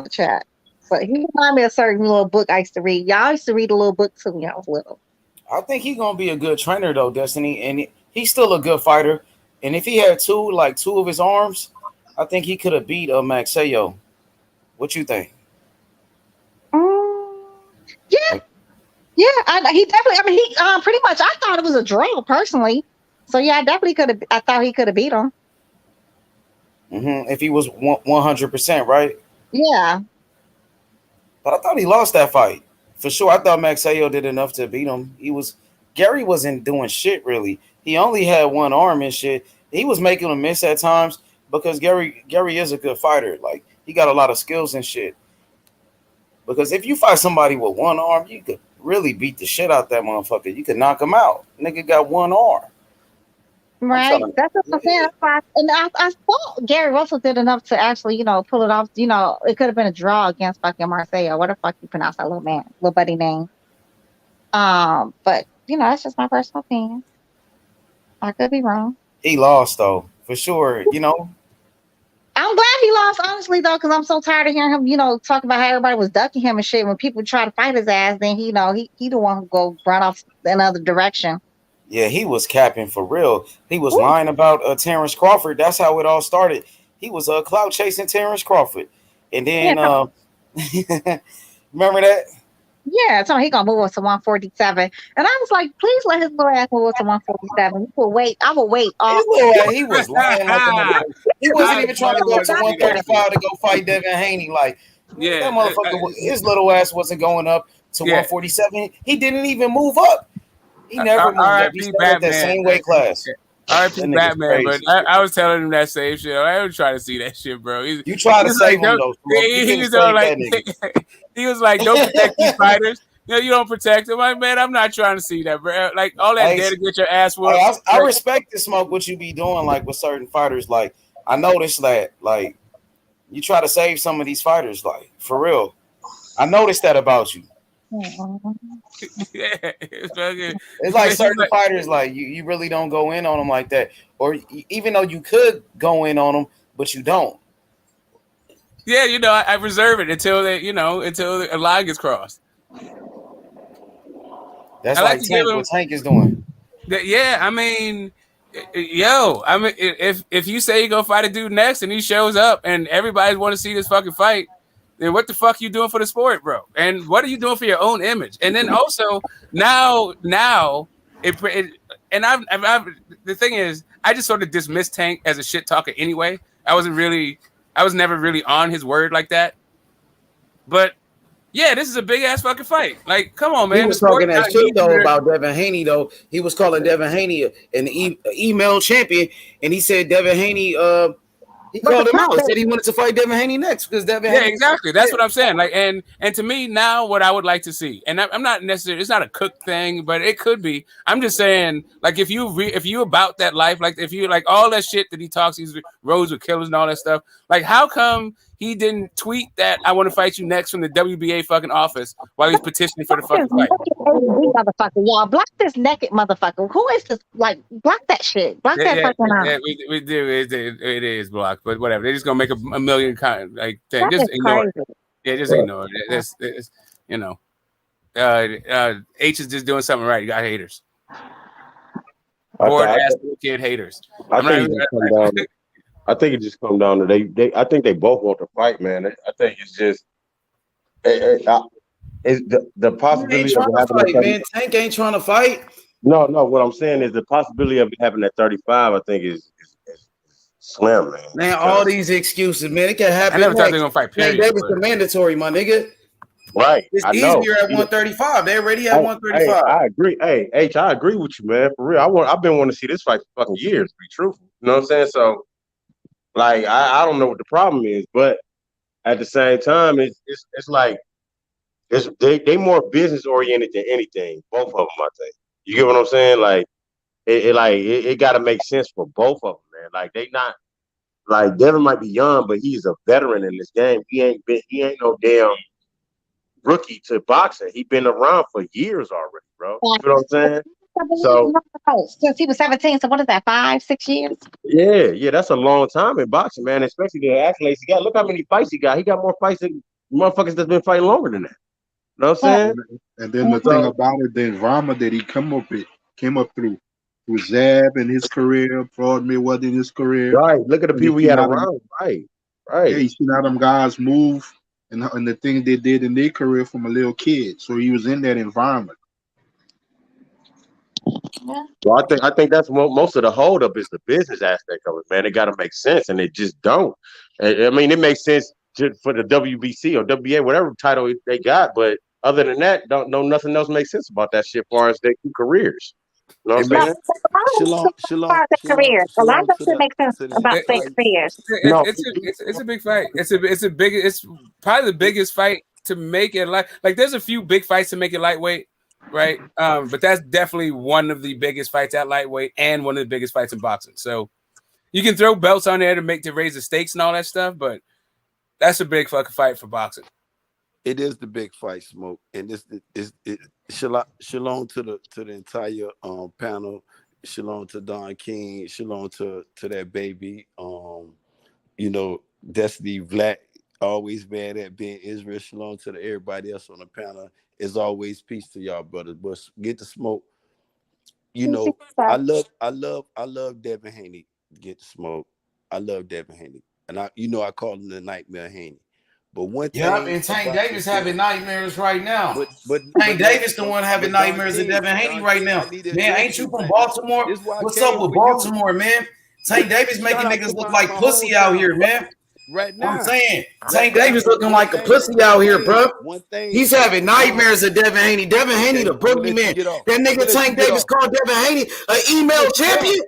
the chat. But he remind me of a certain little book I used to read. Y'all used to read a little book too when I was little. I think he's gonna be a good trainer though, Destiny, and he's still a good fighter. And if he had two of his arms, I think he could have beat Maxayo. What you think? Yeah, he definitely. I mean, he pretty much. I thought it was a draw personally. So yeah, I definitely could have. I thought he could have beat him. If he was 100%, right? Yeah. But I thought he lost that fight for sure. I thought Maxayo did enough to beat him. Gary wasn't doing shit really. He only had one arm and shit. He was making him miss at times because Gary is a good fighter. Like he got a lot of skills and shit. Because if you fight somebody with one arm, you could really beat the shit out that motherfucker. You could knock him out. Nigga got one arm. Right. That's what I'm saying. And I thought Gary Russell did enough to actually, pull it off. It could have been a draw against fucking Marcel. What the fuck you pronounce that little buddy name? But that's just my personal opinion. I could be wrong. He lost though, for sure. I'm glad he lost, honestly, though, because I'm so tired of hearing him, talk about how everybody was ducking him and shit. When people try to fight his ass, then he the one who go run off another direction. Yeah, he was capping for real. He was lying about Terrence Crawford. That's how it all started. He was clout chasing Terrence Crawford, and then remember that? Yeah, so he gonna move up to 147, and I was like, please let his little ass move up to 147. I will wait. He was lying like a motherfucker. He wasn't even trying to go to 135 to go fight Devin Haney. Like, that motherfucker, his little ass wasn't going up to 147. He didn't even move up. He never moved up. He stayed at that same weight class. R.I.P. Batman, but I was telling him that same shit. I was trying to see that shit, bro. You tried to save him though. He was like, he was like, don't protect these fighters. You don't protect them. Like, man, I'm not trying to see that, bro. Like all that there to get your ass whooped. I respect the smoke what you be doing, like with certain fighters. Like I noticed that, like you try to save some of these fighters, like for real. I noticed that about you. It's like certain fighters, like you really don't go in on them like that, or even though you could go in on them, but you don't. Yeah, I reserve it until the line gets crossed. That's like what Tank is doing. Yeah, I mean, if you say you go fight a dude next and he shows up and everybody want to see this fucking fight, then what the fuck you doing for the sport, bro? And what are you doing for your own image? And then also now the thing is, I just sort of dismissed Tank as a shit talker anyway. I was never really on his word like that. But yeah, this is a big ass fucking fight. Like, come on, man. He was talking that shit though about Devin Haney though. He was calling Devin Haney an email champion, and he said Devin Haney he called him out and said he wanted to fight Devin Haney next because Devin Haney. Yeah, exactly. That's what I'm saying. Like, and to me now, what I would like to see, and I'm not necessarily, it's not a cook thing, but it could be. I'm just saying, like, if you about that life, like if you like all that shit that he talks, he's roads with killers and all that stuff. Like, how come he didn't tweet that I want to fight you next from the WBA fucking office while he's petitioning for the fucking fight? Motherfucker, y'all block this naked motherfucker. Who is this? Like, block that shit. Block that fucking out. Yeah, we do. It is blocked, but whatever. They're just gonna make a million like thing. Just ignore it. Yeah, just ignore it. It's H is just doing something right. You got haters. Bored ass kid haters. I think it just comes down to they. I think they both want to fight, man. I think it's just it's the possibility of having fight, man. Tank ain't trying to fight. No. What I'm saying is the possibility of it happening at 35. I think is slim, man. Man, all these excuses, man. It can happen. I never thought next. they were gonna fight. Tank Period. Davis is mandatory, my nigga. Right. It's I know. easier at 135. They already at Hey, 135. I agree. Hey, H, I agree with you, man. For real. I've been wanting to see this fight for fucking years, to be truthful. You know what I'm saying? So, like, I don't know what the problem is, but at the same time, it's like they more business oriented than anything. Both of them, I think. You get what I'm saying? Like, it got to make sense for both of them, man. Like, they not like Devin might be young, but he's a veteran in this game. He ain't no damn rookie to boxing. He been around for years already, bro. You know what I'm saying? So since he was 17, so what is that, 5, 6 years? yeah, that's a long time in boxing, man. Especially the accolades he got. Look how many fights he got. He got more fights than motherfuckers that's been fighting longer than that. You know what I'm saying? And then the thing about it, the environment that he came up through Zab in his career, Floyd Mayweather in his career. Right. Look at the people he had around. Right. Yeah, you see how them guys move and the things they did in their career from a little kid. So he was in that environment. Well, I think that's most of the holdup is the business aspect of it, man. It got to make sense, and it just don't. I mean, it makes sense for the WBC or WBA, whatever title they got, but other than that, nothing else makes sense about that shit as far as their careers. You know what I'm saying? Shalom. Career. A lot of shit makes sense about their careers. It's a big fight. It's probably the biggest fight to make it like there's a few big fights to make it lightweight, right? But that's definitely one of the biggest fights at lightweight and one of the biggest fights in boxing. So you can throw belts on there to raise the stakes and all that stuff, but that's a big fucking fight for boxing. It is the big fight, Smoke, and shalom to the entire panel. Shalom to Don King. Shalom to that baby. You know, Destiny Vlad, always mad at being Israel. Shalom to everybody else on the panel. As always, peace to y'all, brothers. But get the smoke. You know, I love Devin Haney. Get the smoke. I love Devin Haney, and I call him the Nightmare Haney. But one thing, and Tank Davis having nightmares right now. But Tank Davis the one having nightmares of Devin Haney right now. Man, ain't you from Baltimore? What's up with Baltimore, man? Tank Davis making niggas look like pussy out here, man. Right now, I'm saying Tank Davis looking like a pussy out here, bro. He's having nightmares of Devin Haney. Devin Haney, the boogeyman. That nigga Tank Davis called Devin Haney an email champion.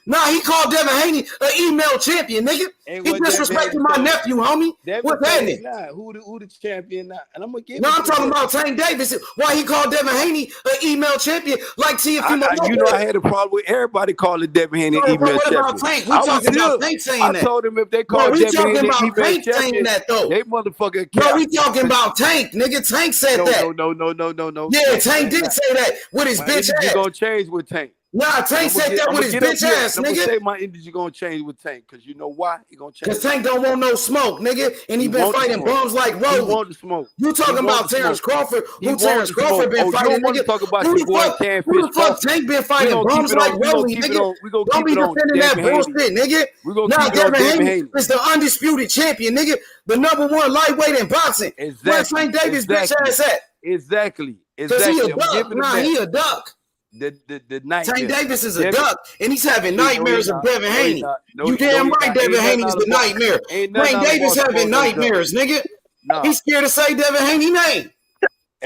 Nah, he called Devin Haney an email champion, nigga. He disrespecting my nephew, homie. What's happening? Who the champion now? And I'm gonna give. No, I'm talking about Tank Davis. Why he called Devin Haney an email champion? Like Teofimo. You know, I had a problem with everybody calling Devin Haney an email champion. Tank? We talking about Tank saying that. I told him if they call Devin Haney an email Tank saying that though. They motherfucker. No, we talking about Tank, nigga. Tank said that. No. Yeah, Tank did say that with his bitch ass. You gonna change with Tank? Nah, Tank said that with his bitch ass, nigga. I'm gonna say my energy gonna change with Tank, because you know why? He gonna change. Because Tank don't want no smoke, nigga. And he been fighting bums like Roly. He want the smoke. You talking about Terrence Crawford? Who Terrence Crawford been fighting, nigga? Who the fuck Tank been fighting bums like Roly, nigga? Don't be defending that bullshit, nigga. Now Devin Haney is the undisputed champion, nigga. The #1 lightweight in boxing. Where's Tank Davis bitch ass at? Exactly. Because he a duck. Nah, he a duck. The nightmare. Tank Davis is a duck, and he's having nightmares of Devin Haney. You damn right, Devin Haney is the nightmare. Tank Davis having nightmares, nigga. He's scared to say Devin Haney name.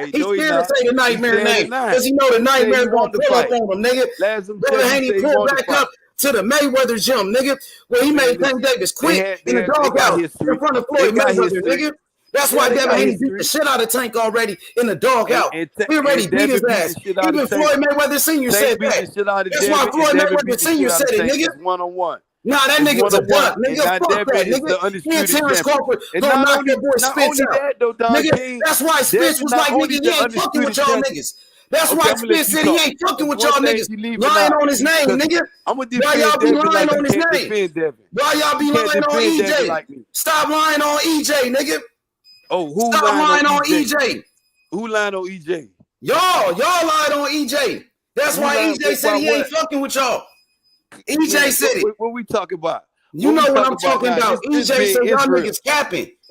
He's scared to say the nightmare name because he know the nightmare gonna pull up on him, nigga. Devin Haney pulled back up to the Mayweather gym, nigga, where he made Tank Davis quit in the doghouse in front of Floyd Mayweather, nigga. That's why Devin Haney beat the shit out of Tank already in the doghout. He already beat his ass. Even Floyd Mayweather Sr. said that. That's why Floyd Mayweather Sr. said it, nigga. One-on-one. Nah, that nigga's a duck, nigga. Fuck that, nigga. He and Terrence Crawford gonna knock that boy Spitz out. Nigga, that's why Spitz was like, nigga, he ain't fucking with y'all niggas. That's why Spitz said he ain't fucking with y'all niggas. Lying on his name, nigga. Why y'all be lying on his name? Why y'all be lying on EJ? Stop lying on EJ, nigga. Oh, who stop lying on EJ? Who lying on EJ? Y'all lied on EJ. That's why EJ said he ain't fucking with y'all. EJ said it. What we talking about? You know what I'm talking about. EJ said y'all niggas capping.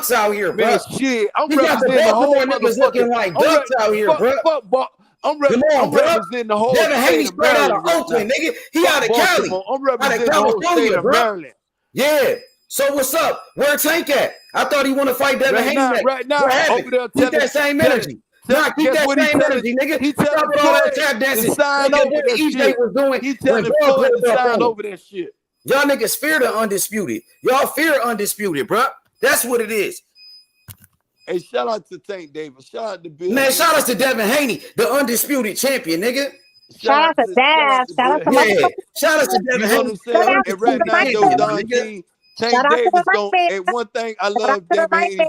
ducks out here, bro. Man, shit, I'm We got the representing the whole Baltimore niggas looking motherfucking. like ducks out here, bro. I'm Come on, bro. representing the whole Devin Haney state of straight out Maryland of right Oakland, now. nigga. He Fuck out of Cali. Baltimore. I'm Out of representing the whole state California, of bro. Maryland. Yeah. So what's up? Where Tank at? I thought he want to fight Devin Haney next. Right now, What happened? over there Keep that same energy. Nah, keep that same energy, nigga. He Stop telling with all that Floyd tap dancing. to sign Like over your boy that EJ shit. was doing He when telling Dog Floyd put to up sign on him. over that shit. Y'all niggas fear the undisputed. Y'all fear undisputed, bro. That's what it is. Hey, shout out to Tank Davis. Shout out to Bill. Man, shout out to Devin Haney, the undisputed champion, nigga. Shout out to Dab. Shout out to Yeah, shout out to Devin You know Haney. what I'm saying? And right now, though, Don King, Tank Davis don't. And one thing I love Devin Haney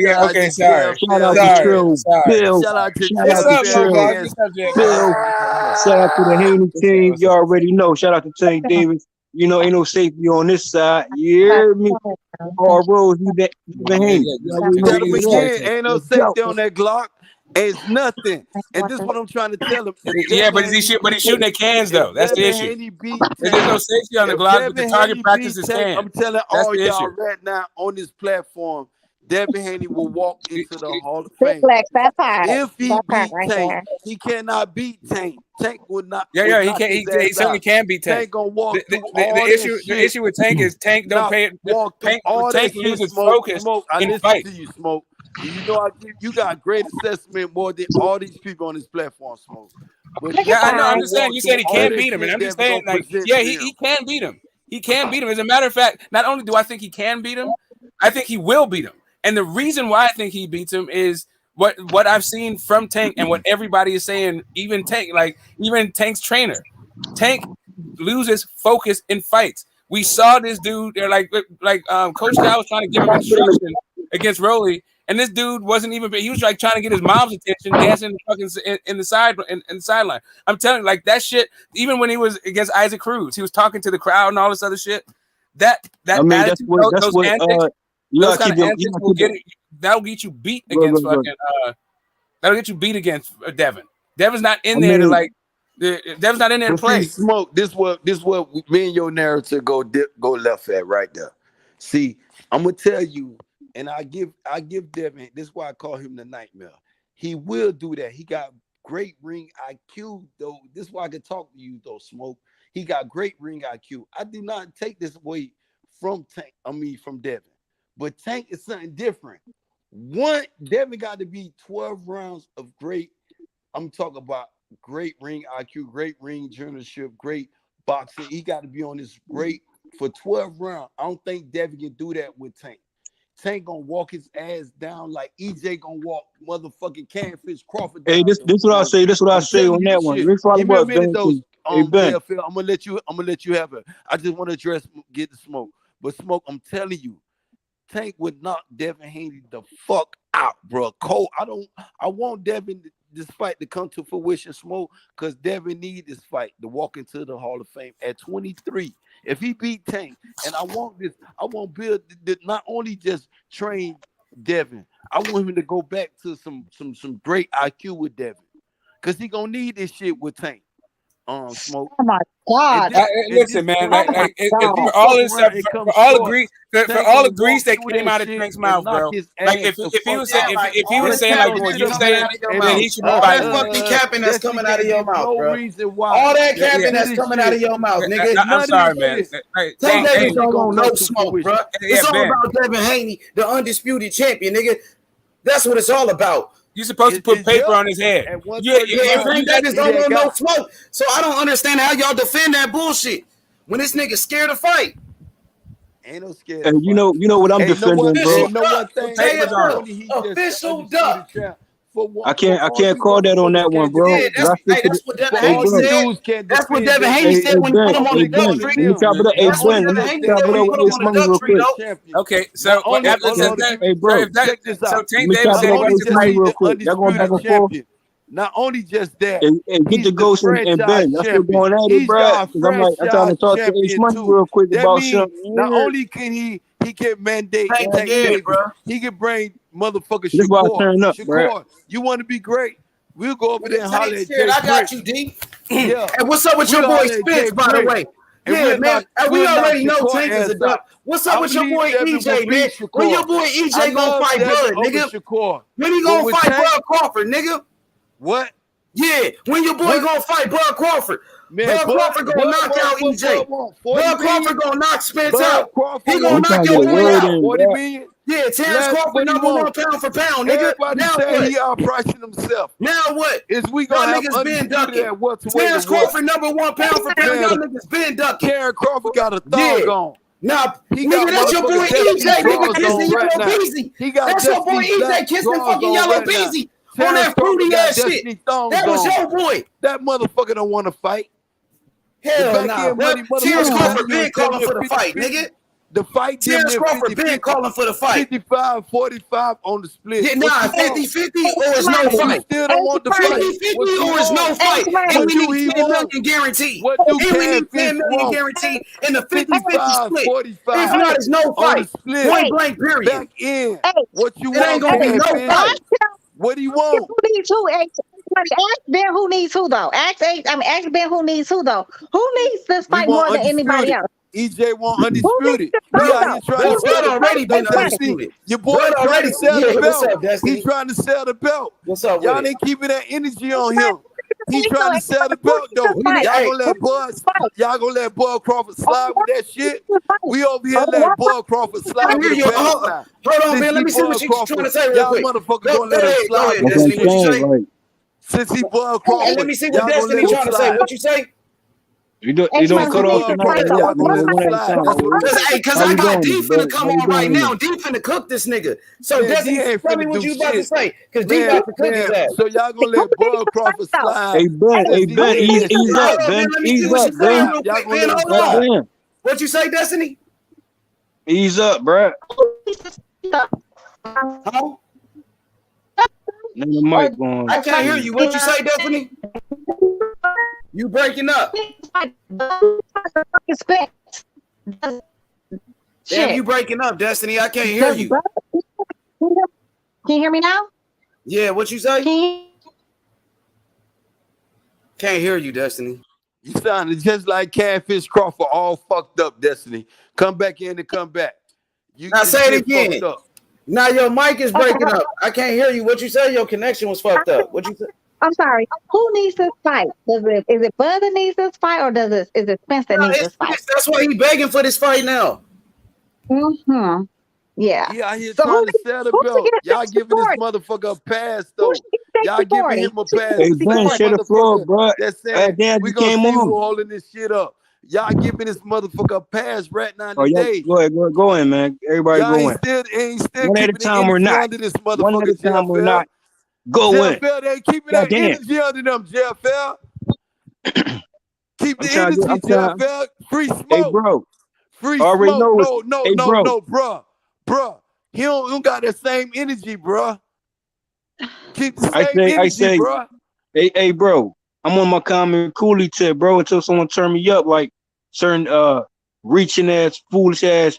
yeah, okay, sorry. Shout out to Trill Bill. Shout out to Shout What's out to up, Trill motherfucker? What's up, Jack? Bill. Shout out to the Haney team. You already know. Shout out to Tank Davis. You know, ain't no safety on this side. You hear me? All roads, you Devin Haney. You already know Tell them what it is. again, ain't no Let's go. safety on that Glock. It's nothing. And this is what I'm trying to tell him. Yeah, but he's shooting at cans though. That's the issue. There's no safety on the Glock, but the target practice is can. I'm telling That's all the y'all issue. right now on this platform, Devin Haney will walk into the Hall of Big Fame. Flex, that part. If he That part beat right Tank, there. he cannot beat Tank. Tank would not. Yeah, he can. He certainly can beat Tank. Tank gonna walk through all The issue with Tank is Tank don't Not pay. walk through Tank all that will shit. lose his Smoke. focus I in listen fight. to you, Smoke. You know you got great assessment more than all these people on this platform, Smoke. But Yeah, I know. I'm gonna just saying. walk You said he through all can't that beat him, and shit I'm just Devin saying, gonna like, present yeah, to he him. can beat him. He can beat him. As a matter of fact, not only do I think he can beat him, I think he will beat him. And the reason why I think he beats him is what I've seen from Tank and what everybody is saying. Even Tank's trainer, Tank loses focus in fights. We saw this dude. They're like Coach Cal was trying to give him instruction against Rolly, and this dude wasn't even. He was like trying to get his mom's attention, dancing in the sideline. I'm telling you, like that shit. Even when he was against Isaac Cruz, he was talking to the crowd and all this other shit. That attitude, those antics, those kind of antics will get it. That'll get you beat against fucking. That'll get you beat against Devin. Devin's not in there to like. Devin's not in there to play. Smoke. This what me and your narrative go left at right there. See, I'm gonna tell you, and I give Devin. This is why I call him the nightmare. He will do that. He got great ring IQ though. This is why I can talk to you though, Smoke. He got great ring IQ. I do not take this away from Tank. From Devin. But Tank is something different. Devin got to be 12 rounds of great. I'm talking about great ring IQ, great ring journalship, great boxing. He got to be on this great for 12 rounds. I don't think Devin can do that with Tank. Tank gonna walk his ass down like EJ gonna walk motherfucking Canfish Crawford down. Hey, this what I say. This what I say on that one. Let me follow Give me a up, minute, though. Ben. Phil, I'm gonna let you have it. I just want to get the Smoke. But Smoke, I'm telling you, Tank would knock Devin Haney the fuck out, bro. Cole, I want Devin this fight to come to fruition, Smoke, because Devin need this fight to walk into the Hall of Fame at 23. If he beat Tank, and I want Bill to not only just train Devin, I want him to go back to some great IQ with Devin, because he gonna need this shit with Tank. Smoke. Oh my God! Listen, man. For all the grease that came out of Tank's mouth, bro. Like if he was saying like what you're saying, then he should be fighting. All that fucking capping that's coming out of your mouth, bro. All that capping that's coming out of your mouth, nigga. I'm sorry, man. Tank Davis don't want no smoke, bro. It's all about Devin Haney, the undisputed champion, nigga. That's what it's all about. You're supposed to put paper on his head. Tank Davis don't want no smoke. So I don't understand how y'all defend that bullshit when this nigga scared to fight. Ain't no scared. And you know what I'm defending, bro. Official duck. I can't call that on that one, bro. That's what Devin Haney said. That's what Devin Haney said when you put him on the duck tree. That's what Devin Haney said when you put him on the duck tree, though. Okay, so hey, bro, check this out. So Tank Davis said what he said real quick. Y'all going back and forth. Not only just that, and get the Ghost and Ben. Y'all still going at it, bro. Because I'm trying to talk to Ace Money real quick about something. Not only can he can mandate Tank Davis, he can bring motherfucker Shakur. You want to be great? We'll go over there and holler at Jay. I got you, D. Yeah. And what's up with your boy Spence, by the way? Yeah, man. We already know Tank is a duck. What's up with your boy EJ, man? When your boy EJ gonna fight Bud, nigga? When he gonna fight Bud Crawford, nigga? What? Yeah, when your boy gonna fight Bud Crawford? Bud Crawford gonna knock out EJ. Bud Crawford gonna knock Spence out. He gonna knock your boy out. 40 million? Yeah, Terrence Crawford number one pound for pound, nigga. Everybody now said what? he outpricing himself. Now what? Is we gonna have niggas been ducking? Terrence Crawford number one pound for pound. Y'all niggas been ducking. Terrence Crawford got a thug on. Nah, nigga, that's your boy EJ, nigga, kissing Yellow Beezy. That's your boy EJ kissing fucking Yellow Beezy on that fruity ass shit. That was your boy. That motherfucker don't want to fight. Hell no. Terrence Crawford been calling for the fight, nigga. The fight. Terrence Crawford been calling for the fight. 55-45 on the split. Yeah, nah, 50-50 or it's no fight. Still don't want the fight. 50-50 or it's no fight. And we need 10 million guaranteed. And we need 10 million guaranteed in the 50-50 split. If not, it's no fight. Point blank period. Back in. What you want? It ain't gonna be no fight. What do you want? Ask Ben who needs who though. Ask Ben who needs who though. Who needs this fight more than anybody else? EJ want undisputed. Bud already been undisputed. Your boy trying to sell the belt. He's trying to sell the belt. What's up? Y'all ain't keeping that energy on him. He's trying to sell the belt though. Y'all gonna let Bud Crawford slide with that shit? We over here let Bud Crawford slide with the belt. Hold on, man. Let me see what she's trying to say real quick. Y'all motherfuckers gonna let him slide with that shit. Since he Bud Crawford. Let me see what Destiny trying to say. What you say? You don't cut off tonight. Y'all gonna let him One at a slide. time. That's what it is. Cause How I we got doing D this, finna bro? come How we on right doing now. this? D finna cook this nigga. So Man, D Destiny, ain't tell me finna what do you about to shit. say. Cause D about to cook his ass. So y'all gonna let Bud Crawford slide Hey Ben, since he Ben, did that ease shit. up, Hold on, man. Ben, Let me see ease what up, she's saying Ben. real Y'all quick, gonna man. let him Hold on. slide. Damn, What you say, Destiny? ease up, bro. Huh? Then the mic going. I can't hear you. What you say, Destiny? You breaking up. Damn, you breaking up, Destiny. I can't hear you. Can you hear me now? Yeah, what you say? Can't hear you, Destiny. You sounded just like Catfish Crawford, all fucked up, Destiny. Come back in and come back. Now say it again. Fucked up. Now your mic is breaking up. I can't hear you. What you say? Your connection was fucked up. What you say? I'm sorry. Who needs this fight? Is it Bud that needs this fight, or is it Spence that needs this fight? That's why he begging for this fight now. Mm-hmm. Yeah. He out here So trying to set a belt. Y'all giving this motherfucker a pass, though. Y'all giving him a pass. Hey The Ben, same share the floor, motherfucker bro. that's saying Dad, we you gonna came see who on. holding this shit up. Y'all giving this motherfucker a pass right now Oh, yeah, today. go ahead, go in, man. Everybody Y'all go in. ain't still One at a keeping the time or energy not. under this One at a motherfucker, time or JFL. not. Go in. JFL, they ain't keeping that Goddamn. energy under them, JFL. Keep I'm the trying to energy, I'm trying. JFL. Free Hey, smoke. bro. Free I already smoke. know it's. No, Hey, bro. bruh. He don't got that same energy, bruh. Keep the same I energy, say, bruh. hey, bro. I'm on my common coolie tip, bro, until someone turn me up like certain reaching ass, foolish ass,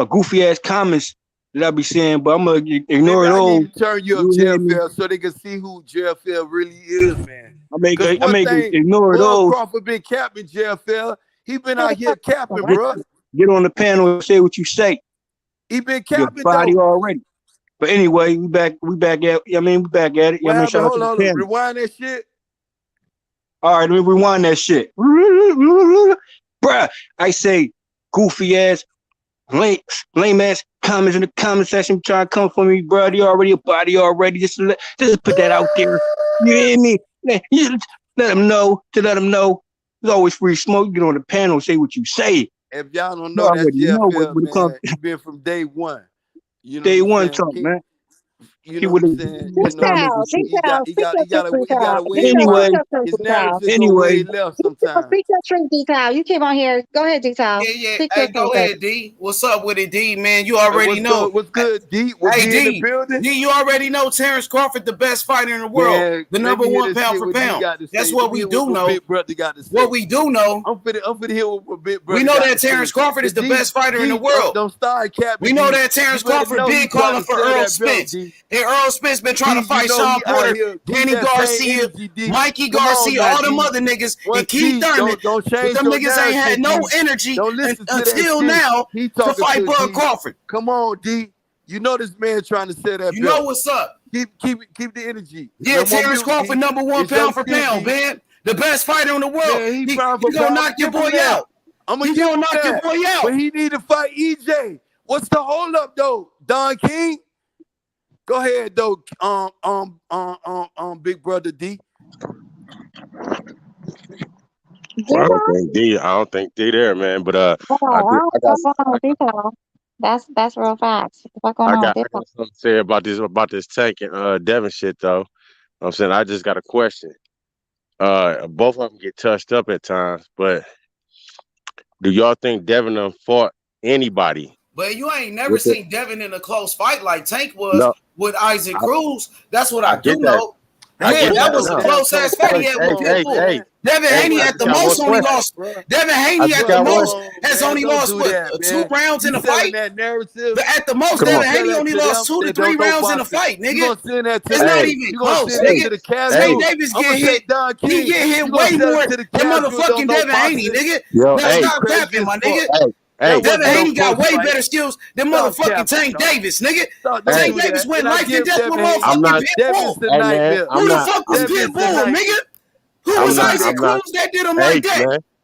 goofy ass comments that I be saying, but I'm gonna ignore Maybe it I all. need to turn you up, You hear me? JFL, so they can see who JFL really is, man. I make One thing, ignore it Bud all. Crawford been capping, JFL. He been out here capping, bruh. Get on the panel and say what you say. He been Your capping, body though. already. But anyway, we back at it. We back at it. What happened? Shout out to Hold the on. panel. Rewind that shit. All right, let me rewind that shit. Bruh, I say goofy ass, lame ass comments in the comment section trying to come for me, bro. You already a body already. Just put that out there. You hear me? Let them know. There's always free smoke. You get on the panel, say what you say. If y'all don't You know, that's already know JFL, when it comes man. He been from day one. You know day what I'm one saying? talk, man. You He know would what have I'm saying? the comments and shit. He gotta wave Anyway, by. His narrative go way left sometimes. Speak your truth, D-Tal. You came on here. Go ahead, D-Tal. Yeah. Speak Hey, your go truth. ahead, D. What's up with it, D, man? You already know. What's good, D? Was Hey, D in the D. building? D, you already know Terrence Crawford, the best fighter in the world. Man, The let number me hear one this pound shit for what D pound. got to That's say. what Let me we hear do what know. Big Brother got to say. What we do know. I'm finna hear what Big Brother We know got that to say. Terrence Crawford is the best fighter in the world. Don't start capping. We know D. that Terrence You better Crawford know been he trying calling to for sell Earl that belt, Spence. D. And Earl Spence been trying to D, you fight know Sean he out Porter, here. Keep Danny that same Garcia, energy, D. Mikey Come on Garcia, now, all them D. other niggas, What and Keith D? Thurman. Don't But change them your niggas ain't had narrative, no D. energy Don't listen to that until shit. now He to talking fight to Bud D. Crawford. Come on, D. You know this man trying to sell that You belt. know what's up. Keep the energy. Yeah, And I'm on Terrence mute, Crawford, D. number one It's your pound for shit, pound, D. man. The best fighter in the world. Man, he He pound for gonna pound. knock your Give him boy that. out. I'm gonna He give gonna him knock your that. boy out. But he need to fight EJ. What's the hold up though? Don King? Go ahead though. Big Brother D. Well, I don't think D there, man. But That's real facts. What's going I on got with something to say about this Tank and Devin shit though. I'm saying I just got a question. Both of them get touched up at times, but do y'all think Devin done fought anybody? But you ain't never With it? seen Devin in a close fight like Tank was No, with Isaac Cruz. That's what I I do get that. know. I Yeah, get that that. was a No. close ass fight he had with Pitbull. Hey, Devin Haney I at just the got one most only question. lost. Devin I Haney just at the got one. most has Man, only don't lost do what that, 2 man. rounds in You a selling fight. that narrative. But at the most, Come Devin on. Sell Haney that only to lost them 2 to that 3 don't know rounds in a boxing. fight, You nigga. gonna send that to It's the not Hey, even you gonna close, send that nigga. to the Tank casual. Davis I'm get gonna say hit. Don He King. get hit You gonna way sell more it to the than casual don't motherfucking know Devin Haney, boxing. nigga. yo, Now hey, That's stop crazy capping, as my fuck. nigga. hey, That Devin wasn't no Haney got close way fight. better skills than Stop motherfucking capping, Tank dog. Davis, nigga. Stop, don't Tank hey. do Davis that. And went I life and give death with Devin Haney. I'm motherfucking not. Pitbull. Devin's the Hey, man, nightmare. Who the fuck was Devin's the Pitbull, nightmare. nigga? Who was I'm Isaac not. Cruz that did him Hey, like that? man.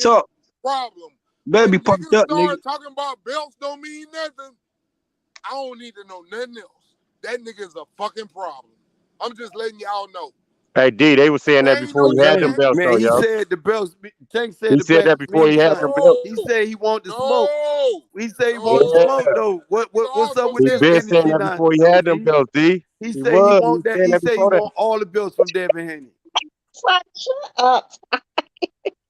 talk. problem. Better be When pumped niggas up, nigga. start talking about belts don't mean nothing, I don't need to know nothing else. That nigga is a fucking problem. I'm just letting y'all know. Hey, D, they were saying that There ain't before no he had them debate. belts, though, Man, he yo. said the belts. Tank said He the said belts that before mean he had them something. belts. He said he want the smoke. No, He said he want the no. smoke Yeah. though. He What's up also with He this said been that. saying energy that now, before he had them D? belts, D. He He said he was. He was want that. saying He that said he before that. want all the belts from Devin Haney. Shut up.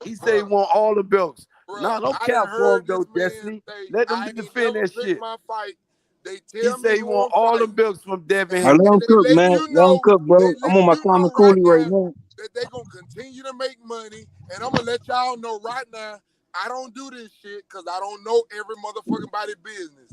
He said he want all the belts. Bruh, Nah, don't I done cap for heard him this though, man Destiny. say, Let them I ain't niggas defend never that picked shit. my fight. They He tell me said he who want I'm all the fighting. belts from Devin I And, let Haney. him and they cook, letting man. you Let him know, cook, bro. I'm on my Kwame right Cooley right now now. that they gonna continue to make money. And I'm gonna let y'all know right now, I don't do this shit because I don't know every motherfucking body business.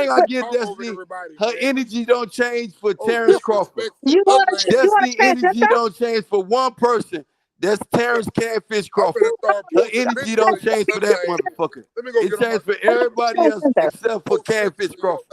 thing I give Destiny, her energy don't change for Terrence Crawford. You want to Destiny change energy don't change for one person. That's Terrence Catfish Crawford. Her energy don't change for that motherfucker. It changes for everybody else except for Catfish Crawford.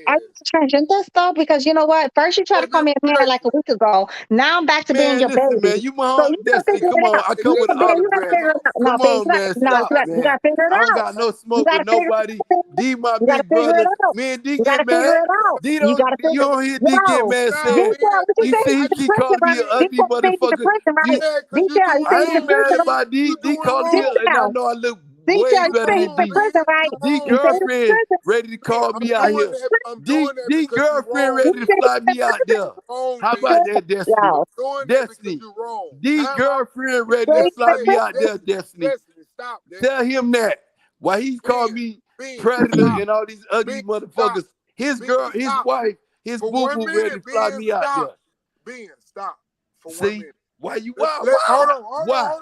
I used to changing this though because you know what? First you tried to call me a man like a week ago. Now I'm back to being your Listen, baby. man, you my So aunt you gotta Destiny. figure Come it on, out. I come with an You gotta autograph. figure it out. No, Come babe, on, man, no, stop, you man. gotta figure it I don't out. got no You smoke gotta with figure nobody. it out. D, my You gotta big figure brother. it out. Me and D You gotta get figure mad. it out. D You don't. gotta You figure don't hear D get no. mad saying. What you You say? see, he He's the keep calling me an president, right? ugly He's the motherfucker. president, right? You Detail, you say I he's the ain't mad president. about D. D calling me, and I Detail. know I look way you better say he's than in D. prison, right? D You say he's in girlfriend prison. ready to call me out here. I'm D doing that D because you're girlfriend wrong. ready to fly me out there. Wrong, How D. about that, Destiny? Yo. Doing that because Destiny. you're wrong. D Time out. girlfriend ready to fly me out there, Destiny. Destiny, stop. Destiny. Tell him that. Why he called me predator and all these ugly motherfuckers. His girl, his wife, his boo-boo ready to fly me out there. Ben, stop. For 1 See? minute. Why you Hold why? on. Why?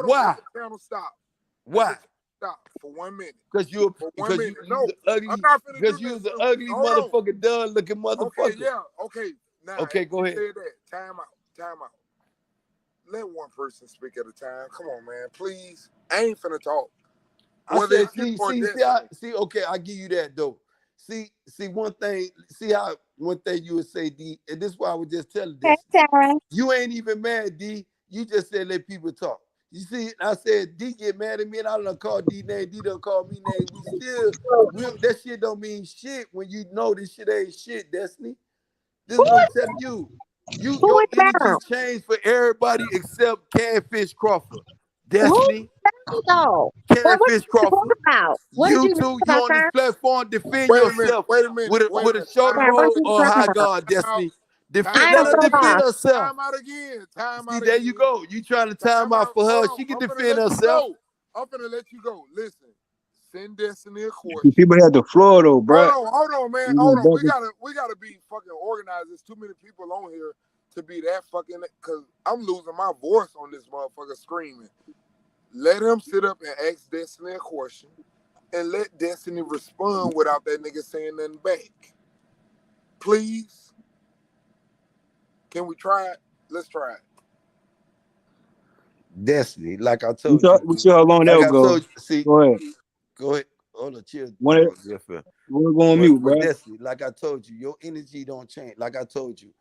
Why? Let the channel stop. Why? Stop for 1 minute. Because you For 1 minute. no, ugly, I'm not finna do because you was an ugly motherfucker, dumb looking motherfucker. Okay, yeah. Okay. Now, okay, go ahead. Said that. Time out. Let one person speak at a time. Come on, man. Please. I ain't finna talk. I said, see, okay, I give you that though. See, one thing, one thing you would say, D, and this is why I was just telling this. You ain't even mad, D. You just said let people talk. You see, I said D get mad at me and I done call D name, D done call me name. That shit don't mean shit when you know this shit ain't shit, Destiny. This is what I'm telling you. Your energy changed for everybody except Catfish Crawford. Destiny. Catfish Crawford. You two, you on this platform, defend yourself with a shoulder roll or high guard, Destiny. Let her defend herself. Time out again. See, there you go. You trying to time out for her. She can defend herself. I'm finna let you go. Listen. Send Destiny a question. People have the floor though, bro. Hold on, man. Hold on. We gotta be fucking organized. There's too many people on here to be that fucking, cause I'm losing my voice on this motherfucker screaming. Let him sit up and ask Destiny a question and let Destiny respond without that nigga saying nothing back. Please. Can we try it? Let's try it. Destiny, like I told you. We saw how long that'll go. See, go ahead. Go ahead. Hold on, chill. We're going mute, bro. Destiny, like I told you, your energy don't change. Like I told you,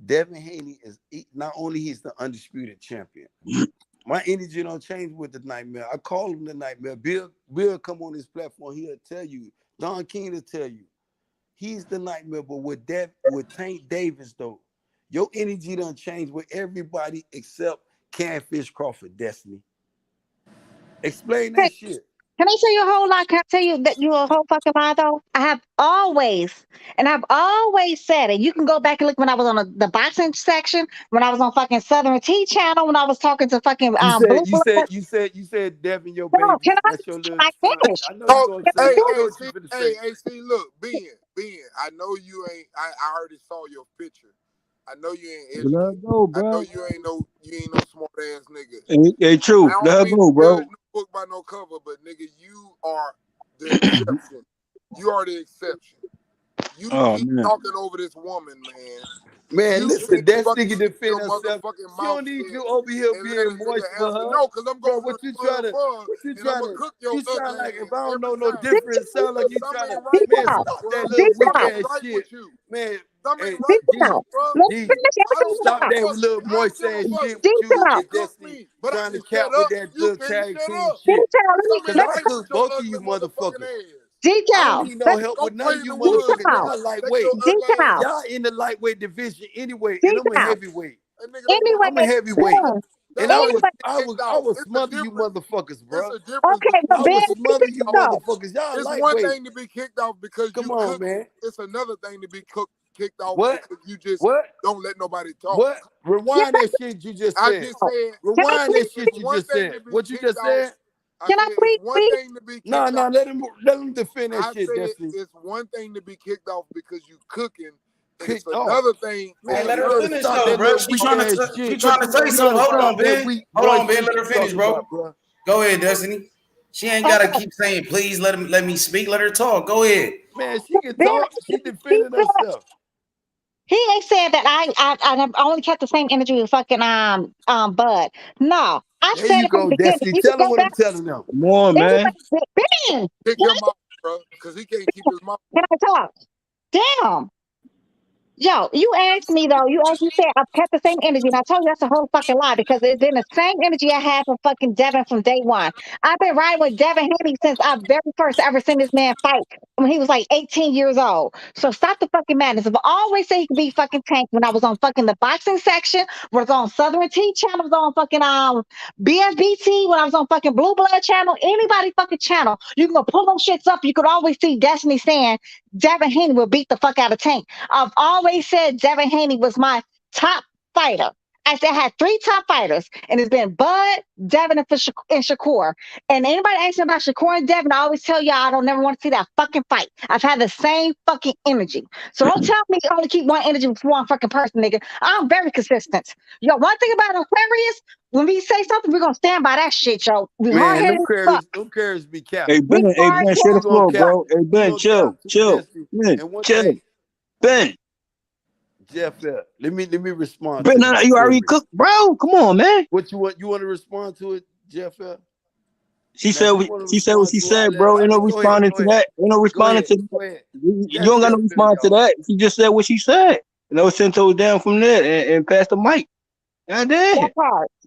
Devin Haney is not only he's the undisputed champion. My energy don't change with the Nightmare. I call him the Nightmare. Bill come on this platform. He'll tell you. Don King will tell you. He's the Nightmare. But with Tank Davis, though, your energy don't change with everybody except Catfish Crawford, Destiny. Explain that shit. Can I tell you a whole lot? Can I tell you that you're a whole fucking lie, though? I've always said it. You can go back and look when I was on the boxing section, when I was on fucking Southern T channel, when I was talking to fucking you said Devin, your baby. Can That's your little son. I know you gonna say. Hey, look, Ben, I know you ain't. I already saw your picture. I know you ain't educated. Let her go, bro. I know you ain't no smart ass nigga. Hey, true. Let her go, bro. No book by no cover, but nigga, you are the exception. You are the exception. You keep talking over this woman, man. Man, listen, that nigga defend herself. She don't need you over here being moist for her. No, because I'm going what you trying to? You sound like if I don't know no time. difference. Sound like you trying to man stop that little weak ass shit, man. Hey, stop that little moist ass shit with you and Destiny trying to cap with that little tag team shit. Because I cook both of you motherfuckers. I don't need no help with none of you motherfuckers. Y'all lightweight. Y'all in the lightweight division anyway, and I'm a heavyweight. I'm a heavyweight. And I was smother you motherfuckers, bro. I was smother you motherfuckers. Y'all it's lightweight. One thing to be kicked off because come on, man. It's another thing to be kicked off because you just don't let nobody talk. What? Rewind that shit you just said. I just said. Rewind that shit you just said. What you just said? Can I please? One thing to be kicked off. No, let him defend that shit. It's one thing to be kicked off because you cooking. It's another thing. Man, let her finish though, bro. She trying to say something. Hold on, Ben. Let her finish, bro. Go ahead, Destiny. She ain't gotta keep saying, please let me speak. Let her talk. Go ahead. Man, she can talk. She defending herself. He ain't said that I only kept the same energy with fucking Bud. No. There you go, Destiny. Tell him what I'm telling them. Come on, man. Ben, kick him out, bro, because he can't keep his mouth. Can I talk? Damn. Yo, you asked me though. You said I've kept the same energy, and I told you that's a whole fucking lie because it's been the same energy I had from fucking Devin from day one. I've been riding with Devin Haney since I very first ever seen this man fight when he was like 18 years old. So stop the fucking madness. I've always said he could be fucking Tank when I was on fucking the boxing section, was on Southern T channel, was on fucking BSBT, when I was on fucking Blue Blood channel, anybody fucking channel. You can go pull them shits up. You could always see Destiny saying Devin Haney will beat the fuck out of Tank. I've always said Devin Haney was my top fighter. I said I had 3 top fighters, and it's been Bud, Devin, and Shakur. And anybody asking about Shakur and Devin, I always tell y'all I don't never want to see that fucking fight. I've had the same fucking energy. So don't tell me you only keep one energy for one fucking person, nigga. I'm very consistent. Yo, one thing about Aquarius, when we say something, we're gonna stand by that shit, yo. We hard Man, headed as fuck. them carrots be Hey capping. Ben, share the floor, bro. Hey We Ben, gonna cap too, chill. Destiny. Ben, And one chill. thing, Ben, Jeff, let me respond Ben, to this you already story. cooked, bro. Come on, man. What you want? You want to respond to it, Jeff? She Now, said if you want to she said what respond she to it, said, bro. Ain't no go ahead, responding to that. Ain't no responding to go that. ahead. You don't got no response to that. She just said what she said. Sent those down from there and passed the mic. God damn.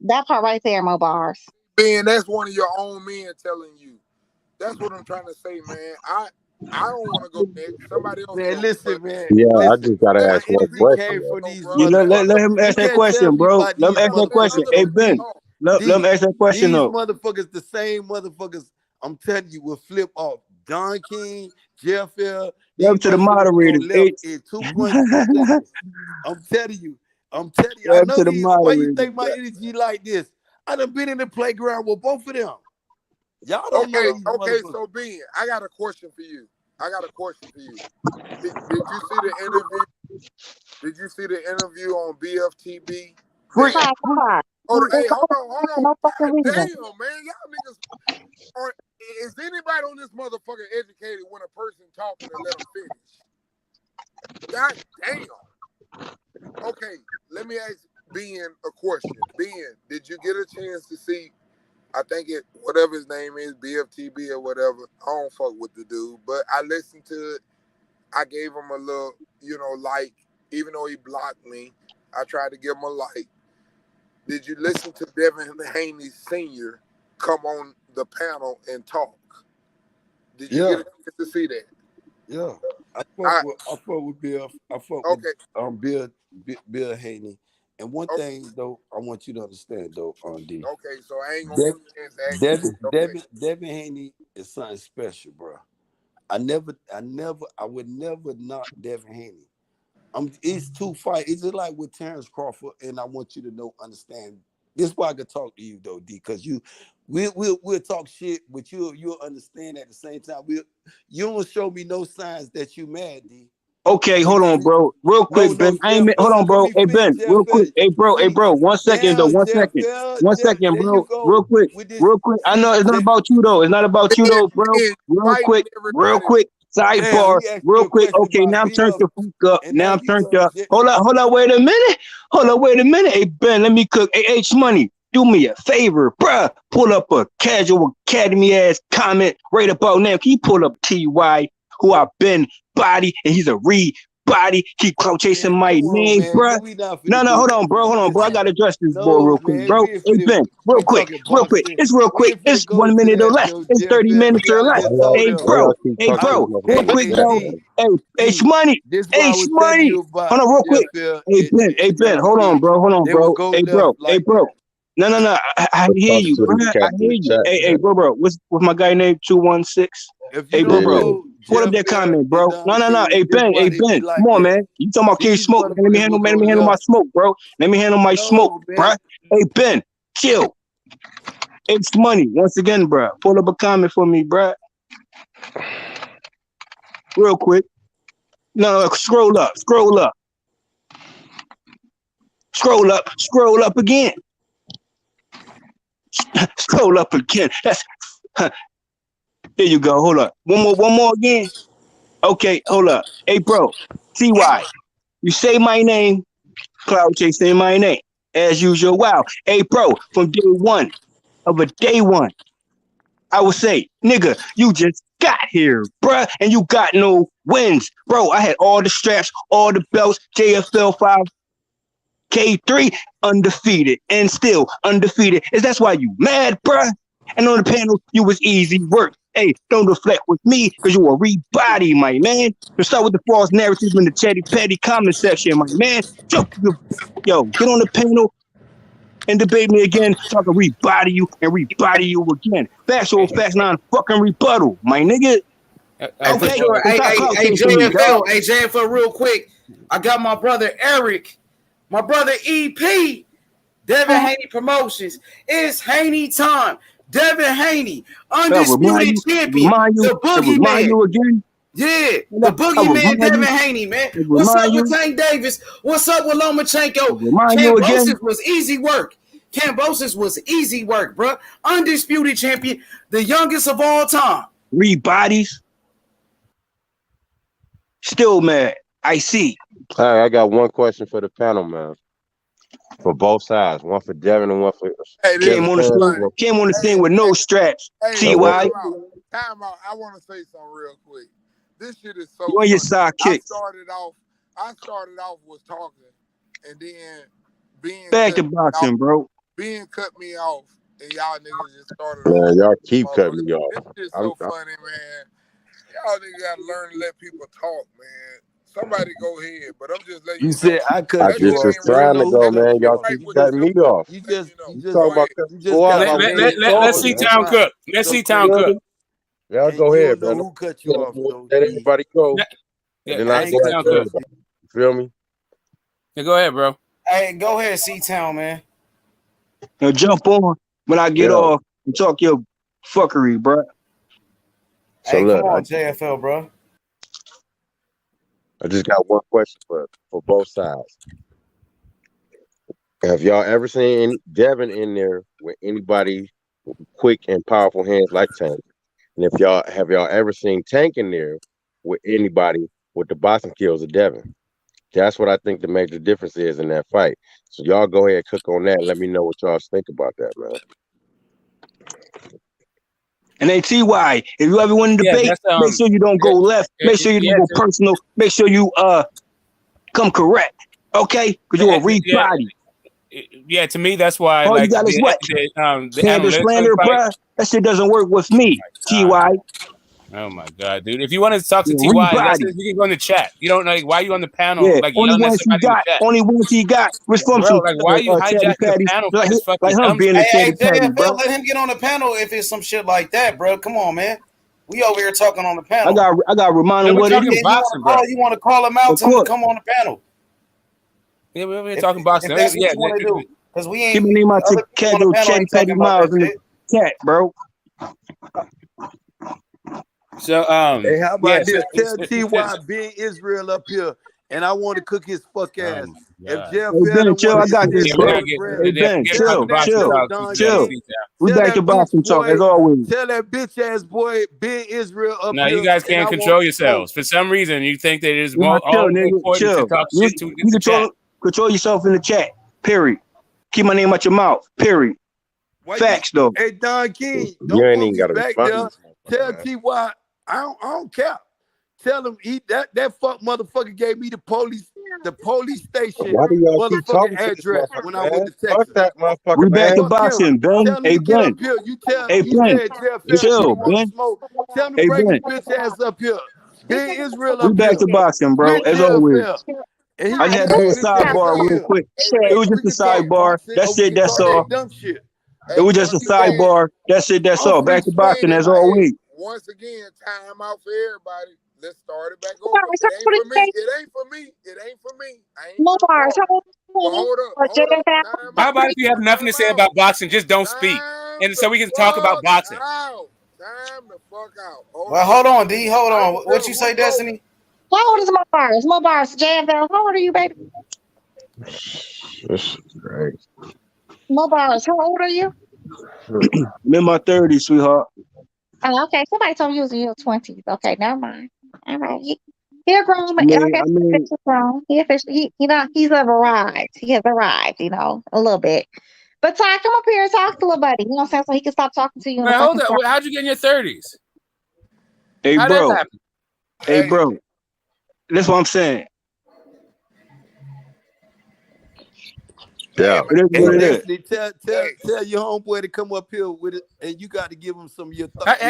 That part right there, Mo Bars. Ben, that's one of your own men telling you. That's what I'm trying to say, man. I don't want to go next. Somebody else Man, go. listen, man. Yeah, I Listen, just gotta my ask one energy question. came from these Yeah, let motherfuckers. him You ask that can't tell question, me bro. about Let these him ask that question. motherfuckers. Hey Ben, let him ask that question These though. motherfuckers, the same motherfuckers, I'm telling you, will flip off Don King, Jeff L. These Up to the motherfuckers moderators. gonna left in 2.2 seconds. I'm telling you. I Up know to the these. Why you moderators. think my energy like this? I done been in the playground with both of them. Y'all don't know these motherfuckers. So Ben, I got a question for you. Did you see the interview? Did you see the interview on BFTB? Come on. Hey, hold on. No fucking God reason. damn, man. Y'all niggas is anybody on this motherfucker educated when a person talking and let them finish? God damn. Okay, let me ask Ben a question. Ben, did you get a chance to see, I think it, whatever his name is, BFTB or whatever, I don't fuck with the dude, but I listened to it. I gave him a little, like, even though he blocked me, I tried to give him a like. Did you listen to Devin Haney Sr. come on the panel and talk? Did you get a chance to see that? Yeah. I fuck with Bill. I fuck with Bill Haney. And one thing though, I want you to understand though, D. Okay, so I ain't gonna give a chance to ask you. Devin Haney is something special, bro. I would never knock Devin Haney. It's 2 fights. It's just like with Terrence Crawford, and I want you to understand. This is why I could talk to you though, D, because we'll talk shit, but you'll understand at the same time. You don't show me no signs that you mad, D. Okay, hold on, bro. Real quick, Ben. Hold on, bro. Hey, Ben, real quick. Hey, bro. 1 second, though. 1 second. 1 second, bro. Real quick. I know it's not about you, though. It's not about you, though, bro. Real quick. Sidebar. Real quick. Okay, now I'm turned the fuck up. Now I'm turned up. Hold up. Wait a minute. Hey, Ben, let me cook. Hey, H-Money. Do me a favor, bruh. Pull up a casual academy-ass comment right about now. Can you pull up T.Y., who I've been body, and he's a body. Keep clout chasing my name, bro. No, hold on, bro. I gotta address this boy real quick, bro. Hey, Ben, real quick. It's real quick. It's 1 minute or less. It's 30 minutes or less. Hey, bro. Real quick, bro. Hey, H-Money. Hold on, real quick. Hey, Ben. Hold on, bro. Hey, bro. No. I hear you, bro. I hear you. Hey, bro. What's my guy named 216? Hey, bro. Pull up that comment, bro. No. Hey, Ben. Come on, man. You talking about King Smoke? Let me handle my smoke, bro. Let me handle my smoke, bro. Hey, Ben, chill. It's money. Once again, bro. Pull up a comment for me, bro. Real quick. No, scroll up. Scroll up again. Scroll up again. That's there you go. Hold up. One more again. Okay, hold up. Hey, bro. TY. You say my name. Cloud Chase say my name. As usual. Wow. Hey, bro, from day one, I would say, nigga, you just got here, bruh, and you got no wins. Bro, I had all the straps, all the belts, JFL 5K3, undefeated, and still undefeated. Is that's why you mad, bruh? And on the panel, you was easy work. Hey, don't deflect with me, because you a rebody, my man. To start with the false narratives in the chatty patty comment section, my man. Yo, get on the panel and debate me again, so I can rebody you and rebody you again. Factual facts, non-fucking rebuttal, my nigga. Hey, for sure. Hey, JFL, real quick. I got my brother Eric, my brother EP, Devin Haney Promotions. It's Haney time. Devin Haney, undisputed champion, the boogeyman. Yeah, the boogeyman, Devin Haney, man. What's up with Tank Davis? What's up with Lomachenko? Cambosis was easy work. Cambosis was easy work, bro. Undisputed champion, the youngest of all time. Rebodies. Still mad. I see. All right, I got one question for the panel, man. For both sides, one for Devin and one for came on the scene with no straps. Hey, why? Time out. I want to say something real quick. This shit is so. You on your sidekick. I started off was talking, and then being back to boxing, bro. Being cut me off, and y'all niggas just started. Man, y'all keep cutting me off. This is so funny, man. Y'all niggas gotta learn to let people talk, man. Somebody go ahead, but I'm just letting you. You said I cut you off. I just trying to go, man. Y'all keep cutting me off. You just talking about let's see Town Cook. Let's see Town Cook. Y'all go ahead, man. Who cut you off? Let everybody go. And then I go back to you. Feel me? Yeah, go ahead, bro. Hey, go ahead, C-Town, man. Now jump on when I get off and talk your fuckery, bro. So hey, look, come on, JFL, bro. I just got one question for both sides. Have y'all ever seen Devin in there with anybody with quick and powerful hands like Tank? And if y'all ever seen Tank in there with anybody with the boxing skills of Devin? That's what I think the major difference is in that fight. So y'all go ahead and cook on that and let me know what y'all think about that, man. And then TY, if you ever want to debate, make sure you don't go left. Make sure you don't go personal. Make sure you come correct. Okay? Because you're a rebody. Yeah, to me, that's why. All like, you got is what? Slander, bruh. That shit doesn't work with me, TY. Oh my god, dude! If you want to talk to TY, you can go in the chat. You don't like why are you on the panel? Yeah, like only ones he got. Only ones he got was from bro, like why are you hijacking the panel for this fucking dumb being shit? Hey, JFL, let him get on the panel if it's some shit like that, bro. Come on, man. We over here talking on the panel. I got to remind him what it is. You want to call him out? Tell him to come on the panel. Yeah, we're over here talking boxing. If that's what you want to do, because we ain't. Give me name out to Kendall Chatty Patty Miles in the chat, bro. So hey, how about this? Tell TY being Israel up here, and I want to cook his fuck ass. If Jeff chill, I got this, bro. Hey, Ben, chill. We back to boxing talk as always. Tell that bitch ass boy Ben Israel up here. Now you guys can't control yourselves. For some reason, you think that it is more important to talk shit to the chat. Control yourself in the chat. Period. Keep my name out your mouth. Period. Facts though. Hey Don King, you ain't even got to back there. Tell TY. I don't care. Tell him that fuck motherfucker gave me the police station motherfucking address when I went to Texas. Fuck that motherfucker. We back to boxing, Ben. Hey Ben. Hey Ben. Chill, Ben. Tell him to bring his bitch ass up here. Ben Israel up here. We back to boxing, bro, as always. I just had to do a sidebar real quick. It was just a sidebar. That's it. That's all. It was just a sidebar. That's it. That's all. Back to boxing as always. Once again, time out for everybody. Let's start it back over. It ain't for me. It ain't for me. It ain't for me. I ain't no bars. Hold up. How about if you have nothing to say about boxing, just don't speak, and so we can talk about boxing. Time the fuck out. Well, hold on, D. Hold on. What you say, Destiny? How old is Mo Bars? Mo Bars, JFL. How old are you, baby? That's great. Mo Bars, how old are you? I'm in my 30s, sweetheart. Oh, okay. Somebody told me you was in your 20s. Okay, never mind. All right. He's grown, but he's grown. He's arrived. He has arrived, a little bit. But Ty, come up here and talk to little buddy. You know what I'm saying? So he can stop talking to you. Wait, hold up. How'd you get in your 30s? Hey, How'd that bro. happen? Hey, bro. That's what I'm saying. Yeah. It is Hey, what it is. Destiny, tell your homeboy to come up here with it, and you got to give him some of your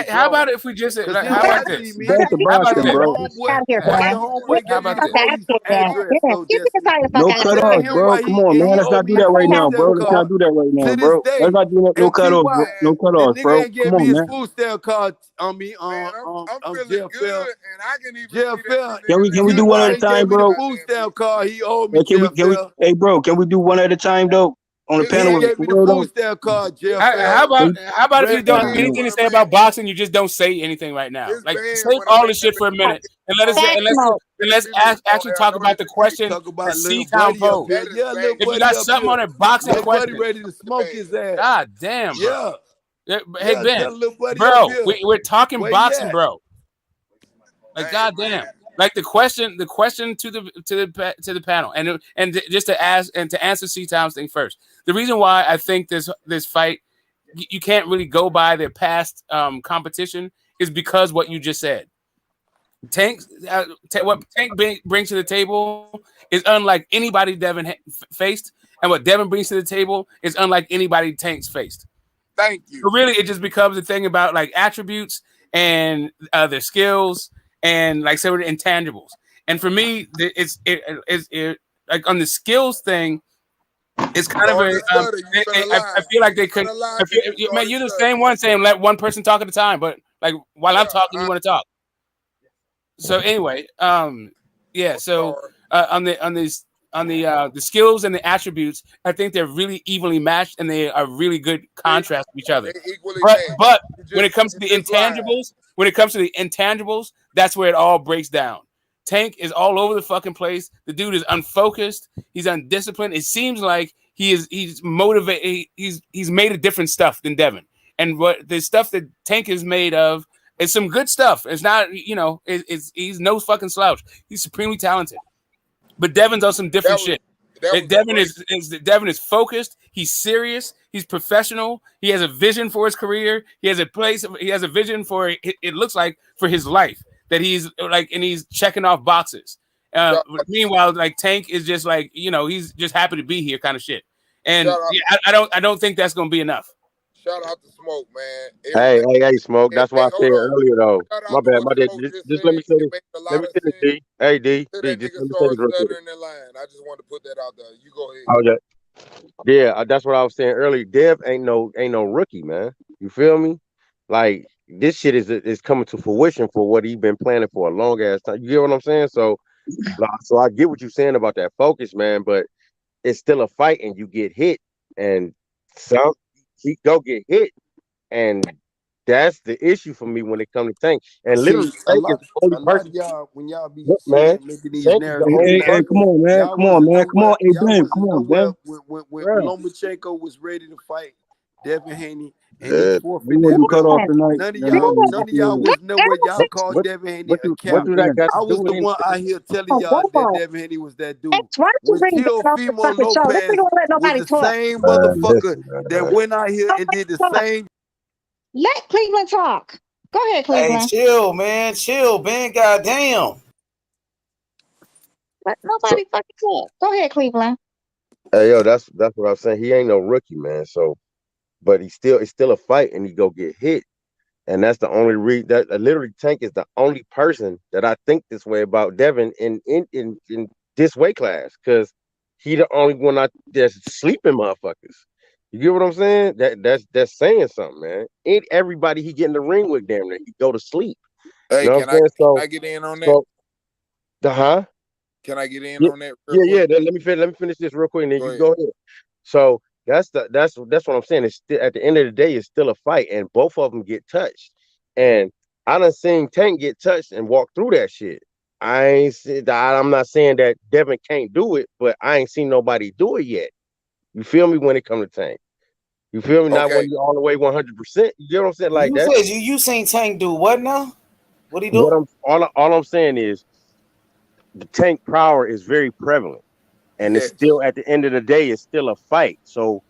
How about if we just Because like, he'll how about ask me, this? Back to How about boxing, this? your bro. homeboy, Out here, why man. your homeboy How gave me about the this? police Man. address though, Get the Destiny? fuck No out of I'm cut here. offs, telling him bro. why Come on, and man. he Let's owed not do me a that right food now, bro. stamp Let's not card do that right now, to this bro. Let's day. not do no And cut offs, bro. T.Y., No cut the offs, nigga bro. ain't gave Come me on, his man. food stamp card on me Man, I'm on feeling Jeff good, Fell. and I can even Jeff see that Fell. them niggas Can ain't we do got one no at a T.Y. ain't time, gave me motherfucking the bro? food goddamn stamp food card. stamp. He owed me, Hey, Jeff Fell. hey, bro? Can we do one at a time, though? On the He panel, ain't with gave me for the real food though. stamp card, Jeff How Fell. about Can if you It's don't we, have bad man. anything when to a say man. about boxing, you just don't say anything right now. It's Like bad save when a all this man shit been for a minute and let us Back smoke. female actually don't have talk no about the excuse. question Talk that about little C Town buddy up posed. here. That is Yeah, little bad. If you buddy got up something here. on a boxing Little buddy question, ready to It's smoke his bad. ass. god damn, bro. Yeah. Hey Yeah, Ben, tell little buddy up bro, here. we're talking Where he boxing, at? bro. Like Hey goddamn, man, like the question to the panel, and just to ask and to answer C Town's thing first. The reason why I think this fight you can't really go by their past competition is because what you just said. What Tank brings to the table is unlike anybody Devin faced, and what Devin brings to the table is unlike anybody Tank's faced. thank So you. really, it just becomes a thing about like attributes and their skills and like some of the intangibles. And for me, it's like on the skills thing, it's kind of Start a to stutter. You finna I lie. feel like You they could. finna lie I feel, because you man, started you're the stuttering. same one saying let one person talk at a time, but like while I'm Yeah, talking, you want to talk. So anyway, yeah. I'm So sorry. on the skills and the attributes, I think they're really evenly matched and they are really good They contrast to each other. equally But matched. but You when it just comes to you the just lied. intangibles, that's where it all breaks down. Tank is all over the fucking place. The dude is unfocused. He's undisciplined. It seems like he's motivated. He's made of different stuff than Devin. And what the stuff that Tank is made of is some good stuff. It's not, he's no fucking slouch. He's supremely talented. But Devin's on some different That was shit. that was a Devin great. Devin is focused. He's serious. He's professional. He has a vision for his career. He has a place. He has a vision for it looks like for his life that he's like, and he's checking off boxes. Shout, Meanwhile, like Tank is just like he's just happy to be here, kind of shit. And shout out, yeah, I don't think that's gonna be enough. shout out to Smoke, man. Hey, Everything. hey, hey, Smoke. Hey, That's why hey, I hold said on. earlier, though. Shout My out to bad, what my bad. Smoke just Just let said. me say It this. makes a Let lot me of say this, sense. D. Hey, D. Till D. that Just nigga let me say this started real quick. stuttering in line. I just wanted to put that out there. You go ahead. Oh, yeah. Yeah, that's what I was saying earlier. Dev ain't no rookie, man. You feel me? Like this shit is coming to fruition for what he been planning for a long ass time. You get what I'm saying? So, like, so I get what you're saying about that focus, man. But it's still a fight, and you get hit, and some he go get hit, and that's the issue for me when it comes to Tank. And See, literally, Tank is the only a lot person. of y'all, when y'all be Look, man, saying making these Tank is the Hey, narratives, only hey, hey, come person. on, man. y'all Come on, wasn't man. Come nowhere. on. Hey, Y'all Ben, come wasn't on, nowhere Ben. when Bro, Lomachenko was ready to fight Devin Haney, and he Uh, we forfeit want to that do cut belt. off Ben, tonight. None of Then y'all, we'll Ben, none of deal y'all with it. let was nowhere. Y'all Devin called what Devin Haney what a do Hey, what do coward. that Ben. got I to do was with the one anything? out here telling oh, y'all that Bobo. Devin Haney was that dude. X, why don't you When bring Ben off the Teofimo fucking show? This nigga Lopez won't let was nobody the talk. same Man, motherfucker listen, that man. went out here and Nobody did the talk. same. Let Cleveland talk. Go ahead, Hey, Cleveland. chill, man. Chill, Ben. Goddamn. Let So, nobody fucking talk. Go ahead, Cleveland. hey, yo, that's what I'm saying. He ain't no rookie, man. So, but it's still a fight, and he go get hit, and that's the only reason that literally Tank is the only person that I think this way about Devin in this weight class, because he the only one that's sleeping motherfuckers. You get what I'm saying? That's saying something, man. Ain't everybody he get in the ring with, damn near he go to sleep. You Hey, know what I'm saying? I get in on that? So the huh? Can I get in Yeah, on that real yeah, quick? yeah. Let me finish this real quick, and then Go you ahead. go ahead. So that's what I'm saying. It's still, at the end of the day, it's still a fight, and both of them get touched. And I done seen Tank get touched and walk through that shit. I'm not saying that Devin can't do it, but I ain't seen nobody do it yet. You feel me when it comes to Tank? You feel me? Not Okay. when you all the way 100%. You get what I'm saying? Like You that. said you seen Tank do what now? What he What do? all I'm saying is the Tank power is very prevalent, and it's Yes. still at the end of the day, it's still a fight. So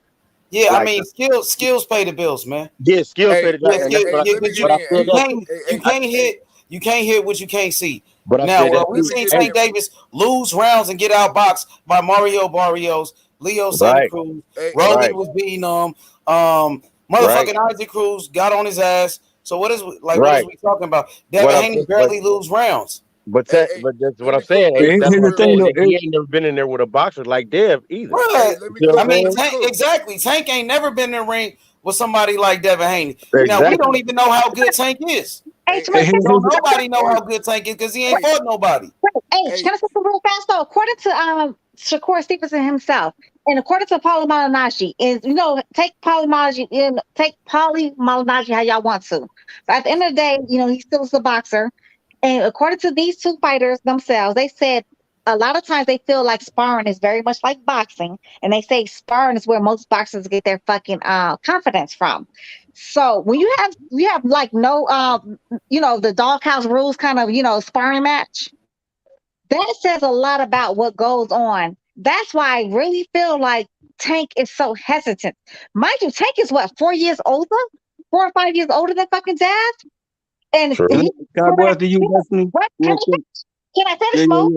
Yeah, I like. mean, skills pay the bills, man. Yeah, skills Hey, pay the job, Yeah, hey, and that's skill, hey, what yeah, let me because get but I in. feel you Hey, that can't hey, you hey, I can't hey, hit You can't hit what you can't see. But I Now, said that we too. seen Hey, Tank Davis lose rounds and get outboxed by Mario Barrios, Leo Santa right, Cruz. Hey, Rogan right, was beating him. right, Motherfucking Isaac Cruz got on his ass. So what is right. we talking about? Devin What I'm, Haney but barely lose rounds. but that's what let I'm me cook. saying. Let me That's cook what Here's the I'm real thing, saying. though. quick. And he ain't never been in there with a boxer like Dev either. Hey, Right. let me You see what cook. I'm I mean, saying? Let me cook. Exactly. Tank ain't never been in the ring with somebody like Devin Haney. Now we don't Exactly. even know how good Tank is. Hey, Hey, Smirk, hey, Don't hey, nobody know hey, how good Tank is because he ain't hey, fought nobody. hey, hey. can I say something real fast though? According to Shakur Stevenson himself, and according to Paulie Malignaggi, is take Paulie Malignaggi how y'all want to. But at the end of the day, he still is a boxer. And according to these two fighters themselves, they said a lot of times they feel like sparring is very much like boxing, and they say sparring is where most boxers get their fucking confidence from. So when you have like no the doghouse rules kind of sparring match, that says a lot about what goes on. That's why I really feel like Tank is so hesitant. Mind you, Tank is what, 4 years older? 4 or 5 years older than fucking Dad? And True. Can he I go after you, Destiny, what? real quick? Can I Yeah, finish, yeah, Mo?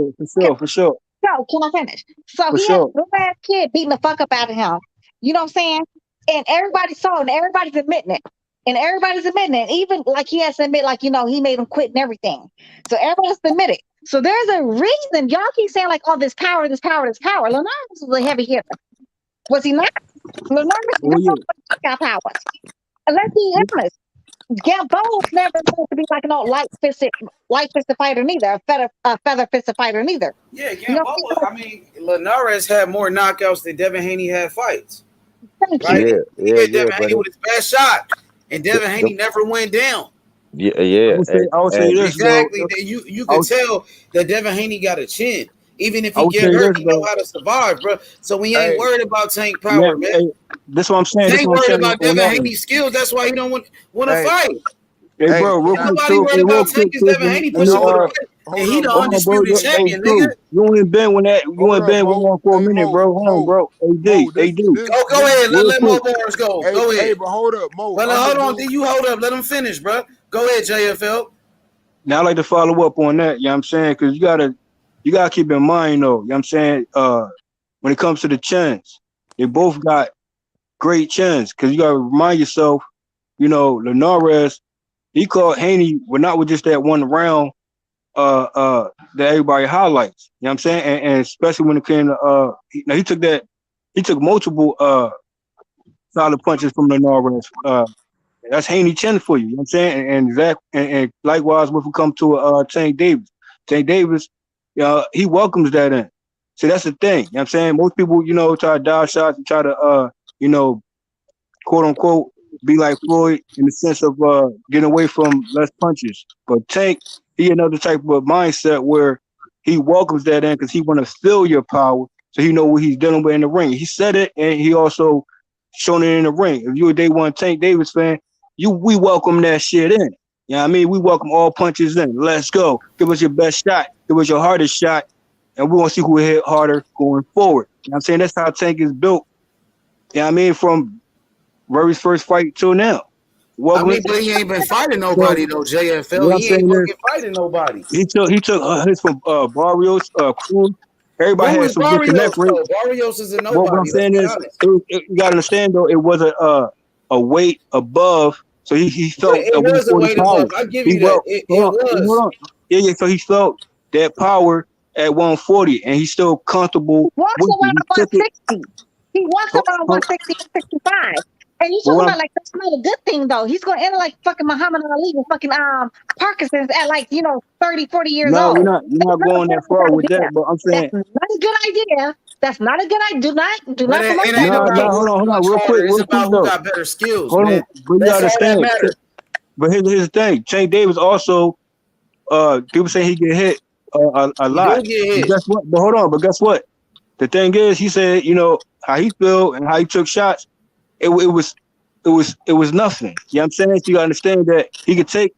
yeah. For sure. No, can I finish? So For he had a sure. little ass kid beating the fuck up out of him. You know what I'm saying? And everybody saw it, and everybody's admitting it. And everybody's admitting it. Even like he has to admit, like, he made him quit and everything. So everybody has to admit it. So there's a reason y'all keep saying, like, oh, this power, this power, this power. Leonardo was a heavy hitter. Was he not? Leonardo Oh, just yeah. got powers. And let's be honest. Gamboa's never supposed to be like no light fisted fighter neither, a feather fisted fighter neither. Yeah, You know, Gamboa. I mean, Linares had more knockouts than Devin Haney had fights. thank Right? you. He Yeah, hit Devin but Haney with his best shot, and Devin the, Haney never went down. I yeah, would say and this though. Exactly. You I could would, tell that Devin Haney got a chin. Even if I he would get say hurt, this he know though. how to survive, bro. So we ain't Hey, worried about Tank Yeah, power, man. hey, this what I'm saying. This Tank what I'm worried saying about on Devin that one. Haney's skills. That's why he don't want to hey, fight. Hey, hey. bro, real Can I? quick, Nobody too. Hey, worried real about quick, Tank is too. Devin Haney Let me pushing for the fight, and Hold he up, the hold Mo. on, bro. undisputed Hey, champion, nigga. too. You ain't been when that. You Hold ain't up, been Mo. on for a Hey, minute, Mo. bro. Hold on, Mo. bro. Mo. AD, AD. Go ahead. Real Let quick. Mo Barnes go. Hey, Go hey, ahead. but hold up, Mo. Well, I'm a hold on. dude. Then you hold up. Let him finish, bro. Go ahead, JFL. Now I like to follow up on that. You know what I'm saying? Because you gotta keep in mind though. You know what I'm saying? When it comes to the chins, they both got great chins. Because you gotta remind yourself, Linares, he caught Haney, but not with just that one round. That everybody highlights. You know what I'm saying? And especially when it came to he took multiple solid punches from the Norris. That's Haney chin for you. You know what I'm saying? And likewise when we come to Tank Davis. Tank Davis, he welcomes that in. See, that's the thing. You know what I'm saying? Most people, try to dial shots and try to you know, quote unquote, be like Floyd in the sense of getting away from less punches. But Tank, he another type of mindset where he welcomes that in because he want to feel your power, so he know what he's dealing with in the ring. He said it, and he also shown it in the ring. If you're a day one Tank Davis fan, we welcome that shit in. You know what I mean? We welcome all punches in. Let's go. Give us your best shot. Give us your hardest shot, and we want to see who will hit harder going forward. You know what I'm saying? That's how Tank is built. You know what I mean? From very first fight till now. I Welcome. mean, but he ain't been fighting So nobody though. JFL, what I'm he ain't saying is fucking fighting nobody. he took hits from Barrios, Cruz. Everybody Who had is some good connect Barrios rate. though? Barrios is a What I'm nobody. Let's saying be is honest. you got to understand though, it was a weight above, so he Yeah, felt it a was a 140 weight power. above. I give He you that. felt It hold was. on. Yeah, so he felt that power at 140, and he's still comfortable Walks with it. around He took it. 160. He walks Ho- around ho- 160, 165. And you But talking what I'm about like that's not a good thing though. He's gonna enter like fucking Muhammad Ali with fucking Parkinson's at like 30, 40 years no, old. you're That's not not a going that far good with idea. that. But I'm That's saying not a good idea. That's not a good idea. Do But not promote it that ain't no, about bullshit. who's hold on, punch harder. It's real quick about who though. got better skills, Hold man. on, but you That's gotta all that understand. matters. But here's the thing: Tank Davis also, people say he get hit a He do lot. get But hit. guess what? But hold on. But guess what? The thing is, he said, how he feel and how he took shots. It was nothing. You know what I'm saying? So you gotta understand that he could take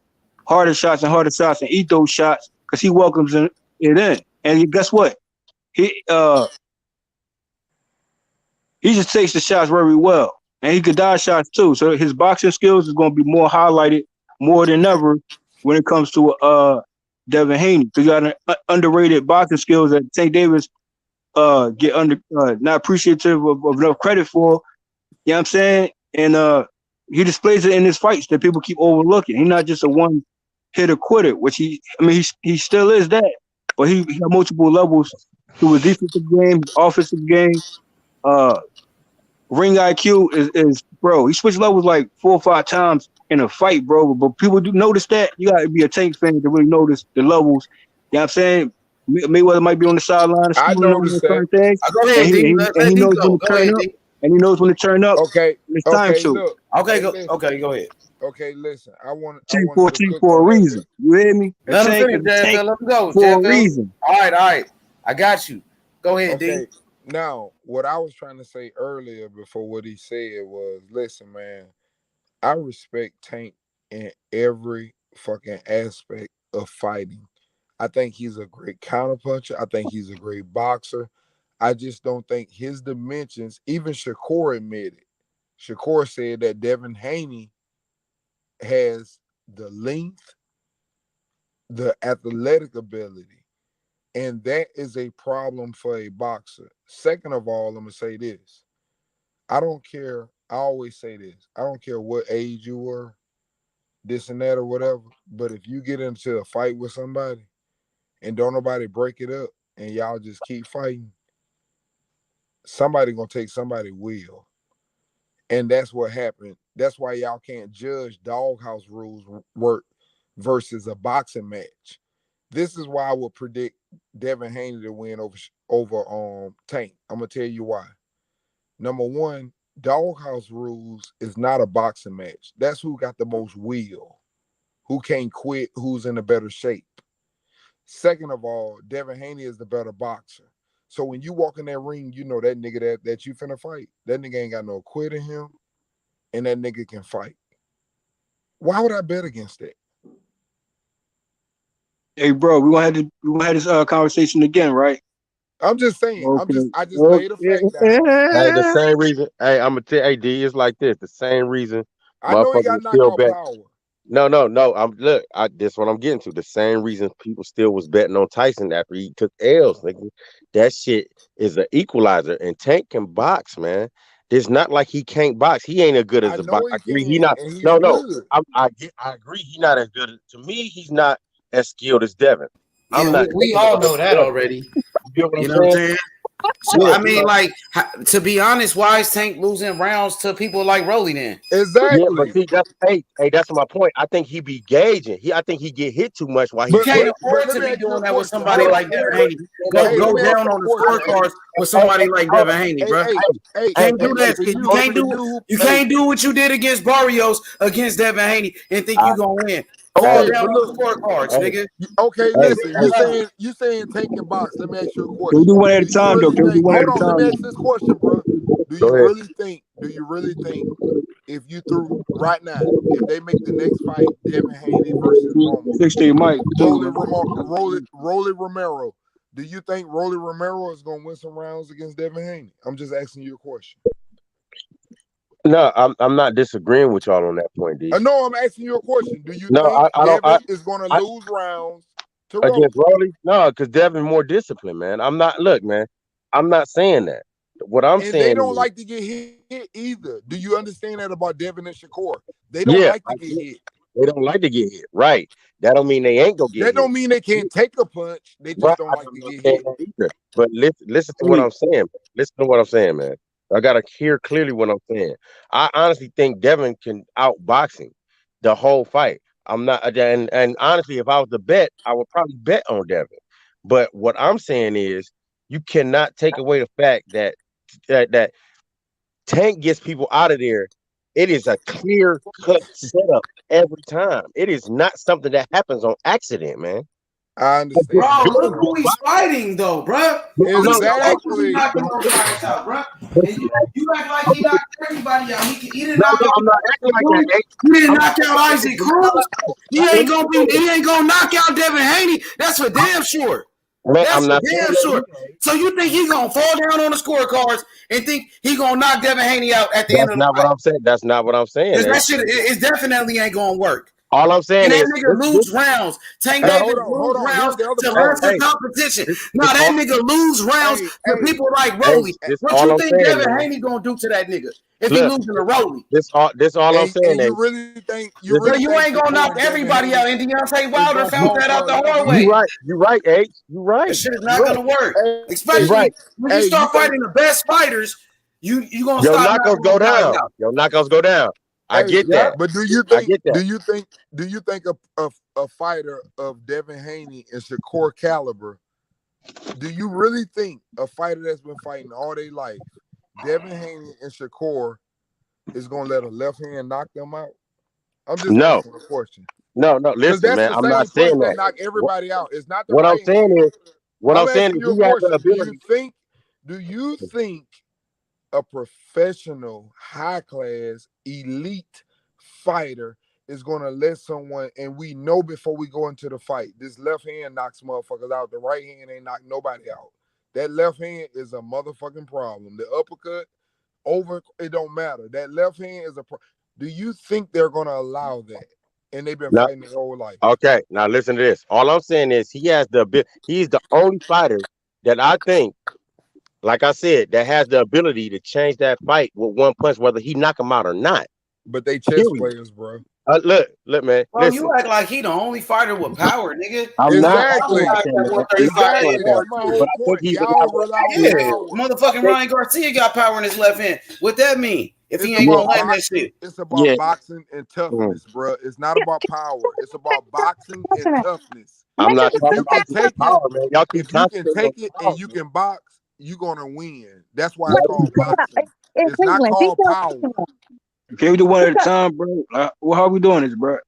harder shots and eat those shots because he welcomes it in. And guess what? He he just takes the shots very well, and he could dodge shots too. So his boxing skills is going to be more highlighted more than ever when it comes to Devin Haney, because you got an underrated boxing skills that Tank Davis get not appreciative of enough credit for. You know what I'm saying? And he displays it in his fights that people keep overlooking. He's not just a one hitter quitter, which he still is that, but he got multiple levels to his defensive game, his offensive game. Ring IQ is bro. He switched levels like 4 or 5 times in a fight, bro. But people do notice that. You gotta be a Tank fan to really notice the levels. You know what I'm saying? Mayweather might be on the sideline I schooling him noticed on certain that. things. Go ahead, and D. he Let D knows when go. to Go turn ahead, up. D. And he knows when to turn up. Okay. When it's time Okay. to. Look. Okay. Hey, Go. listen. Okay. Go ahead. Okay. Listen. I wanted For to cook a on that. reason. You hear me? A Let him tank finish, is a tank JFL. Let him go, for a JFL. reason. All right. I got you. Go ahead, Okay. D. Now, what I was trying to say earlier before what he said was, listen, man, I respect Tank in every fucking aspect of fighting. I think he's a great counterpuncher. I think he's a great boxer. I just don't think his dimensions, even Shakur admitted. Shakur said that Devin Haney has the length, the athletic ability, and that is a problem for a boxer. Second of all, I'm going to say this. I don't care. I always say this. I don't care what age you were, this and that or whatever, but if you get into a fight with somebody and don't nobody break it up and y'all just keep fighting, somebody gonna take somebody will. And that's what happened. That's why y'all can't judge doghouse rules work versus a boxing match. This is why I would predict Devin Haney to win over Tank. I'm gonna tell you why. Number one, doghouse rules is not a boxing match. That's who got the most will, who can't quit, who's in a better shape. Second of all, Devin Haney is the better boxer. So when you walk in that ring, you know that nigga that you finna fight. That nigga ain't got no quit in him, and that nigga can fight. Why would I bet against that? Hey, bro, we gonna have this conversation again, right? I'm just saying. Okay. I just laid a fact down. Hey, the same reason. Hey, I'm gonna tell. Hey, D, it's like this. The same reason. I know he got Motherfuckers still knockout bet. power. No. This what I'm getting to. The same reason people still was betting on Tyson after he took L's. Nigga. That shit is an equalizer, and Tank can box, man. It's not like he can't box. He ain't as good I as a know box. I he agree. He can, not. and he's No. good. I agree. He not as good. To me, he's not as skilled as Devin. I'm Yeah, not. we all know that already. You know what I'm saying? So Yeah, I mean, like, to be honest, why is Tank losing rounds to people like Rolly then? Exactly. Yeah, but see, that's my point. I think he be gauging. I think he get hit too much while he You can't gauging. afford let to me be ask you a doing that with question. somebody Hold like on. Devin Haney. Hey, Go let me ask down you a on the question. scorecards with somebody like Devin Haney, bro. Hey, Can't do that. for You can't the do. dude, You can't do what you did against Barrios against Devin Haney and think you gonna win. Fall Okay, down but on look. the scorecards, nigga. Okay, listen. You saying Tank and box. Let me ask you a Can we question. do one at a Do you time, though? really Can we do think? one at Hold a on. Let time? me ask this question, bro. Do Go you ahead. really think if you threw right now, if they make the next fight, Devin Haney versus Romo, 16 Mike. Rolly Romero, do you think Rolly Romero is gonna win some rounds against Devin Haney? I'm just asking you a question. No, I'm not disagreeing with y'all on that point, D. No, I'm asking you a question. Do you No, think I don't. Devin is gonna lose rounds to Rolly? Against Rolly, no, because Devin more disciplined, man. I'm not. Look, man, I'm not saying that. What I'm And they saying don't is, like to get hit either. Do you understand that about Devin and Shakur? They don't like to get hit. They don't like to get hit. Right. That don't mean they ain't gonna get That hit. don't mean they can't take a punch. They just Right. don't like to get saying hit. that either. But listen to what I'm saying. Listen to what I'm saying, man. I gotta hear clearly what I'm saying. I honestly think Devin can outbox him the whole fight. I'm not, and honestly, if I was to bet, I would probably bet on Devin. But what I'm saying is, you cannot take away the fact that Tank gets people out of there. It is a clear cut setup every time. It is not something that happens on accident, man. I understand. Bro, look who he's fighting, though, bro. Exactly. Knocking those guys out, bro. And you act like he knocked everybody out. He didn't knock out. I'm not acting like that. He didn't knock out Isaac Cruz. He ain't gonna knock out Devin Haney. That's for damn sure. Man, That's I'm for not damn sure. So you think he's gonna fall down on the scorecards and think he gonna knock Devin Haney out at the end of the That's not fight? what I'm saying. That's not what I'm saying. Because that shit, it definitely ain't gonna work. All I'm saying And that is, nigga lose rounds. Tank Hey, Davis hold lose on. Here's rounds the other to part. lesser competition. this Now that all, nigga lose rounds to Hey, people like hey, Rolly. this What all you I'm think saying, Devin man. Haney gonna do to that nigga if he Look, losing to Rolly? this all I'm and saying you is, really think But listen, you ain't gonna knock supporting Devin everybody Haney out. And Deontay is Wilder gonna found cause that for out a the level hard head? way. you right, H. You That right. shit is You not right. gonna work. You right. Especially when you Hey, you start think? fighting the best fighters, you gonna Your start knockouts knocking go those guys down. out. Your knockouts go down. I Hey, get that. but do you I think? get that. Do you think a fighter of Devin Haney and Shakur caliber? Do you really think a fighter that's been fighting all their life, Devin Haney and Shakur, is gonna let a left hand knock them out? I'm just No, asking a question. no. Because Listen, that's man. the I'm not same punch saying that that. knocked What, everybody out. It's not the what I'm right saying hand. is, what I'm I'm saying asking is, you a he has the question. ability. Do you think a professional, high class, elite fighter is gonna let someone, and we know before we go into the fight, this left hand knocks motherfuckers out. The right hand ain't knock nobody out. That left hand is a motherfucking problem. The uppercut, over, it don't matter. That left hand is do you think they're gonna allow that? And they've been No, fighting their whole life. okay. Now listen to this. All I'm saying is, he has the ability. He's the only fighter that I think, like I said, that has the ability to change that fight with one punch, whether he knock him out or not. But they chess Period. players, bro. Look, man. Bro, you Listen, act like he the only fighter with power, nigga. I'm not acting Exactly. like Guys that, at man. I'm not 135 acting Exactly. like ain't That's that. hard my too. But whole I think point. he's a lot Y'all more rely on skilled. Yeah, power. motherfucking Ryan Garcia got power in his left hand. What that mean? If he It's ain't Yeah, gonna about land that boxing. shit. It's about yeah. boxing and Mm. toughness, bro. It's not about power. It's about boxing and toughness. I'm not If talking you about can just take it, power, man. Y'all keep if you can concentrating on take the it power, and you man. can box, you're gonna win. That's why it's What you called talking about boxing. in It's not Cleveland? He called power. Can we do one He at a time, bro? Well, how we doing this, bro?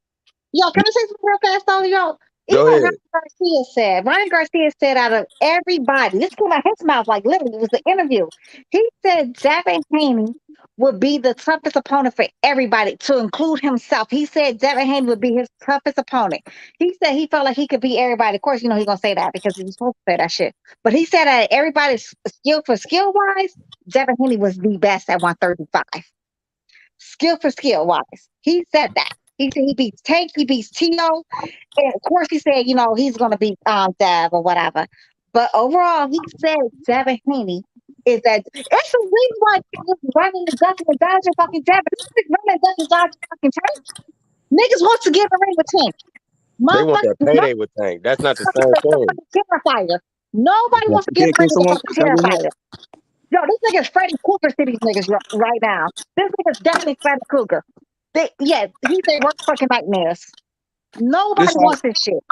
Yo, can I say something real fast though, yo? Go Even ahead. Ryan Garcia said out of everybody, this came out his mouth, like literally, it was the interview. He said Devin Haney would be the toughest opponent for everybody, to include himself. He said Devin Haney would be his toughest opponent. He said he felt like he could beat everybody. Of course, you know he's gonna say that because he was supposed to say that shit. But he said that everybody's skill wise, Devin Haney was the best at 135. Skill for skill wise. He said that. He said he beats Tank, he beats Tio. And of course, he said, you know, he's going to beat Dev or whatever. But overall, he said Devin Haney is that. It's the reason why he was running the ducking and dodging fucking Devin. This nigga running the ducking and dodging fucking Tank. Niggas want to get in the ring with Tank. They want that Motherfuckers, payday with Tank. That's not the same thing. Terrifier. Nobody wants to get in the Can ring with a someone fucking can I get one? Terrifier. Yo, this nigga's Freddy Krueger to these niggas right now. This nigga's definitely Freddy Krueger. He's their worst fucking nightmares. Nobody This how wants this shit.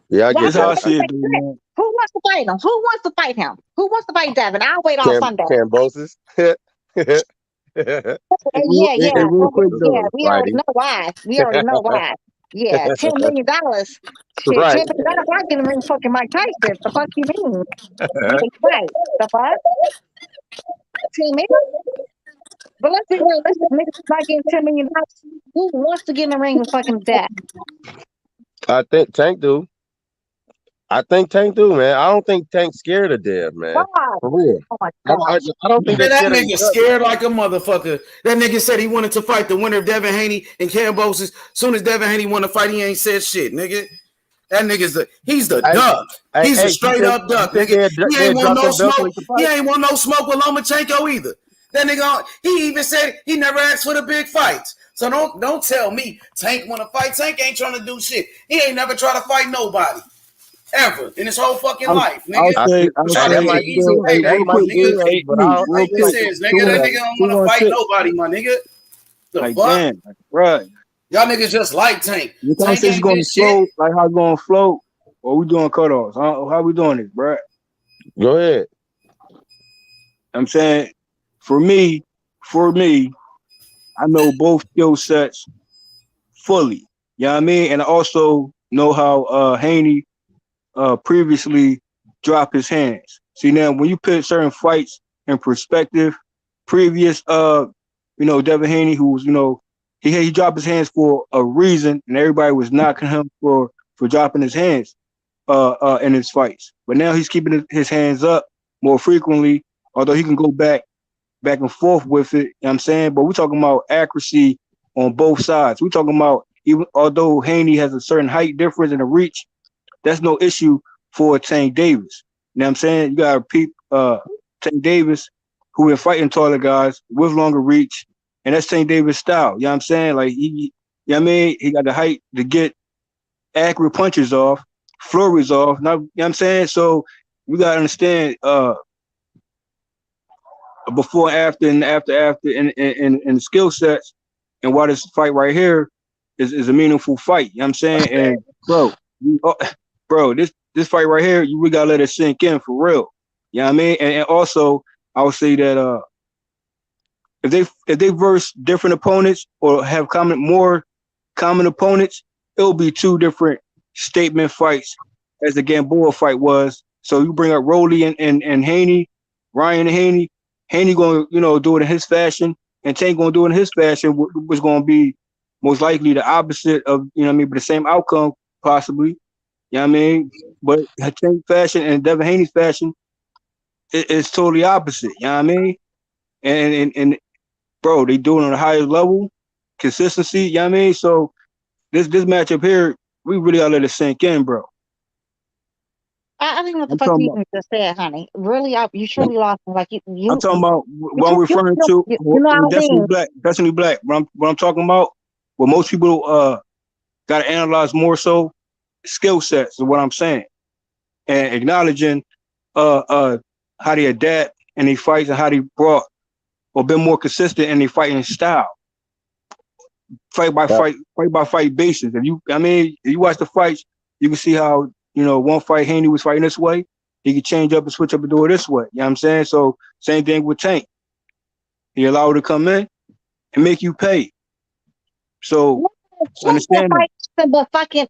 Yeah, I Y'all get this how I that. see it, dude, man. Who wants to fight him? Who wants to fight him? Who wants to fight Devin? I'll wait all Sunday. Cambosis. Yeah. Real quick Yeah, though. we already Righty. know why. Yeah, $10 million. Shit, $10 Right. million. I can ring fucking Mike Tyson. The fuck you mean? Yeah, right. The fuck? 10 million? But let's be realistic. Niggas not getting $10 million. Who wants to get in the ring with fucking Dev? I think Tank do. I think Tank do, man. I don't think Tank's scared of Dev, man. Why? For real. Oh my I, God. I, I don't think they're Man, that scared of nigga each other. scared like a motherfucker. That nigga said he wanted to fight the winner of Devin Haney and Cambosis. Soon as Devin Haney won the fight, he ain't said shit, nigga. That nigga's he's the duck. He's a straight up You duck, think nigga. He they'd ain't want drop no them belts so smoke. he can He fight? ain't want no smoke with Lomachenko either. That nigga, he even said he never asked for the big fights. So don't tell me Tank want to fight. Tank ain't trying to do shit. He ain't never tried to fight nobody ever in his whole fucking life, nigga. I'll say, Trying to That get an might be easy true. hey, payday, real That my might quick, be nigga. hey, true, hey, but E, I real Like this quick, think is, nigga. That nigga don't want to fight 216. nobody, my nigga. The Like, fuck? damn, like, right. Y'all niggas just like Tank. The Tank conversation ain't going did to shit. float, like how it's going to float, or we doing cutoffs? How we doing this, bro? go ahead. I'm saying, for me, I know both skill sets fully. You know what I mean? And I also know how Haney previously dropped his hands. See, now when you put certain fights in perspective, previous Devin Haney, who was, he dropped his hands for a reason, and everybody was knocking him for dropping his hands in his fights. But now he's keeping his hands up more frequently, although he can go back and forth with it, you know what I'm saying? But we're talking about accuracy on both sides. We're talking about, even although Haney has a certain height difference and a reach, that's no issue for Tank Davis. You know what I'm saying? You got Tank Davis, who been fighting taller guys with longer reach, and that's Tank Davis style. You know what I'm saying? Like you know what I mean? He got the height to get accurate punches off, flurries off. Now, you know what I'm saying? So we gotta understand before, after, and after in the skill sets, and why this fight right here is a meaningful fight. You know what I'm saying? And bro, this fight right here, we gotta let it sink in for real. You know what I mean? And also I would say that if they verse different opponents or have more common opponents, it'll be two different statement fights, as the Gamboa fight was. So you bring up Rolly and Haney, Ryan Haney. Haney going to do it in his fashion, and Tank going to do it in his fashion, which going to be most likely the opposite of, you know what I mean, but the same outcome possibly. You know what I mean? But Tank fashion and Devin Haney's fashion is totally opposite. You know what I mean? And bro, they do it on the highest level, consistency. You know what I mean? So this matchup here, we really gotta let it sink in, bro. I don't know what the fuck you just said, honey. Really, you truly lost me. Like you. I'm talking about what I'm referring to. Definitely black. What I'm talking about, what most people gotta analyze more so, skill sets is what I'm saying, and acknowledging how they adapt and they fights, and how they brought or been more consistent in their fighting style. Fight by fight basis. If you watch the fights, you can see how, one fight Haney was fighting this way, he could change up and switch up and do it this way. You know what I'm saying? So same thing with Tank. He allowed to come in and make you pay. So understand that. But fucking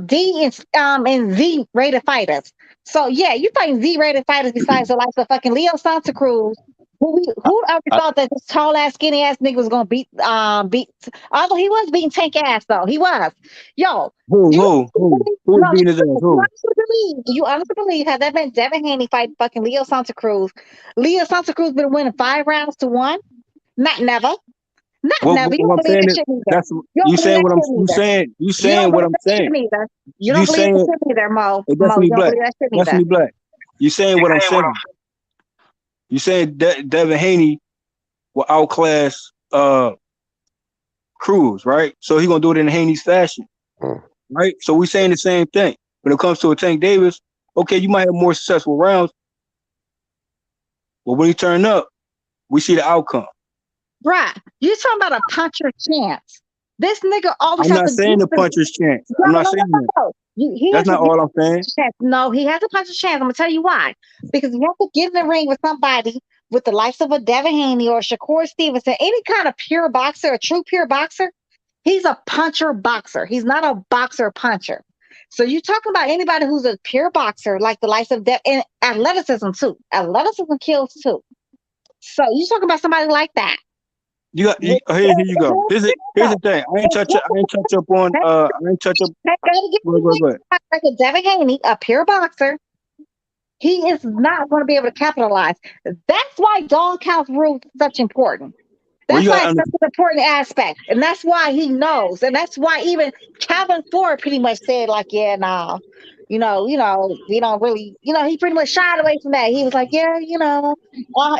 D and Z rated fighters. So yeah, you fighting Z rated fighters besides the likes of fucking Leo Santa Cruz. Who ever thought that this tall ass, skinny ass nigga was gonna beat although he was beating Tank ass though. He was. Yo. Who was beating his ass? Who? You honestly believe, had that been Devin Haney fighting fucking Leo Santa Cruz, Leo Santa Cruz been winning 5 rounds to 1? Not never. Not never. You don't believe that shit neither. You saying what I'm saying. You saying what I'm saying. You don't believe that shit neither, Mo. That's Mo, me you don't black. believe that shit That's neither. me black. You saying what I'm saying. You saying Devin Haney will outclass Cruz, right? So he gonna do it in Haney's fashion, right? So we saying the same thing. When it comes to a Tank Davis, okay, you might have more successful rounds, but when he turn up, we see the outcome. Right. You talking about a puncher chance. This nigga always I'm has not saying the puncher's chance. I'm not saying that. That's not all I'm saying. No, he has a puncher's chance. I'm gonna tell you why. Because you have to get in the ring with somebody with the likes of a Devin Haney or Shakur Stevenson, any kind of pure boxer, a true pure boxer. He's a puncher boxer. He's not a boxer puncher. So you talking about anybody who's a pure boxer, like the likes of and athleticism too. Athleticism kills too. So you talking about somebody like that. Here you go. Here's the thing. I ain't touch up on. Like a Devin Haney, a pure boxer. He is not going to be able to capitalize. That's why dog count rules is such important. That's why it's such an important aspect, and that's why he knows, and that's why even Calvin Ford pretty much said, like, yeah, nah, we don't really, he pretty much shied away from that. He was like, yeah,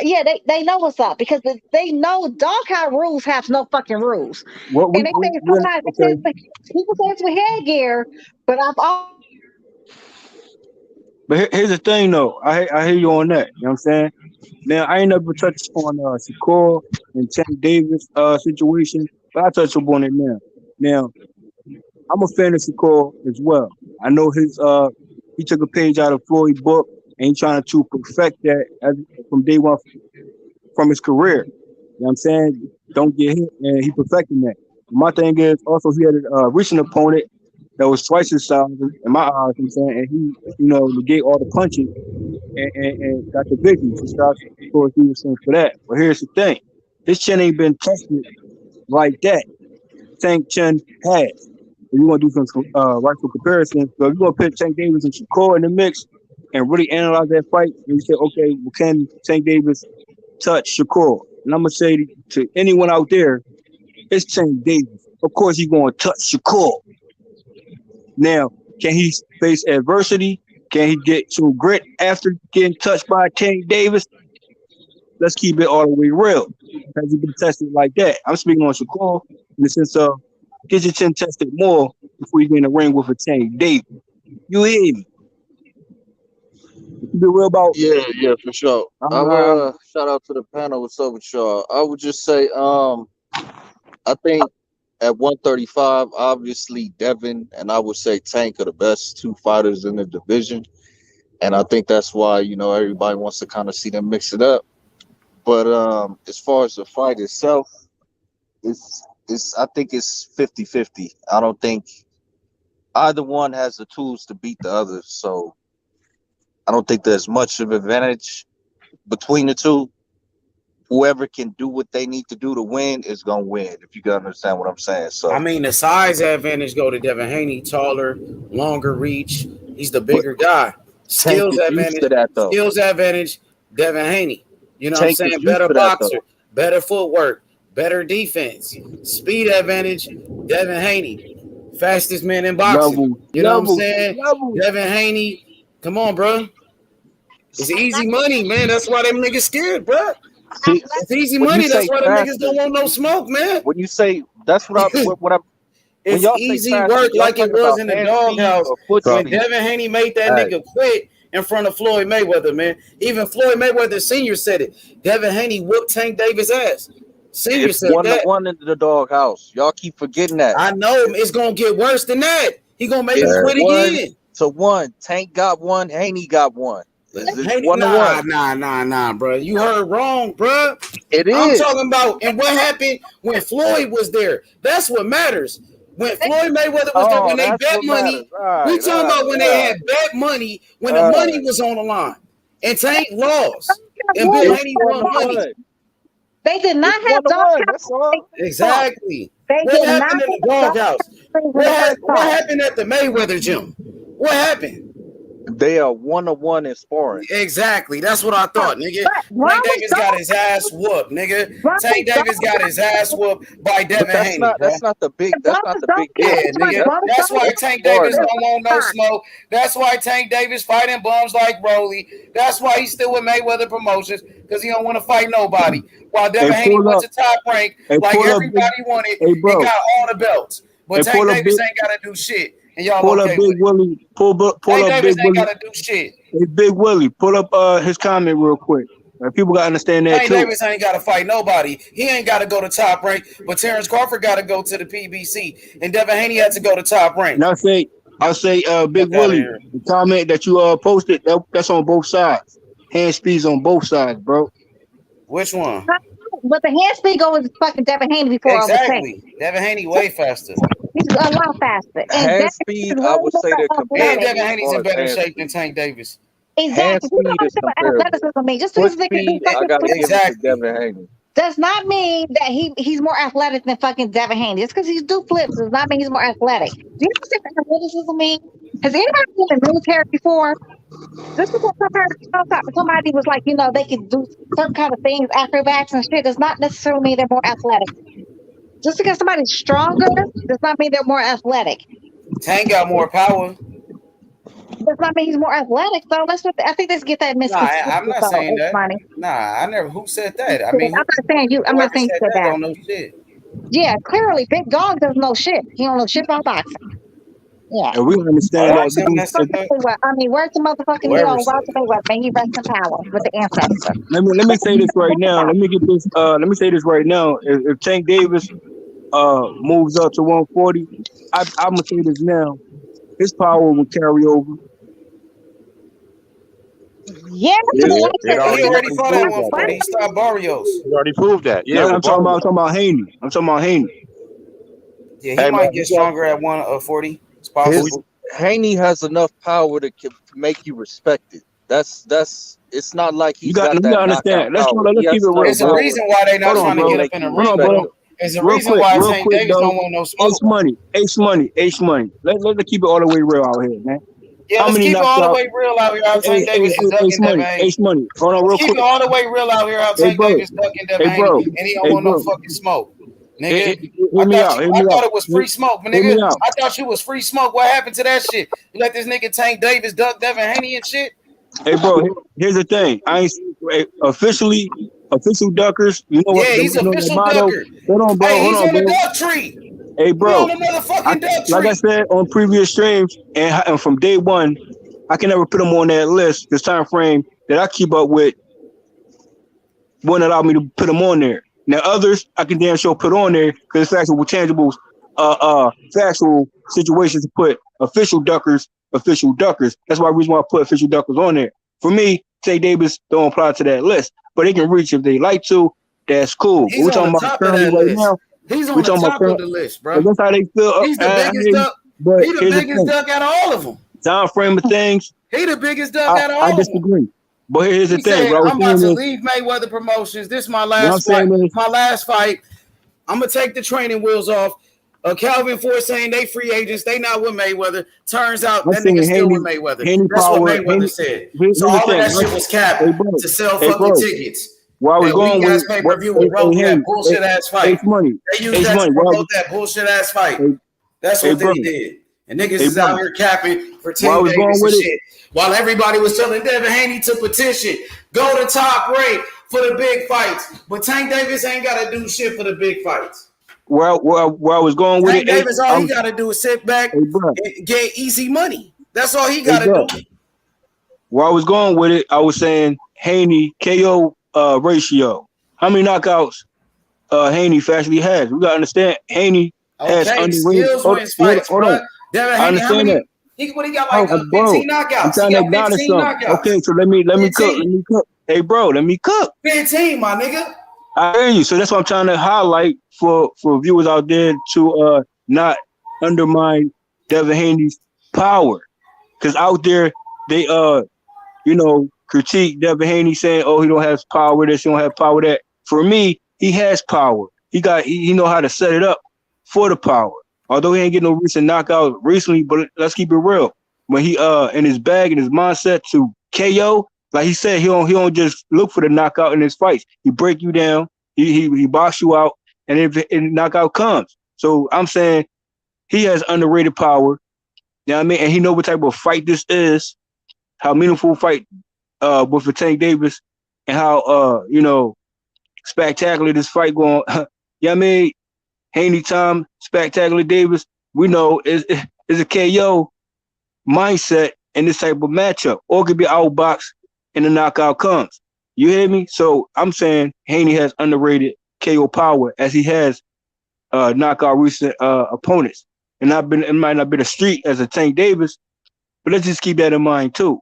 yeah, they know what's up because they know dog count rules have no fucking rules. And they say sometimes people say it's with headgear, but But here's the thing, though. I hear you on that. You know what I'm saying? Now, I ain't never touched on Shakur and Tank Davis situation, but I touch upon it now. Now, I'm a fan of Shakur as well. I know he took a page out of Floyd's book and he's trying to perfect that from day one from his career. You know what I'm saying? Don't get hit, and he perfecting that. My thing is also he had a recent opponent that was twice his size in my eyes. You know what I'm saying, and he, negate all the punches and got the victory. So shout out to Corey Stevenson for that. But here's the thing: his chin ain't been tested like that. Tank chin has. If you want to do some rightful comparisons, so if you're gonna put Tank Davis and Shakur in the mix and really analyze that fight, and you say, okay, well, can Tank Davis touch Shakur? And I'm gonna say to anyone out there, It's Tank Davis. Of course, he's going to touch Shakur. Now, can he face adversity? Can he get some grit after getting touched by Tank Davis? Let's keep it all the way real. Has he been tested like that? I'm speaking on Shakur in the sense of get your chin tested more before you get in the ring with a Tank Davis. You hear me? Be real about yeah, for sure. I would shout out to the panel. What's up with y'all? I would just say, I think at 135, obviously Devin and I would say Tank are the best two fighters in the division, and I think that's why everybody wants to kind of see them mix it up. But as far as the fight itself, I think it's 50-50. I don't think either one has the tools to beat the other, so I don't think there's much of an advantage between the two. Whoever can do what they need to do to win is gonna win. If you can understand what I'm saying. So I mean, the size advantage go to Devin Haney, taller, longer reach. He's the bigger guy. Skills advantage. Skills advantage. Devin Haney. You know what I'm saying? Better boxer, better footwork, better defense. Speed advantage. Devin Haney, fastest man in boxing. You know what I'm saying? Devin Haney. Come on, bro. It's easy money, man. That's why them niggas scared, bro. See, it's easy money. That's why them niggas don't want no smoke, man. When you say that's what I'm. It's easy work like it was in the doghouse when Devin Haney made that nigga quit in front of Floyd Mayweather, man. Even Floyd Mayweather Sr. said it. Devin Haney whooped Tank Davis' ass. Senior said that. 1-1 into the doghouse. Y'all keep forgetting that. I know it's gonna get worse than that. He gonna make him quit again. 1-1. Tank got one. Haney got one. Haney, nah, bro. You heard wrong, bro. It is. I'm talking about, and what happened when Floyd was there. That's what matters. When Floyd Mayweather was there, when they bet money, we talking about when they had bet money, when the money was on the line, and Tank lost, and Bill Haney won money. They did not have doghouse. Exactly. What happened in the doghouse? What happened at the Mayweather gym? What happened? They are 1-1 in sparring. Exactly. That's what I thought, nigga. Tank Davis got his ass whooped, nigga. Tank Davis got his ass whooped by Devin Haney. That's not the big. That's not the big. Yeah, nigga. That's why Tank Davis don't want no smoke. That's why Tank Davis fighting bums like Broly. That's why he's still with Mayweather Promotions, because he don't want to fight nobody. While Devin Haney went to Top Rank like everybody wanted, he got all the belts. But Tank Davis ain't got to do shit. And y'all pull up Big Willie. Pull up Big Willie. Gotta do shit. Hey, Big Willie, pull up his comment real quick. People gotta understand that Tank too. Davis ain't gotta fight nobody. He ain't gotta go to Top Rank. But Terrence Crawford gotta go to the PBC, and Devin Haney had to go to Top Rank. And I'll say, Big Willie, the comment that you posted, that's on both sides. Hand speeds on both sides, bro. Which one? But the hand speed goes with fucking Devin Haney before exactly. Devin Haney way faster. He's a lot faster. Hand speed, I would say they're comparable. And Devin Haney's in better shape than Tank Davis. Exactly. You don't understand what athleticism means. Just because they can do exactly. Devin Haney. Does not mean that he's more athletic than fucking Devin Haney. Just because he do flips does not mean he's more athletic. Do you understand what athleticism means? Has anybody been in the military before? Just because somebody was like, they can do certain kind of things, acrobats and shit, does not necessarily mean they're more athletic. Just because somebody's stronger does not mean they're more athletic. Tank got more power. Does not mean he's more athletic. So I think let's get that misconception. I'm not saying that. Nah, I never. Who said that? I mean, I'm not saying you. I'm not saying you said that. Don't know shit. Yeah, clearly, Big Dog doesn't know shit. He don't know shit about boxing. Yeah, and we understand that. I mean, where's the motherfucking Walter Mayweather? Man, he rests in power with the ancestors. Let me say this right now. Let me say this right now. If Tank Davis moves up to 140, I'm gonna say this now. His power will carry over. Yeah, he already fought at 140. He stopped Barrios. He already proved that. Yeah, I'm talking about Haney. Yeah, he might get stronger at 140. It's possible. Haney has enough power to make you respect it. That's. It's not like he's got that. You gotta understand. Let's keep it real. There's a reason why they're not trying to get up in the ring. There's a reason why Tank Davis don't want no smoke. Ace money. Let's keep it all the way real out here, man. Yeah, let's keep it all the way real out here. Tank Davis is ducking Devin Haney. Ace money. Hold on, real quick. Keep it all the way real out here. Tank Davis ducking Devin Haney, and he don't want no fucking smoke. Nigga, Hear me out. Hear I me thought out. it was free smoke, but Hear me nigga, out. I thought you was free smoke. What happened to that shit? You let this nigga Tank Davis duck Devin Haney and shit? Hey, bro, here's the thing. I ain't official duckers. You know what? Yeah, he's You know the official motto. ducker. Hold on, bro. Hey, Hold he's on, on the bro. duck tree. Hey, He bro. on the motherfucking duck Like I tree. said on previous streams, and from day one, I can never put them on that list. This time frame that I keep up with wouldn't allow me to put them on there. Now others I can damn sure put on there because it's factual tangibles, factual situations to put official duckers. That's why the reason why I put official duckers on there. For me, Tank Davis don't apply to that list, but they can reach if they like to. That's cool. He's We're on talking the about top of currently that right list. now. He's We're on the talking about top of the list, bro. that's how they feel. He's the biggest duck. But He the here's biggest the thing. duck out of all of them. Time frame of things. He the biggest duck out of I all of them. disagree. But here's the He thing. said, What I was I'm about saying to is, leave Mayweather Promotions. This is my what I'm last fight. saying is, My last fight. I'm gonna take the training wheels off. Calvin Ford saying they free agents. They not with Mayweather. Turns out I'm that saying nigga still with Mayweather. That's what Mayweather said. Here's So the all of thing. that shit was capped to sell fucking tickets. Where I was That going weak with ass pay per view with that bullshit ass fight. They used that to promote that bullshit ass fight. That's what they did. And niggas is out here capping for Tank Davis and shit. While everybody was telling Devin Haney to petition, go to Top Rank for the big fights. But Tank Davis ain't got to do shit for the big fights. Where I was going with Tank it. Davis, all he got to do is sit back and get easy money. That's all he got to do. Where I was going with it, I was saying Haney KO ratio. How many knockouts Haney actually has? We got to understand Haney has underrated. Skills wins fights, bro. Devin Haney, how many? He got like 15 knockouts. I'm trying to acknowledge something. Okay, so let me cook. Let me cook. Hey, bro, let me cook. 15, my nigga. I hear you. So that's what I'm trying to highlight for viewers out there to not undermine Devin Haney's power. Because out there, they critique Devin Haney saying, oh, he don't have power this, he don't have power that. For me, he has power. He know how to set it up for the power. Although he ain't getting no recent knockout recently, but let's keep it real. When he in his bag and his mindset to KO, like he said, he don't just look for the knockout in his fights. He break you down, he box you out, and if the knockout comes. So I'm saying he has underrated power. You know what I mean? And he know what type of fight this is, how meaningful fight with Tank Davis, and how spectacular this fight going. You know what I mean? Haney Tom, Spectacular Davis, we know is a KO mindset in this type of matchup, or could be outboxed and the knockout comes. You hear me? So I'm saying Haney has underrated KO power as he has knockout recent opponents. And it might not be the street as a Tank Davis, but let's just keep that in mind too.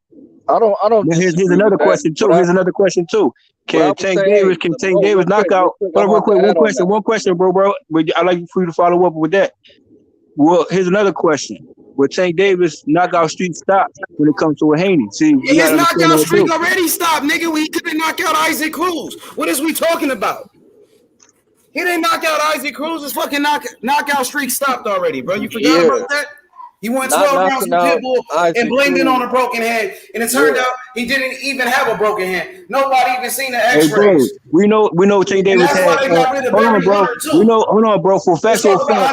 I don't. Here's another question too. Can Tank Davis knock out? Hold on, real quick. One question, bro. I'd like for you to follow up with that. Well, here's another question. Will Tank Davis knockout streak stop when it comes to a Haney? See, his knockout streak already stopped, nigga. He couldn't knock out Isaac Cruz. What is we talking about? He didn't knock out Isaac Cruz. His fucking knockout streak stopped already, bro. You forgot about that? He won 12 rounds with Pitbull and blamed it on a broken hand. And it turned out he didn't even have a broken hand. Nobody even seen the x-rays. Hey, we know Tank Davis had. Hold on, bro. Hold on, bro. For factual facts,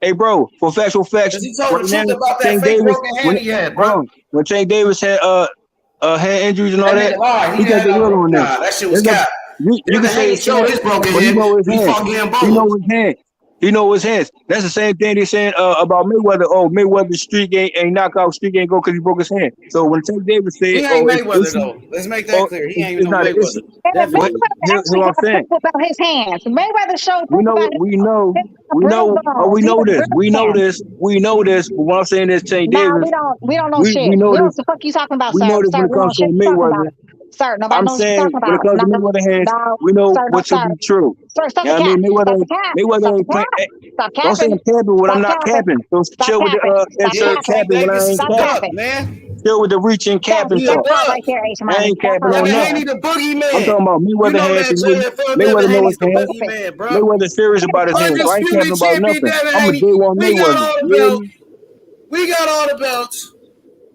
hey, bro. For factual facts, he told the truth about that fake broken hand he had, bro. When Tank Davis had hand injuries and all that, he got the real on that. That shit was cap. You can say it's his broken hand. He know his hands. That's the same thing they're saying about Mayweather. Oh, Mayweather's streak ain't knockout streak ain't go because he broke his hand. So when Tank Davis said, he ain't Mayweather though. Let's make that clear. He ain't no Mayweather. Here's what I'm saying about his hands. Mayweather showed. We know this. But what I'm saying is Tank Davis. We don't know shit. We know what the fuck you talking about, sir. We know this when it comes to Mayweather. Sir, nobody knows what you're talking about. When it comes to Mayweather hands, we know what to be true. Sir, stop the cap. Mayweather ain't playing. Don't say I'm capping when I'm not capping. Don't chill with the insert capping when I ain't capping. Chill with the reaching capping stuff. I ain't capping on nothing. I'm talking about Mayweather hands. Mayweather knows his hands. Mayweather's serious about his hands. I ain't capping about nothing. I'm a day one Mayweather. We got all the belts.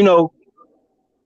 you know,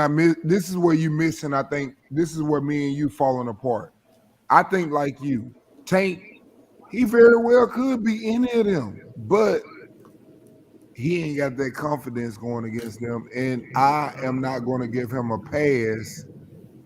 not miss. This is where you missing. I think this is where me and you falling apart. I think like you, Tank. He very well could be any of them, but he ain't got that confidence going against them. And I am not going to give him a pass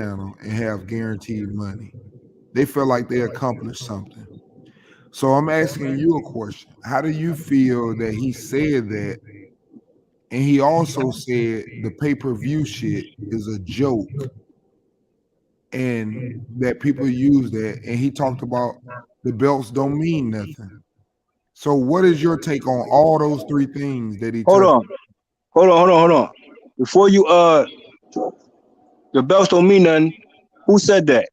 channel and have guaranteed money. They feel like they accomplished something. So I'm asking you a question. How do you feel that he said that? And he also said the pay-per-view shit is a joke and that people use that. And he talked about the belts don't mean nothing. So what is your take on all those three things that he Hold touched? on. Before you the belts don't mean nothing. Who said that?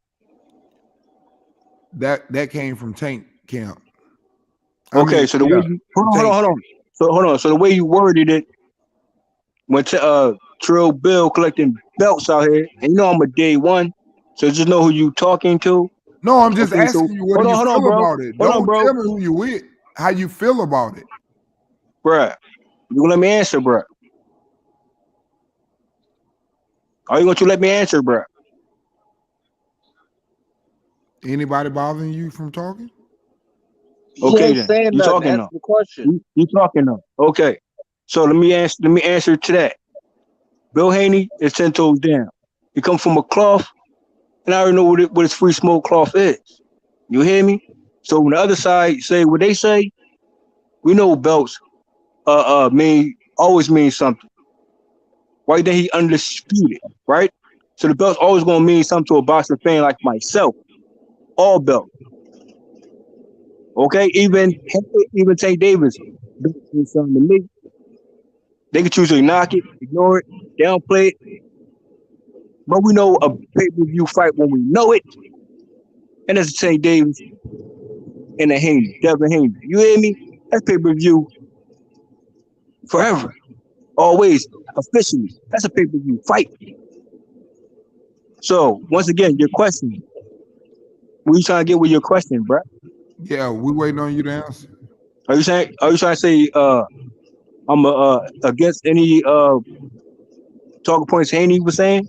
That came from Tank Camp. Okay, so the way you, hold on. So hold on. So the way you worded it, when Trill Bill collecting belts out here, and you know I'm a day one, so just know who you talking to. No, I'm just Okay, so asking you what do you hold on, feel bro. about it. Hold on, Don't bro. tell me who you with. How you feel about it, Bruh. You gonna let me answer, bruh? Are you going to let me answer, bruh? Anybody bothering you from talking? He Okay, ain't then saying you nothing. talking Answer now. the question. You talking now. Okay. So let me answer to that. Bill Haney is 10 toes down. He come from a cloth, and I already know what his free smoke cloth is. You hear me? So when the other side say what they say, we know belts always mean something. Right? Then he undisputed, right? So the belt's always gonna mean something to a boxing fan like myself. All belts. Okay, even Tank Davis belts mean something to me. They can choose to knock it, ignore it, downplay it. But we know a pay-per-view fight when we know it. And that's Tank Davis and the Haney, Devin Haney. You hear me? That's pay-per-view forever. Always, officially. That's a pay-per-view fight. So, once again, your question. What you trying to get with your question, bro? Yeah, we waiting on you to answer. Are you trying to say I'm against any talking points Haney was saying?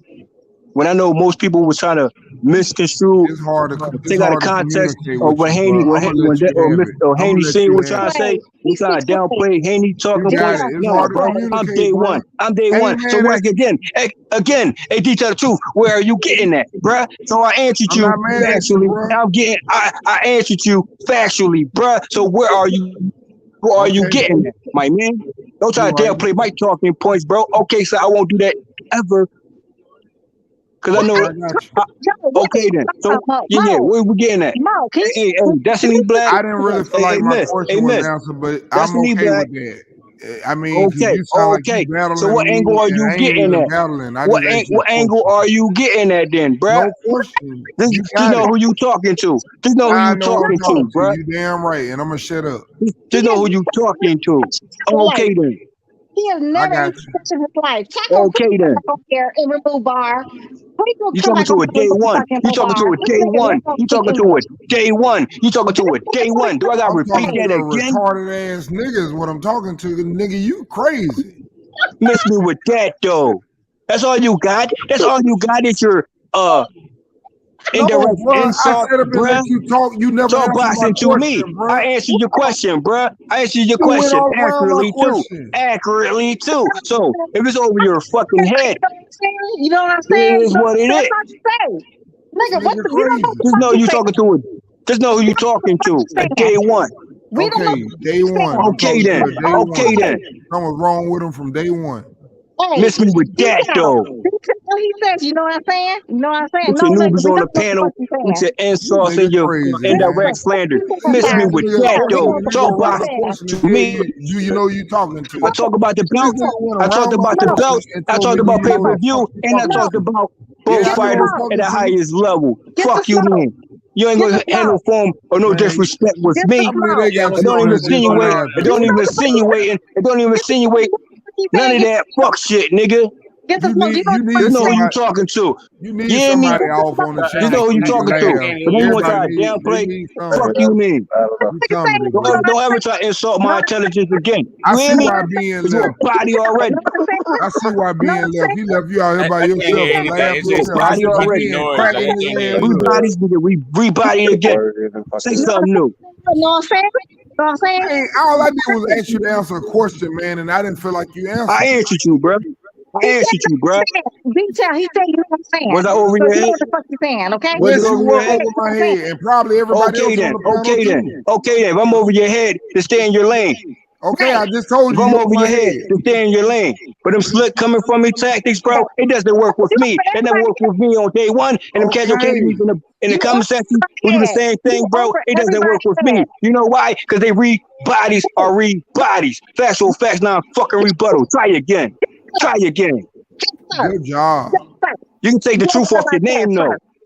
When I know most people was trying to misconstrue, It's hard take out of to context communicate of with what you, bro. Haney, I'm gonna let you have it. I'm Haney gonna let saying you was have trying to it. say. We trying to downplay Haney You talking got points. it. It's No, hard to bro, I'm communicate, day bro. one. I'm day Hey, one. So man, once again, a detail the truth. Where are you getting at, bruh? So I answered I'm you not mad at you, factually. bro. I answered you factually, bruh. So where are you? Who are you Okay. getting at, my man? Don't try You to right. downplay my talking points, bro. Okay, so I won't do that ever. Cause I know. I got you. Okay then. So yeah, where we getting at? Hey, Destiny Black. I didn't really feel like my question was Miss. answered, but I'm Destiny okay Black. with that. I mean, 'cause you sound like you Okay. So battling what me, angle are and you I ain't getting even at? battling. I just asked you What a angle question. are you getting at then, bruh? No question. You Just got know it. who you talking to. Just know who I you know who I'm talking to, talking to. bruh. You damn right, and I'm gonna shut up. Just know who you talking to. Okay then. He has I never got in you. his life. Taco, put Okay him then. back on there and remove bar. Please You come talking back on to a there day and one. fucking You no talking bar. to a This day nigga one. don't You speak talking to a English. day one. You talking to a day one. Do I gotta I'm repeat talking that to a again? retarded ass nigga is what I'm talking to. Nigga, you crazy. Miss me with that though. That's all you got. That's all you got is your No, indirect bro. I insult, set up and let bruh. you talk. You never Talk answered my boxing to me. question, bro. I answered your question, bruh. I answered your You went question all around my accurately too. question. Accurately too. So if it's over your fucking head, You know what I'm it saying? is what it That's is. what you say. This Nigga, what nigga the, you don't know what crazy. the Just fuck know you you saying. talking to it. Just know who you talking to. A day one. We don't know Okay, day what one. I'm Okay talking to then. a day Okay one. then. you're Something was wrong with him from day one. Hey, Miss me with that though. detail he says, you know what I'm saying? You know what I'm saying? Put No, your nigga, newbies we on the don't know what the panel fuck you with saying. your This insults and nigga your crazy, man. indirect slander. You Miss me ask with me a that question, though. and he Talk go about around the question and to tell me. you, do you know who you talking I to? talk about the This belts. nigga went I talked around my about the question belts. and I told talked me, do about you know who the pay-per-view, fuck you and I talking talked to? about both Yeah, I know fighters who I'm at talking the to. highest level. Get the Fuck you, smoke. man. You ain't Get the gonna have no smoke. form or no Man, disrespect with Get the me. I believe they smoke. got It you don't on even here just for insinuate. It laughing. You don't even know the fuck you insinuate. It don't even get the smoke. insinuate You none saying of get that the fuck smoke. shit, nigga. Get the smoke. You know You what Just need the know fuck who you you somebody. talking to. You need You hear me? somebody off on the Just know channel who so you you can talking to. laugh. But then you want to Everybody try to they downplay. need Fuck somebody. you, man. You comedy, bro. Don't ever try to insult my intelligence again. I You hear see me? why being Cause you a left. body already. I see why being left. He left you out here by I can't yourself hear to laugh anything. It's You a just yourself. it's body Nigga a be bunch of already. being noise. cracking I his can't hear ass up. Everybody's gonna rebody again. Say something new. You know what I'm saying? You know what I'm saying? Hey, all I did was ask you to answer a question, man, and I didn't feel like you I answered. answered you, bro. I He said, answered you, bro. detail, he said, you know what I'm saying? Was I over So your you know head? what the fuck you saying, okay? Was it Yes, you over your were head? over my head, and probably everybody Okay else on then. the panel Okay then. too. Okay then. If I'm over your head, then stay in your lane. Okay, I just told If you I'm you over over your my head, head. then stay in your lane. But them slick coming from me tactics, bro, it doesn't work with me. That never worked with me on day one. And them casual Okay. caddies in the You comment section who do the same thing, bro. over It doesn't work with me. everybody's head. You know why? Because they read bodies are read bodies. Factual facts, not fucking rebuttal. Try again. Try again. Good job. You can take the truth off your name, though.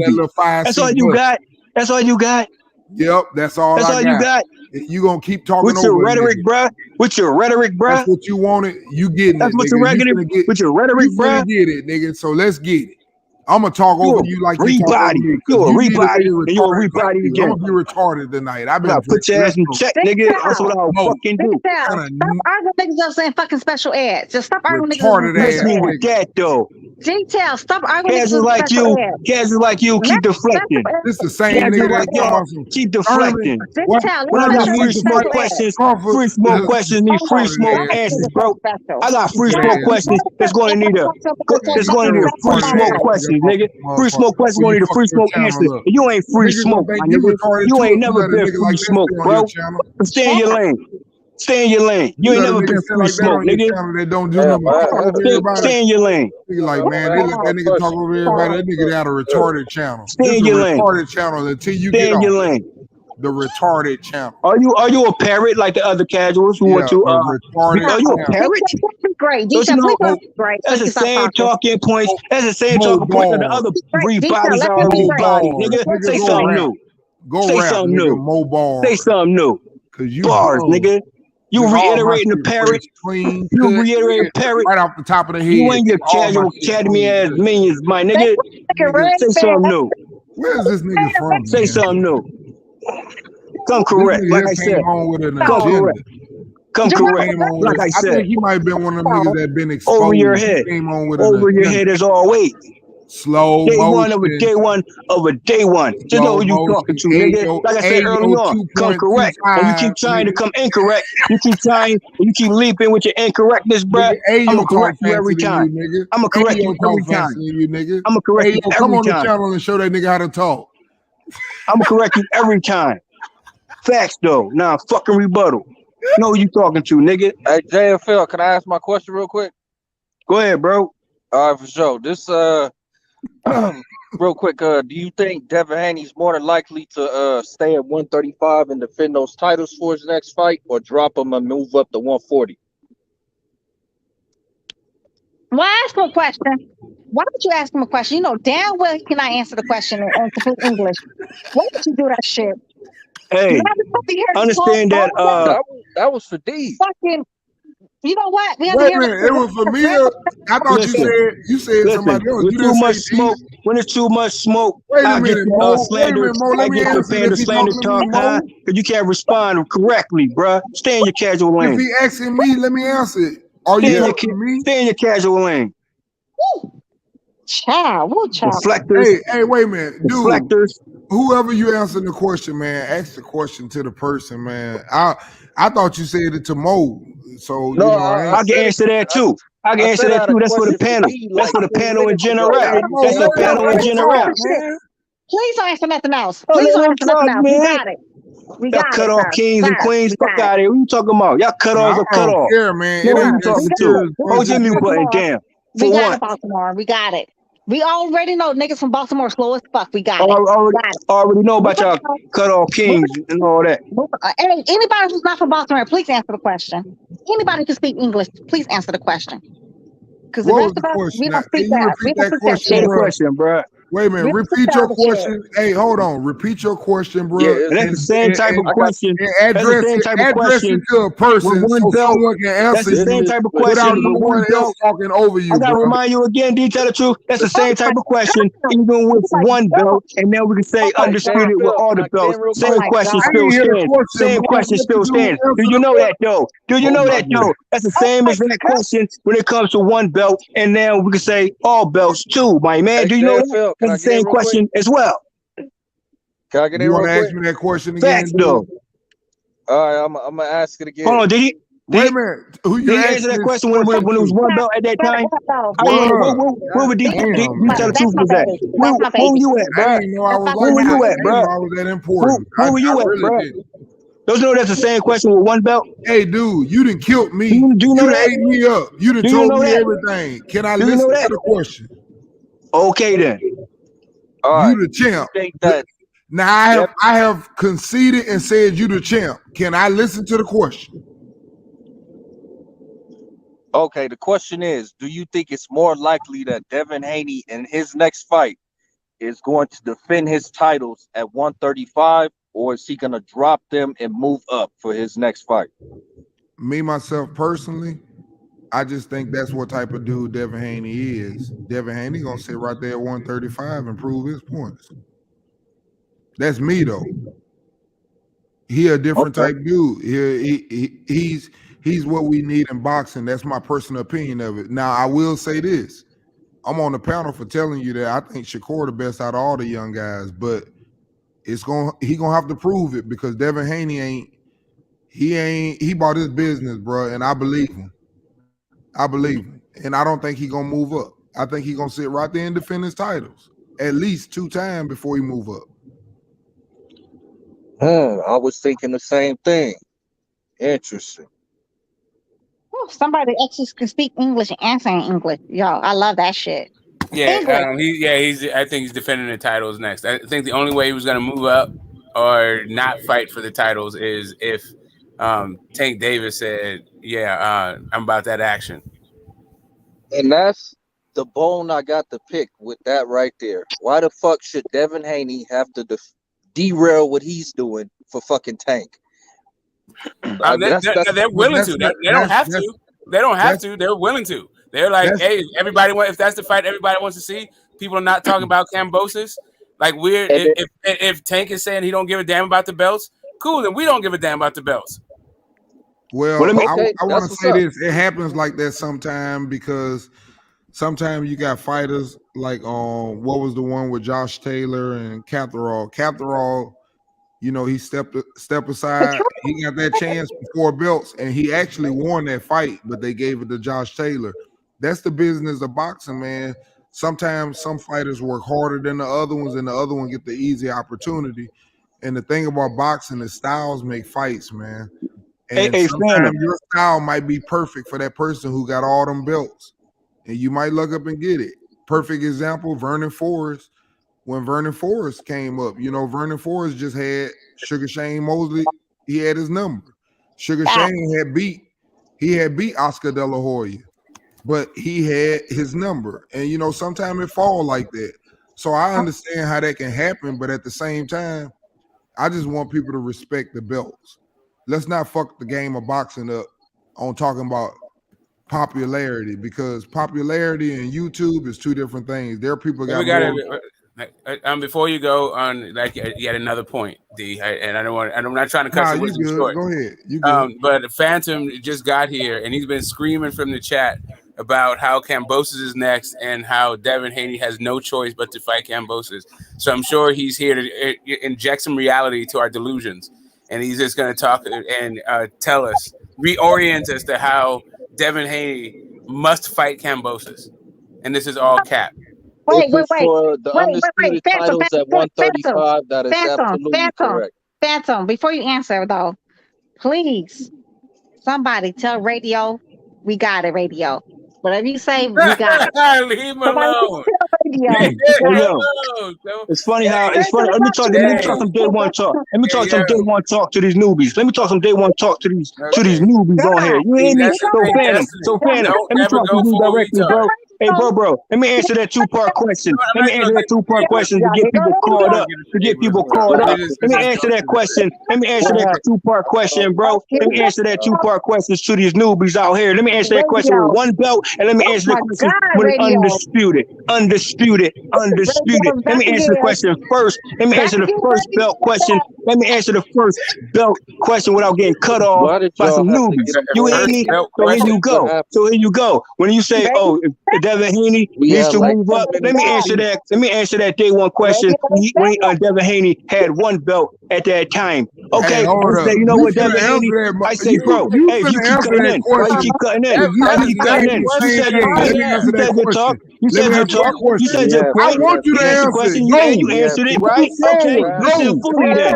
that little 5 That's all cent you bus. got. That's all you got. Yep, that's all That's I all got. you got. You gonna keep talking With your over a rhetoric, nigga. bruh. With your rhetoric, bruh. That's what you wanted. You getting That's it, what nigga. your You rhetoric. finna get. With your You rhetoric, finna bruh. get it, nigga. So let's get it. I'm gonna talk You over a you like you talk over rebody. me, You cause a you need a rebody, nigga and you a retarded like rebody you. I'm again. gonna be retarded tonight. I've I been gotta put your drinking. ass in Let's check, go. nigga. That's what I'll Mo, fucking do. Stop arguing niggas up saying fucking special ed. Just stop arguing niggas up retarded saying Miss special me ass ed. with nigga. that though. G-Tail, stop arguing niggas Cats is with like special you. ed. Cats is like you. Keep deflecting. This the same Cats is nigga like that talking y'all. about some Keep Thurman. deflecting. What? G-Tail, When I let's got Thurman special free needs to smoke make special ed. questions, comfort. free smoke questions need free Retarded smoke ass answers, nigga. bro. Special. I got free Stupid smoke ass questions. nigga. It's going to need a. It's Get going to your need a free retarded smoke ass questions, nigga off nigga. the Free smoke motherfucker questions before going you to need a fuck free your smoke answer. channel up. And you ain't free Nigga gonna smoke, my think you nigga. retarded You too ain't if you never let a been nigga free like that smoke, stay on your bro. channel. Stay in your lane. Stay in your lane. You You ain't let a never nigga been stay free like that smoke, on your nigga. channel that don't do Damn, nothing but talk over everybody. Stay in your lane. Nigga like, man, they let that nigga talk over everybody. That nigga got a retarded channel. Stay This is in a your lane. retarded channel until you Stay get in off. your lane. The retarded channel. Are you a parrot like the other casuals who want Yeah, to a retarded are you a channel. parrot? G-Tail, please be great. Don't you G-Tail, know please don't be great. So that's you the can stop same talking. talking points. That's the same Mo talking points that the balls. other Great. breed G-Tail, bodies let him are be Mo great. rebodies, balls. nigga. Let him Nigga Say be go something great. rap. new. Go Say rap, something nigga. new. Mo balls. Say something new. Cause you Bars, young. nigga. You Nigga, all my reiterating the shit parrot. fresh, clean, You cut, reiterating parrot. right off the top of the You head. and your All my casual shit academy clean, ass cut. minions, my nigga. Nigga, Say something new. where is this nigga from, Say man? something new. Come This correct, nigga like here I said. came on with an Come agenda. correct. Come He correct, came on with like I I said. think he might have been one of them niggas that been Over your exposed. head. He came on with an Over your agenda. head as always. Slow Day one motion. over day one over day one. Just know Slow who you motion. talking to, nigga. Like I said early on, come correct. And you keep 2.25, trying to nigga. come incorrect. You keep trying, and you keep leaping with your incorrectness, bruh. Nigga, I'm Ayo gonna talk correct you faster every than time. you, nigga. I'm gonna correct you Ayo talk every faster time. than you, nigga. I'm gonna correct you Ayo, come every on the time. channel and show that nigga how to talk. I'm gonna correct you every time. Facts though. Nah, fucking rebuttal. Know who you talking to, nigga. Hey, JFL, can I ask my question real quick? Go ahead, bro. All right, for sure. This real quick, do you think Devin Haney's more than likely to stay at 135 and defend those titles for his next fight, or drop him and move up to 140? Why ask him a question? Why would you ask him a question? You know damn well he cannot answer the question in complete English. Why would you do that shit? Hey, understand that that was for D. Fucking, you know what? We have to Wait a hear minute, it was for me. I thought Listen, you said somebody else. With You too didn't much say smoke, when there's too much smoke, Wait a I get minute, the Mo. Wait a slander. minute, Mo. I Let me get the answer pander if he slander talking to me, talk, huh? Mo. Because you can't respond correctly, bruh. Stay in your casual lane. If he asking me, let me answer it. Are Stay you in your talking to me? Stay in your casual lane. Child, Deflectors. Hey, wait a minute, dude. Deflectors. Whoever you answering the question, man, ask the question to the person, man. I thought you said it to Mo, so No, you know I can answer that too. I can answer that too. That's for the panel. That's for the panel in general. That's the panel in general. Please don't answer nothing else. Oh, Please let don't him answer nothing talk, else. man. We got it. We Y'all got cut it, off sir. kings and Sir, queens. we Fuck got out of here. What you talking about? Y'all cut offs are cut don't off. care, man. Man, It what ain't you that talking serious, to? bro. Oh, Jimmy button down. We For got what? it, Baltimore. We got it. We already know niggas from Baltimore slow as fuck. We got it. Already know about y'all cut off kings and all that. Hey, anybody who's not from Baltimore, please answer the question. Anybody who can speak English, please answer the question. Because the What was rest the of us, question? we Now, don't speak can you that. We repeat don't that speak that question, shit. bro? Question, bro. Wait a minute. We don't Repeat speak your that question. Hey, hold on. Repeat your question, bro. Yeah, and that's the same type of question. And That's the address same it. type of Address question it to a with person one so belt. someone can That's answer the you same type of without question no with one one belt. else talking over you, I gotta bro. remind you again, D. Tell the truth. That's the same type of question, even with one belt, and then we can say undisputed with all the belts. Same question I still didn't hear the stands. question, Same bro. question What still you do? stands. Do Answer you the know that question. though? Do you Oh know my that though? goodness. That's the same exact question when it comes to one belt, and then we can say all belts too, my man. Hey, Do you know that? JFL, can That's I the get in same real quick? question as well. Can I get in You real want to quick? ask me that question again, Facts dude? though. All right, I'm gonna ask it again. Hold on, did he? Wait a minute. Who you Did he answer asking that this question when it was to? one belt at that time? Where would D Damn, tell the man. truth was at? Where were you at, I bro? didn't even know I was Where like were that. you I at, didn't bro? know I was that important. Where were you I at, really bro? didn't. Don't you know that's the same question with one belt? Hey, dude, you done killed me. Do you know done that? ate me up. You done Do you told know me that? everything. Can I Do you listen know to that? the question? Okay then. All You right. the champ. You think that Now I have conceded and said you the champ. Can I listen to the question? Okay, the question is, do you think it's more likely that Devin Haney in his next fight is going to defend his titles at 135, or is he going to drop them and move up for his next fight? Me, myself, personally, I just think that's what type of dude Devin Haney is. Devin Haney going to sit right there at 135 and prove his points. That's me, though. He a different type dude. He's what we need in boxing. That's my personal opinion of it. Now, I will say this. I'm on the panel for telling you that I think Shakur the best out of all the young guys, but he gonna have to prove it because Devin Haney he bought his business, bro, and I believe him. And I don't think he gonna move up. I think he gonna sit right there and defend his titles at least 2 times before he move up. I was thinking the same thing. Interesting. Somebody actually can speak English and answer in English. Yo, I love that shit. Yeah, English. I think he's defending the titles next. I think the only way he was going to move up or not fight for the titles is if Tank Davis said, "Yeah, I'm about that action." And that's the bone I got to pick with that right there. Why the fuck should Devin Haney have to derail what he's doing for fucking Tank? But willing to. They don't have to. They don't have to. They're willing to. They're like, hey, if that's the fight everybody wants to see, people are not talking about Kambosos. Like if Tank is saying he don't give a damn about the belts, cool, then we don't give a damn about the belts. Well, I want to say this. It happens like that sometimes because sometimes you got fighters like what was the one with Josh Taylor and Catherall. Catherall, you know, he stepped aside. He got that chance for 4 belts, and he actually won that fight, but they gave it to Josh Taylor. That's the business of boxing, man. Sometimes some fighters work harder than the other ones, and the other one get the easy opportunity. And the thing about boxing is styles make fights, man. And sometimes your style might be perfect for that person who got all them belts, and you might look up and get it. Perfect example, Vernon Forrest. When Vernon Forrest came up, you know, Vernon Forrest just had Sugar Shane Mosley. He had his number. Sugar Shane had beat Oscar De La Hoya, but he had his number. And, you know, sometimes it fall like that. So I understand how that can happen, but at the same time, I just want people to respect the belts. Let's not fuck the game of boxing up on talking about popularity, because popularity and YouTube is 2 different things. There are people before you go on, like yet another point, D, and I'm not trying to cut you short. Go ahead. You good. But Phantom just got here, and he's been screaming from the chat about how Kambosos is next and how Devin Haney has no choice but to fight Kambosos. So I'm sure he's here to inject some reality to our delusions, and he's just going to talk and tell us, reorient us to how Devin Haney must fight Kambosos, and this is all cap. Wait. For the undisputed titles at 135, that is absolutely correct. Phantom, before you answer though, please, somebody tell radio we got it, radio. Whatever you say, we got it. Leave him alone. It's funny how Let me talk some day one talk. Let me talk some day one talk to these newbies. Let me talk some day one talk to these newbies on here. You hear me? So Phantom. Let me talk to you directly, bro. Hey, bro. Let me answer that 2-part question. Let me answer that 2-part question to get people caught up. Let me answer that question. Let me answer that 2-part question, bro. Let me answer that 2-part questions to these newbies out here. Let me answer that question with 1 belt, and let me answer the question with undisputed. Let me answer the question first. Let me answer the first belt question. Let me answer the first belt question without getting cut off by some newbies. You hear me? So here you go. When you say, oh, if Devin Haney needs to move up, let me answer that. Let me answer that day one question. When Devin Haney had 1 belt at that time. Okay, you know what, Devin Haney? I say, bro, hey, you keep cutting in. Why you keep cutting in? You said your talk. You said your point. I want you to answer question. You answered it, right? Okay. Listen fully then.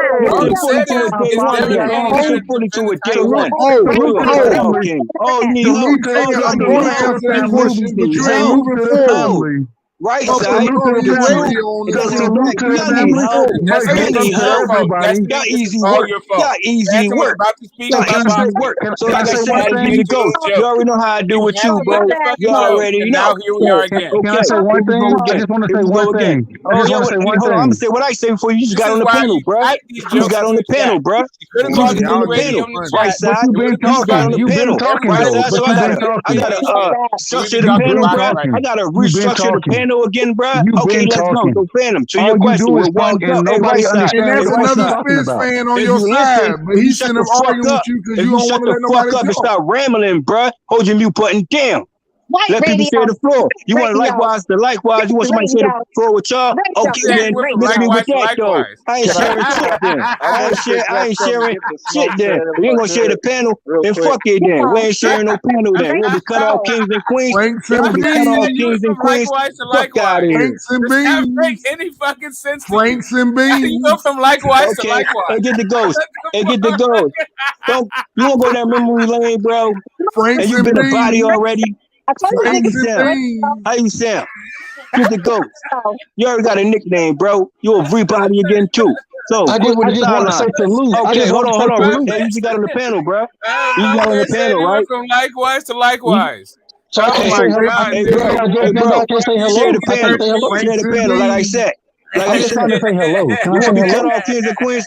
Listen fully to it day one. Oh, you need help. Right side, y'all easy work. So like I said, you already know how I do with you, bro. You already know. Here we are again. Can I say one thing? I just want to say one thing. I'm gonna say what I say before you just got on the panel, bro. You just got on the panel, bro. Right side, you got on the panel. Right side, so I gotta structure the panel, bro. I gotta restructure the panel again, bro. Okay, let's go. So Phantom, to your question, with 1 belt, nobody understands what another Spence fan on your side, but he's sitting up arguing with you because you don't want to let nobody up and stop rambling, bro. Hold your mute button down. Let people share the floor. You want likewise to likewise. You want somebody to share the floor with y'all? Okay, then miss me with that though. I ain't sharing shit then. I ain't sharing shit then. We ain't gonna share the panel. Then fuck it then. We ain't sharing no panel then. We'll be cut off kings and queens. We'll be cut off kings and queens. Fuck out of here. Does that make any fucking sense? Franks and beans. You go from likewise to likewise. And get the ghost. And get the ghost. Don't you don't go down memory lane, bro. And you been a body already. How you sound? Get the ghost. You already got a nickname, bro. You a everybody again too. So I just want to say salute. Okay, hold on. Hey, you just got on the panel, bro. You got on the panel, right? From likewise to likewise. So I can't say hello. Hey, bro. Share the panel. Share the panel, like I said. I just want to say hello. Can I say hello? Cut off kings and queens.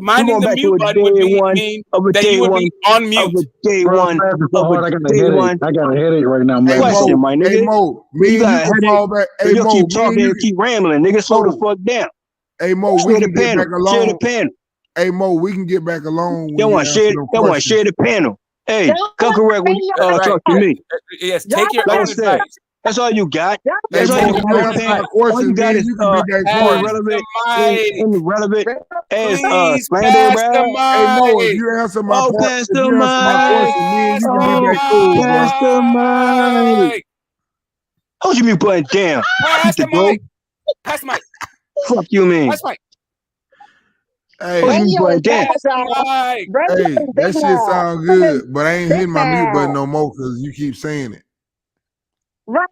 minding the mute button would mean that you would be on mute. Bro, I'm laughing so hard. I got a headache. I got a headache right now. Hey, Man. Mo, hey, Mo, me and you can fall back. Hey, You Mo, keep me talking and keep rambling, nigga. Slow the fuck down. Hey, Mo, we Share the can get panel. back alone. Share the panel. Hey, Mo, we can get back alone They when you want answer share. them They want questions. share the panel. Hey, come correct when you talk to me. Yes, take your Like I own said, advice. that's all you got. Hey, That's all Mo, you you got. answer my All questions, you got man. is You can be back quiet. irrelevant as Please slander, pass bro. the Hey, Mo, if mic. you answer my Oh, part, pass if the you answer my question, me and you can be mic. back cool, bro. Pass the mic. Hold your mute button down. Pass the mic. Pass the mic. Fuck you, man. Pass the mic. Hey, Hold your mute button down. Pass the mic. hey, that shit sound good, but I ain't hitting my mute button no more because you keep saying it. Right.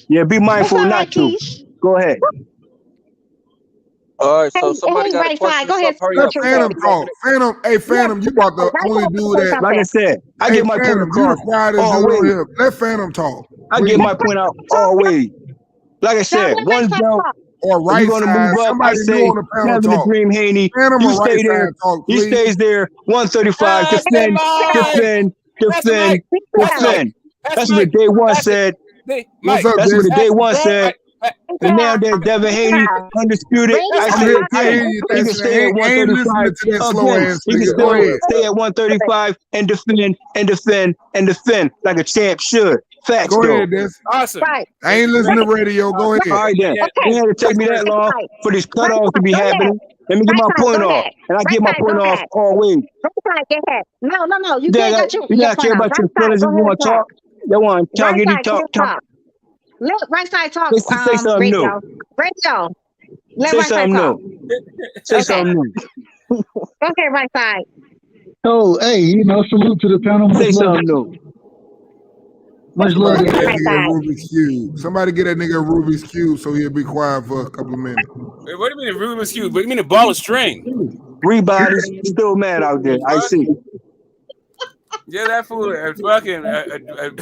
Yeah, be mindful not to. Go ahead. All right, so Hey, somebody got a right question. side. Go ahead. Hurry Let up. We Phantom got talk. Phantom, hey Phantom, you about the Right only side, dude say that. Like I something. said, I Hey get my point Phantom, you the across quietest dude on always. here. Let Phantom talk, I please. get my point out always. Like I Now said, let right one side belt, talk. Or and you're right gonna side. move up. I Somebody new say on the panel Kevin the talk. Dream Haney. Phantom You or right stay there. side talk, He please. stays there. 135. Pass the Defend, mic. defend, Pass the defend, mic. Pass the mic. defend. Pass That's the what mic. day one Pass it. said. Hey, What's Mike. up, That's what Desi? the day Pass the one ball. said. And now that Devin Haney undisputed, Pass I the I mic. say, hear hey, you, he can Desi. stay at Ain't listening 135 to that slow again. ass He can nigga. Go still ahead. stay at 135 and defend and defend and defend like a champ should. Facts Go though. ahead, Desi. Awesome. Right. I ain't listening to radio. Go Awesome. All ahead. right then. Yeah. It Okay. had to take me Right that long side. for these Right cutoffs to side. be Go ahead. happening. Let me get Right my side. point Go off. ahead. And I Right get my side. point Go off ahead. always. Right side. Go ahead. No. You Then ain't got you your not care point out. about your Right side. feelings Go if you ahead want and to talk. talk. You want to Right talkity side. Go ahead and talk. talk. Let right side talk. Say something new. Radio. Let Say right side something talk. new. Say Okay. something new. Go ahead, right side. Oh, hey, salute to the panel. Say Much love. something new. Much love. Somebody get that Right nigga side. a Rubik's Cube. Somebody get that nigga a Rubik's Cube so he'll be quiet for a couple of minutes. Wait, what do you mean the Rubik's Cube? What do you mean a ball of string? Rebodies still mad out there. I see. Yeah, that fool a fucking an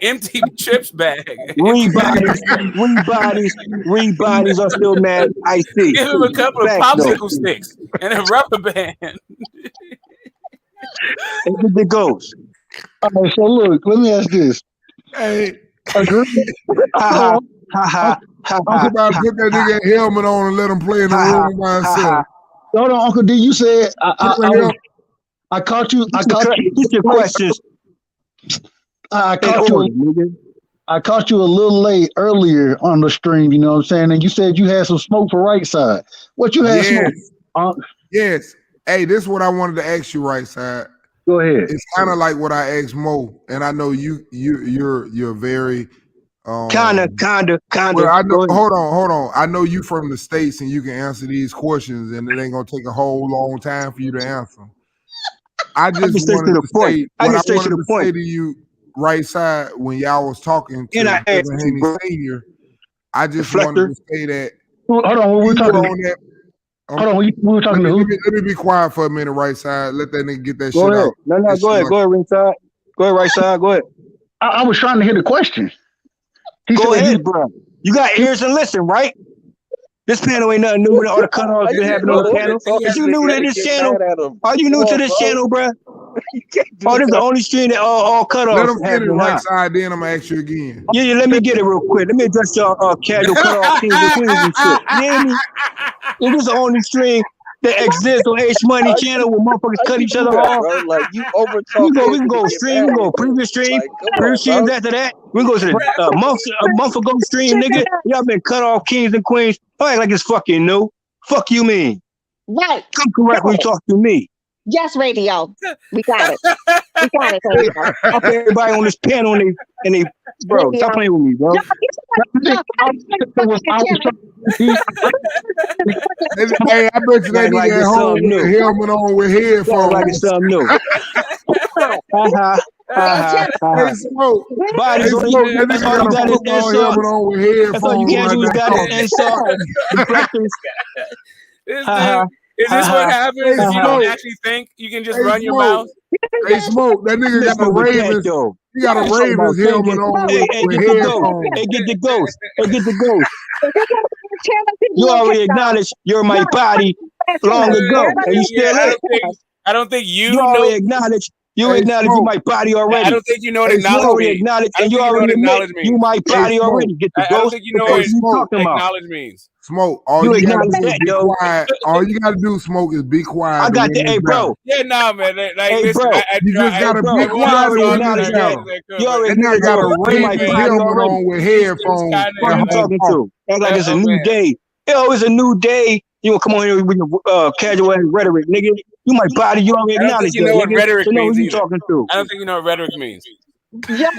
empty chips bag. Rebodies are still mad. I see. Give him a couple of Facts though. popsicle sticks and a rubber band. And get the ghost. All right, so look, let me ask this. Hey, Agree? Ha ha Uncle about to put that nigga a helmet on and let him play in the room by himself. Hold on, Uncle D. You said I caught you. Get your questions. I caught you a little late earlier on the stream. You know what I'm saying? And you said you had some smoke for right side. What you had smoke? Yes. Hey, this is what I wanted to ask you, right side. Go ahead. It's kind of like what I asked Mo, and I know you're very kinda. Well, I know. Hold on. I know you from the States, and you can answer these questions, and it ain't gonna take a whole long time for you to answer them. I just wanted to say what I wanted to say to you, right side, when y'all was talking to Devin Haney Senior. I just wanted to say that. Hold on, we were talking. Hold on, we were talking to who? Let me be quiet for a minute, right side. Let that nigga get that Go shit ahead. out. No, go ahead. Go ahead, ringside. Go ahead, right side. Go ahead. I was trying to hear the question. Go ahead, bro. You got ears and listen, right? This panel ain't nothing new with all the cutoffs been happening on the panel. Is you new to this channel? Are you new to this channel, bro? Oh, this is the only stream that all cutoffs Let him get it happening, right huh? side, then I'm gonna ask you again. Yeah, let me get it real quick. Let me address y'all casual cutoff kings and queens and shit. You hear me? Is this the only stream that exists on H Money channel where motherfuckers cut each other off? Bro, like you over We can go stream. We can go previous stream. Previous streams after that. We can go to the a month ago stream, nigga. Y'all been cut off kings and queens. All right, like it's fucking new. Fuck you mean? Right. Come correct when you talk to me. Yes, radio. We got it. We got it, radio. Fuck everybody on this panel and they bro, stop playing with me, bro. Hey, I bet you that Like nigga at it's home something with a new. helmet on with headphones. Like it's something new. Hey, Smoke. Bodies Hey, Smoke, that that's nigga all you got got a is football helmet insults. on with That's all you headphones can't do is right got now. is insults, deflectors. Is this what happens if you don't Smoke. actually think you can just Hey, run your Smoke. mouth? Hey, Smoke, that nigga got a Ravens. He got a Ravens helmet on Hey, with get the ghost. headphones. Hey, get the ghost. Hey, get the ghost. You already acknowledged you're my body long ago, and you still ain't. I don't think you You know. already acknowledged. You Hey, acknowledged you my body already. I don't think you know what Hey, You already acknowledge means. acknowledged, I don't and you think you know already what admit acknowledge you means. my Hey, body Smoke. already. Get the I don't ghost. think you know What what you talking about? acknowledge means. Smoke. All You you gotta acknowledge do is that, be yo. quiet. All you gotta do, Smoke, is be quiet. I to got win the this hey, battle. bro. Yeah, nah, man. Like, Hey, listen, bro. You just gotta Bro, be you quiet to already win this acknowledged that. battle. You already That nigga acknowledged got a you're my Ravens body helmet already. on with headphones. What are you talking to? Act like it's a new man. day. Yo, it's a new day. You gonna come on here with your casual ass rhetoric, nigga. You my body. You already I don't think acknowledged you that, know what nigga. rhetoric So know who means you either. talking to. I don't think you know what rhetoric means. Yeah.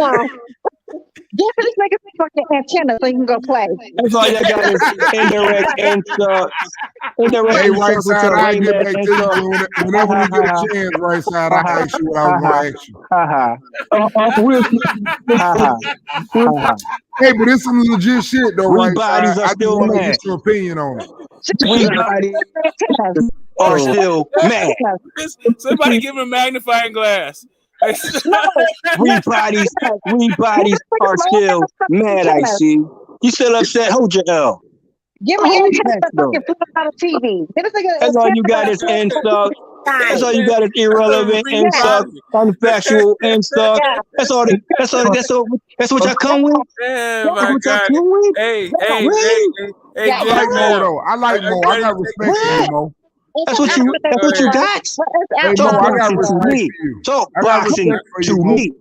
Just this nigga fucking antenna so you can go play. That's all y'all got is indirect insults. Indirect Hey, right insults with side, your I lame get ass back to you. insults. So whenever we get a chance, right side, I ask you what I was gonna ask you. Hey, but it's some legit shit though, right side. Rebodies are I just still want to mad. get your opinion on it. Everybody are still mad. Somebody give him a magnifying glass. Everybody's are still mad. I see. You still upset? Hold your L. Give me any kind of fucking flip out of TV. That's all you got is insult. That's all you got is irrelevant insult, unfactual insult. That's all. That's what y'all come with. Oh my God. Hey, I like Mo though. I like Mo. I got respect for you, Mo. That's what you got. Hey, Mo, I got respect for you. Talk boxing to me.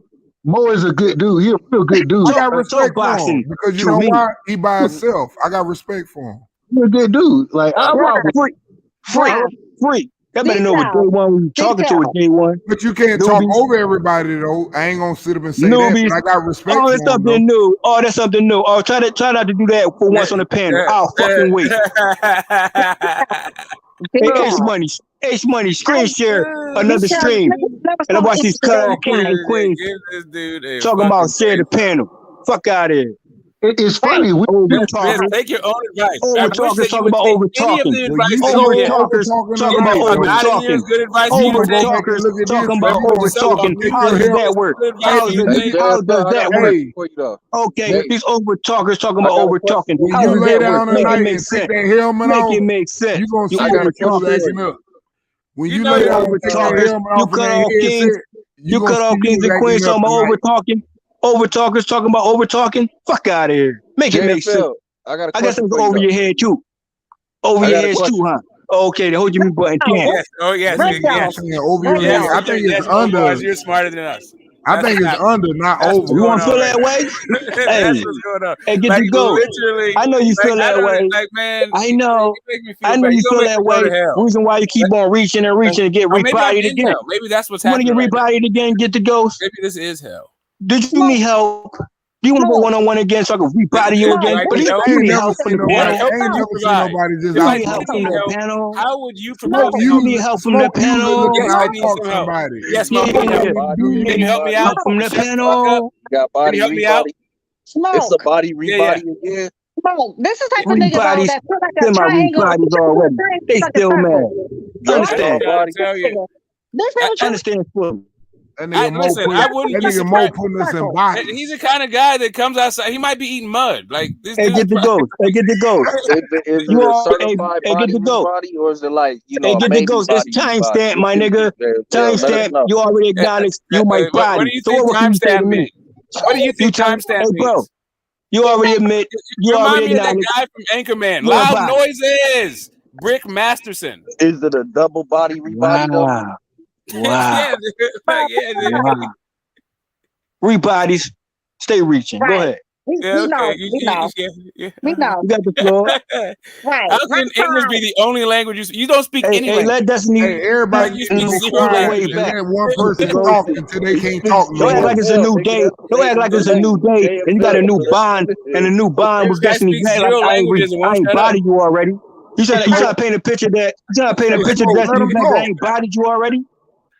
Mo is a good dude. He's a real good dude. I got respect for him because you know why? He by himself. I got respect for him. He's a good dude. Like I'm free. Y'all better know what day one we talking to with day one. But you can't talk over everybody though. I ain't gonna sit up and say Newbies. that. But I got respect. Oh, that's something new. Oh, that's something new. Oh, try not to do that for once on the panel. I'll fucking wait. Hey, H Money, screen share another stream, and I watch these kings and queens talking about share the panel. Fuck out of here. It's funny. Take your own advice. Over-talkers talking about over-talking. Over-talkers talking about over-talking. Over-talkers talking about over-talking. How does that work? How does that work? Okay, these over-talkers talking about over-talking. How does that work? Make it make sense. Make it make sense. You over-talkers. When you lay down with over-talkers, you cut off kings and queens talking about over-talking. Over-talkers talking about over-talking. Fuck out of here. Make it make sense. I guess it's over your head too. Over your head too, huh? Okay, the hold your mute button. Oh yes. Over your head. I think it's under. You're smarter than us. I think it's under, not over. You want to feel that way? That's what's going on. Hey, get to go. I know you feel that way. Like, man, I know. I know you feel that way. Reason why you keep on reaching and get rebodied again. Maybe that's what's happening. You want to get rebodied again, get the ghost? Maybe this is hell. Did you need help? Do you want to go one-on-one again so I can rebody you again? But you need help from the panel. How would you propose? You need help from the panel. Yes, I need some help. Yes, Mo, can you help me out? From the panel. Got body help me out? It's a body rebody again. Smoke. This is type of niggas that feel like a triangle. Already. They still mad. Understand? I understand fully. That nigga Mo putting us in bodies. He's the kind of guy that comes outside. He might be eating mud. Like this. Hey, get the ghost. Hey, get the ghost. Is it a certified body or is it like Hey, get the ghost. It's timestamp, my nigga. Timestamp. You already acknowledged you might body. What do you think timestamp means? What do you think timestamp means? Bro, you already admit. You already acknowledge. That guy from Anchorman. Loud noises. Brick Masterson. Is it a double body rebody? Wow. Rebodies, stay reaching. Go ahead. We know. We know. You got the floor. Right. How can English be the only language you don't speak any language? Let Destiny. Everybody you speak way back. One person talk until they can't talk. Don't act like it's a new day. Don't act like it's a new day and you got a new bond and a new bond with Destiny. Like I ain't body you already. You trying to paint a picture that Destiny I ain't bodied you already.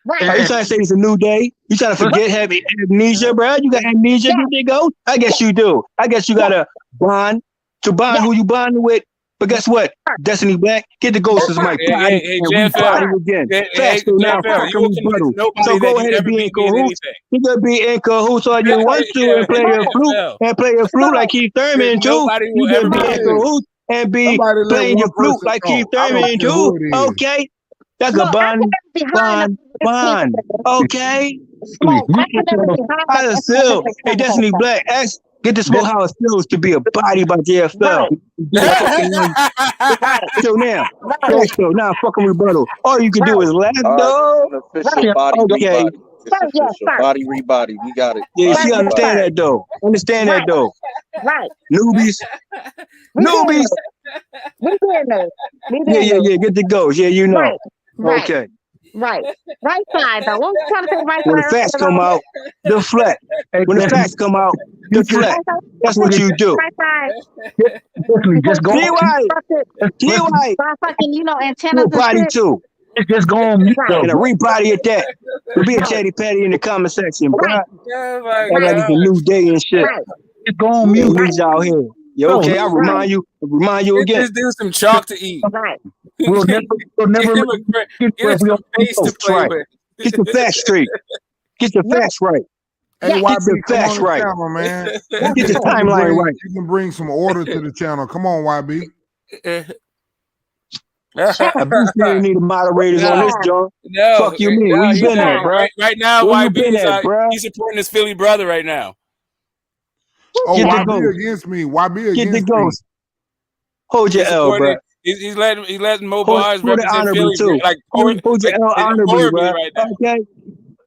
Right. You trying to say it's a new day? You trying to forget having amnesia, bro? You got amnesia? Did they go? I guess you do. I guess you got a bond to bond who you bonding with. But guess what? Destiny back. Get the ghosts as my body and we body again. Faster now, fucking rebuttal. So go ahead and be in cahoots. You gotta be in cahoots all you want to and play your flute like Keith Thurman too. You gotta be in cahoots and be playing your flute like Keith Thurman too. Okay. That's a bond. Okay. How it feel? Hey, Destiny Black, get to smoke how it feels to be a body by JFL. So now fucking rebuttal. All you can do is laugh, though. Okay. Body rebody. We got it. Yeah, she understand that though. Understand that though. Right. Newbies. Yeah. Get the ghost. Yeah, you know. Right. Okay. Right side though. What was you trying to say? Right when side. The facts come out, deflect. When the facts come out, deflect. That's what you do. Right side. Just go. T-White. Fucking, antennas and body shit. Too. It's just going mute. And a rebody at that. We'll be a chatty patty in the comment section, bro. Like it's a new day and shit. Right. It's going mute. Newbies out here. Yeah, okay. I remind you Get again. this dude some chalk to eat. We'll never Get him some face to play right. with. Get the facts straight. Get the facts right. Hey, Get YB, the come on facts the right. channel, man. Get the timeline right. You can bring some order to the channel. Come on, YB. I've been saying need moderators on this, John. No, fuck you, mean? Where you been at, bro? Right now, Where you YB been is at, bro? he's supporting his Philly brother right now. Oh, Get the YB ghost. against me. YB Get against the ghost. Hold your He's L, supporting bro. it. He's letting Mo Hold Bars it represent honorably Philly, too. like Hold your L honorably, horribly bro. right now. Okay.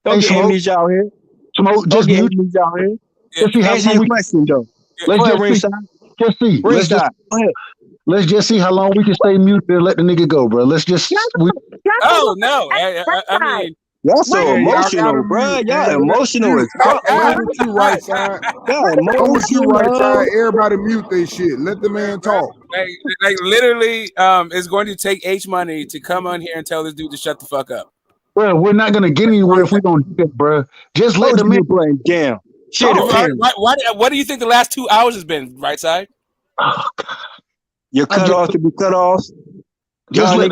Don't Hey, get Smoke. enemies out here. Smoke, Don't just get mute. enemies out here. Let's see how Answer long your we question though. let's Go ahead, just see. ringside. Just see. Ringside. Go ahead. Let's just see how long we can stay muted and let the nigga go, bro. Let's just Oh no! I mean, Y'all so Yeah, y'all emotional, gotta bro. mute, Y'all man. emotional as fuck, I'm bro. with you, right side. Y'all I'm with you, right emotional. side. Everybody mute their shit. Let the man talk. like literally, it's going to take H Money to come on here and tell this dude to shut the fuck up. Bro, we're not gonna get anywhere if we don't do that, bro. Just let the man playing damn. Shit, What do you think the last 2 hours has been? Right side. You're cut off to be cut off. Just let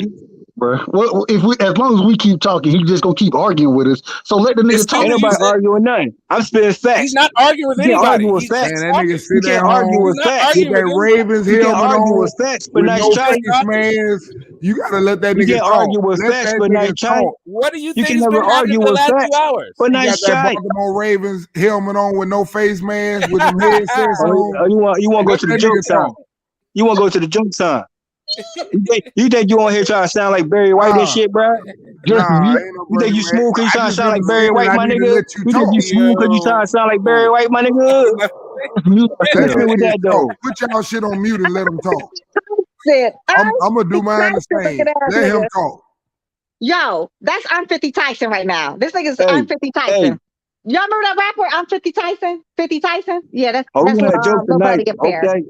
bro. Well, if we, as long as we keep talking, he's just gonna keep arguing with us. So let the nigga talk. Ain't nobody arguing nothing. I'm spitting facts. He's not arguing with You can't anybody. argue with He's facts. Man, that nigga You sit can't at argue home with facts. with that Ravens You can't helmet argue on with facts, but with nice no try. face mask. You gotta let that You nigga can't talk. argue with Let facts, that but nice nigga try. talk. What do you You think can has never been happening argue for the with last facts, 2 hours? but He nice got that try. Baltimore Ravens helmet on with no face mask with them headsets Oh, on. you want to go Let to the that joke nigga time? talk. You want to go to the joke time? You think you on here trying to sound like Barry White and shit, bro? Nah, You ain't no think you smooth because you I trying to just sound been like Barry saying White, I my need to nigga? let you You think you talk. smooth because you trying to sound like Barry White, my nigga? Mute Let Let's that with nigga that though. talk. Put y'all shit on mute and let him talk. Said, I'm gonna do mine the Tyson, same. looking ass Let him nigga. talk. Yo, I'm 50 Tyson right now. This nigga's Hey, I'm 50 Tyson. hey. Y'all remember that rapper? I'm 50 Tyson? 50 Tyson? Yeah, that's Oh, we gonna have jokes little tonight. buddy up there. Okay.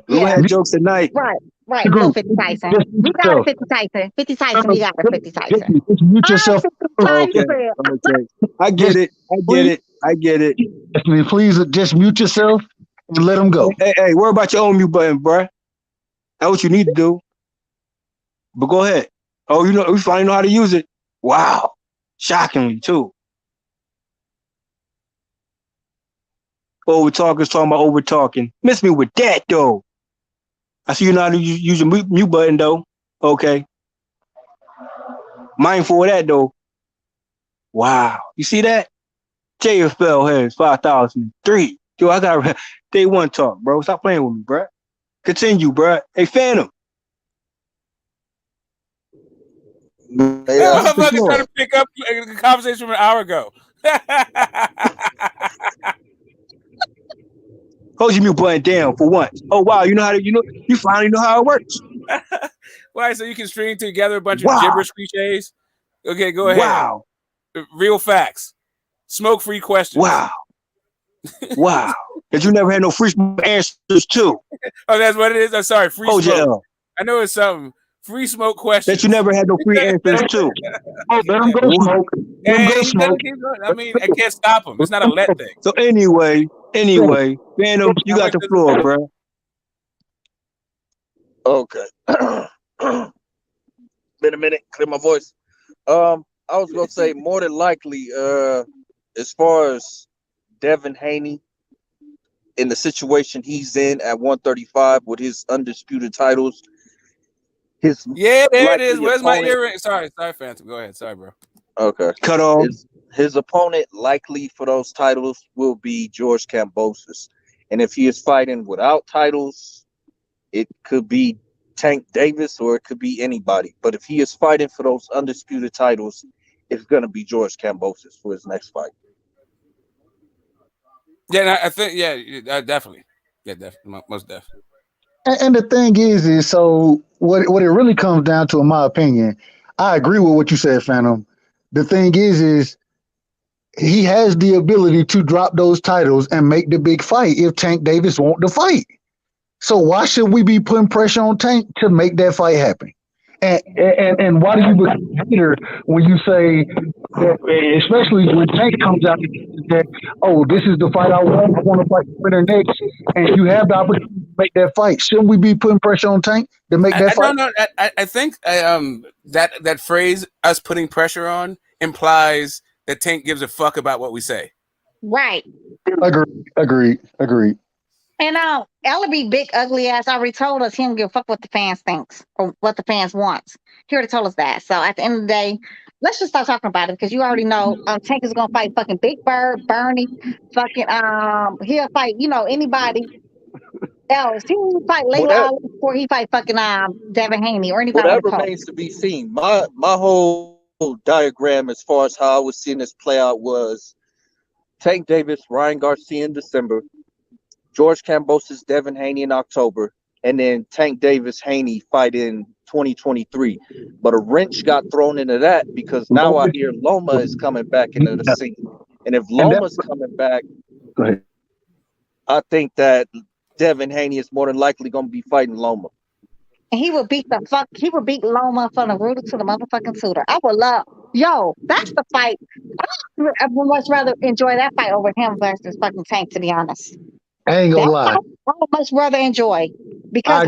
We Yeah. gonna have jokes tonight. Right, little 50 Tyson. You got it, 50 Tyson. 50 Tyson, you got it, 50 Tyson. Just mute yourself. Okay. Okay. I get it. I get it. I get it. I mean, please just mute yourself and let him go. Hey, worry about your own mute button, bruh. That's what you need to do. But go ahead. Oh, we finally know how to use it. Wow. Shockingly, too. Over talkers talking about over talking. Miss me with that, though. I see you know how to use your mute button, though. Okay. Mindful of that, though. Wow. You see that? JFL has 5,003. Yo, I got day one talk, bro. Stop playing with me, bro. Continue, bro. Hey, Phantom. That motherfucker trying to pick up the conversation from an hour ago. Hold your mute button down for once. Oh wow, you finally know how it works. Why? So you can string together a bunch of gibberish cliches? Okay, go ahead. Wow. Real facts. Smoke-free questions. Wow. Because you never had no free answers too. Oh, that's what it is? I'm sorry, free Hold smoke. your L. I know it's something. Free smoke questions. That you never had no free answers too. Oh, let him go smoke. Let him go smoke. I mean, I can't stop him. It's not a let thing. So anyway, Phantom, you got the floor, bro. Okay. Been a minute. Clear my voice. I was gonna say more than likely, as far as Devin Haney in the situation he's in at 135 with his undisputed titles. There it is. Where's my opponent, earring? Sorry, Phantom. Go ahead. Sorry, bro. Okay. Cut off. His opponent likely for those titles will be George Kambosos. And if he is fighting without titles, it could be Tank Davis or it could be anybody. But if he is fighting for those undisputed titles, it's going to be George Kambosos for his next fight. Yeah, I think, definitely. Yeah, definitely. Most definitely. And the thing is so what it really comes down to, in my opinion, I agree with what you said, Phantom. The thing is he has the ability to drop those titles and make the big fight if Tank Davis wants to fight. So why should we be putting pressure on Tank to make that fight happen? And why do you become a hater when you say, especially when Tank comes out and says, "Oh, this is the fight I want to fight the winner next," and you have the opportunity to make that fight? Shouldn't we be putting pressure on Tank to make that I fight? don't know. I think that phrase, us putting pressure on, implies that Tank gives a fuck about what we say. Right. Agreed. And Ellaby, big ugly ass, already told us he don't give a fuck what the fans thinks or what the fans wants. He already told us that. So at the end of the day, let's just start talking about it because you already know Tank is gonna fight fucking Big Bird, Bernie, fucking he'll fight, anybody else. He will fight Well, Layla Ali before he fight fucking Devin Haney or anybody that on the card. remains to be seen. My whole diagram as far as how I was seeing this play out was Tank Davis, Ryan Garcia in December, George Kambosos, Devin Haney in October, and then Tank Davis Haney fight in 2023. But a wrench got thrown into that because now I hear Loma is coming back into the scene. And if Loma's coming back, I think that Devin Haney is more than likely going to be fighting Loma. And he would beat Loma from the rooter to the motherfucking suitor. I would love, that's the fight. I would much rather enjoy that fight over him versus fucking Tank, to be honest. I ain't gonna lie. I would much rather enjoy because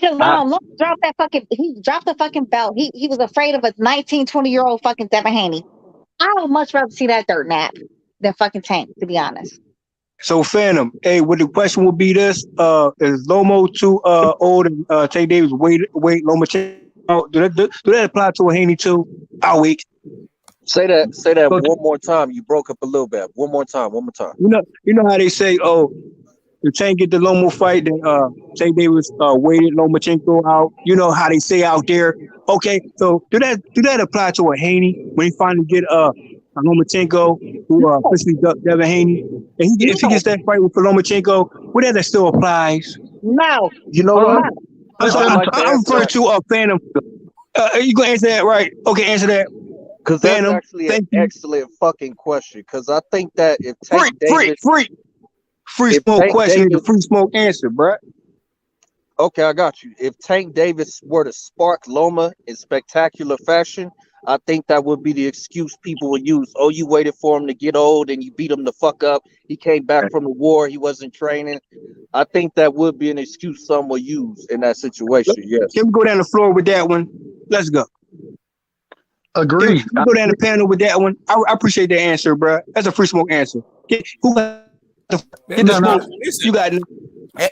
Loma dropped he dropped the fucking belt. He was afraid of a 19, 20-year-old fucking Devin Haney. I would much rather see that dirt nap than fucking Tank, to be honest. So Phantom, what the question will be this: is Lomo too old and Tank Davis wait Loma out? Do that apply to a Haney too? I'll wait. Say that one more time. You broke up a little bit. One more time. You know how they say, if Tank get the Lomo fight, then Tank Davis waited Lomachenko out. You know how they say out there. Okay, so do that apply to a Haney when he finally get Lomachenko, who officially ducked Devin Haney? And if he gets that fight with Lomachenko, would that still applies? No. You know what? I'm referring to Phantom. You gonna answer that right? Okay, answer that. Because that's actually an excellent fucking question. Because I think that if Tank Davis free smoke question is a free smoke answer, bro. Okay, I got you. If Tank Davis were to spark Loma in spectacular fashion, I think that would be the excuse people would use. Oh, you waited for him to get old and you beat him the fuck up. He came back from the war. He wasn't training. I think that would be an excuse some would use in that situation. Yes. Can we go down the floor with that one? Let's go. Agreed. Can we go down the panel with that one? I appreciate the answer, bro. That's a free smoke answer. Who got the smoke? You got it.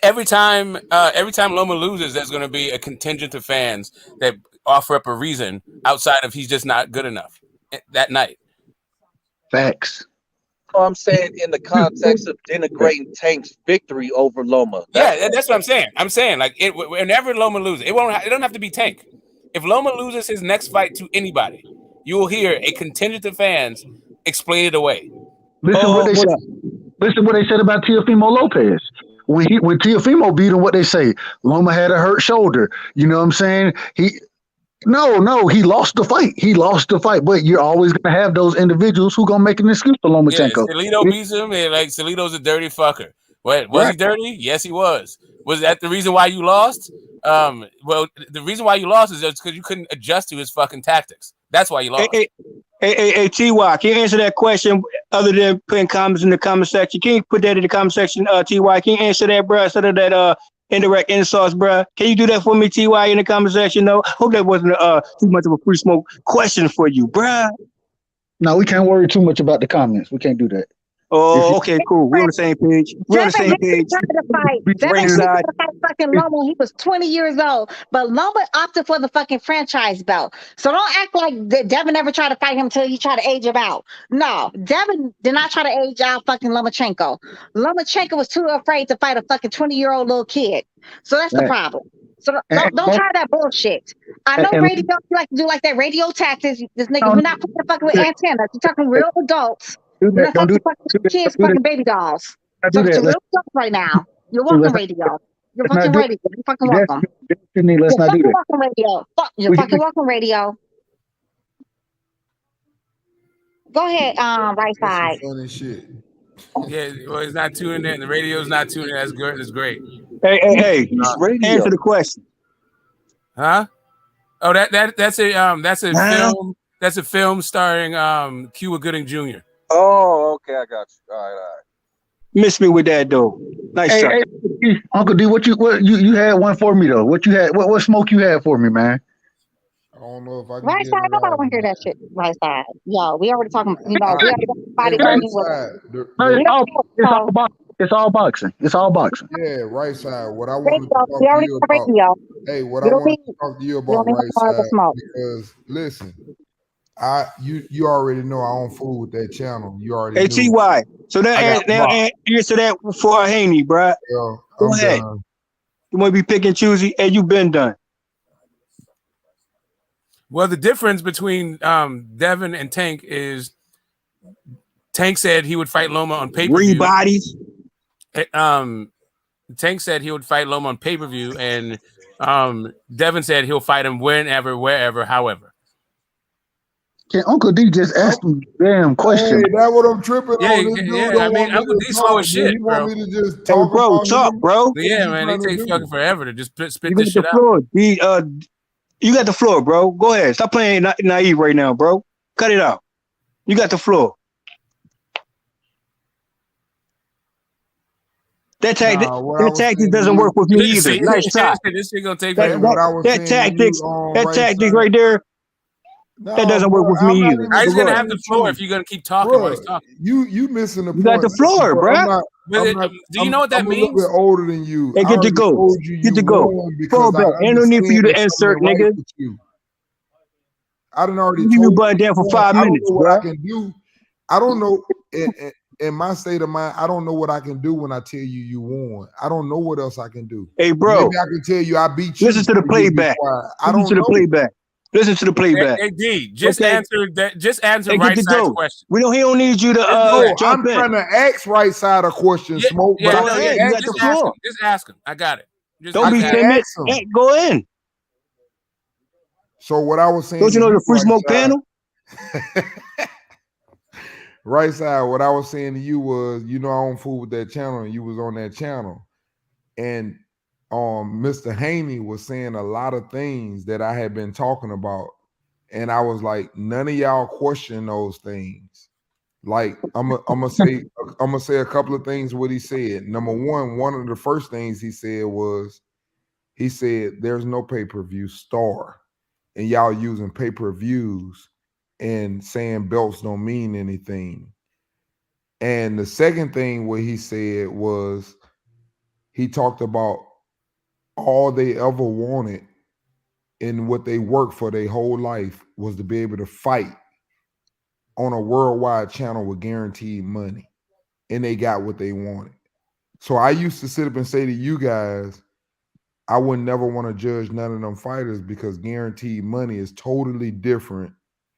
Every time Loma loses, there's going to be a contingent of fans that offer up a reason outside of he's just not good enough that night. Facts. I'm saying in the context of denigrating Tank's victory over Loma. That's what I'm saying. I'm saying whenever Loma loses, it don't have to be Tank. If Loma loses his next fight to anybody, you will hear a contingent of fans explain it away. Listen what they said about Teofimo Lopez. When Teofimo beat him, what they say? Loma had a hurt shoulder. You know what I'm saying? He lost the fight. But you're always gonna have those individuals who gonna make an excuse for Lomachenko. Salido beats him, and Salido's a dirty fucker. What was he dirty? Yes, he was. Was that the reason why you lost? Well, the reason why you lost is because you couldn't adjust to his fucking tactics. That's why you lost. Hey, TY, can you answer that question other than putting comments in the comment section? Can you put that in the comment section, TY? Can you answer that, bro, instead of that indirect insults, bro? Can you do that for me, TY, in the comment section? No, hope that wasn't too much of a free smoke question for you, bro. No, we can't worry too much about the comments. We can't do that. Oh, okay, cool. We're on the same page. Devin tried to fight fucking Loma. He was 20 years old, but Loma opted for the fucking franchise belt. So don't act like Devin never tried to fight him until he tried to age him out. No, Devin did not try to age out fucking Lomachenko. Lomachenko was too afraid to fight a fucking 20-year-old little kid. So that's the problem. So don't try that bullshit. I know radio, you like to do like that radio tactics. This nigga, we're not fucking with antennas. We're talking real adults. We're not talking kids, fucking baby dolls. So it's a real stuff right now. You're welcome, radio. You're fucking radio. You're fucking welcome. Let's not do that. Welcome, radio. You're fucking welcome, radio. Go ahead, right side. Funny shit. Yeah, well, he's not tuning in. The radio's not tuning in. That's good. That's great. Hey. Answer the question. Huh? Oh, that's a film. That's a film starring Cuba Gooding Jr. Oh, okay, I got you. All right. Miss me with that though. Nice Hey, shot. hey, Uncle D, what you had one for me though? What you had? What smoke you had for me, man? I don't know if I can Right get side, it nobody out. want to hear that shit. Right side, yo, we already talking. We already Hey, everybody right voting with. side. No, We it's don't all boxing. It's all boxing. It's all boxing. Yeah, right side. What I wanted to radio. We talk to already you got about. radio. Hey, what We I don't wanted need. to talk to you We about, don't need right no more side, smoke. because listen, you already know I don't fool with that channel. You already Hey, knew. TY. So I got now blocked. answer that for Haney, bro. Yo, Go I'm ahead. done. You want to be pick and choosy? Hey, you been done. Well, the difference between Devin and Tank is Tank said he would fight Loma on pay-per-view. Bodies. Tank said he would fight Loma on pay-per-view, and Devin said he'll fight him whenever, wherever, however. Can Uncle D just ask him damn question? Hey, that's what I'm tripping Yeah, on. This dude yeah. I don't mean, want me Uncle to D slow talk. as Do he shit, want bro. me to just Hey, talk bro, about talk, him? bro. What Yeah, you man, trying it to takes do? fucking forever to just spit You this got shit the out. floor. You got the floor, bro. Go ahead. Stop playing naive right now, bro. Cut it out. You got the floor. That tactic doesn't work with me either. See, Nice shot. this shit gonna take Hey, forever. what I was That saying to you, right tactics side. right there, No, that doesn't bro, work with I'm me not either. even I was But go gonna ahead. have the with floor you, if you're gonna keep talking while bro. he's talking. You missing the You got point. the floor, Bro, bro. Do you know what that I'm a little means? bit older than you. Hey, I get to already go. told you Get you to go. won Fall because I back. Ain't no need for you understand to there's insert, something right nigga. with you. I done already Leave you told button you down for you won. 5 I don't minutes, know what bro. I can do. I don't know in my state of mind. I don't know what I can do when I tell you won. I don't know what else I can do. Hey, bro. Maybe I can tell you I beat you. Listen to the and you'll be playback. quiet. I Listen don't to the know. playback. Listen to the playback. Hey, D, just Okay. answer that. Just answer Hey, get right to side's go. question. He don't need you to No, jump I'm in. trying to ask right side a question, Yeah, Smoke, but I Go can't ahead. You got ask the just him. ask him. floor. Just ask him. I got it. Don't be ask him. timid. Ask him. Hey, go in. So what I was saying Don't you to know you, the free right smoke side, panel? right side, what I was saying to you was, I don't fool with that channel, and you was on that channel. And Mr. Haney was saying a lot of things that I had been talking about. And I was like, none of y'all question those things. Like, I'm gonna say a couple of things what he said. Number one of the first things he said was, he said, there's no pay-per-view star. And y'all using pay-per-views and saying belts don't mean anything. And the second thing what he said was, he talked about all they ever wanted and what they worked for their whole life was to be able to fight on a worldwide channel with guaranteed money. And they got what they wanted. So I used to sit up and say to you guys, I would never want to judge none of them fighters because guaranteed money is totally different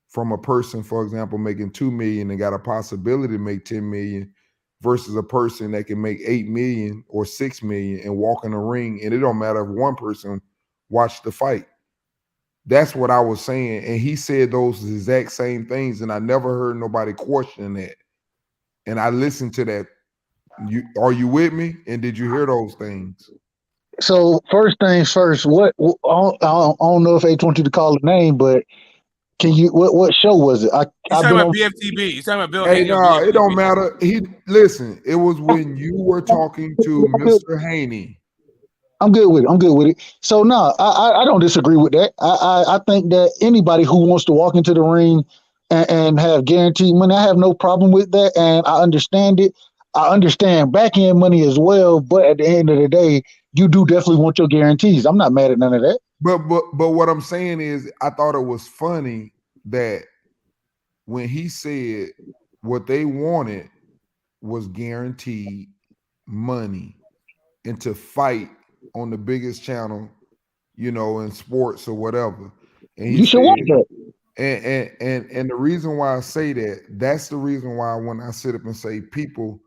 from a person, for example, making 2 million and got a possibility to make 10 million versus a person that can make 8 million or 6 million and walk in the ring. And it don't matter if one person watched the fight. That's what I was saying. And he said those exact same things. And I never heard nobody question that. And I listened to that. Are you with me? And did you hear those things? So first things first, I don't know if H want you to call the name, but can you what show was it? He's talking about BFTB. He's talking about Bill Hey, Haney. no, it don't matter. It was when you were talking to Mr. Haney. I'm good with it. So no, I don't disagree with that. I think that anybody who wants to walk into the ring and have guaranteed money, I have no problem with that, and I understand it. I understand back end money as well, but at the end of the day, you do definitely want your guarantees. I'm not mad at none of that. But what I'm saying is, I thought it was funny that when he said what they wanted was guaranteed money and to fight on the biggest channel, in sports or whatever. And he You should want that. And the reason why I say that's the reason why when I sit up and say people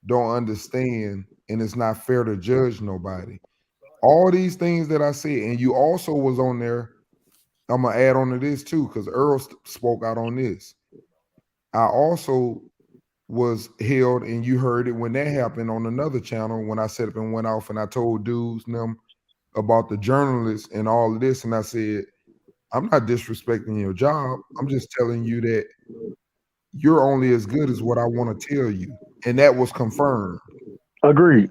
don't understand and it's not fair to judge nobody. All these things that I said, and you also was on there. I'm gonna add on to this too, because Earl spoke out on this. I also was held, and you heard it when that happened on another channel when I set up and went off and I told dudes them about the journalists and all of this, and I said, I'm not disrespecting your job. I'm just telling you that you're only as good as what I want to tell you. And that was confirmed. Agreed.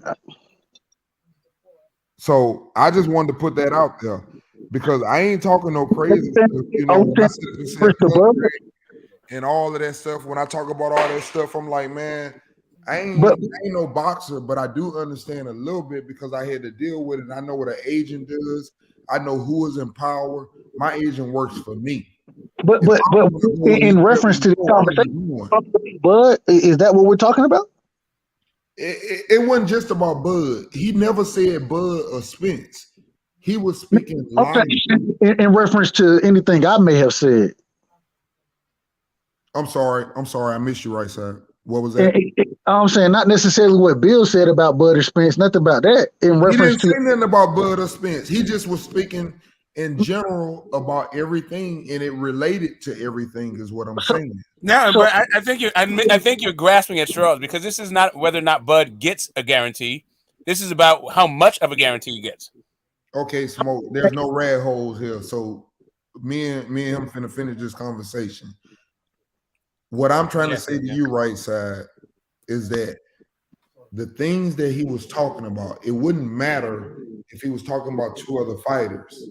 So I just wanted to put that out there because I ain't talking no crazy stuff. You know, when I said and all of that stuff, when I talk about all that stuff, I'm like, man, I ain't no boxer, but I do understand a little bit because I had to deal with it. I know what an agent does. I know who is in power. My agent works for me. But in reference to the conversation, Bud, is that what we're talking about? It wasn't just about Bud. He never said Bud or Spence. He was speaking in reference to anything I may have said. I'm sorry. I missed you, right side. What was that? I'm saying not necessarily what Bill said about Bud or Spence, nothing about that. In reference He didn't say nothing about Bud or Spence. He just was speaking in general about everything, and it related to everything, is what I'm saying. No, but I think you're grasping at straws because this is not whether or not Bud gets a guarantee. This is about how much of a guarantee he gets. Okay, Smoke. There's no rat holes here, so me and him finna finish this conversation. What I'm trying to say to you, right side, is that the things that he was talking about, it wouldn't matter if he was talking about two other fighters.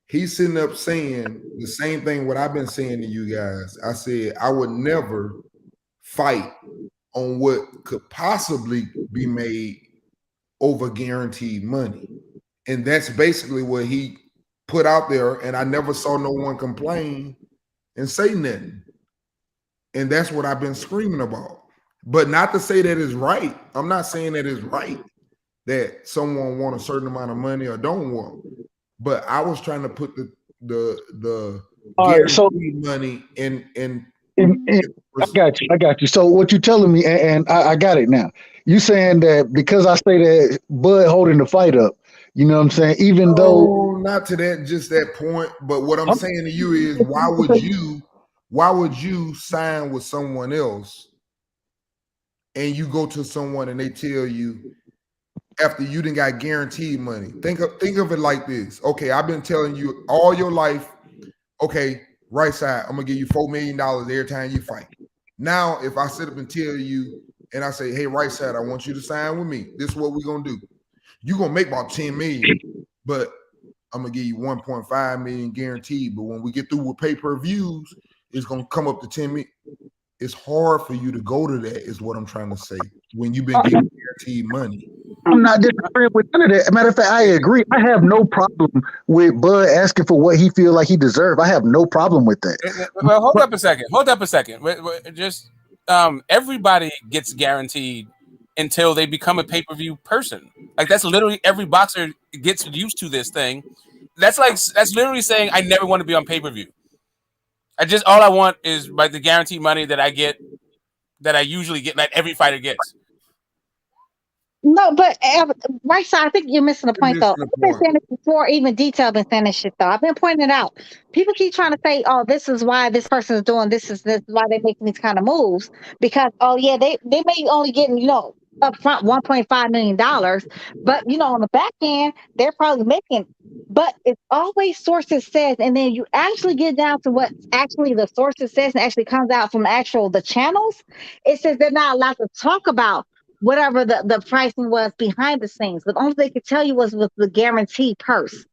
He's sitting up saying the same thing what I've been saying to you guys. I said I would never fight on what could possibly be made over guaranteed money. And that's basically what he put out there, and I never saw no one complain and say nothing. And that's what I've been screaming about. But not to say that it's right. I'm not saying that it's right that someone want a certain amount of money or don't want. But I was trying to put the money in. I got you. So what you telling me, and I got it now. You saying that because I say that Bud holding the fight up, you know what I'm saying? Even though not to that, just that point. But what I'm saying to you is, why would you sign with someone else and you go to someone and they tell you after you didn't got guaranteed money? Think of it like this. Okay, I've been telling you all your life, okay, right side, I'm gonna give you $4 million every time you fight. Now, if I sit up and tell you and I say, hey, right side, I want you to sign with me. This is what we're gonna do. You're gonna make about 10 million, but I'm gonna give you 1.5 million guaranteed. But when we get through with pay-per-views, it's gonna come up to 10 million. It's hard for you to go to that, is what I'm trying to say. When you've been getting guaranteed money. I'm not disagreeing with none of that. Matter of fact, I agree. I have no problem with Bud asking for what he feel like he deserves. I have no problem with that. Well, hold up a second. Just everybody gets guaranteed until they become a pay-per-view person. Like that's literally every boxer gets used to this thing. That's literally saying I never want to be on pay-per-view. All I want is like the guaranteed money that I get, that I usually get, that every fighter gets. No, but right side, I think you're missing the point though. I've been saying this before, even Detail been saying this shit though. I've been pointing it out. People keep trying to say, "Oh, this is why this person is doing this. Is this why they're making these kind of moves?" Because they may only getting up front $1.5 million, but on the back end they're probably making. But it's always sources says, and then you actually get down to what actually the sources says, and actually comes out from the channels. It says they're not allowed to talk about whatever the pricing was behind the scenes, but only they could tell you was with the guaranteed purse.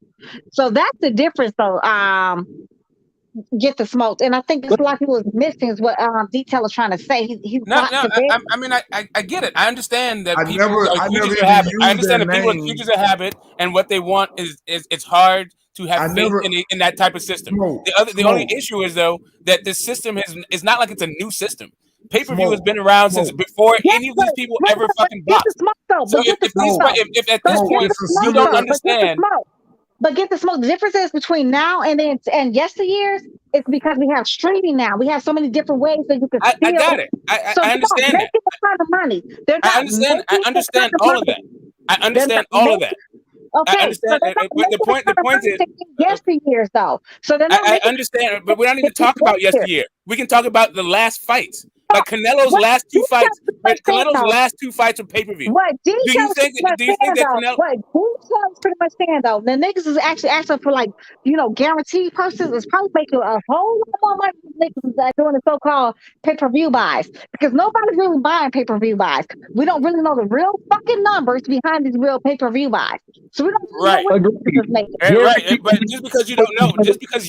So that's the difference, though. Get the smoke, and I think this a lot of people is missing is what Detail is trying to say. I get it. I understand that people are creatures of habit. I understand that people are creatures of habit, and what they want is it's hard to have faith in that type of system. The only issue is though that this system is not like it's a new system. Pay-per-view has been around since before any of these people ever fucking boxed. So if at this point you don't understand. But get the smoke. The difference is between now and yesteryears is because we have streaming now. We have so many different ways that you can steal. I got it. I understand that. They're not making a ton of money. I understand all of that. I understand all of that. Okay, I understand. The point is yesteryears though. So they're not. I understand, but we don't need to talk about yesteryear. We can talk about the last fights. Like Canelo's last two fights. Canelo's last two fights are pay-per-view. What Do you think that Canelo? What details pretty much saying though? The niggas is actually asking for like, guaranteed purchases. It's probably making a whole lot more money than niggas that doing the so-called pay-per-view buys. Because nobody's really buying pay-per-view buys. We don't really know the real fucking numbers behind these real pay-per-view buys. So we don't really know what niggas is making. Right. But just because you don't know, just because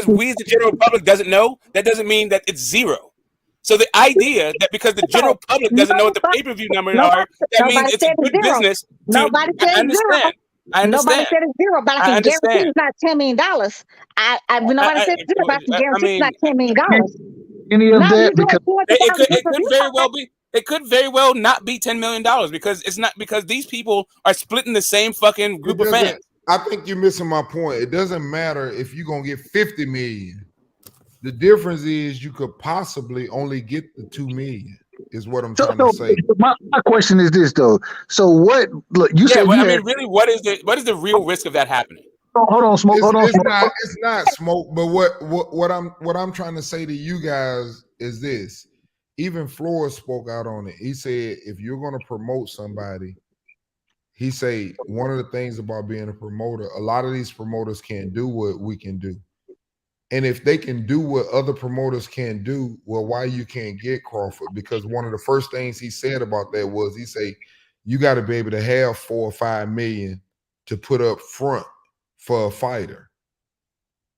we as the general public doesn't know, that doesn't mean that it's zero. So the idea that because the general public doesn't know what the pay-per-view numbers are, that means it's a good business. Nobody said it's zero. I understand. Nobody said it's zero, but I can guarantee it's not $10 million. Nobody said it's zero, but I can guarantee it's not $10 million. Any of that because it could very well be. It could very well not be $10 million because it's not, because these people are splitting the same fucking group of fans. I think you're missing my point. It doesn't matter if you're gonna get 50 million. The difference is you could possibly only get the 2 million. Is what I'm trying to say. My question is this though. So what? Look, you said. Well, really, what is the real risk of that happening? Hold on, Smoke. It's not Smoke. But what I'm trying to say to you guys is this. Even Flores spoke out on it. He said, if you're going to promote somebody, he say one of the things about being a promoter, a lot of these promoters can't do what we can do. And if they can do what other promoters can't do, well, why you can't get Crawford? Because one of the first things he said about that was he say, you got to be able to have 4 or 5 million to put up front for a fighter.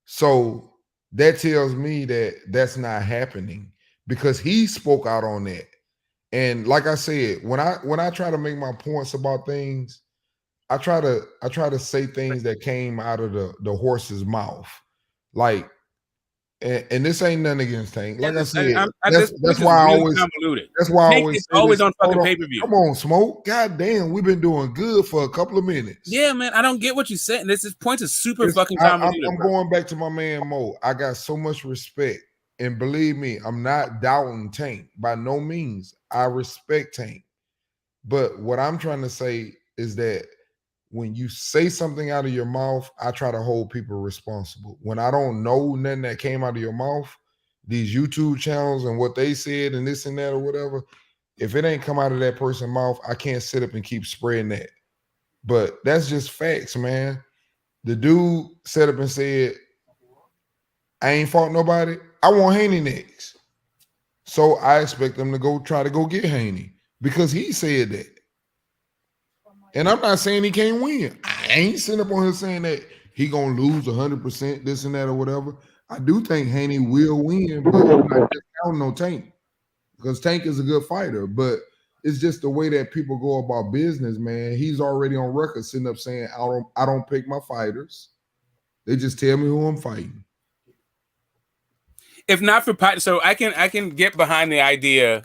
So that tells me that that's not happening because he spoke out on that. And like I said, when I try to make my points about things, I try to say things that came out of the horse's mouth. Like, and this ain't nothing against Tank. Like I said, that's why I always it's always on fucking pay-per-view. Come on, Smoke. God damn, we've been doing good for a couple of minutes. Yeah, man. I don't get what you're saying. This point is super fucking convoluted. I'm going back to my man Mo. I got so much respect. And believe me, I'm not doubting Tank by no means. I respect Tank. But what I'm trying to say is that when you say something out of your mouth, I try to hold people responsible. When I don't know nothing that came out of your mouth, these YouTube channels and what they said and this and that or whatever, if it ain't come out of that person's mouth, I can't sit up and keep spreading that. But that's just facts, man. The dude sat up and said, I ain't fought nobody. I want Haney next. So I expect them to go try to go get Haney because he said that. And I'm not saying he can't win. I ain't sitting up on here saying that he gonna lose 100%, this and that or whatever. I do think Haney will win, but I'm not just counting on Tank because Tank is a good fighter. But it's just the way that people go about business, man. He's already on record sitting up saying, I don't pick my fighters. They just tell me who I'm fighting. If not for so I can get behind the idea.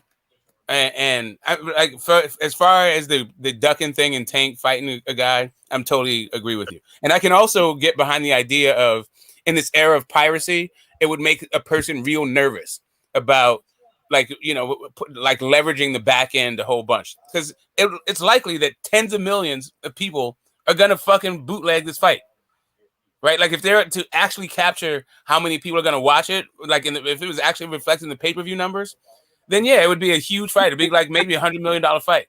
And as far as the ducking thing and Tank fighting a guy, I'm totally agree with you. And I can also get behind the idea of, in this era of piracy, it would make a person real nervous about, like leveraging the back end a whole bunch. Because it's likely that tens of millions of people are going to fucking bootleg this fight. Right? Like if they're to actually capture how many people are going to watch it, like if it was actually reflecting the pay-per-view numbers, then yeah, it would be a huge fight. It'd be like maybe $100 million fight.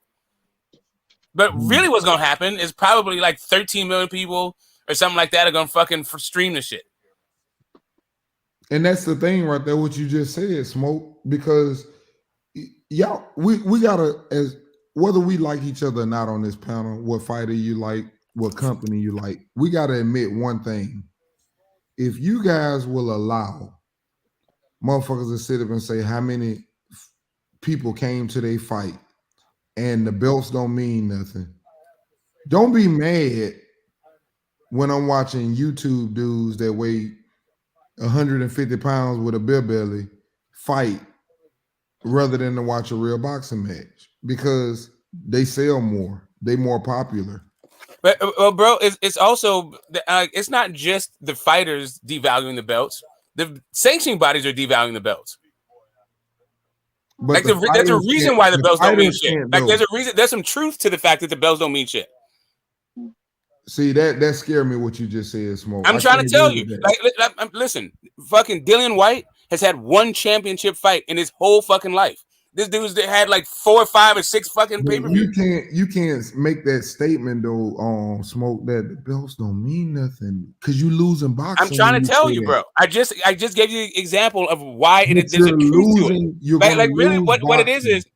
But really what's going to happen is probably like 13 million people or something like that are going to fucking stream the shit. And that's the thing right there, what you just said, Smoke, because y'all, we got to, as whether we like each other or not on this panel, what fighter you like, what company you like, we got to admit one thing. If you guys will allow motherfuckers to sit up and say how many people came to their fight and the belts don't mean nothing, don't be mad when I'm watching YouTube dudes that weigh 150 pounds with a beer belly fight rather than to watch a real boxing match, because they sell more, they more popular. But well, bro, it's also it's not just the fighters devaluing the belts. The sanctioning bodies are devaluing the belts. But like there's a reason why the belts don't mean shit. Like there's a reason. There's some truth to the fact that the belts don't mean shit. See, that scared me what you just said, Smoke. I'm trying to tell you. Like, listen, fucking Dillian White has had one championship fight in his whole fucking life. This dude's had like 4 or 5 or 6 fucking pay-per-views. You can't make that statement though, Smoke, that the belts don't mean nothing because you losing boxing. I'm trying to tell you, bro. I just gave you an example of why there's a truth to it. You're like really what it is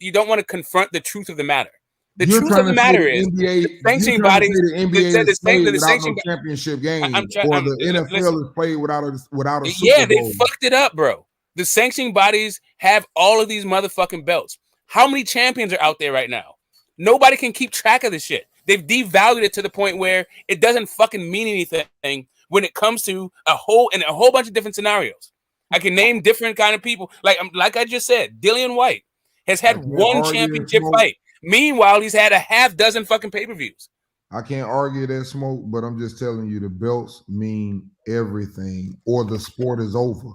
you don't want to confront the truth of the matter. The truth of the matter is the sanctioning bodies. The NBA is played without no championship game, or the NFL is played without a Super Bowl. They fucked it up, bro. The sanctioning bodies have all of these motherfucking belts. How many champions are out there right now? Nobody can keep track of this shit. They've devalued it to the point where it doesn't fucking mean anything when it comes to a whole bunch of different scenarios. I can name different kind of people. Like I just said, Dillian White has had one championship fight. Meanwhile, he's had a half dozen fucking pay-per-views. I can't argue that, Smoke, but I'm just telling you the belts mean everything, or the sport is over.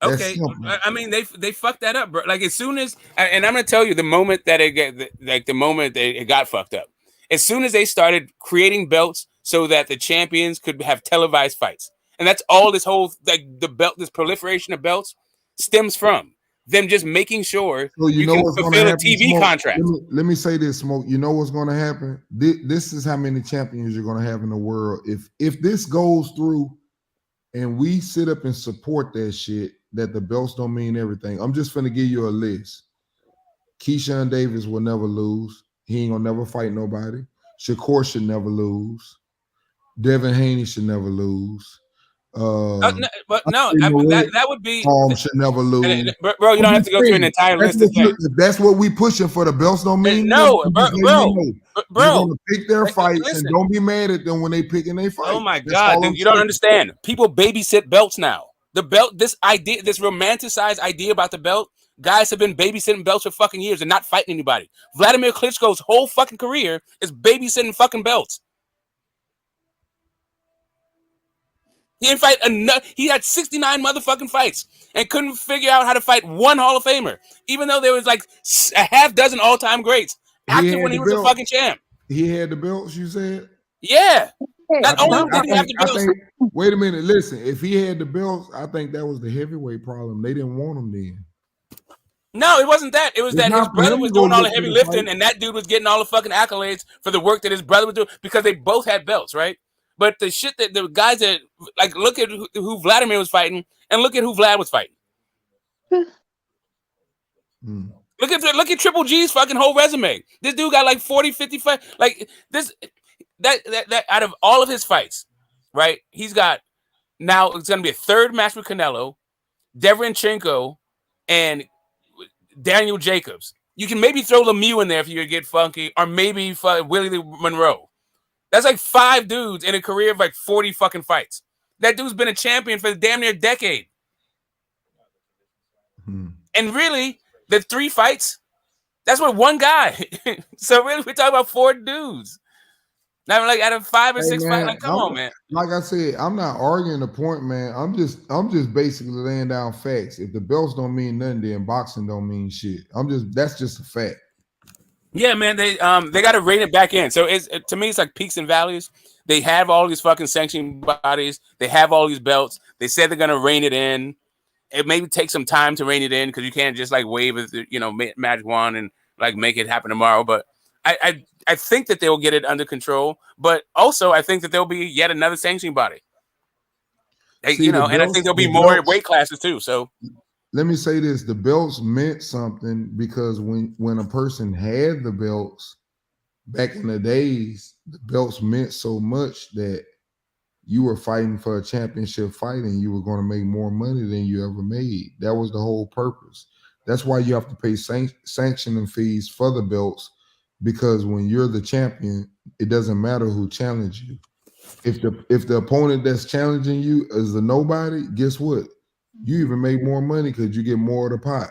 Okay, I mean they fucked that up, bro. Like as soon as, and I'm gonna tell you the moment that it got fucked up, as soon as they started creating belts so that the champions could have televised fights, and that's all this whole this proliferation of belts stems from them just making sure you can fulfill a TV Smoke, contract. Let me say this, Smoke. You know what's going to happen? This is how many champions you're going to have in the world. If this goes through, and we sit up and support that shit, that the belts don't mean everything. I'm just finna give you a list. Keyshawn Davis will never lose. He ain't gonna never fight nobody. Shakur should never lose. Devin Haney should never lose. That would be should never lose. Bro, you don't have to go through an entire list of things. If that's what we pushing for, the belts don't mean no, nothing. bro. They're gonna pick their fights, and don't be mad at them when they picking their fight. Oh my God, dude, you don't understand. People babysit belts now. The belt, this romanticized idea about the belt, guys have been babysitting belts for fucking years and not fighting anybody. Vladimir Klitschko's whole fucking career is babysitting fucking belts. He didn't fight enough. He had 69 motherfucking fights and couldn't figure out how to fight one Hall of Famer, even though there was like a half dozen all-time greats active when he was a fucking champ. He had the belts, you said? Yeah. Not only did he have the belts. Wait a minute, listen. If he had the belts, I think that was the heavyweight problem. They didn't want him then. No, it wasn't that. It was that his brother was doing all the heavy lifting, and that dude was getting all the fucking accolades for the work that his brother was doing because they both had belts, right? But the shit that the guys that look at who Vladimir was fighting, and look at who Vlad was fighting. Look at Triple G's fucking whole resume. This dude got like 40, 50 fights. Like this, that out of all of his fights, right? He's got now it's gonna be a third match with Canelo, Derevyanchenko, and Daniel Jacobs. You can maybe throw Lemieux in there if you get funky, or maybe Willie Monroe. That's like 5 dudes in a career of like 40 fucking fights. That dude's been a champion for damn near a decade. And really, the 3 fights, that's with one guy. So really, we're talking about 4 dudes. Now, like out of 5 or 6 fights, like come on, man. Like I said, I'm not arguing the point, man. I'm just basically laying down facts. If the belts don't mean nothing, then boxing don't mean shit. That's just a fact. Yeah, man, they got to rein it back in. So to me, it's like peaks and valleys. They have all these fucking sanctioning bodies. They have all these belts. They said they're gonna rein it in. It maybe take some time to rein it in because you can't just like wave it, magic wand and like make it happen tomorrow. But I think that they will get it under control. But also, I think that there'll be yet another sanctioning body. And I think there'll be more weight classes too. So. Let me say this: the belts meant something because when a person had the belts back in the days, the belts meant so much that you were fighting for a championship fight and you were going to make more money than you ever made. That was the whole purpose. That's why you have to pay sanctioning fees for the belts, because when you're the champion, it doesn't matter who challenged you. If the opponent that's challenging you is a nobody, guess what? You even make more money because you get more of the pot.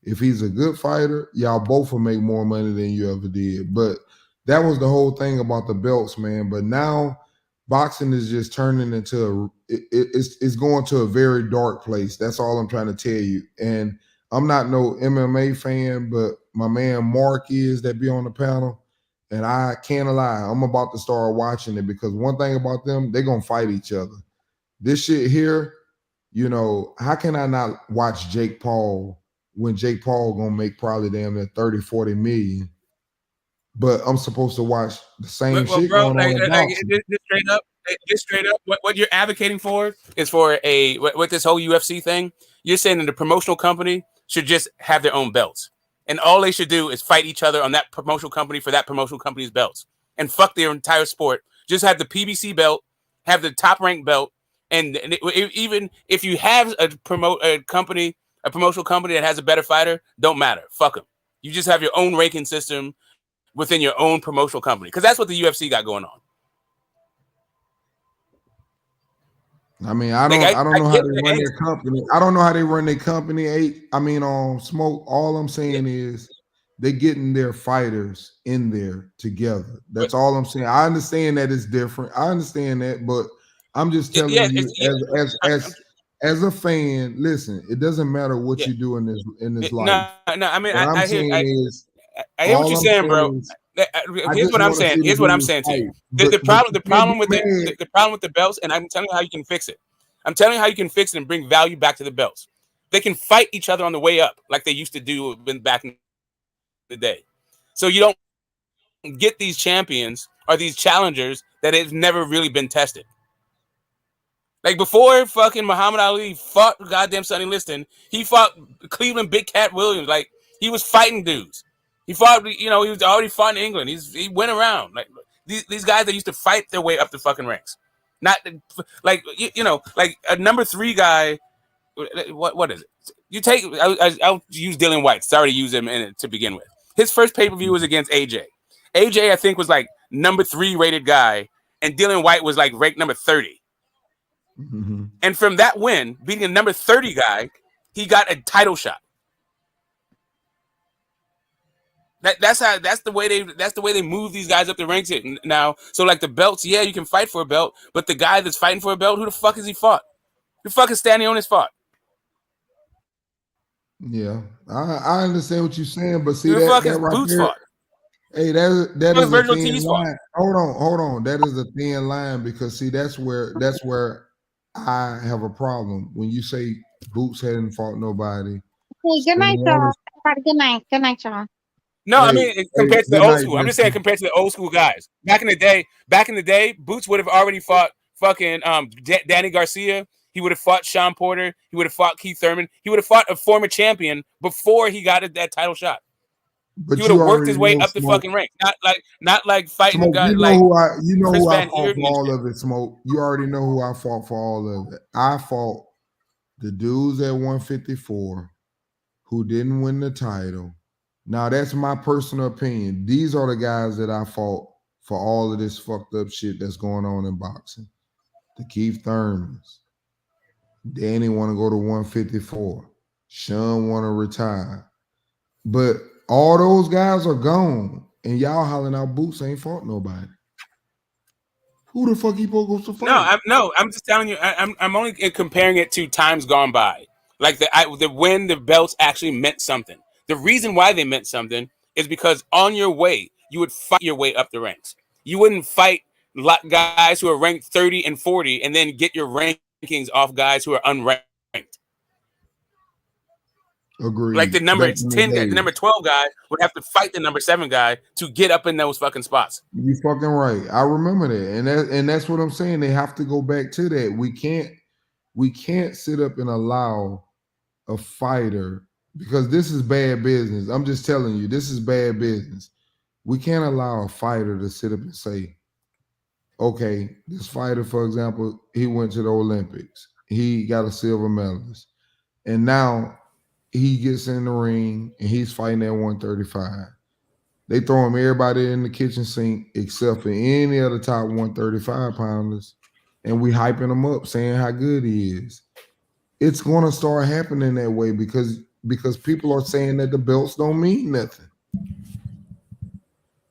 If he's a good fighter, y'all both will make more money than you ever did. But that was the whole thing about the belts, man. But now boxing is just turning into it's going to a very dark place. That's all I'm trying to tell you. And I'm not no MMA fan, but my man Mark is, that be on the panel. And I can't lie, I'm about to start watching it because one thing about them, they're going to fight each other. This shit here, You know, how can I not watch Jake Paul when Jake Paul gonna make probably damn near 30, 40 million, but I'm supposed to watch the same Well, shit bro, going on in boxing? Just straight up, what you're advocating for is for with this whole UFC thing. You're saying that the promotional company should just have their own belts, and all they should do is fight each other on that promotional company for that promotional company's belts, and fuck their entire sport. Just have the PBC belt, have the top ranked belt, and even if you have a promotional company that has a better fighter, don't matter. Fuck them. You just have your own ranking system within your own promotional company, because that's what the UFC got going on. I mean, I don't know how they run their company. I don't know how they run their company. Smoke. All I'm saying is they're getting their fighters in there together. That's all I'm saying. I understand that it's different. I understand that, but I'm just telling you, as a fan, listen. It doesn't matter what you do in this life. No. I mean, what I'm saying is, I hear what you're saying, bro. Here's what I'm saying. Here's what I'm saying to you. The problem with the belts, and I'm telling you how you can fix it. I'm telling you how you can fix it and bring value back to the belts. They can fight each other on the way up like they used to do back in the day. So you don't get these champions or these challengers that have never really been tested. Like before fucking Muhammad Ali fought goddamn Sonny Liston, he fought Cleveland Big Cat Williams. Like he was fighting dudes. He fought, he was already fought in England. He went around. Like these guys that used to fight their way up the fucking ranks. Not like like a number 3 guy. What is it? You take. I'll use Dylan White. Sorry to use him in it to begin with. His first pay-per-view was against AJ. AJ, I think, was like number 3 rated guy, and Dylan White was like ranked number 30. Mm-hmm. And from that win, beating a number 30 guy, he got a title shot. That's the way they move these guys up the ranks now. So like the belts, yeah, you can fight for a belt, but the guy that's fighting for a belt, who the fuck has he fought? Who the fuck is Stanionis fought? Yeah, I understand what you're saying, but see who the fuck that is right Boots there. fought? Hey, that is a thin fought? line. Hold on. That is a thin line because see, that's where I have a problem when you say Boots hadn't fought nobody. Hey, good night, y'all. Good night, y'all. No, I mean compared to the old school. I'm just saying compared to the old school guys. Back in the day, Boots would have already fought fucking Danny Garcia. He would have fought Sean Porter. He would have fought Keith Thurman. He would have fought a former champion before he got that title shot. But he would have worked his way up the fucking ranks. Not like fighting Smoke, guys you know like who I fought Houten for all of it, Smoke. You already know who I fought for all of it. I fought the dudes at 154 who didn't win the title. Now that's my personal opinion. These are the guys that I fought for all of this fucked up shit that's going on in boxing. The Keith Thurmans. Danny want to go to 154. Sean want to retire. But all those guys are gone. And y'all hollering out Boots ain't fought nobody. Who the fuck he supposed to fight? I'm just telling you. I'm only comparing it to times gone by. Like when the belts actually meant something. The reason why they meant something is because on your way, you would fight your way up the ranks. You wouldn't fight guys who are ranked 30 and 40 and then get your rankings off guys who are unranked. Agreed. Like the number 10 guy, the number 12 guy would have to fight the number 7 guy to get up in those fucking spots. You fucking right. I remember that. And that's what I'm saying. They have to go back to that. We can't sit up and allow a fighter, because this is bad business. I'm just telling you, this is bad business. We can't allow a fighter to sit up and say, okay, this fighter, for example, he went to the Olympics. He got a silver medalist. And now he gets in the ring and he's fighting at 135. They throw him everybody in the kitchen sink except for any of the top 135 pounders. And we hyping him up, saying how good he is. It's going to start happening that way because people are saying that the belts don't mean nothing.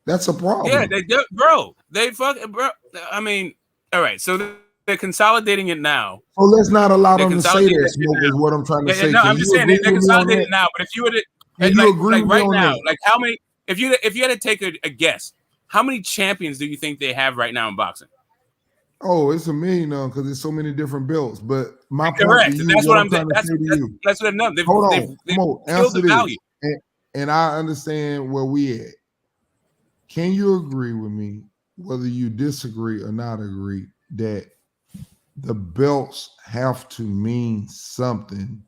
That's a problem. Yeah, they do, bro. They fucking, bro. I mean, all right. So they're consolidating it now. So let's not allow them to say that. Smoke is what I'm trying to say. No, I'm just saying they're consolidating it now. But if you were to, like right now, like how many? If you had to take a guess, how many champions do you think they have right now in boxing? Oh, it's a million now because there's so many different belts. But my point Correct. to you, That's what what I'm I'm trying saying. to say to you, That's what I've done. hold on, They've come on, killed answer the value. this, and I understand where we at. Can you agree with me, whether you disagree or not agree, that the belts have to mean something,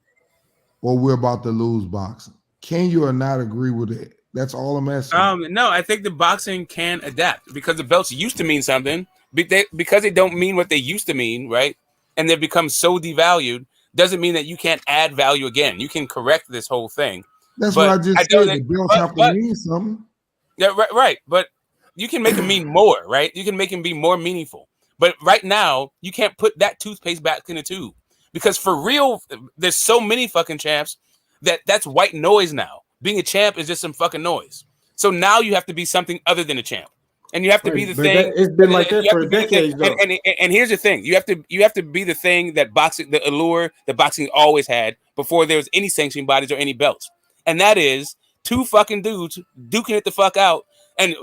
or we're about to lose boxing? Can you or not agree with it? That's all I'm asking. No, I think the boxing can adapt because the belts used to mean something. Because they don't mean what they used to mean, right? And they've become so devalued, doesn't mean that you can't add value again. You can correct this whole thing. That's But what I just I don't said. think, The belts have to mean something. yeah, right. But you can make them mean more, right? You can make them be more meaningful. But right now, you can't put that toothpaste back in the tube because for real, there's so many fucking champs that's white noise now. Being a champ is just some fucking noise. So now you have to be something other than a champ, and you have to be the But thing. it's been like you that have for to be the thing. decades, though. And here's the thing: you have to be the thing that boxing, the allure that boxing always had before there was any sanctioning bodies or any belts, and that is two fucking dudes duking it the fuck out, and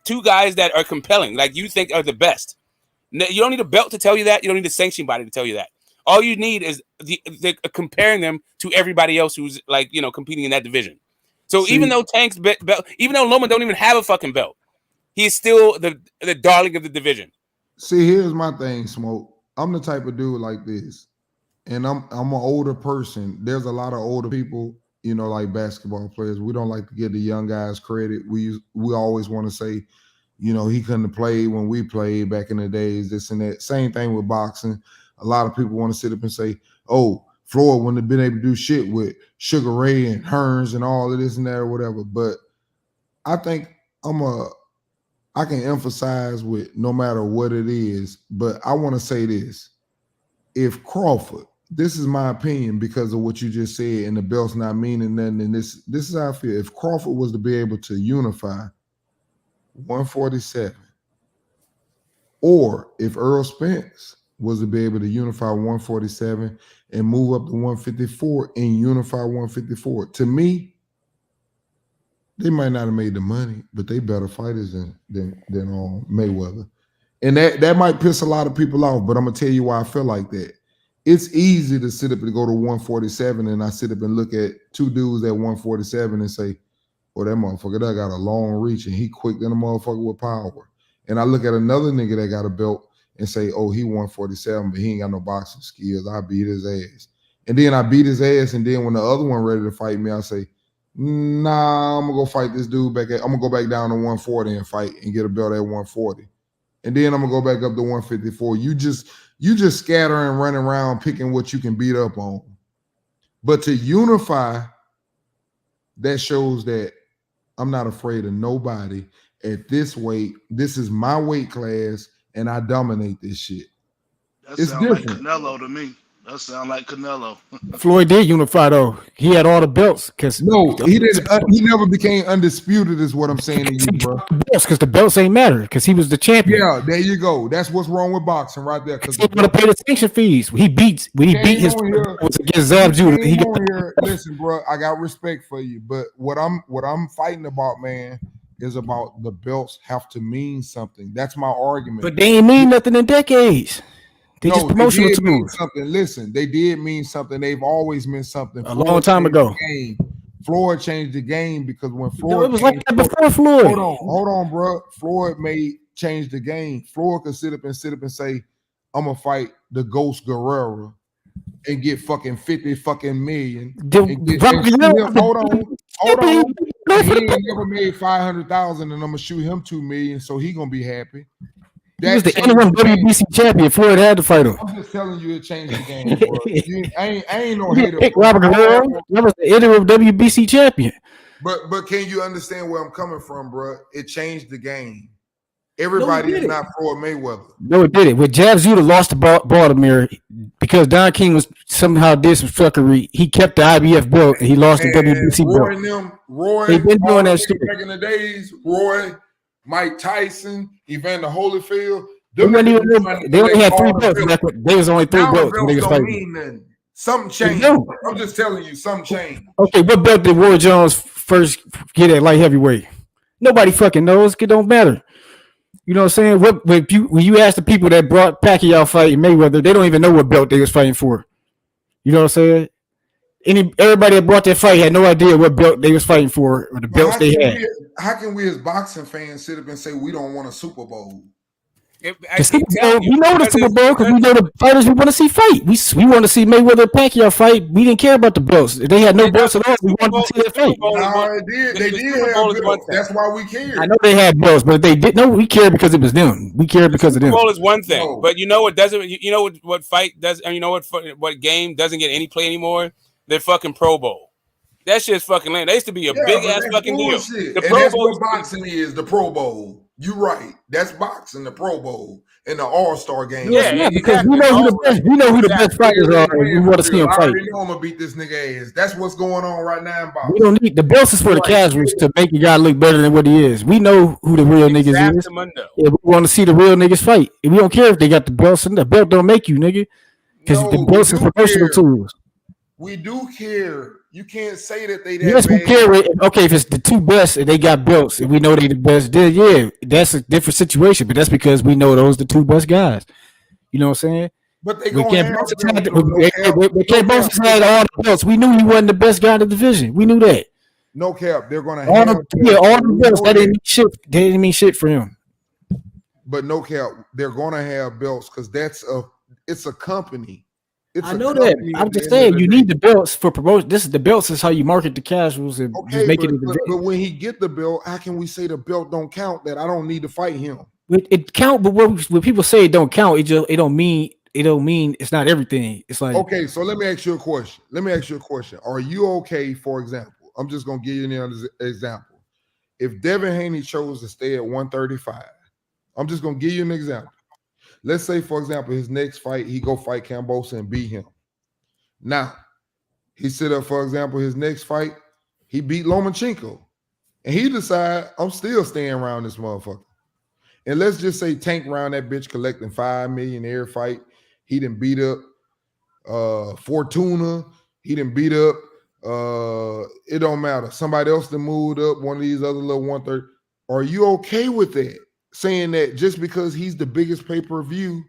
two guys that are compelling, like you think are the best. You don't need a belt to tell you that. You don't need a sanctioning body to tell you that. All you need is the comparing them to everybody else who's like competing in that division. So even though Tank's belt, even though Loma don't even have a fucking belt, he's still the darling of the division. See, here's my thing, Smoke. I'm the type of dude like this, and I'm an older person. There's a lot of older people, like basketball players. We don't like to give the young guys credit. We always want to say, he couldn't have played when we played back in the days, this and that. Same thing with boxing. A lot of people want to sit up and say, oh, Floyd wouldn't have been able to do shit with Sugar Ray and Hearns and all of this and that or whatever. But I think I can emphasize with no matter what it is, but I want to say this. If Crawford, this is my opinion because of what you just said, and the belt's not meaning nothing, and this is how I feel. If Crawford was to be able to unify 147, or if Earl Spence was to be able to unify 147 and move up to 154 and unify 154, to me, they might not have made the money, but they better fighters than Mayweather. And that might piss a lot of people off, but I'm gonna tell you why I feel like that. It's easy to sit up and go to 147, and I sit up and look at two dudes at 147 and say, well, that motherfucker that got a long reach and he quick than a motherfucker with power. And I look at another nigga that got a belt and say, oh, he 147, but he ain't got no boxing skills. I beat his ass. And then I beat his ass, and then when the other one ready to fight me, I say, nah, I'm gonna go fight this dude I'm gonna go back down to 140 and fight and get a belt at 140. And then I'm gonna go back up to 154. You just scatter and run around picking what you can beat up on. But to unify, that shows that I'm not afraid of nobody at this weight. This is my weight class, and I dominate this shit. That sounds like Canelo to me. That sounds like Canelo. Floyd did unify though. He had all the belts because no, he didn't. He never became undisputed, is what I'm saying to you, bro. Because the belts ain't matter because he was the champion. Yeah, there you go. That's what's wrong with boxing right there. Because he want to pay the sanction fees. He beat his against Zab Judah. Listen, bro, I got respect for you, but what I'm fighting about, man, is about the belts have to mean something. That's my argument. But they ain't mean nothing in decades. They just promotional they did mean tools. something. Listen, they did mean something. They've always meant something. A long time ago. Floyd changed the game because when Floyd, it was like that before Floyd. Hold on, bro. Floyd changed the game. Floyd could sit up and say, "I'm gonna fight the Ghost Guerrero and get fucking 50 fucking million." Hold on. And he ain't never made 500,000, and I'm gonna shoot him 2 million, so he gonna be happy. He was the interim WBC champion. Floyd had to fight him. I'm just telling you, it changed the game, bro. I ain't no hater. Robert Guerrero. That was the interim WBC champion. But can you understand where I'm coming from, bro? It changed the game. Everybody is not Floyd Mayweather. No, it didn't. When Jab Judah lost to Baltimore because Don King was somehow did some fuckery, he kept the IBF belt and he lost the WBC belt. Roy, they've been doing that shit back in the days. Roy, Mike Tyson, Evander Holyfield. They only had 3 belts. There was only 3 belts. Belts don't mean nothing. Something changed. I'm just telling you, something changed. Okay, what belt did Roy Jones first get at light heavyweight? Nobody fucking knows. It don't matter. You know what I'm saying? When you ask the people that brought Pacquiao fighting Mayweather, they don't even know what belt they was fighting for. You know what I'm saying? Everybody that brought that fight had no idea what belt they was fighting for or the belts they had. How can we as boxing fans sit up and say we don't want a Super Bowl? The Super Bowl, we know the Super Bowl because we know the fighters we want to see fight. We want to see Mayweather Pacquiao fight. We didn't care about the belts. They had no belts at all. We wanted to see that fight. No, they did have belts. That's why we cared. I know they had belts, but they didn't. No, we cared because it was them. We cared because of them. Super Bowl is one thing, but you know what doesn't? You know what fight does? And you know what game doesn't get any play anymore? They're fucking Pro Bowl. That shit's fucking lame. They used to be a big ass fucking deal. The Pro Bowl what boxing is the Pro Bowl. You right. That's boxing, the Pro Bowl and the All-Star game. Yeah, because we know who the best. We know who the best fighters are, and we want to see them I fight. already know I'm gonna beat this nigga ass. That's what's going on right now in boxing. We don't need the belts is for the casuals to make a guy look better than what he is. We know who the real niggas is. Yeah, we want to see the real niggas fight. And we don't care if they got the belts, and the belt don't make you, nigga. Because the belts is promotional tools. We do care. You can't say that they. Yes, we care. Okay, if it's the two best and they got belts and we know they the best, then yeah, that's a different situation. But that's because we know those the two best guys. You know what I'm saying? But they we can't boast had all the belts. We knew he wasn't the best guy in the division. We knew that. No cap. They're gonna all have all the belts. That didn't mean shit. They didn't mean shit for him. But no cap. They're gonna have belts because it's a company. I know that. I'm just saying you need the belts for promotion. The belts is how you market the casuals and just make it. But when he get the belt, how can we say the belt don't count? That I don't need to fight him. It count, but when people say it don't count, it don't mean it's not everything. It's like okay. So let me ask you a question. Are you okay? For example, I'm just gonna give you an example. If Devin Haney chose to stay at 135, I'm just gonna give you an example. Let's say, for example, his next fight, he go fight Kambosos and beat him. Now, he set up, for example, his next fight, he beat Lomachenko. And he decide, I'm still staying around this motherfucker. And let's just say Tank round that bitch collecting $5 million every fight. He done beat up Fortuna. He done beat up, it don't matter. Somebody else done moved up, one of these other little 130. Are you okay with that? Saying that just because he's the biggest pay-per-view,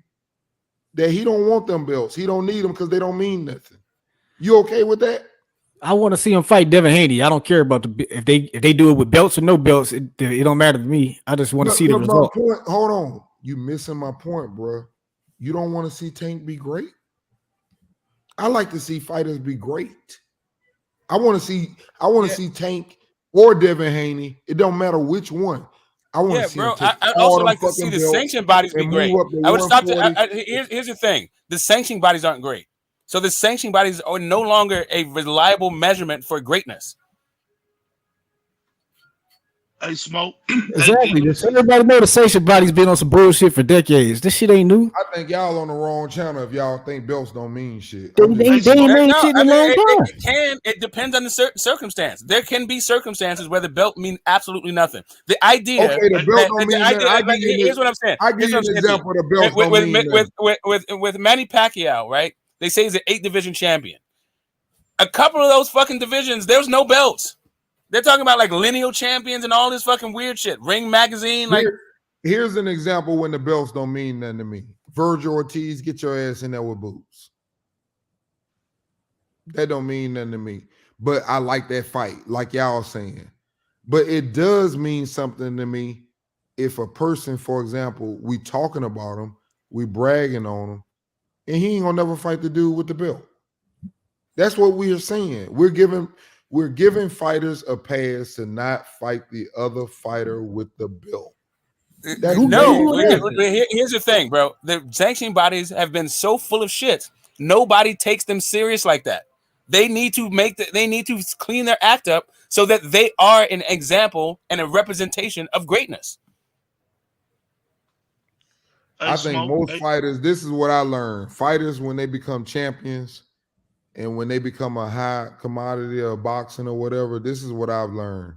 that he don't want them belts. He don't need them because they don't mean nothing. You okay with that? I want to see him fight Devin Haney. I don't care about if they do it with belts or no belts. It don't matter to me. I just want to see the result. Hold on. You missing my point, bro. You don't want to see Tank be great? I like to see fighters be great. I want to see Tank or Devin Haney. It don't matter which one. I want to see. Bro. I also like to see the sanction bodies be great. I would stop. Here's the thing: the sanctioning bodies aren't great, so the sanctioning bodies are no longer a reliable measurement for greatness. Hey, Smoke. Exactly. Everybody know the sanction body's been on some bullshit for decades. This shit ain't new. I think y'all on the wrong channel if y'all think belts don't mean shit. They ain't made shit in a long time. It depends on the circumstance. There can be circumstances where the belt means absolutely nothing. The idea. Okay, the belt don't mean nothing. Here's what I'm saying. I give you an example. The belt don't mean nothing. With Manny Pacquiao, right? They say he's an 8-division champion. A couple of those fucking divisions, there's no belts. They're talking about like lineal champions and all this fucking weird shit. Ring Magazine, like. Here's an example when the belts don't mean nothing to me. Virgil Ortiz, get your ass in there with boots. That don't mean nothing to me. But I like that fight, like y'all saying. But it does mean something to me if a person, for example, we talking about him, we bragging on him, and he ain't gonna never fight the dude with the belt. That's what we are saying. We're giving fighters a pass to not fight the other fighter with the belt. Here's the thing, bro. The sanctioning bodies have been so full of shit. Nobody takes them serious like that. They need to clean their act up so that they are an example and a representation of greatness. I think most fighters, this is what I learned. Fighters, when they become champions and when they become a high commodity of boxing or whatever, this is what I've learned.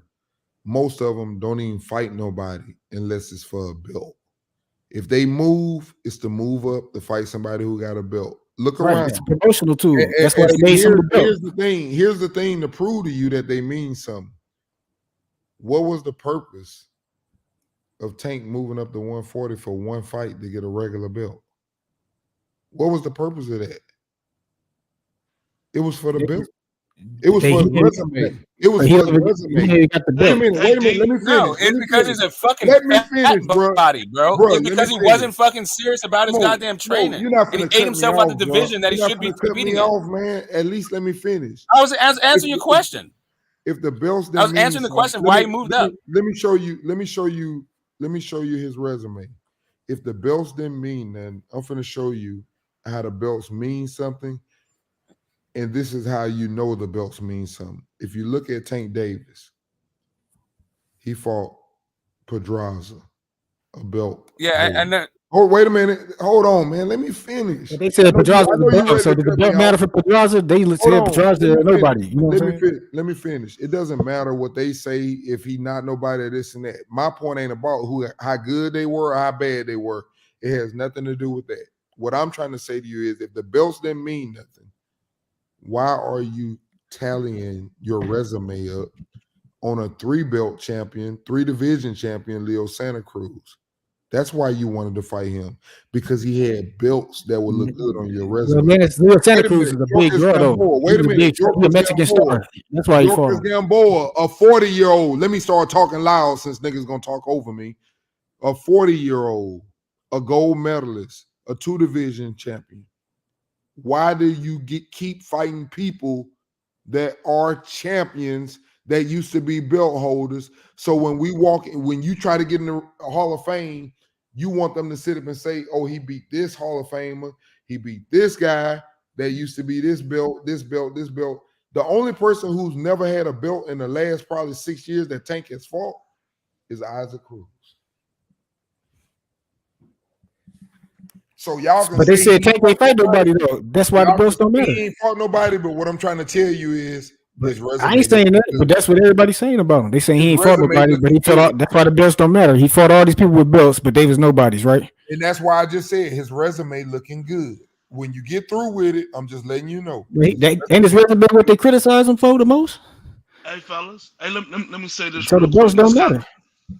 Most of them don't even fight nobody unless it's for a belt. If they move, it's to move up to fight somebody who got a belt. Look around. It's promotional too. That's why they made some of the belt. Here's the thing to prove to you that they mean something. What was the purpose of Tank moving up to 140 for one fight to get a regular belt? What was the purpose of that? It was for the belt. It was for his resume. It was for his resume. He got the belt. Wait a minute. Let me finish. No, it's because he's a fucking finish, bro. body, bro. It's because he wasn't fucking serious about his goddamn training. You're not and he finna ate cut himself me out off, the division bro. that he You're should be not finna cut competing me in. off, man. At least let me finish. I was answering your question. If the belts, I was answering the question why he moved up. Let me show you his resume. If the belts didn't mean nothing, I'm finna show you how the belts mean something. And this is how you know the belts mean something. If you look at Tank Davis, he fought Pedraza, a belt. Yeah, and then oh, wait a minute. Hold on, man. Let me finish. They said Pedraza was the belt, so did the belt matter for Pedraza? They said Pedraza nobody. You know what I'm saying? Let me finish. It doesn't matter what they say if he not nobody, this and that. My point ain't about how good they were or how bad they were. It has nothing to do with that. What I'm trying to say to you is if the belts didn't mean nothing, why are you tallying your resume up on a 3-belt champion, 3-division champion, Leo Santa Cruz? That's why you wanted to fight him, because he had belts that would look good on your resume. Well, man, Leo Santa Cruz is a big girl, though. Wait a minute. He's a Mexican star. That's why he fought him. Gamboa, a 40-year-old. Let me start talking loud since niggas gonna talk over me. A 40-year-old, a gold medalist, a 2-division champion. Why do you keep fighting people that are champions that used to be belt holders? So when you try to get in the Hall of Fame, you want them to sit up and say, oh, he beat this Hall of Famer. He beat this guy that used to be this belt, this belt, this belt. The only person who's never had a belt in the last probably 6 years that Tank has fought is Isaac Cruz. So y'all can but they said Tank ain't fight nobody though. That's why the belts don't matter. He ain't fought nobody, but what I'm trying to tell you is his resume. I ain't saying that, but that's what everybody's saying about him. They saying he ain't fought nobody, but he fought all. That's why the belts don't matter. He fought all these people with belts, but they was nobodies, right? And that's why I just said his resume looking good. When you get through with it, I'm just letting you know. And his resume what they criticize him for the most. Hey fellas, hey let me say this. So the belts don't matter.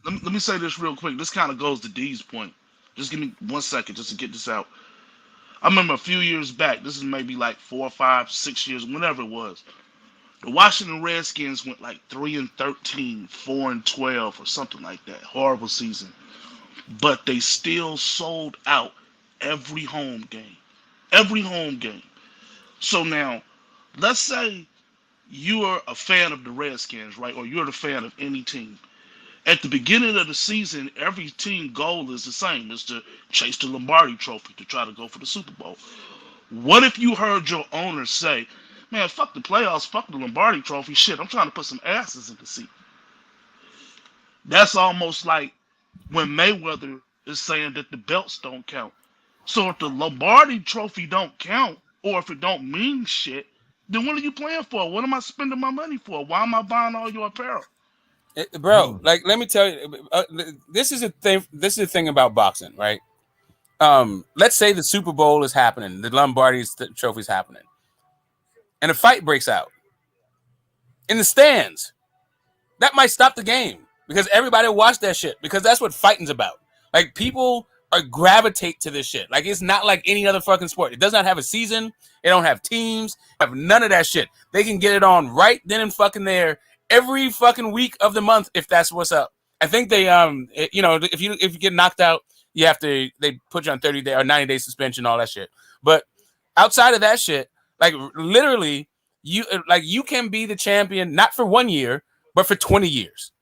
Let me say this real quick. This kind of goes to D's point. Just give me 1 second just to get this out. I remember a few years back, this is maybe like 4, 5, 6 years, whenever it was. The Washington Redskins went like 3-13, 4-12, or something like that. Horrible season. But they still sold out every home game. Every home game. So now, let's say you are a fan of the Redskins, right? Or you're a fan of any team. At the beginning of the season, every team goal is the same. It's to chase the Lombardi trophy, to try to go for the Super Bowl. What if you heard your owner say, man, fuck the playoffs, fuck the Lombardi trophy, shit, I'm trying to put some asses in the seat. That's almost like when Mayweather is saying that the belts don't count. So if the Lombardi trophy don't count, or if it don't mean shit, then what are you playing for? What am I spending my money for? Why am I buying all your apparel? Bro, like let me tell you, this is a thing. This is the thing about boxing, right? Let's say the Super Bowl is happening, the Lombardi trophy is happening, and a fight breaks out in the stands. That might stop the game because everybody watch that shit because that's what fighting's about. Like people are gravitate to this shit. Like it's not like any other fucking sport. It does not have a season. It don't have teams. Have none of that shit. They can get it on right then and fucking there. Every fucking week of the month, if that's what's up. I think they, if you get knocked out, they put you on 30-day or 90-day suspension, all that shit. But outside of that shit, like literally, you can be the champion not for 1 year, but for 20 years.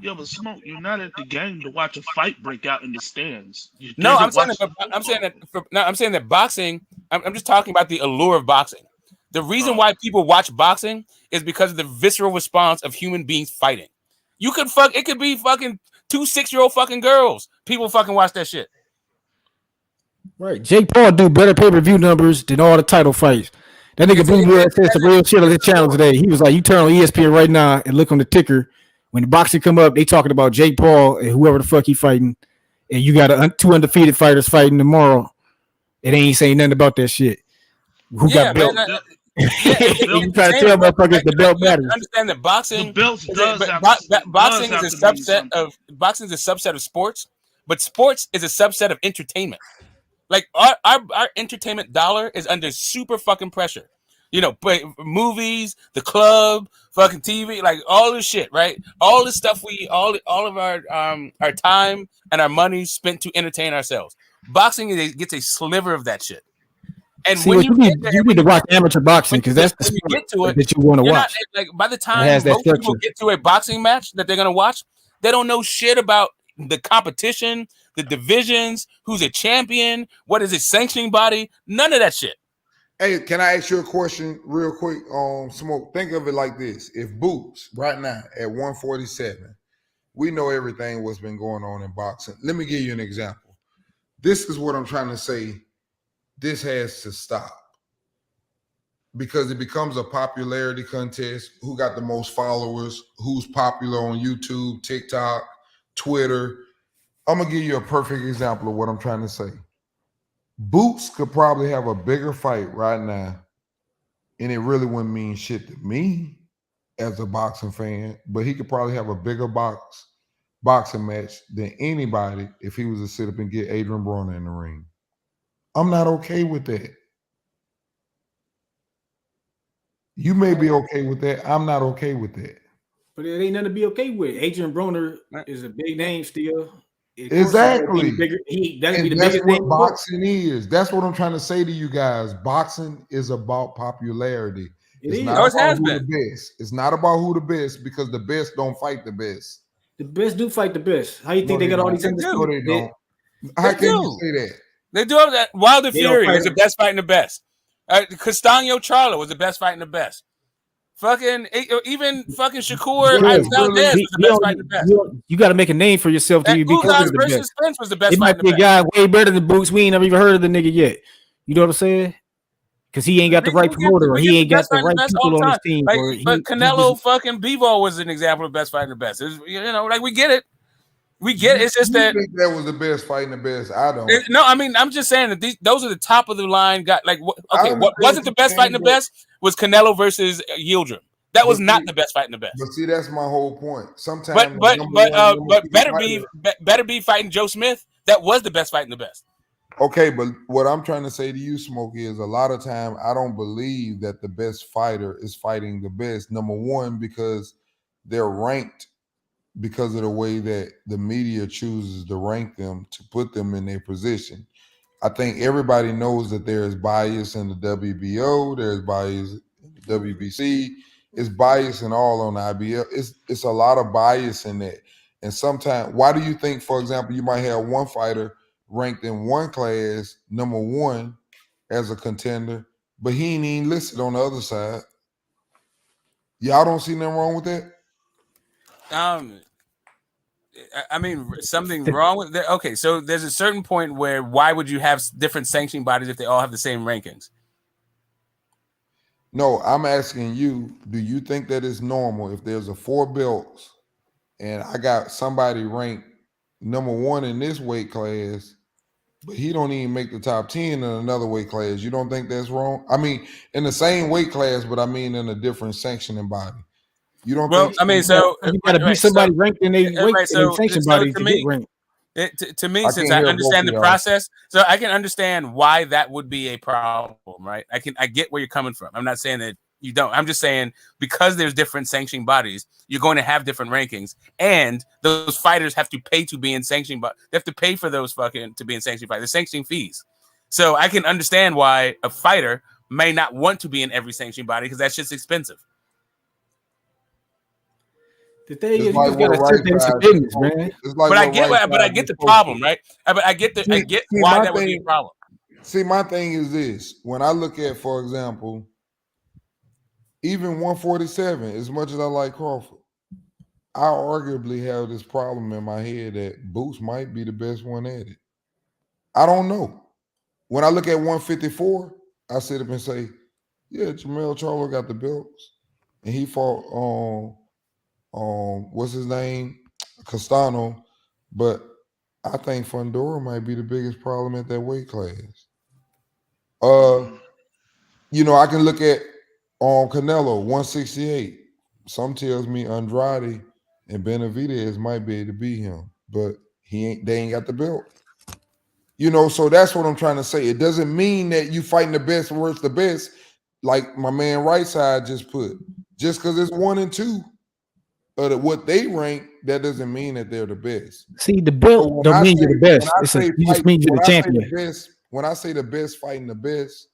Yeah, but Smoke, you're not at the game to watch a fight break out in the stands. No, I'm saying that boxing. I'm just talking about the allure of boxing. The reason why people watch boxing is because of the visceral response of human beings fighting. It could be fucking 2 6-year-old fucking girls. People fucking watch that shit. Right. Jake Paul do better pay-per-view numbers than all the title fights. That nigga Blue Boy said some real shit on his channel today. He was like, you turn on ESPN right now and look on the ticker. When the boxing come up, they talking about Jake Paul and whoever the fuck he fighting. And you got 2 undefeated fighters fighting tomorrow. It ain't saying nothing about that shit. Who got built? You try to tell motherfuckers the belt matters. Understand that boxing, The belts boxing is a mean subset of boxing is a subset of sports, but sports is a subset of entertainment. Like our entertainment dollar is under super fucking pressure. You know, but movies, the club, fucking TV, like all this shit, right? All this stuff all of our time and our money spent to entertain ourselves. Boxing gets a sliver of that shit. And See, when you need to watch amateur boxing because that's the sport get to it, that you want to you're watch. not, like by the It time has that most people structure. get to a boxing match that they're gonna watch, they don't know shit about the competition, the divisions, who's a champion, what is its sanctioning body, none of that shit. Hey, can I ask you a question real quick on Smoke? Think of it like this. If Boots right now at 147, we know everything what's been going on in boxing. Let me give you an example. This is what I'm trying to say. This has to stop because it becomes a popularity contest. Who got the most followers? Who's popular on YouTube, TikTok, Twitter? I'm going to give you a perfect example of what I'm trying to say. Boots could probably have a bigger fight right now, and it really wouldn't mean shit to me as a boxing fan, but he could probably have a bigger boxing match than anybody if he was to sit up and get Adrian Broner in the ring. I'm not okay with that. You may be okay with that. I'm not okay with that. But it ain't nothing to be okay with. Adrian Broner is a big name still. Exactly. That's what name boxing is. That's what I'm trying to say to you guys. Boxing is about popularity. It's not about who the best. It's not about who the best because the best don't fight the best. The best do fight the best. How you think they got all these understood? No, they don't. How can you say that? They do have that. Wilder Fury was the best fighting the best. Castaño Charlo was the best fighting the best. Fucking even fucking Shakur Valdez was the best fighting the best. You got to make a name for yourself to be considered the best. Spence was the best. It might be a guy way better than Boots. We ain't never even heard of the nigga yet. You know what I'm saying? Because he ain't got the right promoter, or he ain't got the right people on his team. But Canelo fucking Bivol was an example of best fighting the best. You know, like we get it. We get it. It's just that think that was the best fighting the best. I don't. No, I mean, I'm just saying that those are the top of the line guys. Like, okay, what wasn't the best fighting the best was Canelo versus Yildirim. That was not the best fighting the best. But see, that's my whole point. Sometimes, but better be fighting Joe Smith. That was the best fighting the best. Okay, but what I'm trying to say to you, Smokey, is a lot of time I don't believe that the best fighter is fighting the best. Number one, because they're ranked because of the way that the media chooses to rank them to put them in their position. I think everybody knows that there is bias in the WBO, there's bias in the WBC, it's bias in all on the IBL. It's a lot of bias in that. And sometimes, why do you think, for example, you might have one fighter ranked in one class, number one, as a contender, but he ain't even listed on the other side? Y'all don't see nothing wrong with that? I mean, something wrong with that. Okay, so there's a certain point where why would you have different sanctioning bodies if they all have the same rankings? No, I'm asking you, do you think that it's normal if there's a 4 belts and I got somebody ranked number one in this weight class, but he don't even make the top 10 in another weight class? You don't think that's wrong? I mean, in the same weight class, but I mean in a different sanctioning body. You don't think? I mean, so you got to be somebody ranked in a weight sanction body to get ranked. To me, since I understand the process, so I can understand why that would be a problem, right? I get where you're coming from. I'm not saying that you don't. I'm just saying because there's different sanctioning bodies, you're going to have different rankings, and those fighters have to pay to be in sanctioning. But they have to pay for those to be in sanctioning fights. The sanctioning fees. So I can understand why a fighter may not want to be in every sanctioning body because that's just expensive. The thing is, you just gotta sit there and business, man. But I get the problem, right? But I get why that would be a problem. See, my thing is this: when I look at, for example, even 147, as much as I like Crawford, I arguably have this problem in my head that Boots might be the best one at it. I don't know. When I look at 154, I sit up and say, yeah, Jermell Charlo got the belts, and he fought on. What's his name? Castano. But I think Fundora might be the biggest problem at that weight class. You know, I can look at Canelo 168. Some tells me Andrade and Benavidez might be able to beat him, but they ain't got the belt. You know, so that's what I'm trying to say. It doesn't mean that you fighting the best versus the best, like my man right side just put. Just because it's 1 and 2 of what they rank, that doesn't mean that they're the best. See, the belt don't mean you're the best. You just mean you're the champion. When I say the best fighting the best,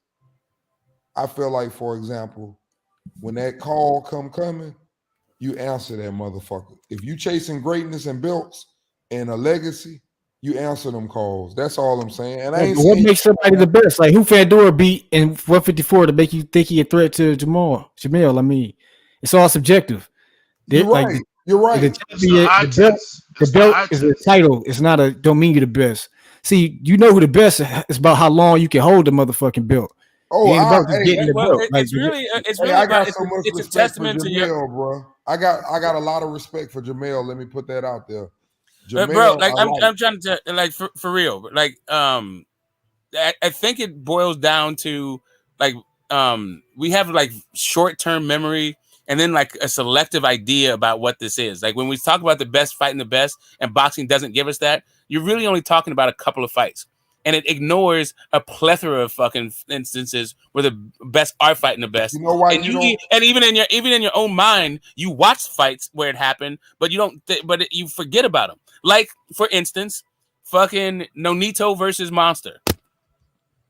I feel like, for example, when that call coming, you answer that motherfucker. If you chasing greatness and belts and a legacy, you answer them calls. That's all I'm saying. And I ain't what makes somebody the best? Like who Fandora beat in 154 to make you think he a threat to Jamil? I mean, it's all subjective. You're right. You're right. The belt is a title. It's not a don't mean you're the best. See, you know who the best is. It's about how long you can hold the motherfucking belt. Oh, it's really about it's a testament to your bro. I got a lot of respect for Jamil. Let me put that out there. Jamil, bro, like I'm trying to like for real. Like I think it boils down to like we have like short-term memory and then like a selective idea about what this is. Like when we talk about the best fighting the best and boxing doesn't give us that, you're really only talking about a couple of fights. And it ignores a plethora of fucking instances where the best are fighting the best. You know why? And and even in your own mind, you watch fights where it happened, but you don't. You forget about them. Like for instance, fucking Nonito versus Monster.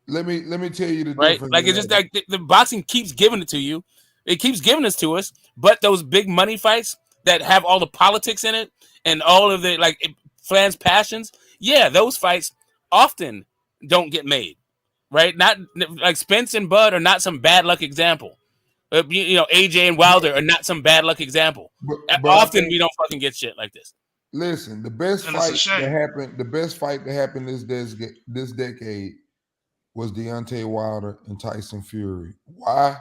Let me tell you the right. difference. Like it's just like the boxing keeps giving it to you. It keeps giving this to us, but those big money fights that have all the politics in it and all of the like fans' passions, yeah, those fights often don't get made, right? Not like Spence and Bud are not some bad luck example. AJ and Wilder are not some bad luck example. But often we don't fucking get shit like this. Listen, the best fight that happened this decade was Deontay Wilder and Tyson Fury. Why?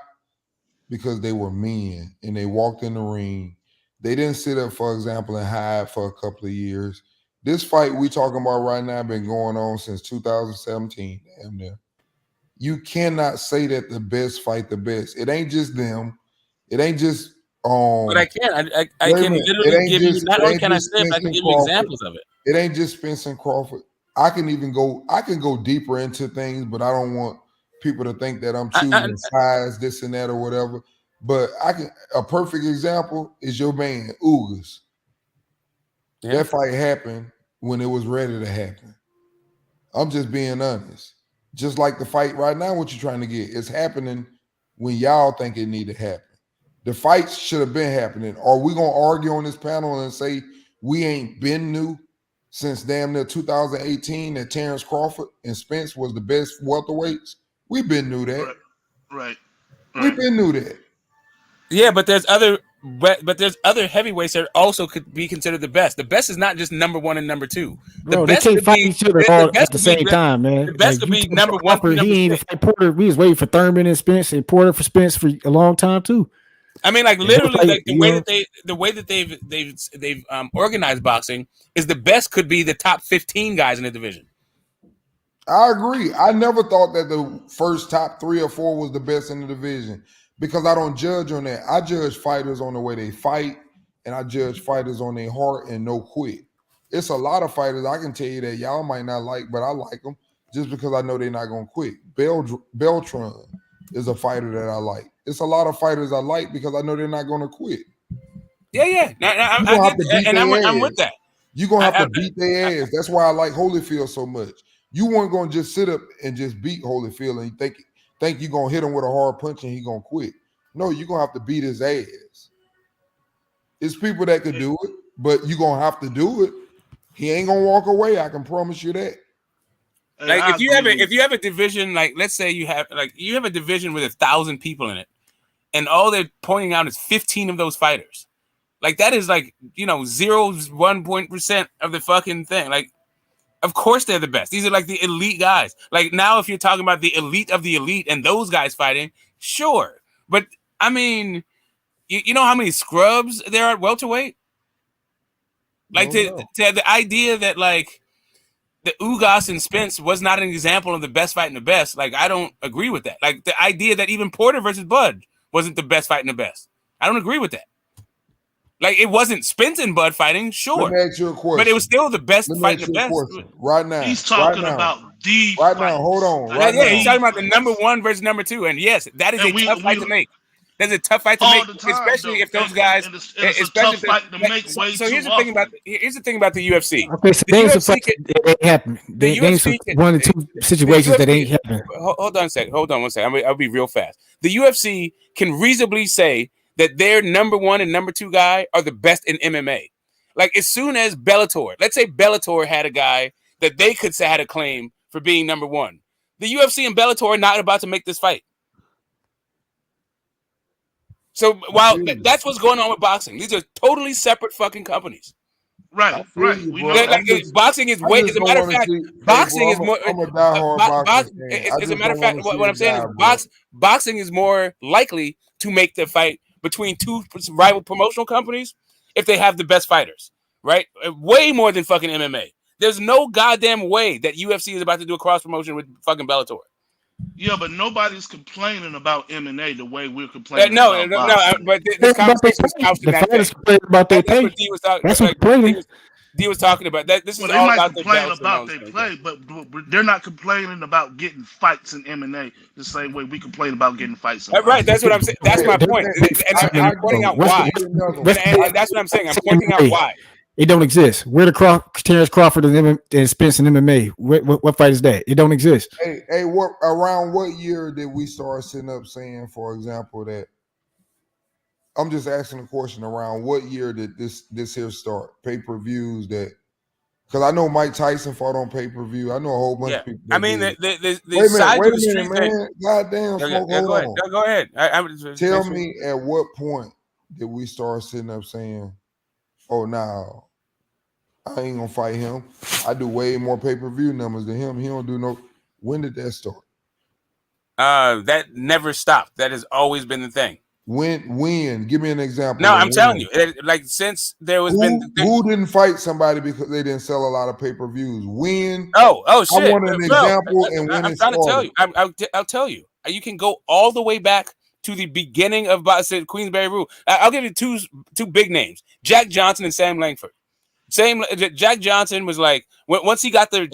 Because they were men and they walked in the ring. They didn't sit up, for example, and hide for a couple of years. This fight we talking about right now been going on since 2017. Damn near. You cannot say that the best fight the best. It ain't just them. It ain't just But I can. I can literally give you. Not only can I say it, I can give you examples of it. It ain't just Spence and Crawford. I can go deeper into things, but I don't want people to think that I'm choosing size, this and that, or whatever. But a perfect example is your man, Ugas. Yeah. That fight happened when it was ready to happen. I'm just being honest. Just like the fight right now, what you're trying to get, it's happening when y'all think it need to happen. The fights should have been happening. Are we going to argue on this panel and say we ain't been new since damn near 2018 that Terrence Crawford and Spence was the best welterweights? We've been new that. Right. We've been new that. Yeah, but there's other heavyweights that also could be considered the best. The best is not just number 1 and number 2. Bro, they can't fight each other all at the same time, man. The best could be number 1. He ain't even fight Porter. We was waiting for Thurman and Spence and Porter for Spence for a long time too. I mean, like literally, like the way that they've organized boxing is the best could be the top 15 guys in the division. I agree. I never thought that the first top 3 or 4 was the best in the division because I don't judge on that. I judge fighters on the way they fight, and I judge fighters on their heart and no quit. It's a lot of fighters I can tell you that y'all might not like, but I like them just because I know they're not going to quit. Beltran is a fighter that I like. It's a lot of fighters I like because I know they're not going to quit. Yeah. I'm with that. You're going to have to beat their ass. That's why I like Holyfield so much. You weren't going to just sit up and just beat Holyfield and you think you're going to hit him with a hard punch and he's going to quit. No, you're going to have to beat his ass. It's people that could do it, but you're going to have to do it. He ain't going to walk away. I can promise you that. Like if you have a division, like let's say you have a division with 1,000 people in it, and all they're pointing out is 15 of those fighters. Like that is like 0.1% of the fucking thing. Like, of course they're the best. These are like the elite guys. Like now, if you're talking about the elite of the elite and those guys fighting, sure. But I mean, you know how many scrubs there are at welterweight? Like to the idea that like the Ugas and Spence was not an example of the best fighting the best. Like I don't agree with that. Like the idea that even Porter versus Bud wasn't the best fighting the best. I don't agree with that. Like, it wasn't Spence and Bud fighting, sure. Let me ask you a question. But it was still the best fighting the best. Right now. He's talking about the right fights. now. Hold on. Like, Right yeah, now. he's talking about the number 1 versus number 2. And yes, that is a tough fight to make. That's a tough fight to all make, the time, especially though. if those guys. And it's a tough fight to make way so too here's the thing often. here's the thing about the UFC. Okay, so The names some UFC fights that ain't happen. Names some one or two situations that ain't happening. Hold on a second. Hold on one second. I'll be real fast. The UFC can reasonably say that their number 1 and number 2 guy are the best in MMA. Like, as soon as Bellator, let's say Bellator had a guy that they could say had a claim for being number 1. The UFC and Bellator are not about to make this fight. So while that's what's going on with boxing, these are totally separate fucking companies. Right. We know. Boxing is way. As a matter of fact, boxing is more. I'm a diehard boxing fan. As a matter of fact, what I'm saying is boxing is more likely to make the fight between 2 rival promotional companies if they have the best fighters, right? Way more than fucking MMA. There's no goddamn way that UFC is about to do a cross promotion with fucking Bellator. Yeah, but nobody's complaining about MMA the way we're complaining about boxing. But this conversation is couched in that thing. About their pay. What D was talking. That's what complaining. D was talking about that. This is they all might about complain about their play, but they're not complaining about getting fights in MMA the same way we complain about getting fights. Right, that's what I'm saying. That's my point, and I'm pointing out why. And that's what I'm saying. I'm pointing out why. It don't exist. Where the Terrence Crawford and Spence in MMA? What fight is that? It don't exist. Hey, around what year did we start sitting up saying, for example, that I'm just asking a question, around what year did this here start? Pay-per-views that, because I know Mike Tyson fought on pay-per-view. I know a whole bunch of people. I mean, the wait a minute, man. Goddamn, Smoke, hold on. Go ahead. Tell me, at what point did we start sitting up saying, oh, now I ain't gonna fight him. I do way more pay-per-view numbers than him. He don't do no. When did that start? That never stopped. That has always been the thing. When? Give me an example. No, I'm telling you, like, since there was who didn't fight somebody because they didn't sell a lot of pay-per-views? When? Oh shit! I want an example, and when I'm trying to tell you. I'll tell you. You can go all the way back to the beginning of Queensberry Rule. I'll give you two big names: Jack Johnson and Sam Langford. Jack Johnson was like, once he got the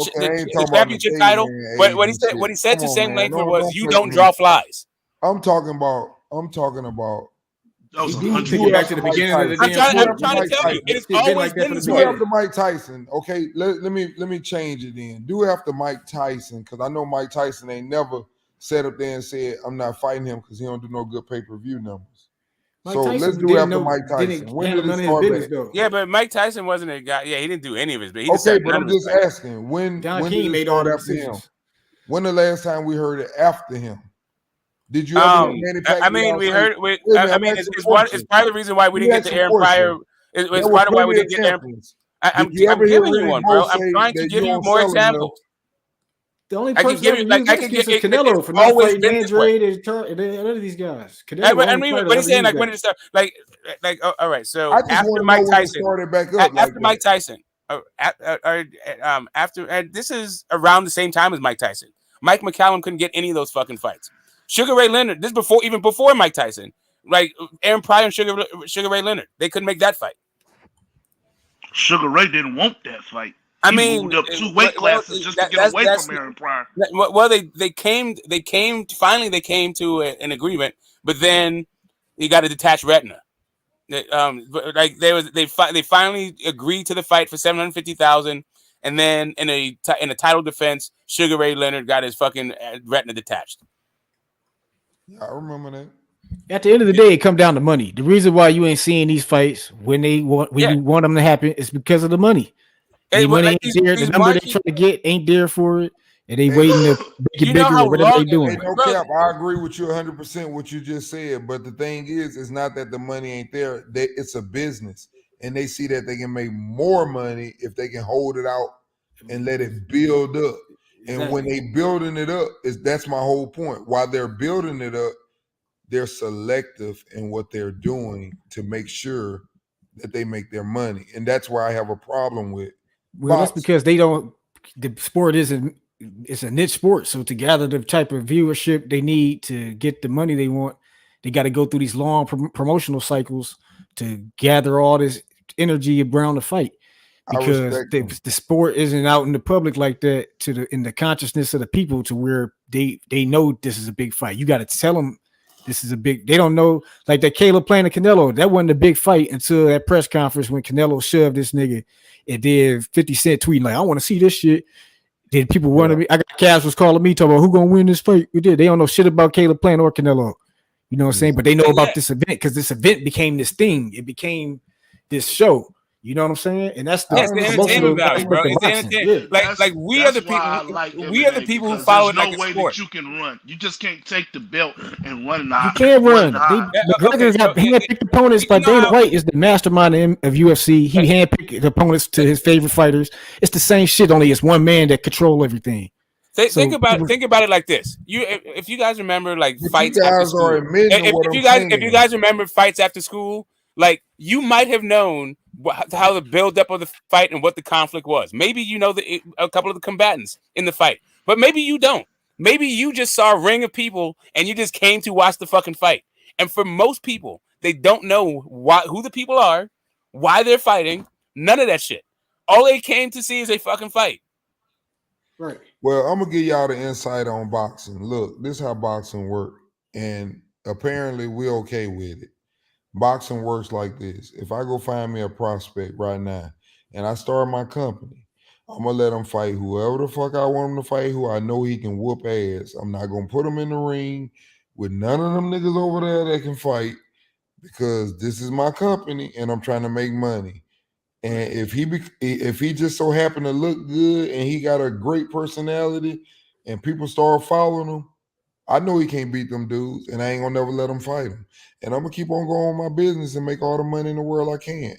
championship title, what he said to Sam Langford was, "You don't draw flies." I'm talking about. Take it back to the beginning of the I'm trying to tell you, it has always been this way. Do after Mike Tyson, okay? Let me change it then. Do after Mike Tyson, because I know Mike Tyson ain't never sat up there and said, I'm not fighting him because he don't do no good pay-per-view numbers. So let's do after Mike Tyson. When did it start back? Yeah, but Mike Tyson wasn't a guy. Yeah, he didn't do any of his. But I'm just asking, when did it start after him? When the last time we heard it after him? Did you ever hear Manny Pacquiao? I mean, we heard. It's part of the reason why we didn't get the Aaron Pryor. It's part of why we didn't get Aaron. I'm giving you one, bro. I'm trying to give you more examples. The only person I can give is Canelo for not fighting Andrade and none of these guys. I mean, but he's saying like when did it start? Like, all right. So after Mike Tyson started back up. After Mike Tyson, after and this is around the same time as Mike Tyson. Mike McCallum couldn't get any of those fucking fights. Sugar Ray Leonard. This even before Mike Tyson. Like Aaron Pryor and Sugar Ray Leonard, they couldn't make that fight. Sugar Ray didn't want that fight. I mean, moved up 2 weight classes just to get away from Aaron Pryor. Well, they came to an agreement, but then he got a detached retina. Like they finally agreed to the fight for $750,000, and then in a title defense, Sugar Ray Leonard got his fucking retina detached. Yeah, I remember that. At the end of the day, it come down to money. The reason why you ain't seeing these fights when you want them to happen is because of the money. The money ain't there. The number they trying to get ain't there for it, and they waiting to make it bigger or whatever they doing. No cap, I agree with you 100% what you just said. But the thing is, it's not that the money ain't there. It's a business, and they see that they can make more money if they can hold it out and let it build up. And when they building it up, that's my whole point. While they're building it up, they're selective in what they're doing to make sure that they make their money, and that's why I have a problem with. Well, that's because they don't. The sport isn't. It's a niche sport, so to gather the type of viewership they need to get the money they want, they got to go through these long promotional cycles to gather all this energy around the fight, because the sport isn't out in the public like that in the consciousness of the people to where they know this is a big fight. You got to tell them this is a big. They don't know, like that Caleb playing the Canelo. That wasn't a big fight until that press conference when Canelo shoved this nigga, and then 50 Cent tweeting like, "I want to see this shit." Then people wanted me. I got Cash was calling me talking about who gonna win this fight. We did. They don't know shit about Caleb playing or Canelo. You know what I'm saying? But they know about this event because this event became this thing. It became this show. You know what I'm saying? And that's the, it's the entertainment value, bro. It's the entertainment. Like we are the people. We are the people who follow it like a way sport. that you can run. You just can't take the belt and run the you can't run. McGregor got handpicked opponents by Dana White is the mastermind of UFC. He handpicked opponents to his favorite fighters. It's the same shit, only it's one man that control everything. Think about it like this. If you guys remember like fights after school, if you guys remember fights after school, like you might have known how the build up of the fight and what the conflict was. Maybe you know a couple of the combatants in the fight, but maybe you don't. Maybe you just saw a ring of people and you just came to watch the fucking fight. And for most people, they don't know who the people are, why they're fighting, none of that shit. All they came to see is a fucking fight. Right. Well, I'm gonna give y'all the insight on boxing. Look, this is how boxing works, and apparently we're okay with it. Boxing works like this. If I go find me a prospect right now and I start my company, I'm gonna let him fight whoever the fuck I want him to fight, who I know he can whoop ass. I'm not gonna put him in the ring with none of them niggas over there that can fight, because this is my company and I'm trying to make money. And if he just so happen to look good and he got a great personality and people start following him, I know he can't beat them dudes, and I ain't gonna never let him fight him. And I'm gonna keep on going my business and make all the money in the world I can.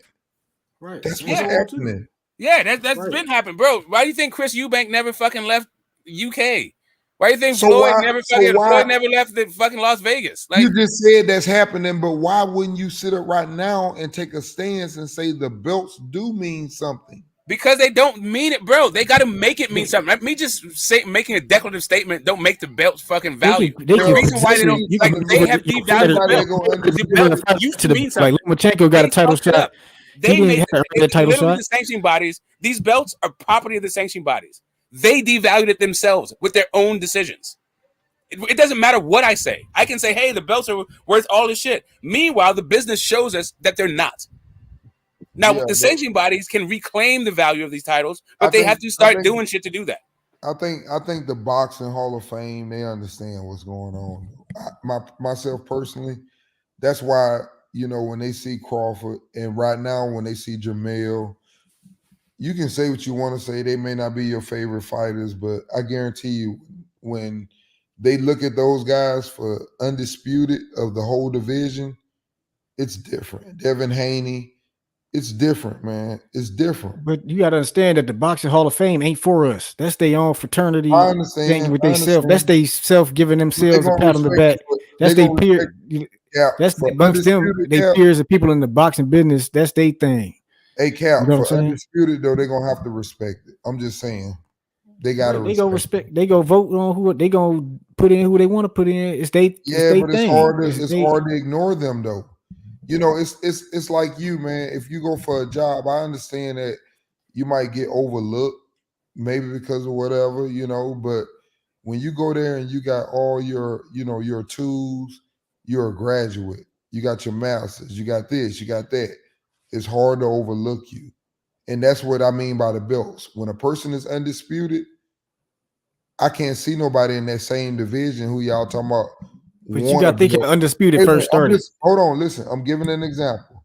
Right. That's what's happening. Yeah, that's been happening, bro. Why do you think Chris Eubank never fucking left UK? Why do you think Floyd never left the fucking Las Vegas? Like, you just said that's happening, but why wouldn't you sit up right now and take a stance and say the belts do mean something? Because they don't mean it, bro. They got to make it mean something. Like, me just making a declarative statement don't make the belts fucking value. The reason why they don't, like, they have devalued the belt used to mean something. Like Lomachenko got a title shot. They made the title shot. The sanctioning bodies. These belts are property of the sanctioning bodies. They devalued it themselves with their own decisions. It doesn't matter what I say. I can say, hey, the belts are worth all this shit. Meanwhile, the business shows us that they're not. Now, the sanctioning bodies can reclaim the value of these titles, but they have to start doing shit to do that. I think the Boxing Hall of Fame, they understand what's going on. Myself personally, that's why, you know, when they see Crawford and right now when they see Jamel, you can say what you want to say. They may not be your favorite fighters, but I guarantee you when they look at those guys for undisputed of the whole division, it's different. Devin Haney, it's different, man. It's different. But you got to understand that the Boxing Hall of Fame ain't for us. That's their own fraternity. I understand. With themselves. That's they self giving themselves a pat on the back. That's their peer. That's amongst them. They peers of people in the boxing business. That's their thing. Hey, Cap, you know for undisputed though, they're gonna have to respect it. I'm just saying. They gotta respect. They go vote on who they gonna put in, who they want to put in. It's they. But it's hard to ignore them though. You know, it's like you, man. If you go for a job, I understand that you might get overlooked, maybe because of whatever, you know. But when you go there and you got all your, you know, your tools, you're a graduate. You got your masters. You got this. You got that. It's hard to overlook you. And that's what I mean by the belts. When a person is undisputed, I can't see nobody in that same division who y'all talking about. But you got to think undisputed first started. Hold on, listen. I'm giving an example.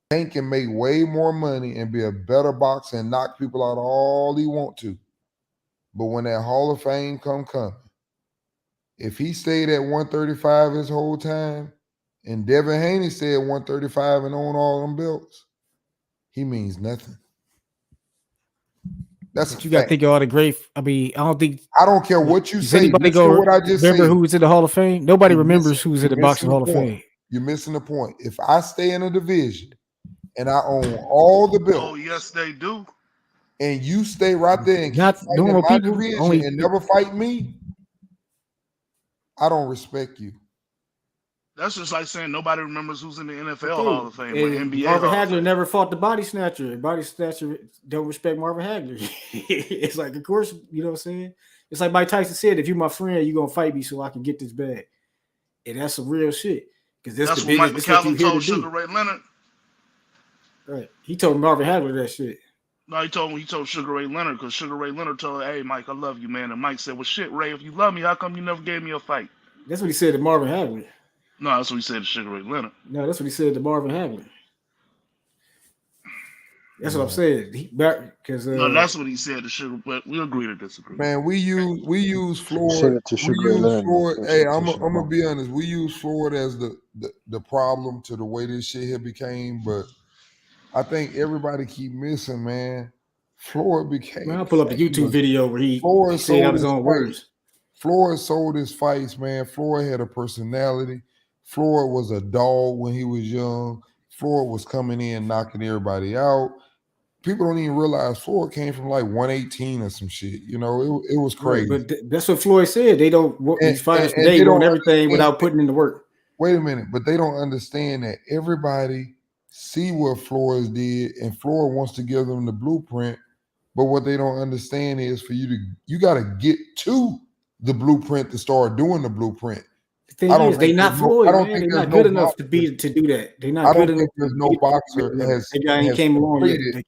Tank can make way more money and be a better boxer and knock people out all he want to. But when that Hall of Fame coming, if he stayed at 135 his whole time, and Devin Haney stayed at 135 and own all them belts, he means nothing. That's what you got to think of all the great. I mean, I don't care what you say. Anybody what I just remember who's in the Hall of Fame? Nobody remembers who's in the Boxing Hall of Fame. You're missing the point. If I stay in a division and I own all the belts, oh yes, they do. And you stay right there and keep fighting in my division and never fight me, I don't respect you. That's just like saying nobody remembers who's in the NFL Okay. Hall of Fame or And NBA Marvin Hall of Hagler Fame. never fought the body snatcher. Body snatcher don't respect Marvin Hagler. It's like, of course, you know what I'm saying? It's like Mike Tyson said, if you're my friend, you're gonna fight me so I can get this bag. And that's some real shit. Because That's the what Mike business, this what you McCallum here to told Sugar do. Ray Leonard. Right. He told Marvin Hagler that shit. No, he told Sugar Ray Leonard because Sugar Ray Leonard told, "Hey, Mike, I love you, man." And Mike said, "Well, shit, Ray, if you love me, how come you never gave me a fight?" That's what he said to Marvin Hagler. No, that's what he said to Sugar Ray Leonard. No, that's what he said to Marvin Hagler. That's what I'm saying. No, that's what he said to Sugar. But we agree to disagree. Man, we use He said Floyd. it to We Sugar Ray use Leonard. Floyd. Hey, I'm gonna be honest. We use Floyd as the problem to the way this shit here became. But I think everybody keep missing, man. Floyd became. Man, I'll pull up a YouTube video where he said out his own words. Floyd sold his fights, man. Floyd had a personality. Floyd was a dog when he was young. Floyd was coming in, knocking everybody out. People don't even realize Floyd came from like 118 or some shit. You know, it was crazy. Right, but that's what Floyd said. They don't these fighters today want everything without putting in the work. Wait a minute, but they don't understand that everybody see what Floyd did, and Floyd wants to give them the blueprint. But what they don't understand is you got to get to the blueprint to start doing the blueprint. The thing is, they not Floyd, man. They're not good enough to do that. They're not good enough. I don't think there's no boxer has came along yet.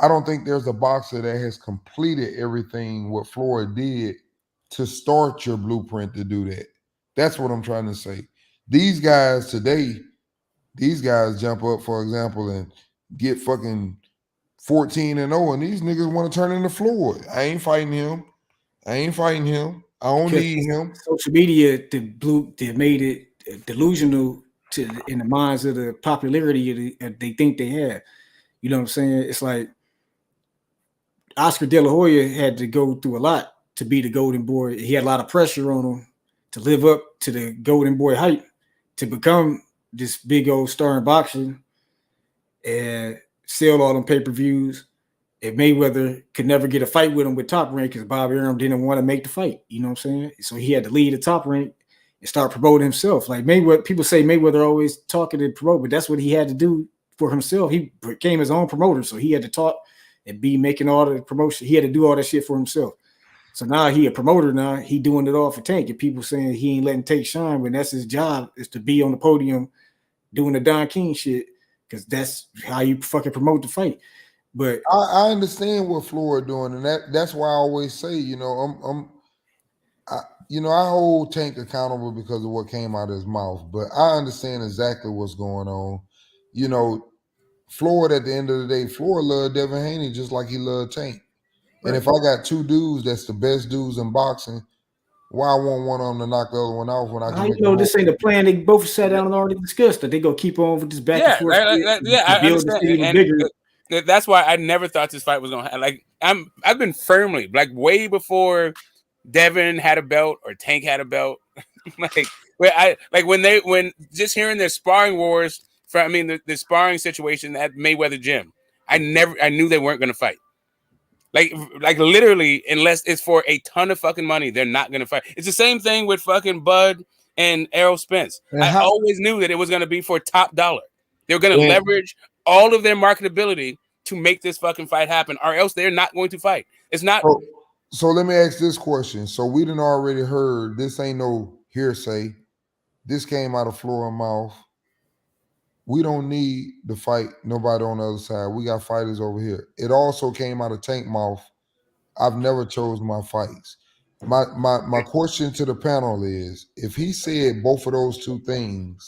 I don't think there's a boxer that has completed everything what Floyd did to start your blueprint to do that. That's what I'm trying to say. These guys today, jump up, for example, and get fucking 14-0, and these niggas want to turn into Floyd. I ain't fighting him. I don't need him. Social media, they made it delusional in the minds of the popularity they think they have. You know what I'm saying? It's like Oscar De La Hoya had to go through a lot to be the Golden Boy. He had a lot of pressure on him to live up to the Golden Boy hype, to become this big old star in boxing and sell all them pay-per-views. And Mayweather could never get a fight with him with Top Rank because Bob Arum didn't want to make the fight. You know what I'm saying? So he had to leave the Top Rank and start promoting himself. Like Mayweather, people say Mayweather always talking and promote, but that's what he had to do for himself. He became his own promoter, so he had to talk and be making all the promotion. He had to do all that shit for himself. So now he a promoter. Now he doing it all for Tank. And people saying he ain't letting Tank shine when that's his job, is to be on the podium doing the Don King shit, because that's how you fucking promote the fight. But I understand what Floyd doing, and that's why I always say, I hold Tank accountable because of what came out of his mouth, but I understand exactly what's going on. Floyd, at the end of the day, Floyd loved Devin Haney just like he loved Tank. And if I got two dudes that's the best dudes in boxing, why I want one of them to knock the other one off when I can? How you know this ain't a plan? They both sat down and already discussed that they gonna keep on with this back and forth. I understand. And that's why I never thought this fight was gonna happen. Like I've been firmly, like, way before Devin had a belt or Tank had a belt. when just hearing their sparring wars. The sparring situation at Mayweather Gym, I knew they weren't gonna fight. Like literally, unless it's for a ton of fucking money, they're not gonna fight. It's the same thing with fucking Bud and Errol Spence. I always knew that it was gonna be for top dollar. They were gonna leverage all of their marketability to make this fucking fight happen, or else they're not going to fight. It's not. So let me ask this question. So we done already heard, this ain't no hearsay. This came out of Floyd's mouth. We don't need to fight nobody on the other side. We got fighters over here. It also came out of Tank mouth. I've never chose my fights. My question to the panel is, if he said both of those two things,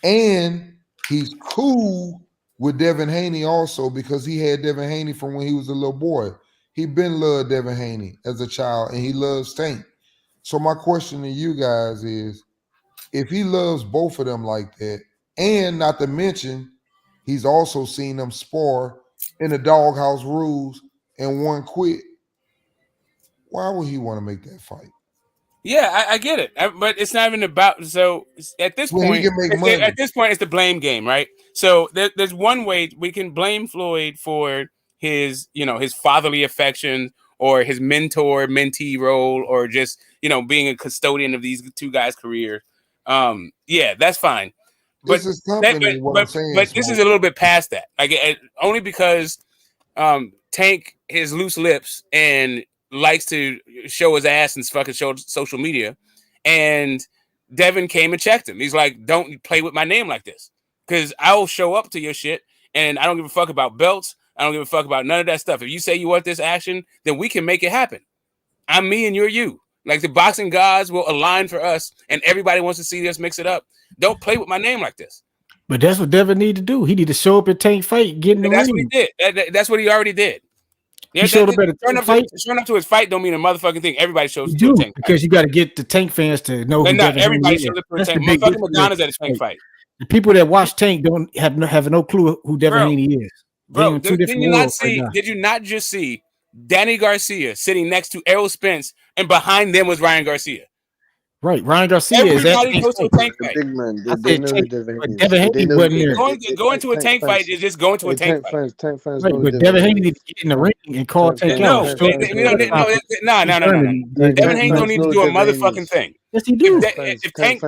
and he's cool with Devin Haney also, because he had Devin Haney from when he was a little boy. He been loved Devin Haney as a child, and he loves Tank. So my question to you guys is, if he loves both of them like that, and not to mention, he's also seen them spar in the doghouse rules and one quit, why would he want to make that fight? Yeah, I get it, but it's not even about. So at this point, it's the blame game, right? So there's one way we can blame Floyd for his fatherly affection, or his mentor mentee role, or just being a custodian of these two guys' career. Yeah, that's fine. But This is company. What I'm saying, but this is a little bit past that. Like only because Tank his loose lips and likes to show his ass and fucking show social media, and Devin came and checked him. He's like, "Don't play with my name like this, because I'll show up to your shit, and I don't give a fuck about belts. I don't give a fuck about none of that stuff. If you say you want this action, then we can make it happen. I'm me and you're you. Like the boxing gods will align for us, and everybody wants to see us mix it up. Don't play with my name like this." But that's what Devin need to do. He need to show up at Tank fight, get in the That's ring. what he did. That's what he already did. Yeah, He showed up at a Tank fight. Showing up to his fight don't mean a motherfucking thing. Everybody shows up You to a do, Tank because fight. you got to get the Tank fans to know who Not Devin everybody Haney shows is. up to a That's Tank. the big Motherfucking difference. Madonna's at a Tank fight. The people that watch Tank don't have no clue who Devin Bro, Haney is. They Bro, in two did different you not worlds right see? now. Did you not just see Danny Garcia sitting next to Errol Spence, and behind them was Ryan Garcia? Right, Ryan Garcia is at Everybody goes to a Tank fight. Big man, I they said know who Tank, Devin but Haney is. Devin They Haney know wasn't who there. Going to a Tank fight is just going to a Tank fight. Tank fans Right, know but Devin Devin Haney Haney need to get in the ring and call Tank No, out. we don't. No. Devin Haney don't need to do a motherfucking thing. Yes, he do. If Tank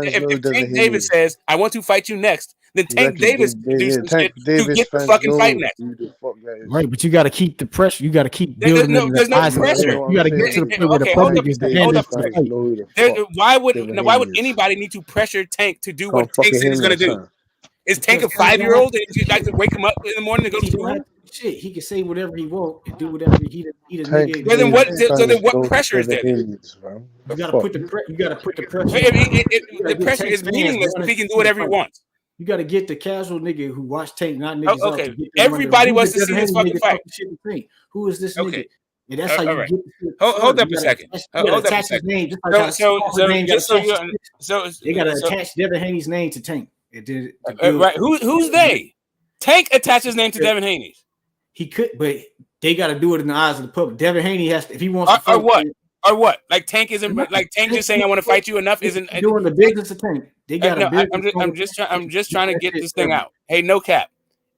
Davis says, "I want to fight you next," then Tank Davis can do some shit to get the fucking fight next. Right, but you got to keep the pressure. You got to keep building. There's no pressure. You got to get to the point where the public is demanding the fight. Why would anybody need to pressure Tank to do what Tank said he's going to do? Is Tank a 5-year-old and you like to wake him up in the morning to go to school? Shit, he can say whatever he want and do whatever he nigga. Well, then what pressure is there? You got to put the pressure. The pressure is meaningless if he can do whatever he wants. You got to get the casual nigga who watch Tank, not niggas. Okay, everybody wants to see this fucking fight. Who is this nigga? And that's how you get. Hold up a second. Hold up a second. They got to attach Devin Haney's name to Tank. Right? Who's they? Tank attached his name to Devin Haney. He could, but they got to do it in the eyes of the public. Devin Haney has to, if he wants to. Or what? Like Tank isn't like Tank just saying I want to fight you enough isn't doing the business of Tank. They got I'm just trying to get this thing out. Hey, no cap.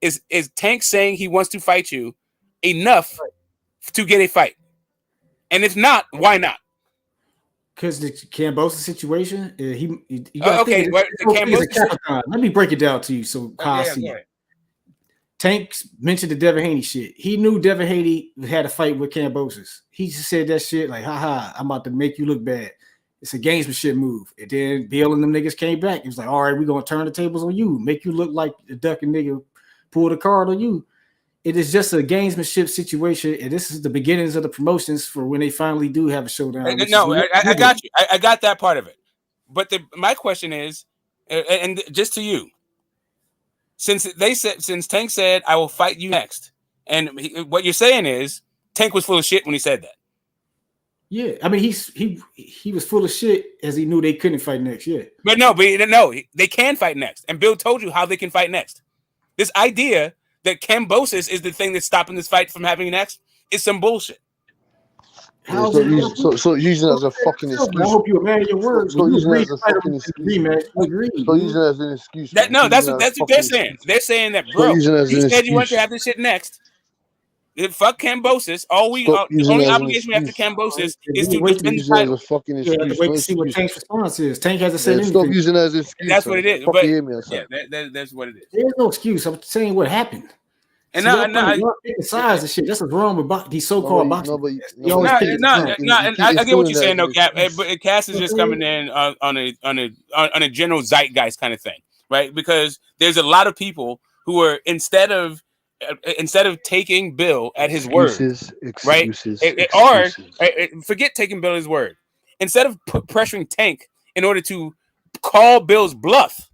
Is Tank saying he wants to fight you enough to get a fight? And if not, why not? Because the Cambosa situation, okay. Let me break it down to you. So I see it. Tank mentioned the Devin Haney shit. He knew Devin Haney had a fight with Cambosis. He just said that shit like, haha, I'm about to make you look bad. It's a gamesmanship move. And then Bill and them niggas came back. It was like, all right, we're going to turn the tables on you, make you look like the ducking nigga, pull the card on you. It is just a gamesmanship situation, and this is the beginnings of the promotions for when they finally do have a showdown. No, I got you. I got that part of it. But my question is, and just to you, since Tank said, I will fight you next, and what you're saying is Tank was full of shit when he said that. Yeah, I mean he was full of shit as he knew they couldn't fight next. Yeah, but they can fight next, and Bill told you how they can fight next. This idea that Cambosis is the thing that's stopping this fight from happening next is some bullshit. So using it as a fucking excuse. I hope you amend your words. So using it as a fucking excuse. So using it as an excuse. That's what they're saying. They're saying that, bro. You said you want to have this shit next. Fuck Cambosis. The only obligation we have to Cambosis is to defend the title. You have to wait to see what Tank's response is. Tank hasn't said anything. Stop using it as an excuse. That's what it is. That's what it is. There's no excuse. I'm saying what happened. And I size and shit. That's what's wrong with these so-called boxers. I get what you're saying, though, Cap. But Cass is just coming in on a general zeitgeist kind of thing, right? Because there's a lot of people who are instead of taking Bill at his word, right? Or forget taking Bill at his word. Instead of pressuring Tank in order to call Bill's bluff,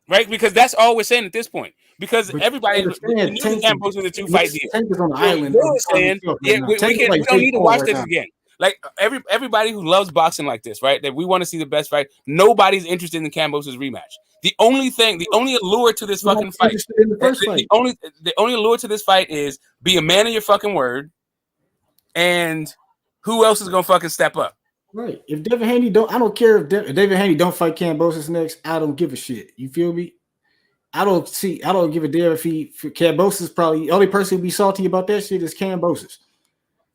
right? Because that's all we're saying at this point. Because everybody knew Cambosis was a 2-fight deal. Tank is on the island. Bill is saying, we don't need to watch this again. Like everybody who loves boxing like this, right? That we want to see the best fight. Nobody's interested in the Cambosis rematch. The only allure to this fucking fight, the only allure to this fight is be a man of your fucking word, and who else is gonna fucking step up? Right. If Devin Haney I don't care if Devin Haney don't fight Cambosis next. I don't give a shit. You feel me? I don't give a damn if Cambosis probably the only person who'd be salty about that shit is Cambosis.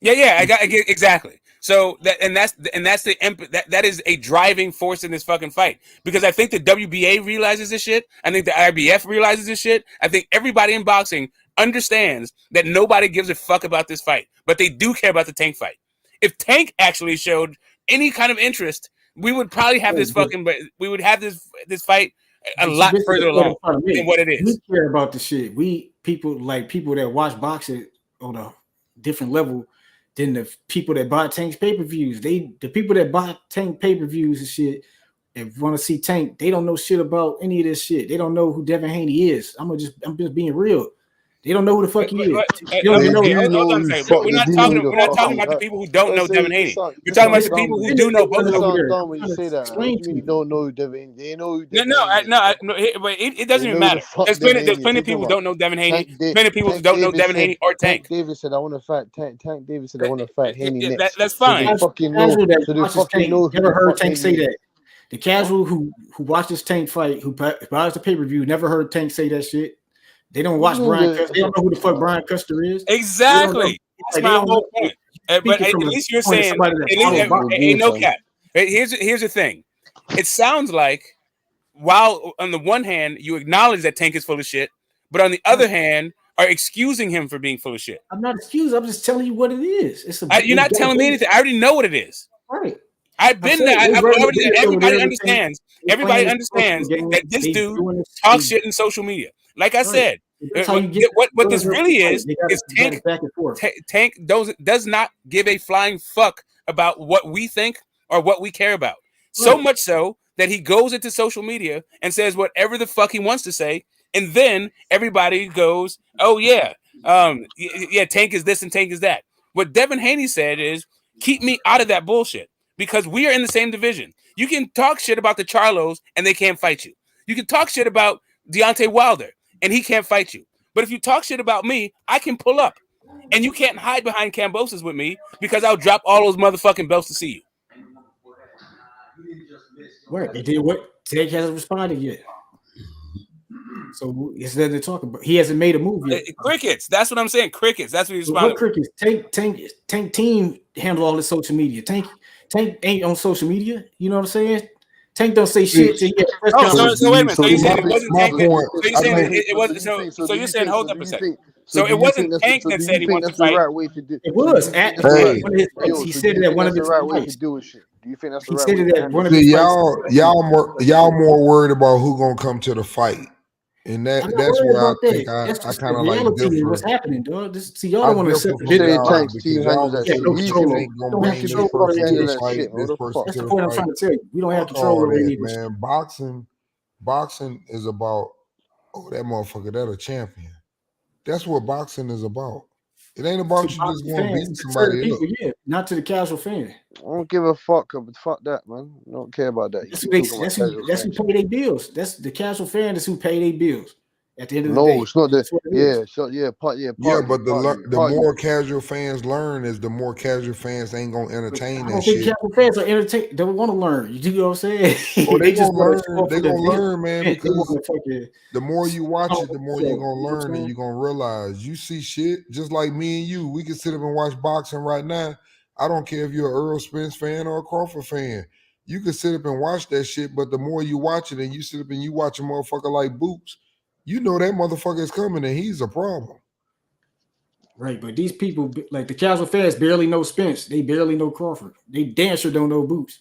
Yeah, I get exactly. So that's that is a driving force in this fucking fight, because I think the WBA realizes this shit. I think the IBF realizes this shit. I think everybody in boxing understands that nobody gives a fuck about this fight, but they do care about the Tank fight. If Tank actually showed any kind of interest, we would probably have this fucking. We would have this fight a lot further along than what it is. We care about the shit. We people that watch boxing on a different level than the people that buy Tank's pay-per-views. The people that buy Tank pay-per-views and shit and want to see Tank, they don't know shit about any of this shit. They don't know who Devin Haney is. I'm just being real. They don't know who the fuck he is. We're not talking about the people who don't know Devin Haney. We're talking about the people who do know both of them. When you say that, you don't know Devin. They know who Devin No. It doesn't even matter. There's plenty of people who don't know Devin Haney. Plenty of people who don't know Devin Haney or Tank. David said, "I want to fight Tank." Tank David said, "I want to fight Haney next." That's fine. So they fucking know. Never heard Tank say that. The casual who watches Tank fight, who buys the pay-per-view, never heard Tank say that shit. They don't watch Brian Custer. They don't know who the fuck Brian Custer is. Exactly. That's my whole point. But at least you're saying, ain't no cap. Here's the thing. It sounds like, while on the one hand you acknowledge that Tank is full of shit, but on the other hand are excusing him for being full of shit. I'm not excusing. I'm just telling you what it is. You're not telling me anything. I already know what it is. Right. I've been there. Everybody understands. Everybody understands that this dude talks shit in social media. Like I said, what this really is Tank does not give a flying fuck about what we think or what we care about. So much so that he goes into social media and says whatever the fuck he wants to say, and then everybody goes, "Oh yeah, Tank is this and Tank is that." What Devin Haney said is, "Keep me out of that bullshit." Because we are in the same division. You can talk shit about the Charlos and they can't fight you. You can talk shit about Deontay Wilder and he can't fight you. But if you talk shit about me, I can pull up. And you can't hide behind Cambosis with me because I'll drop all those motherfucking belts to see you. Right. They did what? Tank hasn't responded yet. So it's nothing to talk about. He hasn't made a move yet. Crickets. That's what I'm saying. Crickets. That's what he's responding. What crickets? Tank team handle all the social media. Tank ain't on social media. You know what I'm saying? Tank don't say shit. So wait a minute. So you saying it wasn't Tank? So you saying it wasn't? So you're saying hold up a second. So it wasn't Tank that said he wanted to fight. It was at one of his fights. He said that one of his fights. Do you think that's the He right said way? that one of his y'all more worried about who gonna come to the fight. And that's where I think I kind of like differ. What's happening, dog? See, y'all don't want to accept That's the point I'm trying to tell you. We don't have control over any of this. Man, boxing is about, that motherfucker, that a champion. That's what boxing is about. It ain't about you just going to beat somebody up. Yeah, not to the casual fan. I don't give a fuck. Fuck that, man. I don't care about that. That's who pay their bills. That's the casual fan is who pay their bills. At the end of the day. No, it's not that. But the more casual fans learn is the more casual fans ain't gonna entertain that shit. Casual fans are entertain. They want to learn. You know what I'm saying? They gonna learn. They gonna learn, man. Because the more you watch it, the more you're gonna learn, and you're gonna realize you see shit just like me and you. We can sit up and watch boxing right now. I don't care if you're an Earl Spence fan or a Crawford fan. You can sit up and watch that shit, but the more you watch it, and you sit up and you watch a motherfucker like Boots. You know that motherfucker is coming and he's a problem. Right, but these people, like the casual fans, barely know Spence. They barely know Crawford. They damn sure don't know Boots.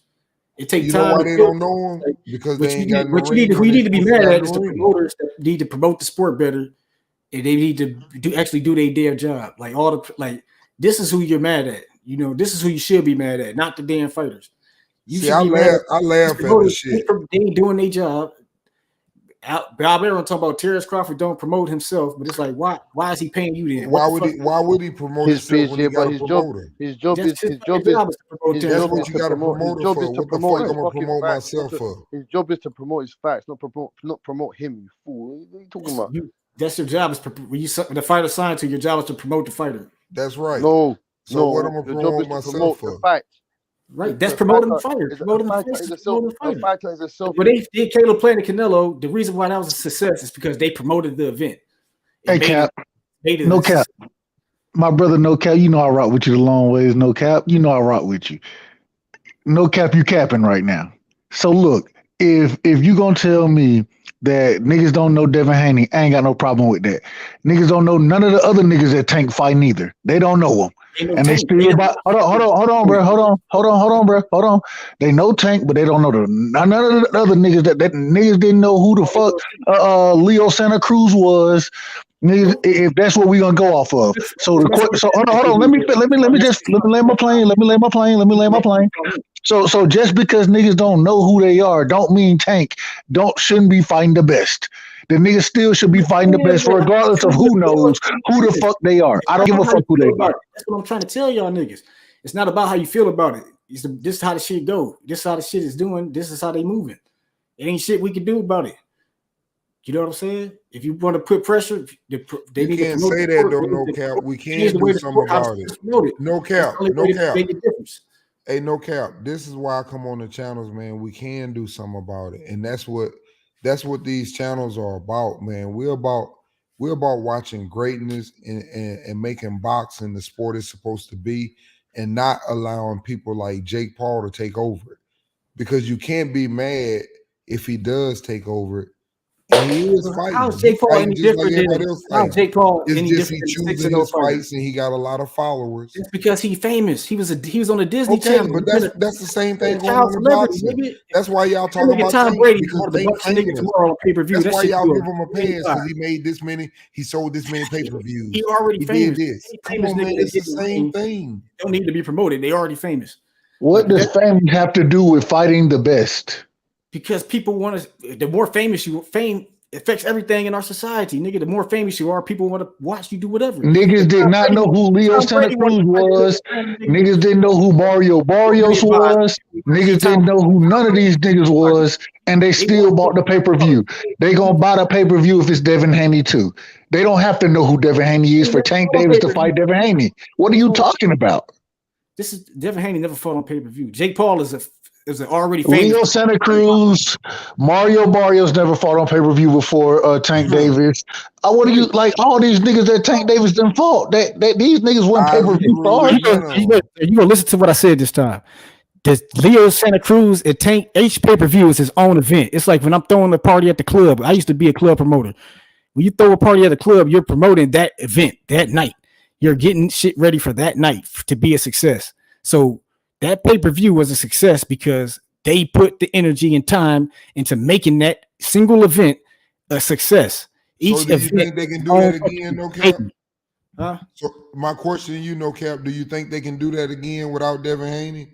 It takes time. You know why they don't know him? Because they ain't got no ring. We need to be mad at is the promoters that need to promote the sport better, and they need to do their damn job. This is who you're mad at. You know, this is who you should be mad at, not the damn fighters. I laugh at the shit. They ain't doing their job. Bob Aaron talking about Terrence Crawford don't promote himself, but it's like why is he paying you then? Why would he promote himself when he got a promoter? His job is to promote. What you got a promoter for? What the fuck I'm gonna promote myself for? His job is to promote his facts, not promote him. You fool! What are you talking about? That's your job. When the fighter signed to your job is to promote the fighter. That's right. No. What I'm gonna promote myself for? Right, that's promoting the fighter. Promoting the fighter. But they did Caleb playing Canelo. The reason why that was a success is because they promoted the event. Hey, Cap. No cap. My brother, no cap. You know I rock with you the long ways. No cap. You know I rock with you. No cap. You capping right now. So look, if you gonna tell me that niggas don't know Devin Haney, I ain't got no problem with that. Niggas don't know none of the other niggas that Tank fight neither. They don't know them. Ain't no And they Tank. still about hold on, bro. Hold on. They know Tank, but they don't know none of the other niggas that niggas didn't know who the fuck Leo Santa Cruz was. Niggas, if that's what we gonna go off of. So hold on. Let me lay my plane. So just because niggas don't know who they are, don't mean Tank shouldn't be fighting the best. The niggas still should be fighting the best, regardless of who knows who the fuck they are. I don't give a fuck who they are. That's what I'm trying to tell y'all niggas. It's not about how you feel about it. This is how the shit go. This is how the shit is doing. This is how they moving. It ain't shit we can do about it. You know what I'm saying? If you want to put pressure, they you can't say that though. No cap. We can do something about it. No cap. No cap. Hey, no cap. This is why I come on the channels, man. We can do something about it, and that's what these channels are about, man. We're about watching greatness and making boxing the sport it's supposed to be, and not allowing people like Jake Paul to take over it. Because you can't be mad if he does take over it. And he is fighting. How's Jake Paul any different than how's Jake Paul any different than choosing his fights, and he got a lot of followers. It's because he's famous. He was on the Disney Channel. But that's the same thing going on in boxing. That's why y'all talk about Tom Tank, Brady because the Bucks nigga tomorrow on pay-per-view. That's why y'all give him a pass, because he made this many, he sold this many pay-per-views. He already famous. Did this. Come on, man, it's the same thing. Don't need to be promoted. They already famous. What does fame have to do with fighting the best? Because people want to. The more famous fame affects everything in our society, nigga. The more famous you are, people want to watch you do whatever. Niggas did not know who Leo Santa Cruz was. Niggas didn't know who Barrios was. Niggas didn't know who none of these niggas was, and they still bought the pay-per-view. They gonna buy the pay-per-view if it's Devin Haney too. They don't have to know who Devin Haney is for Tank Davis to fight Devin Haney. What are you talking about? This is Devin Haney never fought on pay-per-view. Jake Paul is an already famous. Leo Santa Cruz, Mario Barrios never fought on pay-per-view before Tank Davis. What do you like? All these niggas that Tank Davis done fought. That these niggas weren't pay-per-view stars. You gonna listen to what I said this time. The Leo Santa Cruz and Tank each pay-per-view is his own event. It's like when I'm throwing a party at the club. I used to be a club promoter. When you throw a party at a club, you're promoting that event that night. You're getting shit ready for that night to be a success. So that pay-per-view was a success because they put the energy and time into making that single event a success. So do you think they can do that again, no cap? Huh? So my question to you, no cap, do you think they can do that again without Devin Haney?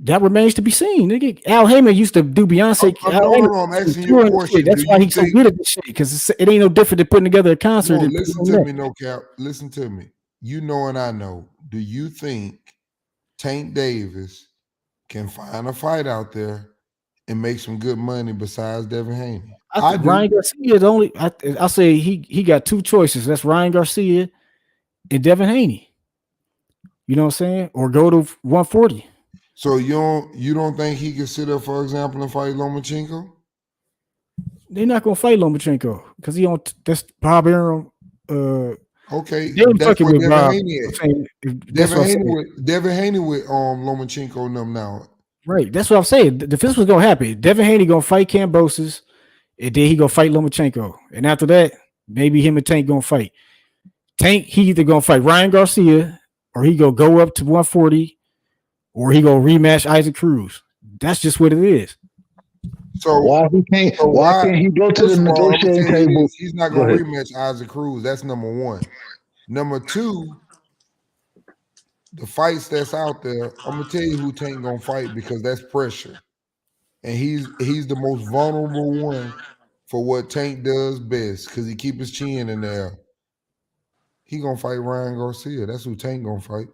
That remains to be seen. Nigga, Al Heyman used to do Beyonce. No, I'm asking you a question. That's why he's so good at this shit, because it ain't no different than putting together a concert. No, listen to me, no cap. Listen to me. You know and I know. Do you think Tank Davis can find a fight out there and make some good money besides Devin Haney? I think Ryan Garcia is only. I say he got two choices. That's Ryan Garcia and Devin Haney. You know what I'm saying? Or go to 140. So you don't think he can sit up, for example, and fight Lomachenko? They're not gonna fight Lomachenko because he on that's Bob Arum. Okay, that's what Devin Haney is. Devin Haney with Lomachenko and them now. Right, that's what I'm saying. If this was gonna happen, Devin Haney gonna fight Kambosos, and then he gonna fight Lomachenko, and after that, maybe him and Tank gonna fight. Tank, he either gonna fight Ryan Garcia, or he gonna go up to 140, or he gonna rematch Isaac Cruz. That's just what it is. So why can't he go to the negotiating table? He's not gonna rematch Isaac Cruz. That's number one. Number two, the fights that's out there, I'm gonna tell you who Tank gonna fight because that's pressure, and he's the most vulnerable one for what Tank does best because he keep his chin in there. He gonna fight Ryan Garcia. That's who Tank gonna fight.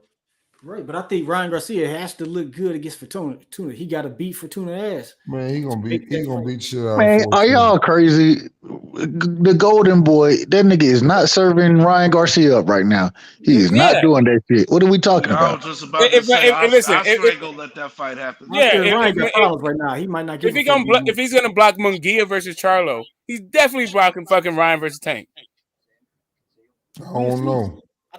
Right, but I think Ryan Garcia has to look good against Fortuna. He got to beat Fortuna ass. Man, he gonna beat shit out. Man, are y'all crazy? The Golden Boy, that nigga is not serving Ryan Garcia up right now. He is not doing that shit. What are we talking about? I was just about to say, I ain't gonna let that fight happen. Yeah, Ryan got problems right now. He might not get. If he's gonna block Munguia versus Charlo, he's definitely blocking fucking Ryan versus Tank. I don't know. I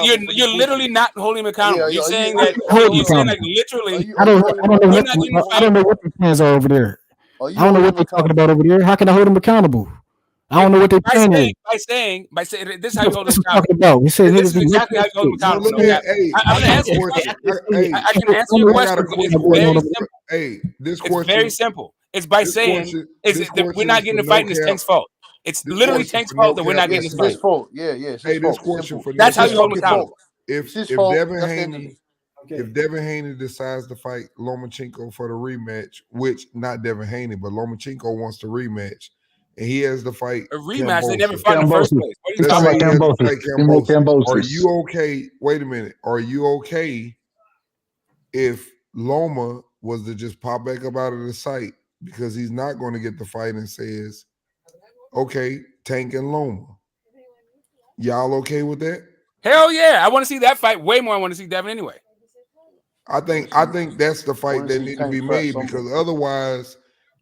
you're literally not holding him accountable. Yeah, you're are you- saying are that you- are you you're saying like holding- literally. I don't know We're what not getting the I don't know what the plans are over there. Are you I don't know holding what him they're talking accountable? about over there. How can I hold them accountable? I don't know what their plan is. By saying this is how you hold That's him what I'm accountable. talking about. We said This niggas is be exactly how you hold him So accountable. let No me. cap. Hey, I'm I gonna got a answer your question. question. Hey, I can answer your I question. got a It's question. very simple. Hey, this It's question. very simple. It's by This saying question. is This that we're question not is getting for the fight no and it's cap. Tank's fault. It's This literally question Tank's for no fault that we're cap. not getting Yes, this it's his fight. fault. Yeah, it's his Hey, this fault. question Simple. for no That's how cap. you hold him accountable. It's his If fault. Devin That's the end of Haney, it. if Devin Haney decides to fight Lomachenko for the rematch, which not Devin Haney, but Lomachenko wants the rematch, and he has to fight A rematch. They never Kambosos. fought in the first place. What are you Let's talking say about? he has to fight Kambosos. Are Kambosos. you okay? Wait a minute. Are you okay if Loma was to just pop back up out of the site because he's not going to get the fight and says, okay, Tank and Loma. Y'all okay with that? Hell yeah, I want to see that fight way more. I want to see Devin anyway. I think that's the fight that needs to be made because otherwise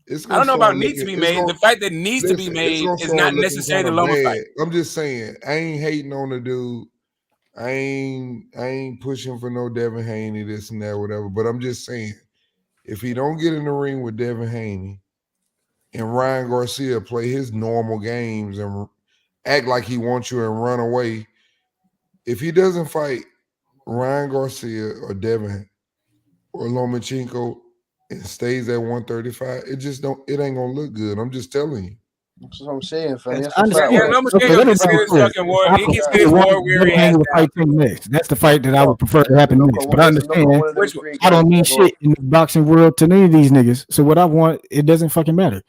it's I gonna don't know start about needs to looking. be It's made. gonna The fight that needs to be listen. It's made gonna is start not looking necessarily kind the of Loma bad. fight. I'm just saying. I ain't hating on the dude. I ain't pushing for no Devin Haney, this and that, whatever. But I'm just saying, if he don't get in the ring with Devin Haney and Ryan Garcia play his normal games and act like he wants you and run away, if he doesn't fight Ryan Garcia or Devin or Lomachenko and stays at 135, it ain't gonna look good. I'm just telling you. That's what I'm saying, fam. I understand. Okay, let me be clear. I prefer Devin Haney to fight Tank next. That's the fight that I would prefer to happen next. But I understand I don't mean shit in the boxing world to any of these niggas. So what I want, it doesn't fucking matter.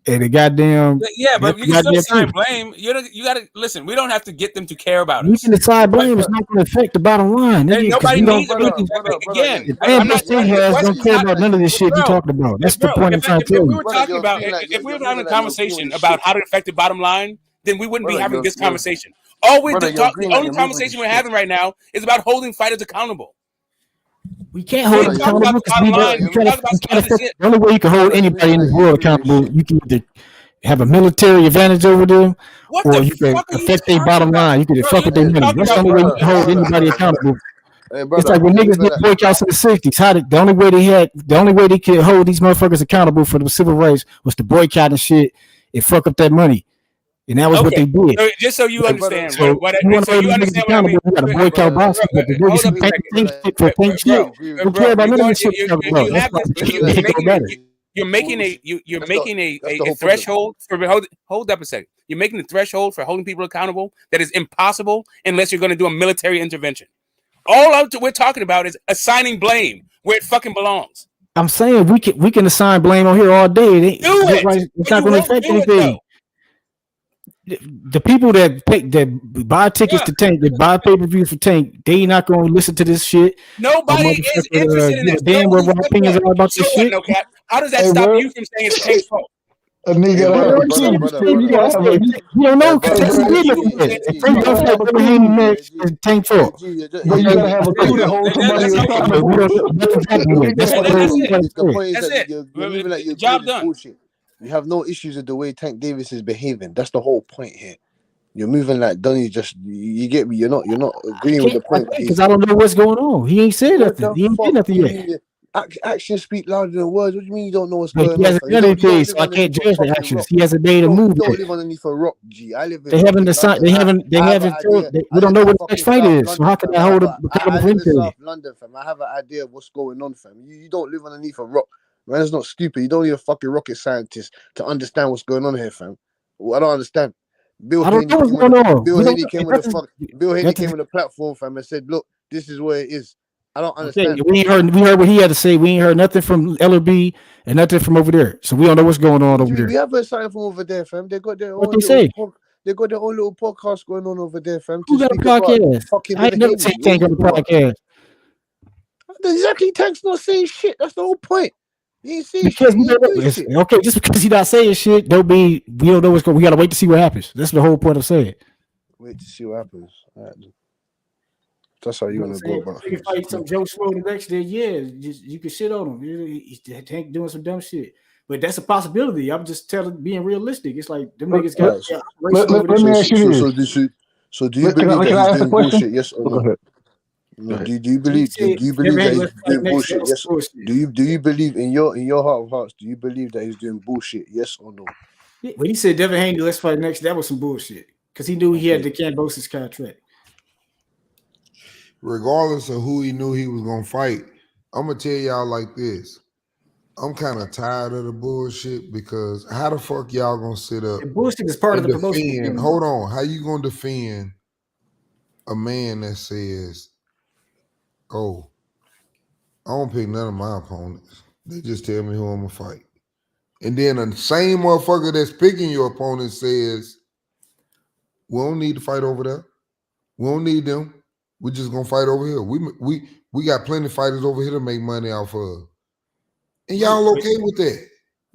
And the goddamn Yeah, but you can still assign blame. You gotta listen. We don't have to get them to care about you us. can decide blame. It's not going to affect the bottom line. Nigga, Nobody we don't needs it. Again, the I'm not thing has don't care about none of this shit you talking about. That's the point I'm trying to tell If we you. were talking about, if we were having a conversation about how to affect the bottom line, then we wouldn't be having this conversation. The only conversation we're having right now is about holding fighters accountable. We can't hold them accountable because we can't affect. The only way you can hold anybody in this world accountable, you can either have a military advantage over them, or you can affect their bottom line. You can fuck with their money. That's the only way you can hold anybody accountable. It's like when niggas did boycotts in the 60s. The only way they could hold these motherfuckers accountable for the civil rights was to boycott and shit and fuck up that money. And that was what they did. So, just so you understand, so you understand what I mean? You got to boycott boxing, but the niggas who think shit for think shit don't care about none of this shit you're talking about. That's why it go better. You're making a threshold for hold up a second. You're making the threshold for holding people accountable that is impossible unless you're going to do a military intervention. All we're talking about is assigning blame where it fucking belongs. I'm saying we can assign blame on here all day. It's not going to affect anything. The people that buy tickets to Tank, that buy pay-per-views for Tank, they not going to listen to this shit. Nobody is interested in this. Damn what our opinions are about this shit. No cap. How does that stop you from saying it's Tank's fault? A nigga you don't know because Tank fault. But you gotta have a clue to hold somebody accountable. The point is that you're moving like you're job done. Bullshit. You have no issues with the way Tank Davis is behaving. That's the whole point here. You're moving like Donny. Just you get me. You're not agreeing with the point because I don't know what's going on. He ain't said nothing. He ain't said nothing yet. Actions speak louder than words. What do you mean you don't know what's going on? He hasn't done anything, so I can't judge the actions. He has a day to move. You don't live underneath a rock, G. I live. They haven't decided. They haven't told. We don't know what the next fight is. So how can I hold a I live in South London, fam. I have an idea of what's going on, fam. You don't live underneath a rock. Man, it's not stupid. You don't need a fucking rocket scientist to understand what's going on here, fam. Well, I don't understand. Bill Haney came with a platform, fam, and said, "Look, this is where it is." I don't understand. Okay, we heard what he had to say. We ain't heard nothing from LRB and nothing from over there. So we don't know what's going on over there. We have heard something from over there, fam. They got their what own they say. They got their own little podcast going on over there, fam. Who got a podcast? I ain't never seen Tank on the podcast. Exactly, Tank's not saying shit. That's the whole point. He ain't saying shit. Okay, just because he's not saying shit, don't be. We don't know what's going. We gotta wait to see what happens. That's the whole point of saying. Wait to see what happens. That's how you want to go about it. If you fight some Joe Schmo the next day, you can shit on him. Tank doing some dumb shit, but that's a possibility. I'm just being realistic. It's like them niggas got. Let me ask you this. So do you believe that he's doing bullshit? Yes or no? Go ahead. No, do you believe that he's doing bullshit? Yes. Do you believe in your heart of hearts? Do you believe that he's doing bullshit? Yes or no? When he said Devin Haney, let's fight next, that was some bullshit because he knew he had the Cambosis contract. Regardless of who he knew he was gonna fight, I'm gonna tell y'all like this. I'm kind of tired of the bullshit because how the fuck y'all gonna sit up? The bullshit is part of the promotion. Hold on, how you gonna defend a man that says, "Oh, I don't pick none of my opponents. They just tell me who I'm gonna fight," and then the same motherfucker that's picking your opponent says, "We don't need to fight over there. We don't need them. We're just gonna fight over here. We got plenty of fighters over here to make money off of." And y'all okay with that?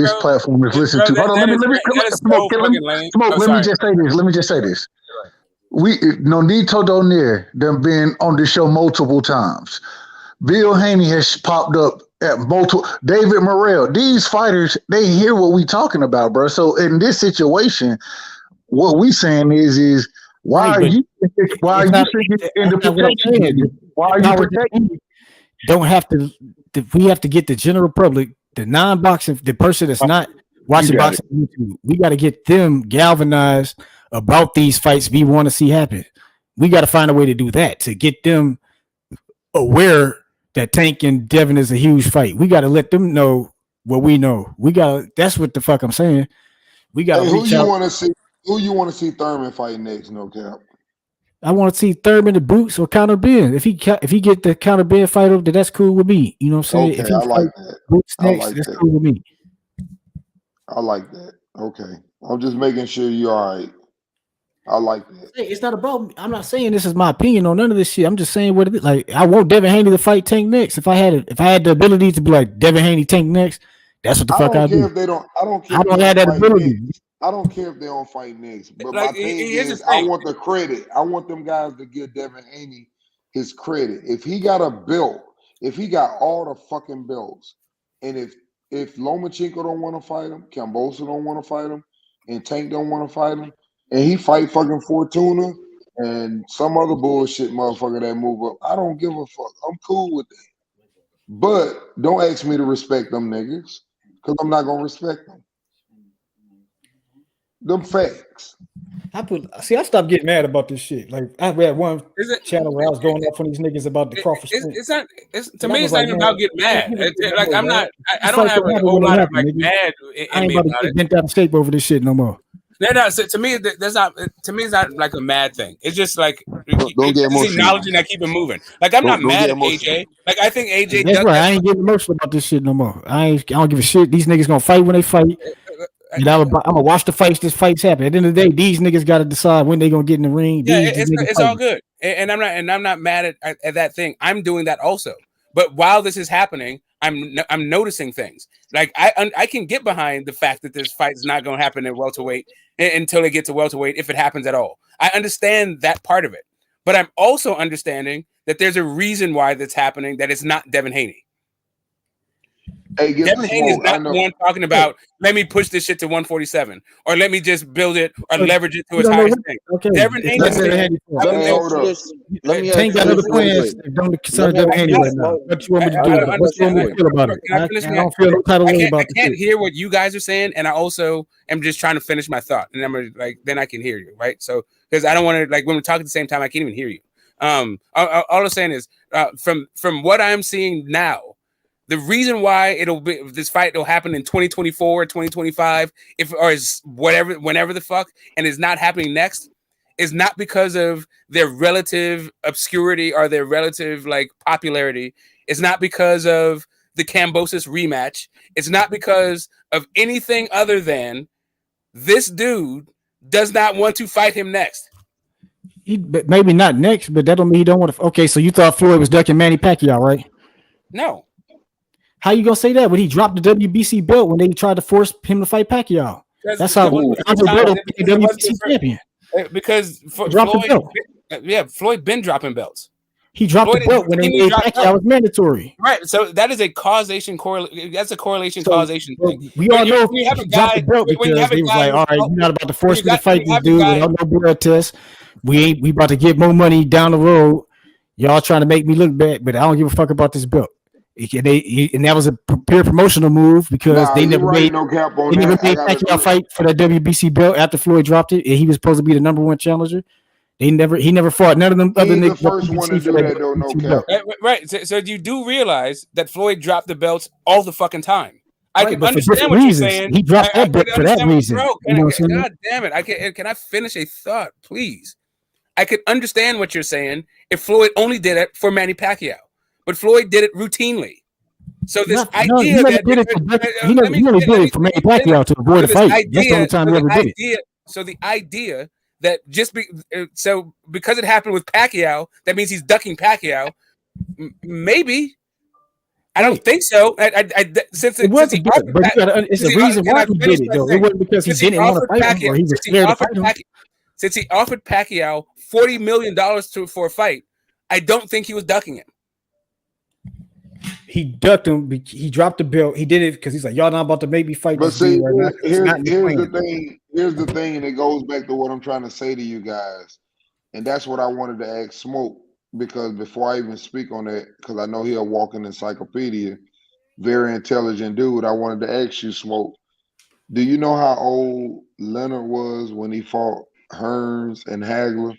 this platform is listened to. Hold on, let me Smoke. Let me just say this. Let me just say this. We Nonito Donaire done been on this show multiple times. Bill Haney has popped up at multiple. David Morrell. These fighters, they hear what we talking about, bro. So in this situation, what we saying is why are you in the protection? Why are you protecting? Don't have to. We have to get the general public, the non-boxing, the person that's not watching boxing on YouTube. We got to get them galvanized about these fights we want to see happen. We got to find a way to do that to get them aware that Tank and Devin is a huge fight. We got to let them know what we know. We got. That's what the fuck I'm saying. We got to who reach you out. want to see? Who you want to see Thurman fight next? No cap. I want to see Thurman the boots or counter Ben. If he get the counter Ben fight up, then that's cool with me. You know what I'm saying? Okay, If he I fight like that. boots I next, like that's that. cool with me. I like that. Okay. I'm just making sure you're all right. I like that. Hey, it's not about me. I'm not saying this is my opinion on none of this shit. I'm just saying what it is. Like I want Devin Haney to fight Tank next. If I had the ability to be like Devin Haney Tank next, that's what the I fuck don't I care do. if they don't. I don't care I if they don't have don't that fight ability. next. I don't care if they don't fight next. But Like my thing here's the is, I thing. want the credit. I want them guys to give Devin Haney his credit. If he got a belt, if he got all the fucking belts, and if Lomachenko don't want to fight him, Kambosa don't want to fight him, and Tank don't want to fight him, and he fight fucking Fortuna and some other bullshit motherfucker that move up, I don't give a fuck. I'm cool with that. But don't ask me to respect them niggas, because I'm not gonna respect them. Them facts. I stopped getting mad about this shit. Like I read one Is it? channel where I was going off on these niggas about the Crawford sprint. It's not. It's to And I me. was It's not like, even man, about getting mad. Like I'm not. I don't have like a whole lot of like mad I in ain't me about to about get it. bent out of shape over this shit no more. No. So to me, that's not. To me, it's not like a mad thing. It's just like Don't get it's just emotional. acknowledging I keep it moving. Like I'm not Don't mad get at emotional. AJ. Like I think AJ That's does. right. I ain't getting emotional about this shit no more. I don't give a shit. These niggas gonna fight when they fight. And I'm gonna watch the fights. This fights happen. At the end of the day, these niggas got to decide when they gonna get in the ring. Yeah, These niggas it's all fighting. good, and I'm not mad at that thing. I'm doing that also. But while this is happening, I'm noticing things. Like I can get behind the fact that this fight is not going to happen in welterweight until they get to welterweight, if it happens at all. I understand that part of it, but I'm also understanding that there's a reason why that's happening. That it's not Devin Haney. Hey, get Devin Haney is smoke. I not the know. one talking about let me push this shit to 147 or let me just build it or leverage it to You its don't know highest what? thing. Okay, Devin it's Haney not is Devin saying, Haney. Let me Hey, ask hold you up. this. Let me ask Tank you got this other real plans. quick. Don't Let concern me Devin ask you Haney this, right now. Smoke. What you want me to I do? don't What you want me to understand. feel about it? Can I finish I my? don't feel no type of way I about the can't shit. hear what you guys are saying, and I also am just trying to finish my thought, and I'm gonna then I can hear you, right? So because I don't want to when we talk at the same time, I can't even hear you. All I'm saying is from what I'm seeing now, the reason why this fight will happen in 2024 or 2025, whenever the fuck, and is not happening next, is not because of their relative obscurity or their relative popularity. It's not because of the Kambosos rematch. It's not because of anything other than this dude does not want to fight him next. Maybe not next, but that don't mean he don't want to. Okay, so you thought Floyd was ducking Manny Pacquiao, right? No. How you gonna say that when he dropped the WBC belt when they tried to force him to fight Pacquiao? That's how Andre became WBC champion. Because Dropped the belt. Floyd been dropping belts. He dropped the belt when they made Pacquiao was mandatory. Right, so that is a causation That's a correlation causation thing. We all know when you have he a dropped guy, the belt when you because have a he was guy like, who's "All right, you're not about to force me to fight this have a dude guy- without no blood test. We about to get more money down the road. Y'all trying to make me look bad, but I don't give a fuck about this belt." And that was a pure promotional move because Nah, they you're never right. made No cap on they never that. I made gotta Pacquiao agree. fight for that WBC belt after Floyd dropped it, and he was supposed to be the number one challenger. He never fought none of them He other ain't the niggas. first one to do that though. No cap. Right, so you do realize that Floyd dropped the belts all the fucking time. I Right, can but for understand different what you're reasons. saying. He dropped I that belt can for that understand reason. bro. You know what I'm saying? God damn it! Can I finish a thought, please? I could understand what you're saying if Floyd only did it for Manny Pacquiao, but Floyd did it routinely. So this He idea never that did it for he only did it for Manny finish. Pacquiao to avoid So a this fight. That's the idea, only time he ever did it. so the idea that because it happened with Pacquiao, that means he's ducking Pacquiao. Maybe. I don't think so. Since It was he a bit, offered but it's a reason why he did it though. It wasn't because he didn't want to fight him or he was scared to fight him. Since he offered Pacquiao $40 million for a fight, I don't think he was ducking him. He ducked him. He dropped the belt. He did it because he's like, y'all not about to make me fight But this see, dude right now. here's the thing. Here's the thing, and it goes back to what I'm trying to say to you guys, and that's what I wanted to ask Smoke, because before I even speak on that, because I know he'll walk an encyclopedia, very intelligent dude. I wanted to ask you, Smoke, do you know how old Leonard was when he fought Hearns and Hagler?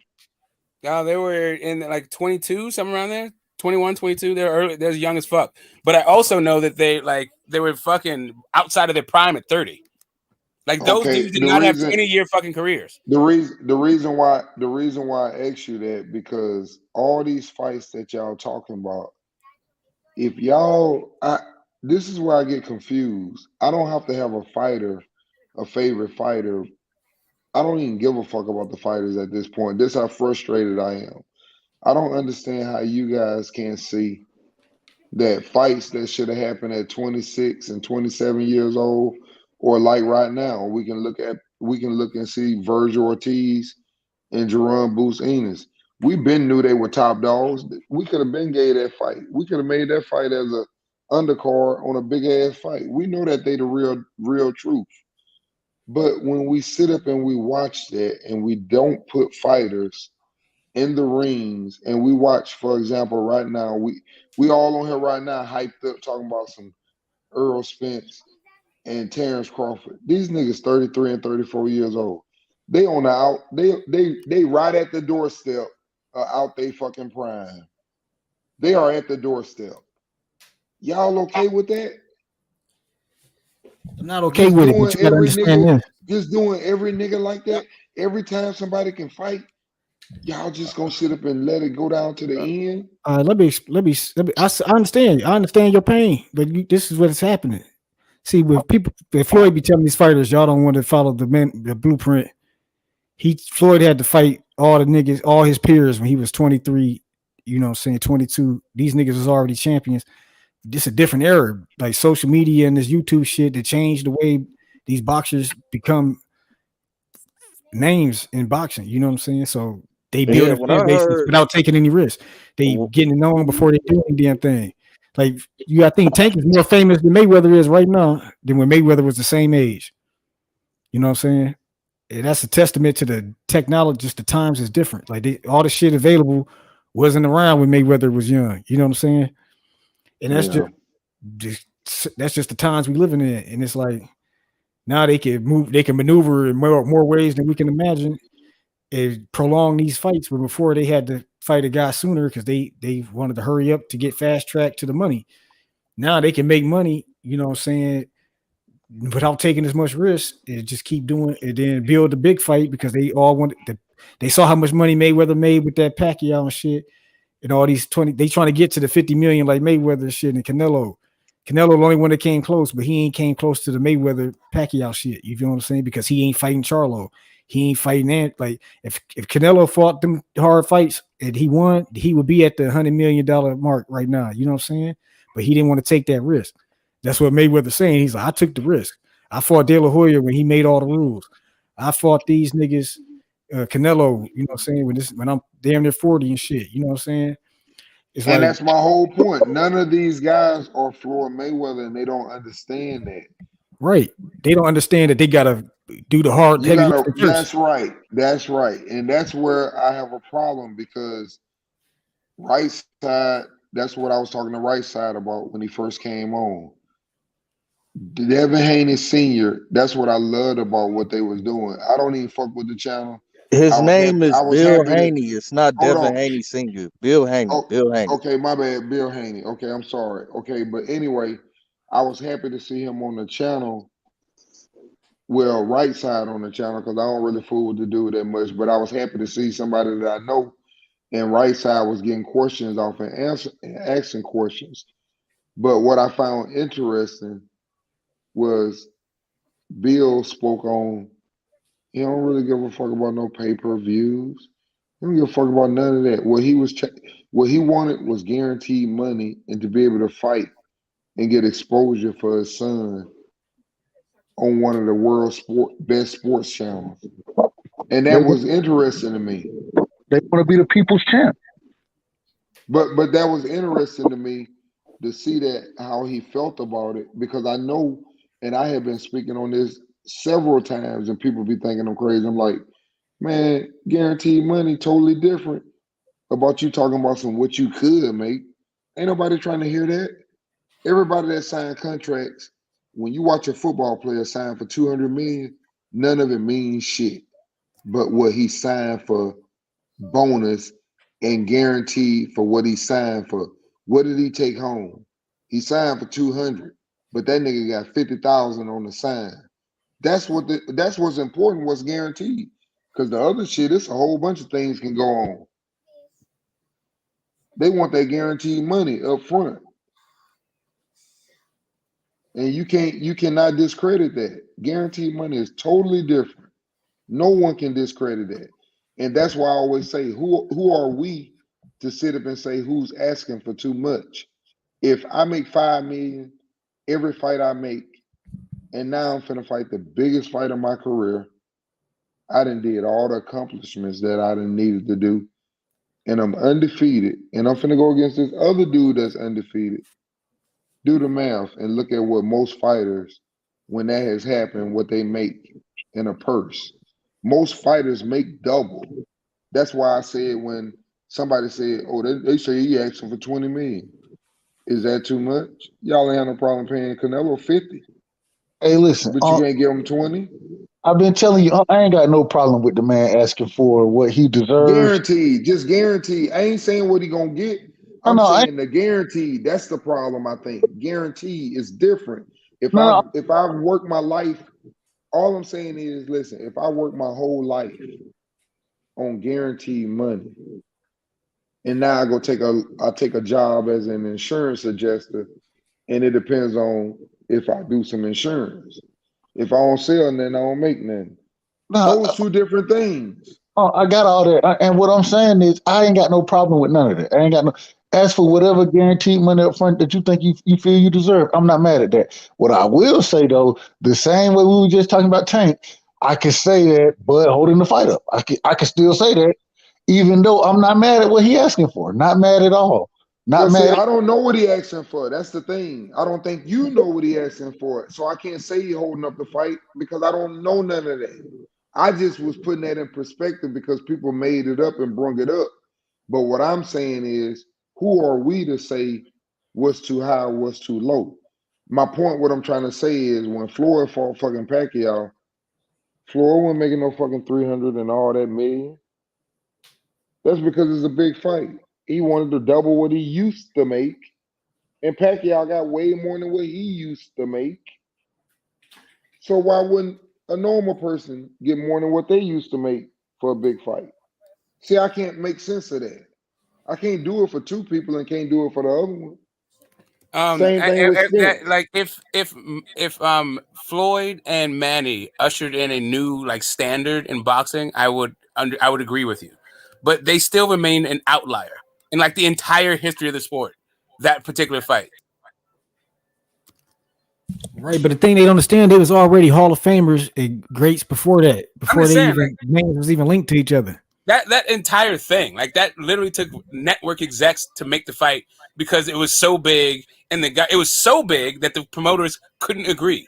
No, they were in like 22, somewhere around there. 21, 22. They're early. They're young as fuck. But I also know that they were fucking outside of their prime at 30. Like those dudes did not have 20-year fucking careers. The reason why I asked you that, because all these fights that y'all talking about, if y'all, this is where I get confused. I don't have to have a favorite fighter. I don't even give a fuck about the fighters at this point. This is how frustrated I am. I don't understand how you guys can't see that fights that should have happened at 26 and 27 years old, or like right now, we can look and see Virgil Ortiz and Jerome Boots Enos. We been knew they were top dogs. We could have been gave that fight. We could have made that fight as a undercard on a big ass fight. We know that they the real truth. But when we sit up and we watch that and we don't put fighters in the rings, and we watch, for example, right now, we all on here right now hyped up talking about some Earl Spence and Terrence Crawford. These niggas 33 and 34 years old. They on the out, they right at the doorstep out they fucking prime. They are at the doorstep. Y'all okay with that? I'm not okay with it, but you gotta understand this. Just doing every nigga like that. Every time somebody can fight, y'all just gonna sit up and let it go down to the end. Let me. I understand. I understand your pain, but this is what is happening. See, with people, if Floyd be telling these fighters, y'all don't want to follow the blueprint. Floyd had to fight all the niggas, all his peers when he was 23. You know, what I'm saying 22. These niggas was already champions. This a different era, like social media and this YouTube shit that changed the way these boxers become names in boxing. You know what I'm saying? So they build a fan base without taking any risk. They getting known before they do any damn thing. Like I think Tank is more famous than Mayweather is right now than when Mayweather was the same age. You know what I'm saying? And that's a testament to the technology. Just the times is different. Like all the shit available wasn't around when Mayweather was young. You know what I'm saying? And that's that's just the times we living in. And it's like now they can maneuver in more ways than we can imagine and prolong these fights. But before they had to fight a guy sooner because they wanted to hurry up to get fast track to the money. Now they can make money, you know what I'm saying, without taking as much risk and just keep doing it, then build the big fight because they all wanted they saw how much money Mayweather made with that Pacquiao and shit. And all these 20, they trying to get to the 50 million like Mayweather shit and Canelo. Canelo the only one that came close, but he ain't came close to the Mayweather Pacquiao shit. You feel what I'm saying? Because he ain't fighting Charlo. He ain't fighting Ant. Like if Canelo fought them hard fights and he won, he would be at the $100 million mark right now. You know what I'm saying? But he didn't want to take that risk. That's what Mayweather's saying. He's like, I took the risk. I fought De La Hoya when he made all the rules. I fought these niggas. Canelo, you know what I'm saying? When I'm damn near 40 and shit, you know what I'm saying? It's and that's my whole point. None of these guys are Floyd Mayweather, and they don't understand that. Right. They don't understand that they gotta do the hard heavy lifting first. That's right. That's right. And that's where I have a problem because right side, that's what I was talking to right side about when he first came on. Devin Haney Sr., that's what I loved about what they was doing. I don't even fuck with the channel. His name is Bill Haney. It's not Devin Haney Sr. Bill Haney. Bill Haney. Okay, my bad. Bill Haney. Okay, I'm sorry. Okay, but anyway, I was happy to see him on the channel. Well, right side on the channel because I don't really fool with the dude that much. But I was happy to see somebody that I know, and right side was getting questions off and asking questions. But what I found interesting was Bill spoke on. He don't really give a fuck about no pay-per-views. He don't give a fuck about none of that. What he wanted was guaranteed money and to be able to fight and get exposure for his son on one of the world's best sports channels. And that was interesting to me. They want to be the people's champ. But that was interesting to me to see that how he felt about it because I know, and I have been speaking on this several times and people be thinking I'm crazy. I'm like, man, guaranteed money totally different about you talking about some what you could make. Ain't nobody trying to hear that. Everybody that signed contracts, when you watch a football player sign for $200 million, none of it means shit. But what he signed for bonus and guaranteed for what he signed for. What did he take home? He signed for $200, but that nigga got $50,000 on the sign. That's what's important. What's guaranteed? Because the other shit, it's a whole bunch of things can go on. They want that guaranteed money up front, and you cannot discredit that. Guaranteed money is totally different. No one can discredit that, and that's why I always say, who are we to sit up and say who's asking for too much? If I make $5 million every fight I make, and now I'm finna fight the biggest fight of my career, I done did all the accomplishments that I done needed to do, and I'm undefeated, and I'm finna go against this other dude that's undefeated. Do the math and look at what most fighters, when that has happened, what they make in a purse. Most fighters make double. That's why I said when somebody said, "Oh, they say he asking for 20 million." Is that too much? Y'all ain't have no problem paying Canelo 50. Hey, listen, But you can't give him 20? I've been telling you, I ain't got no problem with the man asking for what he deserves. Guaranteed, just guaranteed. I ain't saying what he gonna get. I'm saying the guaranteed. That's the problem. I think guaranteed is different. If I've worked my life, all I'm saying is, listen. If I work my whole life on guaranteed money, and now I take a job as an insurance adjuster, and it depends on if I do some insurance. If I don't sell nothing, I don't make nothing. Those two different things. Oh, I got all that. And what I'm saying is, I ain't got no problem with none of that. I ain't got no. As for whatever guaranteed money up front that you think you feel you deserve, I'm not mad at that. What I will say though, the same way we were just talking about Tank, I can say that, but holding the fight up, I can still say that, even though I'm not mad at what he asking for. Not mad at all. Not mad. I don't know what he asking for. That's the thing. I don't think you know what he asking for. So I can't say he holding up the fight because I don't know none of that. I just was putting that in perspective because people made it up and brung it up. But what I'm saying is, who are we to say what's too high, what's too low? My point, what I'm trying to say is, when Floyd fought fucking Pacquiao, Floyd wasn't making no fucking 300 and all that million. That's because it's a big fight. He wanted to double what he used to make, and Pacquiao got way more than what he used to make. So why wouldn't a normal person get more than what they used to make for a big fight? See, I can't make sense of that. I can't do it for two people and can't do it for the other one. Same thing with Spence. Like if Floyd and Manny ushered in a new like standard in boxing, I would agree with you, but they still remain an outlier in like the entire history of the sport. That particular fight, right? But the thing they don't understand, they was already Hall of Famers and greats before that, before they even names was even linked to each other. That entire thing, like that, literally took network execs to make the fight because it was so big, and it was so big that the promoters couldn't agree.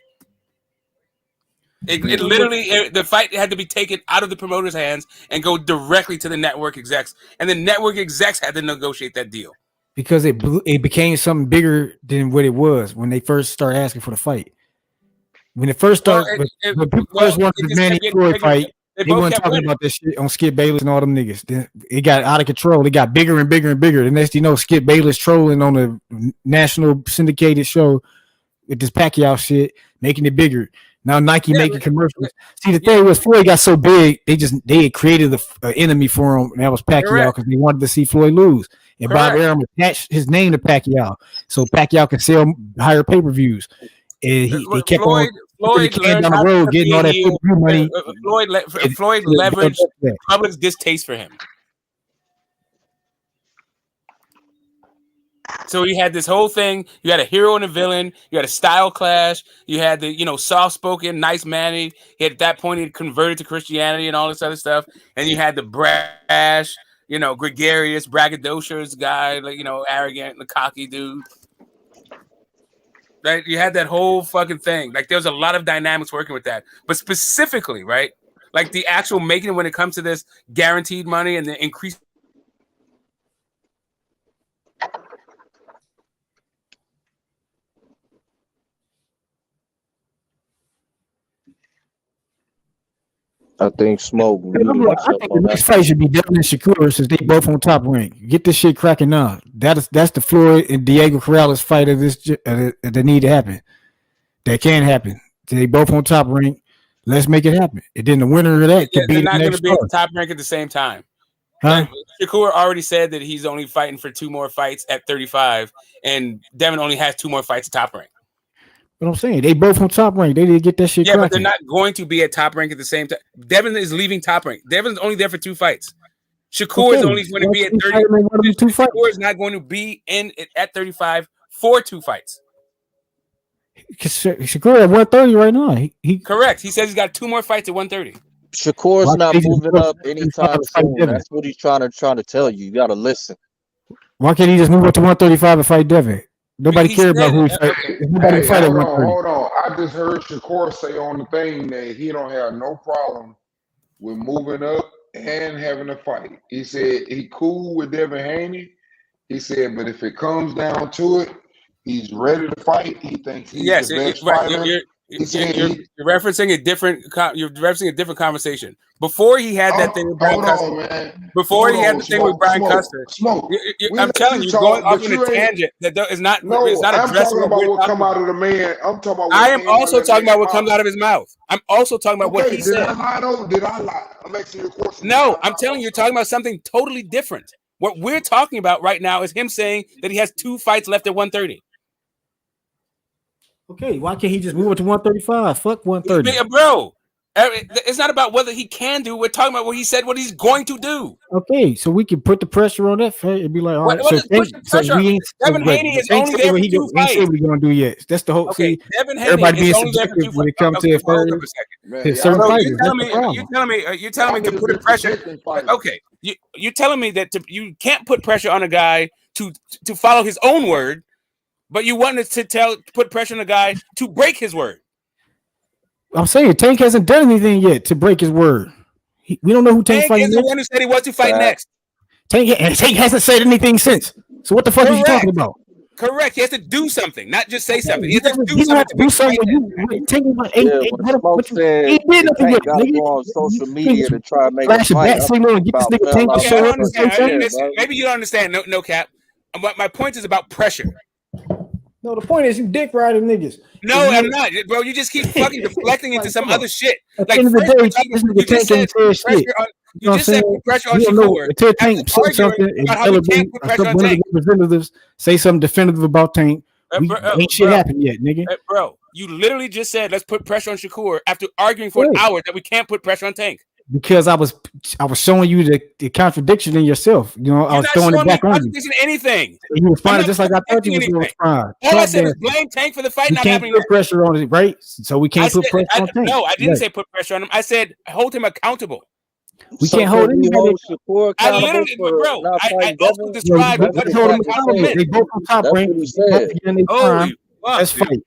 It literally, the fight had to be taken out of the promoters' hands and go directly to the network execs, and the network execs had to negotiate that deal because it became something bigger than what it was when they first started asking for the fight. When it first started, when people first wanted the Manny Floyd fight, they weren't talking about this shit on Skip Bayless and all them niggas. Then it got out of control. It got bigger and bigger and bigger. The next thing you know, Skip Bayless trolling on a national syndicated show with this Pacquiao shit, making it bigger. Now Nike making commercials. See, the thing was, Floyd got so big, they had created an enemy for him, and that was Pacquiao, because they wanted to see Floyd lose. And Bob Arum attached his name to Pacquiao, so Pacquiao could sell higher pay-per-views. And he kept Floyd learned down the road, getting all that pay-per-view money. Floyd leveraged public's distaste for him. So he had this whole thing. You had a hero and a villain. You had a style clash. You had the soft-spoken, nice Manny. At that point, he had converted to Christianity and all this other stuff. And you had the brash, gregarious, braggadocious guy, arrogant, the cocky dude. Right? You had that whole fucking thing. Like, there was a lot of dynamics working with that. But specifically, right? Like, the actual making when it comes to this guaranteed money and the increased. I think Smoke. I think the next fight should be Devin and Shakur, since they both on top rank. Get this shit cracking now. That's the Floyd and Diego Corrales fight of this that need to happen. That can happen. They both on top rank. Let's make it happen. And then the winner of that could be They're the not going to next be at card. the top rank at the same time. Huh? Shakur already said that he's only fighting for 2 more fights at 35, and Devin only has 2 more fights at top rank. What I'm saying, they both on top rank. They didn't get that shit Yeah, but they're cracking. not going to be at top rank at the same time. Devin is leaving top rank. Devin's only there for 2 fights. Shakur is only going to be at 30. Shakur is not going to be at 35 for 2 fights. Shakur at 130 right now. He correct. He says he's got 2 more fights at 130. Shakur's not moving up anytime soon. That's what he's trying to tell you. You got to listen. Why can't he just move up to 135 and fight Devin? Nobody cares about who he fight. Nobody Hey, fight at hold 130. on. I just heard Shakur say on the thing that he don't have no problem with moving up and having a fight. He said he cool with Devin Haney. He said, but if it comes down to it, he's ready to fight. He thinks he's the best fighter. You're referencing a different. You're referencing a different conversation. Before he had that thing with Brian Custer. Before he had the thing with Brian Custer. I'm telling you, going off on a tangent that is not. No, it's not I'm addressing talking about what we're come out of the man. I'm talking about. What I am came out also of talking that about what man's comes out of his mouth. I'm also talking about what he did said. I lie though? Did I lie? I'm asking you a question. No, I'm telling you, you're talking about something totally different. What we're talking about right now is him saying that he has 2 fights left at 130. Okay, why can't he just move it to 135? Fuck 130. Bro, it's not about whether he can do. We're talking about what he said, what he's going to do. Okay, so we can put the pressure on that fight and be like, all right. What is pushing pressure on? Devin Haney is only there for 2 fights. Ain't say we're gonna do yet. That's the whole. Okay, see, Devin Haney everybody being is only there for 2 subjective when fights. it comes to Hold up a second. his certain So fighters. you're telling me to put pressure. Okay, you're telling me that you can't put pressure on a guy to follow his own word, but you wanted to put pressure on a guy to break his word. I'm saying Tank hasn't done anything yet to break his word. We don't know who Tank fighting is next. the one who said he wants to fight next. Tank hasn't said anything since. So what the fuck are you talking about? Correct. He has to do something, not just say something. He He has to do something to do make something. Smoke said Tank got to go on social media to try to make a fight. Maybe you don't understand. No cap. My point is about pressure. No, the point is you dick riding niggas. No, I'm not, bro. You just keep fucking deflecting into some other shit. At the end of the day, you just said shit. You just said put pressure on Shakur. Until Tank says something, about how we can't put pressure on Tank. Representatives say something definitive about Tank. Ain't shit happened yet, nigga. Bro, you literally just said let's put pressure on Shakur after arguing for an hour that we can't put pressure on Tank. Because I was showing you the contradiction in yourself. You know, I was throwing it back on you. Anything. You responded just like I thought you was going to respond. All I said was blame Tank for the fight not not can't happening. Put pressure on it, right? So we can't put pressure on Tank. No, I didn't say put pressure on him. I said hold him accountable. We can't hold anybody. I literally, bro. I also described what they both on top rank. Let's fight.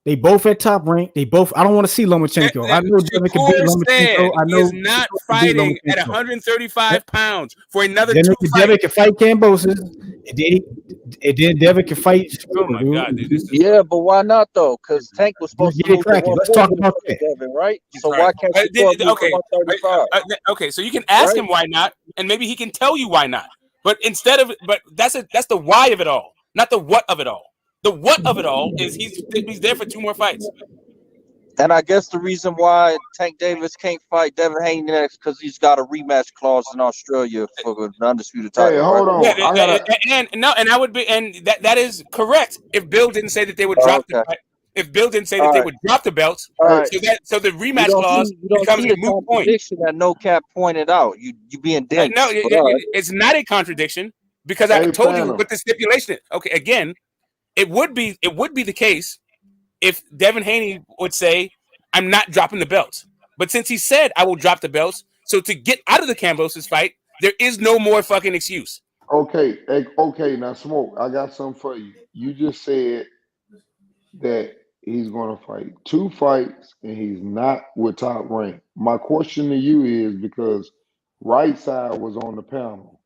They both at top rank. They both. I don't want to see Lomachenko. I know Devin can beat Lomachenko. I know he's not fighting at 135 pounds for another 2 fights. Devin can fight Cambosis, and then Devin can fight. Oh my god! Yeah, but why not though? Because Tank was supposed to move to Let's talk about that. Devin, right? So why can't you move to 135? Okay, so you can ask him why not, and maybe he can tell you why not. But that's the why of it all, not the what of it all. The what of it all is he's there for 2 more fights. And I guess the reason why Tank Davis can't fight Devin Haney next because he's got a rematch clause in Australia for the undisputed title. Hey, hold on. That is correct. If Bill didn't say that they would drop the fight. If Bill didn't say that they would drop the belts, so the rematch clause becomes a moot point. That No Cap pointed out. You being dense. No, it's not a contradiction because I told you what the stipulation is. Okay, again. It would be the case if Devin Haney would say, I'm not dropping the belts. But since he said I will drop the belts, so to get out of the Cambosis fight, there is no more fucking excuse. Okay. Now, Smoke, I got something for you. You just said that he's going to fight 2 fights and he's not with top rank. My question to you is because Right Side was on the panel,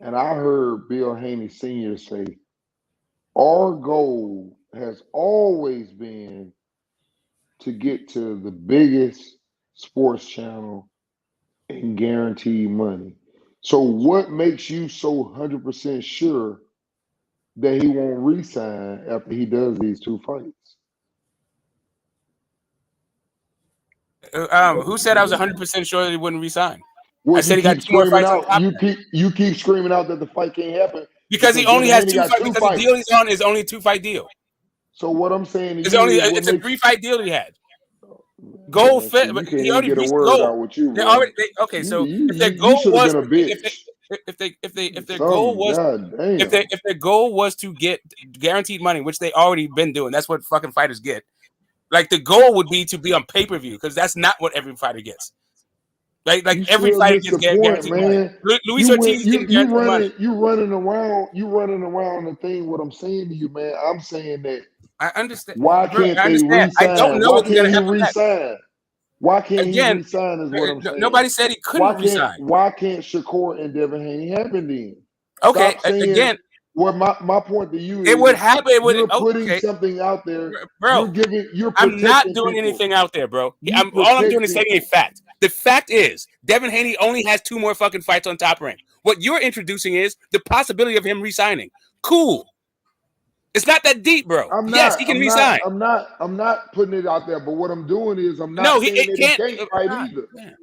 and I heard Bill Haney Sr. say, our goal has always been to get to the biggest sports channel and guarantee money. So what makes you so 100% sure that he won't re-sign after he does these 2 fights? Who said I was 100% sure that he wouldn't resign? Well, I said he got 2 more fights on top. You keep screaming out that the fight can't happen because he only has 2 fights. Because fights. the deal he's on is only a 2-fight deal. So what I'm saying to it's a 3-fight deal he had. Goal fit, but he already reached the goal. Out with you, they already okay. So if their goal was if their goal was if their goal was to get guaranteed money, which they already been doing, that's what fucking fighters get. Like the goal would be to be on pay-per-view because that's not what every fighter gets. Like every fighter gets guaranteed money. Luis Ortiz getting guaranteed money. You running around the thing. What I'm saying to you, man, I'm saying that. I understand. Why can't they resign? I don't know what's going to happen next. Why can't he resign? Is what I'm saying. Nobody said he couldn't resign. Why can't Shakur and Devin Haney happen then? Okay, again. Well, my point to you is it would happen. You're putting something out there, bro. I'm not doing anything out there, bro. All I'm doing is stating a fact. The fact is, Devin Haney only has 2 more fucking fights on Top Rank. What you're introducing is the possibility of him resigning. Cool. It's not that deep, bro. Yes, he can resign. I'm not putting it out there, but what I'm doing is I'm not saying that he can't fight either. Man.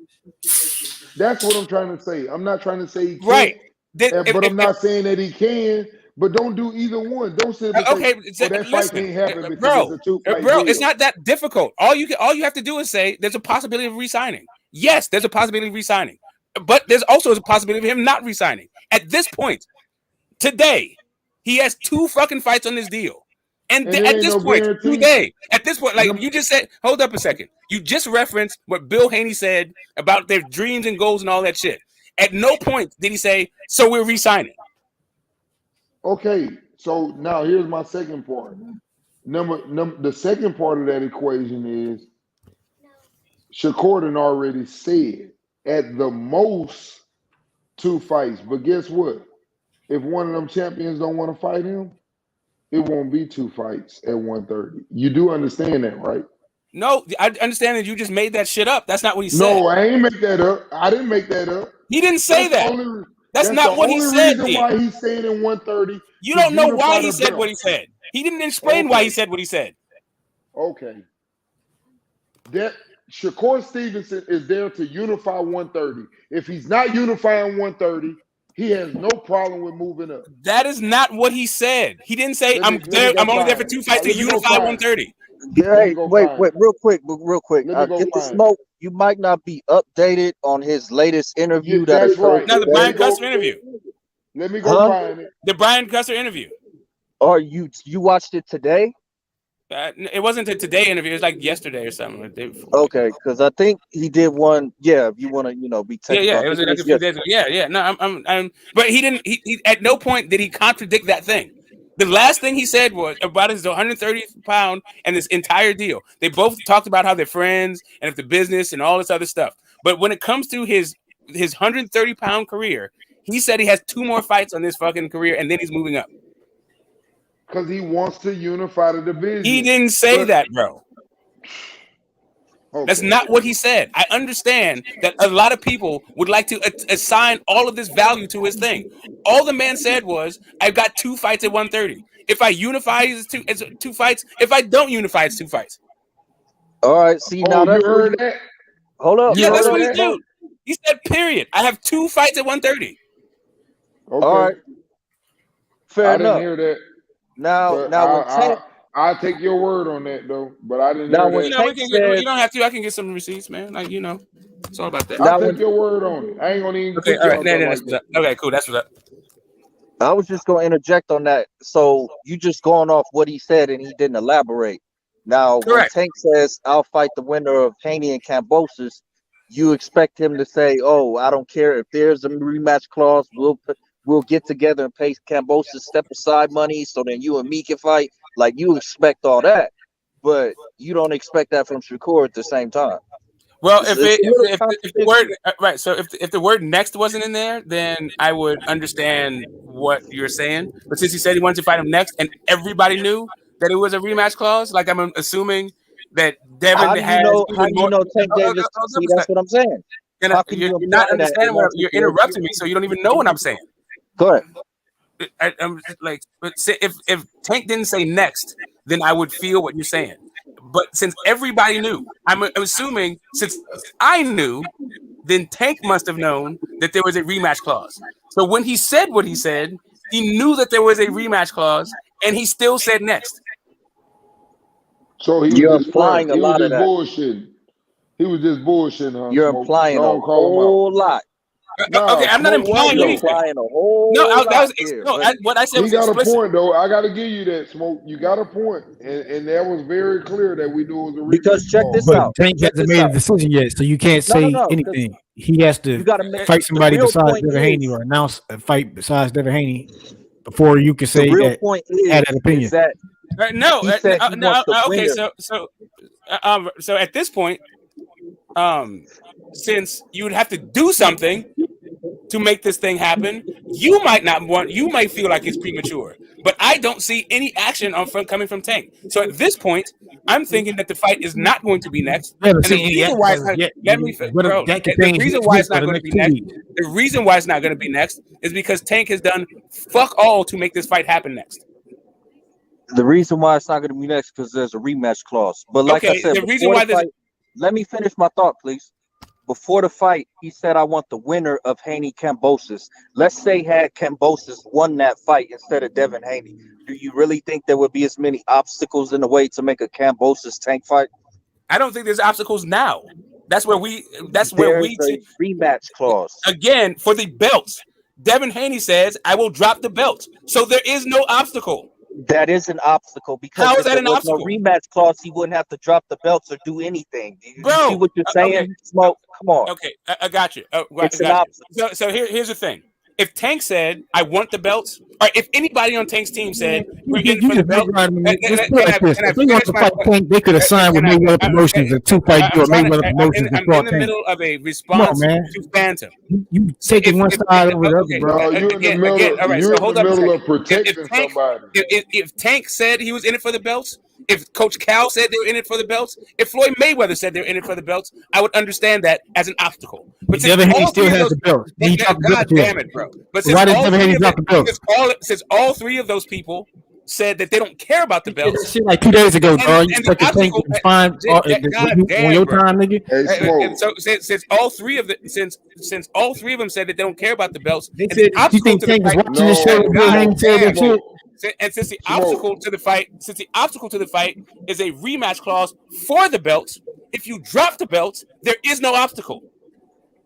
That's what I'm trying to say. I'm not trying to say he can't, right. But I'm not saying that he can. But don't do either one. Don't say that fight can't happen because it's a 2-fight bro. deal. It's not that difficult. All you have to do is say there's a possibility of resigning. Yes, there's a possibility of resigning, but there's also a possibility of him not resigning. At this point, today, he has 2 fucking fights on this deal, and at this point, today, at this point, like you just said, hold up a second. You just referenced what Bill Haney said about their dreams and goals and all that shit. At no point did he say, "So we're resigning." Okay, so now here's my second part. The second part of that equation is Shakur already said at the most 2 fights. But guess what? If one of them champions don't want to fight him, it won't be 2 fights at 130. You do understand that, right? No, I understand that you just made that shit up. That's not what he said. No, I ain't make that up. I didn't make that up. He didn't say that. That's not what he said. That's the only reason why he's saying in 130. You don't know why he said what he said. He didn't explain why he said what he said. Okay. That Shakur Stevenson is there to unify 130. If he's not unifying 130, he has no problem with moving up. That is not what he said. He didn't say I'm only there for 2 fights to unify 130. Hey, wait, real quick. Get the smoke. You might not be updated on his latest interview. That's right. No, the Brian Custer interview. Let me go find it. The Brian Custer interview. Or you watched it today? It wasn't a today interview. It was like yesterday or something. Okay, because I think he did one. Yeah, if you want to, be technical. Yeah. It was like a few days ago. Yeah. No, I'm. But he didn't. He at no point did he contradict that thing. The last thing he said was about his 130th pound and this entire deal. They both talked about how they're friends and if the business and all this other stuff. But when it comes to his 130-pound career, he said he has 2 more fights on this fucking career and then he's moving up. Because he wants to unify the division. He didn't say that, bro. Okay. That's not what he said. I understand that a lot of people would like to assign all of this value to his thing. All the man said was, I've got 2 fights at 130. If I unify, it's 2 fights. If I don't unify, it's 2 fights. All right. See, now you heard that? Hold up. Yeah, that's what he did. He said, period. I have 2 fights at 130. Okay. All right. Fair enough. I didn't hear that. Now, I'll take your word on that though, but I didn't hear that. You don't have to. I can get some receipts, man. Like it's all about that. I'll take your word on it. I ain't gonna even. Okay, all right. Okay, cool. That's what's up. I was just gonna interject on that. So you just going off what he said and he didn't elaborate. Now, when Tank says I'll fight the winner of Haney and Kambosos, you expect him to say, "Oh, I don't care if there's a rematch clause. We'll get together and pay Kambosos step aside money so then you and me can fight." Like you expect all that, but you don't expect that from Shakur at the same time. Well, if the word right, so if the word next wasn't in there, then I would understand what you're saying. But since he said he wanted to fight him next, and everybody knew that it was a rematch clause, like I'm assuming that Devin has. How do you know Tank Davis? See, that's what I'm saying. You're not understanding what you're interrupting me, so you don't even know what I'm saying. Go ahead. I'm like, but if Tank didn't say next, then I would feel what you're saying. But since everybody knew, I'm assuming since I knew, then Tank must have known that there was a rematch clause. So when he said what he said, he knew that there was a rematch clause, and he still said next. So he You're was just front. implying a He was lot of just that. bullshitting. He was just bullshitting, huh, You're Smoke? implying a Don't call him out. whole lot. Okay, Nah, I'm not Smoke, why implying You're anything. implying a No, whole that was lot there, no. buddy. What I said He was got a explicit. point, though. I got to give you that, Smoke. You got a point, and that was very clear that we knew it was a Because rematch check clause. this But out. Tank Check hasn't this made a out. decision yet, so you can't No, say because anything. He has you to got to make fight the somebody real besides point Devin Haney is or announce a fight besides Devin Haney before you can the say real that point had an is opinion. that No, he said he wants the okay. winner. So at this point, since you would have to do something to make this thing happen, you might feel like it's premature, but I don't see any action coming from Tank. So at this point, I'm thinking that the fight is not going to be next. I haven't And the seen any reason action why as it's of not, yet. let me, bro, That could the change reason next why week it's or not the going to next be 2 next, weeks. the reason why it's not going to be next is because Tank has done fuck all to make this fight happen next. The reason why it's not going to be next because there's a rematch clause. But like I Okay, said, the reason before the why there's fight, let me finish my thought, please. Before the fight, he said, "I want the winner of Haney Kambosos." Let's say had Kambosos won that fight instead of Devin Haney. Do you really think there would be as many obstacles in the way to make a Kambosos Tank fight? I don't think there's obstacles now. That's where we There's a rematch clause. again for the belts. Devin Haney says, "I will drop the belt," so there is no obstacle. That is an obstacle because How is if that there an was no obstacle, rematch clause, he wouldn't have to drop the belts or do anything. You see bro? what you're saying, Okay, Smoke? Come on. okay, I got you. I It's an got you. obstacle. So here's the thing: if Tank said, "I want the belts," or if anybody on Tank's team said, "We're in You for the just make belt," right. Let's put it can like this: I if they want finish to my? fight Tank, they could have signed with Mayweather Promotions a 2-fight deal. Mayweather Promotions just I'm in brought the Tank. middle of a Come on, response man. to Phantom. You So taking one side over the other, okay, bro. No, you're in the again, middle. all right. You're So in the hold up a middle second. of protecting somebody. If Tank said he was in it for the belts, if Coach Cal said they were in it for the belts, if Floyd Mayweather said they were in it for the belts, I would understand that as an obstacle. But since Devin Haney all still three of has those, the belt. He dropped the God belt yet. damn it, bro! But So why did Devin Haney drop the belt? since all three of those people said that they don't care about the He did that belts, shit like 2 days ago, and dog. You the expected Tank obstacle, to respond God on damn, your bro. time, nigga? Hey, Smoke. So since all three of them said that they don't care about the belts, They and the said, you obstacle think to the Tank was fight, watching this show No, when Bill God Haney Smoke. said that damn, shit? Smoke. and since the Smoke. obstacle to the fight is a rematch clause for the belts, if you drop the belts, there is no obstacle.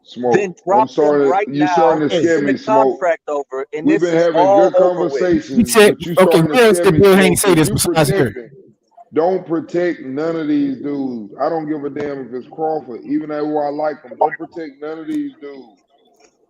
Smoke. Then drop them right You now starting to and scare send the me, Smoke. contract over, and We've this been is having all good over with. He conversations, said, but you okay, starting to where else scare did me, Bill Haney Smoke, say because this you besides here? protecting. Don't protect none of these dudes. I don't give a damn if it's Crawford, even though I like him. Don't protect none of these dudes.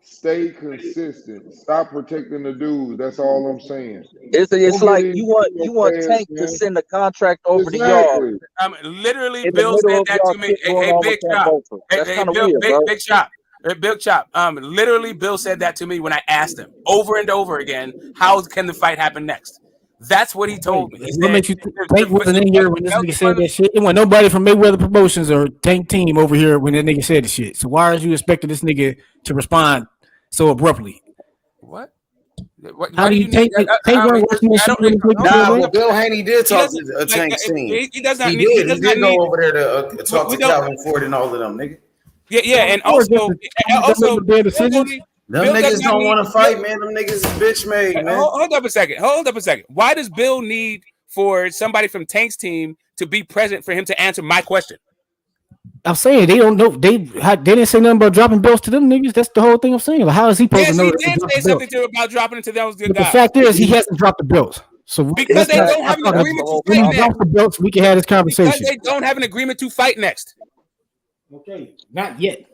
Stay consistent. Stop protecting the dudes. That's all I'm saying. It's Don't get like in you want your past, Tank to man. send the contract over to y'all Exactly. Literally, in the Bill middle said of that y'all to me. shit going Hey, on with Big Chop. Kambosos. That's kind of Bill, weird, bro. Big Chop. Big Chop. Literally, Bill said that to me when I asked him over and over again, "How can the fight happen next?" That's what he told me. He What said, makes you Tank wasn't in here when this nigga said that shit? It wasn't nobody from Mayweather Promotions or Tank Team over here when that nigga said the shit. So why are you expecting this nigga to respond so abruptly? What? How Why do do you you need? Tank weren't watching that I shit don't. when this nigga said Nah, that? but Bill Haney did He talk to doesn't a like. Tank team. He does not He need. He did. He does not did go need. over there to talk We to don't. Calvin Ford and all of them, nigga. Yeah, Of and course, just also, to make the bad decisions. Them Bill does niggas not don't need. want to fight, man. Them niggas is bitch made, man. Hold up a second. Hold up a second. Why does Bill need for somebody from Tank's team to be present for him to answer my question? I'm saying they don't know. They didn't say nothing about dropping belts to them niggas. That's the whole thing I'm saying. Like, how is he supposed to Yes, know he that they did dropped say the belts? something about dropping it to those good But the guys. fact is, he hasn't dropped the belts. So Because they let's don't have an talk about agreement to when fight he drops next. the belts, we can have this Because conversation. they don't have an agreement to fight next. Okay, not yet.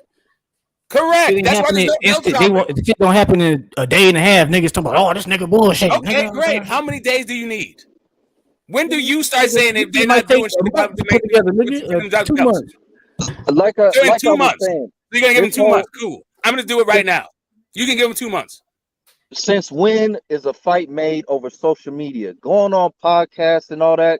Correct. That's why there's no belt They dropping. want the shit don't happen in a day and a half. Niggas talking about, oh, this nigga bullshit. Okay, Nigga. great. How many days do you need? When do you start saying if they're It might not take doing shit a about month to to put together, for nigga. them to drop 2 belts? months. Like So in I 2 was months. saying, So you're gonna give him this 2 months. Cool. I'm gonna do it right now. You can give him 2 months. since when is a fight made over social media? Going on podcasts and all that,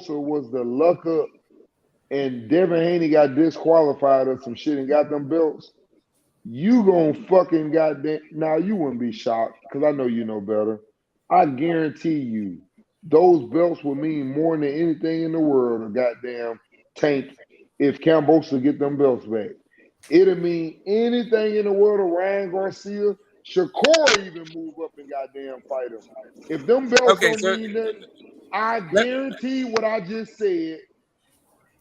Kambosos was the luck up and Devin Haney got disqualified or some shit and got them belts, you gonna fucking goddamn. Now you wouldn't be shocked because I know you know better. I guarantee you, those belts will mean more than anything in the world. A goddamn Tank, if Kambosos get them belts back, it'll mean anything in the world of Ryan Garcia. Shakur even move up and goddamn fight him. If them belts Okay, don't so mean nothing, I guarantee what I just said.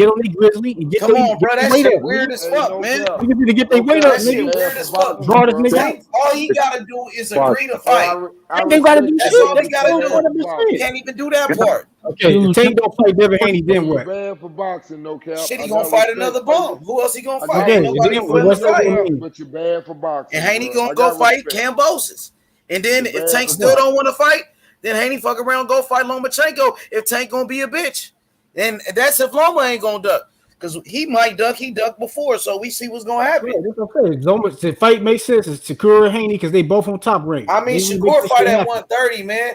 get on the Grizzly and get Come their on, bro. That weight shit up. weird as fuck, man. Niggas need to get their weight up, That shit nigga. weird as fuck. Draw this nigga out. Tank, all he gotta do is agree to Hey, fight. They gotta do That's shit. all he gotta do. He Shit. can't even do that part. Okay, if Tank don't fight Devin Haney, then what? Bad for boxing, no cap. Shit, he I gonna got fight respect another for you. bum. Who else he gonna I fight? got Okay, Nobody then willing what's to up fight. with me? but you're bad for boxing. And Haney bro. gonna I go got fight respect. Kambosos. And then You're if bad Tank for still boxing. don't want to fight, then Haney fuck around, go fight Lomachenko if Tank gonna be a bitch. And that's if Loma ain't gonna duck. Because he might duck, he ducked before, so we see what's gonna happen. Yeah, that's okay. Zoma, the fight makes sense. It's Shakur and Haney because they both on top rank. I mean, They Shakur make fight shit at happen. 130, man.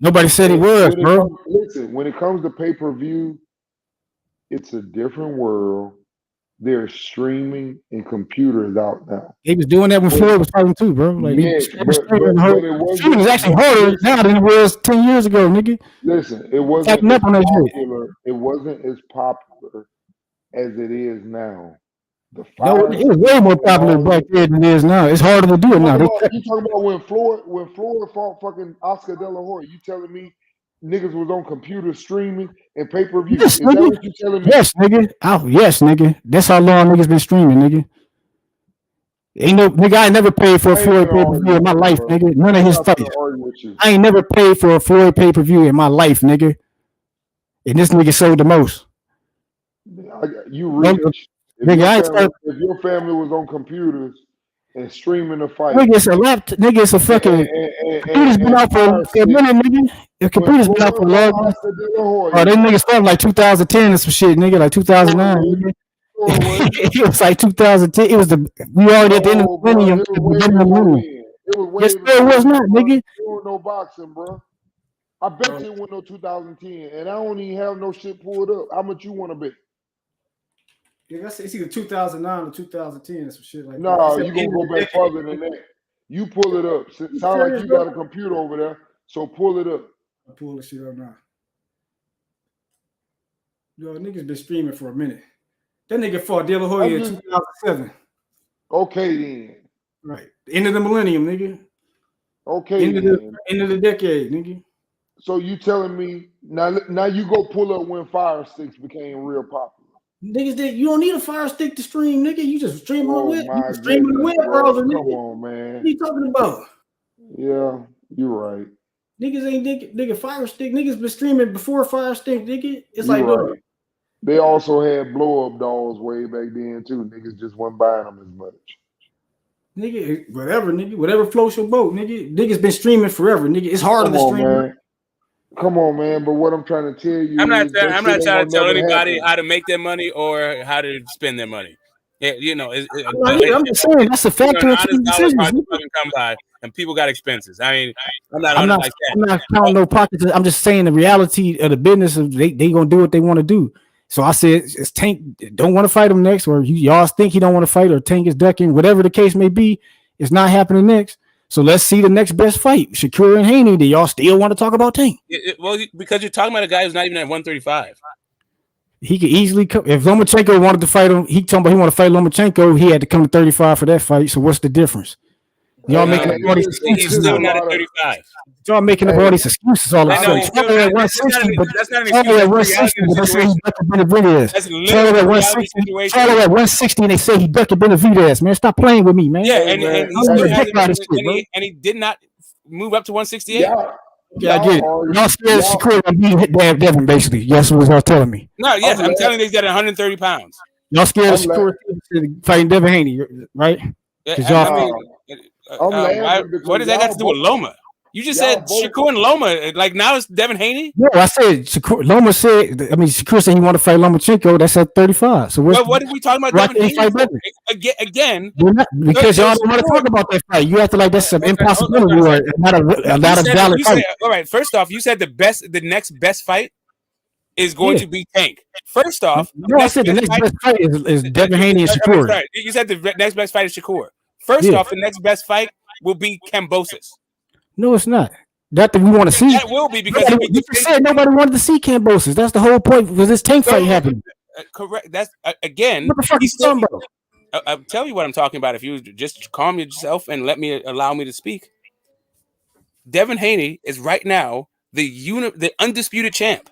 Nobody said it was, bro. Listen, when it comes to pay-per-view, it's a different world. There's streaming and computers out now. He was doing that when Floyd was fighting too, bro. Like Yes, but it streaming is wasn't. actually harder now than it was 10 years ago, nigga. Listen, it wasn't Tacking as up on that shit. popular. It wasn't as popular as it is now. The No, fighters it was way more and popular all back that. then than it is now. It's harder to do it now. You talking about when Floyd fought fucking Oscar De La Hoya? You telling me niggas was on computer streaming and pay per view. Yes, Is that nigga. what you telling me? Yes, nigga. Oh, yes, nigga. That's how long niggas been streaming, nigga. Ain't no nigga. I ain't never paid for a I ain't Floyd gonna pay per argue view in with my you, life, bro. nigga. None of I'm his not fights. gonna argue with you. I ain't never paid for a Floyd pay per view in my life, nigga. And this nigga sold the most. You rich. Nigga, I ain't start, If your family was on computers and streaming the fight, nigga, it's a laptop. Nigga, it's a fucking. Computer's been out for Fire a Stick, minute, nigga. The when computer's been out for a Floyd long fought time. Oscar De La Hoya, Oh, they niggas started like 2010 or some shit, nigga, like 2009. Nigga. Floyd It was like 2010. It was the we already at the end of the bro, millennium. it was The way beginning of the before millennium. then. It was way Yes, before it was then, not, bro. nigga. You don't know boxing, bro. I bet you it went no 2010, and I don't even have no shit pulled up. How much you want to bet? Yeah, it's either 2009 or 2010 or some shit like that. No, It's at you the gonna end of go the back decade. further than that. You pull it up. You Sound like serious, you bro? got a computer over there, so pull it up. I pull this shit up now. Yo, niggas been streaming for a minute. That nigga fought De La Hoya in 2007. Okay then. Right. End of the millennium, nigga. Okay End of the decade, nigga. So you telling me now you go pull up when Fire Sticks became real popular. Niggas, you don't need a Fire Stick to stream, nigga. You just stream on the web. You My can stream on the goodness, web bro. browser, Come nigga. on, man. What are you talking about? Yeah, you're right. Niggas ain't nigga Fire Stick. Niggas been streaming before Fire Stick, nigga. It's You're like, right. look, They also had blow up dolls way back then too. Niggas just wasn't buying them as much. nigga, whatever floats your boat, nigga. Niggas been streaming forever, nigga. It's harder Come to on, stream. man. Come on, man. But what I'm trying to tell you I'm not is that trying shit to ain't tell gonna never anybody happen. how to make their money or how to spend their money. Yeah, you know, I'm just saying that's a factor an in honest making dollar decisions. hard to fucking come by, and people got expenses. I mean, I'm not I'm on it not. like that. I'm not counting no pockets. I'm just saying the reality of the business of they gonna do what they want to do. So I said, it's Tank don't want to fight him next, or y'all think he don't want to fight, or Tank is ducking, whatever the case may be. It's not happening next. So let's see the next best fight, Shakur and Haney. Do y'all still want to talk about Tank? Well, because you're talking about a guy who's not even at 135. He could easily come. If Lomachenko wanted to fight him, he talking about he want to fight Lomachenko. He had to come to 35 for that fight. So what's the difference? Y'all making up all these excuses. He's still not at 35. Y'all making up all these excuses all of a sudden. Charlie at 160, but that's not an Charlie excuse. at That's the reality 160, of the but they say he situation. ducked Benavidez. That's Charlie literally at the reality 160, situation. Charlie at 160, and they say he ducked Benavidez. Man, stop playing with me, man. Yeah, and he I'm still the heck hasn't, out of this shit, bro. and he did not move up to 168. Yeah, I get it. Y'all scared Shakur and he hit Devin, basically. Yes, what y'all telling me. No, yes, I'm telling you, he's at 130 pounds. Y'all scared of Shakur fighting Devin Haney, right? Because y'all. What does that got to do with Loma? You just said Shakur and Loma. Like now it's Devin Haney. No, I said Shakur. Loma said. I mean, Shakur said he want to fight Lomachenko. That's at 35. So what are we talking about? Devin Haney fight for? Again, because y'all don't want to talk about that fight. You have to like that's an impossibility or not a valid fight. All right. First off, you said the next best fight is going to be Tank. First off, no, I said the next best fight is Devin Haney and Shakur. Sorry, you said the next best fight is Shakur. First off, the next best fight will be Kambosos. No, it's not. That we want to see. That will be because you said nobody wanted to see Kambosos. That's the whole point because this Tank fight happened. Correct. That's again. What the fuck are you talking about? I'll tell you what I'm talking about. If you just calm yourself and allow me to speak. Devin Haney is right now the undisputed champ.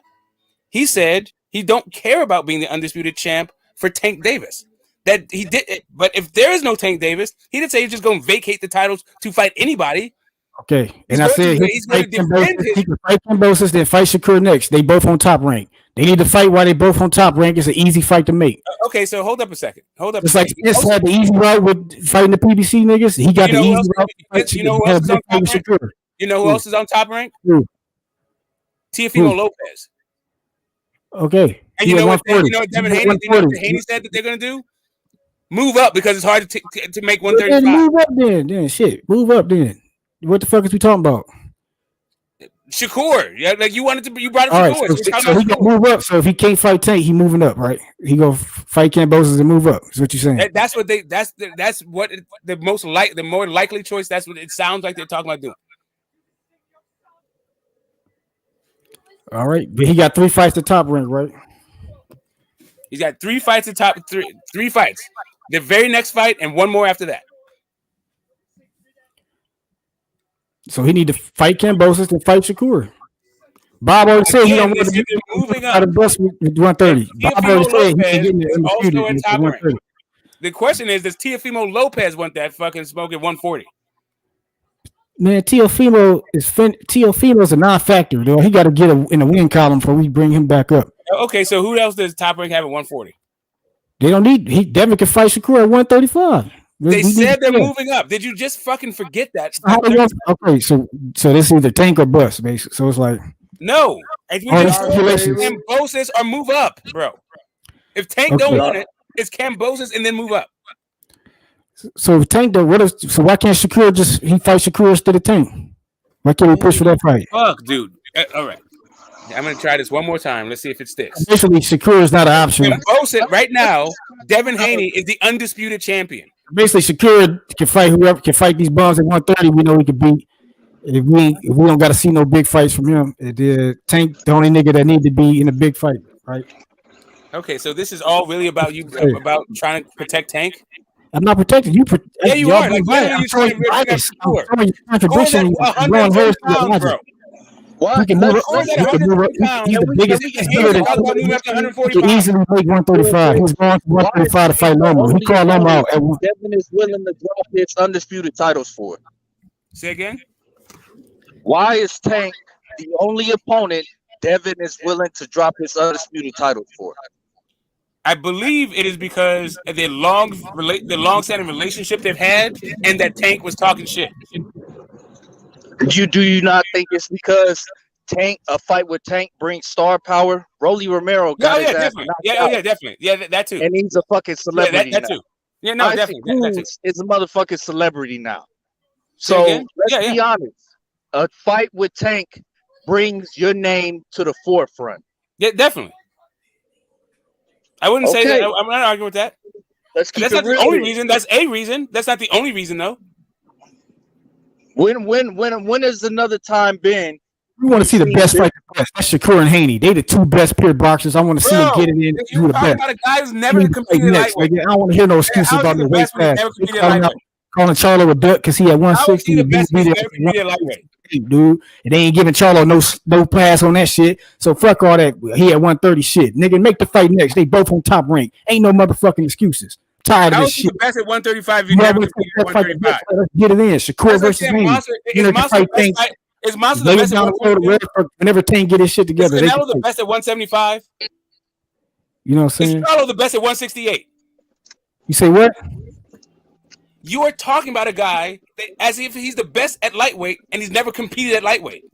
He said he don't care about being the undisputed champ for Tank Davis. That he did, but if there is no Tank Davis, he didn't say he's just going to vacate the titles to fight anybody. Okay, and I said he can fight Kambosos, then fight Shakur next. They both on top rank. They need to fight while they both on top rank. It's an easy fight to make. Okay, so hold up a second. It's like Spence had the easy route with fighting the PBC niggas. He got the easy route. You know who else is on top rank? You know who else is on top rank? Teofimo Lopez. Okay, and you know what Devin Haney said that they're going to do? Move up because it's hard to make 135. Move up then shit. Move up then. What the fuck is we talking about? Shakur, yeah, like you brought up All Shakur. Right, so he can move up. So if he can't fight Tank, he moving up, right? He go fight Kambosos and move up. Is what you're saying? That's what the more likely choice. That's what it sounds like they're talking about doing. All right, but he got 3 fights to top rank, right? He's got 3 fights to top three fights. The very next fight and one more after that. So he need to fight Kambosos and fight Shakur. Bob already said he Again, don't they want said to they're moving out up. of bus with 130. Bob Teofimo already said he ain't Lopez getting it is undisputed also in with top rank. 130. The question is, does Teofimo Lopez want that fucking smoke at 140? Man, Teofimo's a non-factor, though. He got to get in the win column before we bring him back up. Okay, so who else does Top Rank have at 140? They don't need. Devin can fight Shakur at 135. They said they're moving up. Did you just fucking forget that? Okay, so this is either tank or bust, basically. So it's like No, as we just said, Cambosis or move up, bro. If Tank don't want it, it's Cambosis and then move up. So if Tank though, so why can't Shakur he fight Shakur instead of Tank? Why can't we push for that fight? Fuck, dude. All right, I'm gonna try this one more time. Let's see if it sticks. Basically, Shakur is not an option. Cambosis right now. Devin Haney is the undisputed champion. Basically, Shakur can fight whoever can fight these bums at 130. We know we can beat. If we don't got to see no big fights from him, Tank the only nigga that need to be in a big fight, right? Okay, so this is all really about you about trying to protect Tank. I'm not protecting you. Yeah, you are. Like, you're trying to bias. Contradiction. Bro. What? He can move up. He's the biggest. He can easily make 135. He's going to 135 to fight Loma. He called Loma out. Devin is willing to drop his undisputed titles for it. Say again. Why is Tank the only opponent Devin is willing to drop his undisputed titles for? I believe it is because of the long-standing relationship they've had, and that Tank was talking shit. Do you not think it's because a fight with Tank brings star power? Rolly Romero got his ass definitely. Definitely. Yeah, that too. And he's a fucking celebrity. Yeah, that too. Yeah, no, definitely. That too. Is a motherfucking celebrity now. So let's be honest. A fight with Tank brings your name to the forefront. Yeah, definitely. I wouldn't say that. I'm not arguing with that. That's not the only reason. That's a reason. That's not the only reason, though. When has another time been? We want to see the best fight. That's Shakur and Haney. They the two best pure boxers. I want to see them get it in. You're talking about a guy who's never competed lightweight. I don't want to hear no excuses about the weight class. Calling Charlo a duck because he had 160. Dude, and they ain't giving Charlo no pass on that shit. So fuck all that. He had 130 shit. Nigga, make the fight next. They both on top rank. Ain't no motherfucking excuses. Tired of this shit. The best at 135. You never competed at 135. Let's get it in. Shakur versus Haney. Is Monster the best at 135? Whenever Tank get his shit together. Is Canelo the best at 175? You know what I'm saying? Is Charlo the best at 168? You say what? You are talking about a guy as if he's the best at lightweight, and he's never competed at lightweight.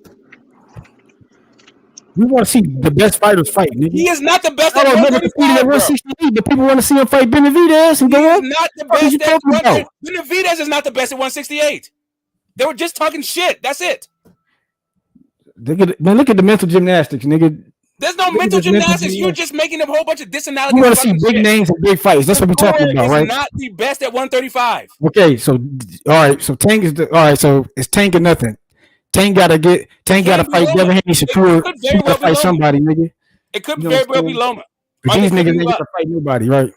We want to see the best fighters fight, nigga. He is not the best at 168, but people want to see him fight Benavidez and go up. Not the best at 168. Benavidez is not the best at 168. They were just talking shit. That's it. Look at the mental gymnastics, nigga. There's no mental gymnastics. You're just making a whole bunch of disanalogies. We want to see big names and big fights. That's what we're talking about, right? Not the best at 135. Okay, so all right, so Tank is all right. So it's Tank or nothing. Tank gotta fight Devin Haney, Shakur. He gotta fight somebody, nigga. It could very well be Loma. But these niggas ain't gonna fight nobody, right?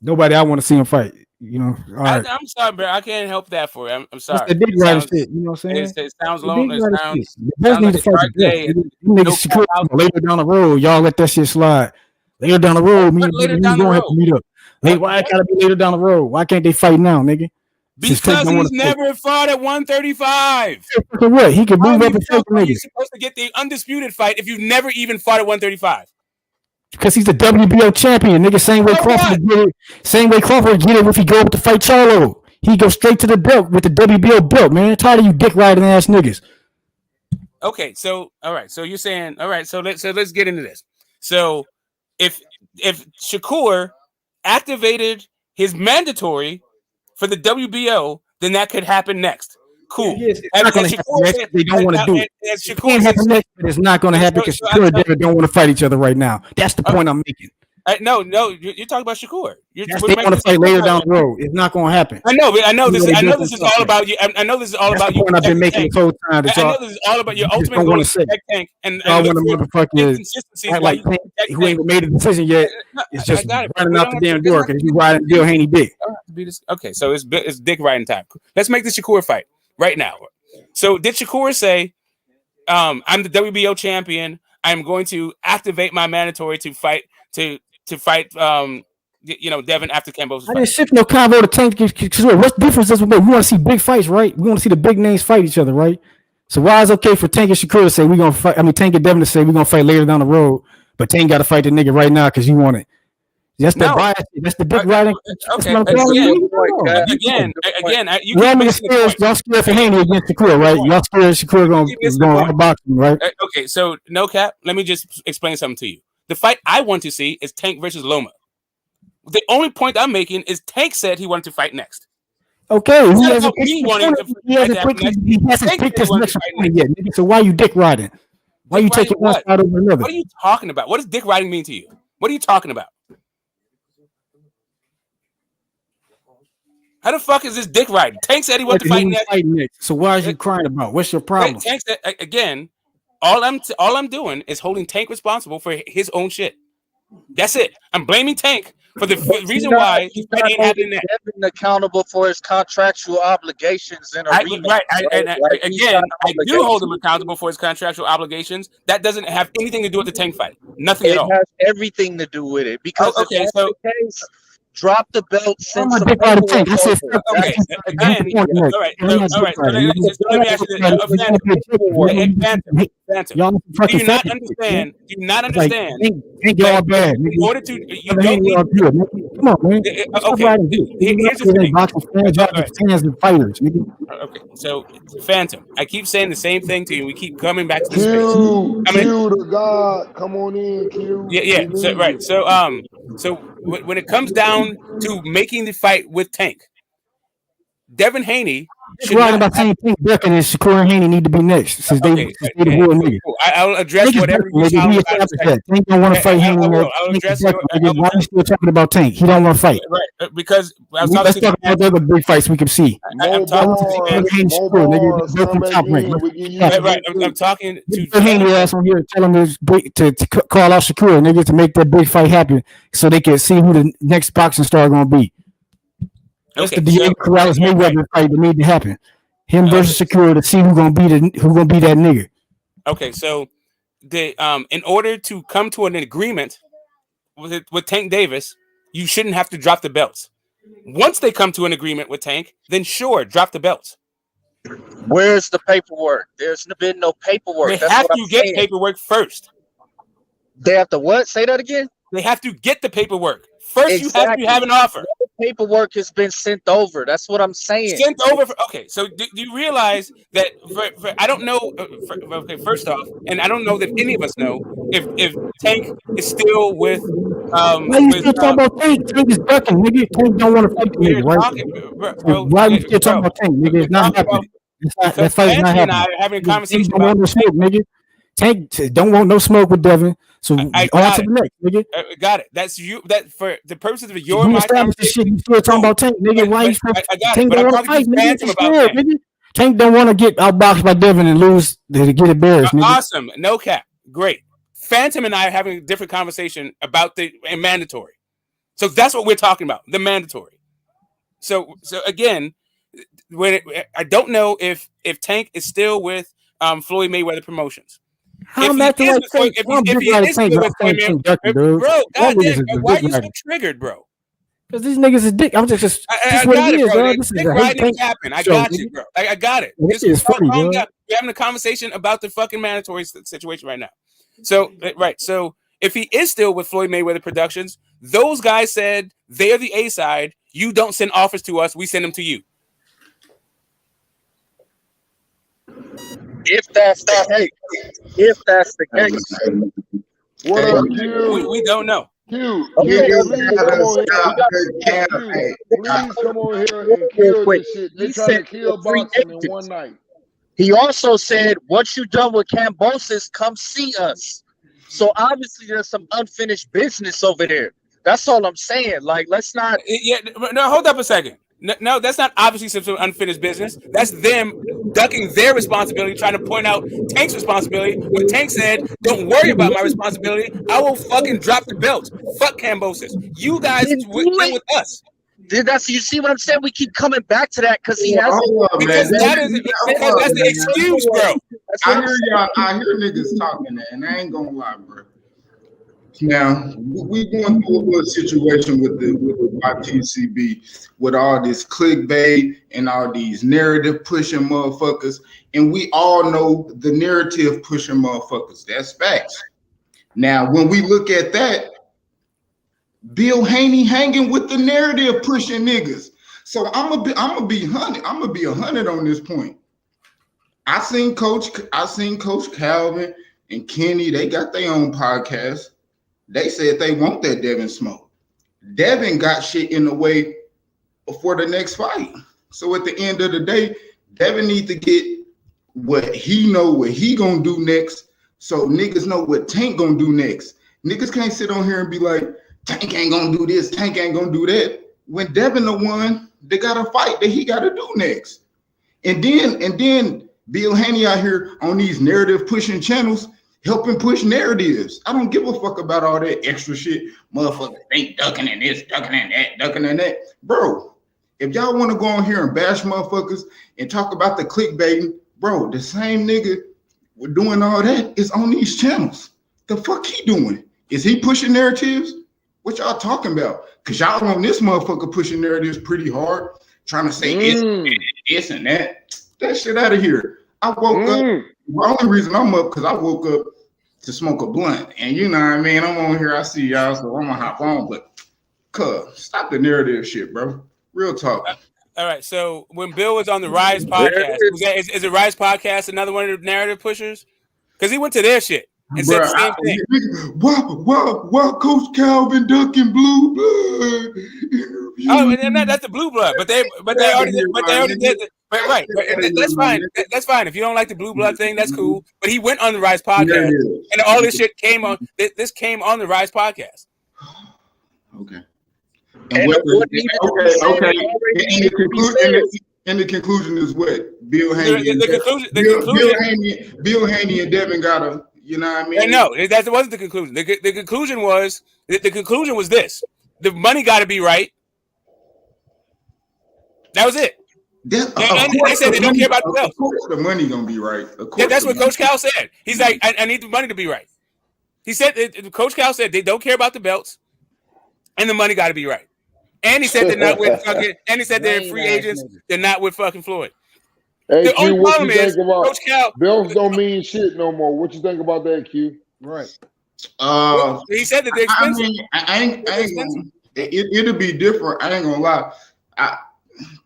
Nobody I want to see him fight. You know, all right. I'm sorry, bro. I can't help that for you. I'm sorry. It's the big rider shit. You know what I'm saying? It sounds long. It sounds like a dark day. Niggas Shakur later down the road. Y'all let that shit slide. Later down the road, me and gonna have to meet up. Hey, why it gotta be later down the road? Why can't they fight now, nigga? Because he's never fought at 135. What? He can move up and fight niggas. You're supposed to get the undisputed fight if you've never even fought at 135. Because he's the WBO champion, nigga. Same way Crawford get it. Same way Crawford get it if he go up to fight Charlo. He go straight to the belt with the WBO belt, man. Tired of you dick riding ass niggas. Okay, so all right, so you're saying all right, so let's get into this. So if Shakur activated his mandatory for the WBO, then that could happen next. Cool. Yes, it's not going to happen next. They don't want to do it. It can't happen next, but it's not going to happen because Shakur and David don't want to fight each other right now. That's the point I'm making. No, you're talking about Shakur. They want to fight later down the road. It's not going to happen. I know this is all about you. I know this is all about you. I've been making this whole time. I know this is all about your ultimate goal to protect Tank and I want to motherfucker act like Tank, who ain't made a decision yet. It's just running out the damn door because you riding Bill Haney dick. Okay, so it's dick riding time. Let's make the Shakur fight right now. So did Shakur say, I'm the WBO champion. I'm going to activate my mandatory to fight Devin after Kambosos I fight. didn't shift no convo to Tank. What difference does it make? We want to see big fights, right? We want to see the big names fight each other, right? So why is it okay for Tank and Shakur to say we're gonna fight? I mean, Tank and Devin to say we're gonna fight later down the road, but Tank got to fight the nigga right now because you want it. That's the bias. That's the big riding. Okay. Again, you y'all keep niggas missing the point. y'all scared for Haney against Shakur, right? Y'all scared Shakur gonna outbox him, right? Okay, so no cap. Let me just explain something to you. The fight I want to see is Tank versus Loma. The only point I'm making is Tank said he wanted to fight next. Okay, he hasn't picked his next opponent yet, nigga. So why you dick riding? Why you taking one side over another? What are you talking about? What does dick riding mean to you? What are you talking about? How the fuck is this dick riding? Tank said he wanted to fight next. So why is you crying about? What's your problem? Tank said again. All I'm doing is holding Tank responsible for his own shit. That's it. I'm blaming Tank for the reason why he's not holding Devin accountable for his contractual obligations in a rematch. I do hold him accountable for his contractual obligations. That doesn't have anything to do with the Tank fight. Nothing at all. It has everything to do with it because if that's the case, drop the belt. Send some Okay. Again. All right. So let me ask you this. Phantom. Do you not understand? Ain't y'all bad. In order to, you don't need. Come on, man. Okay. Here's the thing. Fans and fighters. Okay. So, Phantom, I keep saying the same thing to you. We keep coming back to this. Q to God, come on in, Q. Yeah. So right. So when it comes down to making the fight with Tank, Devin Haney should not about saying Tank Beckham and Shakur and Haney need to be next since they the real niggas. I'll address whatever you Tank don't want to fight Haney. I'll address why are you still talking about Tank? He don't want to fight. Right, because let's talk about the other big fights we can see. I'm talking to Haney ass on here, tell him to call out Shakur niggas to make that big fight happen so they can see who the next boxing star gonna be. That's the Diego Corrales Mayweather fight that need to happen. Him versus Shakur to see who gonna be that nigga. Okay, so in order to come to an agreement with Tank Davis, you shouldn't have to drop the belts. Once they come to an agreement with Tank, then sure, drop the belts. Where's the paperwork? There's been no paperwork. They have to get paperwork first. They have to what? Say that again. They have to get the paperwork. First, you have to have an offer. The paperwork has been sent over. That's what I'm saying. Sent over. Okay, so do you realize that? I don't know. Okay, first off, and I don't know that any of us know if Tank is still with. Why you still talking about Tank? Tank is ducking, nigga. Tank don't want to fight the nigga, right? Why are you still talking about Tank, nigga? It's not happening. That fight is not happening. And I are having a conversation about no smoke, nigga. Tank don't want no smoke with Devin. So on to the next, nigga. Got it. That's you. That for the purposes of your my conversation. You still talking about Tank, nigga? Why you still? Tank don't want to fight, nigga. Tank don't want to get outboxed by Devin and lose to get embarrassed, nigga. Awesome. No cap. Great. Phantom and I are having a different conversation about the mandatory. So that's what we're talking about. The mandatory. So again, I don't know if Tank is still with Floyd Mayweather Promotions. How am I acting like Tank? Bro, goddamn, why are you so triggered, bro? Because these niggas is dick. I'm just I what got it it, is, bro. This Dick is riding happen. I got you, bro. I got it. This is funny, bro. We're having a conversation about the fucking mandatory situation right now. So right, so if he is still with Floyd Mayweather Productions, those guys said they're the A side. You don't send offers to us; we send them to you. If that's the case, what up, Q? We don't know. Q, please come on here and kill this shit. They trying to kill boxing in one night. He also said, once you're done with Kambosos, come see us. So obviously there's some unfinished business over there. That's all I'm saying. Like, let's not. Yeah, no, hold up a second. No, that's not obviously some unfinished business. That's them ducking their responsibility, trying to point out Tank's responsibility. When Tank said, "Don't worry about my responsibility. I will fucking drop the belt. Fuck Kambosos. You guys went with us." That's you see what I'm saying? We keep coming back to that because he has because that's the excuse, bro. I hear niggas talking that, and I ain't gonna lie, bro. Now we going through a little situation with the YTCB with all this clickbait and all these narrative pushing motherfuckers, and we all know the narrative pushing motherfuckers. That's facts. Now, when we look at that, Bill Haney hanging with the narrative pushing niggas. So I'm gonna be 100 on this point. I seen Coach Calvin and Kenny. They got their own podcast. They said they want that Devin smoke. Devin got shit in the way for the next fight. So at the end of the day, Devin need to get what he know what he gonna do next. So niggas know what Tank gonna do next. Niggas can't sit on here and be like, Tank ain't gonna do this, Tank ain't gonna do that. When Devin the one, they got a fight that he gotta do next. And then Bill Haney out here on these narrative pushing channels, helping push narratives. I don't give a fuck about all that extra shit. Motherfuckers, they ducking in this, ducking in that, ducking in that. Bro, if y'all want to go on here and bash motherfuckers and talk about the clickbaiting, bro, the same nigga doing all that is on these channels. The fuck he doing? Is he pushing narratives? What y'all talking about? Because y'all on this motherfucker pushing narratives pretty hard, trying to say this and that. That shit out of here. I woke up. The only reason I'm up because I woke up to smoke a blunt. And you know what I mean? I'm on here, I see y'all, so I'm gonna hop on. But stop the narrative shit, bro. Real talk. All right. So when Bill was on the Rise podcast, is the Rise podcast another one of the narrative pushers? Because he went to their shit and said the same thing. Why Coach Calvin ducking blue blood? Oh, and that's the blue blood, but they already did it. Right. That's fine. That's fine. If you don't like the blue blood thing, that's cool. But he went on the Rise podcast, and all this shit came on. This came on the Rise podcast. Okay. And the conclusion is what? Bill Haney. Bill Haney and Devin got a. You know what I mean? No, that wasn't the conclusion. The conclusion was this: the money got to be right. That was it. And they said they don't care about the belt. Of course, the money gonna be right. That's what Coach Cal said. He's like, I need the money to be right. He said, Coach Cal said they don't care about the belts, and the money got to be right. And he said they're not with fucking. And he said they're free agents. They're not with fucking Floyd. Hey, the Q, only what problem you is, think about Coach Cal, belts don't mean shit no more. What you think about that, Q? Right. He said that they're expensive. I ain't gonna, it'll be different. I ain't gonna lie.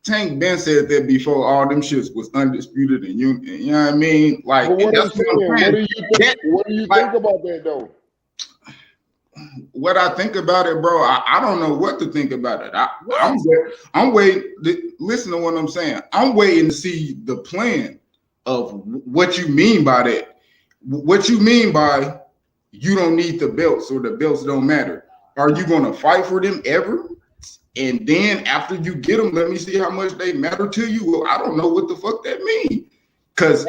Tank Ben said that before all them shits was undisputed and you know what I mean? Like, what do you think about that though? What I think about it, bro, I don't know what to think about it. I'm waiting. Listen to what I'm saying. I'm waiting to see the plan of what you mean by that. What you mean by you don't need the belts or the belts don't matter. Are you going to fight for them ever? And then after you get them, let me see how much they matter to you. Well, I don't know what the fuck that means. Because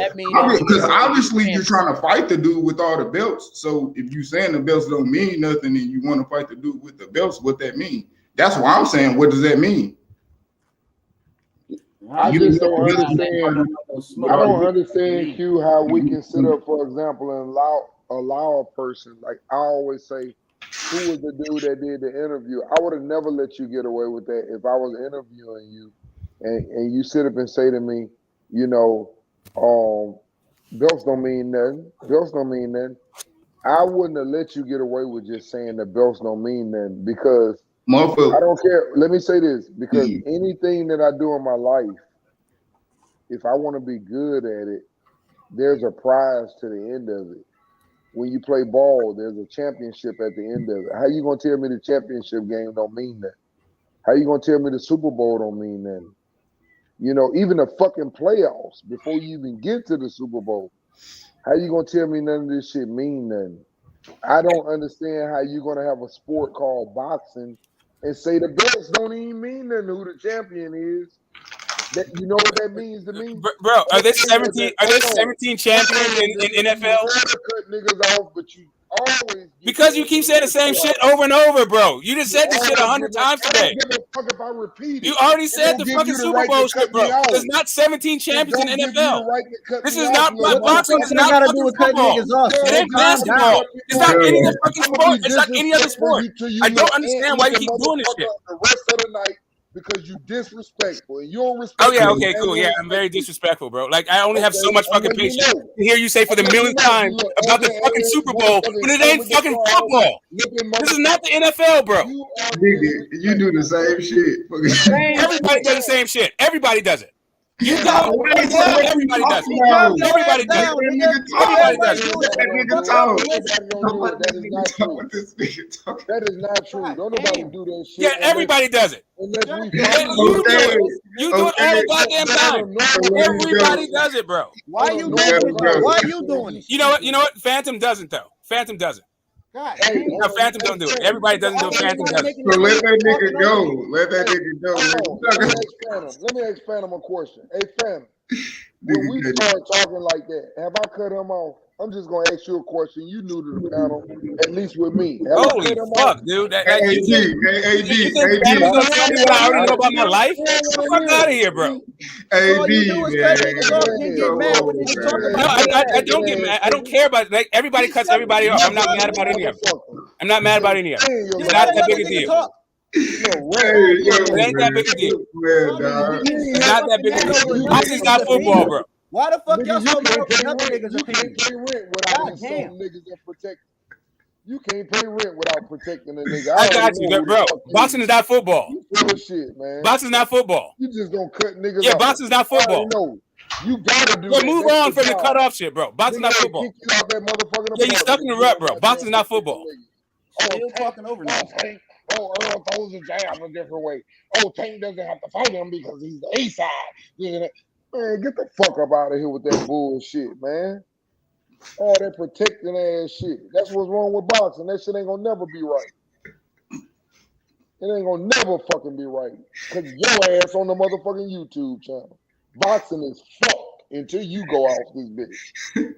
obviously you're trying to fight the dude with all the belts. So if you saying the belts don't mean nothing and you want to fight the dude with the belts, what that mean? That's why I'm saying, what does that mean? I just don't understand. I don't understand, Q, how we can sit up, for example, and allow a person, like I always say, who was the dude that did the interview? I would have never let you get away with that if I was interviewing you and you sit up and say to me, you know, belts don't mean nothing. Belts don't mean nothing. I wouldn't have let you get away with just saying the belts don't mean nothing because I don't care. Let me say this, because anything that I do in my life, if I want to be good at it, there's a prize to the end of it. When you play ball, there's a championship at the end of it. How you gonna tell me the championship game don't mean that? How you gonna tell me the Super Bowl don't mean nothing? You know, even the fucking playoffs before you even get to the Super Bowl. How you gonna tell me none of this shit mean nothing? I don't understand how you gonna have a sport called boxing and say the belts don't even mean nothing who the champion is. That, you know what that means to me? Bro, are there 17 champions in NFL? Cut niggas off, but you always Because you keep saying the same shit over and over, bro. You just said this shit 100 times today. I don't give a fuck if I repeat it. You already It said don't the give fucking you the Super right Bowl to cut shit, bro. me off. There's not 17 It champions in don't the give you the NFL. right to cut This me is off, not little boxing. motherfucker. Is not gotta do fucking with cutting football. niggas off, It bro? ain't Calm down. basketball. It's not any of the fucking I'm gonna sport. be It's not any other disrespectful sport. to you I don't little understand why you ant-looking keep doing this shit. motherfucker the rest of the night because you disrespectful and you don't respect Oh yeah, me. okay, I cool. ain't Yeah, gonna I'm very respect you. disrespectful, bro. Like I only have so Okay, much I'm fucking letting you patience know. to hear you say for the I'm letting you millionth know, time you little about the ugly fucking ass Super Bowl when motherfucking it ain't Kermit the fucking Frog football. looking This is motherfucker. not the NFL, bro. You are Nigga, you do the same shit. Everybody does the same shit. Everybody does it. You Yeah, do wait, it. so what you Everybody does talking it. about? Everybody does down, it. nigga. Everybody does Everybody it. do it. That nigga Fuck talk. up, listen. Nobody gonna do it. That is not true. That is not true. God Don't nobody damn. do that Yeah, shit everybody does it. unless God we damn. fight. You do Okay, it. You do it all the goddamn On a time. normal Everybody conversation. does it, bro. Why On a you normal doing it though? Why you conversation, doing it? You know what? You know what? Phantom doesn't though. Phantom doesn't. God Hey, damn. No, Phantom don't do it. Everybody doesn't do it. Always Phantom trying to does it. make it So let seem that like nigga talking over go. me. Let that Hey, nigga go. hold on. Let me ask Phantom a question. Hey, Phantom, when we start talking like that, have I cut him off? I'm just gonna ask you a question. You new to the panel, at least with me. Have I Holy cut him fuck, off? dude! That, Hey, like, you think Phantom is gonna tell me what I already know about my life? Get the fuck out of here, bro. AD, All you do is cut niggas off, then get mad when niggas talk No, about your I ass. don't get mad. I don't care about like everybody cuts everybody off. I'm not mad about any of it. I'm not mad about any of it. It's Then not don't that let big a a nigga deal. talk. It ain't that big a deal. It's not that big a deal. Boxing's not football, bro. Why the fuck y'all Nigga, so you mad can't with pay another rent. nigga's You opinion? can't pay rent without God insulting damn. niggas and protecting. You can't pay rent without protecting a nigga. I I got already you, know who the bro. fuck you Boxing is. is not football. You full of shit, man. Boxing's not football. You just gonna cut niggas Yeah, off. boxing's not I already football. know. You gotta do Yeah, that. move That's on your from the job. cut off shit, bro. Boxing's Nigga not ain't football. kick you out that motherfucking Yeah, you apartment stuck in the if you rut, don't bro. goddamn Boxing's not protect football. the niggas. Still talking over me. Tank. Earl throws a jab a different way. Tank doesn't have to fight him because he's the A side. Man, get the fuck up out of here with that bullshit, man. All that protecting ass shit. That's what's wrong with boxing. That shit ain't gonna never be right. It ain't gonna never fucking be right. Cause your ass on the motherfucking YouTube channel. Boxing is fucked until you go off this bitch.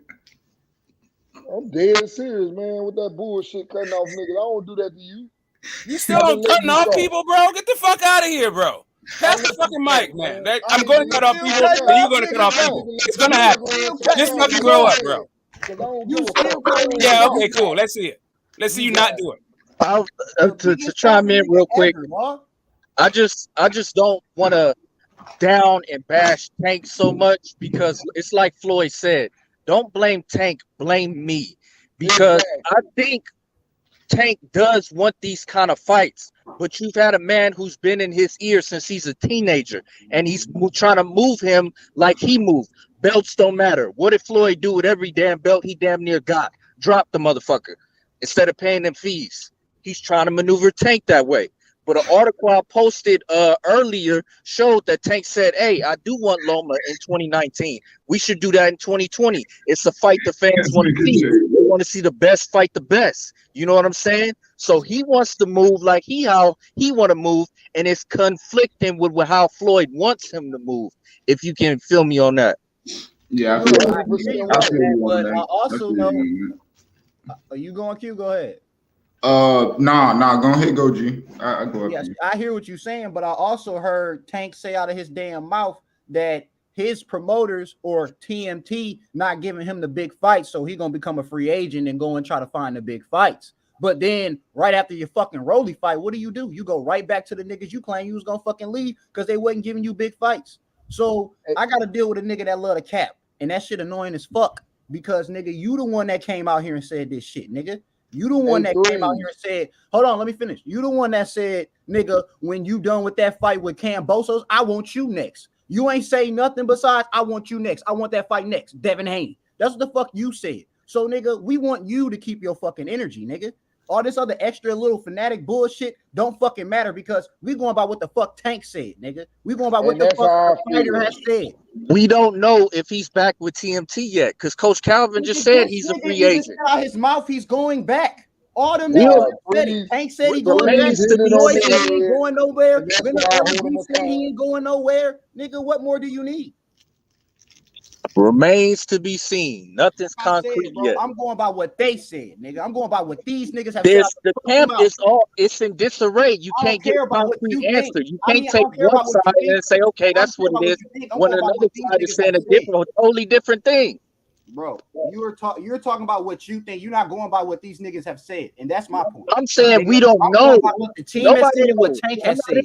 I'm dead serious, man, with that bullshit cutting off niggas. I don't do that to you. You still cutting off people, bro? Get the fuck out of here, bro. Pass the fucking mic, man. I'm going to cut off people, and you're going to cut off people. It's going to happen. Just fucking grow up, bro. You still cutting niggas Yeah, off. okay, cool. Let's see it. Let's see you not do it. I'll, to chime in real quick. I just don't want to down and bash Tank so much because it's like Floyd said. Don't blame Tank, blame me. Because I think Tank does want these kind of fights, but you've had a man who's been in his ear since he's a teenager, and he's trying to move him like he moved. Belts don't matter. What did Floyd do with every damn belt he damn near got? Drop the motherfucker instead of paying them fees. He's trying to maneuver Tank that way. But an article I posted earlier showed that Tank said, hey, I do want Loma in 2019. We should do that in 2020. It's a fight the fans want to see. They want to see the best fight the best. You know what I'm saying? So he wants to move like how he want to move, and it's conflicting with how Floyd wants him to move. If you can feel me on that. Yeah, I But feel I also know. Are you going, Q? Go ahead. Nah, go ahead, go G. I go up. Yes, I hear what you're saying, but I also heard Tank say out of his damn mouth that his promoters or TMT not giving him the big fights, so he's gonna become a free agent and go and try to find the big fights. But then right after your fucking Rolly fight, what do? You go right back to the niggas you claim you was gonna fucking leave because they wasn't giving you big fights. So I gotta deal with a nigga that love to cap, and that shit annoying as fuck because nigga, you the one that came out here and said this shit, nigga. You the one that came out here and said, hold on, let me finish. You the one that said, nigga, when you done with that fight with Cambosos, I want you next. You ain't say nothing besides, I want you next. I want that fight next. Devin Haney. That's what the fuck you said. So, nigga, we want you to keep your fucking energy, nigga. All this other extra little fanatic bullshit don't fucking matter because we going by what the fuck Tank said, nigga. We going by what the fuck the fighter has said. We don't know if he's back with TMT yet because Coach Calvin just said he's a free agent. Out his mouth, he's going back. All them Yeah, niggas said it. Tank said he going back. Floyd said he ain't going nowhere. He ain't going nowhere. Nigga, what more do you need? Remains to be seen. Nothing's concrete bro. yet. I'm going by what they said, nigga. I'm going by what these niggas have The said. camp is it's in disarray. You can't get a concrete answer. You can't take one side and say, okay, that's what it is. When another side is saying a totally different thing. Bro, you're talking about what you think. You're not going by what these niggas have said, and that's my point. I'm saying we don't know. What the team has said and what Tank has said. In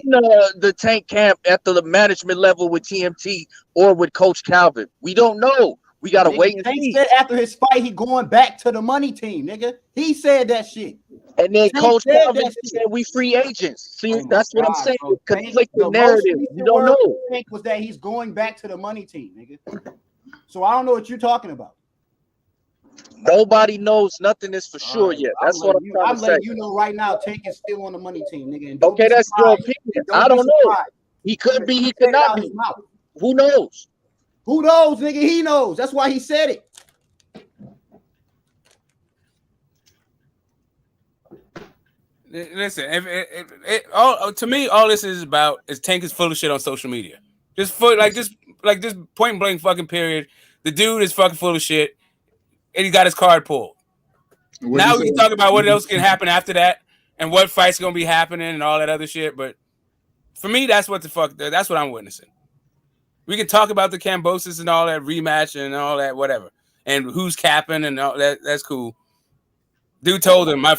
the Tank camp at the management level with TMT or with Coach Calvin. We don't know. We gotta wait and see. Said after his fight, he going back to the money team, nigga. He said that shit. And then Coach Calvin said we free agents. See, that's what I'm saying. Conflicting narrative. You don't know. Tank was that he's going back to the money team, nigga. So I don't know what you're talking about. Nobody knows nothing is for sure yet. That's what I'm trying to say. I'm letting you know right now, Tank is still on the money team, nigga. And okay, that's your opinion. I don't know. He could be, he could not be. Who knows? Who knows, nigga? He knows. That's why he said it. Listen, to me, all this is about is Tank is full of shit on social media. Just point blank fucking period. The dude is fucking full of shit, and he got his card pulled. Now we can talk about what else can happen after that, and what fights gonna be happening, and all that other shit. But for me, that's what I'm witnessing. We can talk about the Cambosis and all that rematch and all that, whatever, and who's capping and all that. That's cool. Dude told him my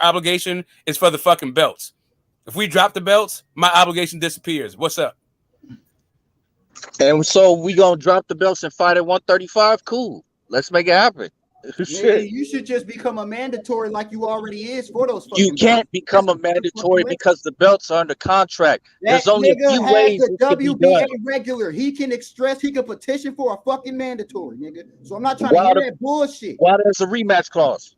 obligation is for the fucking belts. If we drop the belts, my obligation disappears. What's up? And so we gonna drop the belts and fight at 135. Cool. Let's make it happen. Shit. You should just become a mandatory like you already is for those. You can't become a mandatory because the belts are under contract. There's only a few ways the WBA regular. He can petition for a fucking mandatory, nigga. So I'm not trying to hear that bullshit. Why there's a rematch clause?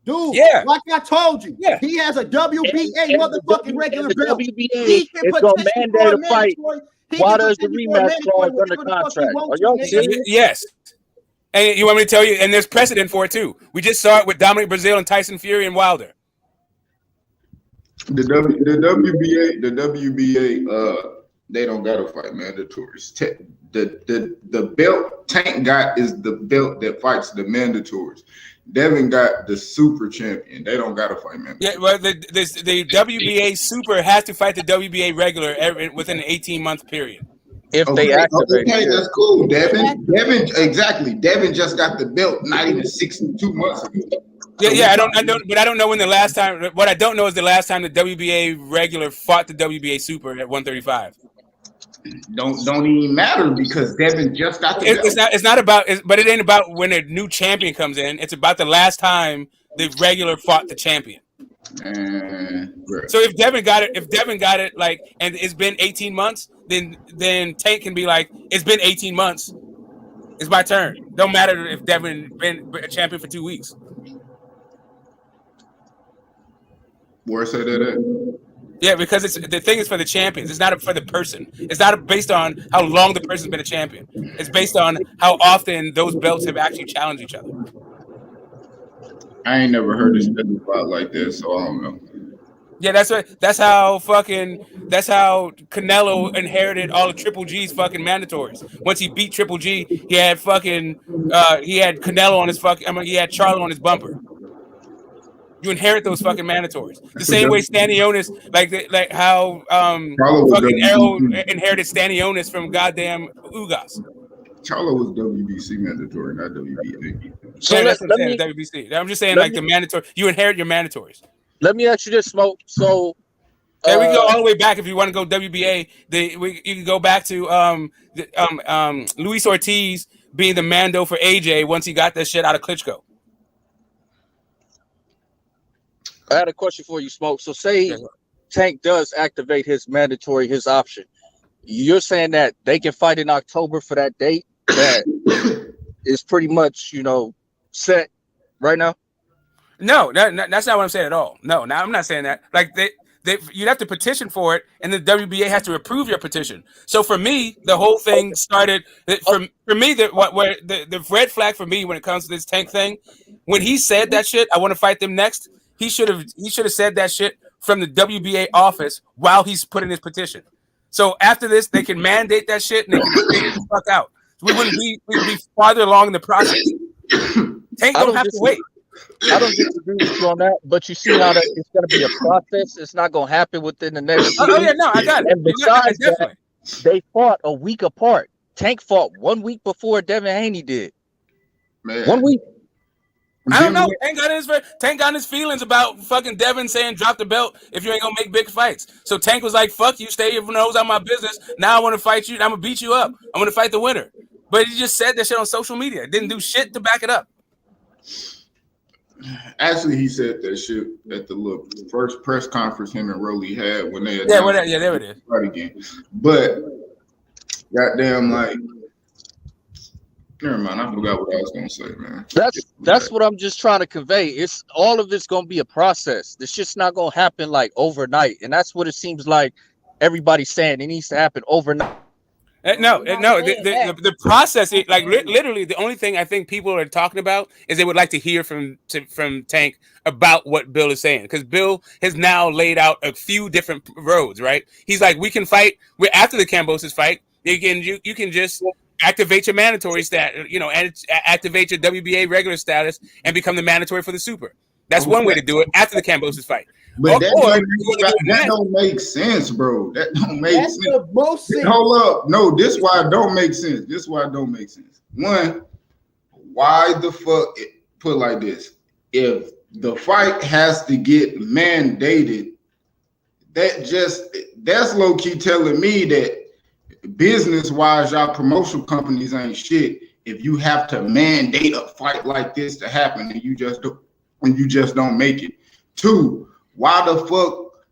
Dude, like I told you, he has a WBA motherfucking regular belt. He can petition for a fight. Why there's the rematch clause under contract? Are y'all serious? Yes. And you want me to tell you? And there's precedent for it too. We just saw it with Dominic Breazeale and Tyson Fury and Wilder. The WBA, they don't gotta fight mandatories. The belt Tank got is the belt that fights the mandatories. Devin got the super champion. They don't gotta fight mandatories. Yeah, well, the WBA super has to fight the WBA regular within an 18-month period. If they activate, that's cool. Devin, exactly. Devin just got the belt not even 62 months ago. Yeah, I don't know when the last time. What I don't know is the last time the WBA regular fought the WBA super at 135. Don't even matter because Devin just got the belt. It's not about. But it ain't about when a new champion comes in. It's about the last time the regular fought the champion. So if Devin got it, like, and it's been 18 months, then Tank can be like, it's been 18 months. It's my turn. Don't matter if Devin been a champion for 2 weeks. Where say that? Yeah, because the thing is for the champions. It's not for the person. It's not based on how long the person's been a champion. It's based on how often those belts have actually challenged each other. I ain't never heard it specified like this, so I don't know. Yeah, that's how Canelo inherited all of Triple G's fucking mandatories. Once he beat Triple G, he had Canelo on his he had Charlo on his bumper. You inherit those fucking mandatories. The same way Stanionis, like how fucking Errol inherited Stanionis from goddamn Ugas. Charlo was WBC mandatory, not WBA. So that's what I'm saying, WBC. I'm just saying, like, the mandatory. You inherit your mandatories. Let me ask you this, Smoke. So, we can go all the way back if you want to go WBA. You can go back to Luis Ortiz being the Mando for AJ once he got that shit out of Klitschko. I had a question for you, Smoke. So, say Tank does activate his mandatory, his option. You're saying that they can fight in October for that date that is pretty much, set right now? No, that's not what I'm saying at all. No, I'm not saying that. Like, you'd have to petition for it, and the WBA has to approve your petition. So for me, the whole thing started. For me, the red flag for me when it comes to this Tank thing, when he said that shit, I want to fight them next. He should have said that shit from the WBA office while he's putting his petition. So after this, they can mandate that shit and they can figure the fuck out. we'd be farther along in the process. Tank don't have to wait. I don't disagree with you on that, but you see how that it's going to be a process. It's not going to happen within the next 2 weeks. Yeah, no, I got it. And besides that, they fought a week apart. Tank fought 1 week before Devin Haney did. Man. 1 week. I don't know. Tank got his feelings about fucking Devin saying drop the belt if you ain't gonna make big fights. So Tank was like, "Fuck you, stay your nose out of my business. Now I want to fight you. I'm gonna beat you up. I'm gonna fight the winner." But he just said that shit on social media. Didn't do shit to back it up. Actually, he said that shit at the first press conference him and Rolly had when they there it is. Right again. But goddamn, like, never mind. I forgot what I was gonna say, man. That's what I'm just trying to convey. It's all of it's gonna be a process. This shit's not gonna happen like overnight, and that's what it seems like everybody's saying. It needs to happen overnight. No. The process, literally, the only thing I think people are talking about is they would like to hear from Tank about what Bill is saying, because Bill has now laid out a few different roads. Right? He's like, we can fight. After the Kambosos fight, you can just activate your mandatory status, and activate your WBA regular status and become the mandatory for the super. That's one way to do it after the Kambosos fight. But that don't make sense, bro. That don't make sense. The most sense. Hold up. No, this why it don't make sense. This why it don't make sense. One, why the fuck put like this? If the fight has to get mandated, that's low key telling me that business-wise, y'all promotional companies ain't shit. If you have to mandate a fight like this to happen and you just don't make it. Two, why the fuck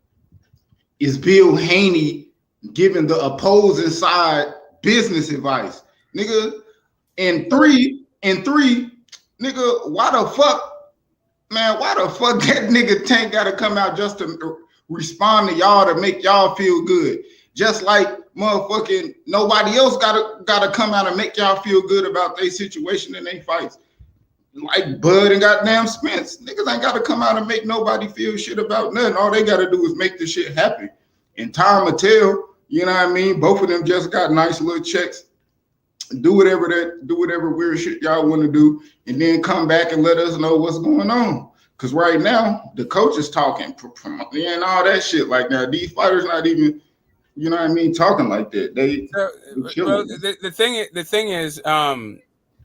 is Bill Haney giving the opposing side business advice? Nigga, and three, nigga, why the fuck that nigga Tank gotta come out just to respond to y'all to make y'all feel good? Just like motherfucking nobody else gotta come out and make y'all feel good about their situation and their fights. Like Bud and goddamn Spence. Niggas ain't gotta come out and make nobody feel shit about nothing. All they gotta do is make the shit happen. And time will tell, you know what I mean? Both of them just got nice little checks. Do whatever weird shit y'all want to do, and then come back and let us know what's going on. Cause right now, the coach is talking and all that shit. Like now, these fighters not even, you know what I mean, talking like that. The thing is,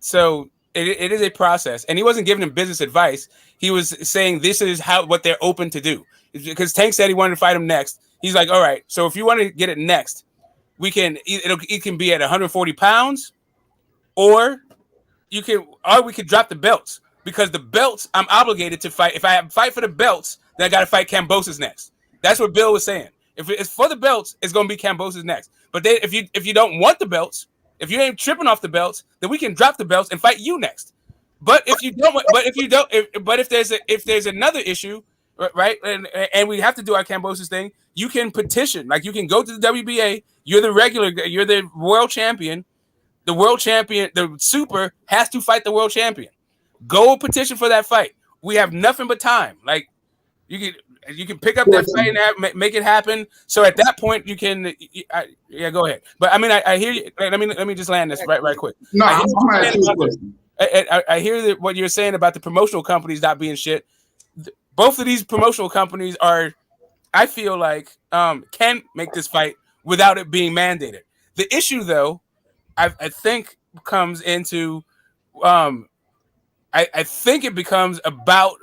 so it is a process, and he wasn't giving him business advice. He was saying this is what they're open to do. Because Tank said he wanted to fight him next. He's like, all right, so if you want to get it next, it can be at 140 pounds, or we could drop the belts, because the belts I'm obligated to fight. If I fight for the belts, then I got to fight Kambosos next. That's what Bill was saying. If it's for the belts, it's going to be Kambosos next. But if you don't want the belts, if you ain't tripping off the belts, then we can drop the belts and fight you next. But if there's another issue, right, and we have to do our Kambosos thing, you can petition. Like, you can go to the WBA. You're the world champion. The world champion, the super, has to fight the world champion. Go petition for that fight. We have nothing but time. Like, you can pick up that fight and make it happen. So at that point, you can. Go ahead. But I mean, I hear you. Let me just land this right quick. No, I hear what you're saying about the promotional companies not being shit. Both of these promotional companies are, I feel like, can make this fight without it being mandated. The issue, though, I think comes into, I think it becomes about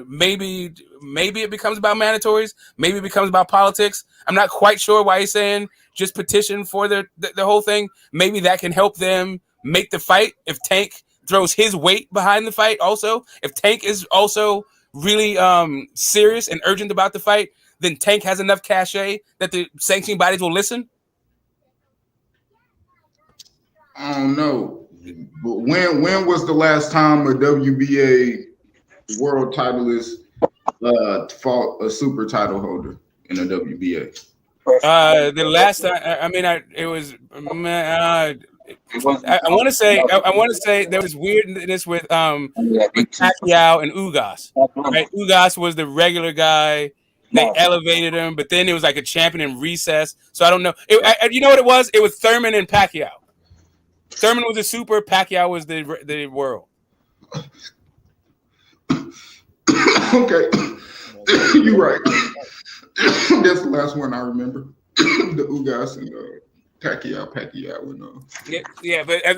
maybe it becomes about mandatories, maybe it becomes about politics. I'm not quite sure why he's saying just petition for the whole thing. Maybe that can help them make the fight if Tank throws his weight behind the fight. Also, if Tank is also really serious and urgent about the fight, then Tank has enough cachet that the sanctioning bodies will listen. I don't know, but when was the last time a WBA world titleist fought a super title holder in a WBA? The last time, it was. I want to say there was weirdness with Pacquiao and Ugas. Right, Ugas was the regular guy. They elevated him, but then it was like a champion in recess. So I don't know. You know what it was? It was Thurman and Pacquiao. Thurman was the super. Pacquiao was the world. Okay, you're right. That's the last one I remember. The Ugas and Pacquiao and Yeah, but I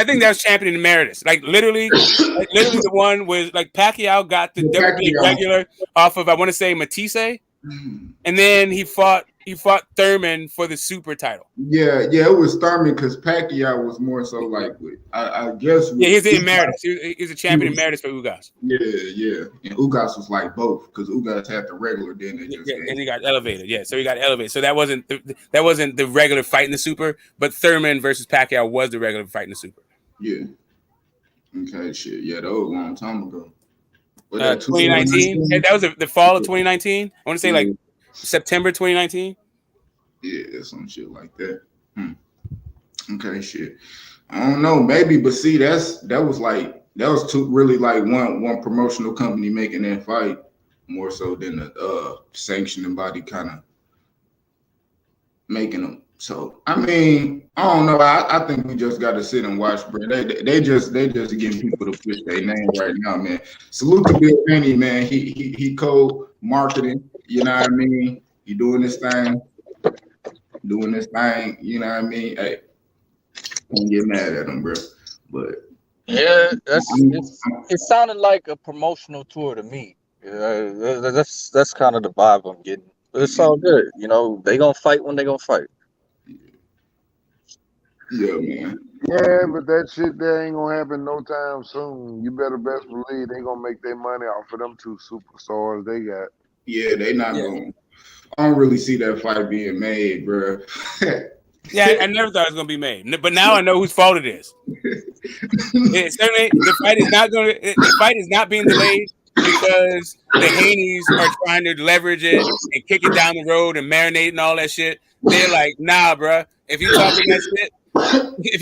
think that was champion emeritus. Like literally the one was like Pacquiao got the WBA regular off of I want to say Matisse, and then he fought Thurman for the super title. Yeah, it was Thurman because Pacquiao was more so like I guess. Yeah, he's the emeritus. He's a champion emeritus for Ugas. Yeah, and Ugas was like both because Ugas had the regular, then they just and he got elevated. Yeah, so he got elevated. So that wasn't the regular fight in the super, but Thurman versus Pacquiao was the regular fight in the super. Yeah. Okay, shit. Yeah, that was a long time ago. 2019. That was the fall of 2019. I want to say like September 2019. Yeah, some shit like that. Okay, shit. I don't know, maybe, but see, that was really like one promotional company making that fight more so than the sanctioning body kind of making them. So I mean, I don't know. I think we just got to sit and watch, bro. They just getting people to push their name right now, man. Salute to Bill Haney, man. He co-marketing. You know what I mean? He doing this thing. You know what I mean? Hey, don't get mad at him, bro. But yeah, it sounded like a promotional tour to me. Yeah, that's kind of the vibe I'm getting. But it's all good, you know. They gonna fight when they gonna fight. Yeah, man. Yeah, but that shit there ain't gonna happen no time soon. You better best believe they gonna make their money off of them two superstars they got. Yeah, they not going. I don't really see that fight being made, bro. Yeah, I never thought it was gonna be made, but now I know whose fault it is. Certainly, the fight is not being delayed because the Haneys are trying to leverage it and kick it down the road and marinate and all that shit. They're like, nah, bro. If you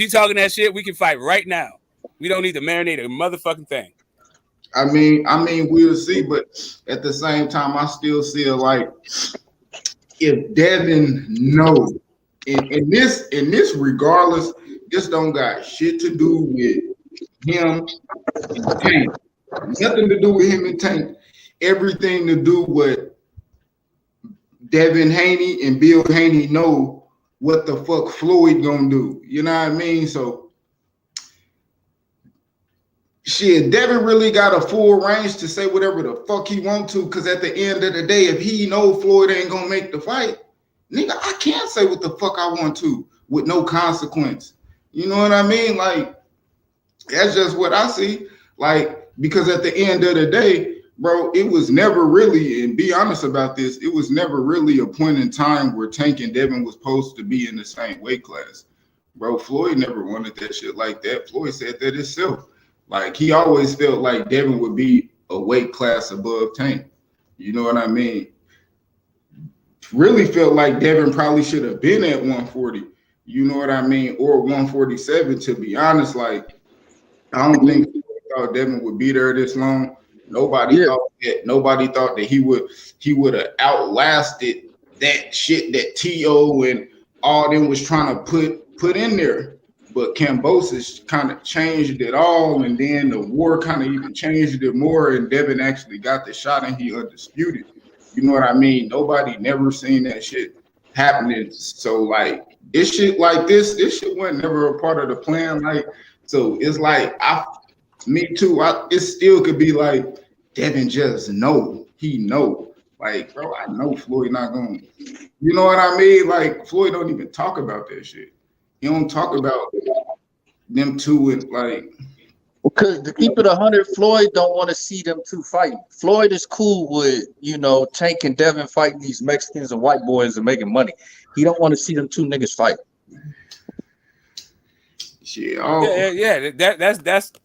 talking that shit, we can fight right now. We don't need to marinate a motherfucking thing. I mean, we'll see, but at the same time, I still feel like if Devin knows in this regardless, this don't got shit to do with him and Tank. Nothing to do with him and Tank. Everything to do with Devin Haney and Bill Haney know what the fuck Floyd gonna do. You know what I mean? So shit, Devin really got a full range to say whatever the fuck he want to, because at the end of the day, if he know Floyd ain't gonna make the fight, nigga, I can't say what the fuck I want to with no consequence. You know what I mean? Like, that's just what I see. Like, because at the end of the day, bro, it was never really, and be honest about this, it was never really a point in time where Tank and Devin was supposed to be in the same weight class. Bro, Floyd never wanted that shit like that. Floyd said that himself. Like, he always felt like Devin would be a weight class above Tank. You know what I mean? Really felt like Devin probably should have been at 140. You know what I mean? Or 147, to be honest. Like, I don't think thought Devin would be there this long. Nobody thought that he would have outlasted that shit that T.O. and all them was trying to put in there. But Kambosos kind of changed it all, and then the war kind of even changed it more, and Devin actually got the shot and he undisputed. You know what I mean? Nobody never seen that shit happening. So like this shit like this shit wasn't never a part of the plan. Like, so it's like me too. It still could be like Devin just he know. Like, bro, I know Floyd not going. You know what I mean? Like, Floyd don't even talk about that shit. He don't talk about them two and like. Because to keep it 100, Floyd don't want to see them two fight. Floyd is cool with, Tank and Devin fighting these Mexicans and white boys and making money. He don't want to see them two niggas fight. Shit,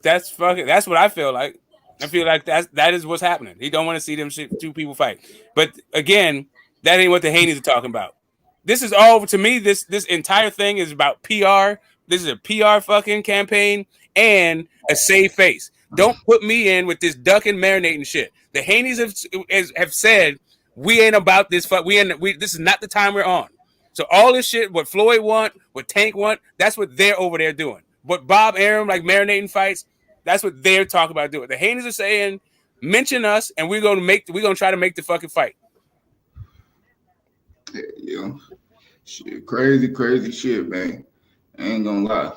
that's fucking. That's what I feel like. I feel like that is what's happening. He don't want to see them two people fight. But again, that ain't what the Haneys are talking about. This is all to me. This entire thing is about PR. This is a PR fucking campaign and a save face. Don't put me in with this duck and marinating shit. The Haneys have said we ain't about this fight. This is not the time we're on. So all this shit, what Floyd want, what Tank want, that's what they're over there doing. But Bob Arum, like marinating fights, that's what they're talking about doing. The Haneys are saying, mention us, and we're gonna try to make the fucking fight. Yeah, shit, crazy shit, man. I ain't gonna lie.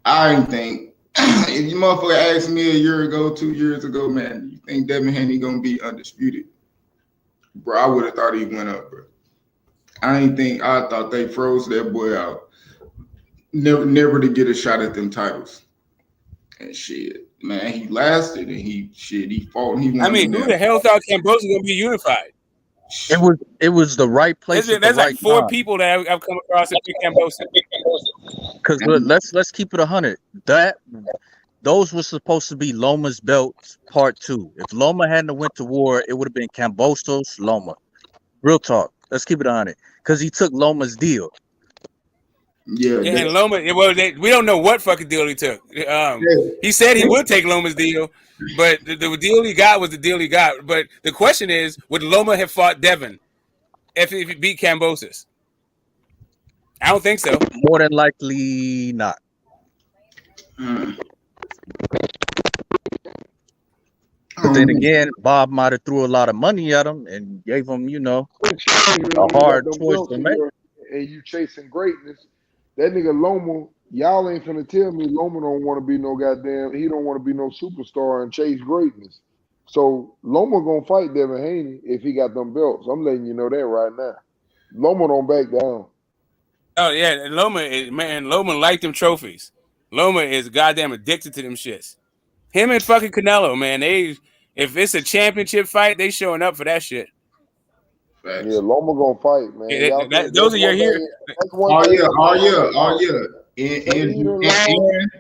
I didn't think if you motherfucker asked me a year ago, 2 years ago, man, you think Devin Haney gonna be undisputed? Bro, I would have thought he went up, bro. I thought they froze that boy out. Never to get a shot at them titles. And shit, man, he lasted and he fought and he won. I mean, who the hell thought Cambodia gonna be unified? It was the right place. There's like four people that I've come across that pick Cambodia. Because let's keep it 100. Those were supposed to be Loma's belts part 2. If Loma hadn't went to war, it would have been Cambosos Loma. Real talk. Let's keep it 100. Because he took Loma's deal. Yeah, and Loma. We don't know what fucking deal he took. He said he would take Loma's deal, but the deal he got was the deal he got. But the question is, would Loma have fought Devin if he beat Cambosos? I don't think so. More than likely not. But then again, Bob might have threw a lot of money at him and gave him, a hard choice to make. And you chasing greatness. That nigga Loma, y'all ain't finna tell me Loma don't want to be no goddamn, he don't want to be no superstar and chase greatness. So Loma gonna fight Devin Haney if he got them belts. I'm letting you know that right now. Loma don't back down. Oh yeah, Loma liked them trophies. Loma is goddamn addicted to them shits. Him and fucking Canelo, man. If it's a championship fight, they showing up for that shit. Facts. Yeah, Loma gonna fight, man. Those are your heroes. Oh yeah.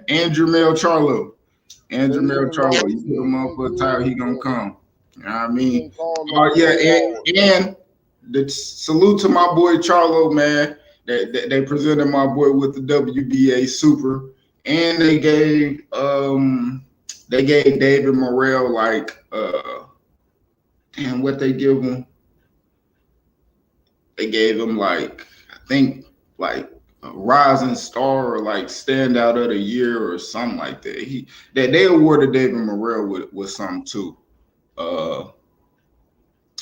And Jermell Charlo. And Jermell Charlo. You put him up for a title, he gonna come. You know what I mean? Oh yeah, and the salute to my boy Charlo, man. They presented my boy with the WBA Super, and they gave David Morrell what they give him. They gave him I think a rising star or standout of the year or something like that. They awarded David Morrell with something too.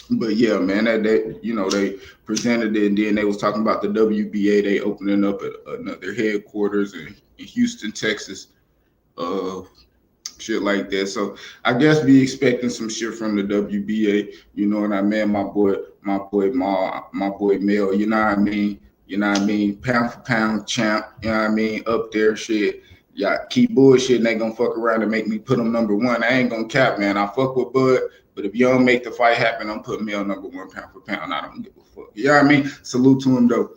But yeah, man, they presented it, and then they was talking about the WBA. They opening up their headquarters in Houston, Texas, shit like that. So I guess be expecting some shit from the WBA. You know what I mean? My boy Mel. You know what I mean? Pound for pound champ. You know what I mean? Up there, shit. Yeah, keep bullshitting. They gonna fuck around and make me put him number 1. I ain't gonna cap, man. I fuck with Bud, but if you don't make the fight happen, I'm putting Mel number 1 pound for pound. I don't give a fuck. You know what I mean? Salute to him though.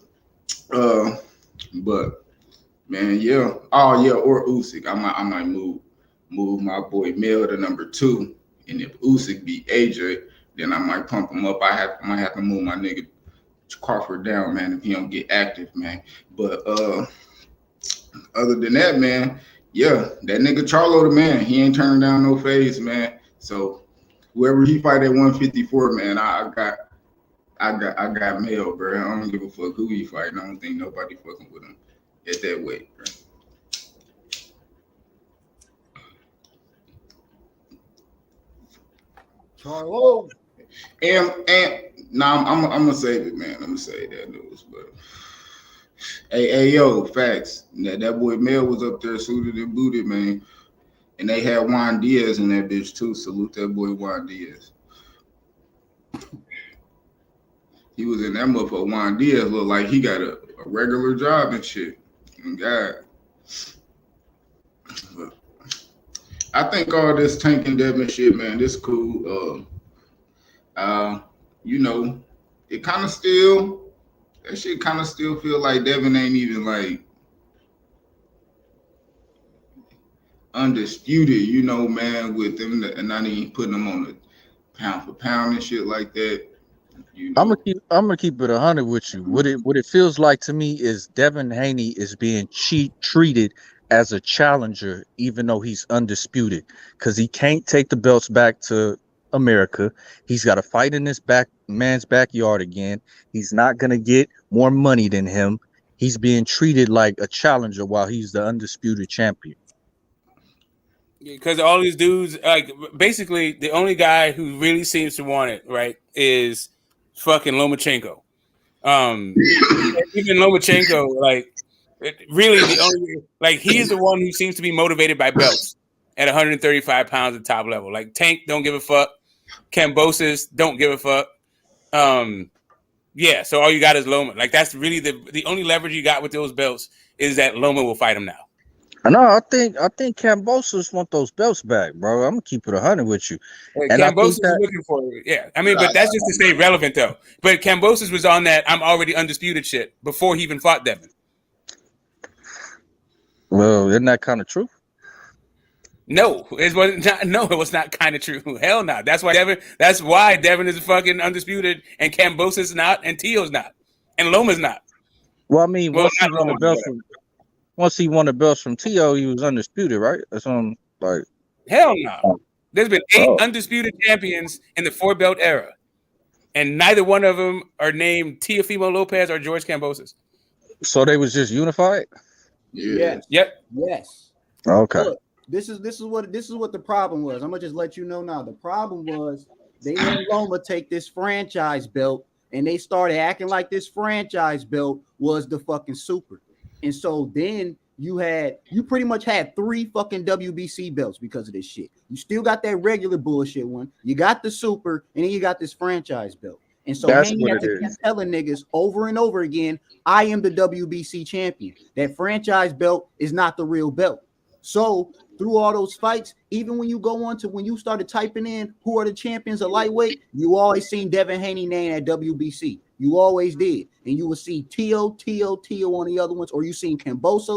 But man, yeah. Oh yeah, or Usyk. I might move my boy Mel to number 2, and if Usyk beat AJ, then I might pump him up. I might have to move my nigga Crawford down, man, if he don't get active, man. But other than that, man, yeah, that nigga Charlo the man. He ain't turning down no phase, man. So whoever he fight at 154, man, I got Mel, bro. I don't give a fuck who he fighting. I don't think nobody fucking with him at that weight, bro. Charlo. And I'm gonna save it, man. I'm gonna save that news, but hey, yo, facts. That boy Mel was up there suited and booted, man. And they had Juan Diaz in that bitch too. Salute that boy Juan Diaz. He was in that motherfucker. Juan Diaz looked like he got a regular job and shit. God. But I think all this Tank and Devin shit, man, this cool. It kind of still, that shit kind of still feel like Devin ain't even undisputed, man, with them and not even putting them on the pound for pound and shit like that. I'm gonna keep it 100 with you. What it feels like to me is Devin Haney is being treated as a challenger, even though he's undisputed, because he can't take the belts back to America. He's got to fight in this man's backyard again. He's not gonna get more money than him. he's being treated like a challenger while he's the undisputed champion. Because all these dudes, like, basically, the only guy who really seems to want it, right, is fucking Lomachenko. Even Lomachenko, like, really the only, like, he's the one who seems to be motivated by belts at 135 pounds at top level. Like, Tank don't give a fuck. Kambosos don't give a fuck. Yeah, so all you got is Loma. Like, that's really the only leverage you got with those belts is that Loma will fight him now. No, I think Kambosos want those belts back, bro. I'm gonna keep it 100 with you. And I Kambosos think is that looking for it. Yeah, I mean, but that's just to stay relevant, though. But Kambosos was on that I'm already undisputed shit before he even fought Devin. well, isn't that kind of true? No, it wasn't. No, it was not kind of true. Hell no. That's why Devin is fucking undisputed, and Kambosos is not, and Tio's not, and Loma's not. Well, I mean, Well, once he not won the Loma, belts but- from Tio, he was undisputed, right? That's like. Hell no. There's been 8 undisputed champions in the 4-belt era, and neither one of them are named Teofimo Lopez or George Kambosos. So they was just unified. Yes. Yep. Yes. Okay. Look, this is what the problem was. I'm gonna just let you know now. The problem was they let Loma take this franchise belt, and they started acting like this franchise belt was the fucking super. And so then you pretty much had 3 fucking WBC belts because of this shit. You still got that regular bullshit one. You got the super, and then you got this franchise belt. And so Haney had to keep telling niggas over and over again, I am the WBC champion. That franchise belt is not the real belt. So through all those fights, even when you go on to when you started typing in who are the champions of lightweight, you always seen Devin Haney name at WBC. You always did. And you would see Tio on the other ones, or you seen Kambosos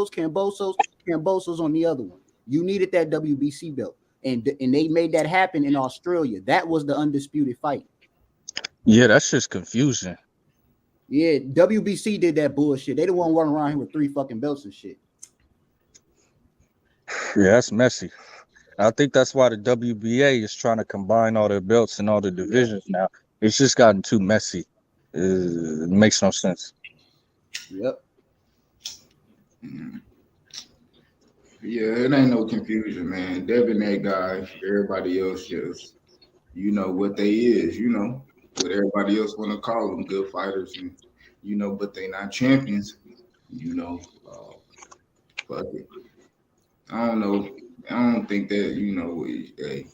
on the other one. You needed that WBC belt. And they made that happen in Australia. That was the undisputed fight. Yeah, that's just confusing. Yeah, WBC did that bullshit. They the one running around here with 3 fucking belts and shit. Yeah, that's messy. I think that's why the WBA is trying to combine all their belts and all the divisions now. It's just gotten too messy. It makes no sense. Yep. Yeah, it ain't no confusion, man. Devin, that guy, everybody else just, you know what they is, you know what everybody else want to call them, good fighters, and you know, but they not champions, you know. Fuck it. I don't know. I don't think that, you know. Hey.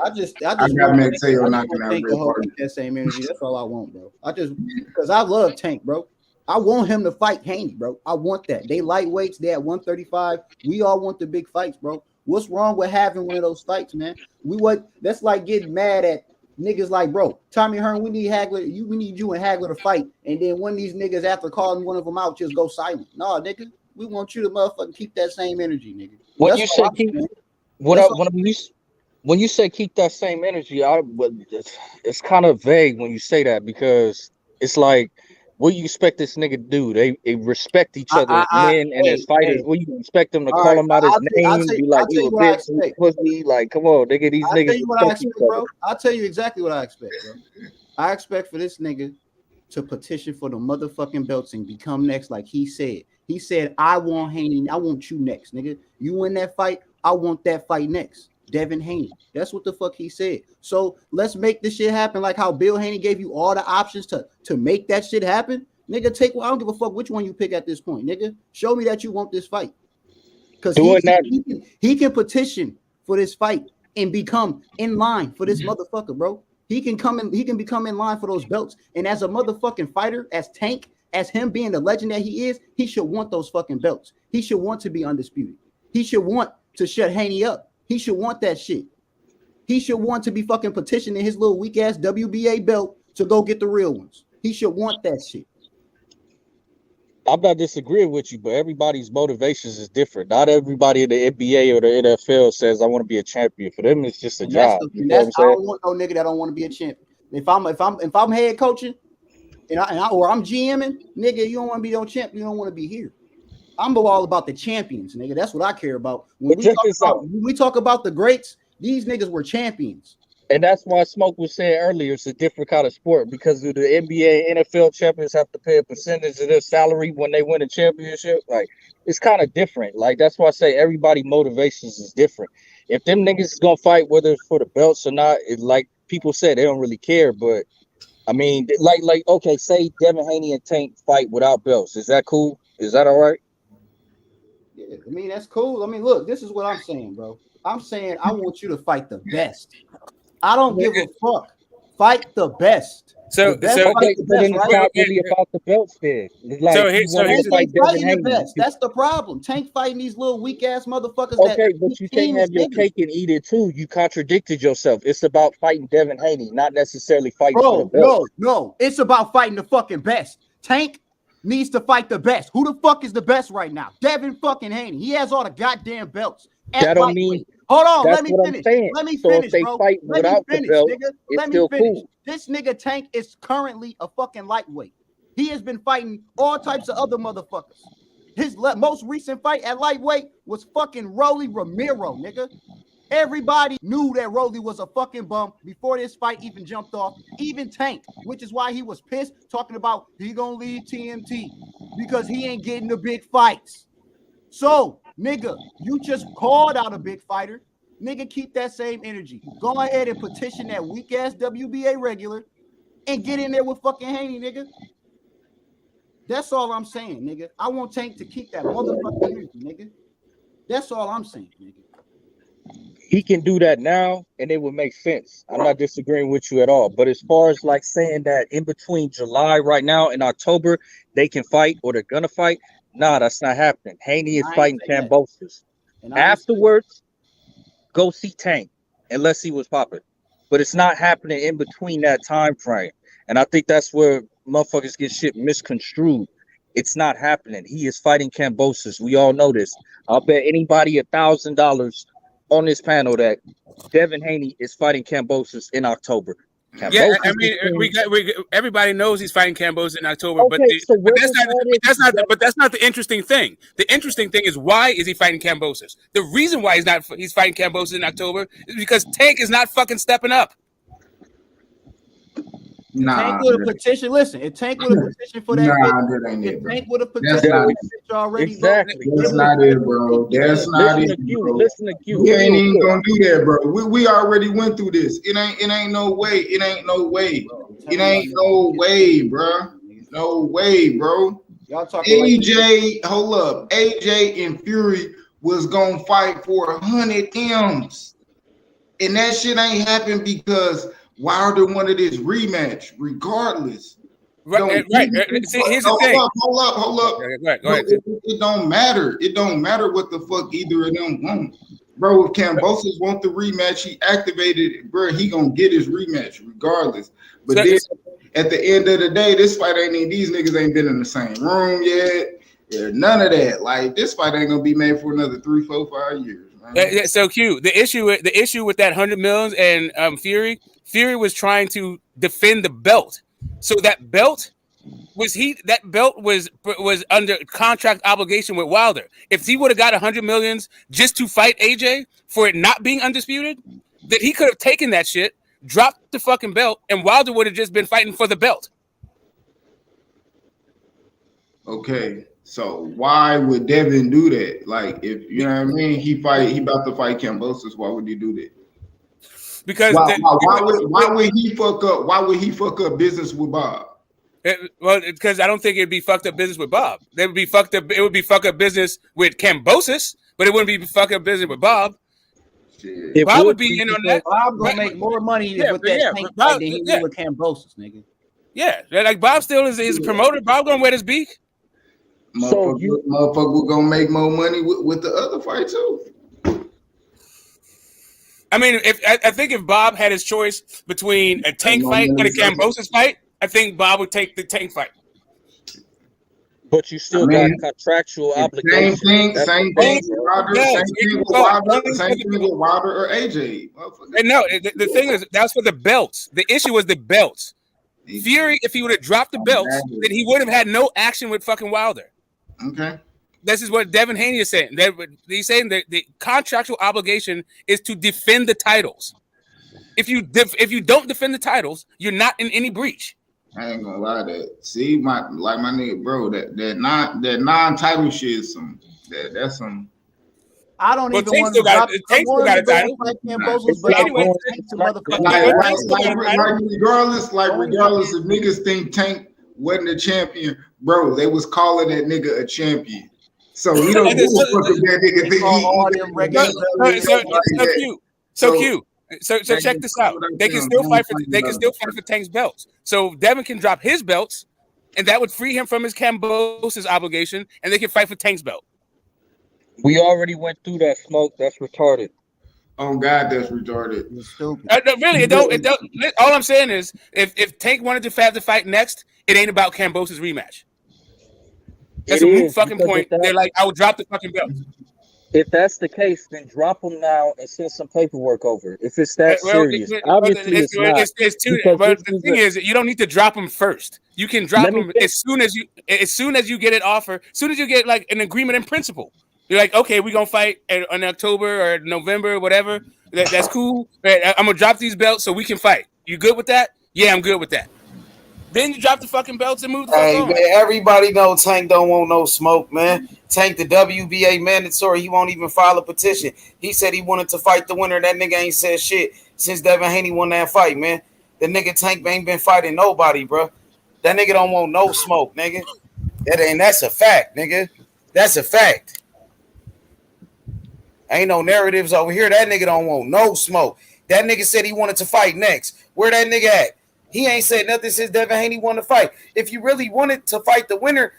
I just got want Mateo knocking out Tank real to hold party. that same energy. That's all I want, bro. Because I love Tank, bro. I want him to fight Haney, bro. I want that. They lightweights, they at 135. We all want the big fights, bro. What's wrong with having one of those fights, man? That's like getting mad at niggas like, bro, Tommy Hearn, we need Hagler. We need you and Hagler to fight. And then one of these niggas, after calling one of them out, just go silent. No, nigga, we want you to motherfucking keep that same energy, nigga. When That's you all say keep, man. when you say keep that same energy, it's kind of vague when you say that, because it's like, what do you expect this nigga to do? They respect each other as men and as fighters. What do you expect them to call him out his name? Be like, you a bitch, you pussy? Like, come on, nigga, these I'll niggas tell you what I respect each expect, other. bro. I'll tell you exactly what I expect, bro. I expect for this nigga to petition for the motherfucking belts and become next, like he said. He said, I want Haney. I want you next, nigga. You win that fight, I want that fight next. Devin Haney. That's what the fuck he said. So let's make this shit happen, like how Bill Haney gave you all the options to make that shit happen. Nigga, I don't give a fuck which one you pick at this point, nigga. Show me that you want this fight. Because he can petition for this fight and become in line for this motherfucker, bro. He can become in line for those belts. And as a motherfucking fighter, as Tank, as him being the legend that he is, he should want those fucking belts. He should want to be undisputed. He should want to shut Haney up. He should want that shit. He should want to be fucking petitioning his little weak ass WBA belt to go get the real ones. He should want that shit. I'm not disagreeing with you, but everybody's motivations is different. Not everybody in the NBA or the NFL says I want to be a champion. For them, it's just a job. I don't want no nigga that don't want to be a champion. If I'm head coaching or I'm GMing, nigga, you don't want to be no champ. You don't want to be here. I'm all about the champions, nigga. That's what I care about. When we talk about the greats, these niggas were champions. And that's why Smoke was saying earlier it's a different kind of sport because the NBA, NFL champions have to pay a percentage of their salary when they win a championship. Like it's kind of different. Like that's why I say everybody motivations is different. If them niggas is gonna fight, whether it's for the belts or not, it, like people said, they don't really care. But I mean, like okay, say Devin Haney and Tank fight without belts. Is that cool? Is that all right? Yeah, I mean that's cool. I mean, look, this is what I'm saying, bro. I'm saying I want you to fight the best. I don't give a fuck. Fight the best. So, the best so fight the best, Then it's right? not really about the belts. Then it's like So here- you so want here's to the- fight Tank Devin fighting the Haney. best. That's the problem. Tank fighting these little weak ass motherfuckers. Okay, that but you team can't is have your niggas. cake and eat it too. You contradicted yourself. It's about fighting Devin Haney, not necessarily fighting for the Bro, belt. no. It's about fighting the fucking best. Tank needs to fight the best. Who the fuck is the best right now? Devin fucking Haney. He has all the goddamn belts. That don't mean. Hold on, That's let me what I'm finish. saying. Let me So finish, if they bro. fight Let me without the finish, belt, nigga. it's Let me still finish. cool. This nigga Tank is currently a fucking lightweight. He has been fighting all types of other motherfuckers. His most recent fight at lightweight was fucking Rolly Romero, nigga. Everybody knew that Rolly was a fucking bum before this fight even jumped off, even Tank, which is why he was pissed, talking about he gonna leave TMT because he ain't getting the big fights. So, nigga, you just called out a big fighter. Nigga, keep that same energy. Go ahead and petition that weak ass WBA regular and get in there with fucking Haney, nigga. That's all I'm saying, nigga. I want Tank to keep that motherfucking energy, nigga. That's all I'm saying, nigga. He can do that now, and it would make sense. I'm not disagreeing with you at all. But as far as like saying that in between July right now and October they can fight or they're gonna fight, nah, that's not happening. Haney is fighting Kambosos. Afterwards, go see Tank and let's see what's popping. But it's not happening in between that time frame. And I think that's where motherfuckers get shit misconstrued. It's not happening. He is fighting Kambosos. We all know this. I'll bet anybody $1,000 on this panel that Devin Haney is fighting Kambosos in October. Yeah, I mean, everybody knows he's fighting Kambosos in October, but that's not the interesting thing. The interesting thing is, why is he fighting Kambosos? The reason why he's fighting Kambosos in October is because Tank is not fucking stepping up. Tank with a petition. Listen, if Tank with a petition for that, that ain't it, bro. Tank with a That's petition not already. Exactly. That's not it, bro. That's not it, bro. We ain't even gonna do that, bro. We already went through this. It ain't no way. It ain't no way. It ain't no way, bro. No way, bro. Y'all talking AJ, hold up. AJ and Fury was gonna fight for 100 M's. And that shit ain't happened because Wilder wanted his rematch, regardless. Right. See, here's the thing. Hold up. Go ahead. It don't matter. It don't matter what the fuck either of them want. Bro, if Kambosos want the rematch, he activated it, bro. He gonna get his rematch regardless. But then at the end of the day, this fight these niggas ain't been in the same room yet. Yeah, none of that. Like this fight ain't gonna be made for another 3, 4, 5 years. So Q, the issue with that 100 millions and Fury was trying to defend the belt. So that belt was under contract obligation with Wilder. If he would have got 100 millions just to fight AJ for it not being undisputed, that he could have taken that shit, dropped the fucking belt, and Wilder would have just been fighting for the belt. Okay, so why would Devin do that? Like, if you know what I mean, he about to fight Kambosos. Why would he do that? Because why would he fuck up? Why would he fuck up business with Bob? Because I don't think it'd be fucked up business with Bob. It would be fucked up business with Kambosos, but it wouldn't be fucked up business with Bob. Bob would be in on that. Bob gonna make more money with that Tank fight than he would with Kambosos, nigga. Yeah, like Bob still is a promoter. Bob gonna wear his beak. Motherfucker gonna make more money with the other fight too. I mean, I think if Bob had his choice between a Tank fight and a Kambosos fight, I think Bob would take the Tank fight. But you still got contractual obligations. Same thing with Wilder or AJ. And no, the thing is, that's for the belts. The issue was the belts. Fury, if he would have dropped the belts, then he would have had no action with fucking Wilder. Okay. This is what Devin Haney is saying. He's saying that the contractual obligation is to defend the titles. if you don't defend the titles, you're not in any breach. I ain't gonna lie to that. See, my nigga, bro, that non-title shit is that's some. I don't Well, even Tank want still to drop. got I'm Tank still going got to a go title. fight Cambosos, but I want Tank to motherfucking Like regardless if niggas think Tank wasn't a champion, bro, they was calling that nigga a champion. So we don't give a fuck if that nigga think So cute. So check this out. They can still fight for Tank's belts. So Devin can drop his belts, and that would free him from his Cambosis obligation, and they can fight for Tank's belt. We already went through that, Smoke. That's retarded. Oh God, that's retarded. It's stupid. Really, it don't. All I'm saying is, if Tank wanted to have the fight next, it ain't about Cambosis rematch. That's a moot fucking point. They're like, I would drop the fucking belt. If that's the case, then drop them now and send some paperwork over. If it's that serious, obviously it's not. But the thing is, you don't need to drop them first. You can drop them as soon as you get an offer, as soon as you get like an agreement in principle. You're like, okay, we're gonna fight in October or November or whatever. That's cool. I'm gonna drop these belts so we can fight. You good with that? Yeah, I'm good with that. Then you drop the fucking belts and move the fuck on. Man, everybody know Tank don't want no smoke, man. Tank the WBA mandatory. He won't even file a petition. He said he wanted to fight the winner. That nigga ain't said shit since Devin Haney won that fight, man. The nigga Tank ain't been fighting nobody, bro. That nigga don't want no smoke, nigga. That's a fact, nigga. That's a fact. Ain't no narratives over here. That nigga don't want no smoke. That nigga said he wanted to fight next. Where that nigga at? He ain't said nothing since Devin Haney won the fight. If you really wanted to fight the winner,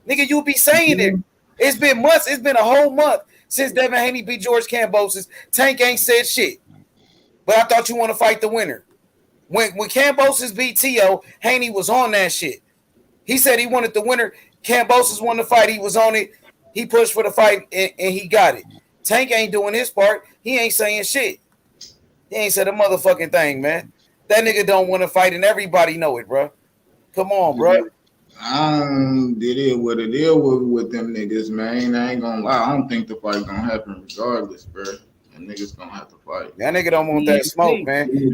nigga, you'll be saying it. It's been months. It's been a whole month since Devin Haney beat George Kambosos. Tank ain't said shit. But I thought you want to fight the winner. When Kambosos beat T.O., Haney was on that shit. He said he wanted the winner. Kambosos won the fight. He was on it. He pushed for the fight, and he got it. Tank ain't doing his part. He ain't saying shit. He ain't said a motherfucking thing, man. That nigga don't want to fight, and everybody know it, bro. Come on, bro. It is what it is with them niggas, man. I ain't gonna lie. I don't think the fight gonna happen regardless, bro. And niggas gonna have to fight. That nigga don't want that smoke, man. He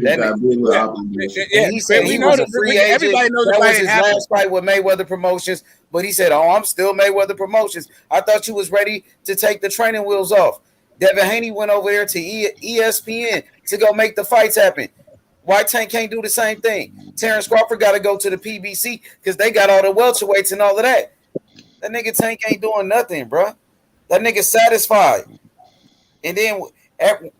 said he know was a free agent. Everybody knows that the was fight his happened. last fight with Mayweather Promotions, but he said, "Oh, I'm still Mayweather Promotions." I thought you was ready to take the training wheels off. Devin Haney went over there to ESPN to go make the fights happen. Why Tank can't do the same thing? Terrence Crawford got to go to the PBC because they got all the welterweights and all of that. That nigga Tank ain't doing nothing, bro. That nigga satisfied. And then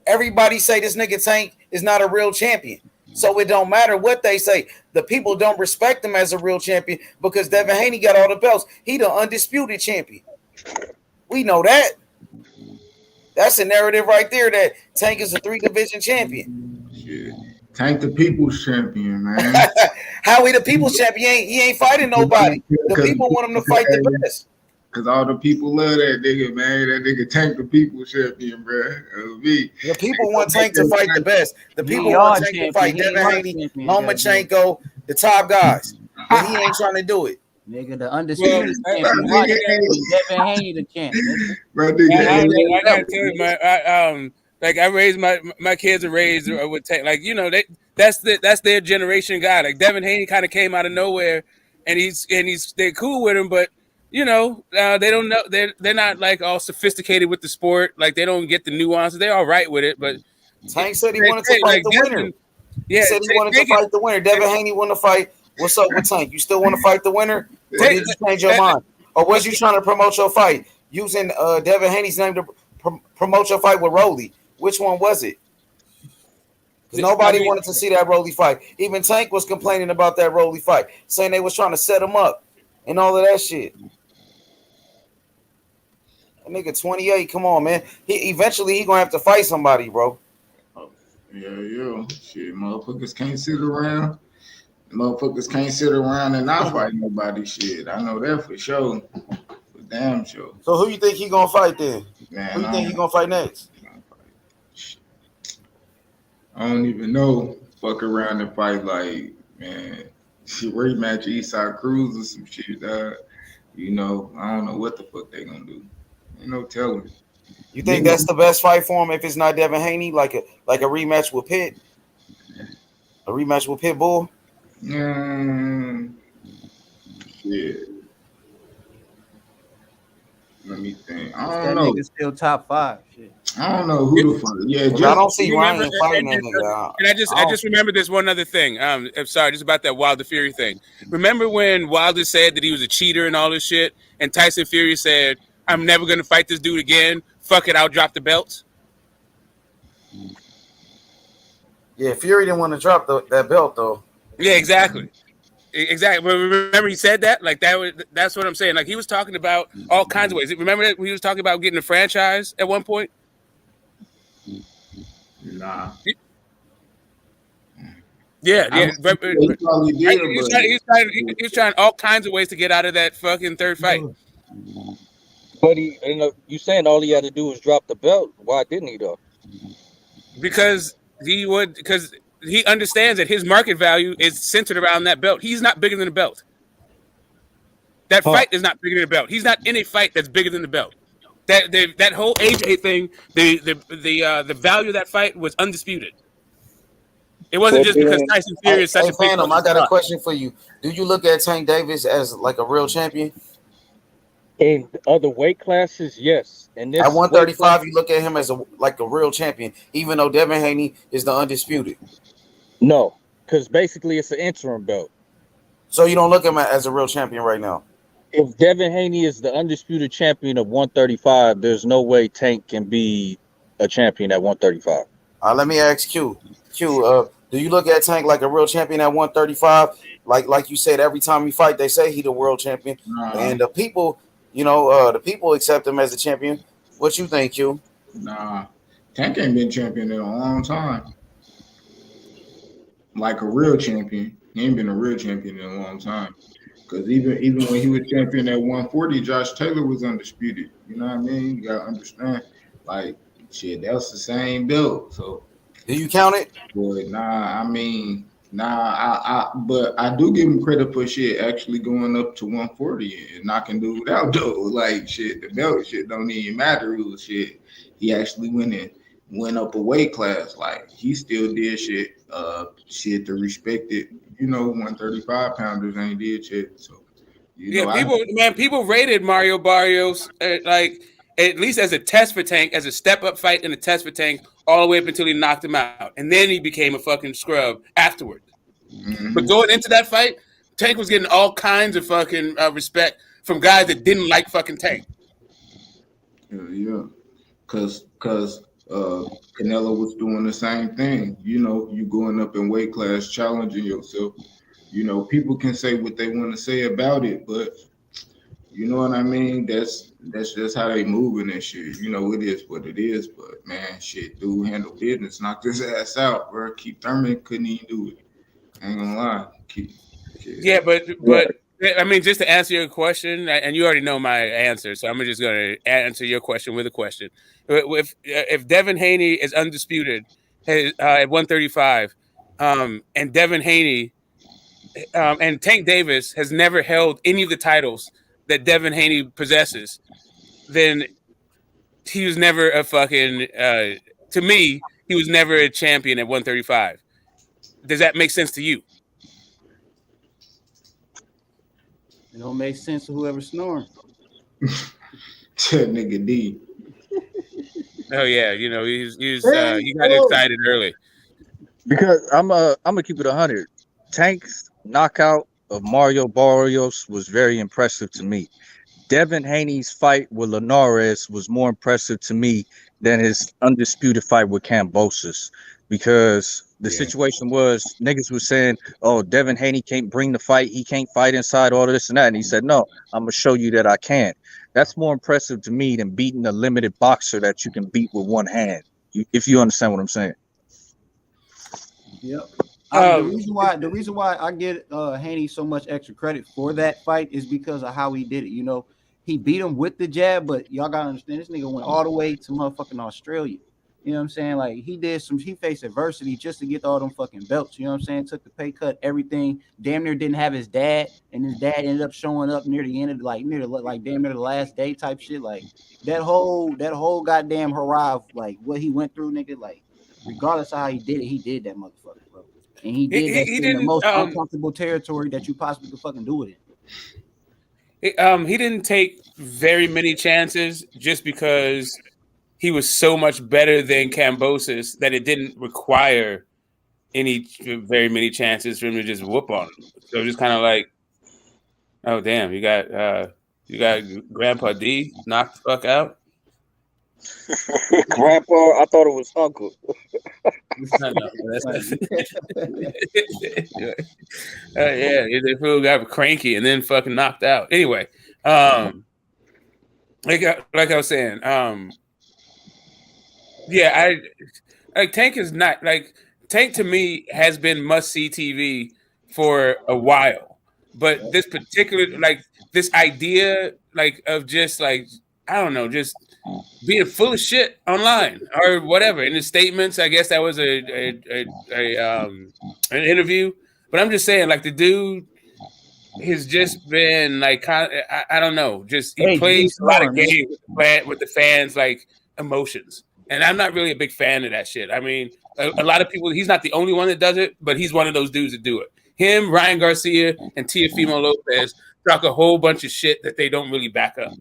everybody say this nigga Tank is not a real champion. So it don't matter what they say. The people don't respect him as a real champion because Devin Haney got all the belts. He the undisputed champion. We know that. That's a narrative right there that Tank is a 3-division champion. Shit. Tank the people's champion, man. How he the people's champion? He ain't fighting nobody. The people want him to fight the best. Because all the people love that nigga, man. That nigga Tank the people's champion, bro. The people want Tank to fight the best. The people want Tank to fight Devin Haney, Lomachenko, the top guys. But he ain't trying to do it. Nigga, the undisputed champion. Devin Haney the champion. Bro, I gotta tell you, man. Like I raised my kids are raised with Tank. Like that's their generation guy. Like Devin Haney kind of came out of nowhere, and they're cool with him, but they don't know they're not like all sophisticated with the sport. Like they don't get the nuances. They're all right with it, but Tank said he wanted to fight the winner. He said he wanted to fight the winner. Devin Haney wanted to fight. What's up with Tank? You still want to fight the winner? Or did you change your mind? Or was you trying to promote your fight using Devin Haney's name to promote your fight with Rolly? Which one was it? Because nobody wanted to see that Rolly fight. Even Tank was complaining about that Rolly fight, saying they was trying to set him up and all of that shit. That nigga 28, come on, man. Eventually he gonna have to fight somebody, bro. Yeah. Shit, motherfuckers can't sit around. Motherfuckers can't sit around and not fight nobody. Shit, I know that for sure. For damn sure. So who you think he gonna fight then? Man, who you think he gonna fight next? I don't even know. Fuck around and fight like, man, rematch Eastside Cruz or some shit. I don't know what the fuck they gonna do. Ain't no telling. You think that's the best fight for him if it's not Devin Haney, like a rematch with Pitt? A rematch with Pitbull? Shit. Let me think. I That don't know. nigga still top 5. Shit. I don't know who the fuck. Yeah, I just don't see Remember, Ryan fighting that nigga. and I just remember this one other thing. I'm sorry, just about that Wilder Fury thing. Remember when Wilder said that he was a cheater and all this shit, and Tyson Fury said, "I'm never gonna fight this dude again. Fuck it, I'll drop the belt." Yeah, Fury didn't want to drop that belt though. Yeah, exactly. Exactly. But remember, he said that. Like that's what I'm saying. Like he was talking about all kinds of ways. Remember that he was talking about getting a franchise at one point. Nah. Yeah. He probably did, He was trying all kinds of ways to get out of that fucking third fight. But you saying all he had to do was drop the belt? Why didn't he though? Because he understands that his market value is centered around that belt. He's not bigger than the belt. That fight is not bigger than the belt. He's not in a fight that's bigger than the belt. That whole AJ thing, the value of that fight was undisputed. It wasn't just because Tyson Fury is such a big Phantom, I got star. a question for you. Do you look at Tank Davis as like a real champion? In other weight classes, yes. And this At 135, you look at him as a real champion, even though Devin Haney is the undisputed. No, because basically it's an interim belt. So you don't look at him as a real champion right now. If Devin Haney is the undisputed champion of 135, there's no way Tank can be a champion at 135. Let me ask Q. Q, do you look at Tank like a real champion at 135? Like you said, every time we fight, they say he the world champion, and the people, the people accept him as a champion. What you think, Q? Nah, Tank ain't been champion in a long time. Like a real champion, he ain't been a real champion in a long time. Because even when he was champion at 140, Josh Taylor was undisputed. You know what I mean? You gotta understand, like shit, that was the same belt. So do you count it? But but I do give him credit for shit actually going up to 140 and knocking dude out though. Like shit, the belt shit don't even matter. It was shit. He actually went up a weight class. Like he still did shit. Shit to respect it. 135 pounders ain't did shit. So people rated Mario Barrios like at least as a test for Tank, as a step up fight and a test for Tank, all the way up until he knocked him out, and then he became a fucking scrub afterward. Mm-hmm. But going into that fight, Tank was getting all kinds of fucking respect from guys that didn't like fucking Tank. Yeah, because Canelo was doing the same thing. You going up in weight class, challenging yourself. People can say what they want to say about it, but you know what I mean? That's just how they moving and shit. It is what it is. But man, shit, dude handle business, knocked his ass out, bro. Keith Thurman couldn't even do it. I ain't gonna lie. Yeah, but I mean, just to answer your question, and you already know my answer, so I'm just going to answer your question with a question. If Devin Haney is undisputed at 135, and Devin Haney and Tank Davis has never held any of the titles that Devin Haney possesses, then he was never a fucking. To me, he was never a champion at 135. Does that make sense to you? It don't make sense to whoever's snoring. That nigga D. Oh yeah, he got excited early. Because I'm gonna keep it 100. Tank's knockout of Mario Barrios was very impressive to me. Devin Haney's fight with Linares was more impressive to me than his undisputed fight with Kambosos, because the situation was niggas was saying, "Oh, Devin Haney can't bring the fight. He can't fight inside all of this and that." And he said, "No, I'm gonna show you that I can." That's more impressive to me than beating a limited boxer that you can beat with one hand. If you understand what I'm saying. Yep. The reason why I give Haney so much extra credit for that fight is because of how he did it. He beat him with the jab, but y'all gotta understand this nigga went all the way to motherfucking Australia. You know what I'm saying? Like he faced adversity just to get all them fucking belts. You know what I'm saying? Took the pay cut, everything. Damn near didn't have his dad, and his dad ended up showing up near the end of damn near the last day type shit. Like that whole goddamn hurrah of like what he went through, nigga. Like regardless of how he did it, he did that motherfucker, bro. And he did that shit in the didn't. most uncomfortable territory that you possibly could fucking do it in. He didn't take very many chances just because he was so much better than Kambosos that it didn't require any very many chances for him to just whoop on him. So just kind of like, oh damn, you got Grandpa D knocked the fuck out. Grandpa, I thought it was uncle. Yeah, the fool got cranky and then fucking knocked out. Anyway, like I was saying, yeah, Tank is not like Tank to me has been must see TV for a while, but this particular this idea of just I don't know, just being full of shit online or whatever in the statements. I guess that was an interview, but I'm just saying the dude has just been I don't know, just he plays a lot of games with the fans emotions, and I'm not really a big fan of that shit. I mean, a lot of people. He's not the only one that does it, but he's one of those dudes that do it. Him, Ryan Garcia, and Teofimo Lopez talk a whole bunch of shit that they don't really back up.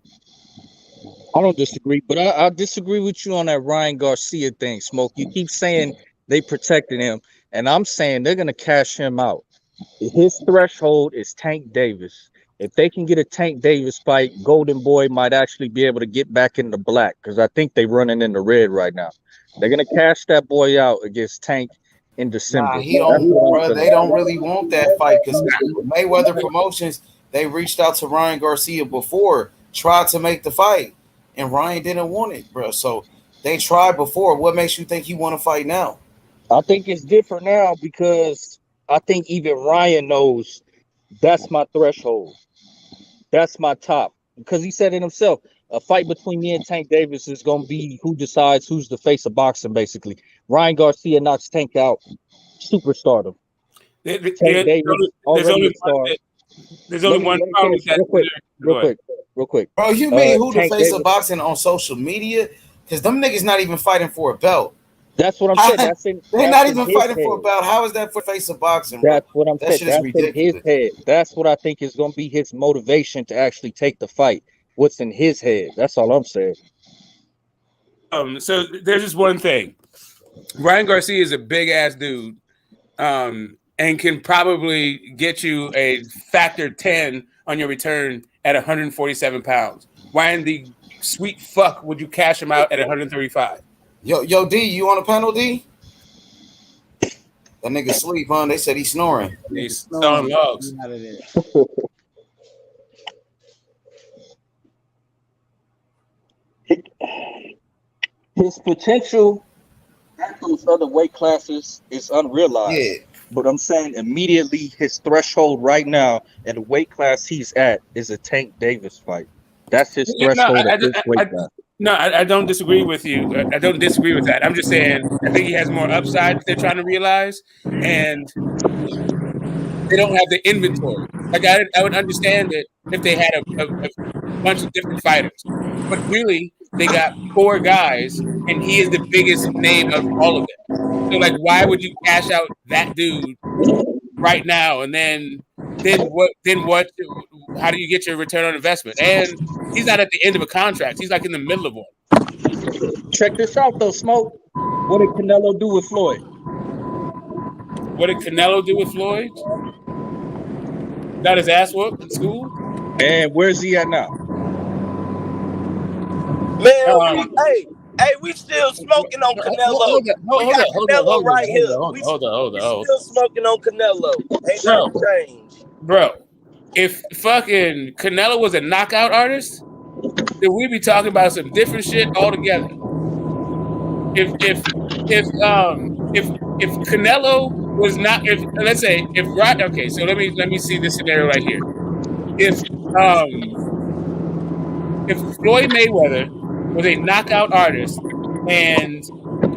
I don't disagree, but I disagree with you on that Ryan Garcia thing, Smoke. You keep saying they protected him, and I'm saying they're going to cash him out. His threshold is Tank Davis. If they can get a Tank Davis fight, Golden Boy might actually be able to get back into black because I think they're running in the red right now. They're going to cash that boy out against Tank in December. Nah, they don't really want that fight because Mayweather Promotions, they reached out to Ryan Garcia before, tried to make the fight. And Ryan didn't want it, bro. So they tried before. What makes you think he want to fight now? I think it's different now because I think even Ryan knows that's my threshold. That's my top. Because he said it himself. A fight between me and Tank Davis is going to be who decides who's the face of boxing, basically. Ryan Garcia knocks Tank out. Superstardom. There's only one problem. Real quick. Bro, you mean who the face of boxing on social media? Because them niggas not even fighting for a belt. That's what I'm saying. They're not even fighting for a belt. How is that for face of boxing? Bro? That's what I'm saying. That's in his head. That's what I think is going to be his motivation to actually take the fight. What's in his head? That's all I'm saying. So there's just one thing. Ryan Garcia is a big ass dude, and can probably get you a factor 10 on your return at 147 pounds. Why in the sweet fuck would you cash him out at 135? Yo, D, you on the panel, D? That nigga sleep, huh? They said he's snoring. He's snoring logs. His potential at those other weight classes is unrealized. Yeah. But I'm saying immediately his threshold right now at the weight class he's at is a Tank Davis fight. That's his threshold at this weight class. No, I don't disagree with you. I don't disagree with that. I'm just saying I think he has more upside they're trying to realize, and they don't have the inventory. I would understand it if they had a bunch of different fighters, but really they got 4 guys, and he is the biggest name of all of them. So why would you cash out that dude right now, and then what? How do you get your return on investment? And he's not at the end of a contract. He's in the middle of one. Check this out, though, Smoke. What did Canelo do with Floyd? What did Canelo do with Floyd? Got his ass whooped in school. And where's he at now? Man, hey, we still smoking on Canelo. We got Canelo right here. Hold on. Still smoking on Canelo. Ain't nothing changed. Bro, if fucking Canelo was a knockout artist, then we'd be talking about some different shit altogether. If Canelo was not, so let me see this scenario right here. If Floyd Mayweather was a knockout artist and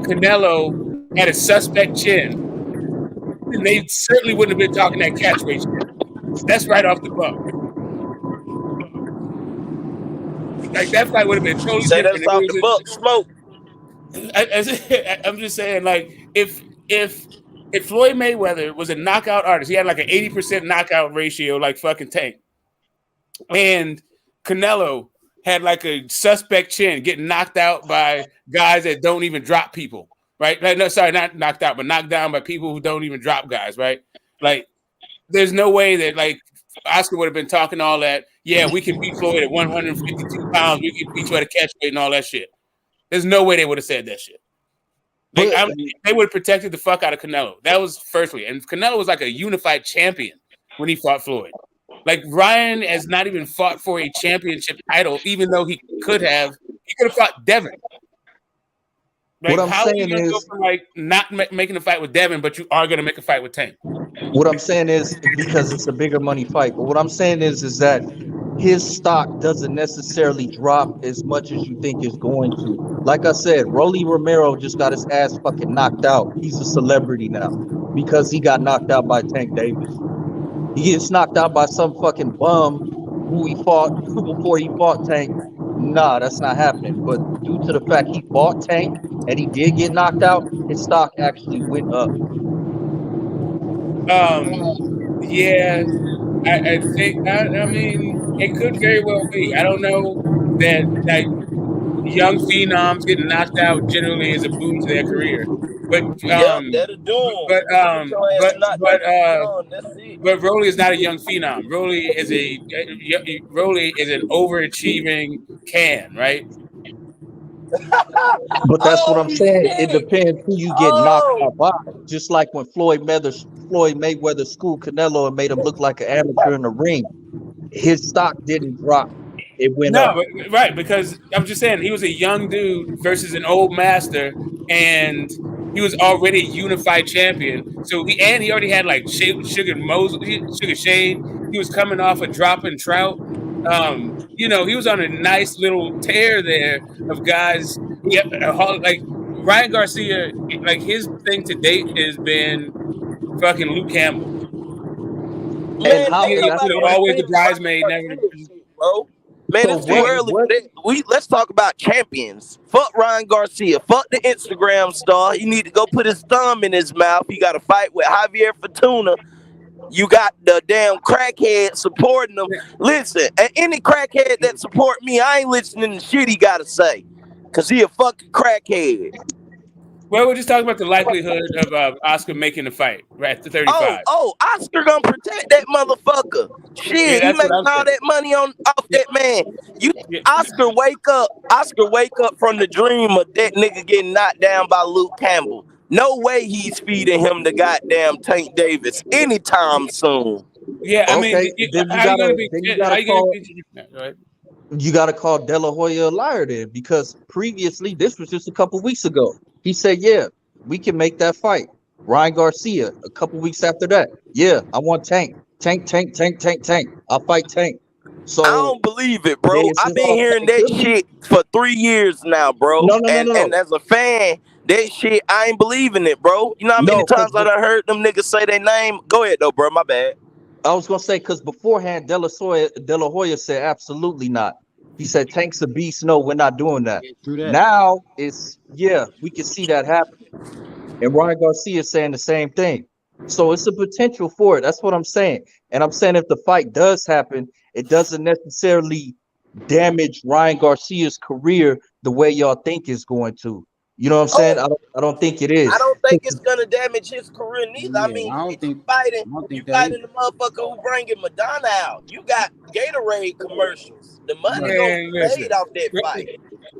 Canelo had a suspect chin, then they certainly wouldn't have been talking that catchweight shit. That's right off the bump. That fight would have been totally different. That's off the book, Smoke. I'm just saying, if if Floyd Mayweather was a knockout artist, he had like an 80% knockout ratio, like fucking Tank, and Canelo had like a suspect chin, getting knocked out by guys that don't even drop people, right? Like, no, sorry, not knocked out, but knocked down by people who don't even drop guys, right? Like, there's no way that like Oscar would have been talking all that. Yeah, we can beat Floyd at 152 pounds. We can beat you at a catch weight and all that shit. There's no way they would have said that shit. Like, they would have protected the fuck out of Canelo. That was firstly. And Canelo was like a unified champion when he fought Floyd. Like, Ryan has not even fought for a championship title, even though he could have. He could have fought Devin. Like, What I'm how are you saying going to go is, from like not making a fight with Devin, but you are going to make a fight with Tank? what I'm saying is because it's a bigger money fight. But what I'm saying is that his stock doesn't necessarily drop as much as you think it's going to. Like I said, Rolly Romero just got his ass fucking knocked out. He's a celebrity now because he got knocked out by Tank Davis. He gets knocked out by some fucking bum who he fought before he fought Tank. Nah, that's not happening. But due to the fact he fought Tank and he did get knocked out, his stock actually went up. Yeah, I think. I mean, it could very well be. I don't know that like young phenoms getting knocked out generally is a boon to their career, but Yep, that'll do him. but Get your ass knocked out young, that's it. but Rolly is not a young phenom. Rolly is an overachieving can, right? But that's what I'm saying. It depends who you get knocked out by. Just like when Floyd Mayweather schooled Canelo and made him look like an amateur in the ring, his stock didn't drop. It went up. No, but, right, because I'm just saying he was a young dude versus an old master, and he was already a unified champion. So he already had like Sugar Shane. He was coming off a dropping Trout. He was on a nice little tear there of guys. Yeah, like Ryan Garcia, like his thing to date has been fucking Luke Campbell. Man, always the bridesmaid, never, bro. Man, So it's too early for that. Let's talk about champions. Fuck Ryan Garcia. Fuck the Instagram star. He need to go put his thumb in his mouth. He got to fight with Javier Fortuna. You got the damn crackhead supporting him. Listen, and any crackhead that support me, I ain't listening to shit he got to say. Because he a fucking crackhead. Well, we're just talking about the likelihood of Oscar making the fight right at the 35. Oh, Oscar gonna protect that motherfucker. Shit, he making all that money off that man. Oscar wake up from the dream of that nigga getting knocked down by Luke Campbell. No way he's feeding him the goddamn Tank Davis anytime soon. Yeah, I mean, you gotta call De La Hoya a liar then, because previously, this was just a couple weeks ago. He said, yeah, we can make that fight. Ryan Garcia, a couple weeks after that. Yeah, I want Tank. Tank. I'll fight Tank. So I don't believe it, bro. I've been hearing that shit for 3 years now, bro. No. And as a fan, that shit, I ain't believing it, bro. You know how many times I done heard them niggas say their name? Go ahead, though, bro. My bad. I was gonna say, because beforehand, De La Hoya said absolutely not. He said Tank's a beast. No, we're not doing that. Now it's we can see that happening. And Ryan Garcia is saying the same thing. So it's a potential for it. That's what I'm saying. And I'm saying if the fight does happen, it doesn't necessarily damage Ryan Garcia's career the way y'all think it's going to. You know what I'm saying? I don't think it is. I don't think it's gonna damage his career neither. I mean, you fighting the motherfucker who bringing Madonna out. You got Gatorade commercials. The money gonna be made off that fight.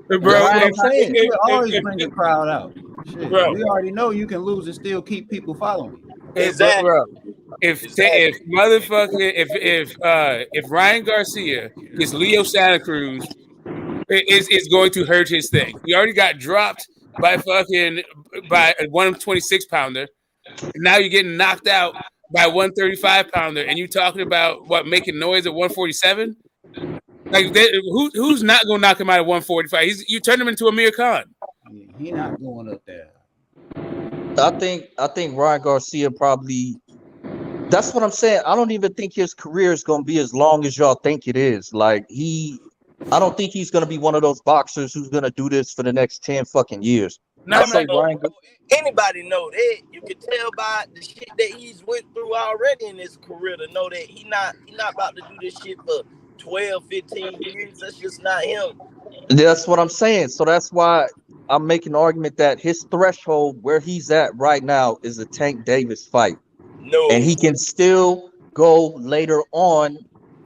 Bro, I'm saying, you always bring the crowd out. Shit, bro. We already know you can lose and still keep people following. Exactly. Bro, if Ryan Garcia is Leo Santa Cruz, it's going to hurt his thing. He already got dropped by a 126 pounder. And now you're getting knocked out by a 135 pounder, and you're talking about making noise at 147. Like, who's not gonna knock him out at 145? You turn him into Amir Khan. Yeah, he not going up there. I think Ryan Garcia probably. That's what I'm saying. I don't even think his career is gonna be as long as y'all think it is. Like I don't think he's gonna be one of those boxers who's gonna do this for the next 10 fucking years. I say Ryan. Anybody know that. You can tell by the shit that he's went through already in his career to know that he not about to do this shit for 12, 15 years. That's just not him. That's what I'm saying. So that's why I'm making the argument that his threshold where he's at right now is a Tank Davis fight. No. And he can still go later on.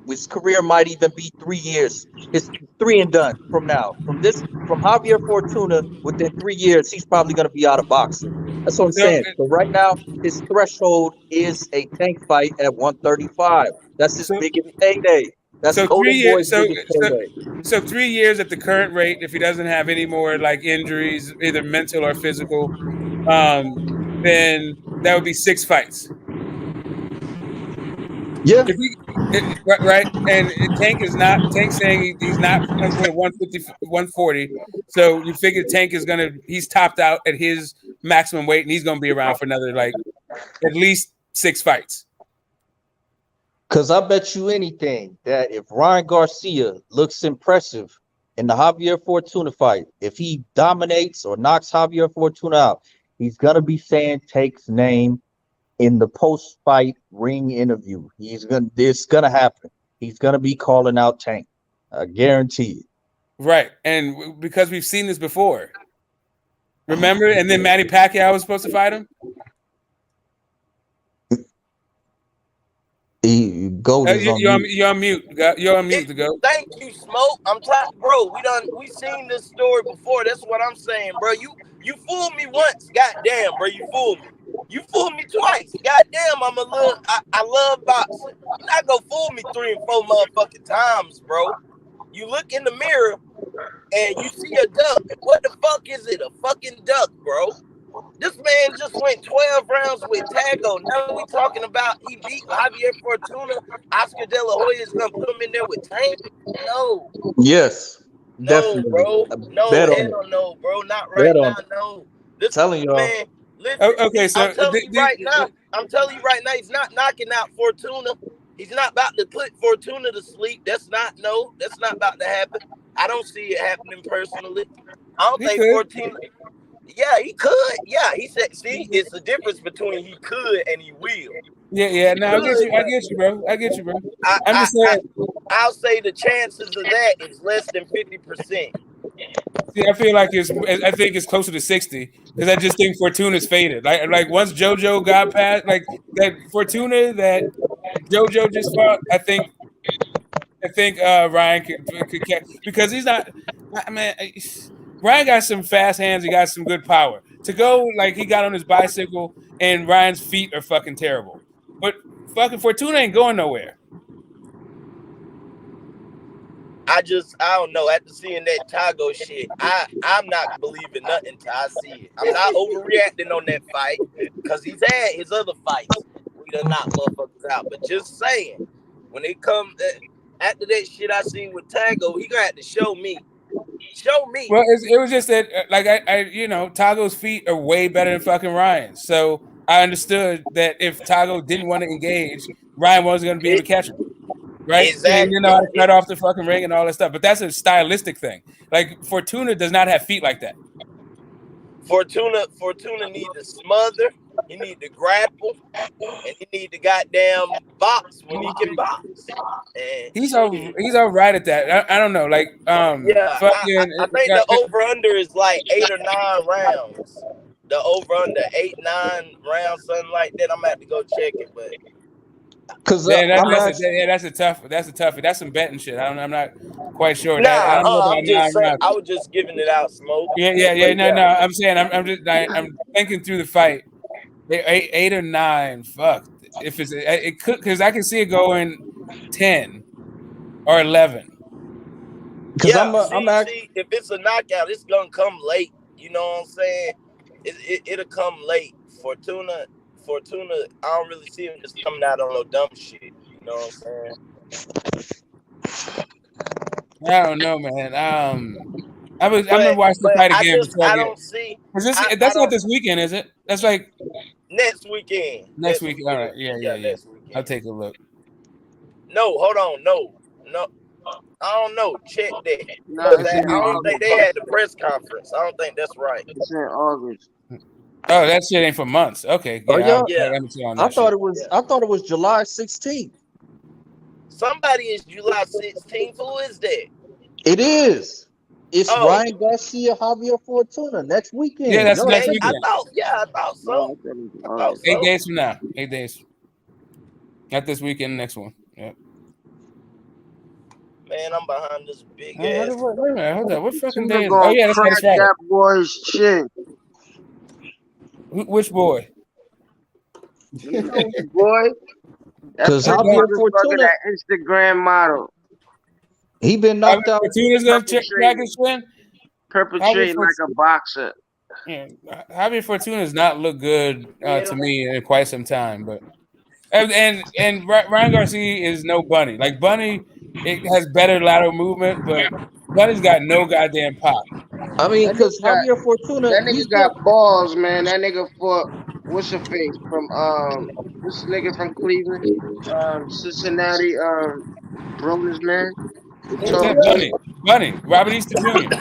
His career might even be 3 years. It's 3 and done from now. From Javier Fortuna, within 3 years, he's probably going to be out of boxing. That's what I'm saying. So right now, his threshold is a Tank fight at 135. That's his biggest payday. That's So 3 Golden years. Boy's biggest payday. So 3 years at the current rate, if he doesn't have any more like injuries, either mental or physical, then that would be 6 fights. Yeah. Right. And Tank saying he's not going to 150, 140. So you figure Tank is he's topped out at his maximum weight, and he's going to be around for another like at least 6 fights. Because I bet you anything that if Ryan Garcia looks impressive in the Javier Fortuna fight, if he dominates or knocks Javier Fortuna out, he's going to be saying Tank's name in the post-fight ring interview. This is going to happen. He's going to be calling out Tank. I guarantee it. Right. And because we've seen this before. Remember? And then Manny Pacquiao was supposed to fight him? You're on mute. You're on mute to go. Thank you, Smoke. I'm trying, bro. We seen this story before. That's what I'm saying, bro. You fooled me once, goddamn, bro. You fooled me. You fooled me twice. Goddamn, I love boxing. You're not gonna fool me 3 and 4 motherfucking times, bro. You look in the mirror and you see a duck. What the fuck is it? A fucking duck, bro. This man just went 12 rounds with Tago. Now we talking about he beat Javier Fortuna. Oscar De La Hoya is gonna put him in there with Tank? No. Yes, no, definitely. Bro. No, hell no, bro. Not right now. No. This telling y'all. Man, listen, okay, so I'm telling you right now, he's not knocking out Fortuna. He's not about to put Fortuna to sleep. That's not about to happen. I don't see it happening personally. I don't think Fortuna. Yeah, he could. Yeah, he said. See, it's the difference between he could and he will. Yeah. No, I get you, bro. I'm just saying. I'll say the chances of that is less than 50%. See, I feel like I think it's closer to 60 because I just think Fortuna's faded. Like once JoJo got past, like that Fortuna that JoJo just fought, I think Ryan could catch because he's not. I mean, Ryan got some fast hands. He got some good power. To go like he got on his bicycle and Ryan's feet are fucking terrible. But fucking Fortuna ain't going nowhere. I don't know. After seeing that Tago shit, I'm not believing nothing till I see it. I'm not overreacting on that fight because he's had his other fights. We done knock motherfuckers out. But just saying, when it come after that shit I seen with Tago, he gonna have to show me. Show me. Well, it was just that, like I Tago's feet are way better than fucking Ryan's. So I understood that if Tago didn't want to engage, Ryan wasn't going to be able to catch him. Right? Exactly. And how to cut off the fucking ring and all that stuff. But that's a stylistic thing. Like Fortuna does not have feet like that. Fortuna need to smother. He need to grapple, and he need to goddamn box when he can box. And he's all right at that. I don't know. Like I think the over under is like 8 or 9 rounds. The over under 8, 9 rounds, something like that. I'm gonna have to go check it, but. That's a toughie. That's some betting shit. I'm not quite sure. I was just giving it out, Smoke. Yeah. No. I'm saying I'm thinking through the fight. 8 or 9. Fuck. If it could, because I can see it going 10 or 11. Yeah, see, if it's a knockout, it's gonna come late. You know what I'm saying? It'll come late. Fortuna, I don't really see him just coming out on no dumb shit. You know what I'm saying? I don't know, man. I'm gonna watch the fight again. I don't see. That's not this weekend, is it? That's like next weekend. Next weekend. All right. Yeah. Next weekend. I'll take a look. No, hold on. No. I don't know. Check that. Nah, Cause it's I in don't think August. they had the press conference. I don't think that's right. It's in August. Oh, that shit ain't for months. Okay, Oh yeah, yeah, Yeah. I'm on I that shit. thought it was July 16th. Somebody is July 16th. Who is that? It is. It's Oh, Ryan Garcia, Javier Fortuna next Yeah, weekend. that's Y'all next say I weekend. thought. Yeah, I thought No, so. I thought it was I thought August. 8 so. days from now. 8 days. Not this weekend. Next one. Yeah. Man, I'm behind this big Wait a ass. minute. Hold on. What fucking Tuna day is it? Oh gonna yeah, that's crack Friday. that boy's chin. Which boy? You know which boy? That Because pretty Javier motherfucker, Fortuna, that Instagram model. he been knocked out. Fortuna's gonna crack his chin. Perpetrating like a boxer. Yeah, Javier Fortuna has not looked good to me in quite some time, but and Ryan Garcia is no Bunny. Like Bunny, it has better lateral movement, but Bunny's got no goddamn pop. I mean, That because nigga got Javier Fortuna, that he's nigga been. got balls, man. That nigga fought what's her face from this nigga from Cleveland, Cincinnati, Broner's man. The Who's tall that? kid. Bunny, Robert Easter Jr.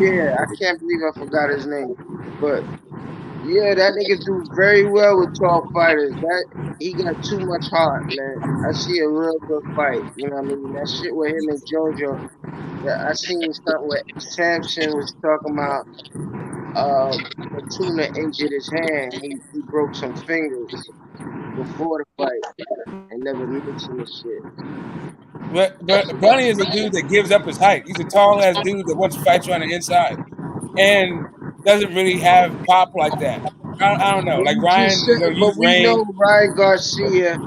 Yeah, I can't believe I forgot his name. But yeah, that nigga do very well with tall fighters. That he got too much heart, man. I see a real good fight. You know what I mean? That shit with him and JoJo. That I seen something where Samson was talking about Fortuna injured his hand. He broke some fingers before the fight and never mentioned the shit. But Bunny is a dude that gives up his height. He's a tall ass dude that wants to fight you on the inside, and doesn't really have pop like that. I don't know. But Like we just Ryan said, is gonna but use we know range. Ryan Garcia,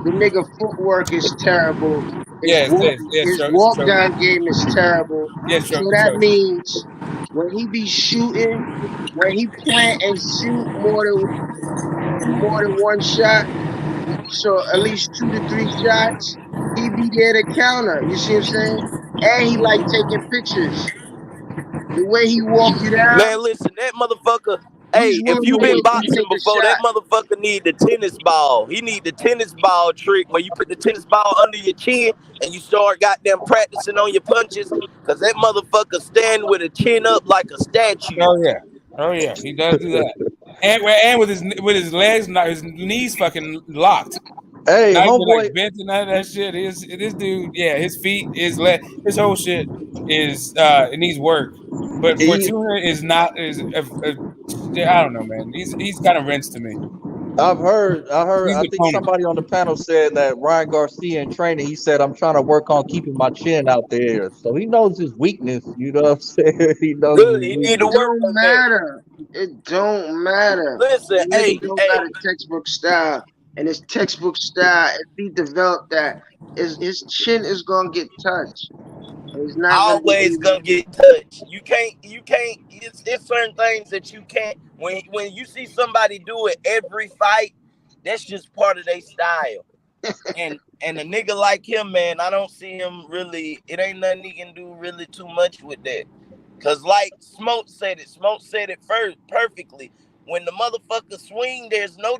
the nigga footwork is terrible. Yes, His it's walk true. down game is terrible. Yes, So true. that means when he be shooting, when he plant and shoot more than one shot, so at least 2 to 3 shots, he be there to counter. You see what I'm saying? And he like taking pictures. The way he walk you down, Man, listen, that motherfucker. he's Hey, if one you been minute to boxing take a before, that shot. motherfucker need the tennis ball. He need the tennis ball trick where you put the tennis ball under your chin and you start goddamn practicing on your punches. Cause that motherfucker stand with a chin up like a statue. Oh yeah, he does do that. And with his legs, not his knees, fucking locked. Hey, Not even like homeboy, bent and none of that shit. This dude, yeah, his feet, his whole shit is it needs work. But he, Fortuna is not I don't know, man. He's kind of rinsed to me. I heard, He's I an think opponent. somebody on the panel said that Ryan Garcia in training, he said, I'm trying to work on keeping my chin out there. So he knows his weakness. You know what I'm saying? He knows Good, his he need It to weakness. work don't on that. matter. It don't matter. Listen, The nigga don't got a textbook style, and his textbook style, if he developed that, his chin is gonna get touched. He's not gonna be always able. gonna get touched. You can't. It's certain things that you can't. When you see somebody do it every fight, that's just part of their style. And a nigga like him, man, I don't see him really. It ain't nothing he can do really too much with that. Cause like Smoke said it first perfectly. When the motherfucker swing, there's no.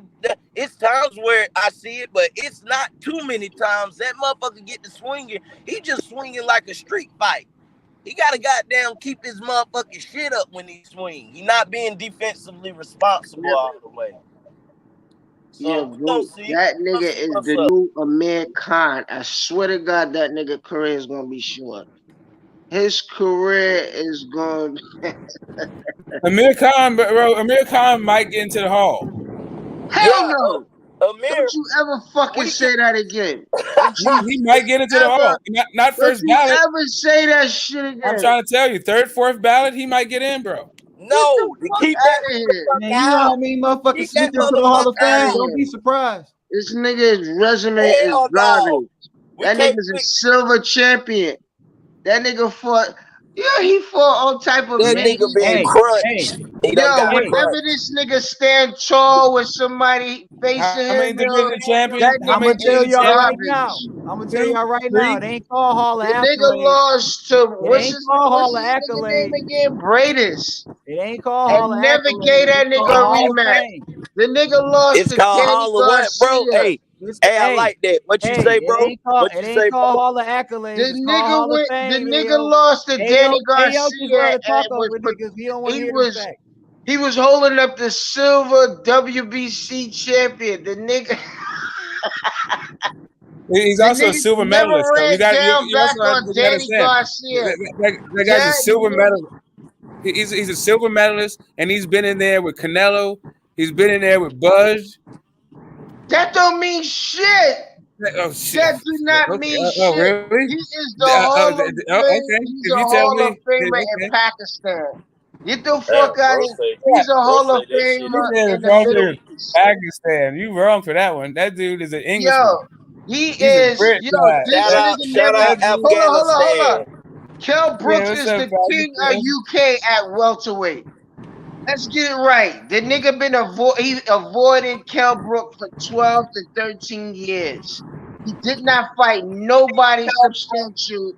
It's times where I see it, but it's not too many times that motherfucker get to swinging. He just swinging like a street fight. He gotta goddamn keep his motherfucking shit up when he swing. He not being defensively responsible Yeah, all the way. yeah, So we bro. gonna see. That We gonna nigga see is what's the up. new Amir Khan. I swear to God, that nigga career is gonna be short. His career is going. Amir Khan might get into the hall. Hell Yeah, no! Amir, Don't you ever fucking we can. say that again. Don't He, you he might get into the ever? hall. Not Don't first you ballot. ever say that shit I'm again? trying to tell you, third, fourth ballot, he might get in, bro. Get the No, to fuck keep that out of here. motherfucker Man, you know how out. many motherfuckers Keep that slipped into the Hall of motherfucker Out of Fame? out. Don't here. be surprised. This nigga's resume is Hell no. garbage. We That can't nigga's a pick silver champion. That nigga fought. Yeah, he fought all type of that men. nigga being Hey, crunched. He done Yo, got whenever crunched. this nigga stand tall with somebody facing How him, many yo, division champions? that How I'm nigga many gonna tell division is y'all right champions? now. garbage. I'm gonna tell Two, y'all right now. It three. ain't called Hall of The nigga Accolades. lost to It ain't called what's Hall of his nigga name Accolades. again? Bradis. It ain't called Hall And of never gave Accolades. that It's nigga called a Hall of rematch. Fame. The nigga lost It's to called Danny Hall of what, bro? Garcia. Hey, Hey, I like that. What you say, bro? What you say, bro? Hall of Accolades. The It's called nigga Hall of went. The Fame. nigga lost to Danny Ayo just love Garcia to talk and was. over niggas. He don't want to He hear them was. facts. He was holding up the silver WBC champion. The nigga. He's The also a nigga silver never medalist. So ran down you back also have on to Danny understand Garcia. that guy's a silver medalist. He's a silver medalist, and he's been in there with Canelo. He's been in there with Buzz. That don't mean shit. Oh shit! That do not mean shit. Really? He is the Hall of Fame. Okay. He's If a you tell Hall of me, Famer okay. in Pakistan. Get the Damn, fuck out bro of say, here. He's a bro Hall of say that shit. Famer Yeah, in the Middle East. Pakistan. You wrong for that one. That dude is an Englishman. Yo, he He's a is. Brit. Yo, guy. this nigga Shout never. out Hold on. Afghanistan. Kel Brooks what's is up, the king of Pakistan? UK at welterweight. Let's get it right. The nigga been avoiding Kel Brook for 12 to 13 years. He did not fight nobody substantial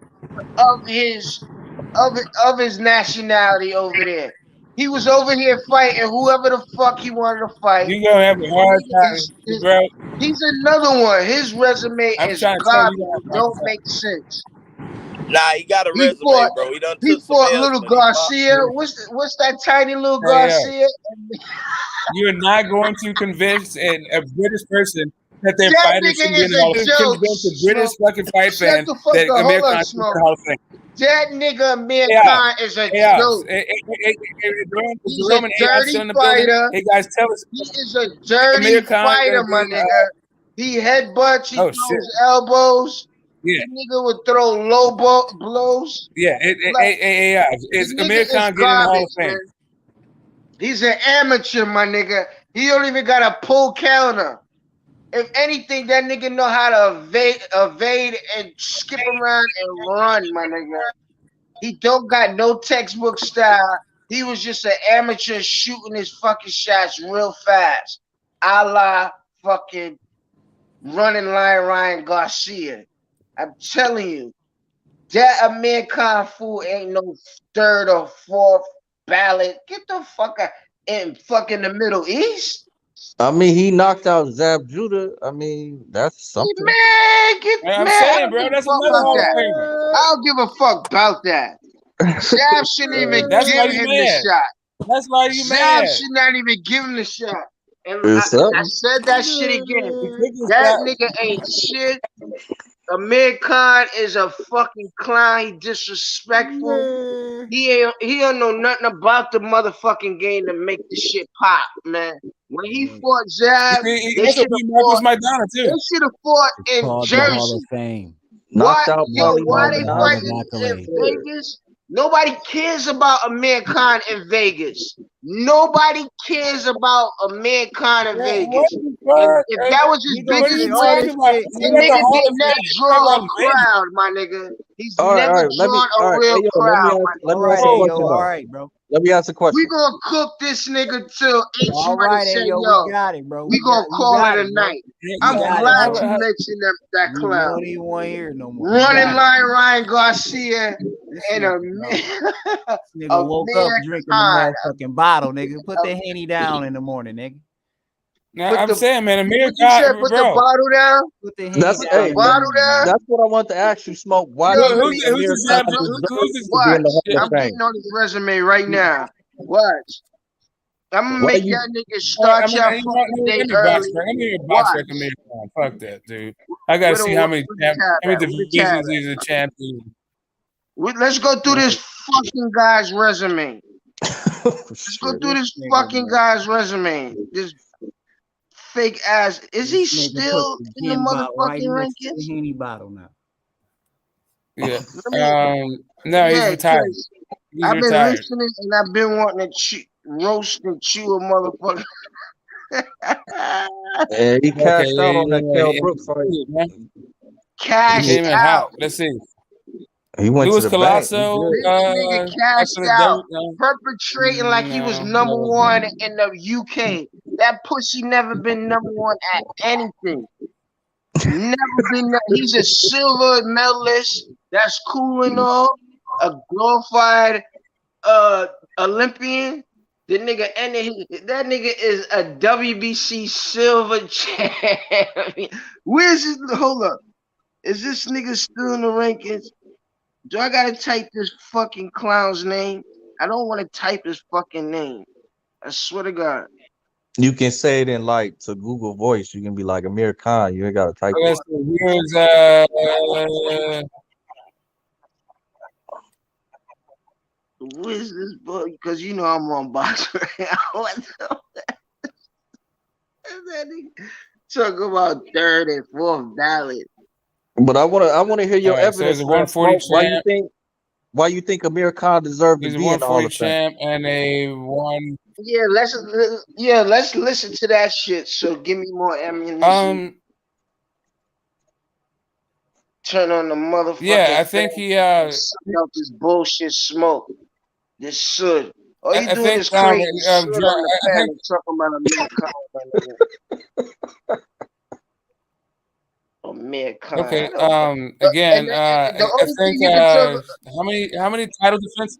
of his nationality over there. He was over here fighting whoever the fuck he wanted to fight. You're gonna have a hard time, bro. He's another one. His resume I'm is trying to tell you garbage. It don't make sense. Nah, he got a He resume, fought. bro. He done He took some fought L's, little but he fought. Garcia. What's that tiny little Hey, Garcia? you're not going to convince a British person that their That fighter nigga should be in is the a Hall of Fame. joke. Convince a British fucking fight Shut fan the fuck that up. Amir Hold on, Khan should be in Smoke. the Hall of Fame. That nigga Amir Hey, Khan is a joke. He's a Jerome and AI dirty still in the building. fighter. Hey guys, tell us. He is a dirty Amir Khan, fighter, my nigga. He headbutts. He oh throws shit. elbows. Yeah. The nigga would throw low blows. Yeah. Is The Amir nigga Khan is getting in the Hall garbage, of Fame? man. He's an amateur, my nigga. He don't even got a pull counter. If anything, that nigga know how to evade and skip around and run, my nigga. He don't got no textbook style. He was just an amateur shooting his fucking shots real fast. A la fucking running line Ryan Garcia. I'm telling you, that Amir Khan fool ain't no third or fourth ballot. Get the fuck out in fucking the Middle East. I mean, he knocked out Zab Judah. I mean, that's something. Man, I'm I saying, don't bro, give a that's fuck another about Hall of that. Famer. I don't give a fuck about that. Zab shouldn't even That's give why you him the mad. shot. That's why you Zab mad. should not even give him the shot. And It's I something. said that shit again. That nigga ain't shit. Amir Khan is a fucking clown. He disrespectful. He don't know nothing about the motherfucking game to make the shit pop, man. When he fought Zab, He they also should have beat Marcus fought. Maidana They too. should have fought in Called the Hall Jersey. of Fame. Knocked out Why Paulie they the Hall of fighting in Accolades. Vegas? Nobody cares about Amir Khan in Vegas. Nobody cares about Amir Khan in Vegas. If that was his biggest win, the nigga did not draw a crowd, my nigga. He's All right, never all right. drawn a Hey, real yo, crowd, let me my ask nigga. a question though. All right, bro. Let me ask a question. We gonna cook this nigga till H All Money right, say, yo, yo, we got it, bro. we gonna call it a night. I'm glad you mentioned that We clown. don't even want to hear it no more. Running line Ryan Garcia and a Nigga woke up drinking the motherfucking bottle, nigga. Put the Henny down in the morning, nigga. No, I'm saying, man, Amir What you said? Khan, Put the bro. bottle down. Put the That's Henny down. Bottle down. That's what I want to ask you, Smoke. Why Yo, do you think Amir Khan deserves to be in the Hall Watch. of I'm Fame? getting on his resume right now. Watch. I'm gonna Why make you? that nigga start your fucking day early. Let me hear a box Watch. rec Amir Khan. Fuck that, dude. I gotta see how many divisions he's a champion. Let's go through this fucking guy's resume. Let's go through this fucking guy's resume. This fake ass. Is he still in the motherfucking rankings? The Henny bottle now. Yeah. No, he's retired. He's I've been retired. listening and I've been wanting to roast and chew a motherfucker. And he cashed out on that Kell Brook fight. Cashed out. Let's see. He went Louis to the bank. Colasso. This nigga cashed out, perpetrating like he was number one in the UK. That pussy never been number one at anything. Never been. He's a silver medalist. That's cool and all. A glorified Olympian. The nigga and that nigga is a WBC silver champion. Where's this? Hold up. Is this nigga still in the rankings? Do I gotta type this fucking clown's name? I don't want to type his fucking name. I swear to God. You can say it in like to Google Voice. You can be like Amir Khan. You ain't gotta type it. Here's Who is this boy? Because you know I'm on box right now. That nigga talk about third and fourth ballot. But I wanna hear your All right, so evidence. he's a Man. 140 Smoke. champ. Why you think Amir Khan deserved to He's a be in the Hall 140 of Fame? champ and a one. Let's listen to that shit. So give me more ammunition. Turn on the motherfucking. Yeah, I think he suck out this bullshit smoke. This soot. All you I doing think is creating soot on the I panel talking about Amir Khan. Okay. Again, I think how many title defense?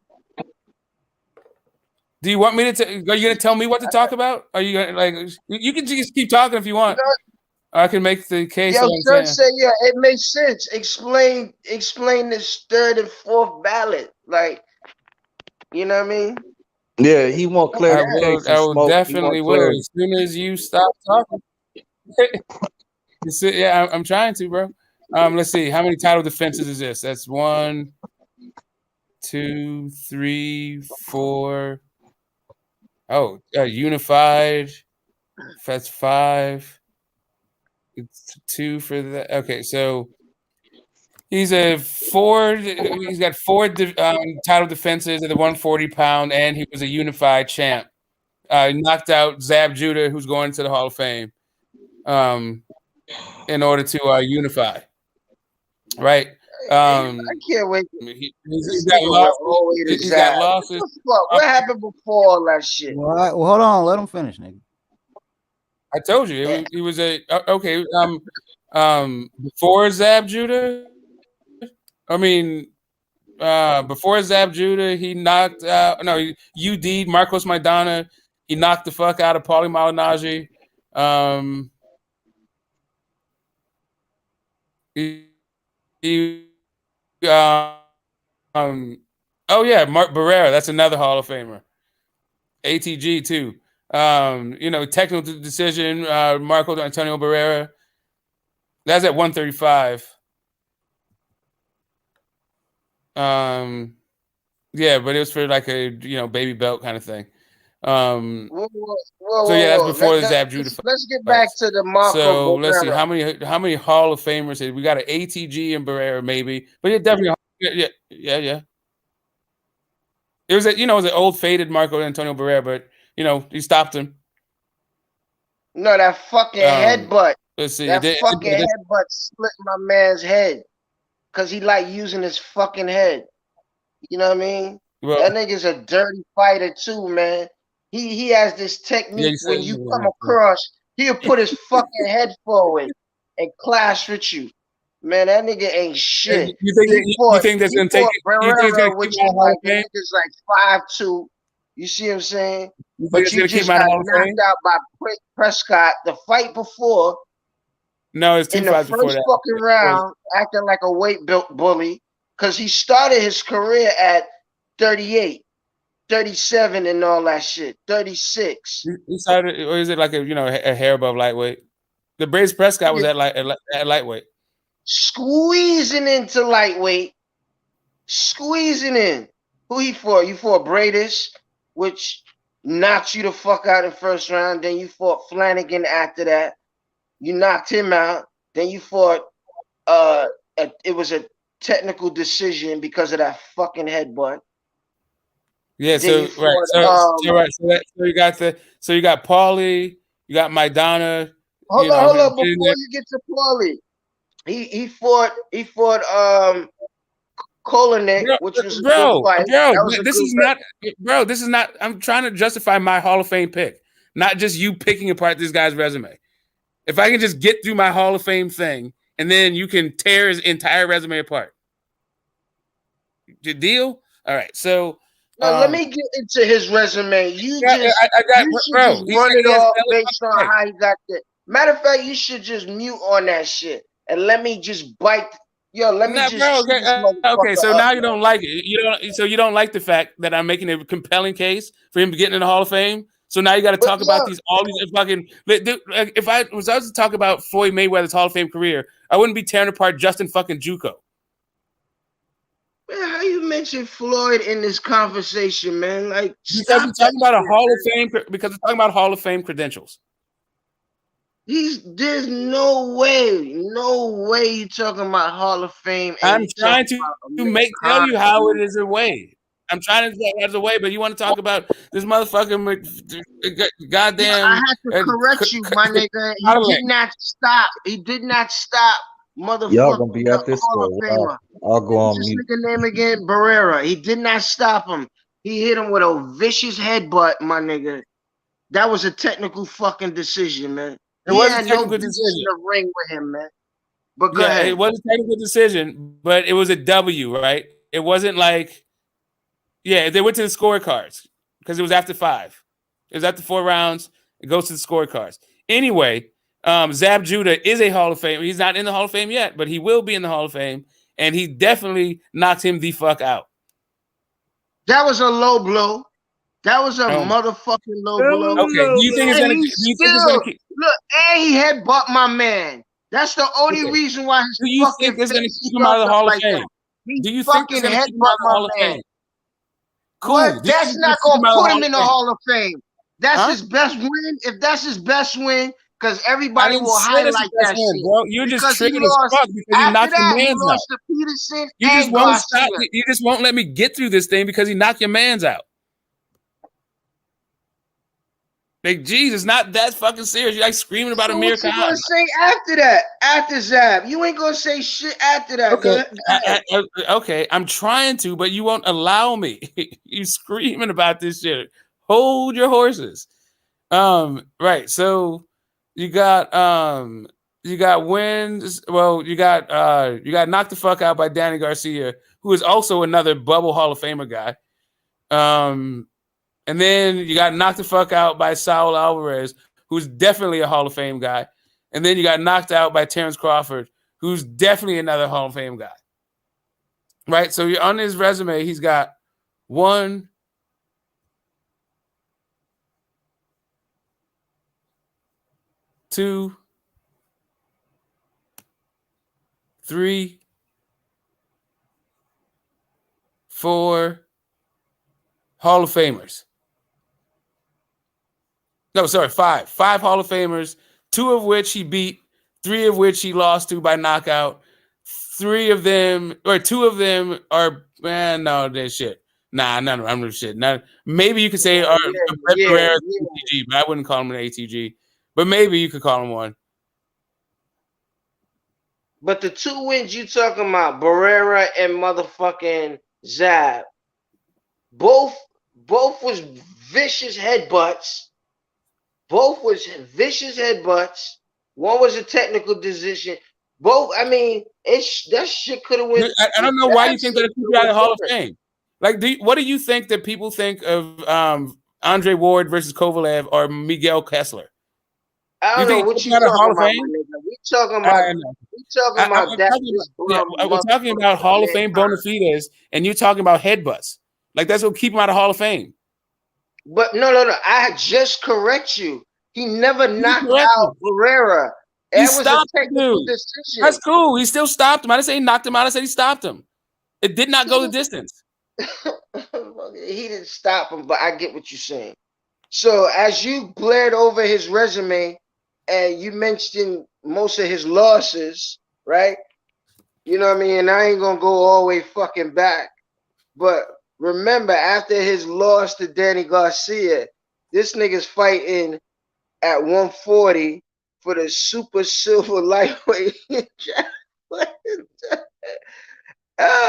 Do you want me to? Are you going to tell me what to talk about? Are you gonna, You can just keep talking if you want. I can make the case. Yo, son say it makes sense. Explain this third and fourth ballot. Like, you know what I mean? Yeah, he want clarification. I will definitely will. As soon as you stop talking. Yeah, I'm trying to, bro. Let's see. How many title defenses is this? That's 1, 2, 3, 4. Oh, unified. That's 5. It's 2 for that. Okay, so he's got 4 title defenses at the 140-pound, and he was a unified champ. Knocked out Zab Judah, who's going to the Hall of Fame, in order to unify. Right. I can't wait. He's got losses. He's got losses. What happened before all that shit? All right. Well, hold on. Let him finish, nigga. I told you he was a okay. Before Zab Judah, I mean, before Zab Judah, he knocked out UD Marcos Maidana. He knocked the fuck out of Paulie Malignaggi. Mark Barrera, that's another Hall of Famer. ATG too. Technical decision, Marco Antonio Barrera. That's at 135. Yeah, but it was for like a baby belt kind of thing. That's before the Zab Judah. Let's get back to the Marco. So let's see how many Hall of Famers we got. An ATG and Barrera maybe, but yeah, definitely yeah. It was it was an old faded Marco Antonio Barrera, but he stopped him. No, that fucking headbutt. Let's see. That fucking headbutt split my man's head because he like using his fucking head. You know what I mean? Well, that nigga's a dirty fighter too, man. He has this technique when you come across, he'll put his fucking head forward and clash with you. Man, that nigga ain't shit. You think that's gonna take Barrera, which is like niggas like 5'2". You see what I'm saying? But you just got knocked out by Prescott the fight before. No, it's 2 in the fights before first that. fucking round, acting like a weight bully, because he started his career at 38. 37 and all that shit. 36. He started, or is it like a hair above lightweight? The Braves Prescott was at lightweight. Squeezing into lightweight. Squeezing in. Who he fought? You fought Bradis, which knocked you the fuck out in the first round. Then you fought Flanagan after that. You knocked him out. Then you fought it was a technical decision because of that fucking headbutt. Yeah, so you got Paulie, you got Maidana. Hold on, before you get to Paulie, he fought Kolonik, which was a good fight. This is not. I'm trying to justify my Hall of Fame pick, not just you picking apart this guy's resume. If I can just get through my Hall of Fame thing, and then you can tear his entire resume apart. Good deal. All right, so. Now, let me get into his resume. You should just run it off based on how he got there. Matter of fact, you should just mute on that shit and let me just bite. Yo, let me just bro, chew this motherfucker okay, so up, now you man. don't like it. You don't like the fact that I'm making a compelling case for him getting in the Hall of Fame. So now you got to talk about all these fucking. If I was to talk about Floyd Mayweather's Hall of Fame career, I wouldn't be tearing apart Justin fucking JUCO. Man, how you mention Floyd in this conversation, man? Like, because we're talking about a Hall of Fame. Because we're talking about Hall of Fame credentials. There's no way you talking about Hall of Fame. And I'm trying to tell you how it is a way. I'm trying to tell you as a way, but you want to talk about this motherfucking goddamn. I have to correct you, my nigga. He did not stop. He did not stop. Motherfucker, Y'all gonna be at this Hall for a of while. Famer. I'll go on What's this mute. nigga name again? Barrera. He did not stop him. He hit him with a vicious headbutt, my nigga. That was a technical fucking decision, man. It was a had technical no business decision. in the ring with him, man. But go ahead. It was a technical decision, but it was a W, right? It wasn't like, they went to the scorecards because it was after 5. It was after 4 rounds. It goes to the scorecards. Anyway, Zab Judah is a Hall of Fame. He's not in the Hall of Fame yet, but he will be in the Hall of Fame, and he definitely knocked him the fuck out. That was a low blow. That was a motherfucking low blow. Okay, do you think it's gonna keep? Look, and he headbutt my man. That's the only reason why his do you fucking think it's gonna face keep him out of the Hall of like Fame? that. He Do you think fucking it's gonna keep him headbutt out of the my Hall of man. Fame? Cool. What? That's not gonna put him in the Hall of Fame. That's Huh? his best win. If that's his best win, because I everybody didn't will say that's highlight the best that one, shit. bro. You're just Because he triggered as lost. fuck because he After knocked your that, he mans out. lost to Peterson You just and won't Garcia. stop. You just won't let me get through this thing because he knocked your mans out. Like, Jesus, not that fucking serious. You're like screaming about So Amir what you Khan. gonna say after that? After Zab, you ain't gonna say shit after that. Okay, okay. I'm trying to, but you won't allow me. You screaming about this shit. Hold your horses. Right. So you got wins. Well, you got knocked the fuck out by Danny Garcia, who is also another bubble Hall of Famer guy. And then you got knocked the fuck out by Saul Alvarez, who's definitely a Hall of Fame guy. And then you got knocked out by Terrence Crawford, who's definitely another Hall of Fame guy. Right? So you're on his resume, he's got 1, 2, 3, 4 Hall of Famers. No, sorry, 5. 5 Hall of Famers, 2 of which he beat, 3 of which he lost to by knockout. 2 of them are, man, no, they're shit. Nah, none of them are shit. Maybe you could say Barrera ATG, but I wouldn't call him an ATG. But maybe you could call him one. But the 2 wins you talking about, Barrera and motherfucking Zab, both was vicious headbutts. Both was vicious headbutts. One was a technical decision. Both, I mean, that shit could have went. I don't know why you think that people out of the Hall of Fame. Like, what do you think that people think of Andre Ward versus Kovalev or Miguel Kessler? I don't know what you talking about, my nigga. We talking about we're talking about Hall of Fame bona fides, and you're talking about headbutts. Like, that's what keep him out of Hall of Fame. But no. I just correct you. He never knocked out Barrera. That was a technical decision. That's cool. He still stopped him. I didn't say he knocked him out. I said he stopped him. It did not go the distance. He didn't stop him, but I get what you're saying. So as you blared over his resume and you mentioned most of his losses, right? You know what I mean? And I ain't gonna go all the way fucking back. But remember, after his loss to Danny Garcia, this nigga's fighting at 140 for the super silver lightweight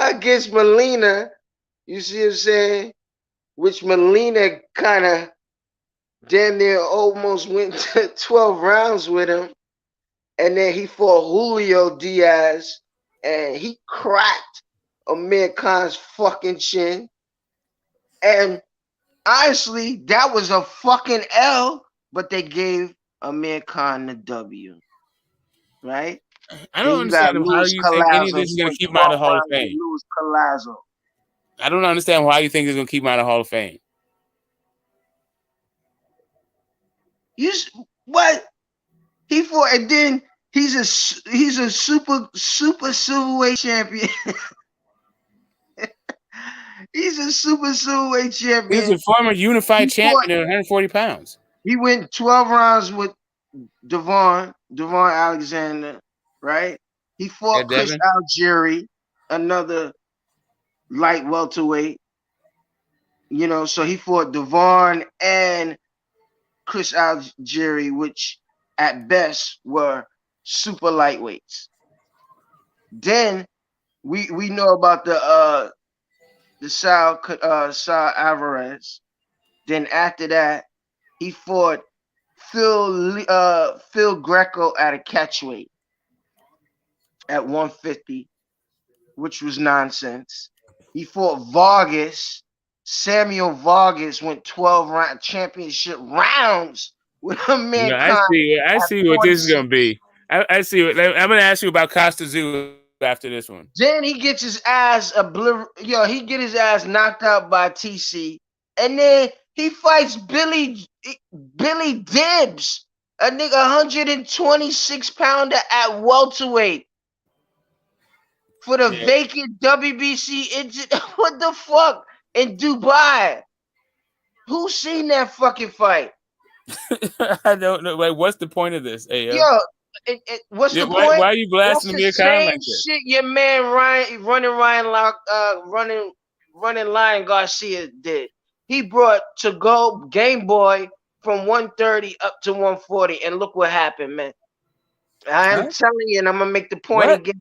against Molina. You see what I'm saying? Which Molina kind of damn near almost went to 12 rounds with him. And then he fought Julio Diaz and he cracked Amir Khan's fucking chin. And honestly, that was a fucking L, but they gave Amir Khan the W. Right? I Then don't you got understand how Luis you think any of Collazo. this is He going to went keep him out 12 of the Hall of rounds with Fame. Luis Collazo. I don't understand why you think it's going to keep him out of the Hall of Fame. What? He fought, and then he's a super silverweight champion. He's a super silverweight champion. He was a former unified champion at 140 pounds. He went 12 rounds with Devon Alexander, right? He fought Chris Algieri, another light welterweight. You know, so he fought Devon and Chris Algieri, which at best were super lightweights. Then we know about the Sal Alvarez. Then after that, he fought Phil Greco at a catchweight at 150, which was nonsense. He fought Vargas. Samuel Vargas went 12 championship rounds with a man. No, I see what this is gonna be. I see what I'm gonna ask you about Costa Zoo after this one. Then he gets his ass he get his ass knocked out by TC, and then he fights Billy Dibbs, a nigga 126 pounder at welterweight for the vacant WBC. What the fuck in Dubai? Who seen that fucking fight? I don't know. Like, what's the point of this? Yo, what's the point? Why are you blasting That's Amir the Khan same like this? shit your man running Lion Garcia did. He brought to go Game Boy from 130 up to 140, and look what happened, man. I am telling you, and I'm gonna make the point again.